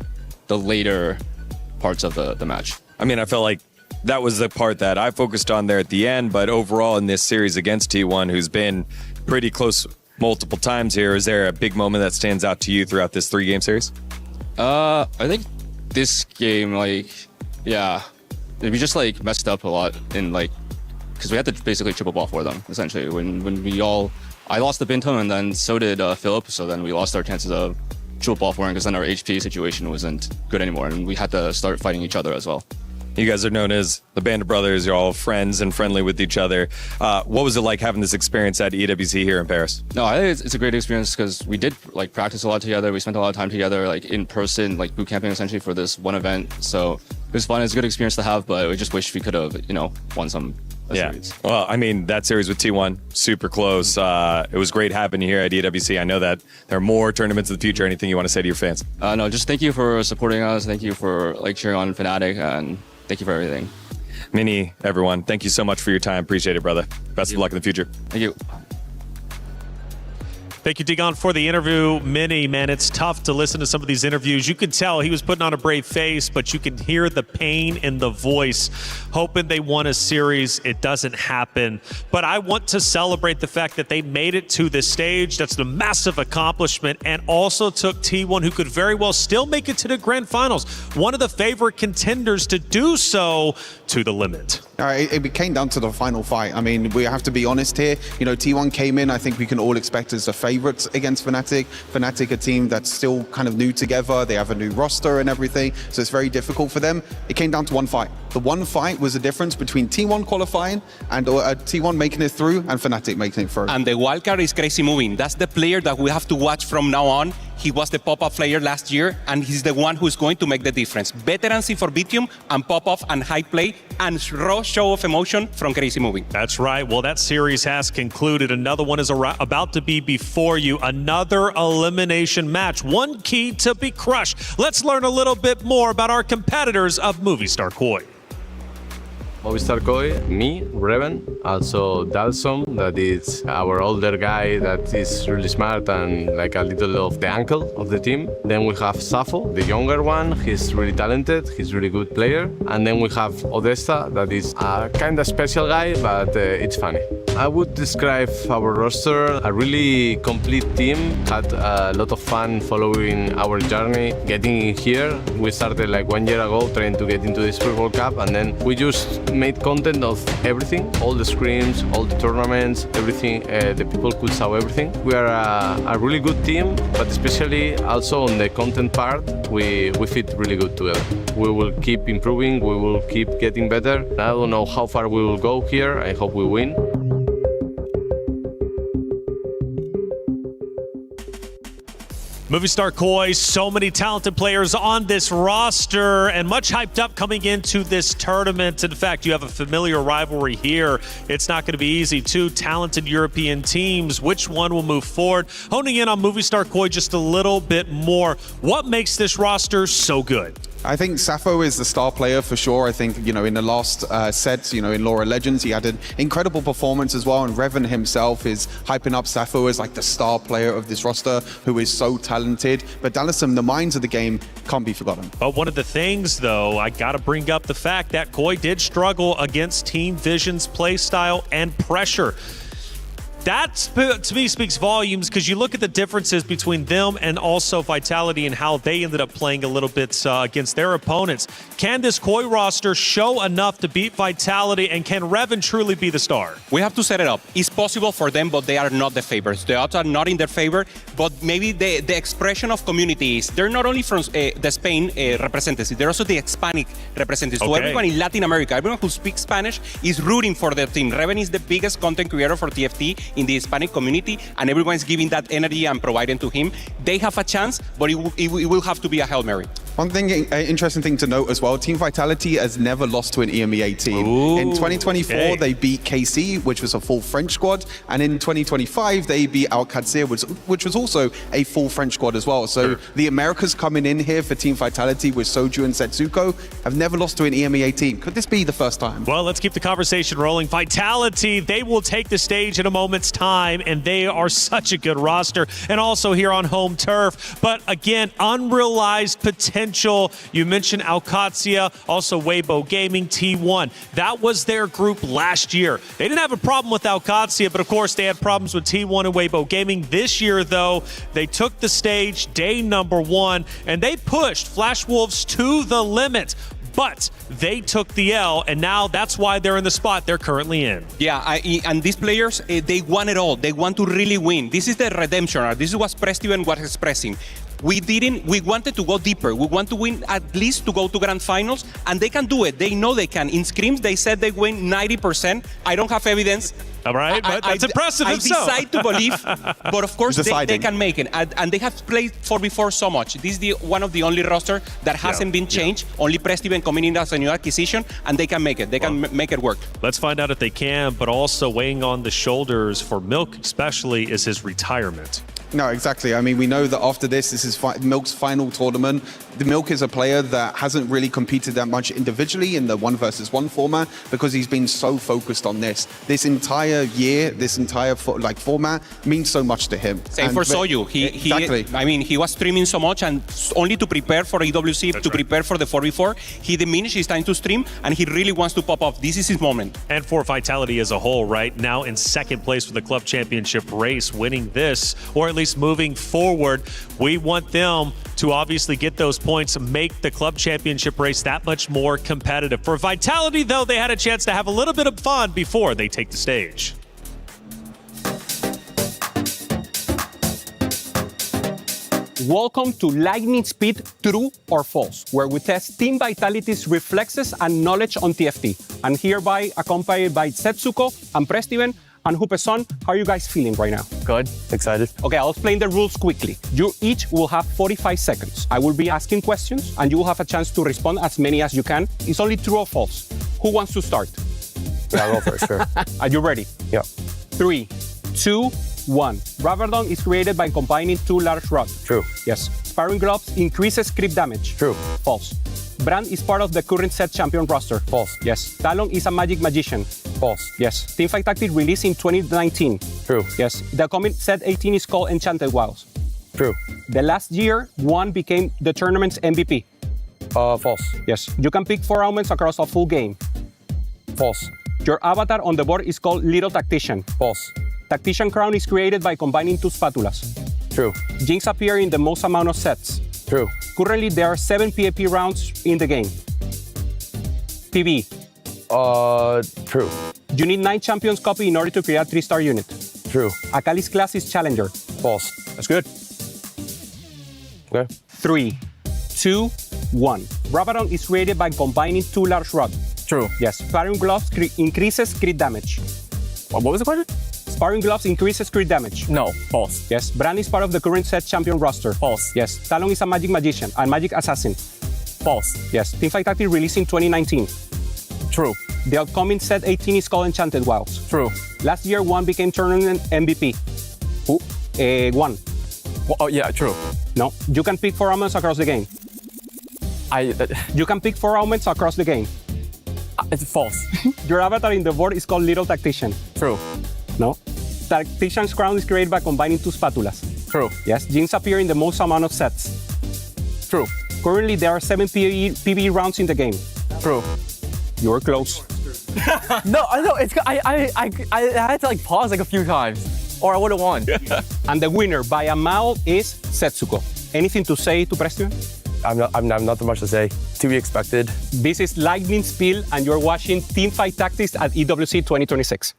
Speaker 12: later parts of the match.
Speaker 9: I mean, I felt like that was the part that I focused on there at the end, but overall in this series against T1, who's been pretty close multiple times here, is there a big moment that stands out to you throughout this 3-game series?
Speaker 12: I think this game, like, yeah, we just like messed up a lot in like, because we had to basically triple ball for them, essentially. I lost the Bintum, and then so did Philip, so then we lost our chances of triple ball for him, because then our HP situation wasn't good anymore, and we had to start fighting each other as well.
Speaker 9: You guys are known as the Band of Brothers. You're all friends and friendly with each other. What was it like having this experience at EWC here in Paris?
Speaker 12: No, I think it's a great experience, because we did like practice a lot together. We spent a lot of time together, like in person, like boot camping essentially for this one event. So it was fun. It's a good experience to have, but we just wish we could have, you know, won some. Series.
Speaker 9: Well, I mean, that series with T1, super close. It was great having you here at EWC. I know that there are more tournaments in the future. Anything you want to say to your fans?
Speaker 12: No, just thank you for supporting us. Thank you for like cheering on Fnatic, and thank you for everything.
Speaker 9: Minhee, everyone, thank you so much for your time. Appreciate it, brother. Best of luck in the future.
Speaker 12: Thank you.
Speaker 2: Thank you, Digon, for the interview. Minnie, man, it's tough to listen to some of these interviews. You can tell he was putting on a brave face, but you can hear the pain in the voice, hoping they won a series. It doesn't happen. But I want to celebrate the fact that they made it to this stage. That's a massive accomplishment, and also took T1, who could very well still make it to the grand finals, one of the favorite contenders to do so, to the limit.
Speaker 3: It came down to the final fight. I mean, we have to be honest here. You know, T1 came in, I think we can all expect as the favorites against Fnatic. Fnatic, a team that's still kind of new together. They have a new roster and everything, so it's very difficult for them. It came down to one fight. The one fight was the difference between T1 qualifying and T1 making it through and Fnatic making it through.
Speaker 20: And the wildcard is Crazy Moving. That's the player that we have to watch from now on. He was the pop-up player last year, and he's the one who's going to make the difference. Veterancy for Bitium and pop-off and high play and raw show of emotion from Crazy Moving.
Speaker 2: That's right. Well, that series has concluded. Another one is about to be before you. Another elimination match. One key to be crushed. Let's learn a little bit more about our competitors of Movistar Koi.
Speaker 4: Movistar Koi, me, Reven, also Dalsom, that is our older guy that is really smart and like a little of the uncle of the team. Then we have Safo, the younger one. He's really talented, he's really good player. And then we have Odessa, that is a kind of special guy, but it's funny. I would describe our roster a really complete team. Had a lot of fun following our journey, getting here. We started like 1 year ago trying to get into this World Cup, and then we just made content of everything, all the scrims, all the tournaments, everything. The people could saw everything. We are a really good team, but especially also on the content part, we fit really good together. We will keep improving, we will keep getting better. I don't know how far we will go here. I hope we win.
Speaker 2: Movistar Koi, so many talented players on this roster and much hyped up coming into this tournament. In fact, you have a familiar rivalry here. It's not going to be easy. Two talented European teams. Which one will move forward? Honing in on Movistar Koi just a little bit more. What makes this roster so good?
Speaker 3: I think Safo is the star player for sure. I think, you know, in the last set, you know, in Laura Legends, he had an incredible performance as well. And Reven himself is hyping up Safo as like the star player of this roster, who is so talented. But Dallasum, the minds of the game, can't be forgotten.
Speaker 2: But one of the things, though, I got to bring up the fact that Koi did struggle against Team Vision's play style and pressure. That, to me, speaks volumes, because you look at the differences between them and also Vitality and how they ended up playing a little bit against their opponents. Can this Koi roster show enough to beat Vitality, and can Reven truly be the star?
Speaker 20: We have to set it up. It's possible for them, but they are not the favorites. The odds are not in their favor, but maybe the expression of community is, they're not only from the Spain representatives, they're also the Hispanic representatives. Okay. So everyone in Latin America, everyone who speaks Spanish is rooting for their team. Reven is the biggest content creator for TFT in the Hispanic community, and everyone's giving that energy and providing to him. They have a chance, but it will have to be a Hail Mary.
Speaker 3: One thing, interesting thing to note as well, Team Vitality has never lost to an EMEA team.
Speaker 2: Ooh,
Speaker 3: in 2024, they beat KC, which was a full French squad. And in 2025, they beat Alcacer, which was also a full French squad as well. So the Americas coming in here for Team Vitality with Soju and Setsuko have never lost to an EMEA team. Could this be the first time?
Speaker 2: Well, let's keep the conversation rolling. Vitality, they will take the stage in a moment's time, and they are such a good roster, and also here on home turf. But again, unrealized potential. You mentioned Alcacia, also Weibo Gaming, T1. That was their group last year. They didn't have a problem with Alcacia, but of course they had problems with T1 and Weibo Gaming. This year, though, they took the stage day number 1, and they pushed Flash Wolves to the limit. But they took the L, and now that's why they're in the spot they're currently in.
Speaker 20: Yeah, and these players, they want it all. They want to really win. This is the redemption arc. This is what Prestiven was expressing. We wanted to go deeper. We want to win, at least to go to grand finals, and they can do it. They know they can. In scrims, they said they win 90%. I don't have evidence.
Speaker 2: All right, but that's impressive.
Speaker 20: I decide to believe, but of course they can make it. And they have played for before so much. This is one of the only roster that hasn't been changed. Only Prestiven coming in as a new acquisition, and they can make it. They can make it work.
Speaker 2: Let's find out if they can, but also weighing on the shoulders for Milk especially is his retirement.
Speaker 3: No, exactly. I mean, we know that after this is Milk's final tournament. The Milk is a player that hasn't really competed that much individually in the 1v1 format because he's been so focused on this. This entire year, this entire format means so much to him.
Speaker 20: Same for Soyu.
Speaker 3: Exactly.
Speaker 20: I mean, he was streaming so much, and only to prepare for EWC, prepare for the 4v4, he diminished his time to stream, and he really wants to pop off. This is his moment.
Speaker 2: And for Vitality as a whole, right now in second place for the club championship race, winning this, or at least moving forward, we want them to obviously get those points, make the club championship race that much more competitive. For Vitality, though, they had a chance to have a little bit of fun before they take the stage.
Speaker 20: Welcome to Lightning Speed True or False, where we test Team Vitality's reflexes and knowledge on TFT. And hereby accompanied by Setsuko and Prestiven and Hupeson. How are you guys feeling right now?
Speaker 11: Good, excited.
Speaker 20: Okay, I'll explain the rules quickly. You each will have 45 seconds. I will be asking questions, and you will have a chance to respond as many as you can. It's only true or false. Who wants to start?
Speaker 11: Yeah, I'll go first, sure.
Speaker 20: Are you ready?
Speaker 11: Yeah.
Speaker 20: 3, 2, 1. Ravardon is created by combining two large rods.
Speaker 11: True.
Speaker 20: Yes. Sparring Gloves increases creep damage.
Speaker 11: True.
Speaker 20: False. Brand is part of the current set champion roster.
Speaker 11: False.
Speaker 20: Yes. Talon is a magic magician.
Speaker 11: False.
Speaker 20: Yes. Teamfight Tactic released in 2019.
Speaker 11: True.
Speaker 20: Yes. The common set 18 is called Enchanted Wilds.
Speaker 11: True.
Speaker 20: The last year, one became the tournament's MVP.
Speaker 11: False.
Speaker 20: Yes. You can pick 4 augments across a full game.
Speaker 11: False.
Speaker 20: Your avatar on the board is called Little Tactician.
Speaker 11: False.
Speaker 20: Tactician Crown is created by combining 2 spatulas.
Speaker 11: True.
Speaker 20: Jinx appear in the most amount of sets.
Speaker 11: True.
Speaker 20: Currently, there are 7 PvP rounds in the game. PB.
Speaker 11: True.
Speaker 20: You need 9 Champions copy in order to create a 3-star unit.
Speaker 11: True.
Speaker 20: Akali's class is Challenger.
Speaker 11: False.
Speaker 20: That's good.
Speaker 11: Okay.
Speaker 20: 3, 2, 1. Ravardon is created by combining 2 large rods.
Speaker 11: True.
Speaker 20: Yes. Sparring Gloves increases crit damage.
Speaker 11: What was the question?
Speaker 20: Sparring Gloves increases crit damage.
Speaker 11: No. False.
Speaker 20: Yes. Brand is part of the current set champion roster.
Speaker 11: False.
Speaker 20: Yes. Talon is a magic magician and magic assassin.
Speaker 11: False.
Speaker 20: Yes. Teamfight Tactic released in 2019.
Speaker 11: True.
Speaker 20: The upcoming set 18 is called Enchanted Wilds.
Speaker 11: True.
Speaker 20: Last year, one became tournament MVP.
Speaker 11: Who?
Speaker 20: One.
Speaker 11: Well, oh, yeah, true.
Speaker 20: No. You can pick 4 augments across the game. You can pick 4 augments across the game.
Speaker 11: It's false.
Speaker 20: Your avatar in the board is called Little Tactician.
Speaker 11: True.
Speaker 20: No. Tactician's Crown is created by combining 2 spatulas.
Speaker 11: True.
Speaker 20: Yes. Jinx appear in the most amount of sets.
Speaker 11: True.
Speaker 20: Currently, there are 7 PvE rounds in the game.
Speaker 11: True.
Speaker 20: You were close.
Speaker 11: No, I know. I had to pause a few times, or I would have won.
Speaker 20: And the winner by a mile is Setsuko. Anything to say to Preston?
Speaker 11: I'm nothing much to say. To be expected.
Speaker 20: This is Lightning Spiel, and you're watching Teamfight Tactics at EWC 2026.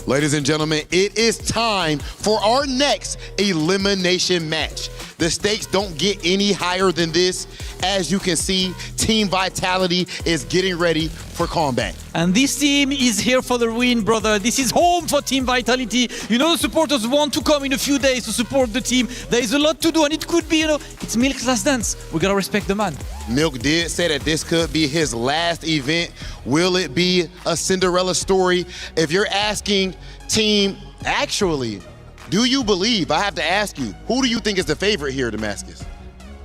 Speaker 8: Ladies and gentlemen, it is time for our next elimination match. The stakes don't get any higher than this. As you can see, Team Vitality is getting ready for combat.
Speaker 15: And this team is here for the win, brother. This is home for Team Vitality. You know, the supporters want to come in a few days to support the team. There is a lot to do, and it could be, it's Milk's last dance. We gotta respect the man.
Speaker 8: Milk did say that this could be his last event. Will it be a Cinderella story? If you're asking team, actually, do you believe, I have to ask you, who do you think is the favorite here, Damascus?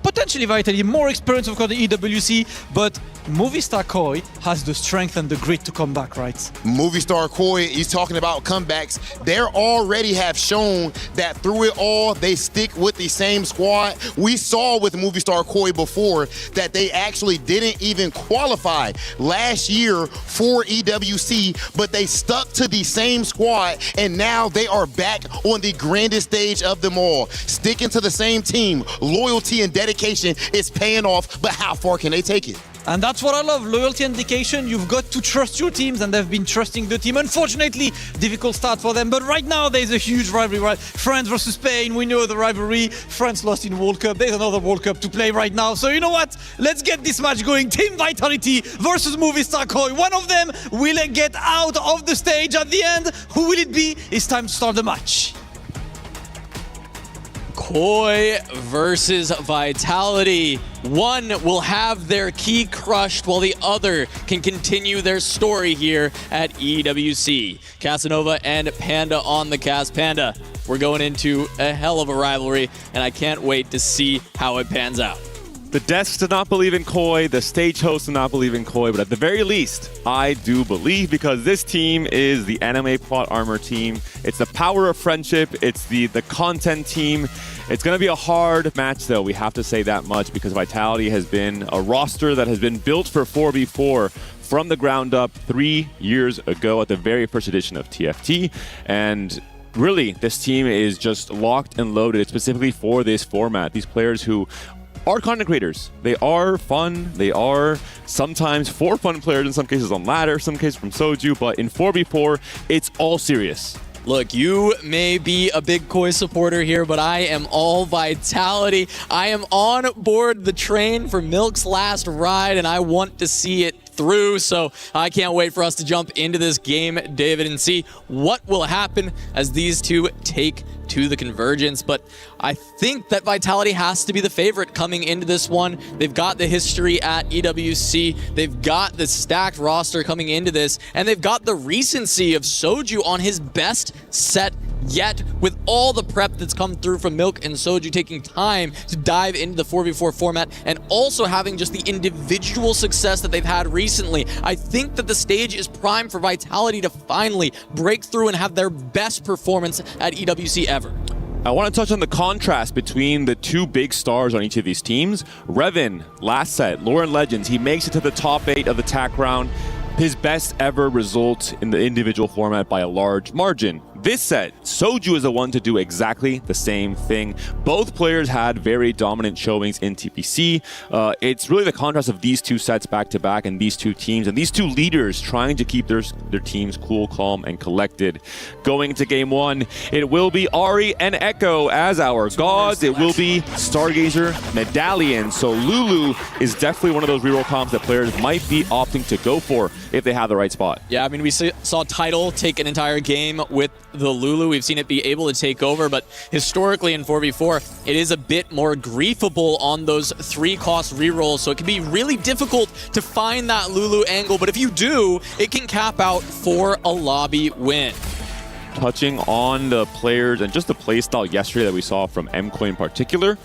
Speaker 15: Potentially Vitality, more experience of course the EWC, but Movie Star Koi has the strength and the grit to come back, right?
Speaker 8: Movie Star Koi, he's talking about comebacks. They already have shown that through it all, they stick with the same squad. We saw with Movie Star Koi before that they actually didn't even qualify last year for EWC, but they stuck to the same squad, and now they are back on the grandest stage of them all. Sticking to the same team, loyalty and dedication is paying off, but how far can they take it?
Speaker 15: And that's what I love, loyalty and dedication. You've got to trust your teams, and they've been trusting the team. Unfortunately, difficult start for them, but right now there's a huge rivalry, right? France versus Spain, we know the rivalry. France lost in World Cup, there's another World Cup to play right now. So you know what? Let's get this match going. Team Vitality versus Movie Star Koi. One of them will get out of the stage at the end. Who will it be? It's time to start the match.
Speaker 5: Koi versus Vitality. One will have their key crushed while the other can continue their story here at EWC. Casanova and Panda on the cast. Panda, we're going into a hell of a rivalry, and I can't wait to see how it pans out.
Speaker 18: The desk did not believe in Koi, the stage host did not believe in Koi, but at the very least, I do believe, because this team is the anime plot armor team. It's the power of friendship, it's the content team. It's going to be a hard match, though, we have to say that much, because Vitality has been a roster that has been built for 4v4 from the ground up 3 years ago at the very first edition of TFT, and really, this team is just locked and loaded specifically for this format. These players who are content creators. They are fun. They are sometimes for fun players, in some cases on ladder, some cases from Soju, but in 4v4, it's all serious.
Speaker 5: Look, you may be a big Koi supporter here, but I am all Vitality. I am on board the train for Milk's last ride, and I want to see it through. So I can't wait for us to jump into this game, David, and see what will happen as these two take to the convergence. But I think that Vitality has to be the favorite coming into this one. They've got the history at EWC. They've got the stacked roster coming into this, and they've got the recency of Soju on his best set yet, with all the prep that's come through from Milk and Soju taking time to dive into the 4v4 format, and also having just the individual success that they've had recently. I think that the stage is primed for Vitality to finally break through and have their best performance at EWC ever.
Speaker 18: I want to touch on the contrast between the two big stars on each of these teams. Revan, last set, Lauren Legends, he makes it to the top 8 of the TAC round. His best ever result in the individual format by a large margin. This set, Soju is the one to do exactly the same thing. Both players had very dominant showings in TPC. It's really the contrast of these two sets back to back, and these two teams and these two leaders trying to keep their teams cool, calm, and collected. Going into game one, it will be Ari and Echo as our gods. It will be Stargazer, Medallion. So Lulu is definitely one of those reroll comps that players might be opting to go for if they have the right spot.
Speaker 5: Yeah, I mean, we saw Tidal take an entire game with the Lulu. We've seen it be able to take over, but historically in 4v4, it is a bit more griefable on those 3-cost rerolls, so it can be really difficult to find that Lulu angle, but if you do, it can cap out for a lobby win.
Speaker 18: Touching on the players and just the playstyle yesterday that we saw from MKoi in particular,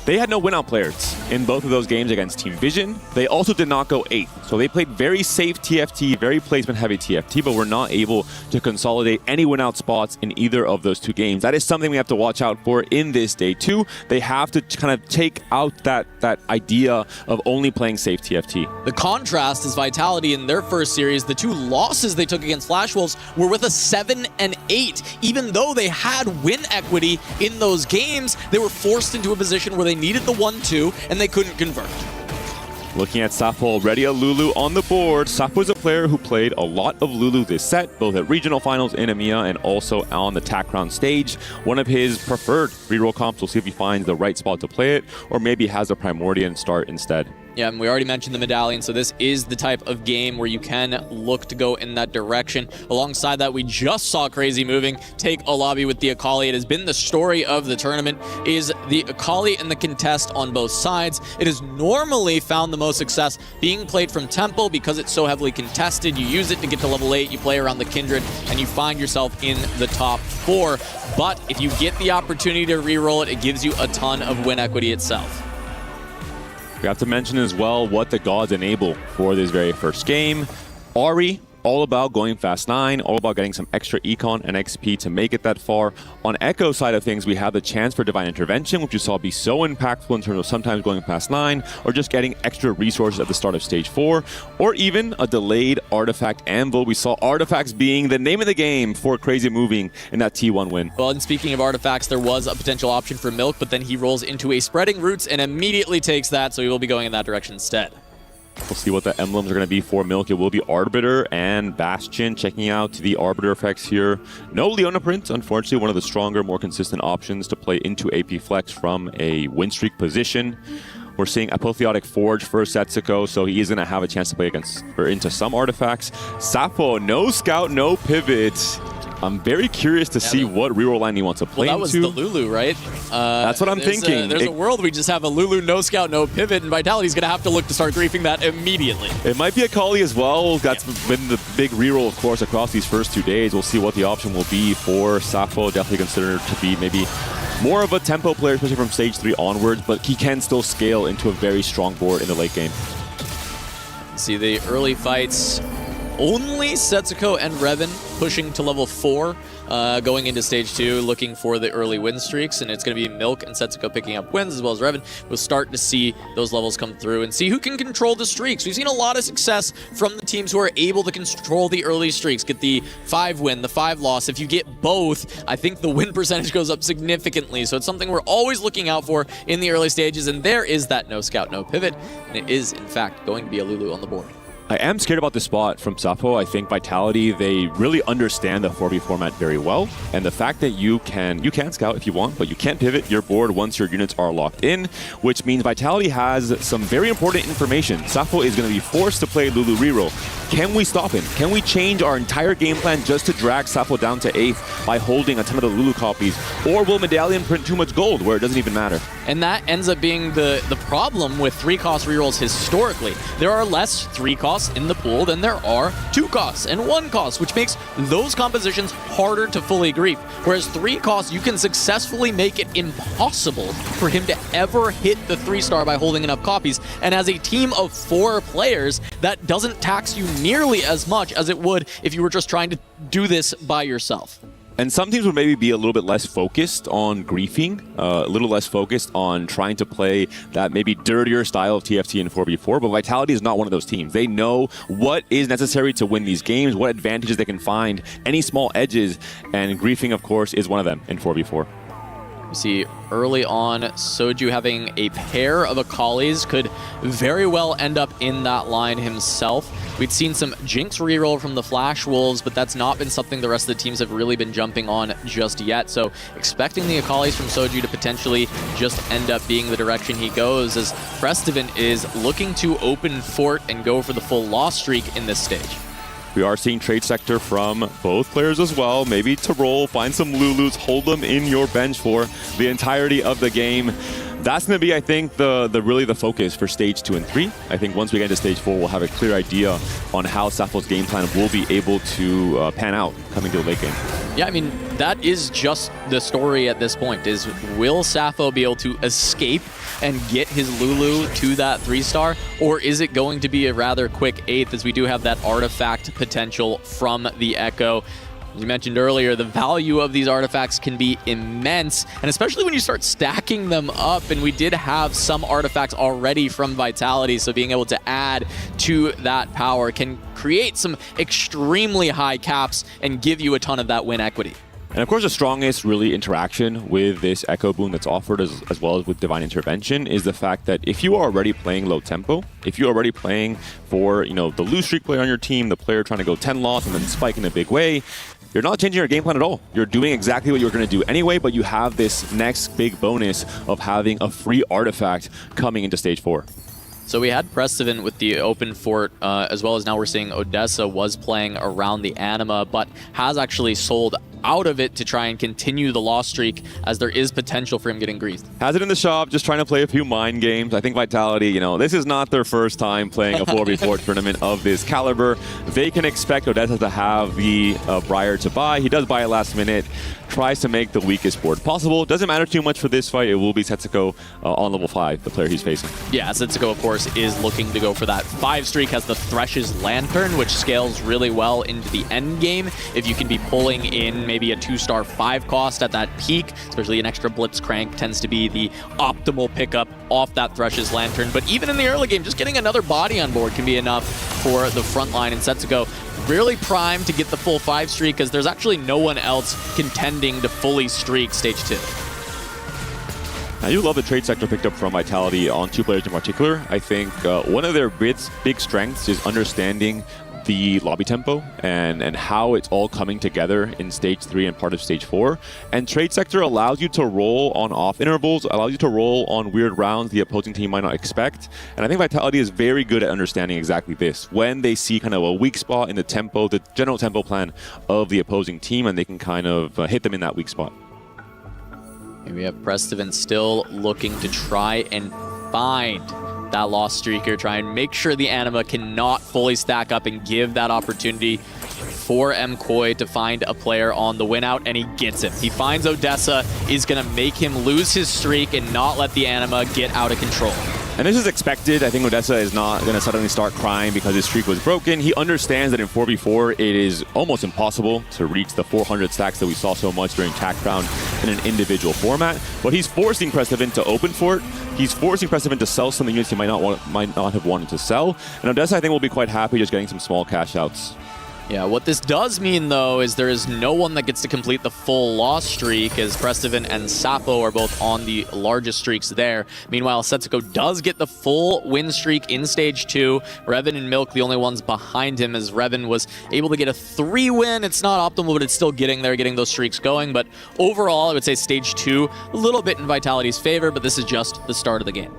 Speaker 18: they had no win-out players in both of those games against Team Vision. They also did not go 8th. So they played very safe TFT, very placement-heavy TFT, but were not able to consolidate any win-out spots in either of those two games. That is something we have to watch out for in this day 2. They have to kind of take out that idea of only playing safe TFT.
Speaker 5: The contrast is Vitality in their first series. The 2 losses they took against Flash Wolves were with a 7 and 8. Even though they had win equity in those games, they were forced into a position where they needed the 1-2 and they couldn't convert.
Speaker 18: Looking at Sapo already, a Lulu on the board. Sapo is a player who played a lot of Lulu this set, both at regional finals in EMEA and also on the TAC round stage. One of his preferred reroll comps. We'll see if he finds the right spot to play it, or maybe has a Primordian start instead.
Speaker 5: Yeah, and we already mentioned the Medallion, so this is the type of game where you can look to go in that direction. Alongside that, we just saw Crazy Moving take a lobby with the Akali. It has been the story of the tournament, is the Akali and the contest on both sides. It has normally found the most success being played from Temple because it's so heavily contested. You use it to get to level 8, you play around the Kindred, and you find yourself in the top 4. But if you get the opportunity to reroll it, it gives you a ton of win equity itself.
Speaker 18: We have to mention as well what the gods enable for this very first game. Ari, all about going fast 9, all about getting some extra econ and XP to make it that far. On Echo side of things, we have the chance for Divine Intervention, which you saw be so impactful in terms of sometimes going past 9, or just getting extra resources at the start of stage 4, or even a delayed Artifact Anvil. We saw Artifacts being the name of the game for Crazy Moving in that T1 win.
Speaker 5: Well, and speaking of Artifacts, there was a potential option for Milk, but then he rolls into a Spreading Roots and immediately takes that, so he will be going in that direction instead.
Speaker 18: We'll see what the emblems are going to be for Milk. It will be Arbiter and Bastion. Checking out the Arbiter effects here. No Leona Print, unfortunately, one of the stronger, more consistent options to play into AP Flex from a win streak position. We're seeing Apotheotic Forge for Setsuko, so he is going to have a chance to play against or into some artifacts. Sapo, no scout, no pivot. I'm very curious to see what reroll line he wants to play
Speaker 5: Well, that was
Speaker 18: into.
Speaker 5: the Lulu, right?
Speaker 18: That's what I'm thinking.
Speaker 5: There's a world we just have a Lulu, no scout, no pivot, and Vitality's going to have to look to start griefing that immediately.
Speaker 18: It might be a Kali as well. That's been the big reroll, of course, across these first 2 days. We'll see what the option will be for Sappho. Definitely considered to be maybe more of a tempo player, especially from stage 3 onwards, but he can still scale into a very strong board in the late game.
Speaker 5: See the early fights. Only Setsuko and Revan pushing to level 4, going into stage 2, looking for the early win streaks, and it's going to be Milk and Setsuko picking up wins, as well as Revan. We'll start to see those levels come through and see who can control the streaks. We've seen a lot of success from the teams who are able to control the early streaks, get the 5 win, the 5 loss. If you get both, I think the win percentage goes up significantly, so it's something we're always looking out for in the early stages, and there is that no scout, no pivot, and it is, in fact, going to be a Lulu on the board.
Speaker 18: I am scared about this spot from Sappho. I think Vitality, they really understand the 4v format very well. And the fact that you can scout if you want, but you can't pivot your board once your units are locked in, which means Vitality has some very important information. Sappho is going to be forced to play Lulu reroll. Can we stop him? Can we change our entire game plan just to drag Sappho down to 8th by holding a ton of the Lulu copies? Or will Medallion print too much gold where it doesn't even matter?
Speaker 5: And that ends up being the problem with 3-cost rerolls historically. There are less 3-costs in the pool than there are 2-costs and 1-costs, which makes those compositions harder to fully grief. Whereas 3-costs, you can successfully make it impossible for him to ever hit the 3-star by holding enough copies. And as a team of 4 players, that doesn't tax you nearly as much as it would if you were just trying to do this by yourself.
Speaker 18: And some teams would maybe be a little bit less focused on griefing, a little less focused on trying to play that maybe dirtier style of TFT in 4v4, but Vitality is not one of those teams. They know what is necessary to win these games, what advantages they can find, any small edges, and griefing, of course, is one of them in 4v4.
Speaker 5: We see early on, Soju having a pair of Akalis could very well end up in that line himself. We'd seen some Jinx reroll from the Flash Wolves, but that's not been something the rest of the teams have really been jumping on just yet. So expecting the Akalis from Soju to potentially just end up being the direction he goes, as Prestivan is looking to open fort and go for the full loss streak in this stage.
Speaker 18: We are seeing trade sector from both players as well. Maybe to roll, find some Lulus, hold them in your bench for the entirety of the game. That's going to be, I think, really the focus for stage 2 and 3. I think once we get into stage 4, we'll have a clear idea on how Sappho's game plan will be able to pan out coming to the late game.
Speaker 5: Yeah, I mean, that is just the story at this point, is will Sappho be able to escape and get his Lulu to that 3-star, or is it going to be a rather quick 8th, as we do have that artifact potential from the Echo? As you mentioned earlier, the value of these artifacts can be immense, and especially when you start stacking them up, and we did have some artifacts already from Vitality, so being able to add to that power can create some extremely high caps and give you a ton of that win equity.
Speaker 18: And of course, the strongest really interaction with this Echo boon that's offered, as well as with Divine Intervention, is the fact that if you are already playing low tempo, if you're already playing for, the lose streak player on your team, the player trying to go 10 loss and then spike in a big way, you're not changing your game plan at all. You're doing exactly what you're going to do anyway, but you have this next big bonus of having a free artifact coming into stage 4.
Speaker 5: So we had Prestivan with the open fort, as well as now we're seeing Odessa was playing around the Anima, but has actually sold out of it to try and continue the loss streak, as there is potential for him getting griefed.
Speaker 18: Has it in the shop, just trying to play a few mind games. I think Vitality, this is not their first time playing a 4v4 tournament of this caliber. They can expect Odessa to have the Briar to buy. He does buy it last minute, tries to make the weakest board possible. Doesn't matter too much for this fight. It will be Setsuko on level 5, the player he's facing.
Speaker 5: Yeah, Setsuko, of course, is looking to go for that 5 streak, has the Thresh's Lantern, which scales really well into the end game. If you can be pulling in maybe a 2-star 5 cost at that peak, especially an extra Blitzcrank tends to be the optimal pickup off that Thresh's Lantern. But even in the early game, just getting another body on board can be enough for the front line, and Setsuko really primed to get the full 5 streak, because there's actually no one else contending to fully streak stage 2.
Speaker 18: I do love the trade sector picked up from Vitality on 2 players in particular. I think one of their big strengths is understanding the lobby tempo and how it's all coming together in stage 3 and part of stage 4. And trade sector allows you to roll on off intervals, allows you to roll on weird rounds the opposing team might not expect. And I think Vitality is very good at understanding exactly this. When they see kind of a weak spot in the tempo, the general tempo plan of the opposing team, and they can kind of hit them in that weak spot.
Speaker 5: And we have Prestivan still looking to try and find that lost streaker, try and make sure the Anima cannot fully stack up and give that opportunity for MKOI to find a player on the win out, and he gets him. He finds Odessa, is going to make him lose his streak and not let the Anima get out of control.
Speaker 18: And this is expected. I think Odessa is not going to suddenly start crying because his streak was broken. He understands that in 4v4, it is almost impossible to reach the 400 stacks that we saw so much during TAC Round in an individual format. But he's forcing Prestivan to open for it. He's forcing Prestivan to sell some units he might not have wanted to sell. And Odessa, I think, will be quite happy just getting some small cash outs.
Speaker 5: Yeah, what this does mean, though, is there is no one that gets to complete the full loss streak, as Prestivan and Sapo are both on the largest streaks there. Meanwhile, Setsuko does get the full win streak in Stage 2. Revan and Milk, the only ones behind him, as Revan was able to get a 3-win. It's not optimal, but it's still getting there, getting those streaks going. But overall, I would say Stage 2, a little bit in Vitality's favor, but this is just the start of the game.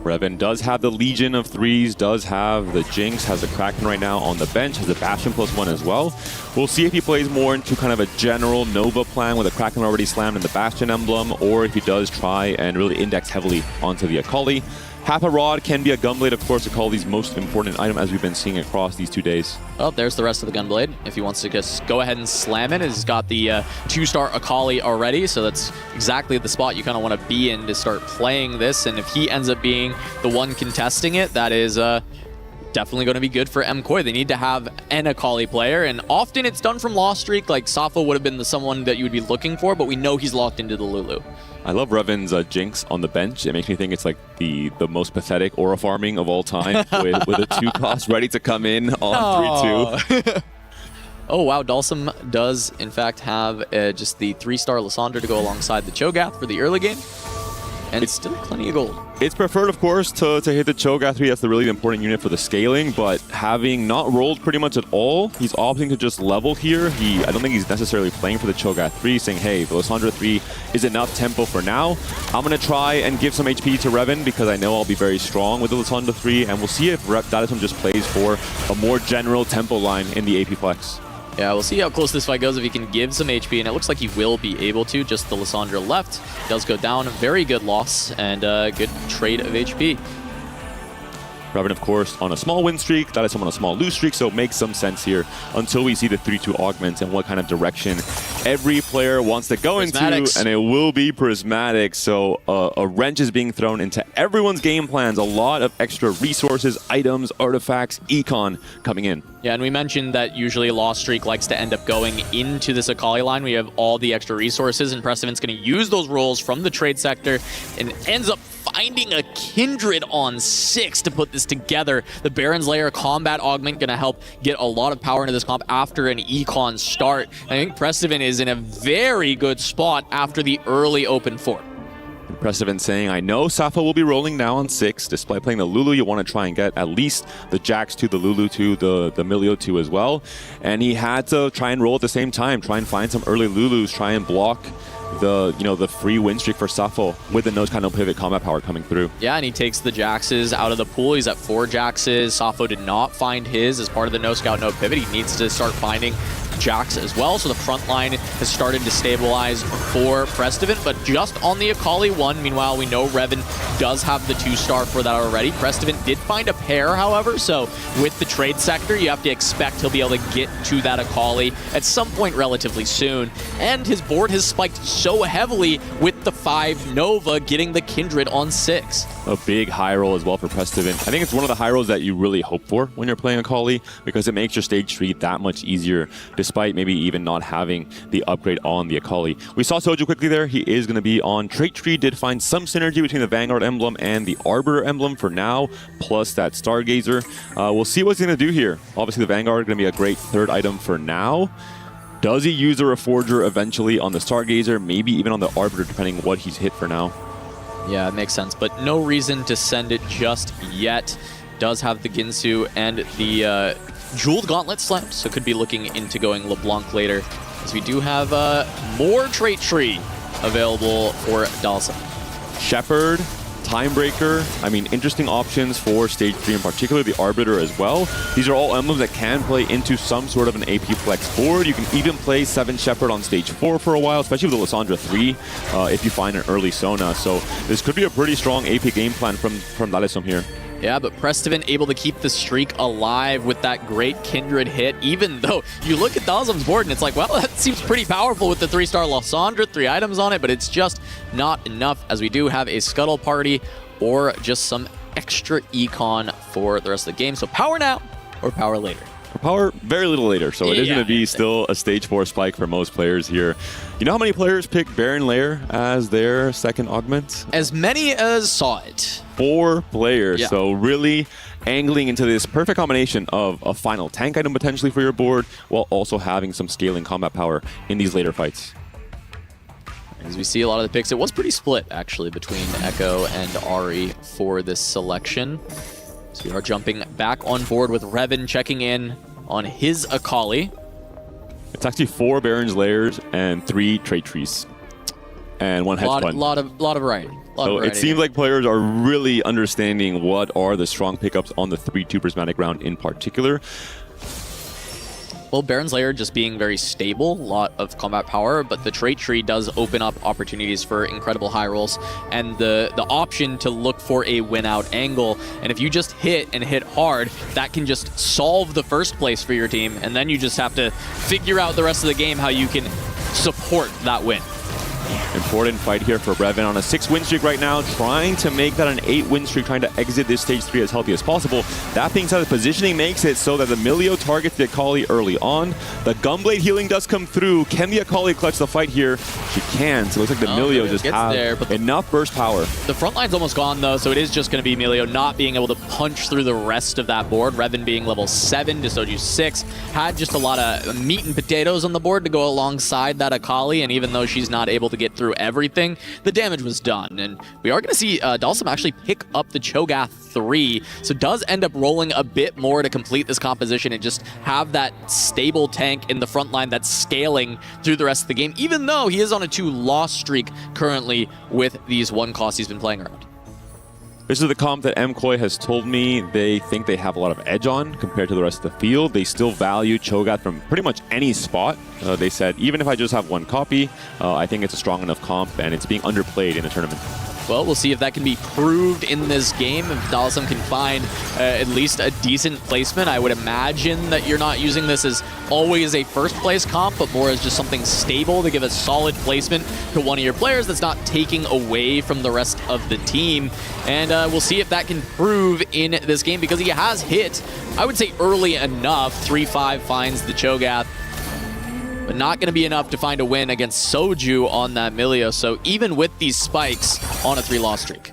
Speaker 18: Revan does have the Legion of 3s, does have the Jinx, has the Kraken right now on the bench, has the Bastion +1 as well. We'll see if he plays more into kind of a general Nova plan with a Kraken already slammed in the Bastion emblem, or if he does try and really index heavily onto the Akali. Half a Rod can be a Gunblade, of course, Akali's most important item as we've been seeing across these 2 days.
Speaker 5: Well, there's the rest of the Gunblade. If he wants to just go ahead and slam it, he's got the 2-star Akali already, so that's exactly the spot you kind of want to be in to start playing this. And if he ends up being the one contesting it, that is definitely going to be good for MKOI. They need to have an Akali player, and often it's done from lost streak. Like Safo would have been the someone that you would be looking for, but we know he's locked into the Lulu.
Speaker 18: I love Revan's Jinx on the bench. It makes me think it's like the most pathetic aura farming of all time with a 2-cost ready to come in on 3-2.
Speaker 5: Oh, wow. Dalsum does, in fact, have just the 3-star Lysandra to go alongside the Cho'Gath for the early game. And it's still plenty of gold.
Speaker 18: It's preferred, of course, to hit the Cho'Gath 3. That's the really important unit for the scaling, but having not rolled pretty much at all, he's opting to just level here. I don't think he's necessarily playing for the Cho'Gath 3, saying, hey, the Lysandra 3 is enough tempo for now. I'm going to try and give some HP to Revan because I know I'll be very strong with the Lysandra 3, and we'll see if Dadisum just plays for a more general tempo line in the AP Flex.
Speaker 5: Yeah, we'll see how close this fight goes if he can give some HP, and it looks like he will be able to. Just the Lysandra left does go down. Very good loss and a good trade of HP.
Speaker 18: Revan, of course, on a small win streak, Dadisum on a small lose streak, so it makes some sense here until we see the 3-2 augments and what kind of direction every player wants to go into, and it will be Prismatic. So a wrench is being thrown into everyone's game plans. A lot of extra resources, items, artifacts, econ coming in.
Speaker 5: Yeah, and we mentioned that usually Lost Streak likes to end up going into this Akali line. We have all the extra resources, and Prestivan's going to use those rolls from the trade sector and ends up finding a Kindred on 6 to put this together. The Baron's Lair combat augment going to help get a lot of power into this comp after an econ start. I think Prestivan is in a very good spot after the early open fort.
Speaker 18: Prestivan saying, I know Safa will be rolling now on 6. Despite playing the Lulu, you want to try and get at least the Jax 2, the Lulu 2, the Milio 2 as well. And he had to try and roll at the same time, try and find some early Lulus, try and block the free win streak for Safo with the nose kind of pivot combat power coming through.
Speaker 5: Yeah, and he takes the Jaxes out of the pool. He's at 4 Jaxes. Safo did not find his as part of the no scout, no pivot. He needs to start finding Jax as well, so the front line has started to stabilize for Prestivan, but just on the Akali 1. Meanwhile, we know Revan does have the 2-star for that already. Prestivan did find a pair, however, so with the trade sector, you have to expect he'll be able to get to that Akali at some point relatively soon. And his board has spiked so heavily with the 5 Nova getting the Kindred on 6.
Speaker 18: A big high roll as well for Prestivan. I think it's one of the high rolls that you really hope for when you're playing Akali, because it makes your stage 3 that much easier, despite maybe even not having the upgrade on the Akali. We saw Soju quickly there. He is going to be on trait tree. Did find some synergy between the Vanguard emblem and the Arbiter emblem for now, plus that Stargazer. We'll see what he's going to do here. Obviously, the Vanguard is going to be a great third item for now. Does he use a Reforger eventually on the Stargazer? Maybe even on the Arbiter, depending what he's hit for now.
Speaker 5: Yeah, it makes sense, but no reason to send it just yet. Does have the Ginsu and the Jeweled Gauntlet slept, so could be looking into going LeBlanc later, as we do have more trait tree available for Dalsum.
Speaker 18: Shepherd, Timebreaker, I mean, interesting options for Stage 3 in particular, the Arbiter as well. These are all emblems that can play into some sort of an AP Flex board. You can even play 7 Shepherd on Stage 4 for a while, especially with the Lysandra 3, if you find an early Sona. So this could be a pretty strong AP game plan from Dalsum here.
Speaker 5: Yeah, but Prestivan able to keep the streak alive with that great Kindred hit, even though you look at Dalsum's board and it's like, well, that seems pretty powerful with the 3-star Lysandra, 3 items on it, but it's just not enough, as we do have a Scuttle Party or just some extra econ for the rest of the game. So power now or power later.
Speaker 18: Power very little later, so it is going to be still a Stage 4 spike for most players here. You know how many players pick Baron Lair as their second augment?
Speaker 5: As many as saw it.
Speaker 18: 4 players, so really angling into this perfect combination of a final tank item potentially for your board, while also having some scaling combat power in these later fights.
Speaker 5: As we see a lot of the picks, it was pretty split actually between Echo and Ari for this selection. So we are jumping back on board with Revan checking in on his Akali.
Speaker 18: It's actually 4 Baron's Lairs and 3 trait trees. And 1 hedge fund.
Speaker 5: Lot of variety.
Speaker 18: So it seems like players are really understanding what are the strong pickups on the 3-2 prismatic round in particular.
Speaker 5: Well, Baron's Lair just being very stable, a lot of combat power, but the trait tree does open up opportunities for incredible high rolls and the option to look for a win out angle. And if you just hit and hit hard, that can just solve the first place for your team. And then you just have to figure out the rest of the game how you can support that win.
Speaker 18: Important fight here for Revan on a 6-win streak right now, trying to make that an 8-win streak, trying to exit this Stage 3 as healthy as possible. That being said, the positioning makes it so that the Milio targets the Akali early on. The Gunblade healing does come through. Can the Akali clutch the fight here? She can, so it looks like the Milio just has enough burst power.
Speaker 5: The front line's almost gone though, so it is just going to be Milio not being able to punch through the rest of that board. Revan being level 7, Desoju 6, had just a lot of meat and potatoes on the board to go alongside that Akali, and even though she's not able to get through everything, the damage was done. And we are going to see Dalsum actually pick up the Cho'Gath 3, so does end up rolling a bit more to complete this composition and just have that stable tank in the front line that's scaling through the rest of the game, even though he is on a 2-loss streak currently with these 1 costs he's been playing around.
Speaker 18: This is the comp that MKOI has told me they think they have a lot of edge on compared to the rest of the field. They still value Cho'Gath from pretty much any spot. They said, even if I just have 1 copy, I think it's a strong enough comp, and it's being underplayed in the tournament.
Speaker 5: Well, we'll see if that can be proved in this game. If Dalsum can find at least a decent placement, I would imagine that you're not using this as always a first place comp, but more as just something stable to give a solid placement to one of your players that's not taking away from the rest of the team. And we'll see if that can prove in this game, because he has hit, I would say, early enough. 3-5 finds the Cho'Gath, but not going to be enough to find a win against Soju on that Milio. So even with these spikes on a 3-loss streak.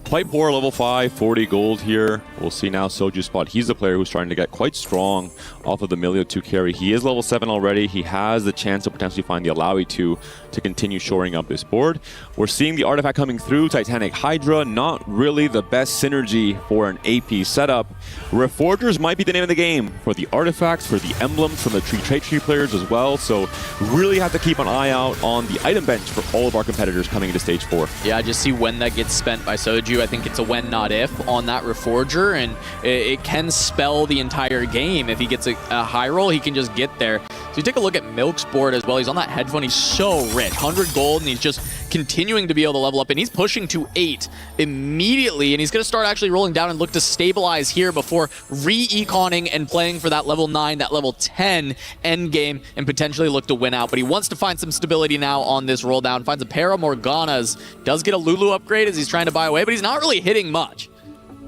Speaker 18: Quite poor level 5, 40 gold here. We'll see now Soju's spot. He's the player who's trying to get quite strong off of the Milio 2 carry. He is level 7 already. He has the chance to potentially find the Alawi 2 to continue shoring up this board. We're seeing the artifact coming through. Titanic Hydra, not really the best synergy for an AP setup. Reforgers might be the name of the game for the artifacts, for the emblems, from the trait tree players as well. So really have to keep an eye out on the item bench for all of our competitors coming into Stage 4.
Speaker 5: Yeah, I just see when that gets spent by Soju. I think it's a when, not if, on that Reforger, and it can spell the entire game. If he gets a high roll, he can just get there. So you take a look at Milk's board as well. He's on that hedge fund. He's so rich, 100 gold, and he's just continuing to be able to level up, and he's pushing to 8 immediately, and he's going to start actually rolling down and look to stabilize here before re-econing and playing for that level 9, that level 10 end game, and potentially look to win out. But he wants to find some stability now on this roll down. Finds a pair of Morganas, does get a Lulu upgrade as he's trying to buy away, but he's not really hitting much.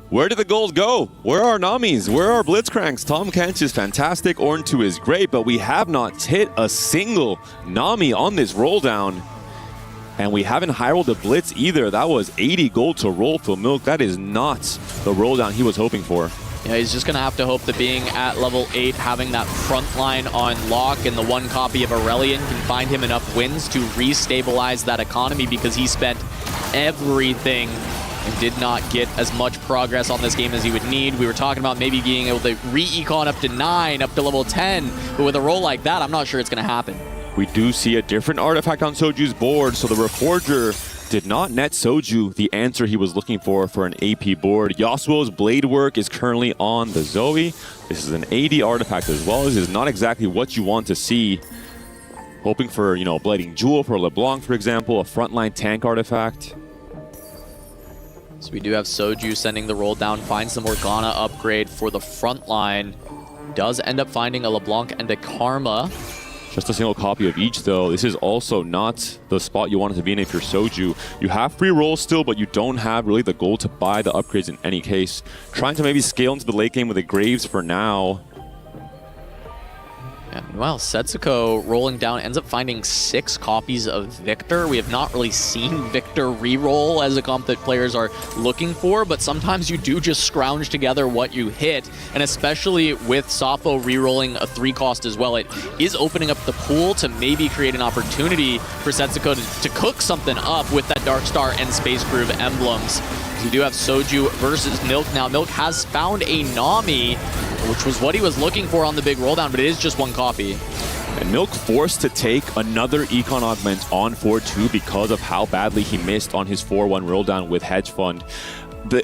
Speaker 18: Where did the gold go? Where are Namis? Where are Blitzcranks? Tom Kench is fantastic. Ornn 2 is great, but we have not hit a single Nami on this roll down. And we haven't high rolled a Blitz either. That was 80 gold to roll for Milk. That is not the roll down he was hoping for.
Speaker 5: Yeah, he's just going to have to hope that being at level 8, having that front line on lock, and the 1 copy of Aurelion can find him enough wins to re-stabilize that economy, because he spent everything and did not get as much progress on this game as he would need. We were talking about maybe being able to re-econ up to 9, up to level 10, but with a role like that, I'm not sure it's going to happen.
Speaker 18: We do see a different artifact on Soju's board, so the Reforger did not net Soju the answer he was looking for an AP board. Yasuo's Blade Work is currently on the Zoe. This is an AD artifact as well. This is not exactly what you want to see. Hoping for, you know, a Blading Jewel for LeBlanc, for example, a frontline tank artifact.
Speaker 5: So we do have Soju sending the roll down, finds the Morgana upgrade for the front line. Does end up finding a LeBlanc and a Karma.
Speaker 18: Just a single copy of each, though. This is also not the spot you want it to be in if you're Soju. You have free rolls still, but you don't have really the gold to buy the upgrades in any case. Trying to maybe scale into the late game with the Graves for now.
Speaker 5: Yeah, meanwhile, Setsuko rolling down ends up finding 6 copies of Victor. We have not really seen Victor reroll as a comp that players are looking for, but sometimes you do just scrounge together what you hit, and especially with Sappho rerolling a 3 cost as well, it is opening up the pool to maybe create an opportunity for Setsuko to cook something up with that Dark Star and Space Groove emblems. We do have Soju versus Milk now. Milk has found a Nami, which was what he was looking for on the big roll down, but it is just 1 copy.
Speaker 18: And Milk forced to take another Econ Augment on 4-2 because of how badly he missed on his 4-1 roll down with Hedge Fund.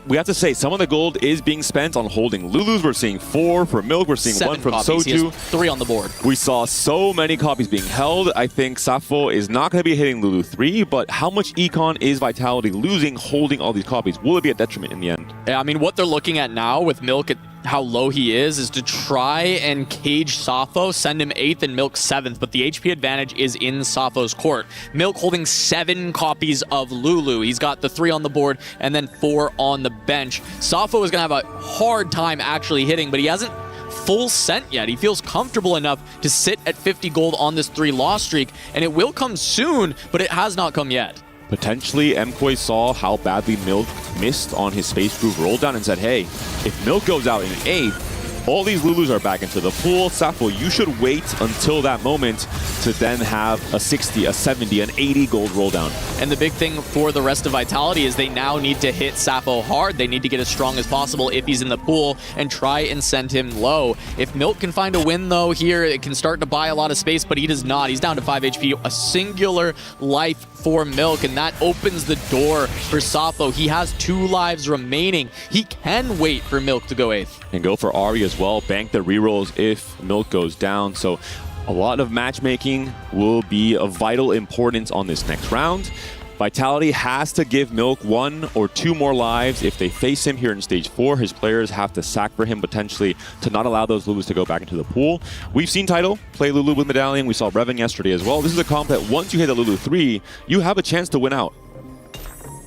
Speaker 18: We have to say, some of the gold is being spent on holding Lulus. We're seeing 4 for Milk. We're seeing
Speaker 5: 7
Speaker 18: 1 from
Speaker 5: copies. He has
Speaker 18: Soju.
Speaker 5: 3 on the board.
Speaker 18: We saw so many copies being held. I think Sappho is not going to be hitting Lulu 3, but how much Econ is Vitality losing holding all these copies? Will it be a detriment in the end?
Speaker 5: Yeah, I mean, what they're looking at now with Milk at how low he is to try and cage Sappho, send him 8th and Milk 7th, but the HP advantage is in Sappho's court. Milk holding 7 copies of Lulu. He's got the 3 on the board and then 4 on the bench. Sappho is going to have a hard time actually hitting, but he hasn't full sent yet. He feels comfortable enough to sit at 50 gold on this 3 loss streak, and it will come soon, but it has not come yet.
Speaker 18: Potentially, Mkoi saw how badly Milk missed on his Space Groove roll down and said, hey, if Milk goes out in 8th, all these Lulus are back into the pool. Sappho, you should wait until that moment to then have a 60, a 70, an 80 gold roll down.
Speaker 5: And the big thing for the rest of Vitality is they now need to hit Sappho hard. They need to get as strong as possible if he's in the pool and try and send him low. If Milk can find a win, though, here, it can start to buy a lot of space, but he does not. He's down to 5 HP, a singular life for Milk, and that opens the door for Sappho. He has 2 lives remaining. He can wait for Milk to go 8th.
Speaker 18: And go for Ari as well. Bank the rerolls if Milk goes down. So a lot of matchmaking will be of vital importance on this next round. Vitality has to give Milk 1 or 2 more lives. If they face him here in stage 4, his players have to sack for him potentially to not allow those Lulus to go back into the pool. We've seen Tidal play Lulu with Medallion. We saw Revan yesterday as well. This is a comp that once you hit a Lulu 3, you have a chance to win out.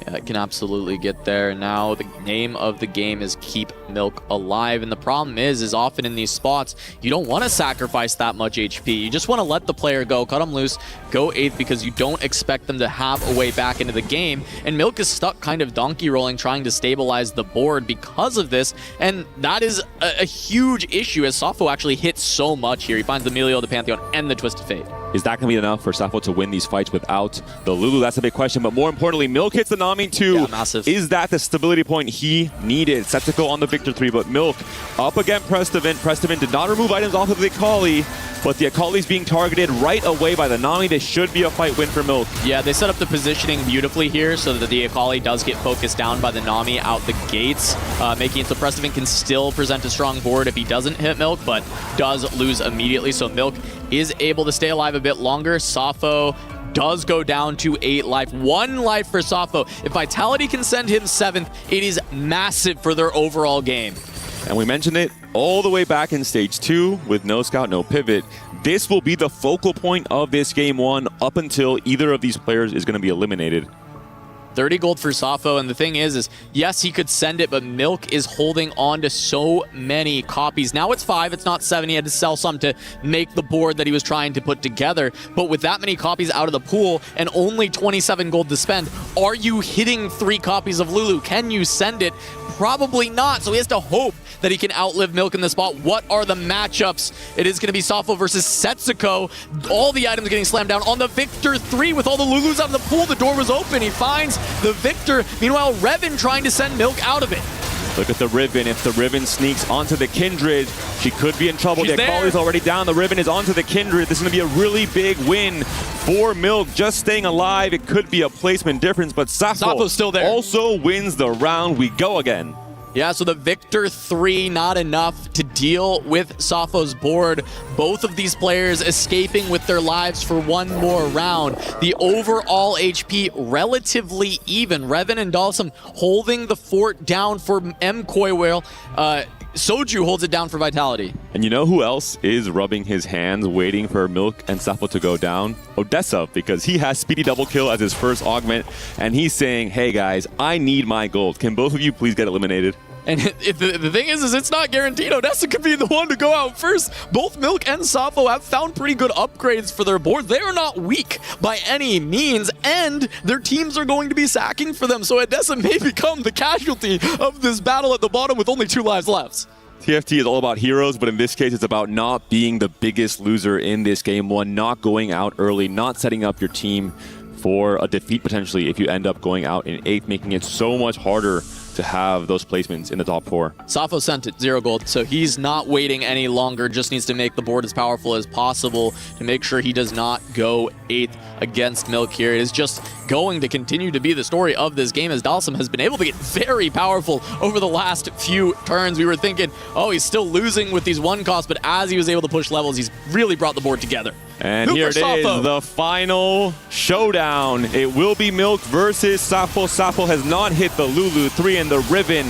Speaker 5: Yeah, it can absolutely get there. Now the name of the game is keep Milk alive, and the problem is often in these spots you don't want to sacrifice that much HP. You just want to let the player go, cut them loose, go 8th, because you don't expect them to have a way back into the game. And Milk is stuck kind of donkey rolling, trying to stabilize the board because of this, and that is a huge issue as Sappho actually hits so much here. He finds the Melio, the Pantheon, and the Twisted Fate.
Speaker 18: Is that going to be enough for Sappho to win these fights without the Lulu? That's a big question, but more importantly, Milk hits the Nami too.
Speaker 5: Yeah, massive.
Speaker 18: Is that the stability point he needed? Setsuko on the Victor 3, but Milk up against Prestovin. Prestovin did not remove items off of the Akali, but the Akali's being targeted right away by the Nami. This should be a fight win for Milk.
Speaker 5: Yeah, they set up the positioning beautifully here so that the Akali does get focused down by the Nami out the gates, making it so Prestovin can still present a strong board if he doesn't hit Milk, but does lose immediately. So Milk is able to stay alive a bit longer. Sappho does go down to 8 life. 1 life for Sappho. If Vitality can send him 7th, it is massive for their overall game.
Speaker 18: And we mentioned it all the way back in stage 2 with no scout, no pivot. This will be the focal point of this game 1 up until either of these players is going to be eliminated.
Speaker 5: 30 gold for Sappho, and the thing is yes, he could send it, but Milk is holding on to so many copies. Now it's 5, it's not 7. He had to sell some to make the board that he was trying to put together, but with that many copies out of the pool and only 27 gold to spend, are you hitting 3 copies of Lulu? Can you send it? Probably not, so he has to hope that he can outlive Milk in the spot. What are the matchups? It is going to be Sappho versus Setsuko. All the items getting slammed down on the Victor 3 with all the Lulus out of the pool. The door was open. He finds the victor. Meanwhile, Revan trying to send Milk out of it.
Speaker 18: Look at the Riven. If the Riven sneaks onto the Kindred, she could be in trouble.
Speaker 5: She's
Speaker 18: The Akali's
Speaker 5: there.
Speaker 18: already down. The Riven is onto the Kindred. This is going to be a really big win for Milk. Just staying alive. It could be a placement difference, but
Speaker 5: Sappho's still there.
Speaker 18: Also wins the round. We go again.
Speaker 5: Yeah, so the Victor 3, not enough to deal with Sappho's board. Both of these players escaping with their lives for one more round. The overall HP relatively even. Revan and Dalsum holding the fort down for MKoi, while Soju holds it down for Vitality.
Speaker 18: And you know who else is rubbing his hands waiting for Milk and Sappho to go down? Odessa, because he has Speedy Double Kill as his first augment, and he's saying, hey guys, I need my gold. Can both of you please get eliminated?
Speaker 5: And the thing is it's not guaranteed. Odessa could be the one to go out first. Both Milk and Sappho have found pretty good upgrades for their board. They are not weak by any means, and their teams are going to be sacking for them. So Odessa may become the casualty of this battle at the bottom with only 2 lives left.
Speaker 18: TFT is all about heroes, but in this case, it's about not being the biggest loser in this game one, not going out early, not setting up your team for a defeat potentially if you end up going out in 8th, making it so much harder to have those placements in the top 4.
Speaker 5: Sappho sent it 0 gold, so he's not waiting any longer, just needs to make the board as powerful as possible to make sure he does not go 8th against Milk here. It is just going to continue to be the story of this game, as Dalsum has been able to get very powerful over the last few turns. We were thinking, oh, he's still losing with these 1 costs, but as he was able to push levels, he's really brought the board together.
Speaker 18: And here it is, the final showdown. It will be Milk versus Sappho. Sappho has not hit the Lulu 3, and the Riven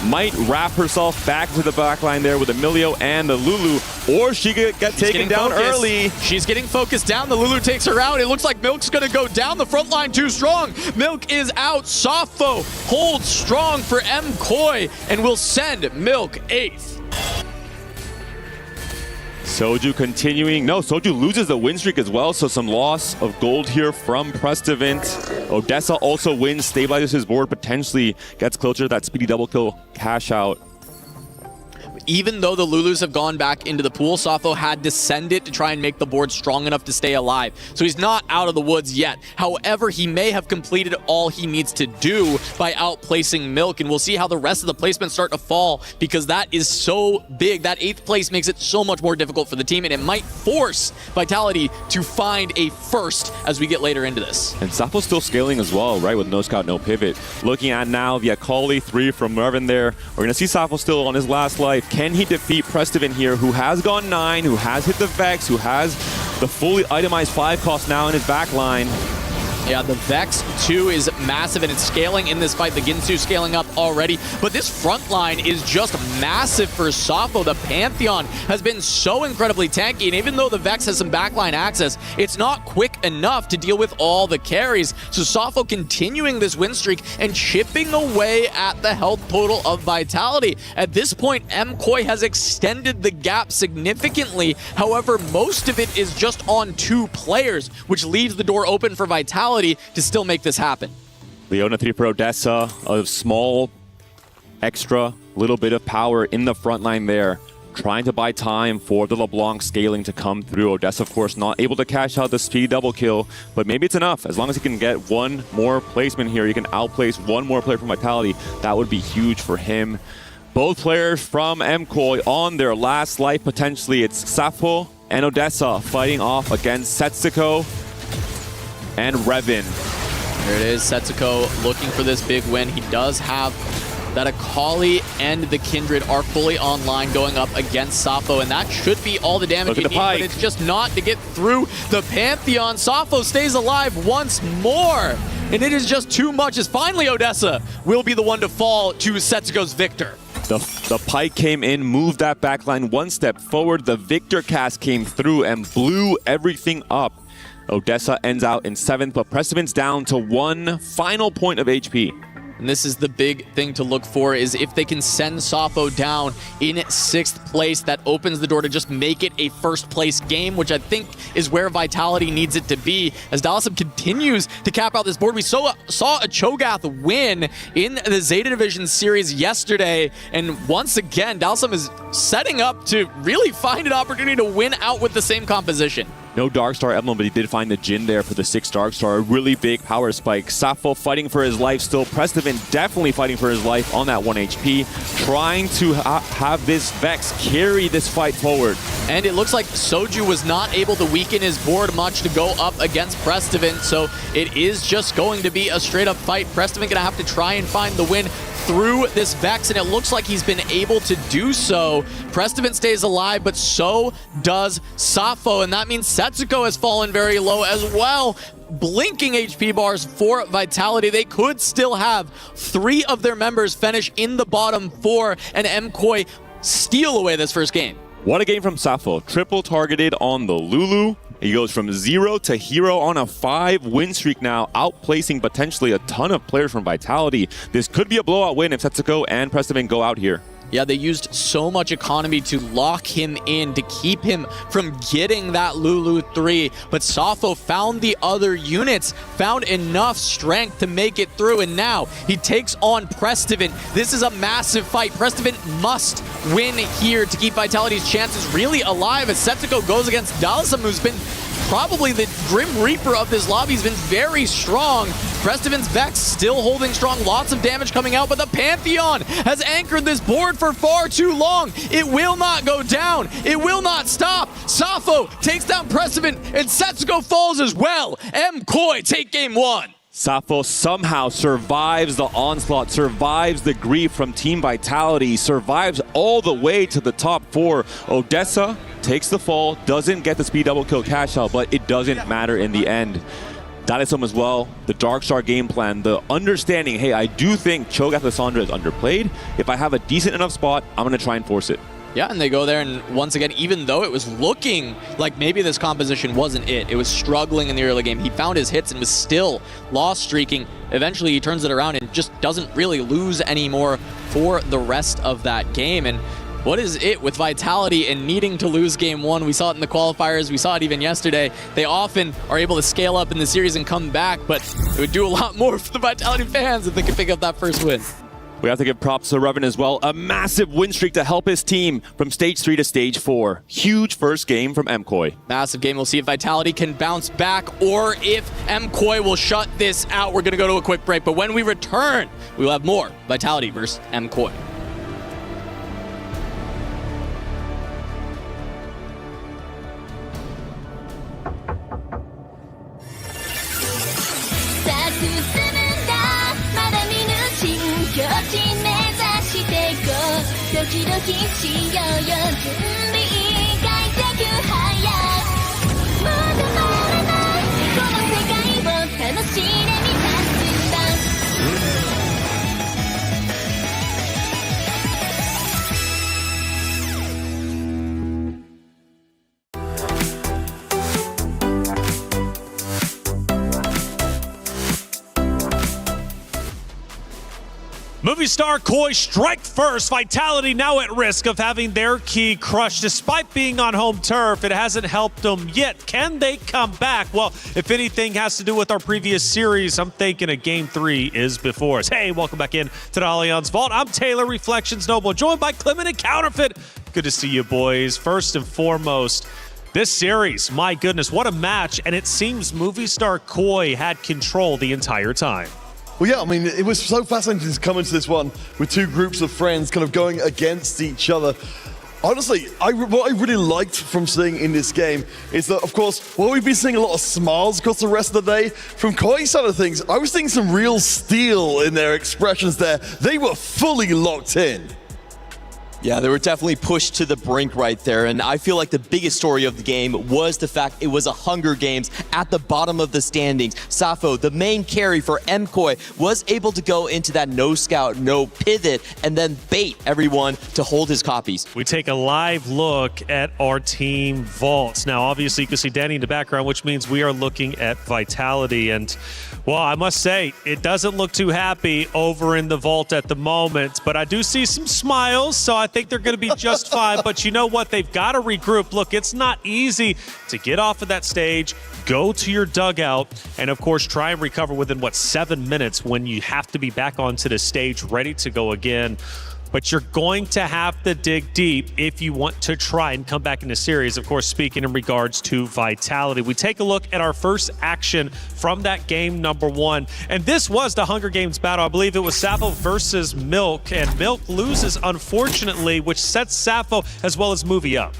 Speaker 18: might wrap herself back to the backline there with Emilio and the Lulu, or she could get taken down early.
Speaker 5: She's getting focused down. The Lulu takes her out. It looks like Milk's going to go down the front line too strong. Milk is out. Sappho holds strong for MKoi and will send Milk 8th.
Speaker 18: Soju continuing. No, Soju loses the win streak as well, so some loss of gold here from Prestivant. Odessa also wins, stabilizes his board, potentially gets closer to that Speedy Double Kill cash out.
Speaker 5: Even though the Lulus have gone back into the pool, Sappho had to send it to try and make the board strong enough to stay alive. So he's not out of the woods yet. However, he may have completed all he needs to do by outplacing Milk, and we'll see how the rest of the placements start to fall, because that is so big. That 8th place makes it so much more difficult for the team, and it might force Vitality to find a first as we get later into this.
Speaker 18: And Sappho's still scaling as well, right, with no scout, no pivot. Looking at now the Akali 3 from Revan there. We're going to see Sappho still on his last life. Can he defeat Prestivant here, who has gone 9, who has hit the Vex, who has the fully itemized 5 cost now in his back line?
Speaker 5: Yeah, the Vex 2 is massive, and it's scaling in this fight. The Ginsu scaling up already, but this front line is just massive for Sappho. The Pantheon has been so incredibly tanky, and even though the Vex has some backline access, it's not quick enough to deal with all the carries. So Sappho continuing this win streak and chipping away at the health total of Vitality. At this point, MKoi has extended the gap significantly. However, most of it is just on 2 players, which leaves the door open for Vitality to still make this happen.
Speaker 18: Leona 3 for Odessa, a small extra little bit of power in the front line there, trying to buy time for the LeBlanc scaling to come through. Odessa, of course, not able to cash out the speed double kill, but maybe it's enough. As long as he can get 1 more placement here, he can outplace 1 more player from Vitality. That would be huge for him. Both players from MKoi on their last life, potentially. It's Sappho and Odessa fighting off against Setsuko and Revan.
Speaker 5: There it is, Setsuko looking for this big win. He does have that Akali and the Kindred are fully online going up against Sappho, and that should be all the damage he needs, but it's just not to get through the Pantheon. Sappho stays alive once more, and it is just too much, as finally Odessa will be the one to fall to Setsuko's Victor.
Speaker 18: The Pike came in, moved that backline 1 step forward. The Victor cast came through and blew everything up. Odessa ends out in 7th, but Prestivant's down to 1 final point of HP.
Speaker 5: And this is the big thing to look for, is if they can send Sappho down in 6th place, that opens the door to just make it a 1st place game, which I think is where Vitality needs it to be. As Dalsum continues to cap out this board, we saw a Cho'Gath win in the Zeta Division series yesterday, and once again, Dalsum is setting up to really find an opportunity to win out with the same composition.
Speaker 18: No Darkstar emblem, but he did find the Jhin there for the 6 Darkstar. A really big power spike. Safo fighting for his life still. Prestivan definitely fighting for his life on that 1 HP. Trying to have this Vex carry this fight forward.
Speaker 5: And it looks like Soju was not able to weaken his board much to go up against Prestivan, so it is just going to be a straight-up fight. Prestivan gonna have to try and find the win through this Vex, and it looks like he's been able to do so. Prestivan stays alive, but so does Safo, and that means Setsuko has fallen very low as well. Blinking HP bars for Vitality. They could still have 3 of their members finish in the bottom 4, and MKOI steal away this first game.
Speaker 18: What a game from Safo. Triple targeted on the Lulu. He goes from 0 to hero on a 5-win streak now, outplacing potentially a ton of players from Vitality. This could be a blowout win if Setsuko and Prestivan go out here.
Speaker 5: Yeah, they used so much economy to lock him in, to keep him from getting that Lulu 3. But Safo found the other units, found enough strength to make it through, and now he takes on Prestivan. This is a massive fight. Prestivan must win here to keep Vitality's chances really alive as Setsuko goes against Dalsum, who's been probably the Grim Reaper of this lobby. Has been very strong. Prestivan's Vex still holding strong. Lots of damage coming out, but the Pantheon has anchored this board for far too long. It will not go down. It will not stop. Safo takes down Prestivan, and Setsuko falls as well. MKOI take game 1.
Speaker 18: Safo somehow survives the onslaught, survives the grief from Team Vitality, survives all the way to the top 4. Odessa takes the fall, doesn't get the speed double kill cash out, but it doesn't matter in the end. Dalsum as well, the Darkstar game plan, the understanding, hey, I do think Cho'Gath Lissandra is underplayed. If I have a decent enough spot, I'm going to try and force it.
Speaker 5: Yeah, and they go there, and once again, even though it was looking like maybe this composition wasn't it was struggling in the early game, he found his hits and was still loss streaking. Eventually, he turns it around and just doesn't really lose anymore for the rest of that game. And what is it with Vitality and needing to lose game 1? We saw it in the qualifiers. We saw it even yesterday. They often are able to scale up in the series and come back, but it would do a lot more for the Vitality fans if they could pick up that first win.
Speaker 18: We have to give props to Revan as well. A massive win streak to help his team from stage 3 to stage 4. Huge first game from MKOI.
Speaker 5: Massive game. We'll see if Vitality can bounce back or if MKOI will shut this out. We're going to go to a quick break, but when we return, we will have more Vitality versus MKOI.
Speaker 2: Movie star KOI strike first. Vitality now at risk of having their key crushed. Despite being on home turf, it hasn't helped them yet. Can they come back? Well, if anything has to do with our previous series, I'm thinking a game 3 is before us. Hey, welcome back in to the Allianz Vault. I'm Taylor, Reflections Noble, joined by Clement and Counterfeit. Good to see you, boys. First and foremost, this series, my goodness, what a match. And it seems movie star KOI had control the entire time.
Speaker 7: Well, yeah, I mean, it was so fascinating to come into this one with 2 groups of friends kind of going against each other. Honestly, what I really liked from seeing in this game is that, of course, while we've been seeing a lot of smiles across the rest of the day, from KOI's side of things, I was seeing some real steel in their expressions there. They were fully locked in.
Speaker 13: Yeah, they were definitely pushed to the brink right there, and I feel like the biggest story of the game was the fact it was a Hunger Games at the bottom of the standings. Safo, the main carry for MKOI, was able to go into that no scout, no pivot, and then bait everyone to hold his copies.
Speaker 2: We take a live look at our team vaults. Now, obviously, you can see Danny in the background, which means we are looking at Vitality, and well, I must say, it doesn't look too happy over in the vault at the moment, but I do see some smiles, so I think they're going to be just fine. But you know what? They've got to regroup. Look, it's not easy to get off of that stage, go to your dugout, and of course, try and recover within, 7 minutes when you have to be back onto the stage ready to go again. but you're going to have to dig deep if you want to try and come back in the series. Of course, speaking in regards to Vitality, we take a look at our first action from that game number 1. And this was the Hunger Games battle. I believe it was Sappho versus Milk, and Milk loses, unfortunately, which sets Sappho as well as Movie up.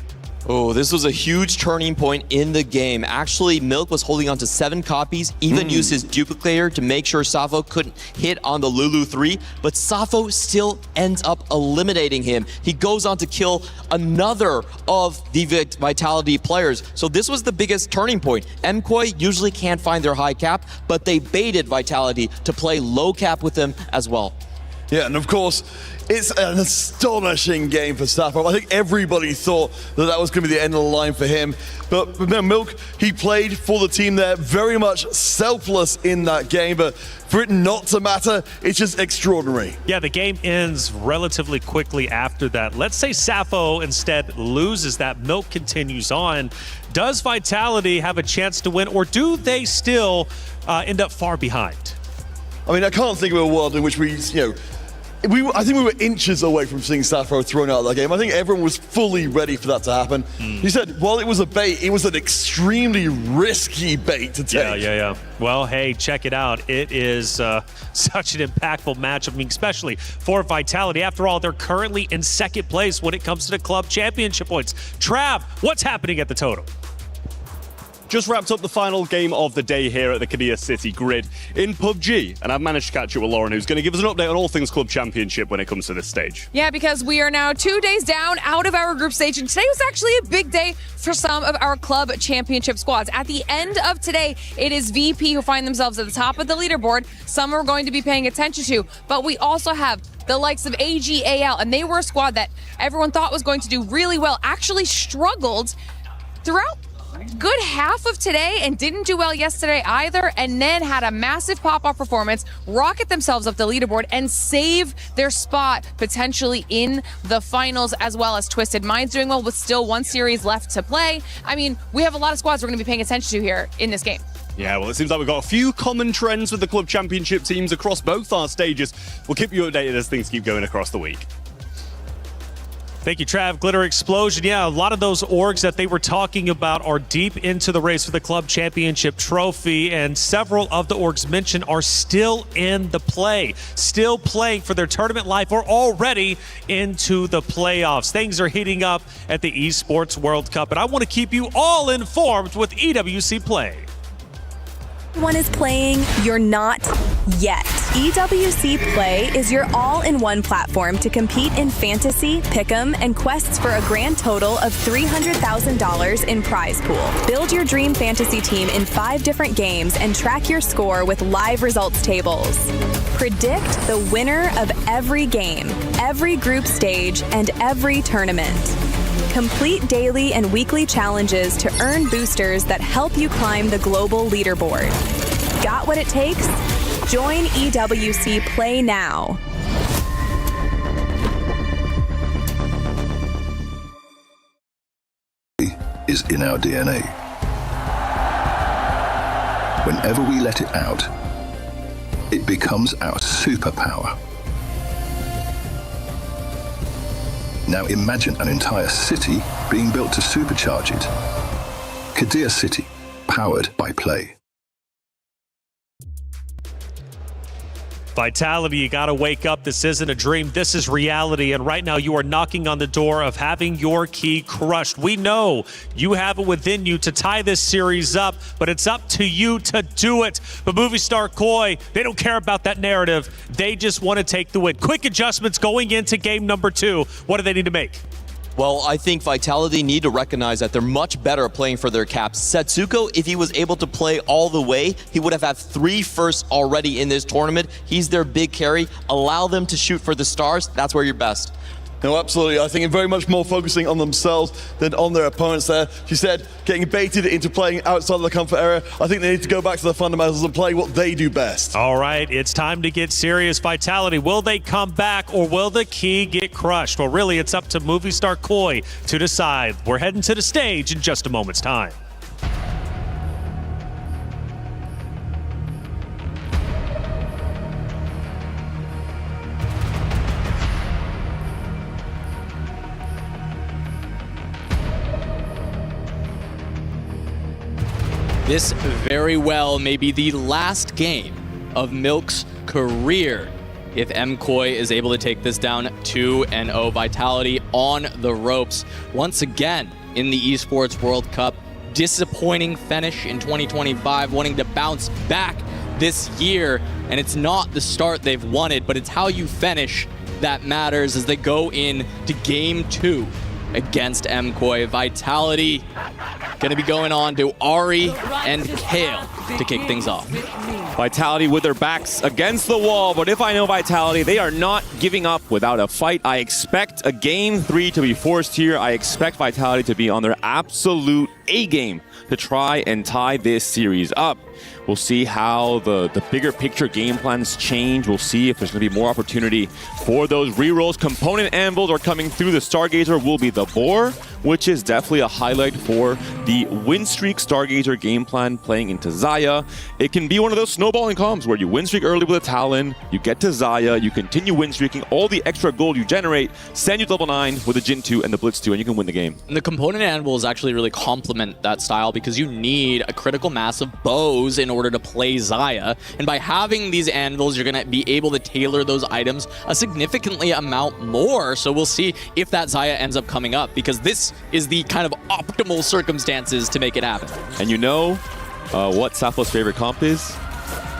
Speaker 13: Oh, this was a huge turning point in the game. Actually, Milk was holding on to 7 copies, even used his duplicator to make sure Sappho couldn't hit on the Lulu 3, but Sappho still ends up eliminating him. He goes on to kill another of the Vitality players. So this was the biggest turning point. MKOI usually can't find their high cap, but they baited Vitality to play low cap with them as well.
Speaker 7: Yeah, and of course, it's an astonishing game for Sappho. I think everybody thought that was going to be the end of the line for him. But remember, Milk, he played for the team there, very much selfless in that game. But for it not to matter, it's just extraordinary.
Speaker 2: Yeah, the game ends relatively quickly after that. Let's say Sappho instead loses that. Milk continues on. Does Vitality have a chance to win, or do they still end up far behind?
Speaker 7: I mean, I can't think of a world in which I think we were inches away from seeing Sappho thrown out of that game. I think everyone was fully ready for that to happen. You said, while it was a bait, it was an extremely risky bait to take.
Speaker 2: Yeah. Well, hey, check it out. It is such an impactful matchup, I mean, especially for Vitality. After all, they're currently in second place when it comes to the club championship points. Trav, what's happening at the total?
Speaker 16: Just wrapped up the final game of the day here at the Kadir City Grid in PUBG, and I've managed to catch up with Lauren, who's going to give us an update on all things Club Championship when it comes to this stage.
Speaker 17: Yeah, because we are now 2 days down out of our group stage, and today was actually a big day for some of our Club Championship squads. At the end of today, it is VP who find themselves at the top of the leaderboard. Some are going to be paying attention to, but we also have the likes of AGAL, and they were a squad that everyone thought was going to do really well, actually struggled throughout good half of today and didn't do well yesterday either, and then had a massive pop-off performance, rocket themselves up the leaderboard, and save their spot potentially in the finals, as well as Twisted Minds doing well with still 1 series left to play. I mean, we have a lot of squads we're going to be paying attention to here in this game.
Speaker 16: Yeah, well, it seems like we've got a few common trends with the Club Championship teams across both our stages. We'll keep you updated as things keep going across the week.
Speaker 2: Thank you, Trav. Glitter Explosion. Yeah, a lot of those orgs that they were talking about are deep into the race for the Club Championship trophy, and several of the orgs mentioned are still in the play, still playing for their tournament life or already into the playoffs. Things are heating up at the Esports World Cup, and I want to keep you all informed with EWC Play.
Speaker 19: One is playing, you're not yet. EWC Play is your all-in-one platform to compete in fantasy, pick'em, and quests for a grand total of $300,000 in prize pool. Build your dream fantasy team in 5 different games and track your score with live results tables. Predict the winner of every game, every group stage, and every tournament. Complete daily and weekly challenges to earn boosters that help you climb the global leaderboard. Got what it takes? Join EWC Play now.
Speaker 24: Is in our DNA. Whenever we let it out, it becomes our superpower. Now imagine an entire city being built to supercharge it. Kadir City, powered by Play.
Speaker 2: Vitality, you got to wake up. This isn't a dream. This is reality. And right now you are knocking on the door of having your key crushed. We know you have it within you to tie this series up, but it's up to you to do it. But Movie Star Koi, they don't care about that narrative. They just want to take the win. Quick adjustments going into game number 2. What do they need to make?
Speaker 13: Well, I think Vitality need to recognize that they're much better at playing for their caps. Setsuko, if he was able to play all the way, he would have had 3 firsts already in this tournament. He's their big carry. Allow them to shoot for the stars. That's where you're best.
Speaker 7: No, absolutely. I think very much more focusing on themselves than on their opponents there. She said, getting baited into playing outside of the comfort area. I think they need to go back to the fundamentals and play what they do best.
Speaker 2: All right, it's time to get serious. Vitality, will they come back or will the key get crushed? Well, really, it's up to Movie Star Koi to decide. We're heading to the stage in just a moment's time.
Speaker 5: this very well may be the last game of Milk's career if MKOI is able to take this down 2-0. Vitality on the ropes once again in the Esports World Cup. Disappointing finish in 2025, wanting to bounce back this year, and it's not the start they've wanted, but it's how you finish that matters as they go in to game 2 against MKOI. Vitality gonna be going on to Ari and Kale to kick things off.
Speaker 18: Vitality with their backs against the wall, but if I know Vitality, they are not giving up without a fight. I expect a game 3 to be forced here. I expect Vitality to be on their absolute A game to try and tie this series up. We'll see how the bigger picture game plans change. We'll see if there's going to be more opportunity for those rerolls. Component anvils are coming through. The Stargazer will be the boar, which is definitely a highlight for the win streak Stargazer game plan playing into Xayah. It can be one of those snowballing comms where you win streak early with a Talon, you get to Xayah, you continue win streaking, all the extra gold you generate, send you to level 9 with a Jin 2 and the Blitz 2, and you can win the game.
Speaker 5: And the component anvils actually really complement that style because you need a critical mass of bows in order to play Xayah. And by having these anvils, you're going to be able to tailor those items a significantly amount more. So we'll see if that Xayah ends up coming up, because this is the kind of optimal circumstances to make it happen.
Speaker 18: And you know what Sappho's favorite comp is?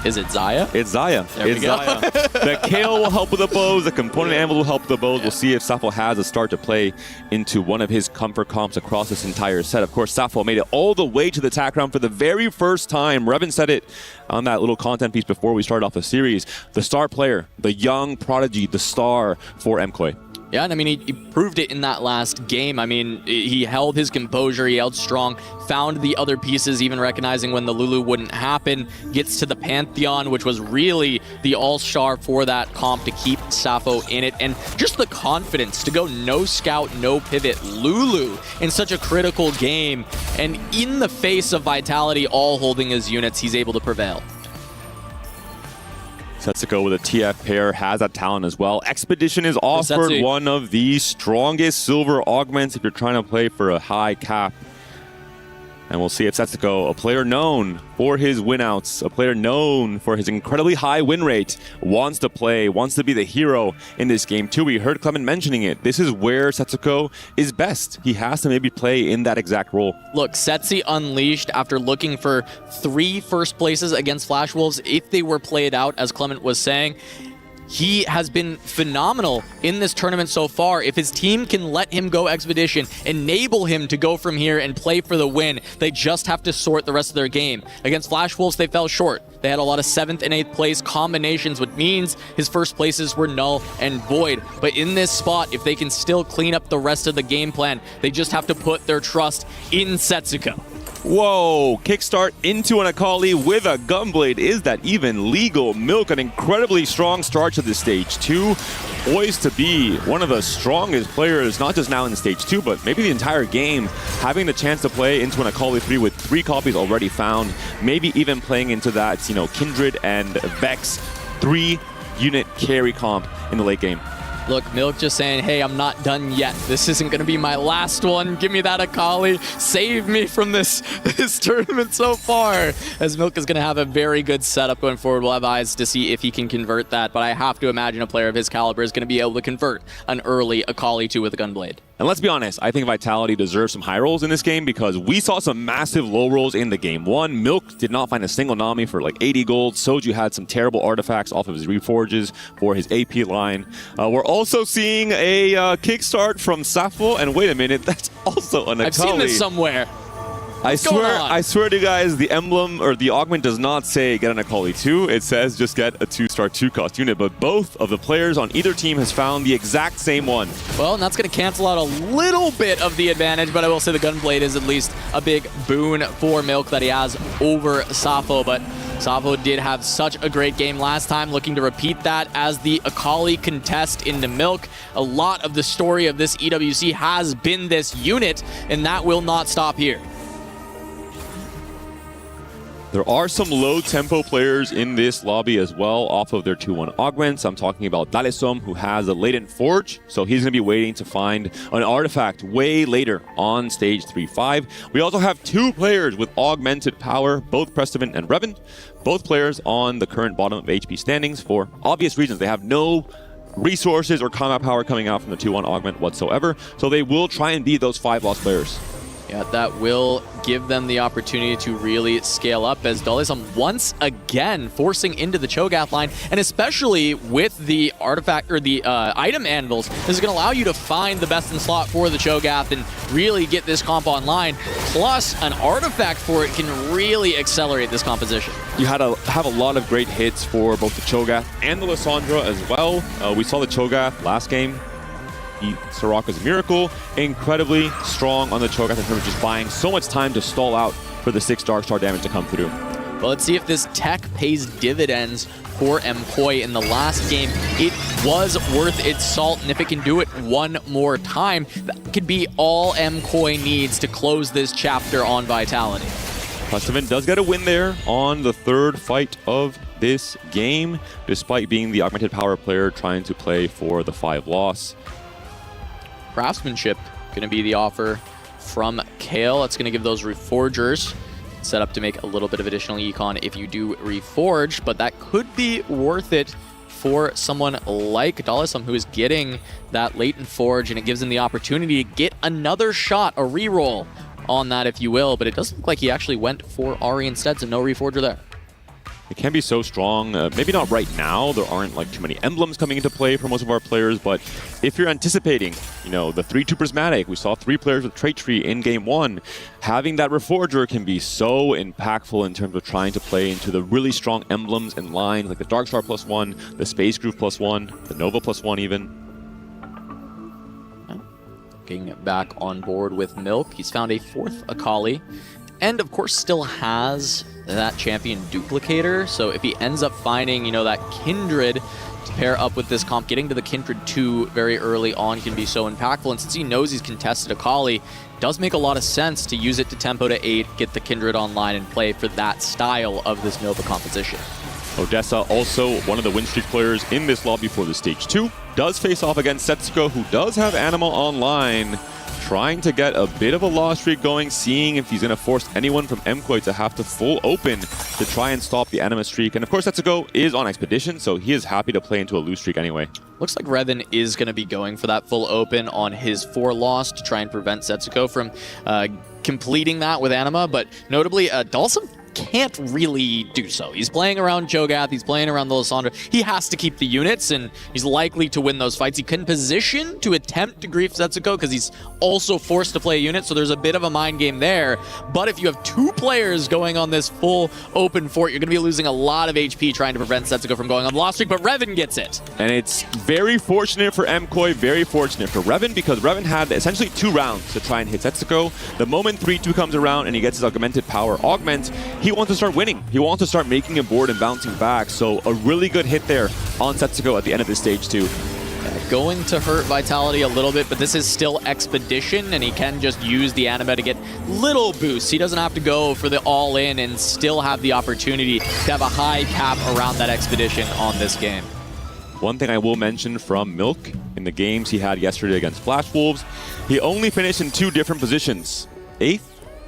Speaker 5: Is it Xayah?
Speaker 18: It's Xayah.
Speaker 5: There we go.
Speaker 18: Xayah. The Kale will help with the bows. The component anvil will help with the bows. We'll see if Sappho has a start to play into one of his comfort comps across this entire set. Of course, Sappho made it all the way to the attack round for the very first time. Revan said it on that little content piece before we started off the series. The star player, the young prodigy, the star for MKOI.
Speaker 5: Yeah, and I mean, he proved it in that last game. I mean, he held his composure, he held strong, found the other pieces, even recognizing when the Lulu wouldn't happen, gets to the Pantheon, which was really the all-star for that comp to keep Sappho in it, and just the confidence to go no scout, no pivot, Lulu in such a critical game, and in the face of Vitality all holding his units, he's able to prevail.
Speaker 18: Setsuko with a TF pair has that talent as well. Expedition is offered, one of the strongest silver augments if you're trying to play for a high cap. And we'll see if Setsuko, a player known for his winouts, a player known for his incredibly high win rate, wants to play, wants to be the hero in this game too. We heard Clement mentioning it. This is where Setsuko is best. He has to maybe play in that exact role.
Speaker 5: Look, Setsi unleashed after looking for 3 first places against Flash Wolves. If they were played out, as Clement was saying, he has been phenomenal in this tournament so far. If his team can let him go Expedition, enable him to go from here and play for the win, they just have to sort the rest of their game. Against Flash Wolves, they fell short. They had a lot of 7th and 8th place combinations, which means his first places were null and void. But in this spot, if they can still clean up the rest of the game plan, they just have to put their trust in Setsuko.
Speaker 18: Whoa, kickstart into an Akali with a Gunblade. Is that even legal? Milk, an incredibly strong start to the stage 2. Poised to be one of the strongest players, not just now in stage 2, but maybe the entire game. Having the chance to play into an Akali 3 with 3 copies already found. Maybe even playing into that, you know, Kindred and Vex 3-unit carry comp in the late game.
Speaker 5: Look, Milk just saying, hey, I'm not done yet. This isn't going to be my last one. Give me that Akali. Save me from this tournament so far. As Milk is going to have a very good setup going forward. We'll have eyes to see if he can convert that. But I have to imagine a player of his caliber is going to be able to convert an early Akali 2 with a Gunblade.
Speaker 18: And let's be honest, I think Vitality deserves some high rolls in this game because we saw some massive low rolls in the game 1. Milk did not find a single Nami for like 80 gold. Soju had some terrible artifacts off of his reforges for his AP line. We're also seeing a kickstart from Sappho, and wait a minute, that's also an Akali.
Speaker 5: I've seen this somewhere.
Speaker 18: I swear to you guys, the emblem or the augment does not say get an Akali 2. It says just get a 2-star 2-cost unit. But both of the players on either team has found the exact same one.
Speaker 5: Well, and that's going to cancel out a little bit of the advantage, but I will say the Gunblade is at least a big boon for Milk that he has over Sappho. But Sappho did have such a great game last time, looking to repeat that as the Akali contest into Milk. A lot of the story of this EWC has been this unit, and that will not stop here.
Speaker 18: There are some low-tempo players in this lobby as well off of their 2-1 augments. I'm talking about Dalesom, who has a latent forge, so he's going to be waiting to find an artifact way later on stage 3-5. We also have 2 players with augmented power, both Prestivan and Revan. Both players on the current bottom of HP standings for obvious reasons. They have no resources or combat power coming out from the 2-1 augment whatsoever, so they will try and be those 5 lost players.
Speaker 5: Yeah, that will give them the opportunity to really scale up as Dalesom once again forcing into the Cho'Gath line, and especially with the artifact or the item anvils, this is going to allow you to find the best in slot for the Cho'Gath and really get this comp online. Plus, an artifact for it can really accelerate this composition.
Speaker 18: You had have a lot of great hits for both the Cho'Gath and the Lissandra as well. We saw the Cho'Gath last game beat Soraka's Miracle. Incredibly strong on the Cho'Gath in terms of just buying so much time to stall out for the 6 Dark Star damage to come through.
Speaker 5: Well, let's see if this tech pays dividends for MKOI in the last game. It was worth its salt, and if it can do it one more time, that could be all MKOI needs to close this chapter on Vitality.
Speaker 18: Prestivan does get a win there on the 3rd fight of this game, despite being the augmented power player trying to play for the 5 loss.
Speaker 5: Craftsmanship going to be the offer from Kale. That's going to give those Reforgers set up to make a little bit of additional econ if you do Reforge, but that could be worth it for someone like Dalesom, who is getting that latent forge, and it gives him the opportunity to get another shot, a reroll on that, if you will, but it doesn't look like he actually went for Ari instead, so no Reforger there.
Speaker 18: It can be so strong. Maybe not right now. There aren't like too many emblems coming into play for most of our players, but if you're anticipating, you know, the 3-2 Prismatic, we saw 3 players with Trait Tree in game 1. Having that Reforger can be so impactful in terms of trying to play into the really strong emblems and lines like the Darkstar +1, the Space Groove +1, the Nova +1 even.
Speaker 5: Getting back on board with Milk. He's found a 4th Akali, and of course still has that champion duplicator. So if he ends up finding, you know, that Kindred to pair up with this comp, getting to the Kindred 2 very early on can be so impactful. And since he knows he's contested Akali, it does make a lot of sense to use it to tempo to 8, get the Kindred online, and play for that style of this Nova composition.
Speaker 18: Odessa, also one of the win streak players in this lobby for the stage 2, does face off against Setsuko, who does have Anima online, trying to get a bit of a loss streak going, seeing if he's going to force anyone from MKOI to have to full open to try and stop the Anima streak. And of course, Setsuko is on Expedition, so he is happy to play into a lose streak anyway.
Speaker 5: Looks like Revan is going to be going for that full open on his 4 loss to try and prevent Setsuko from completing that with Anima, but notably, Dalesom can't really do so. He's playing around Cho'Gath, he's playing around the Lissandra. He has to keep the units, and he's likely to win those fights. He can position to attempt to grief Setsuko because he's also forced to play a unit, so there's a bit of a mind game there. But if you have 2 players going on this full open fort, you're going to be losing a lot of HP trying to prevent Setsuko from going on the loss streak, but Revan gets it.
Speaker 18: And it's very fortunate for MKOI, very fortunate for Revan, because Revan had essentially 2 rounds to try and hit Setsuko. The moment 3-2 comes around and he gets his augmented power augment, he wants to start winning. He wants to start making a board and bouncing back. So a really good hit there on Setsuko at the end of this stage 2.
Speaker 5: Going to hurt Vitality a little bit, but this is still Expedition, and he can just use the Anima to get little boosts. He doesn't have to go for the all-in and still have the opportunity to have a high cap around that Expedition on this game.
Speaker 18: One thing I will mention from Milk, in the games he had yesterday against Flash Wolves, he only finished in 2 different positions. 8th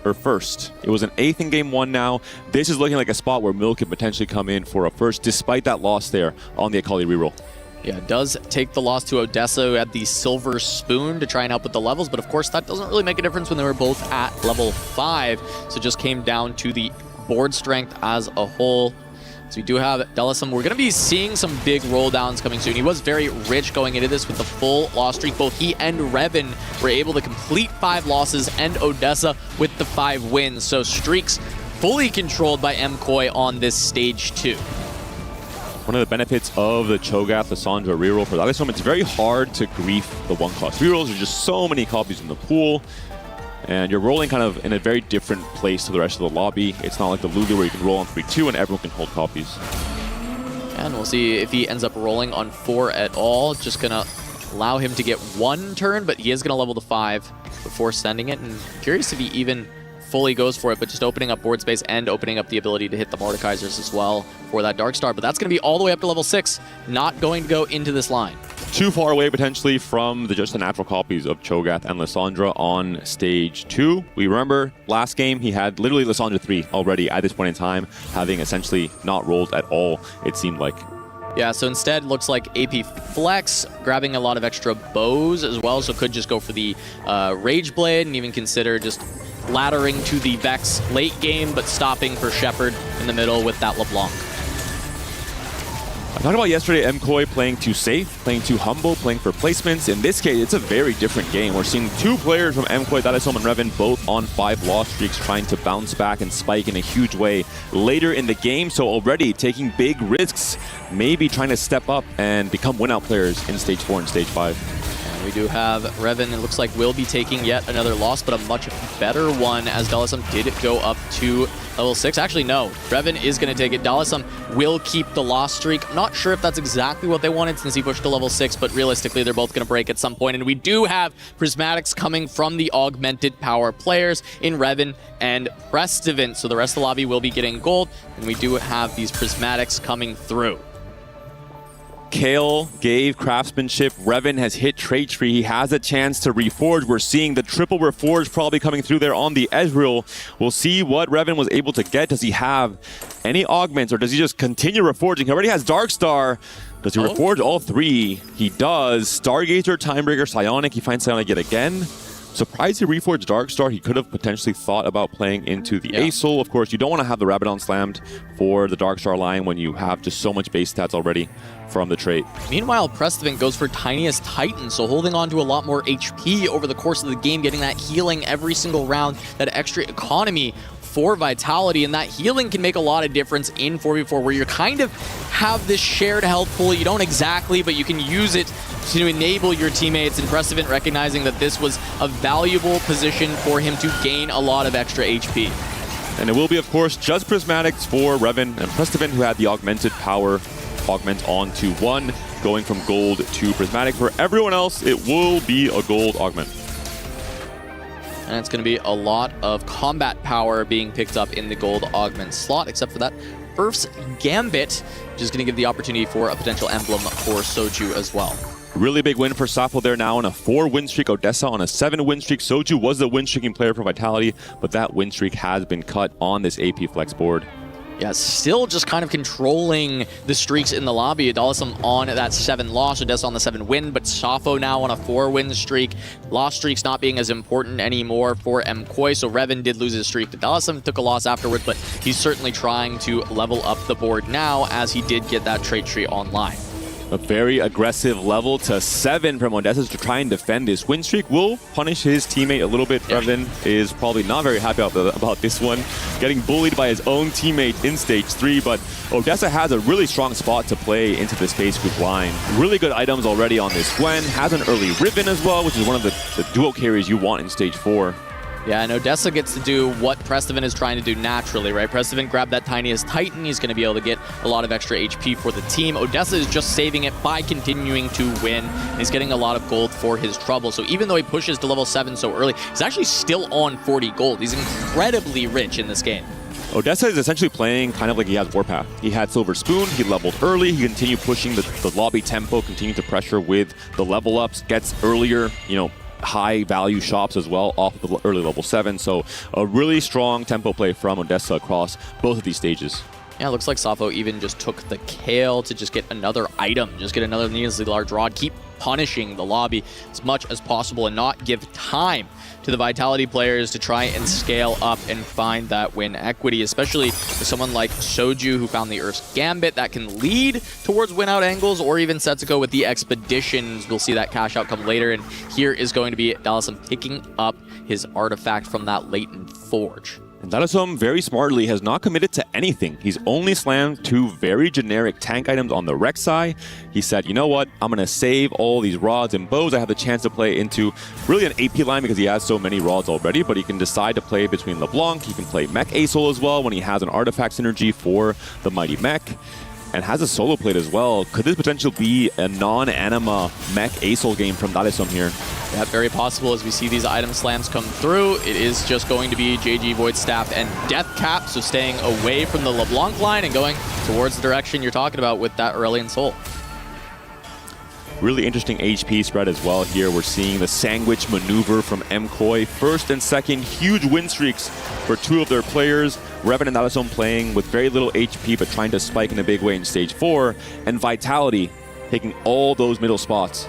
Speaker 18: or 1st. It was an 8th in game 1 now. This is looking like a spot where Milk could potentially come in for a 1st, despite that loss there on the Akali reroll.
Speaker 5: Yeah, it does take the loss to Odessa, who had the Silver Spoon to try and help with the levels, but of course that doesn't really make a difference when they were both at level 5, so it just came down to the board strength as a whole. So we do have Dalesom. We're going to be seeing some big roll downs coming soon. He was very rich going into this with the full loss streak. Both he and Revan were able to complete 5 losses, and Odessa with the 5 wins. So streaks fully controlled by MKOI on this stage 2.
Speaker 18: One of the benefits of the Cho'Gath Lissandra reroll for Dalesom, it's very hard to grief the 1-cost rerolls. There's just so many copies in the pool. And you're rolling kind of in a very different place to the rest of the lobby. It's not like the Lulu where you can roll on 3-2 and everyone can hold copies.
Speaker 5: And we'll see if he ends up rolling on 4 at all. Just going to allow him to get 1 turn, but he is going to level to 5 before sending it. And curious if he even fully goes for it, but just opening up board space and opening up the ability to hit the Mordekaisers as well for that Darkstar. But that's going to be all the way up to level 6, not going to go into this line.
Speaker 18: Too far away potentially from just the natural copies of Cho'Gath and Lissandra on stage 2. We remember last game he had literally Lissandra 3 already at this point in time, having essentially not rolled at all, it seemed like.
Speaker 5: Yeah, so instead looks like AP Flex, grabbing a lot of extra bows as well, so could just go for the Rage Blade and even consider just laddering to the Vex late game, but stopping for Shepard in the middle with that LeBlanc.
Speaker 18: I talked about yesterday MKOI playing too safe, playing too humble, playing for placements. In this case, it's a very different game. We're seeing 2 players from MKOI, Dalisom and Revan, both on 5 loss streaks, trying to bounce back and spike in a huge way later in the game. So already taking big risks, maybe trying to step up and become win-out players in Stage 4 and Stage 5.
Speaker 5: We do have Revan, it looks like will be taking yet another loss, but a much better one as Dalisum did go up to level 6. Actually, no. Revan is going to take it. Dalisum will keep the loss streak. I'm not sure if that's exactly what they wanted since he pushed to level 6, but realistically, they're both going to break at some point. And we do have Prismatics coming from the augmented power players in Revan and Prestivant. So the rest of the lobby will be getting gold, and we do have these Prismatics coming through.
Speaker 18: Kale gave craftsmanship. Revan has hit Trait Tree. He has a chance to reforge. We're seeing the triple reforge probably coming through there on the Ezreal. We'll see what Revan was able to get. Does he have any augments or does he just continue reforging? He already has Darkstar. Does he reforge all 3? He does. Stargazer, Timebreaker, Psionic. He finds Psionic yet again. Surprised he reforged Darkstar. He could have potentially thought about playing into the Aesol. Of course, you don't want to have the Rabadon slammed for the Darkstar line when you have just so much base stats already from the trait.
Speaker 5: Meanwhile, Prestivant goes for Tiniest Titan, so holding on to a lot more HP over the course of the game, getting that healing every single round, that extra economy for Vitality, and that healing can make a lot of difference in 4v4 where you kind of have this shared health pool. You don't exactly, but you can use it to enable your teammates, and Prestivant recognizing that this was a valuable position for him to gain a lot of extra HP.
Speaker 18: And it will be, of course, just Prismatics for Revan and Prestivant, who had the augmented power augment on to 1, going from gold to Prismatic. For everyone else, it will be a gold augment.
Speaker 5: And it's going to be a lot of combat power being picked up in the gold augment slot, except for that Earth's Gambit, which is going to give the opportunity for a potential emblem for Soju as well.
Speaker 18: Really big win for Sappho there now on a 4-win streak. Odessa on a 7-win streak. Soju was the win-streaking player for Vitality, but that win streak has been cut on this AP Flex board.
Speaker 5: Yeah, still just kind of controlling the streaks in the lobby. Dalisum on that 7 loss, Odessa on the 7 win, but Sappho now on a 4-win streak. Loss streaks not being as important anymore for MKOI, so Revan did lose his streak to Dalisum, took a loss afterwards, but he's certainly trying to level up the board now as he did get that trait tree online.
Speaker 18: A very aggressive level to 7 from Odessa to try and defend this win streak. Will punish his teammate a little bit. Revan is probably not very happy about this one. Getting bullied by his own teammate in stage 3, but Odessa has a really strong spot to play into this base group line. Really good items already on this Gwen. Has an early Riven as well, which is one of the duo carries you want in stage 4.
Speaker 5: Yeah, and Odessa gets to do what Prestivant is trying to do naturally, right? Prestivant grabbed that Tiniest Titan. He's going to be able to get a lot of extra HP for the team. Odessa is just saving it by continuing to win. And he's getting a lot of gold for his trouble. So even though he pushes to level 7 so early, he's actually still on 40 gold. He's incredibly rich in this game.
Speaker 18: Odessa is essentially playing kind of like he has Warpath. He had Silver Spoon, he leveled early, he continued pushing the lobby tempo, continued to pressure with the level ups, gets earlier, high value shops as well off of the early level 7. So a really strong tempo play from Odessa across both of these stages.
Speaker 5: Yeah, it looks like Sappho even just took the Kale to just get another item, just get another needlessly large rod, keep punishing the lobby as much as possible and not give time to the Vitality players to try and scale up and find that win equity, especially for someone like Soju who found the Earth's Gambit that can lead towards win out angles, or even Setsuko with the Expeditions. We'll see that cash out come later, and here is going to be Dalisum picking up his artifact from that latent forge.
Speaker 18: And Dalisum very smartly has not committed to anything. He's only slammed 2 very generic tank items on the Rek'Sai. He said, you know what, I'm going to save all these rods and bows. I have the chance to play into really an AP line because he has so many rods already, but he can decide to play between LeBlanc. He can play Mech Aesol as well when he has an artifact synergy for the Mighty Mech. And has a solo plate as well. Could this potentially be a non-anima Mech Aesol game from Dalisum here?
Speaker 5: Yeah, very possible as we see these item slams come through. It is just going to be JG, Void Staff, and Death Cap, so staying away from the LeBlanc line and going towards the direction you're talking about with that Aurelion Soul.
Speaker 18: Really interesting HP spread as well here. We're seeing the sandwich maneuver from MKOI. First and second, huge win streaks for two of their players. Revan and Dalison playing with very little HP, but trying to spike in a big way in stage 4. And Vitality taking all those middle spots.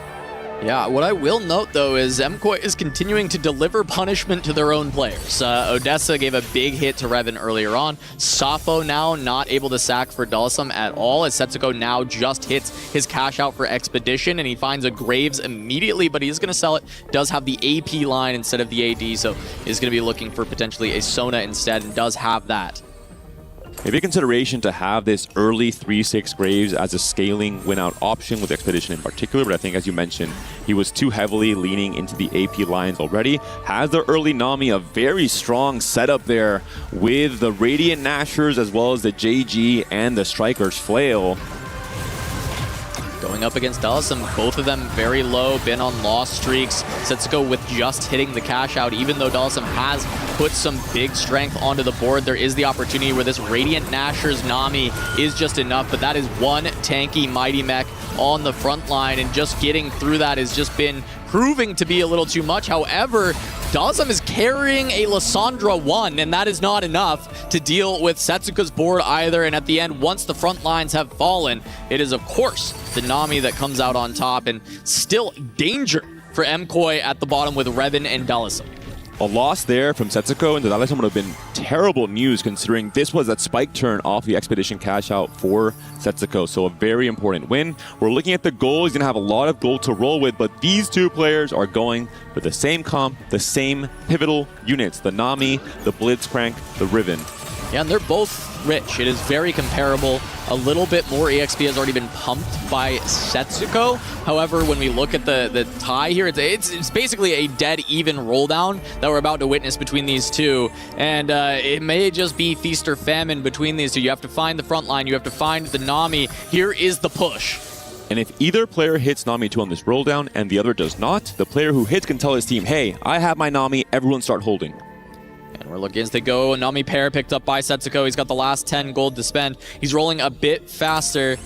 Speaker 5: Yeah, what I will note, though, is MKOI is continuing to deliver punishment to their own players. Odessa gave a big hit to Revan earlier on. Safo now not able to sack for Dalsum at all, as Setsuko now just hits his cash out for Expedition, and he finds a Graves immediately, but he's going to sell it. Does have the AP line instead of the AD, so is going to be looking for potentially a Sona instead, and does have that.
Speaker 18: Maybe a consideration to have this early 3-6 Graves as a scaling win-out option with Expedition in particular, but I think, as you mentioned, he was too heavily leaning into the AP lines already. Has the early Nami, a very strong setup there with the Radiant Nashers as well as the JG and the Striker's Flail.
Speaker 5: Going up against Dalsum, both of them very low, been on loss streaks. Setsuko with just hitting the cash out, even though Dalsum has put some big strength onto the board. There is the opportunity where this Radiant Nashor's Nami is just enough, but that is one tanky Mighty Mech on the front line, and just getting through that has just been proving to be a little too much. However, Dalsum is carrying a Lissandra 1, and that is not enough to deal with Setsuka's board either. And at the end, once the front lines have fallen, it is, of course, the Nami that comes out on top, and still danger for MKOI at the bottom with Revan and Dalsum.
Speaker 18: A loss there from Setsuko into Dalsum would have been terrible news, considering this was that spike turn off the Expedition cash out for Setsuko. So a very important win. We're looking at the goal. He's going to have a lot of gold to roll with, but these two players are going for the same comp, the same pivotal units, the Nami, the Blitzcrank, the Riven.
Speaker 5: Yeah, and they're both rich. It is very comparable. A little bit more EXP has already been pumped by Setsuko. However, when we look at the tie here, it's basically a dead even roll down that we're about to witness between these two. And it may just be feast or famine between these two. You have to find the front line. You have to find the Nami. Here is the push.
Speaker 18: And if either player hits Nami 2 on this roll down and the other does not, the player who hits can tell his team, hey, I have my Nami, everyone start holding.
Speaker 5: And we're looking as they go. Nami pair picked up by Setsuko. He's got the last 10 gold to spend. He's rolling a bit faster.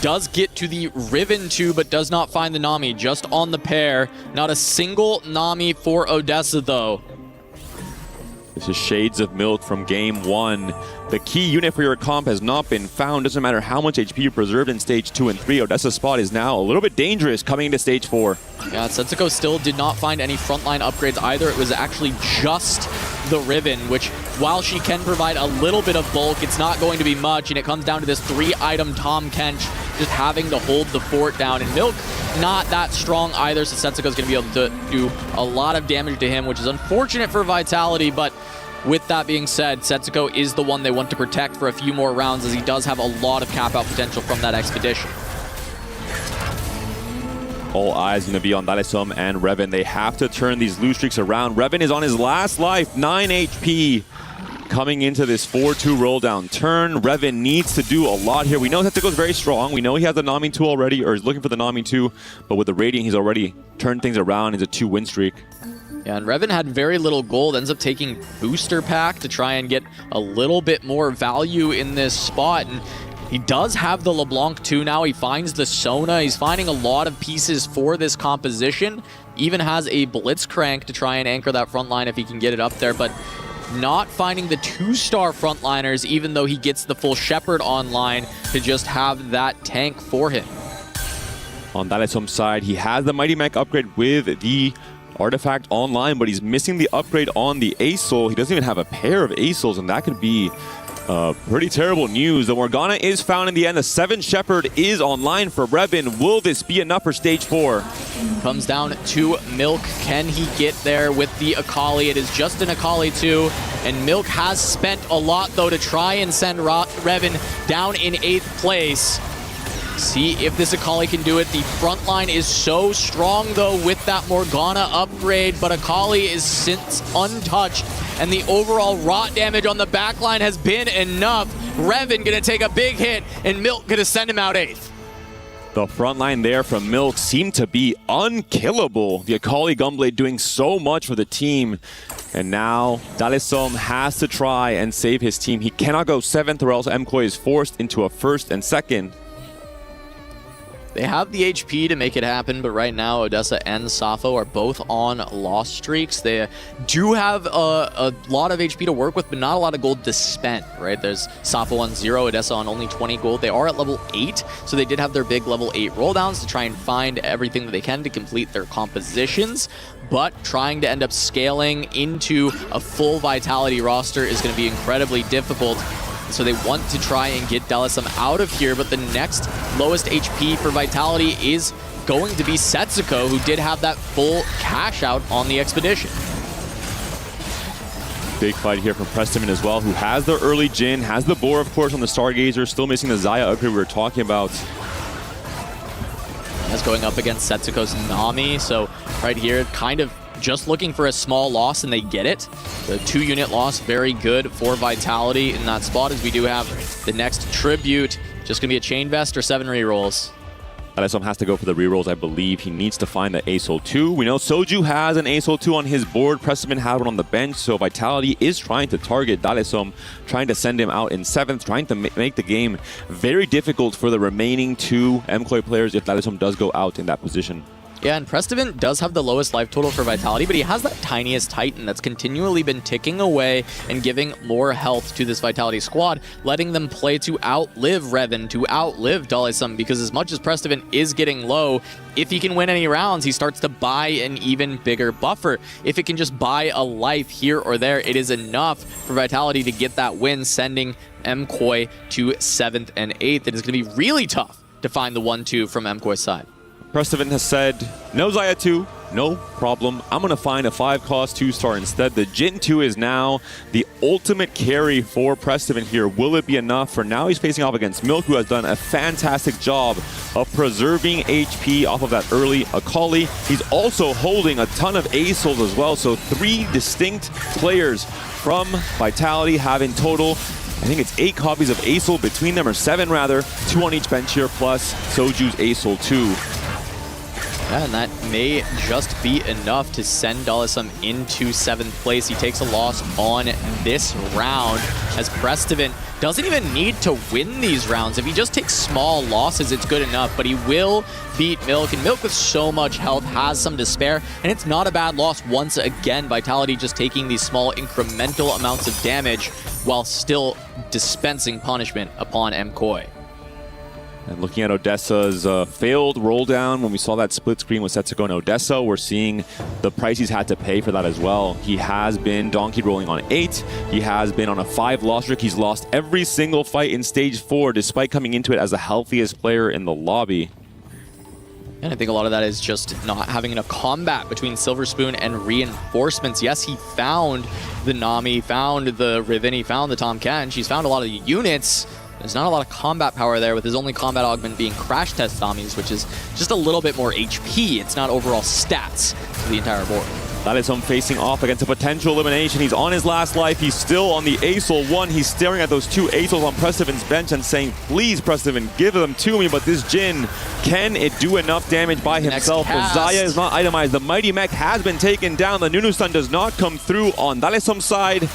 Speaker 5: Does get to the Riven 2, but does not find the Nami. Just on the pair. Not a single Nami for Odessa, though.
Speaker 18: This is shades of Milk from game 1. The key unit for your comp has not been found. Doesn't matter how much HP you preserved in stage 2 and 3. Odessa's spot is now a little bit dangerous coming into stage 4.
Speaker 5: Yeah, Setsuko still did not find any frontline upgrades either. It was actually just the Riven, which, while she can provide a little bit of bulk, it's not going to be much, and it comes down to this 3-item Tom Kench just having to hold the fort down. And Milk, not that strong either, so Setsuko's going to be able to do a lot of damage to him, which is unfortunate for Vitality, but with that being said, Setsuko is the one they want to protect for a few more rounds, as he does have a lot of cap-out potential from that Expedition.
Speaker 18: All eyes going to be on Dalsum and Revan. They have to turn these lose streaks around. Revan is on his last life, 9 HP. Coming into this 4-2 roll down turn, Revan needs to do a lot here. We know Setsuko's very strong. We know he has the Nami 2 already, or is looking for the Nami 2, but with the Radiant, he's already turned things around into a 2-win streak.
Speaker 5: Yeah, and Revan had very little gold, ends up taking Booster Pack to try and get a little bit more value in this spot. And he does have the LeBlanc 2 now. He finds the Sona. He's finding a lot of pieces for this composition. Even has a Blitzcrank to try and anchor that front line if he can get it up there, but not finding the 2-star frontliners, even though he gets the full Shepherd online to just have that tank for him.
Speaker 18: On Dalsum's side, he has the Mighty Mech upgrade with the Artifact online, but he's missing the upgrade on the Ace Soul. He doesn't even have a pair of Ace Souls, and that could be pretty terrible news. The Morgana is found in the end. The 7 Shepherd is online for Revan. Will this be enough for stage 4?
Speaker 5: Comes down to Milk. Can he get there with the Akali? It is just an Akali 2, and Milk has spent a lot, though, to try and send Revan down in 8th place. See if this Akali can do it. The front line is so strong, though, with that Morgana upgrade, but Akali is since untouched, and the overall rot damage on the back line has been enough. Revan gonna take a big hit, and Milk gonna send him out 8th.
Speaker 18: The front line there from Milk seemed to be unkillable. The Akali Gunblade doing so much for the team. And now Dalesom has to try and save his team. He cannot go 7th or else MKOI is forced into a 1st and 2nd.
Speaker 5: They have the HP to make it happen, but right now Odessa and Safo are both on loss streaks. They do have a lot of HP to work with, but not a lot of gold to spend, right? There's Safo on 0, Odessa on only 20 gold. They are at level 8, so they did have their big level 8 rolldowns to try and find everything that they can to complete their compositions. But trying to end up scaling into a full Vitality roster is going to be incredibly difficult. So they want to try and get Dalesom out of here, but the next lowest HP for Vitality is going to be Setsuko, who did have that full cash out on the expedition.
Speaker 18: Big fight here from Preston as well, who has the early Jhin, has the Boar, of course, on the Stargazer, still missing the Xayah upgrade we were talking about.
Speaker 5: That's going up against Setsuko's Nami, so right here, kind of just looking for a small loss, and they get it. The 2-unit loss, very good for Vitality in that spot, as we do have the next Tribute. Just going to be a Chain Vest or 7 rerolls.
Speaker 18: Dalesom has to go for the rerolls, I believe. He needs to find the Acel 2. We know Soju has an Acel 2 on his board. Preston had one on the bench, so Vitality is trying to target Dalesom, trying to send him out in 7th, trying to make the game very difficult for the remaining 2 MKOI players if Dalesom does go out in that position.
Speaker 5: Yeah, and Preston does have the lowest life total for Vitality, but he has that tiniest Titan that's continually been ticking away and giving more health to this Vitality squad, letting them play to outlive Revan, to outlive Dalesom, because as much as Preston is getting low, if he can win any rounds, he starts to buy an even bigger buffer. If it can just buy a life here or there, it is enough for Vitality to get that win, sending MKOI to 7th and 8th. It is going to be really tough to find the 1-2 from MKOI's side.
Speaker 18: Preston has said, no Xayah 2, no problem. I'm going to find a 5-cost 2-star instead. The Jhin 2 is now the ultimate carry for Preston here. Will it be enough? For now, he's facing off against Milk, who has done a fantastic job of preserving HP off of that early Akali. He's also holding a ton of Acels as well, so 3 distinct players from Vitality have in total, I think it's 8 copies of Acel between them, or 7 rather, 2 on each bench here, plus Soju's Acel 2.
Speaker 5: Yeah, and that may just be enough to send Dalesom into 7th place. He takes a loss on this round, as Preston doesn't even need to win these rounds. If he just takes small losses, it's good enough, but he will beat Milk, and Milk with so much health has some to spare, and it's not a bad loss once again. Vitality just taking these small incremental amounts of damage while still dispensing punishment upon MKOI.
Speaker 18: And looking at Odessa's failed roll down, when we saw that split screen with Setsuko and Odessa, we're seeing the price he's had to pay for that as well. He has been donkey rolling on 8. He has been on a 5 loss streak. He's lost every single fight in Stage 4, despite coming into it as the healthiest player in the lobby.
Speaker 5: And I think a lot of that is just not having enough combat between Silver Spoon and reinforcements. Yes, he found the Nami, found the Riven, he found the Tahm Kench. He's found a lot of the units. There's not a lot of combat power there, with his only combat augment being Crash Test Tommies, which is just a little bit more HP. It's not overall stats for the entire board.
Speaker 18: Dalesom facing off against a potential elimination. He's on his last life. He's still on the Acel 1. He's staring at those 2 Acels on Preston's bench and saying, please, Preston, give them to me. But this Jhin, can it do enough damage by himself? The Xayah is not itemized. The Mighty Mech has been taken down. The Nunu Stun does not come through on Dalesom's side.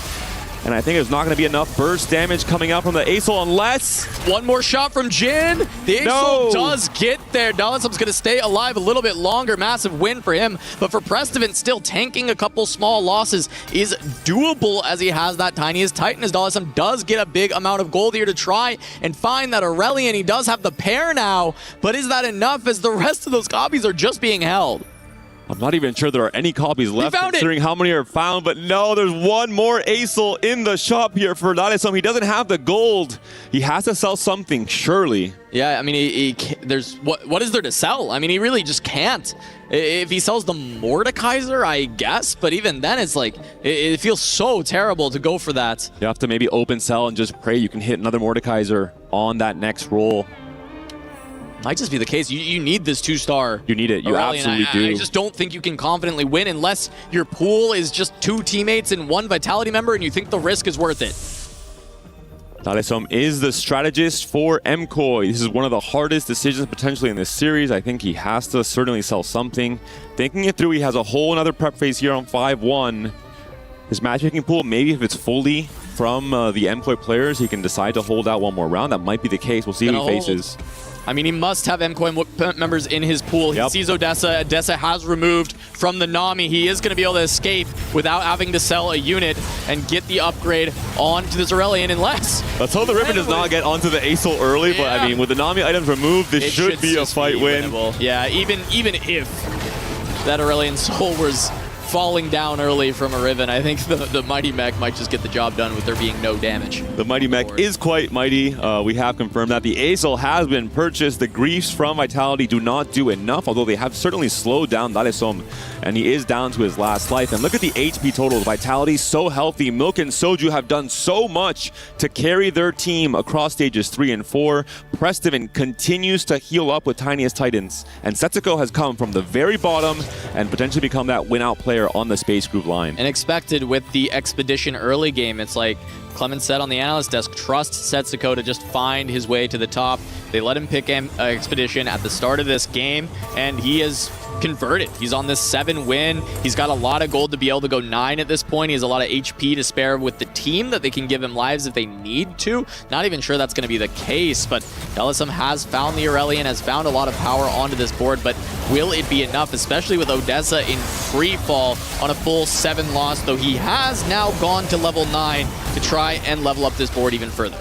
Speaker 18: And I think there's not going to be enough burst damage coming out from the Acel unless...
Speaker 5: One more shot from Jhin. The Acel does get there. Dalesom's going to stay alive a little bit longer. Massive win for him. But for Preston, still tanking a couple small losses is doable, as he has that tiniest Titan, as Dalesom does get a big amount of gold here to try and find that Aurelion. He does have the pair now, but is that enough, as the rest of those copies are just being held?
Speaker 18: I'm not even sure there are any copies left, considering how many are found. But no, there's one more Acel in the shop here for Dalesom. He doesn't have the gold. He has to sell something, surely.
Speaker 5: Yeah, I mean, there's what is there to sell? I mean, he really just can't. If he sells the Mordekaiser, I guess. But even then, it's like, it feels so terrible to go for that.
Speaker 18: You have to maybe open sell and just pray you can hit another Mordekaiser on that next roll.
Speaker 5: Might just be the case. You need this 2-star.
Speaker 18: You need it. You absolutely do.
Speaker 5: I just don't think you can confidently win unless your pool is just 2 teammates and 1 Vitality member, and you think the risk is worth it.
Speaker 18: Dalesom is the strategist for MKOI. This is one of the hardest decisions potentially in this series. I think he has to certainly sell something. Thinking it through, he has a whole another prep phase here on 5-1. His matchmaking pool, maybe if it's fully from the MKOI players, he can decide to hold out one more round. That might be the case. We'll see who he faces.
Speaker 5: I mean, he must have MKOI members in his pool. He sees Odessa. Odessa has removed from the Nami. He is going to be able to escape without having to sell a unit and get the upgrade onto the Aurelion unless...
Speaker 18: Let's hope the Ribbon does not get onto the Acel early, but I mean, with the Nami items removed, this should be a fight win.
Speaker 5: Yeah, even if that Aurelion Soul was falling down early from a Riven, I think the Mighty Mech might just get the job done with there being no damage.
Speaker 18: The Mighty Mech is quite mighty. We have confirmed that the Acel has been purchased. The Griefs from Vitality do not do enough, although they have certainly slowed down Dalesom, and he is down to his last life. And look at the HP totals. Vitality so healthy. Milk and Soju have done so much to carry their team across stages 3 and 4. Prestivan continues to heal up with Tiniest Titans, and Setsuko has come from the very bottom and potentially become that win-out player on the Space Group line.
Speaker 5: And expected with the Expedition early game. It's like Clement said on the analyst desk, trust Setsuko to just find his way to the top. They let him pick Expedition at the start of this game, and he is converted. He's on this 7 win. He's got a lot of gold to be able to go 9 at this point. He has a lot of HP to spare with the team that they can give him lives if they need to. Not even sure that's going to be the case, but Dalesom has found the Aurelion, has found a lot of power onto this board, but will it be enough, especially with Odessa in free fall on a full 7 loss, though he has now gone to level 9 to try and level up this board even further.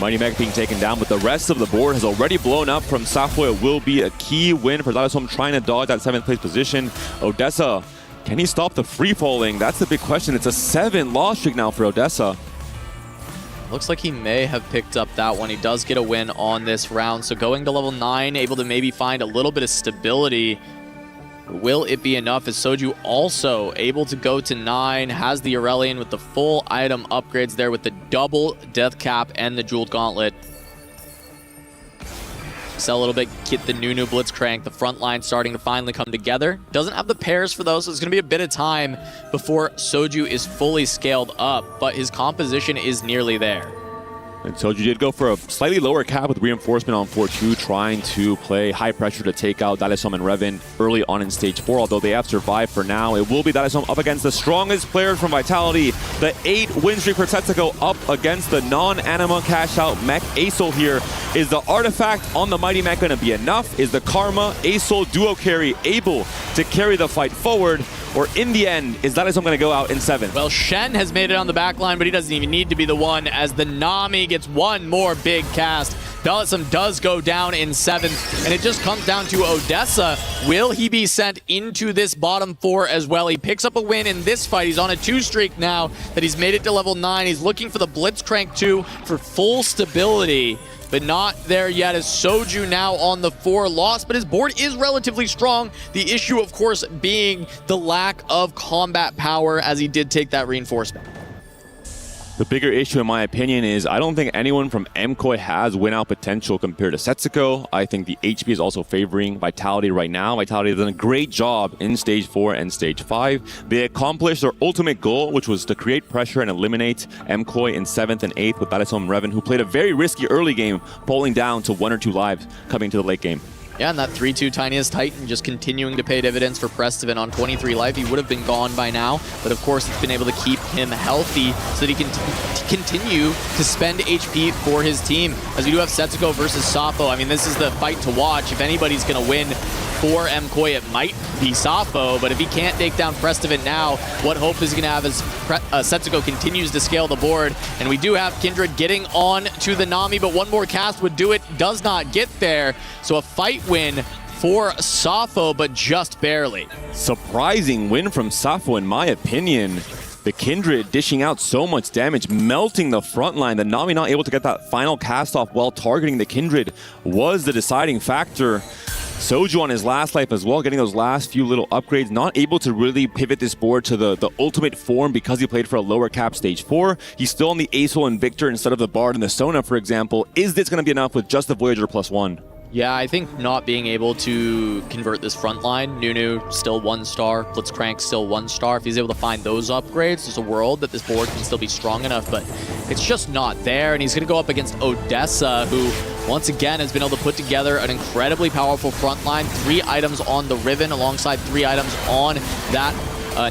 Speaker 18: Mighty Mech being taken down, but the rest of the board has already blown up from Safo. It will be a key win for Dalesom trying to dodge that 7th place position. Odessa, can he stop the free falling? That's the big question. It's a 7 loss streak now for Odessa.
Speaker 5: Looks like he may have picked up that one. He does get a win on this round, so going to level 9, able to maybe find a little bit of stability. Will it be enough? Is Soju also able to go to 9, has the Aurelion with the full item upgrades there with the double death cap and the jeweled gauntlet. Sell a little bit, get the Nunu Blitzcrank, the front line starting to finally come together. Doesn't have the pairs for those, so it's going to be a bit of time before Soju is fully scaled up, but his composition is nearly there.
Speaker 18: And Soju did go for a slightly lower cap with reinforcement on 4-2, trying to play high pressure to take out Dalesom and Revan early on in stage 4, although they have survived for now. It will be Dalesom up against the strongest player from Vitality. The 8 win streak for Setsuko up against the non-anima cash out Mech Acel here. Is the artifact on the Mighty Mech going to be enough? Is the Karma Acel duo carry able to carry the fight forward? Or in the end, is Dalesom going to go out in 7?
Speaker 5: Well, Shen has made it on the back line, but he doesn't even need to be the one as the Nami gets one more big cast. Dalesom does go down in 7th, and it just comes down to Odessa. Will he be sent into this bottom 4 as well? He picks up a win in this fight. He's on a 2 streak now that he's made it to level 9. He's looking for the Blitzcrank 2 for full stability, but not there yet as Soju now on the 4 loss, but his board is relatively strong. The issue, of course, being the lack of combat power as he did take that reinforcement.
Speaker 18: The bigger issue, in my opinion, is I don't think anyone from MKOI has win-out potential compared to Setsuko. I think the HP is also favoring Vitality right now. Vitality has done a great job in Stage 4 and Stage 5. They accomplished their ultimate goal, which was to create pressure and eliminate MKOI in 7th and 8th with Dalesom and Revan, who played a very risky early game, pulling down to 1 or 2 lives coming to the late game.
Speaker 5: Yeah, and that 3-2 Tiniest Titan just continuing to pay dividends for Prestivan on 23 life. He would have been gone by now, but of course it's been able to keep him healthy so that he can continue to spend HP for his team. As we do have Setsuko versus Safo, I mean, this is the fight to watch. If anybody's going to win for MKOI, it might be Safo, but if he can't take down Prestivan now, what hope is he going to have as Setsuko continues to scale the board? And we do have Kindred getting on to the Nami, but one more cast would do it, does not get there. So a fight win for Safo, but just barely.
Speaker 18: Surprising win from Safo, in my opinion. The Kindred dishing out so much damage, melting the front line. The Nami not able to get that final cast off while targeting the Kindred was the deciding factor. Soju on his last life as well, getting those last few little upgrades, not able to really pivot this board to the ultimate form because he played for a lower cap stage 4. He's still on the Acel and Victor instead of the Bard and the Sona, for example. Is this going to be enough with just the Voyager +1?
Speaker 5: Yeah, I think not being able to convert this front line, Nunu still 1-star, Blitzcrank still 1-star. If he's able to find those upgrades, there's a world that this board can still be strong enough, but it's just not there. And he's going to go up against Odessa, who once again has been able to put together an incredibly powerful front line. 3 items on the Riven alongside 3 items on that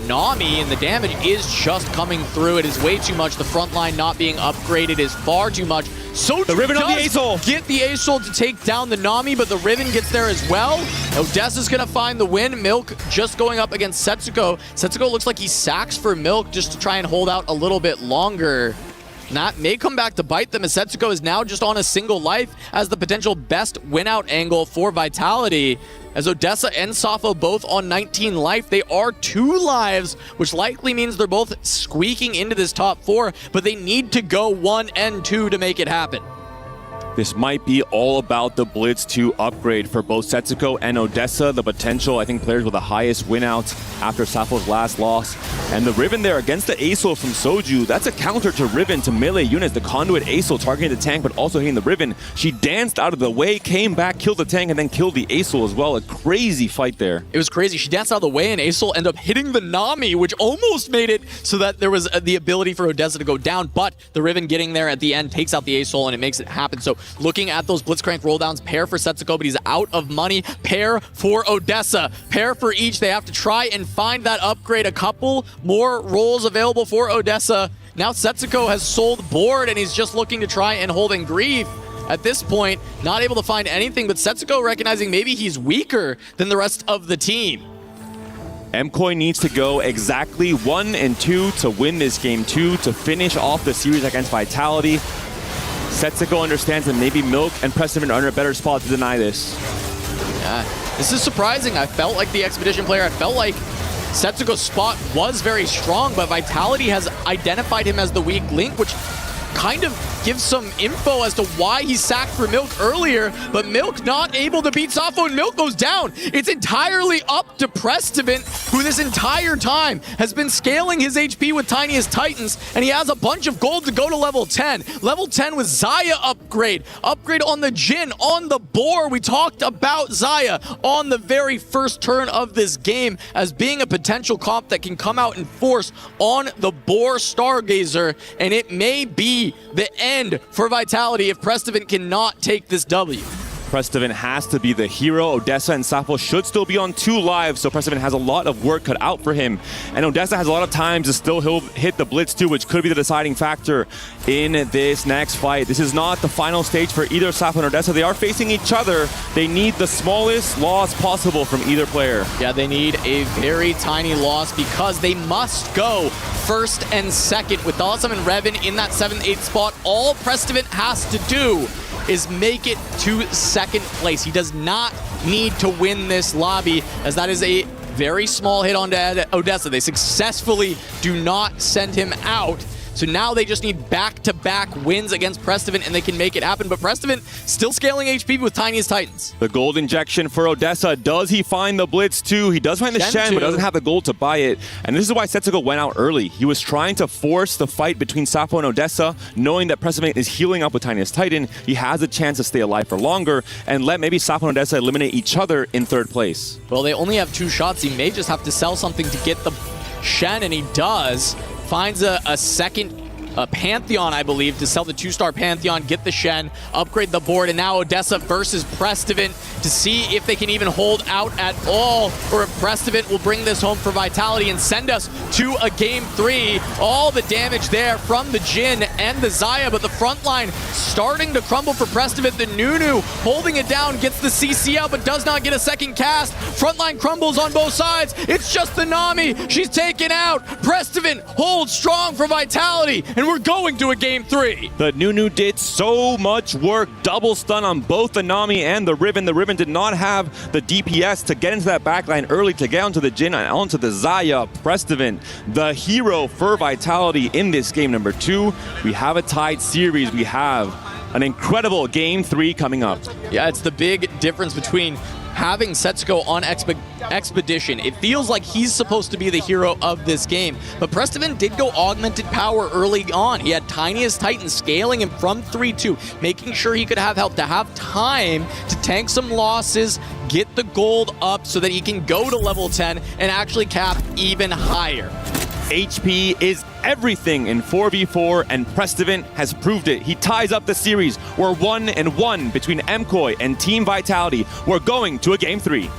Speaker 5: Nami, and the damage is just coming through. It is way too much. The front line not being upgraded is far too much. So
Speaker 18: the Riven on the Aesol.
Speaker 5: Get the Aesol to take down the Nami, but the Riven gets there as well. Odessa's gonna find the win. Milk just going up against Setsuko. Setsuko looks like he sacks for Milk just to try and hold out a little bit longer. And that may come back to bite them, as Setsuko is now just on a single life as the potential best win-out angle for Vitality. As Odessa and Safo both on 19 life, they are 2 lives, which likely means they're both squeaking into this top 4, but they need to go 1 and 2 to make it happen.
Speaker 18: This might be all about the Blitz 2 upgrade for both Setsuko and Odessa. The potential, I think, players with the highest win outs after Safo's last loss. And the Riven there against the Aesol from Soju. That's a counter to Riven to melee units. The Conduit Aesol targeting the tank, but also hitting the Riven. She danced out of the way, came back, killed the tank, and then killed the Aesol as well. A crazy fight there.
Speaker 5: It was crazy. She danced out of the way, and Aesol ended up hitting the Nami, which almost made it so that there was the ability for Odessa to go down. But the Riven getting there at the end takes out the Aesol, and it makes it happen. So looking at those Blitzcrank rolldowns, pair for Setsuko, but he's out of money. Pair for Odessa. Pair for each. They have to try and find that upgrade. A couple more rolls available for Odessa. Now Setsuko has sold board, and he's just looking to try and hold in grief. At this point, not able to find anything, but Setsuko recognizing maybe he's weaker than the rest of the team.
Speaker 18: MKOI needs to go exactly 1 and 2 to win this game 2 to finish off the series against Vitality. Setsuko understands that maybe Milk and Preston are in a better spot to deny this.
Speaker 5: Yeah, this is surprising. I felt like the Expedition player, I felt like Setsuko's spot was very strong, but Vitality has identified him as the weak link, which kind of gives some info as to why he sacked for Milk earlier, but Milk not able to beat Safo, and Milk goes down. It's entirely up to Prestivant, who this entire time has been scaling his HP with Tiniest Titans, and he has a bunch of gold to go to level 10. Level 10 with Xayah upgrade on the Jhin, on the Boar. We talked about Xayah on the very first turn of this game as being a potential comp that can come out in force on the Boar Stargazer, and it may be the end for Vitality if Prestivant cannot take this W.
Speaker 18: Prestivant has to be the hero. Odessa and Safo should still be on 2 lives, so Prestivant has a lot of work cut out for him. And Odessa has a lot of time to still hit the Blitz too, which could be the deciding factor in this next fight. This is not the final stage for either Safo and Odessa. They are facing each other. They need the smallest loss possible from either player.
Speaker 5: Yeah, they need a very tiny loss because they must go first and second. With Dallasum and Revan in that 7th, 8th spot, all Prestivant has to do is make it to second place. He does not need to win this lobby, as that is a very small hit on Odessa. They successfully do not send him out. So now they just need back-to-back wins against Prestivant, and they can make it happen. But Prestivant still scaling HP with Tiniest Titans.
Speaker 18: The gold injection for Odessa. Does he find the Blitz too? He does find the Shen, but doesn't have the gold to buy it. And this is why Setsuko went out early. He was trying to force the fight between Safo and Odessa, knowing that Prestivant is healing up with Tiniest Titan. He has a chance to stay alive for longer and let maybe Safo and Odessa eliminate each other in 3rd place.
Speaker 5: Well, they only have 2 shots. He may just have to sell something to get the Shen, and he does. Finds a second Pantheon, I believe, to sell the 2-star Pantheon, get the Shen, upgrade the board, and now Odessa versus Prestivant to see if they can even hold out at all, or if Prestivant will bring this home for Vitality and send us to a game 3. All the damage there from the Jhin and the Xayah, but the front line starting to crumble for Prestivant. The Nunu holding it down, gets the CC out, but does not get a second cast. Front line crumbles on both sides. It's just the Nami. She's taken out. Prestivant holds strong for Vitality, and we're going to a game 3.
Speaker 18: The Nunu did so much work. Double stun on both the Nami and the Riven. The Riven did not have the DPS to get into that backline early, to get onto the Jhin and onto the Xayah. Prestivant, the hero for Vitality in this game number 2. We have a tied series. We have an incredible game 3 coming up.
Speaker 5: Yeah, it's the big difference between having Setsuko on Expedition, it feels like he's supposed to be the hero of this game. But Prestivan did go augmented power early on. He had Tiniest Titan scaling him from 3-2, making sure he could have help to have time to tank some losses, get the gold up so that he can go to level 10 and actually cap even higher.
Speaker 18: HP is everything in 4v4, and Prestivan has proved it. He ties up the series. We're 1-1 between MKOI and Team Vitality. We're going to a Game 3.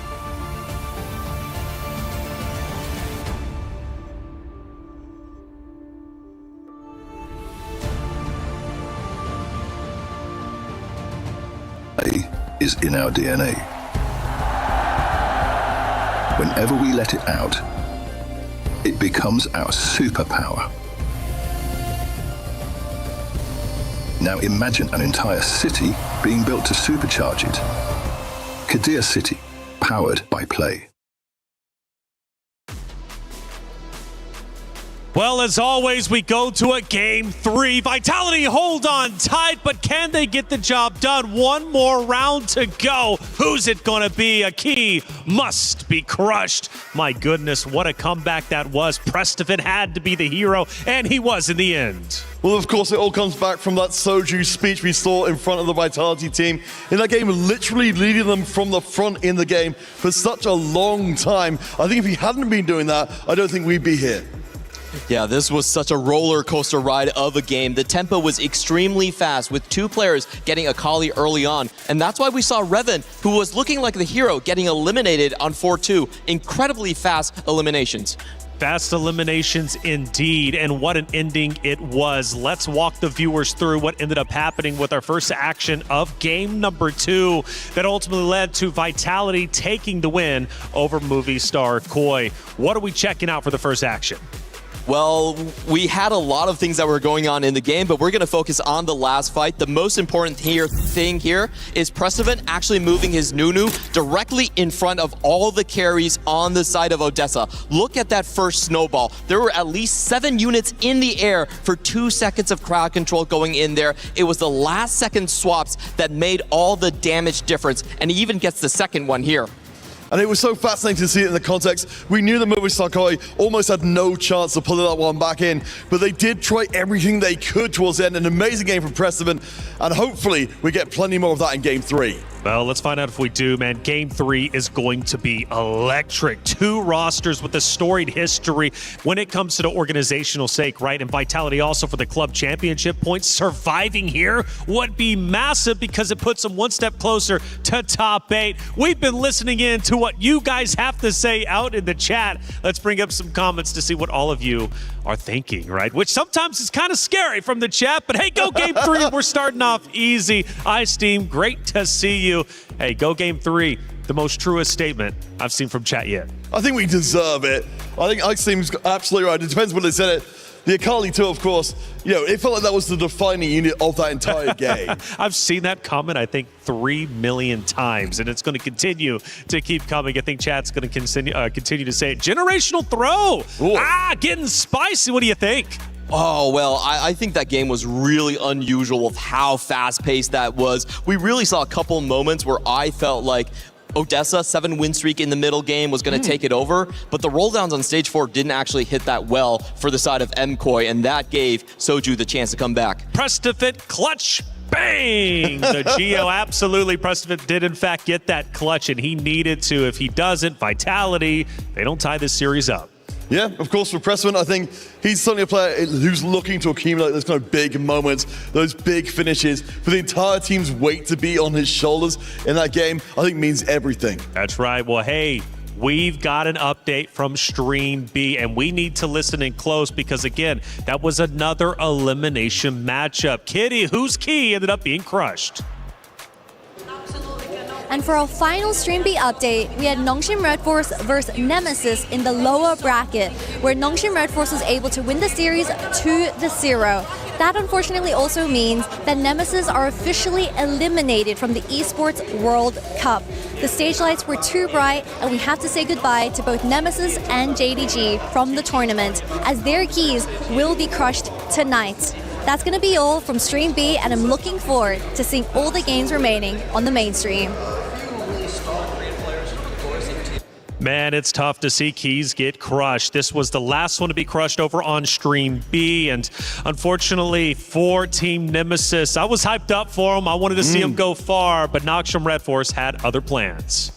Speaker 24: Is in our DNA. Whenever we let it out, it becomes our superpower. Now imagine an entire city being built to supercharge it. Kadir City, powered by play.
Speaker 2: Well, as always, we go to a Game 3. Vitality hold on tight, but can they get the job done? One more round to go. Who's it going to be? A key must be crushed. My goodness, what a comeback that was. Prestivan had to be the hero, and he was in the end.
Speaker 7: Well, of course, it all comes back from that Soju speech we saw in front of the Vitality team. In that game, literally leading them from the front in the game for such a long time. I think if he hadn't been doing that, I don't think we'd be here.
Speaker 13: Yeah, this was such a roller coaster ride of a game. The tempo was extremely fast with two players getting Akali early on. And that's why we saw Revan, who was looking like the hero, getting eliminated on 4-2. Incredibly fast eliminations.
Speaker 2: Fast eliminations indeed, and what an ending it was. Let's walk the viewers through what ended up happening with our first action of game number 2 that ultimately led to Vitality taking the win over Movie Star Koi. What are we checking out for the first action?
Speaker 13: Well, we had a lot of things that were going on in the game, but we're going to focus on the last fight. The most important thing here is Prestivan actually moving his Nunu directly in front of all the carries on the side of Odessa. Look at that first snowball. There were at least 7 units in the air for 2 seconds of crowd control going in there. It was the last second swaps that made all the damage difference, and he even gets the second one here.
Speaker 7: And it was so fascinating to see it in the context. We knew that Movie Star Koi almost had no chance of pulling that one back in, but they did try everything they could towards the end. An amazing game from Prestivan, and hopefully we get plenty more of that in Game 3.
Speaker 2: Well, let's find out if we do, man. Game 3 is going to be electric. 2 rosters with a storied history when it comes to the organizational sake, right? And Vitality also for the club championship points. Surviving here would be massive because it puts them one step closer to top 8. We've been listening in to what you guys have to say out in the chat. Let's bring up some comments to see what all of you are thinking, right? Which sometimes is kind of scary from the chat, but hey, go Game 3. We're starting off easy. Steam, great to see you. Hey, go Game 3. The most truest statement I've seen from chat yet.
Speaker 7: I think we deserve it. I think Steam's absolutely right. It depends when they said it. The Akali too, of course, it felt like that was the defining unit of that entire game.
Speaker 2: I've seen that comment, I think, 3 million times, and it's going to continue to keep coming. I think chat's going to continue to say it. Generational throw. Ooh. Getting spicy. What do you think?
Speaker 13: Oh, well, I think that game was really unusual with how fast-paced that was. We really saw a couple moments where I felt like Odessa, 7-win streak in the middle game, was going to take it over, but the rolldowns on stage 4 didn't actually hit that well for the side of MKOI, and that gave Soju the chance to come back.
Speaker 2: Press to fit, clutch, bang! The Geo, absolutely. Prestivan did, in fact, get that clutch, and he needed to. If he doesn't, Vitality, they don't tie this series up.
Speaker 7: Yeah, of course, for Prestivan, I think he's certainly a player who's looking to accumulate those kind of big moments, those big finishes. For the entire team's weight to be on his shoulders in that game, I think means everything.
Speaker 2: That's right. Well, hey, we've got an update from Stream B, and we need to listen in close because, again, that was another elimination matchup. Kitty, whose key ended up being crushed?
Speaker 6: And for our final Stream B update, we had Nongshim Red Force versus Nemesis in the lower bracket, where Nongshim Red Force was able to win the series 2-0. That unfortunately also means that Nemesis are officially eliminated from the Esports World Cup. The stage lights were too bright, and we have to say goodbye to both Nemesis and JDG from the tournament, as their keys will be crushed tonight. That's going to be all from Stream B, and I'm looking forward to seeing all the games remaining on the main stream.
Speaker 2: Man, it's tough to see Keys get crushed. This was the last one to be crushed over on Stream B, and unfortunately for Team Nemesis, I was hyped up for him. I wanted to see him go far, but Noxium Red Force had other plans.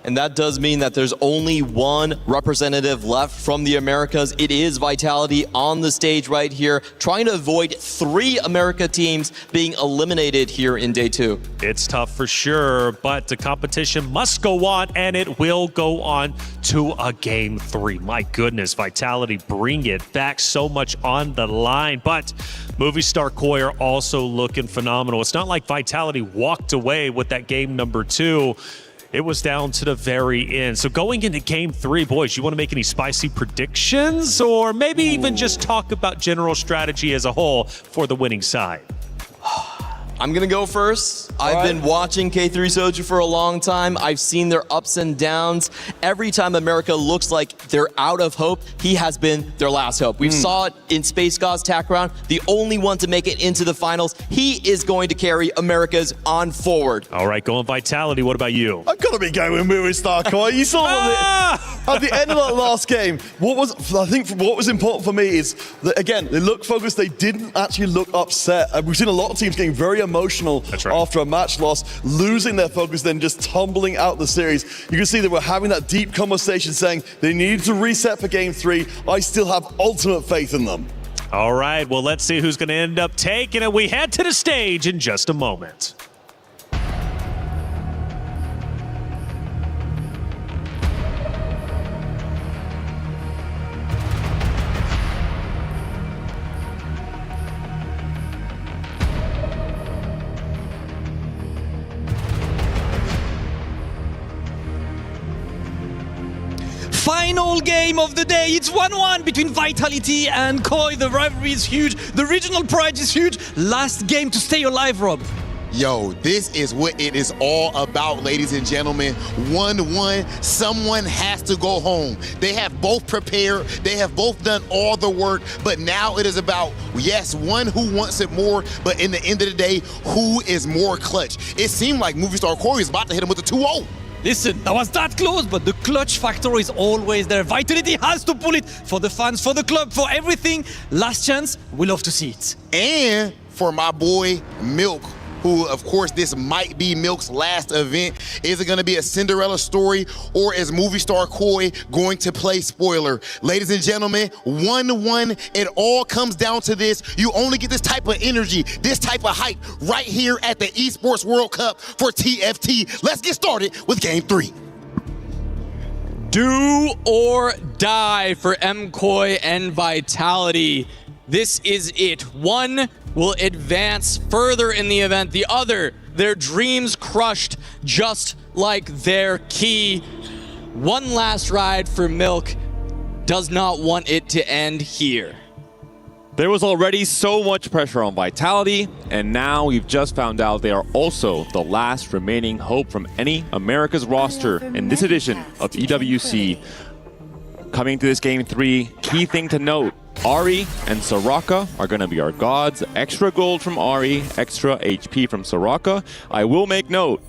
Speaker 13: And that does mean that there's only one representative left from the Americas. It is Vitality on the stage right here, trying to avoid 3 America teams being eliminated here in day 2.
Speaker 2: It's tough for sure, but the competition must go on, and it will go on to a game 3. My goodness, Vitality bring it back, so much on the line, but Movie Star Koi are also looking phenomenal. It's not like Vitality walked away with that game number 2. It was down to the very end. So going into game 3, boys, you want to make any spicy predictions, or maybe even just talk about general strategy as a whole for the winning side?
Speaker 13: I'm going to go first. I've been watching K3 Soju for a long time. I've seen their ups and downs. Every time America looks like they're out of hope, he has been their last hope. We saw it in Space God's TAC round, the only one to make it into the finals. He is going to carry America's on forward.
Speaker 2: All right, going Vitality. What about you?
Speaker 7: I've got to be going with Movie Star Koi. You saw at the end of that last game, what was important for me is that, again, they looked focused. They didn't actually look upset. We've seen a lot of teams getting very emotional after a match loss, losing their focus, then just tumbling out the series. You can see they were having that deep conversation saying they needed to reset for game 3. I still have ultimate faith in them.
Speaker 2: All right, well, let's see who's going to end up taking it. We head to the stage in just a moment.
Speaker 15: Final game of the day. It's 1-1 between Vitality and Koi. The rivalry is huge. The regional pride is huge. Last game to stay alive, Rob.
Speaker 8: Yo, this is what it is all about, ladies and gentlemen. 1-1, someone has to go home. They have both prepared, they have both done all the work, but now it is about, yes, one who wants it more, but in the end of the day, who is more clutch? It seemed like Movie Star Koi is about to hit him with a 2-0.
Speaker 15: Listen, that was that close, but the clutch factor is always there. Vitality has to pull it for the fans, for the club, for everything. Last chance, we love to see it.
Speaker 8: And for my boy, Milk, who, of course, this might be Milk's last event. Is it going to be a Cinderella story, or is Movie Star Koi going to play spoiler? Ladies and gentlemen, 1-1, it all comes down to this. You only get this type of energy, this type of hype right here at the Esports World Cup for TFT. Let's get started with Game 3.
Speaker 5: Do or die for MKoi and Vitality. This is it. One will advance further in the event. The other, their dreams crushed just like their key. One last ride for Milk. Does not want it to end here.
Speaker 18: There was already so much pressure on Vitality, and now we've just found out they are also the last remaining hope from any America's roster in this edition of EWC. Coming to this game 3, key thing to note, Ari and Soraka are going to be our gods. Extra gold from Ari, extra HP from Soraka. I will make note,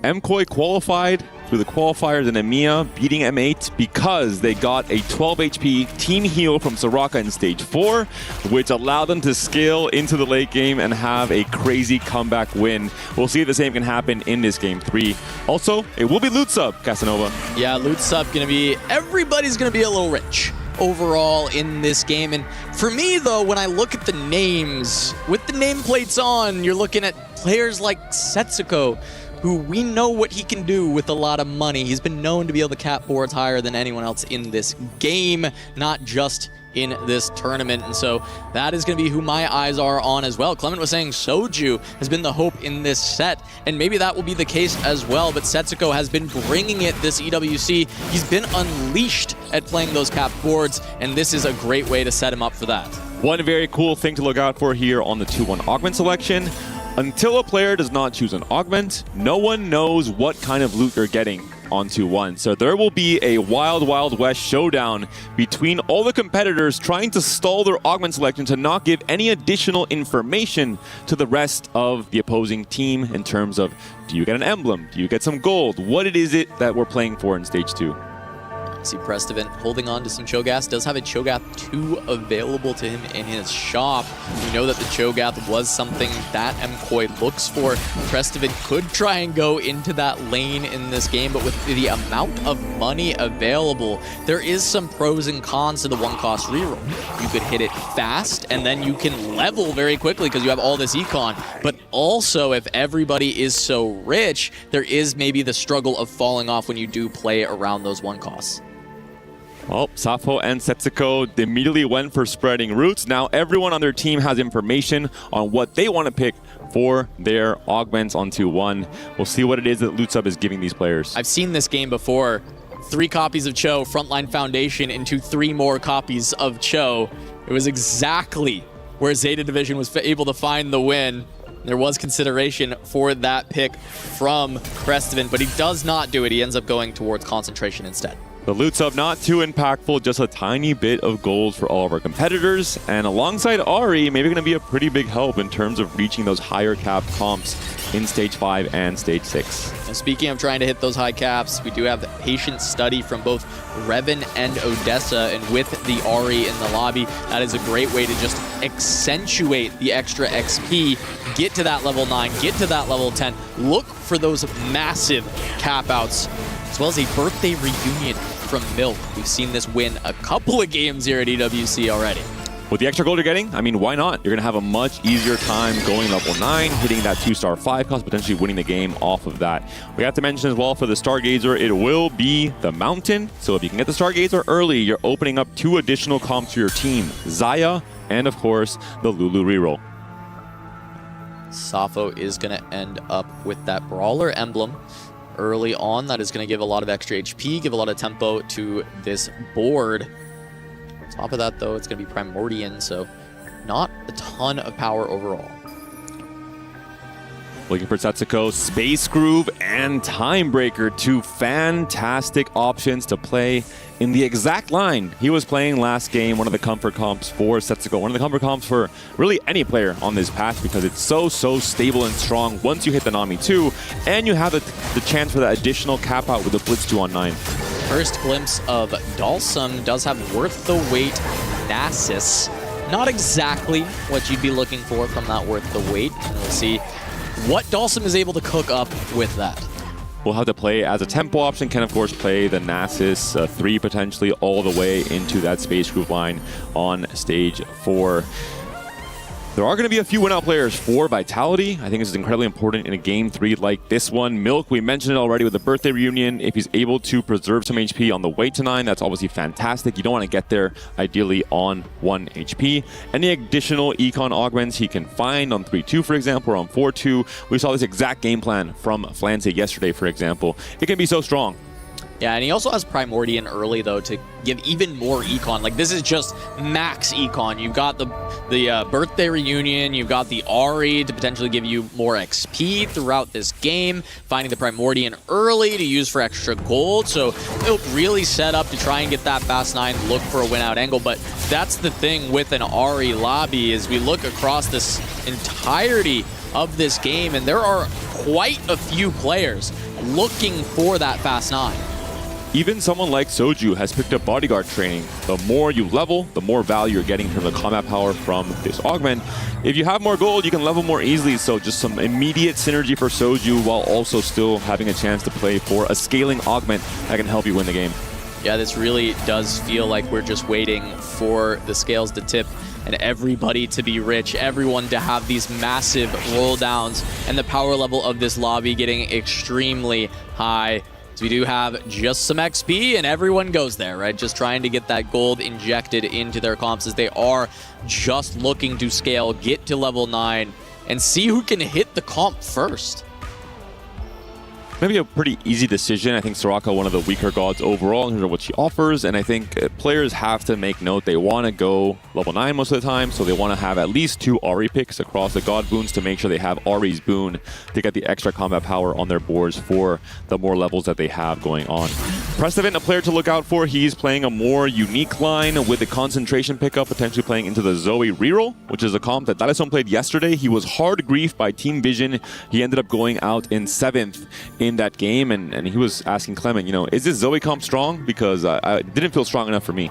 Speaker 18: MKoi qualified through the qualifiers in EMEA, beating M8 because they got a 12 HP team heal from Soraka in stage 4, which allowed them to scale into the late game and have a crazy comeback win. We'll see if the same can happen in this game 3. Also, it will be loot sub, Casanova.
Speaker 5: Yeah, loot sub gonna be, everybody's gonna be a little rich overall in this game. And for me though, when I look at the names, with the nameplates on, you're looking at players like Setsuko, who we know what he can do with a lot of money. He's been known to be able to cap boards higher than anyone else in this game, not just in this tournament. And so that is going to be who my eyes are on as well. Clement was saying Soju has been the hope in this set, and maybe that will be the case as well. But Setsuko has been bringing it this EWC. He's been unleashed at playing those cap boards, and this is a great way to set him up for that.
Speaker 18: One very cool thing to look out for here on the 2-1 augment selection. Until a player does not choose an augment, no one knows what kind of loot they're getting on 2-1. So there will be a wild, wild west showdown between all the competitors trying to stall their augment selection to not give any additional information to the rest of the opposing team in terms of, do you get an emblem? Do you get some gold? What is it that we're playing for in stage 2?
Speaker 5: See Prestivan holding on to some Cho'Gath. Does have a Cho'Gath 2 available to him in his shop. We know that the Cho'Gath was something that MKOI looks for. Prestivan could try and go into that lane in this game, but with the amount of money available, there is some pros and cons to the one-cost reroll. You could hit it fast, and then you can level very quickly because you have all this econ. But also, if everybody is so rich, there is maybe the struggle of falling off when you do play around those one-costs.
Speaker 18: Well, Safo and Setsuko immediately went for spreading roots. Now everyone on their team has information on what they want to pick for their augments onto 1. We'll see what it is that Lutsup is giving these players.
Speaker 5: I've seen this game before. 3 copies of Cho, Frontline Foundation, into 3 more copies of Cho. It was exactly where Zeta Division was able to find the win. There was consideration for that pick from Prestivan, but he does not do it. He ends up going towards concentration instead.
Speaker 18: The Lutsup not too impactful, just a tiny bit of gold for all of our competitors. And alongside Ari, maybe going to be a pretty big help in terms of reaching those higher cap comps in Stage 5 and Stage 6.
Speaker 5: And speaking of trying to hit those high caps, we do have the patient study from both Revan and Odessa, and with the Ari in the lobby, that is a great way to just accentuate the extra XP, get to that level 9, get to that level 10, look for those massive cap outs, as well as a birthday reunion from Milk. We've seen this win a couple of games here at EWC already.
Speaker 18: With the extra gold you're getting, I mean, why not? You're going to have a much easier time going level 9, hitting that 2-star 5 cost, potentially winning the game off of that. We have to mention as well for the Stargazer, it will be the Mountain. So if you can get the Stargazer early, you're opening up 2 additional comps for your team. Zaya and, of course, the Lulu reroll.
Speaker 5: Safo is going to end up with that Brawler emblem early on. That is going to give a lot of extra HP, give a lot of tempo to this board. On top of that, though, it's going to be Primordian, so not a ton of power overall.
Speaker 18: Looking for Setsuko, Space Groove and Timebreaker, 2 fantastic options to play in the exact line he was playing last game. One of the comfort comps for Setsuko, one of the comfort comps for really any player on this patch, because it's so stable and strong once you hit the Nami 2, and you have the chance for that additional cap out with the Blitz 2 on 9.
Speaker 5: First glimpse of Dalsum does have worth the wait Nasus. Not exactly what you'd be looking for from that worth the wait. And we'll see what Dalsum is able to cook up with that.
Speaker 18: We'll have to play as a tempo option. Can of course play the Nasus 3 potentially all the way into that Space Groove line on Stage 4. There are going to be a few win-out players for Vitality. I think this is incredibly important in a Game 3 like this one. Milk, we mentioned it already with the birthday reunion. If he's able to preserve some HP on the way to 9, that's obviously fantastic. You don't want to get there, ideally, on 1 HP. Any additional econ augments he can find on 3-2, for example, or on 4-2. We saw this exact game plan from Flancy yesterday, for example. It can be so strong.
Speaker 5: Yeah, and he also has Primordian early, though, to give even more econ. Like, this is just max econ. You've got the birthday reunion, you've got the Ari to potentially give you more XP throughout this game, finding the Primordian early to use for extra gold. So Milk really set up to try and get that fast 9, look for a win-out angle. But that's the thing with an Ari lobby, is we look across this entirety of this game, and there are quite a few players looking for that fast 9.
Speaker 18: Even someone like Soju has picked up bodyguard training. The more you level, the more value you're getting from the combat power from this augment. If you have more gold, you can level more easily, so just some immediate synergy for Soju while also still having a chance to play for a scaling augment that can help you win the game.
Speaker 5: Yeah, this really does feel like we're just waiting for the scales to tip and everybody to be rich, everyone to have these massive roll downs, and the power level of this lobby getting extremely high. So we do have just some XP, and everyone goes there, right? Just trying to get that gold injected into their comps, as they are just looking to scale, get to level 9, and see who can hit the comp first.
Speaker 18: Maybe a pretty easy decision. I think Soraka, one of the weaker gods overall in terms of what she offers, and I think players have to make note they want to go level 9 most of the time, so they want to have at least 2 Ari picks across the god boons to make sure they have Ari's boon to get the extra combat power on their boards for the more levels that they have going on. Prestevent, a player to look out for. He's playing a more unique line with the concentration pickup, potentially playing into the Zoe reroll, which is a comp that Daleson played yesterday. He was hard griefed by Team Vision. He ended up going out in 7th in that game, and he was asking Clement, is this Zoe comp strong? Because it didn't feel strong enough for me.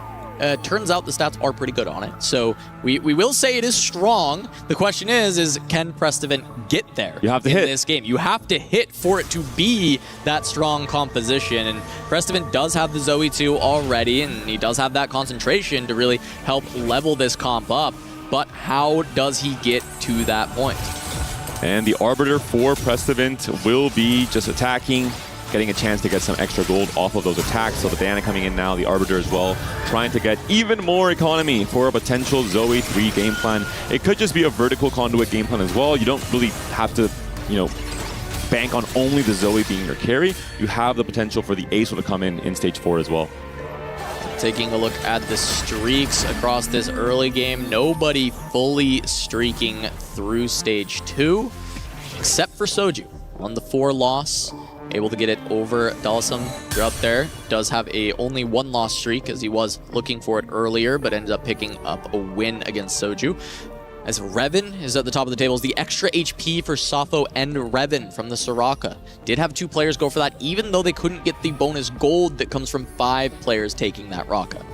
Speaker 5: Turns out the stats are pretty good on it. So we will say it is strong. The question is can Prestevent get there?
Speaker 18: You have to
Speaker 5: in
Speaker 18: hit
Speaker 5: this game. You have to hit for it to be that strong composition. And Prestevent does have the Zoe 2 already, and he does have that concentration to really help level this comp up. But how does he get to that point?
Speaker 18: And the Arbiter for Prestevent will be just attacking, getting a chance to get some extra gold off of those attacks. So the Diana coming in now, the Arbiter as well, trying to get even more economy for a potential Zoe 3 game plan. It could just be a vertical conduit game plan as well. You don't really have to, bank on only the Zoe being your carry. You have the potential for the Ace to come in stage 4 as well.
Speaker 5: Taking a look at the streaks across this early game, nobody fully streaking through stage 2, except for Soju on the 4 loss. Able to get it over Daleson throughout there. Does have a only 1 loss streak as he was looking for it earlier, but ended up picking up a win against Soju. As Revan is at the top of the tables, the extra HP for Safo and Revan from the Soraka. Did have 2 players go for that, even though they couldn't get the bonus gold that comes from 5 players taking that Raka.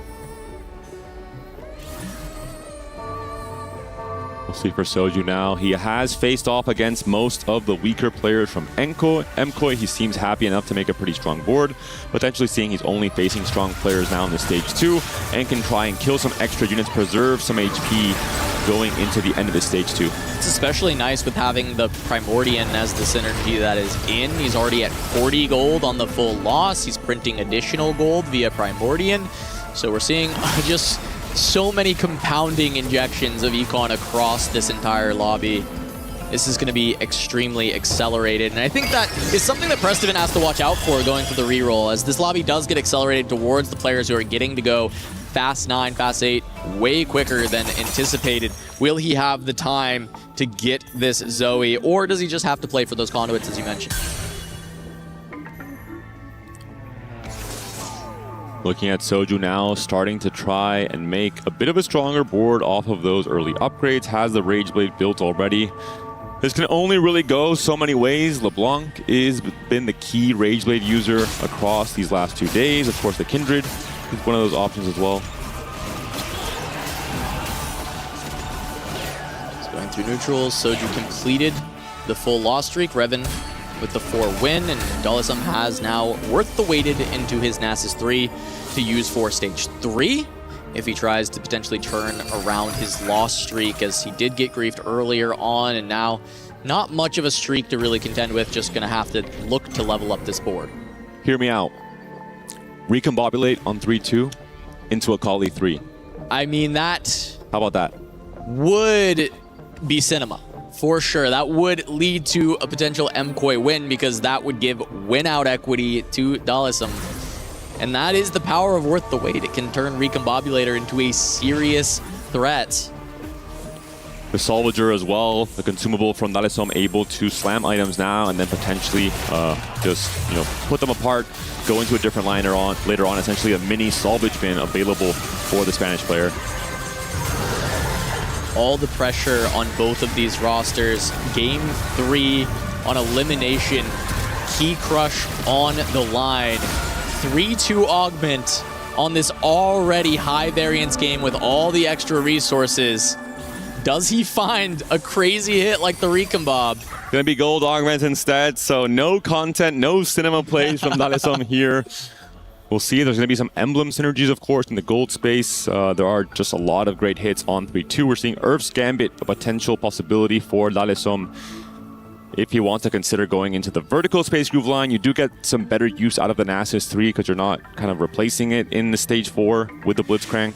Speaker 18: We'll see for Soju now. He has faced off against most of the weaker players from MKOI. He seems happy enough to make a pretty strong board, potentially seeing he's only facing strong players now in the stage 2 and can try and kill some extra units, preserve some HP going into the end of the stage 2.
Speaker 5: It's especially nice with having the Primordian as the synergy that is in. He's already at 40 gold on the full loss. He's printing additional gold via Primordian. So we're seeing just so many compounding injections of econ across this entire lobby. This is going to be extremely accelerated, and I think that is something that Prestevent has to watch out for going for the reroll, as this lobby does get accelerated towards the players who are getting to go fast 9, fast 8 way quicker than anticipated. Will he have the time to get this Zoe, or does he just have to play for those conduits as you mentioned?
Speaker 18: Looking at Soju now, starting to try and make a bit of a stronger board off of those early upgrades. Has the Rage Blade built already. This can only really go so many ways. LeBlanc has been the key Rage Blade user across these last 2 days. Of course, the Kindred is one of those options as well.
Speaker 5: Just going through neutrals. Soju completed the full loss streak. Revan with the 4 win, and Daleson has now worth the weighted into his Nasus 3 to use for stage 3 if he tries to potentially turn around his loss streak, as he did get griefed earlier on, and now not much of a streak to really contend with. Just gonna have to look to level up this board.
Speaker 18: Hear me out. Recombobulate on 3-2 into a Kali 3.
Speaker 5: I mean, that...
Speaker 18: How about that?
Speaker 5: Would be cinema. For sure, that would lead to a potential MKOI win, because that would give win-out equity to Daleson. And that is the power of Worth the Wait. It can turn Recombobulator into a serious threat.
Speaker 18: The Salvager as well, the consumable from Daleson, able to slam items now and then potentially just put them apart, go into a different line later on. Essentially a mini salvage bin available for the Spanish player.
Speaker 5: All the pressure on both of these rosters. Game 3 on elimination. Key Crush on the line. 3-2 augment on this already high variance game with all the extra resources. Does he find a crazy hit like the Recombob?
Speaker 18: Gonna be gold augment instead, so no content, no cinema plays from Daleson here. We'll see. There's going to be some emblem synergies, of course, in the gold space. There are just a lot of great hits on 3-2. We're seeing Earth's Gambit, a potential possibility for Daleson. If he wants to consider going into the vertical space groove line, you do get some better use out of the Nasus 3 because you're not kind of replacing it in the stage 4 with the Blitzcrank.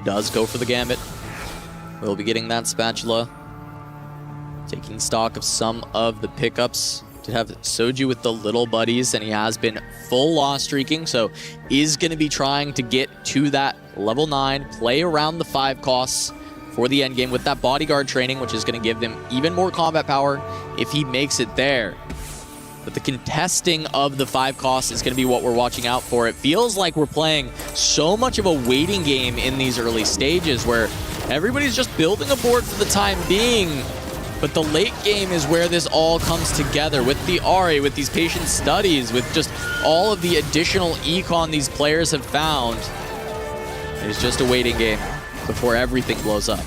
Speaker 5: Does go for the Gambit. We'll be getting that Spatula. Taking stock of some of the pickups. To have Soju with the little buddies, and he has been full loss streaking, so is going to be trying to get to that level 9, play around the 5 costs for the end game with that bodyguard training, which is going to give them even more combat power if he makes it there. but the contesting of the 5 costs is going to be what we're watching out for. It feels like we're playing so much of a waiting game in these early stages where everybody's just building a board for the time being, but the late game is where this all comes together with the Ahri, with these patient studies, with just all of the additional econ these players have found. It's just a waiting game before everything blows up.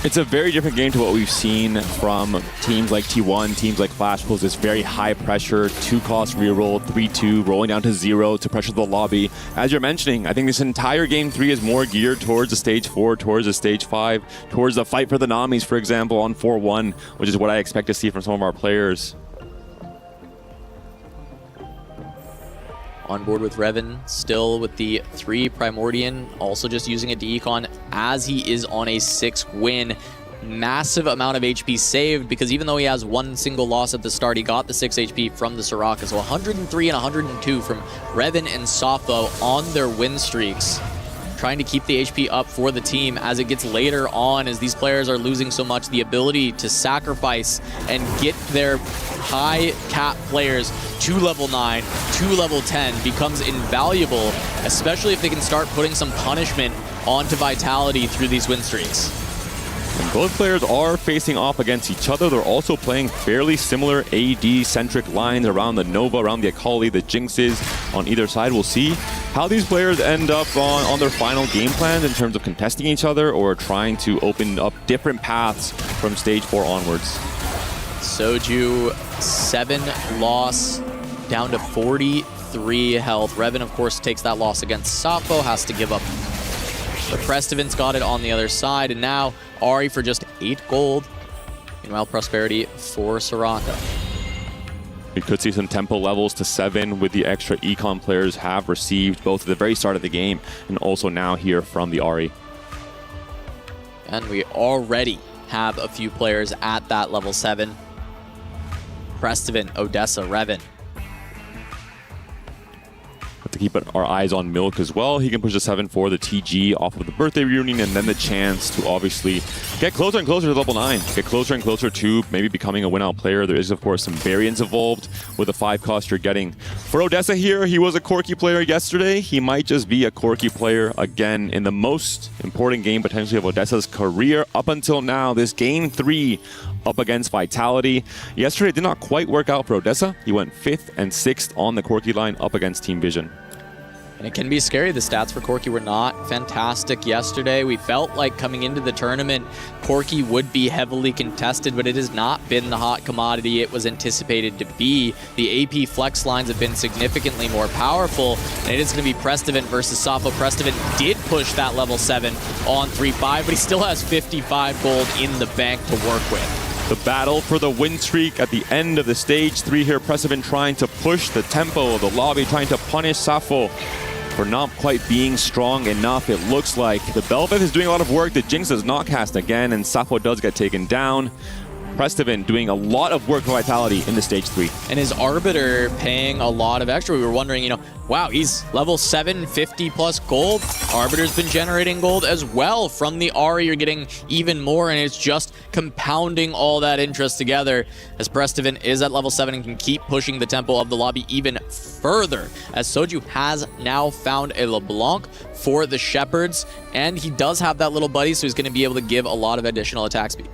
Speaker 18: It's a very different game to what we've seen from teams like T1, teams like Flash Pulls. This very high pressure, 2-cost reroll, 3-2, rolling down to 0 to pressure the lobby. As you're mentioning, I think this entire Game 3 is more geared towards the Stage 4, towards the Stage 5, towards the fight for the Namis, for example, on 4-1, which is what I expect to see from some of our players.
Speaker 5: On board with Revan, still with the 3 Primordian, also just using a decon as he is on a 6-win. Massive amount of HP saved because even though he has 1 single loss at the start, he got the 6 HP from the Soraka. So 103 and 102 from Revan and Safo on their win streaks. Trying to keep the HP up for the team as it gets later on, as these players are losing so much, the ability to sacrifice and get their high cap players to level 9, to level 10 becomes invaluable, especially if they can start putting some punishment onto Vitality through these win streaks.
Speaker 18: And both players are facing off against each other. They're also playing fairly similar AD-centric lines around the Nova, around the Akali, the Jinxes on either side. We'll see how these players end up on their final game plans in terms of contesting each other or trying to open up different paths from Stage 4 onwards.
Speaker 5: Soju, 7 loss, down to 43 health. Revan, of course, takes that loss against Safo, has to give up. But Prestivin's got it on the other side, and now Ahri for just 8 gold. Meanwhile, Prosperity for Soraka.
Speaker 18: We could see some tempo levels to 7 with the extra econ players have received both at the very start of the game and also now here from the Ahri.
Speaker 5: And we already have a few players at that level 7. Prestivin, Odessa, Revan.
Speaker 18: Have to keep our eyes on Milk as well. He can push the 7 for the TG off of the birthday reunion, and then the chance to obviously get closer and closer to level 9. Get closer and closer to maybe becoming a win-out player. There is, of course, some variance involved with the 5 cost you're getting. For Odessa here, he was a Corki player yesterday. He might just be a Corki player again in the most important game potentially of Odessa's career up until now. This Game 3 up against Vitality. Yesterday did not quite work out for Odessa. He went 5th and 6th on the Corki line up against Team Vision.
Speaker 5: And it can be scary. The stats for Corki were not fantastic yesterday. We felt like coming into the tournament, Corki would be heavily contested, but it has not been the hot commodity it was anticipated to be. The AP flex lines have been significantly more powerful, and it is going to be Prestivin versus Safo. Prestivin did push that level 7 on 3-5, but he still has 55 gold in the bank to work with.
Speaker 18: The battle for the win streak at the end of the Stage 3 here. Prestivin trying to push the tempo of the lobby, trying to punish Safo for not quite being strong enough. It looks like the Belveth is doing a lot of work. The Jinx does not cast again, and Safo does get taken down. Prestivin doing a lot of work for Vitality in the Stage 3.
Speaker 5: And his Arbiter paying a lot of extra. We were wondering, wow, he's level 7, 50 plus gold. Arbiter's been generating gold as well from the Ahri. You're getting even more, and it's just compounding all that interest together as Prestivin is at level 7 and can keep pushing the tempo of the lobby even further, as Soju has now found a LeBlanc for the Shepherds, and he does have that little buddy, so he's going to be able to give a lot of additional attack speed.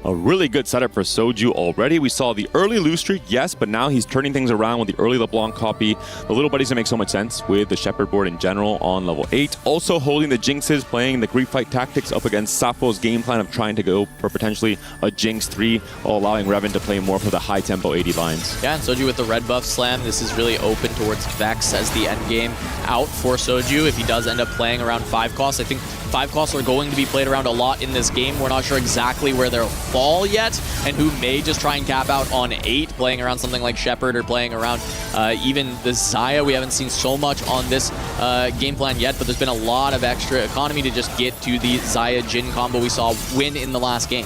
Speaker 18: A really good setup for Soju already. We saw the early lose streak, yes, but now he's turning things around with the early LeBlanc copy. The little buddies make so much sense with the Shepherd board in general on level 8. Also holding the Jinxes, playing the Grief Fight tactics up against Safo's game plan of trying to go for potentially a Jinx 3, while allowing Revan to play more for the high tempo 80 lines.
Speaker 5: Yeah, and Soju with the red buff slam, this is really open towards Vex as the end game out for Soju if he does end up playing around 5 costs. I think 5 costs are going to be played around a lot in this game. We're not sure exactly where they'll fall yet, and who may just try and cap out on 8, playing around something like Shepherd or playing around even the Xayah. We haven't seen so much on this game plan yet, but there's been a lot of extra economy to just get to the Xayah Jhin combo we saw win in the last game.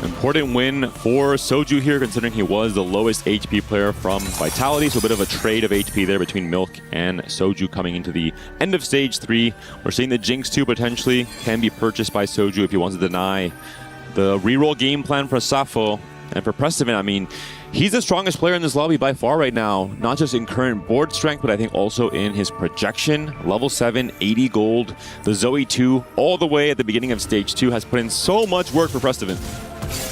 Speaker 18: Important win for Soju here, considering he was the lowest HP player from Vitality, so a bit of a trade of HP there between Milk and Soju coming into the end of Stage 3. We're seeing the Jinx 2 potentially can be purchased by Soju if he wants to deny the reroll game plan for Safo. And for Prestivan, I mean, he's the strongest player in this lobby by far right now. Not just in current board strength, but I think also in his projection. Level 7, 80 gold. The Zoe 2, all the way at the beginning of Stage 2, has put in so much work for Prestivan.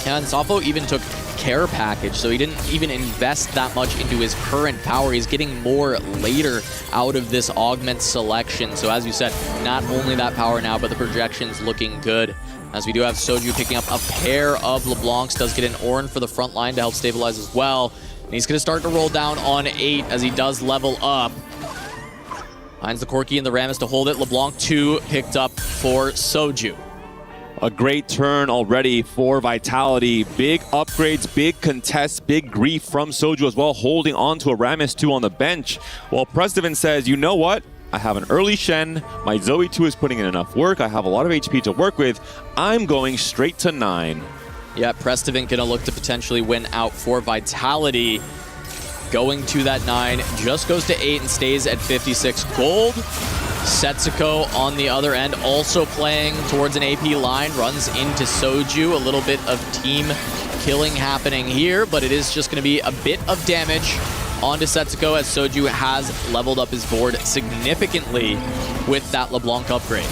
Speaker 5: And Safo even took care package, so he didn't even invest that much into his current power. He's getting more later out of this augment selection. So as you said, not only that power now, but the projection's looking good. As we do have Soju picking up a pair of LeBlancs, does get an Ornn for the front line to help stabilize as well. And he's going to start to roll down on 8 as he does level up. Finds the Corki and the Rammus to hold it. LeBlanc 2 picked up for Soju.
Speaker 18: A great turn already for Vitality. Big upgrades, big contests, big grief from Soju as well, holding on to a Rammus 2 on the bench. While Prestivan says, you know what? I have an early Shen. My Zoe 2 is putting in enough work. I have a lot of HP to work with. I'm going straight to 9.
Speaker 5: Yeah, Prestivan gonna look to potentially win out for Vitality. Going to that 9, just goes to 8 and stays at 56 gold. Setsuko on the other end, also playing towards an AP line, runs into Soju. A little bit of team killing happening here, but it is just gonna be a bit of damage onto Setsuko as Soju has leveled up his board significantly with that LeBlanc upgrade.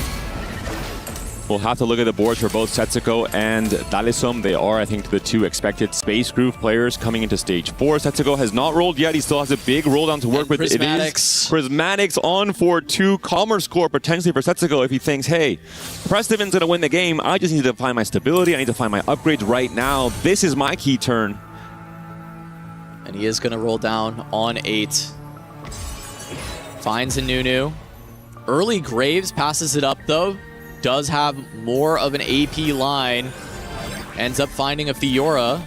Speaker 18: We'll have to look at the boards for both Setsuko and Dalisom. They are, I think, the 2 expected Space Groove players coming into Stage 4. Setsuko has not rolled yet. He still has a big roll down to work with.
Speaker 5: Prismatics.
Speaker 18: It is Prismatics on for 2 Commerce Score potentially for Setsuko if he thinks, hey, Prestivan's going to win the game. I just need to find my stability. I need to find my upgrades right now. This is my key turn.
Speaker 5: And he is going to roll down on 8. Finds a Nunu. Early Graves passes it up, though. Does have more of an AP line. Ends up finding a Fiora.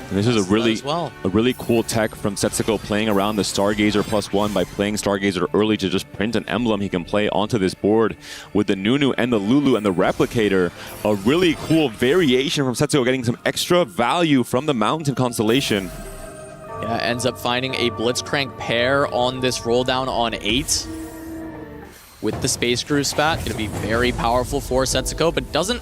Speaker 18: And this is a really cool tech from Setsuko, playing around the Stargazer +1 by playing Stargazer early to just print an emblem he can play onto this board with the Nunu and the Lulu and the Replicator. A really cool variation from Setsuko, getting some extra value from the Mountain constellation.
Speaker 5: Yeah, ends up finding a Blitzcrank pair on this roll down on 8. With the Space Cruise spat, going to be very powerful for Setsuko, but doesn't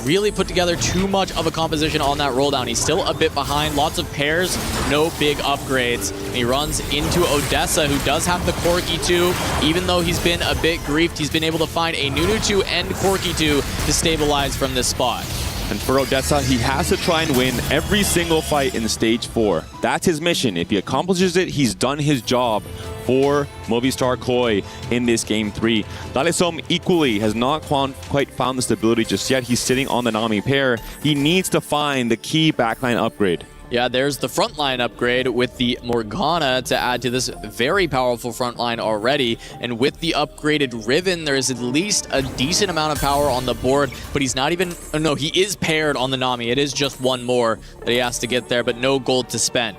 Speaker 5: really put together too much of a composition on that roll down. He's still a bit behind, lots of pairs, no big upgrades. And he runs into Odessa, who does have the Corki 2. Even though he's been a bit griefed, he's been able to find a Nunu 2 and Corki 2 to stabilize from this spot.
Speaker 18: And for Odessa, he has to try and win every single fight in Stage 4. That's his mission. If he accomplishes it, he's done his job for Movistar Koi in this Game 3. Dalisom equally has not quite found the stability just yet. He's sitting on the Nami pair. He needs to find the key backline upgrade.
Speaker 5: Yeah, there's the frontline upgrade with the Morgana to add to this very powerful frontline already. And with the upgraded Riven, there's at least a decent amount of power on the board, but he's not even... Oh, no, he is paired on the Nami. It is just one more that he has to get there, but no gold to spend.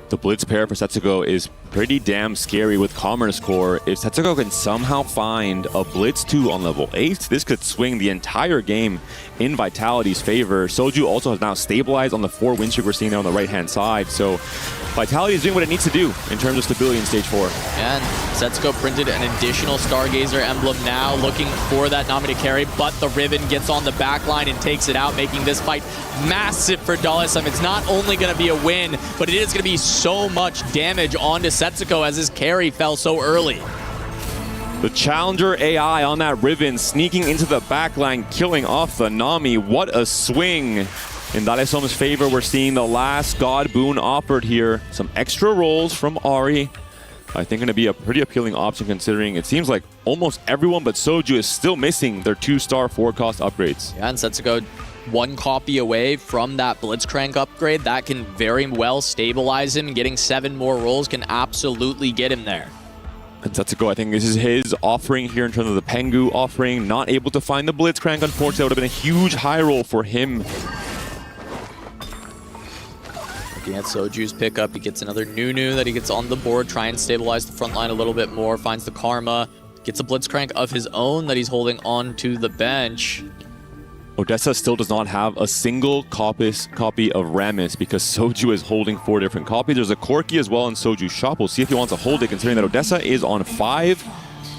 Speaker 18: The Blitz pair for Setsuko is pretty damn scary with Commerce Core. If Setsuko can somehow find a Blitz 2 on level 8, this could swing the entire game in Vitality's favor. Soju also has now stabilized on the 4 win streak we're seeing there on the right-hand side. So Vitality is doing what it needs to do in terms of stability in Stage 4.
Speaker 5: And Setsuko printed an additional Stargazer emblem now, looking for that Nami to carry, but the Riven gets on the back line and takes it out, making this fight massive for Dalisum. It's not only going to be a win, but it is going to be so much damage onto Setsuko as his carry fell so early.
Speaker 18: The Challenger AI on that Riven, sneaking into the backline, killing off the Nami. What a swing. In Dalisom's favor, we're seeing the last God boon offered here. Some extra rolls from Ari. I think going to be a pretty appealing option, considering it seems like almost everyone but Soju is still missing their 2-star 4-cost upgrades.
Speaker 5: Yeah, and Setsuko 1 copy away from that Blitzcrank upgrade. That can very well stabilize him. Getting 7 more rolls can absolutely get him there.
Speaker 18: And Setsuko, I think this is his offering here in terms of the Pengu offering. Not able to find the Blitzcrank, unfortunately. That would have been a huge high roll for him.
Speaker 5: Looking at Soju's pickup, he gets another Nunu that he gets on the board, try and stabilize the front line a little bit more, finds the Karma, gets a Blitzcrank of his own that he's holding on to the bench.
Speaker 18: Odessa still does not have a single copy of Rammus because Soju is holding 4 different copies. There's a Corki as well in Soju's shop. We'll see if he wants to hold it, considering that Odessa is on 5.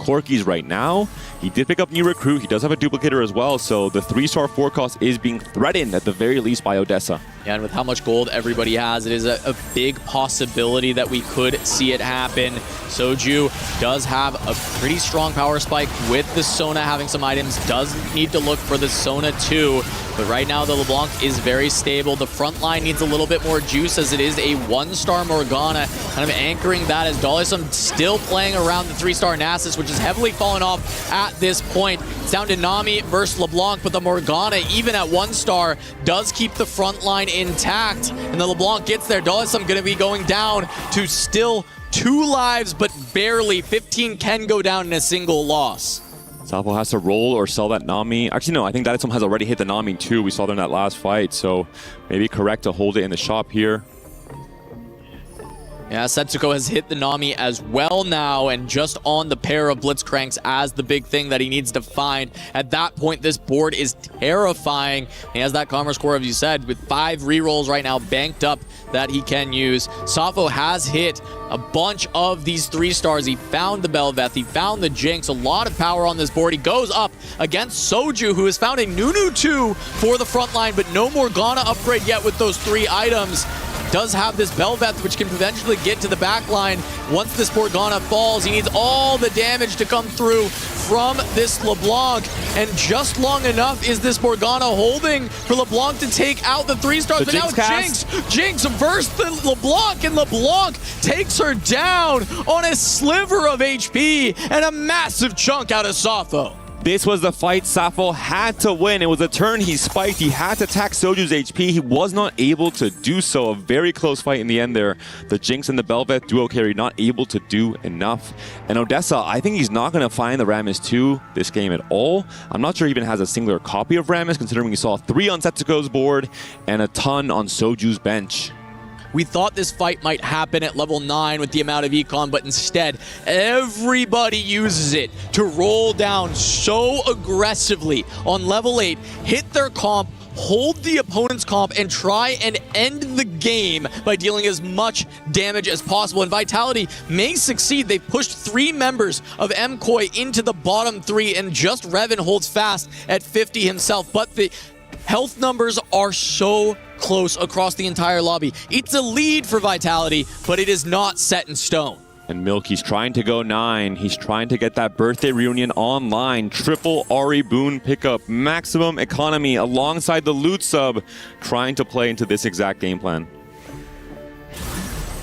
Speaker 18: Corky's right now. He did pick up new recruit. He does have a duplicator as well, so the 3-star forecast is being threatened at the very least by Odessa.
Speaker 5: Yeah, and with how much gold everybody has, it is a big possibility that we could see it happen. Soju does have a pretty strong power spike with the Sona having some items. Does need to look for the Sona too. But right now, the LeBlanc is very stable. The front line needs a little bit more juice as it is a 1-star Morgana, kind of anchoring that as Dalisum still playing around the 3-star Nasus, which has heavily fallen off at this point. It's down to Nami versus LeBlanc, but the Morgana, even at 1-star, does keep the front line intact. And the LeBlanc gets there. Dalisum going to be going down to still 2 lives, but barely. 15 can go down in a single loss.
Speaker 18: Sapo has to roll or sell that Nami. Actually, no, I think Dalisum has already hit the Nami too. We saw them in that last fight, so maybe correct to hold it in the shop here.
Speaker 5: Yeah, Setsuko has hit the Nami as well now, and just on the pair of Blitzcranks as the big thing that he needs to find. At that point, this board is terrifying. He has that Commerce Core, as you said, with 5 rerolls right now banked up that he can use. Safo has hit a bunch of these 3-stars. He found the Belveth, he found the Jinx, a lot of power on this board. He goes up against Soju, who has found a Nunu 2 for the front line, but no Morgana upgrade yet with those 3 items. Does have this Belveth, which can eventually get to the back line. Once this Morgana falls, he needs all the damage to come through from this LeBlanc. And just long enough is this Morgana holding for LeBlanc to take out the 3-stars. But now Jinx versus the LeBlanc, and LeBlanc takes her down on a sliver of HP and a massive chunk out of Safo.
Speaker 18: This was the fight Safo had to win. It was a turn he spiked. He had to attack Soju's HP. He was not able to do so. A very close fight in the end there. The Jinx and the Belveth duo carry not able to do enough. And Odessa, I think he's not going to find the Rammus 2 this game at all. I'm not sure he even has a singular copy of Rammus, considering we saw 3 on Setsuko's board and a ton on Soju's bench.
Speaker 5: We thought this fight might happen at level 9 with the amount of econ, but instead, everybody uses it to roll down so aggressively on level 8, hit their comp, hold the opponent's comp, and try and end the game by dealing as much damage as possible. And Vitality may succeed. They pushed 3 members of MKOI into the bottom 3, and just Revan holds fast at 50 himself. But the health numbers are so close across the entire lobby. It's a lead for Vitality, but it is not set in stone.
Speaker 18: And Milk, he's trying to go 9. He's trying to get that birthday reunion online. Triple Ari Boon pickup, maximum economy alongside the loot sub, trying to play into this exact game plan.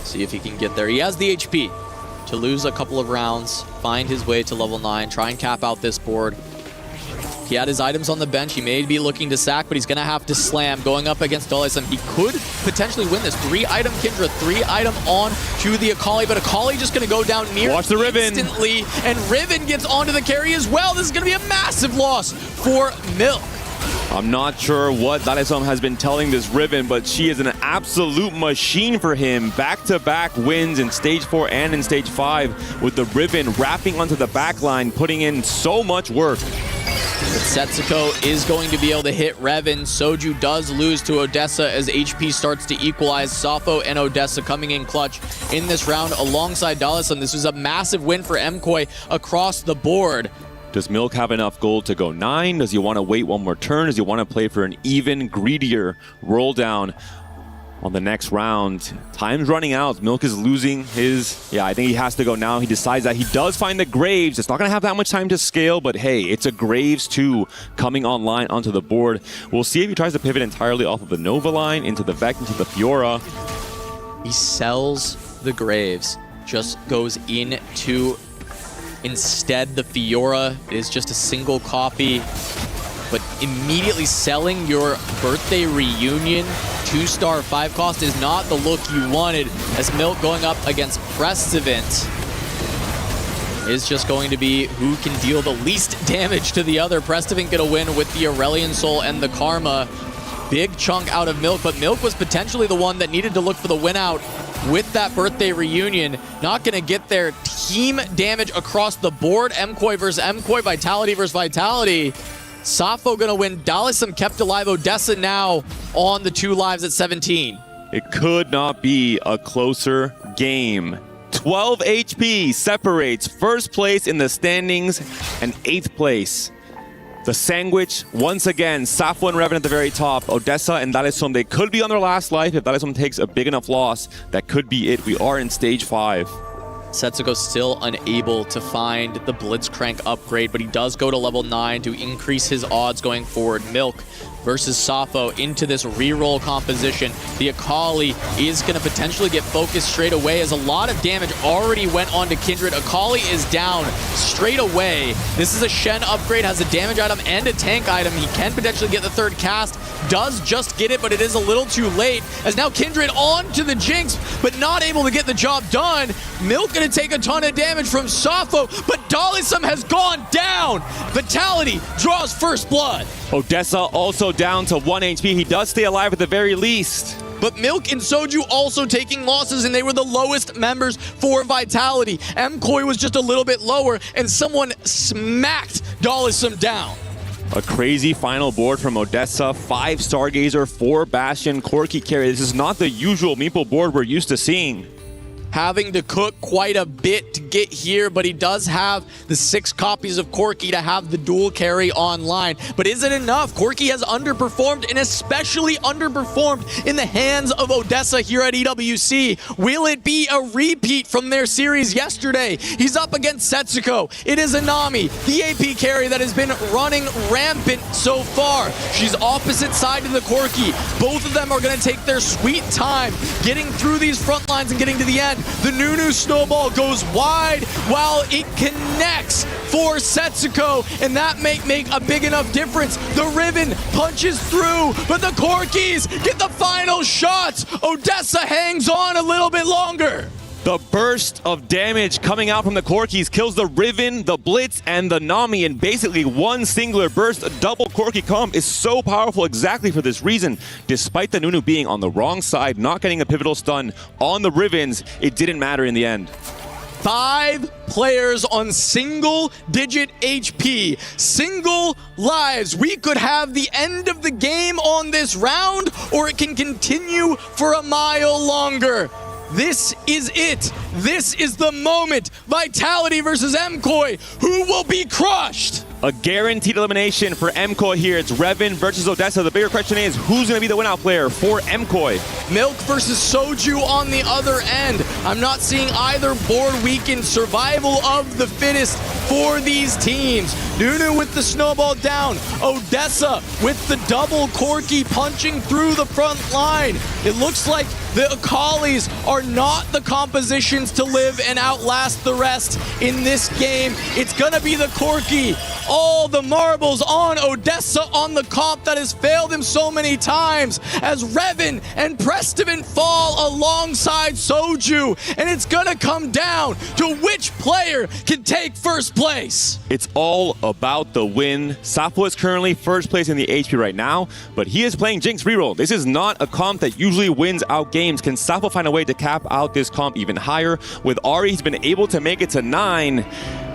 Speaker 5: See if he can get there. He has the HP to lose a couple of rounds, find his way to level 9, try and cap out this board. He had his items on the bench. He may be looking to sack, but he's going to have to slam. Going up against Dalisum, he could potentially win this. 3-item Kindra, 3-item on to the Akali, but Akali just going to go down near
Speaker 18: Watch the Riven
Speaker 5: instantly, and Riven gets onto the carry as well. This is going to be a massive loss for Milk.
Speaker 18: I'm not sure what Dalisum has been telling this Riven, but she is an absolute machine for him. Back-to-back wins in Stage 4 and in Stage 5, with the Riven wrapping onto the backline, putting in so much work.
Speaker 5: But Setsuko is going to be able to hit Revan. Soju does lose to Odessa as HP starts to equalize. Safo and Odessa coming in clutch in this round alongside Dalisum. This was a massive win for MKOI across the board.
Speaker 18: Does Milk have enough gold to go 9? Does he want to wait one more turn? Does he want to play for an even greedier roll down on the next round? Time's running out. Milk is losing his... Yeah, I think he has to go now. He decides that he does find the Graves. It's not going to have that much time to scale, but hey, it's a Graves 2 coming online onto the board. We'll see if he tries to pivot entirely off of the Nova line into the Vec, into the Fiora.
Speaker 5: He sells the Graves, just goes into instead the Fiora. It is just a single copy. But immediately selling your birthday reunion 2-star 5 cost is not the look you wanted, as Milk going up against Prestivant is just going to be who can deal the least damage to the other. Prestivant gonna win with the Aurelion Soul and the Karma. Big chunk out of Milk, but Milk was potentially the one that needed to look for the win out with that birthday reunion. Not gonna get there. Team damage across the board. MKOI versus MKOI, Vitality versus Vitality. Safo gonna win. Dalisum kept alive. Odessa now on the 2 lives at 17.
Speaker 18: It could not be a closer game. 12 HP separates first place in the standings and 8th place. The sandwich, once again, Safo and Revan at the very top. Odessa and Dalesom, they could be on their last life. If Dalesom takes a big enough loss, that could be it. We are in stage 5.
Speaker 5: Setsuko still unable to find the Blitzcrank upgrade, but he does go to level 9 to increase his odds going forward. Milk versus Safo into this reroll composition. The Akali is going to potentially get focused straight away as a lot of damage already went on to Kindred. Akali is down straight away. This is a Shen upgrade, has a damage item and a tank item. He can potentially get the third cast, does just get it, but it is a little too late as now Kindred on to the Jinx, but not able to get the job done. Milk going to take a ton of damage from Safo, but Dalisum has gone down. Vitality draws first blood.
Speaker 18: Odessa also down to 1 HP. He does stay alive at the very least.
Speaker 5: But Milk and Soju also taking losses, and they were the lowest members for Vitality. MKOI was just a little bit lower, and someone smacked Dalisum down.
Speaker 18: A crazy final board from Odessa. 5 Stargazer, 4 Bastion, Corki carry. This is not the usual Meeple board we're used to seeing.
Speaker 5: Having to cook quite a bit to get here, but he does have the 6 copies of Corki to have the dual carry online. But is it enough? Corki has underperformed, and especially underperformed in the hands of Odessa here at EWC. Will it be a repeat from their series yesterday? He's up against Setsuko. It is Anami, the AP carry that has been running rampant so far. She's opposite side to the Corki. Both of them are going to take their sweet time getting through these front lines and getting to the end. The Nunu snowball goes wide while it connects for Setsuko, and that may make a big enough difference. The Riven punches through, but the Corkis get the final shots. Odessa hangs on a little bit longer.
Speaker 18: The burst of damage coming out from the Corkis kills the Riven, the Blitz, and the Nami in basically one singular burst. A double Corki comp is so powerful exactly for this reason. Despite the Nunu being on the wrong side, not getting a pivotal stun on the Rivens, it didn't matter in the end.
Speaker 5: 5 players on single-digit HP, single lives. We could have the end of the game on this round, or it can continue for a mile longer. This is it. This is the moment. Vitality versus MKOI. Who will be crushed?
Speaker 18: A guaranteed elimination for MKOI here. It's Revan versus Odessa. The bigger question is, who's going to be the win-out player for MKOI?
Speaker 5: Milk versus Soju on the other end. I'm not seeing either board weaken. Survival of the fittest for these teams. Nunu with the snowball down. Odessa with the double Corki punching through the front line. It looks like the Akalis are not the compositions to live and outlast the rest in this game. It's gonna be the Corki. All the marbles on Odessa on the comp that has failed him so many times as Revan and Prestivan fall alongside Soju. And it's gonna come down to which player can take first place.
Speaker 18: It's all about the win. Safo is currently first place in the HP right now, but he is playing Jinx reroll. This is not a comp that usually wins out games. Can Safo find a way to cap out this comp even higher? With Ari, he's been able to make it to 9.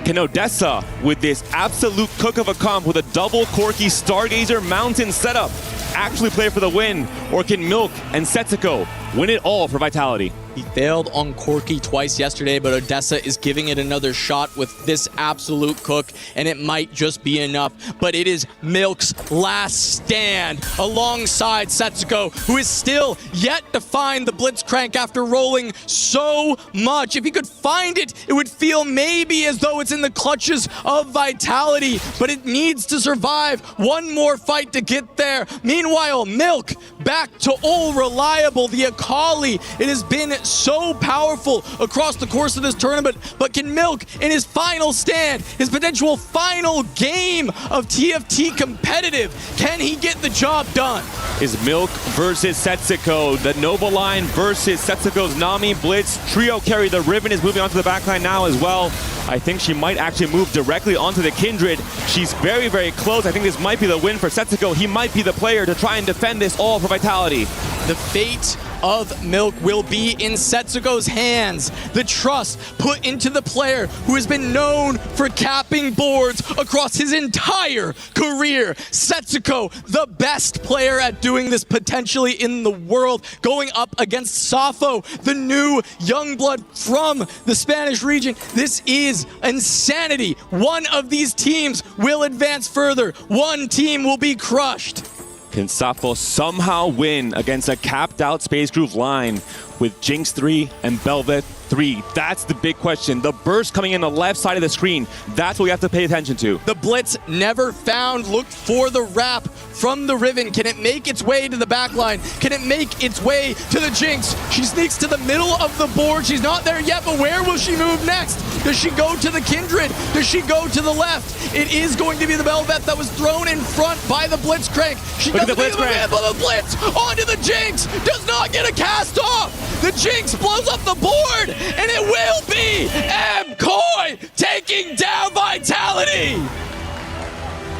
Speaker 18: Can Odessa, with this absolute cook of a comp with a double Corki Stargazer Mountain setup, actually play for the win? Or can Milk and Setsuko win it all for Vitality?
Speaker 5: He failed on Corki twice yesterday, but Odessa is giving it another shot with this absolute cook, and it might just be enough. But it is Milk's last stand alongside Setsuko, who is still yet to find the Blitzcrank after rolling so much. If he could find it, it would feel maybe as though it's in the clutches of Vitality, but it needs to survive one more fight to get there. Meanwhile, Milk back to all reliable. The Akali, it has been so powerful across the course of this tournament, but can Milk in his final stand, his potential final game of TFT competitive, can he get the job done?
Speaker 18: Is Milk versus Setsuko, the Nova line versus Setsuko's Nami Blitz trio carry. The Riven is moving onto the backline now as well. I think she might actually move directly onto the Kindred. She's very, very close. I think this might be the win for Setsuko. He might be the player to try and defend this all for Vitality.
Speaker 5: The fate of Milk will be in Setsuko's hands. The trust put into the player who has been known for capping boards across his entire career. Setsuko, the best player at doing this potentially in the world, going up against Safo, the new young blood from the Spanish region. This is insanity. One of these teams will advance further. One team will be crushed.
Speaker 18: Can Safo somehow win against a capped out Space Groove line with Jinx 3 and Belvet 3? That's the big question. The burst coming in the left side of the screen, that's what we have to pay attention to.
Speaker 5: The Blitz never found, looked for the wrap from the Riven. Can it make its way to the back line? Can it make its way to the Jinx? She sneaks to the middle of the board. She's not there yet, but where will she move next? Does she go to the Kindred? Does she go to the left? It is going to be the Belvet that was thrown in front by the Blitzcrank. She
Speaker 18: Look at
Speaker 5: doesn't
Speaker 18: the
Speaker 5: even
Speaker 18: Blitzcrank.
Speaker 5: handle the Blitz onto the Jinx. Does not get a cast off. The Jinx blows up the board, and it will be MKOI taking down Vitality.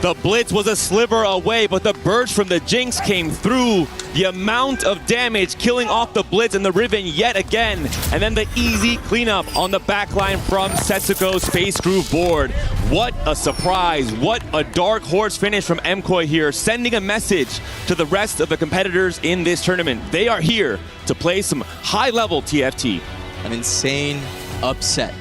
Speaker 18: The Blitz was a sliver away, but the burst from the Jinx came through. The amount of damage killing off the Blitz and the Riven yet again. And then the easy cleanup on the backline from Setsuko's Space Groove board. What a surprise. What a dark horse finish from MKOI here, sending a message to the rest of the competitors in this tournament. They are here to play some high-level TFT.
Speaker 5: An insane upset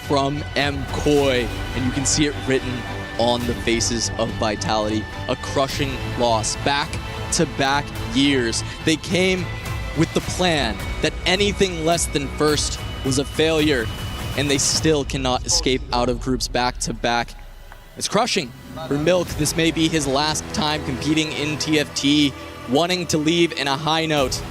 Speaker 5: from MKOI, and you can see it written on the faces of Vitality. A crushing loss. Back-to-back years. They came with the plan that anything less than first was a failure, and they still cannot escape out of groups back-to-back. It's crushing for Milk. This may be his last time competing in TFT, wanting to leave in a high note,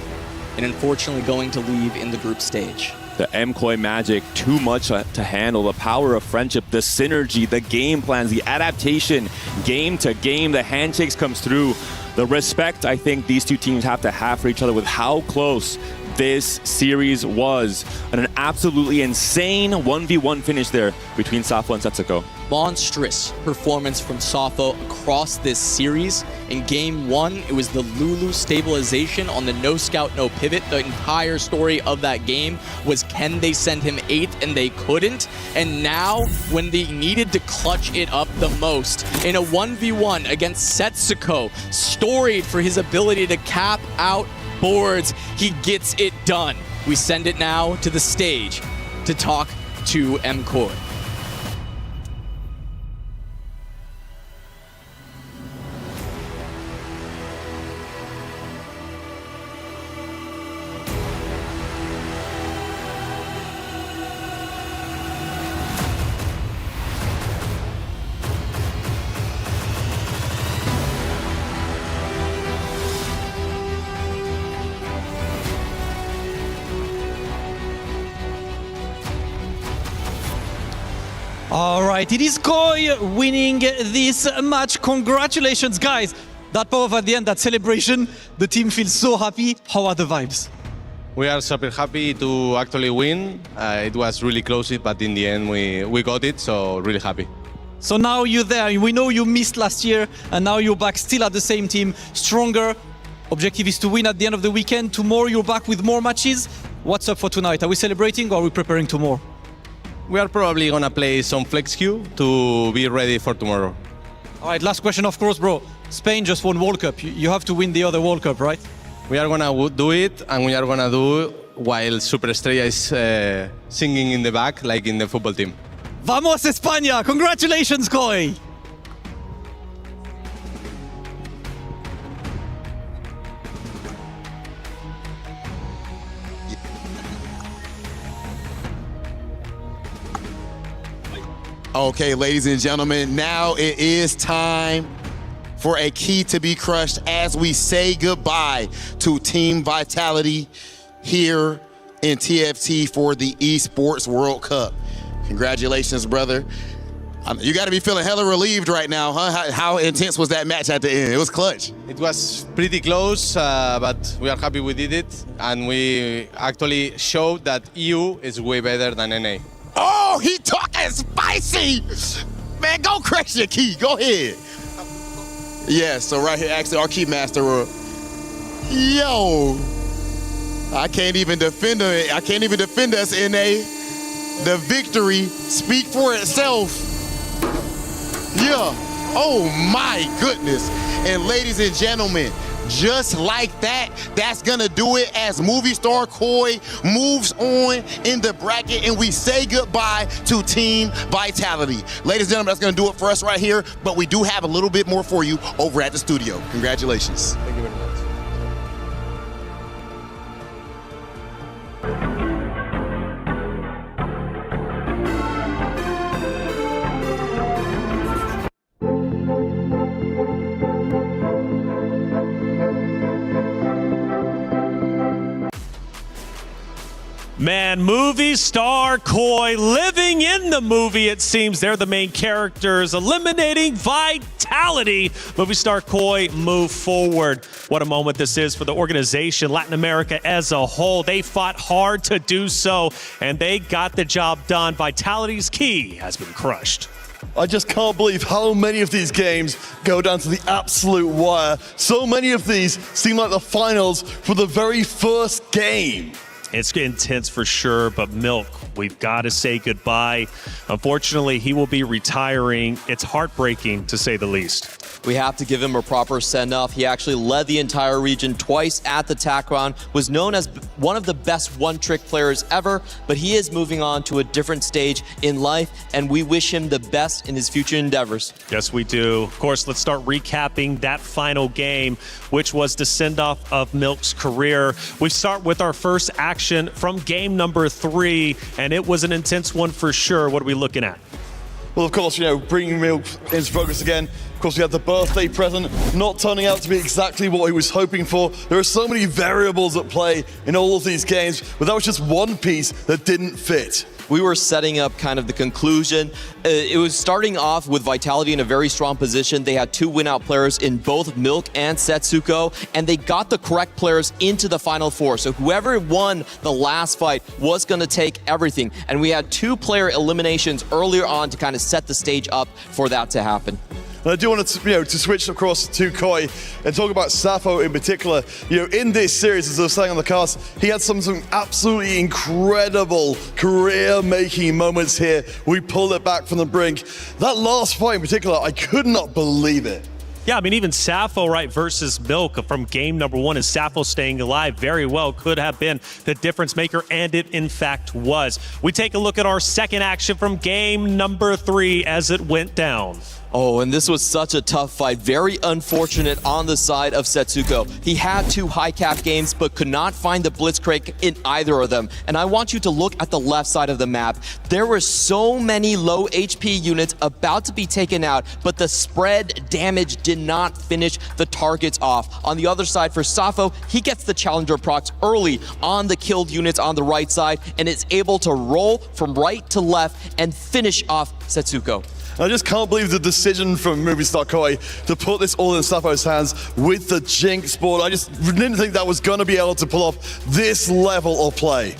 Speaker 5: and unfortunately going to leave in the group stage.
Speaker 18: The MKOI magic, too much to handle. The power of friendship, the synergy, the game plans, the adaptation, game to game, the handshakes comes through. The respect I think these two teams have to have for each other with how close this series was. And an absolutely insane 1v1 finish there between Safo and Setsuko.
Speaker 5: Monstrous performance from Safo across this series. In game one, it was the Lulu stabilization on the no scout, no pivot. The entire story of that game was, can they send him 8th? And they couldn't. And now, when they needed to clutch it up the most, in a 1v1 against Setsuko, storied for his ability to cap out boards, he gets it done. We send it now to the stage to talk to MKOI.
Speaker 15: All right, it is Koi winning this match. Congratulations, guys. That pop-up at the end, that celebration, the team feels so happy. How are the vibes?
Speaker 4: We are super happy to actually win. It was really close, but in the end we got it, so really happy.
Speaker 15: So now you're there. We know you missed last year, and now you're back still at the same team, stronger. Objective is to win at the end of the weekend. Tomorrow you're back with more matches. What's up for tonight? Are we celebrating or are we preparing tomorrow?
Speaker 4: We are probably gonna play some flex queue to be ready for tomorrow.
Speaker 15: All right, last question, of course, bro. Spain just won World Cup. You have to win the other World Cup, right?
Speaker 4: We are gonna do it, and we are gonna do while Super Estrella is singing in the back, like in the football team.
Speaker 15: Vamos España! Congratulations, Koi!
Speaker 8: Okay, ladies and gentlemen, now it is time for a key to be crushed as we say goodbye to Team Vitality here in TFT for the Esports World Cup. Congratulations, brother. You got to be feeling hella relieved right now, huh? How intense was that match at the end? It was clutch.
Speaker 4: It was pretty close, but we are happy we did it, and we actually showed that EU is way better than NA.
Speaker 8: Oh, he talking spicy! Man, go crush your key. Go ahead. Yeah, so right here, actually, our key master. Yo. I can't even defend it. I can't even defend us in the victory speak for itself. Yeah. Oh my goodness. And ladies and gentlemen, just like that, that's gonna do it as Movie Star Koi moves on in the bracket and we say goodbye to Team Vitality. Ladies and gentlemen, that's gonna do it for us right here, but we do have a little bit more for you over at the studio. Congratulations.
Speaker 4: Thank you very much.
Speaker 2: Man, Movie Star Koi living in the movie, it seems. They're the main characters, eliminating Vitality. Movie Star Koi move forward. What a moment this is for the organization, Latin America as a whole. They fought hard to do so, and they got the job done. Vitality's key has been crushed.
Speaker 7: I just can't believe how many of these games go down to the absolute wire. So many of these seem like the finals for the very first game.
Speaker 2: It's intense for sure, but Milk, we've got to say goodbye. Unfortunately, he will be retiring. It's heartbreaking, to say the least.
Speaker 13: We have to give him a proper send-off. He actually led the entire region twice at the TAC round, was known as one of the best one-trick players ever, but he is moving on to a different stage in life, and we wish him the best in his future endeavors.
Speaker 2: Yes, we do. Of course, let's start recapping that final game, which was the send-off of Milk's career. We start with our first action from game number 3, and it was an intense one for sure. What are we looking at?
Speaker 7: Well, of course, bringing Milk into focus again. Of course, we had the birthday present not turning out to be exactly what he was hoping for. There are so many variables at play in all of these games, but that was just one piece that didn't fit.
Speaker 13: We were setting up kind of the conclusion. It was starting off with Vitality in a very strong position. They had 2 win-out players in both Milk and Setsuko, and they got the correct players into the Final Four. So whoever won the last fight was going to take everything. And we had 2 player eliminations earlier on to kind of set the stage up for that to happen.
Speaker 7: And I do want to switch across to Koi and talk about Sappho in particular. In this series, as I was saying on the cast, he had some absolutely incredible career-making moments here. We pulled it back from the brink. That last fight in particular, I could not believe it.
Speaker 2: Yeah, I mean, even Sappho, right, versus Milk from game number 1, is Sappho staying alive very well could have been the difference maker, and it in fact was. We take a look at our second action from game number 3 as it went down.
Speaker 13: Oh, and this was such a tough fight. Very unfortunate on the side of Setsuko. He had 2 high cap games, but could not find the Blitzcrank in either of them. And I want you to look at the left side of the map. There were so many low HP units about to be taken out, but the spread damage did not finish the targets off. On the other side for Sappho, he gets the Challenger procs early on the killed units on the right side and is able to roll from right to left and finish off Setsuko.
Speaker 7: I just can't believe the decision from Movie Star Koi to put this all in Sappho's hands with the Jinx board. I just didn't think that was going to be able to pull off this level of play.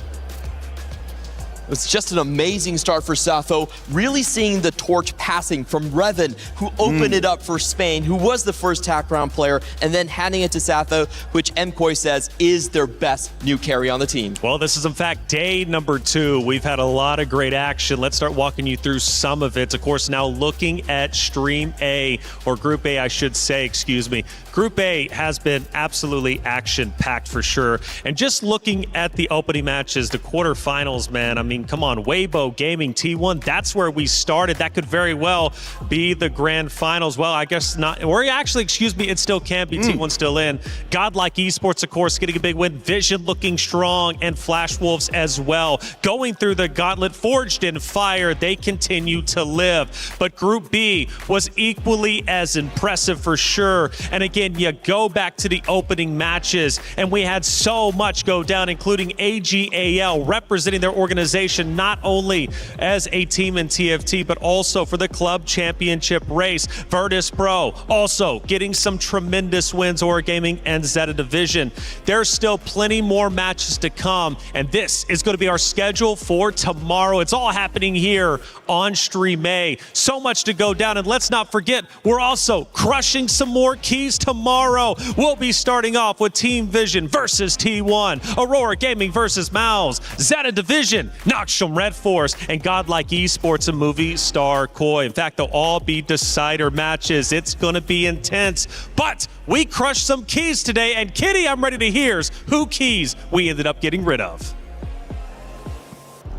Speaker 13: It's just an amazing start for Sappho, really seeing the torch passing from Revan, who opened it up for Spain, who was the first TAC round player, and then handing it to Sappho, which MKoi says is their best new carry on the team.
Speaker 2: Well, this is in fact day number 2. We've had a lot of great action. Let's start walking you through some of it. Of course, now looking at Stream A, or Group A, I should say, excuse me. Group A has been absolutely action-packed for sure. And just looking at the opening matches, the quarterfinals, man, I mean, come on, Weibo Gaming T1, that's where we started. That could very well be the grand finals. Well, I guess not, or actually, excuse me, it still can be. T1 still in. Godlike Esports, of course, getting a big win. Vision looking strong, and Flash Wolves as well. Going through the gauntlet, forged in fire, they continue to live. But Group B was equally as impressive for sure. And again, you go back to the opening matches, and we had so much go down, including AGAL representing their organization motivation, not only as a team in TFT, but also for the club championship race. Virtus Pro also getting some tremendous wins, Aura Gaming and Zeta Division. There's still plenty more matches to come, and this is going to be our schedule for tomorrow. It's all happening here on Stream A. So much to go down, and let's not forget, we're also crushing some more keys tomorrow. We'll be starting off with Team Vision versus T1, Aurora Gaming versus Mouse, Zeta Division, Noxium Red Force, and Godlike Esports and Movie Star Koi. In fact, they'll all be decider matches. It's going to be intense, but we crushed some keys today, and Kitty, I'm ready to hear who keys we ended up getting rid of.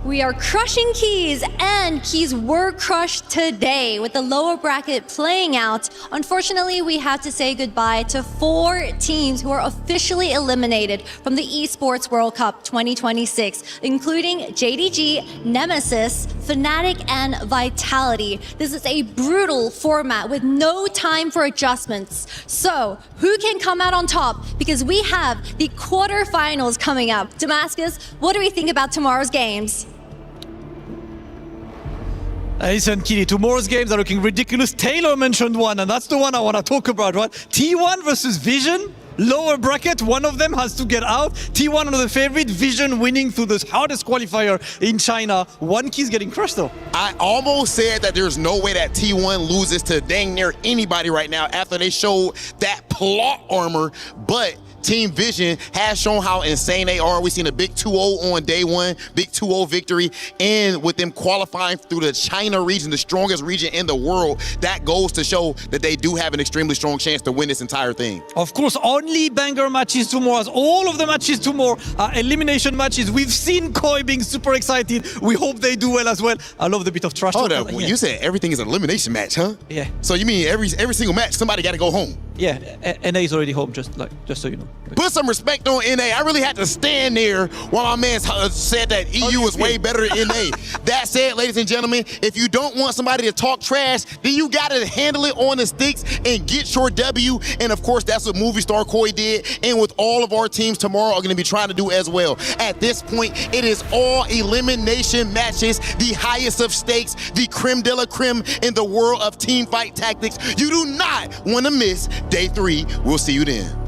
Speaker 6: We are crushing keys, and keys were crushed today with the lower bracket playing out. Unfortunately, we have to say goodbye to 4 teams who are officially eliminated from the Esports World Cup 2026, including JDG, Nemesis, Fnatic, and Vitality. This is a brutal format with no time for adjustments. So, who can come out on top? Because we have the quarterfinals coming up. Damascus, what do we think about tomorrow's games?
Speaker 15: Listen, Kitty, tomorrow's games are looking ridiculous. Taylor mentioned one, and that's the one I want to talk about, right? T1 versus Vision, lower bracket, one of them has to get out. T1 one of the favorite, Vision winning through the hardest qualifier in China. One key is getting crushed, though.
Speaker 8: I almost said that there's no way that T1 loses to dang near anybody right now after they showed that plot armor, but Team Vision has shown how insane they are. We've seen a big 2-0 on day one, big 2-0 victory, and with them qualifying through the China region, the strongest region in the world, that goes to show that they do have an extremely strong chance to win this entire thing.
Speaker 15: Of course, only banger matches tomorrow, as all of the matches tomorrow are elimination matches. We've seen Koi being super excited. We hope they do well as well. I love the bit of trash talk.
Speaker 8: Hold up,
Speaker 15: Yeah.
Speaker 8: You said everything is an elimination match, huh?
Speaker 15: Yeah.
Speaker 8: So you mean every single match, somebody got to go home?
Speaker 15: Yeah, NA is already home, just so you know.
Speaker 8: Put some respect on NA. I really had to stand there while my man said that EU is way better than NA. That said, ladies and gentlemen, if you don't want somebody to talk trash, then you got to handle it on the sticks and get your W. And of course, that's what Movie Star Koi did. And with all of our teams tomorrow are going to be trying to do as well. At this point, it is all elimination matches, the highest of stakes, the creme de la creme in the world of team fight tactics. You do not want to miss day 3. We'll see you then.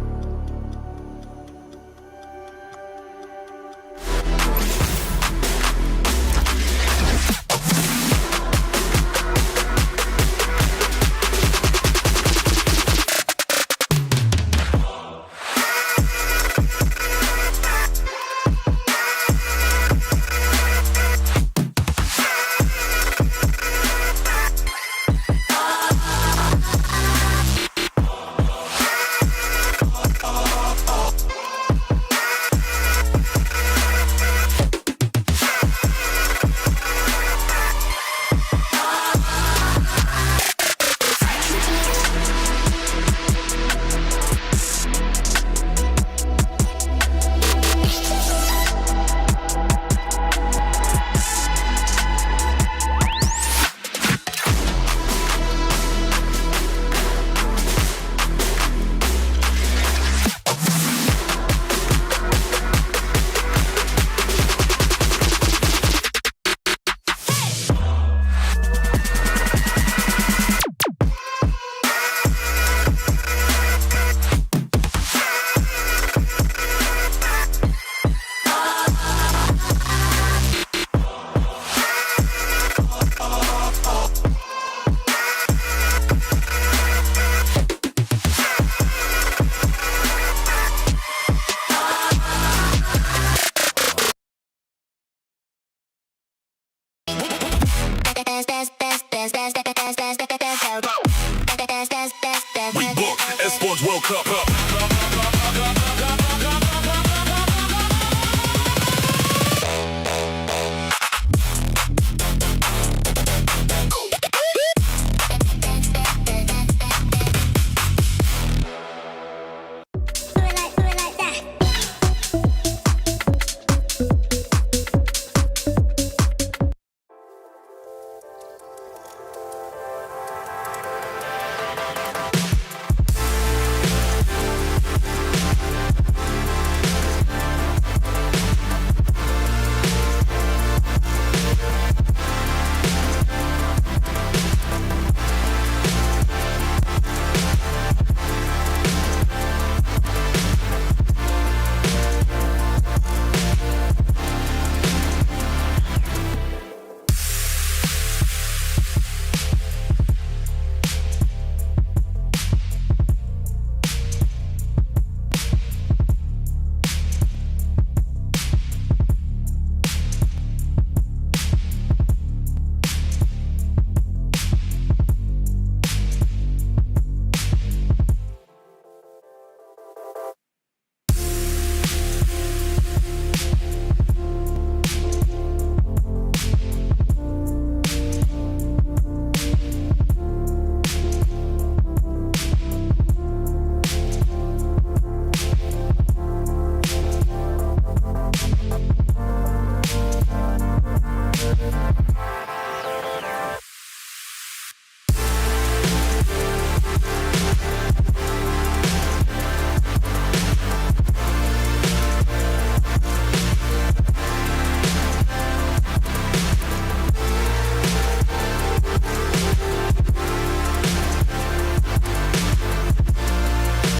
Speaker 14: best.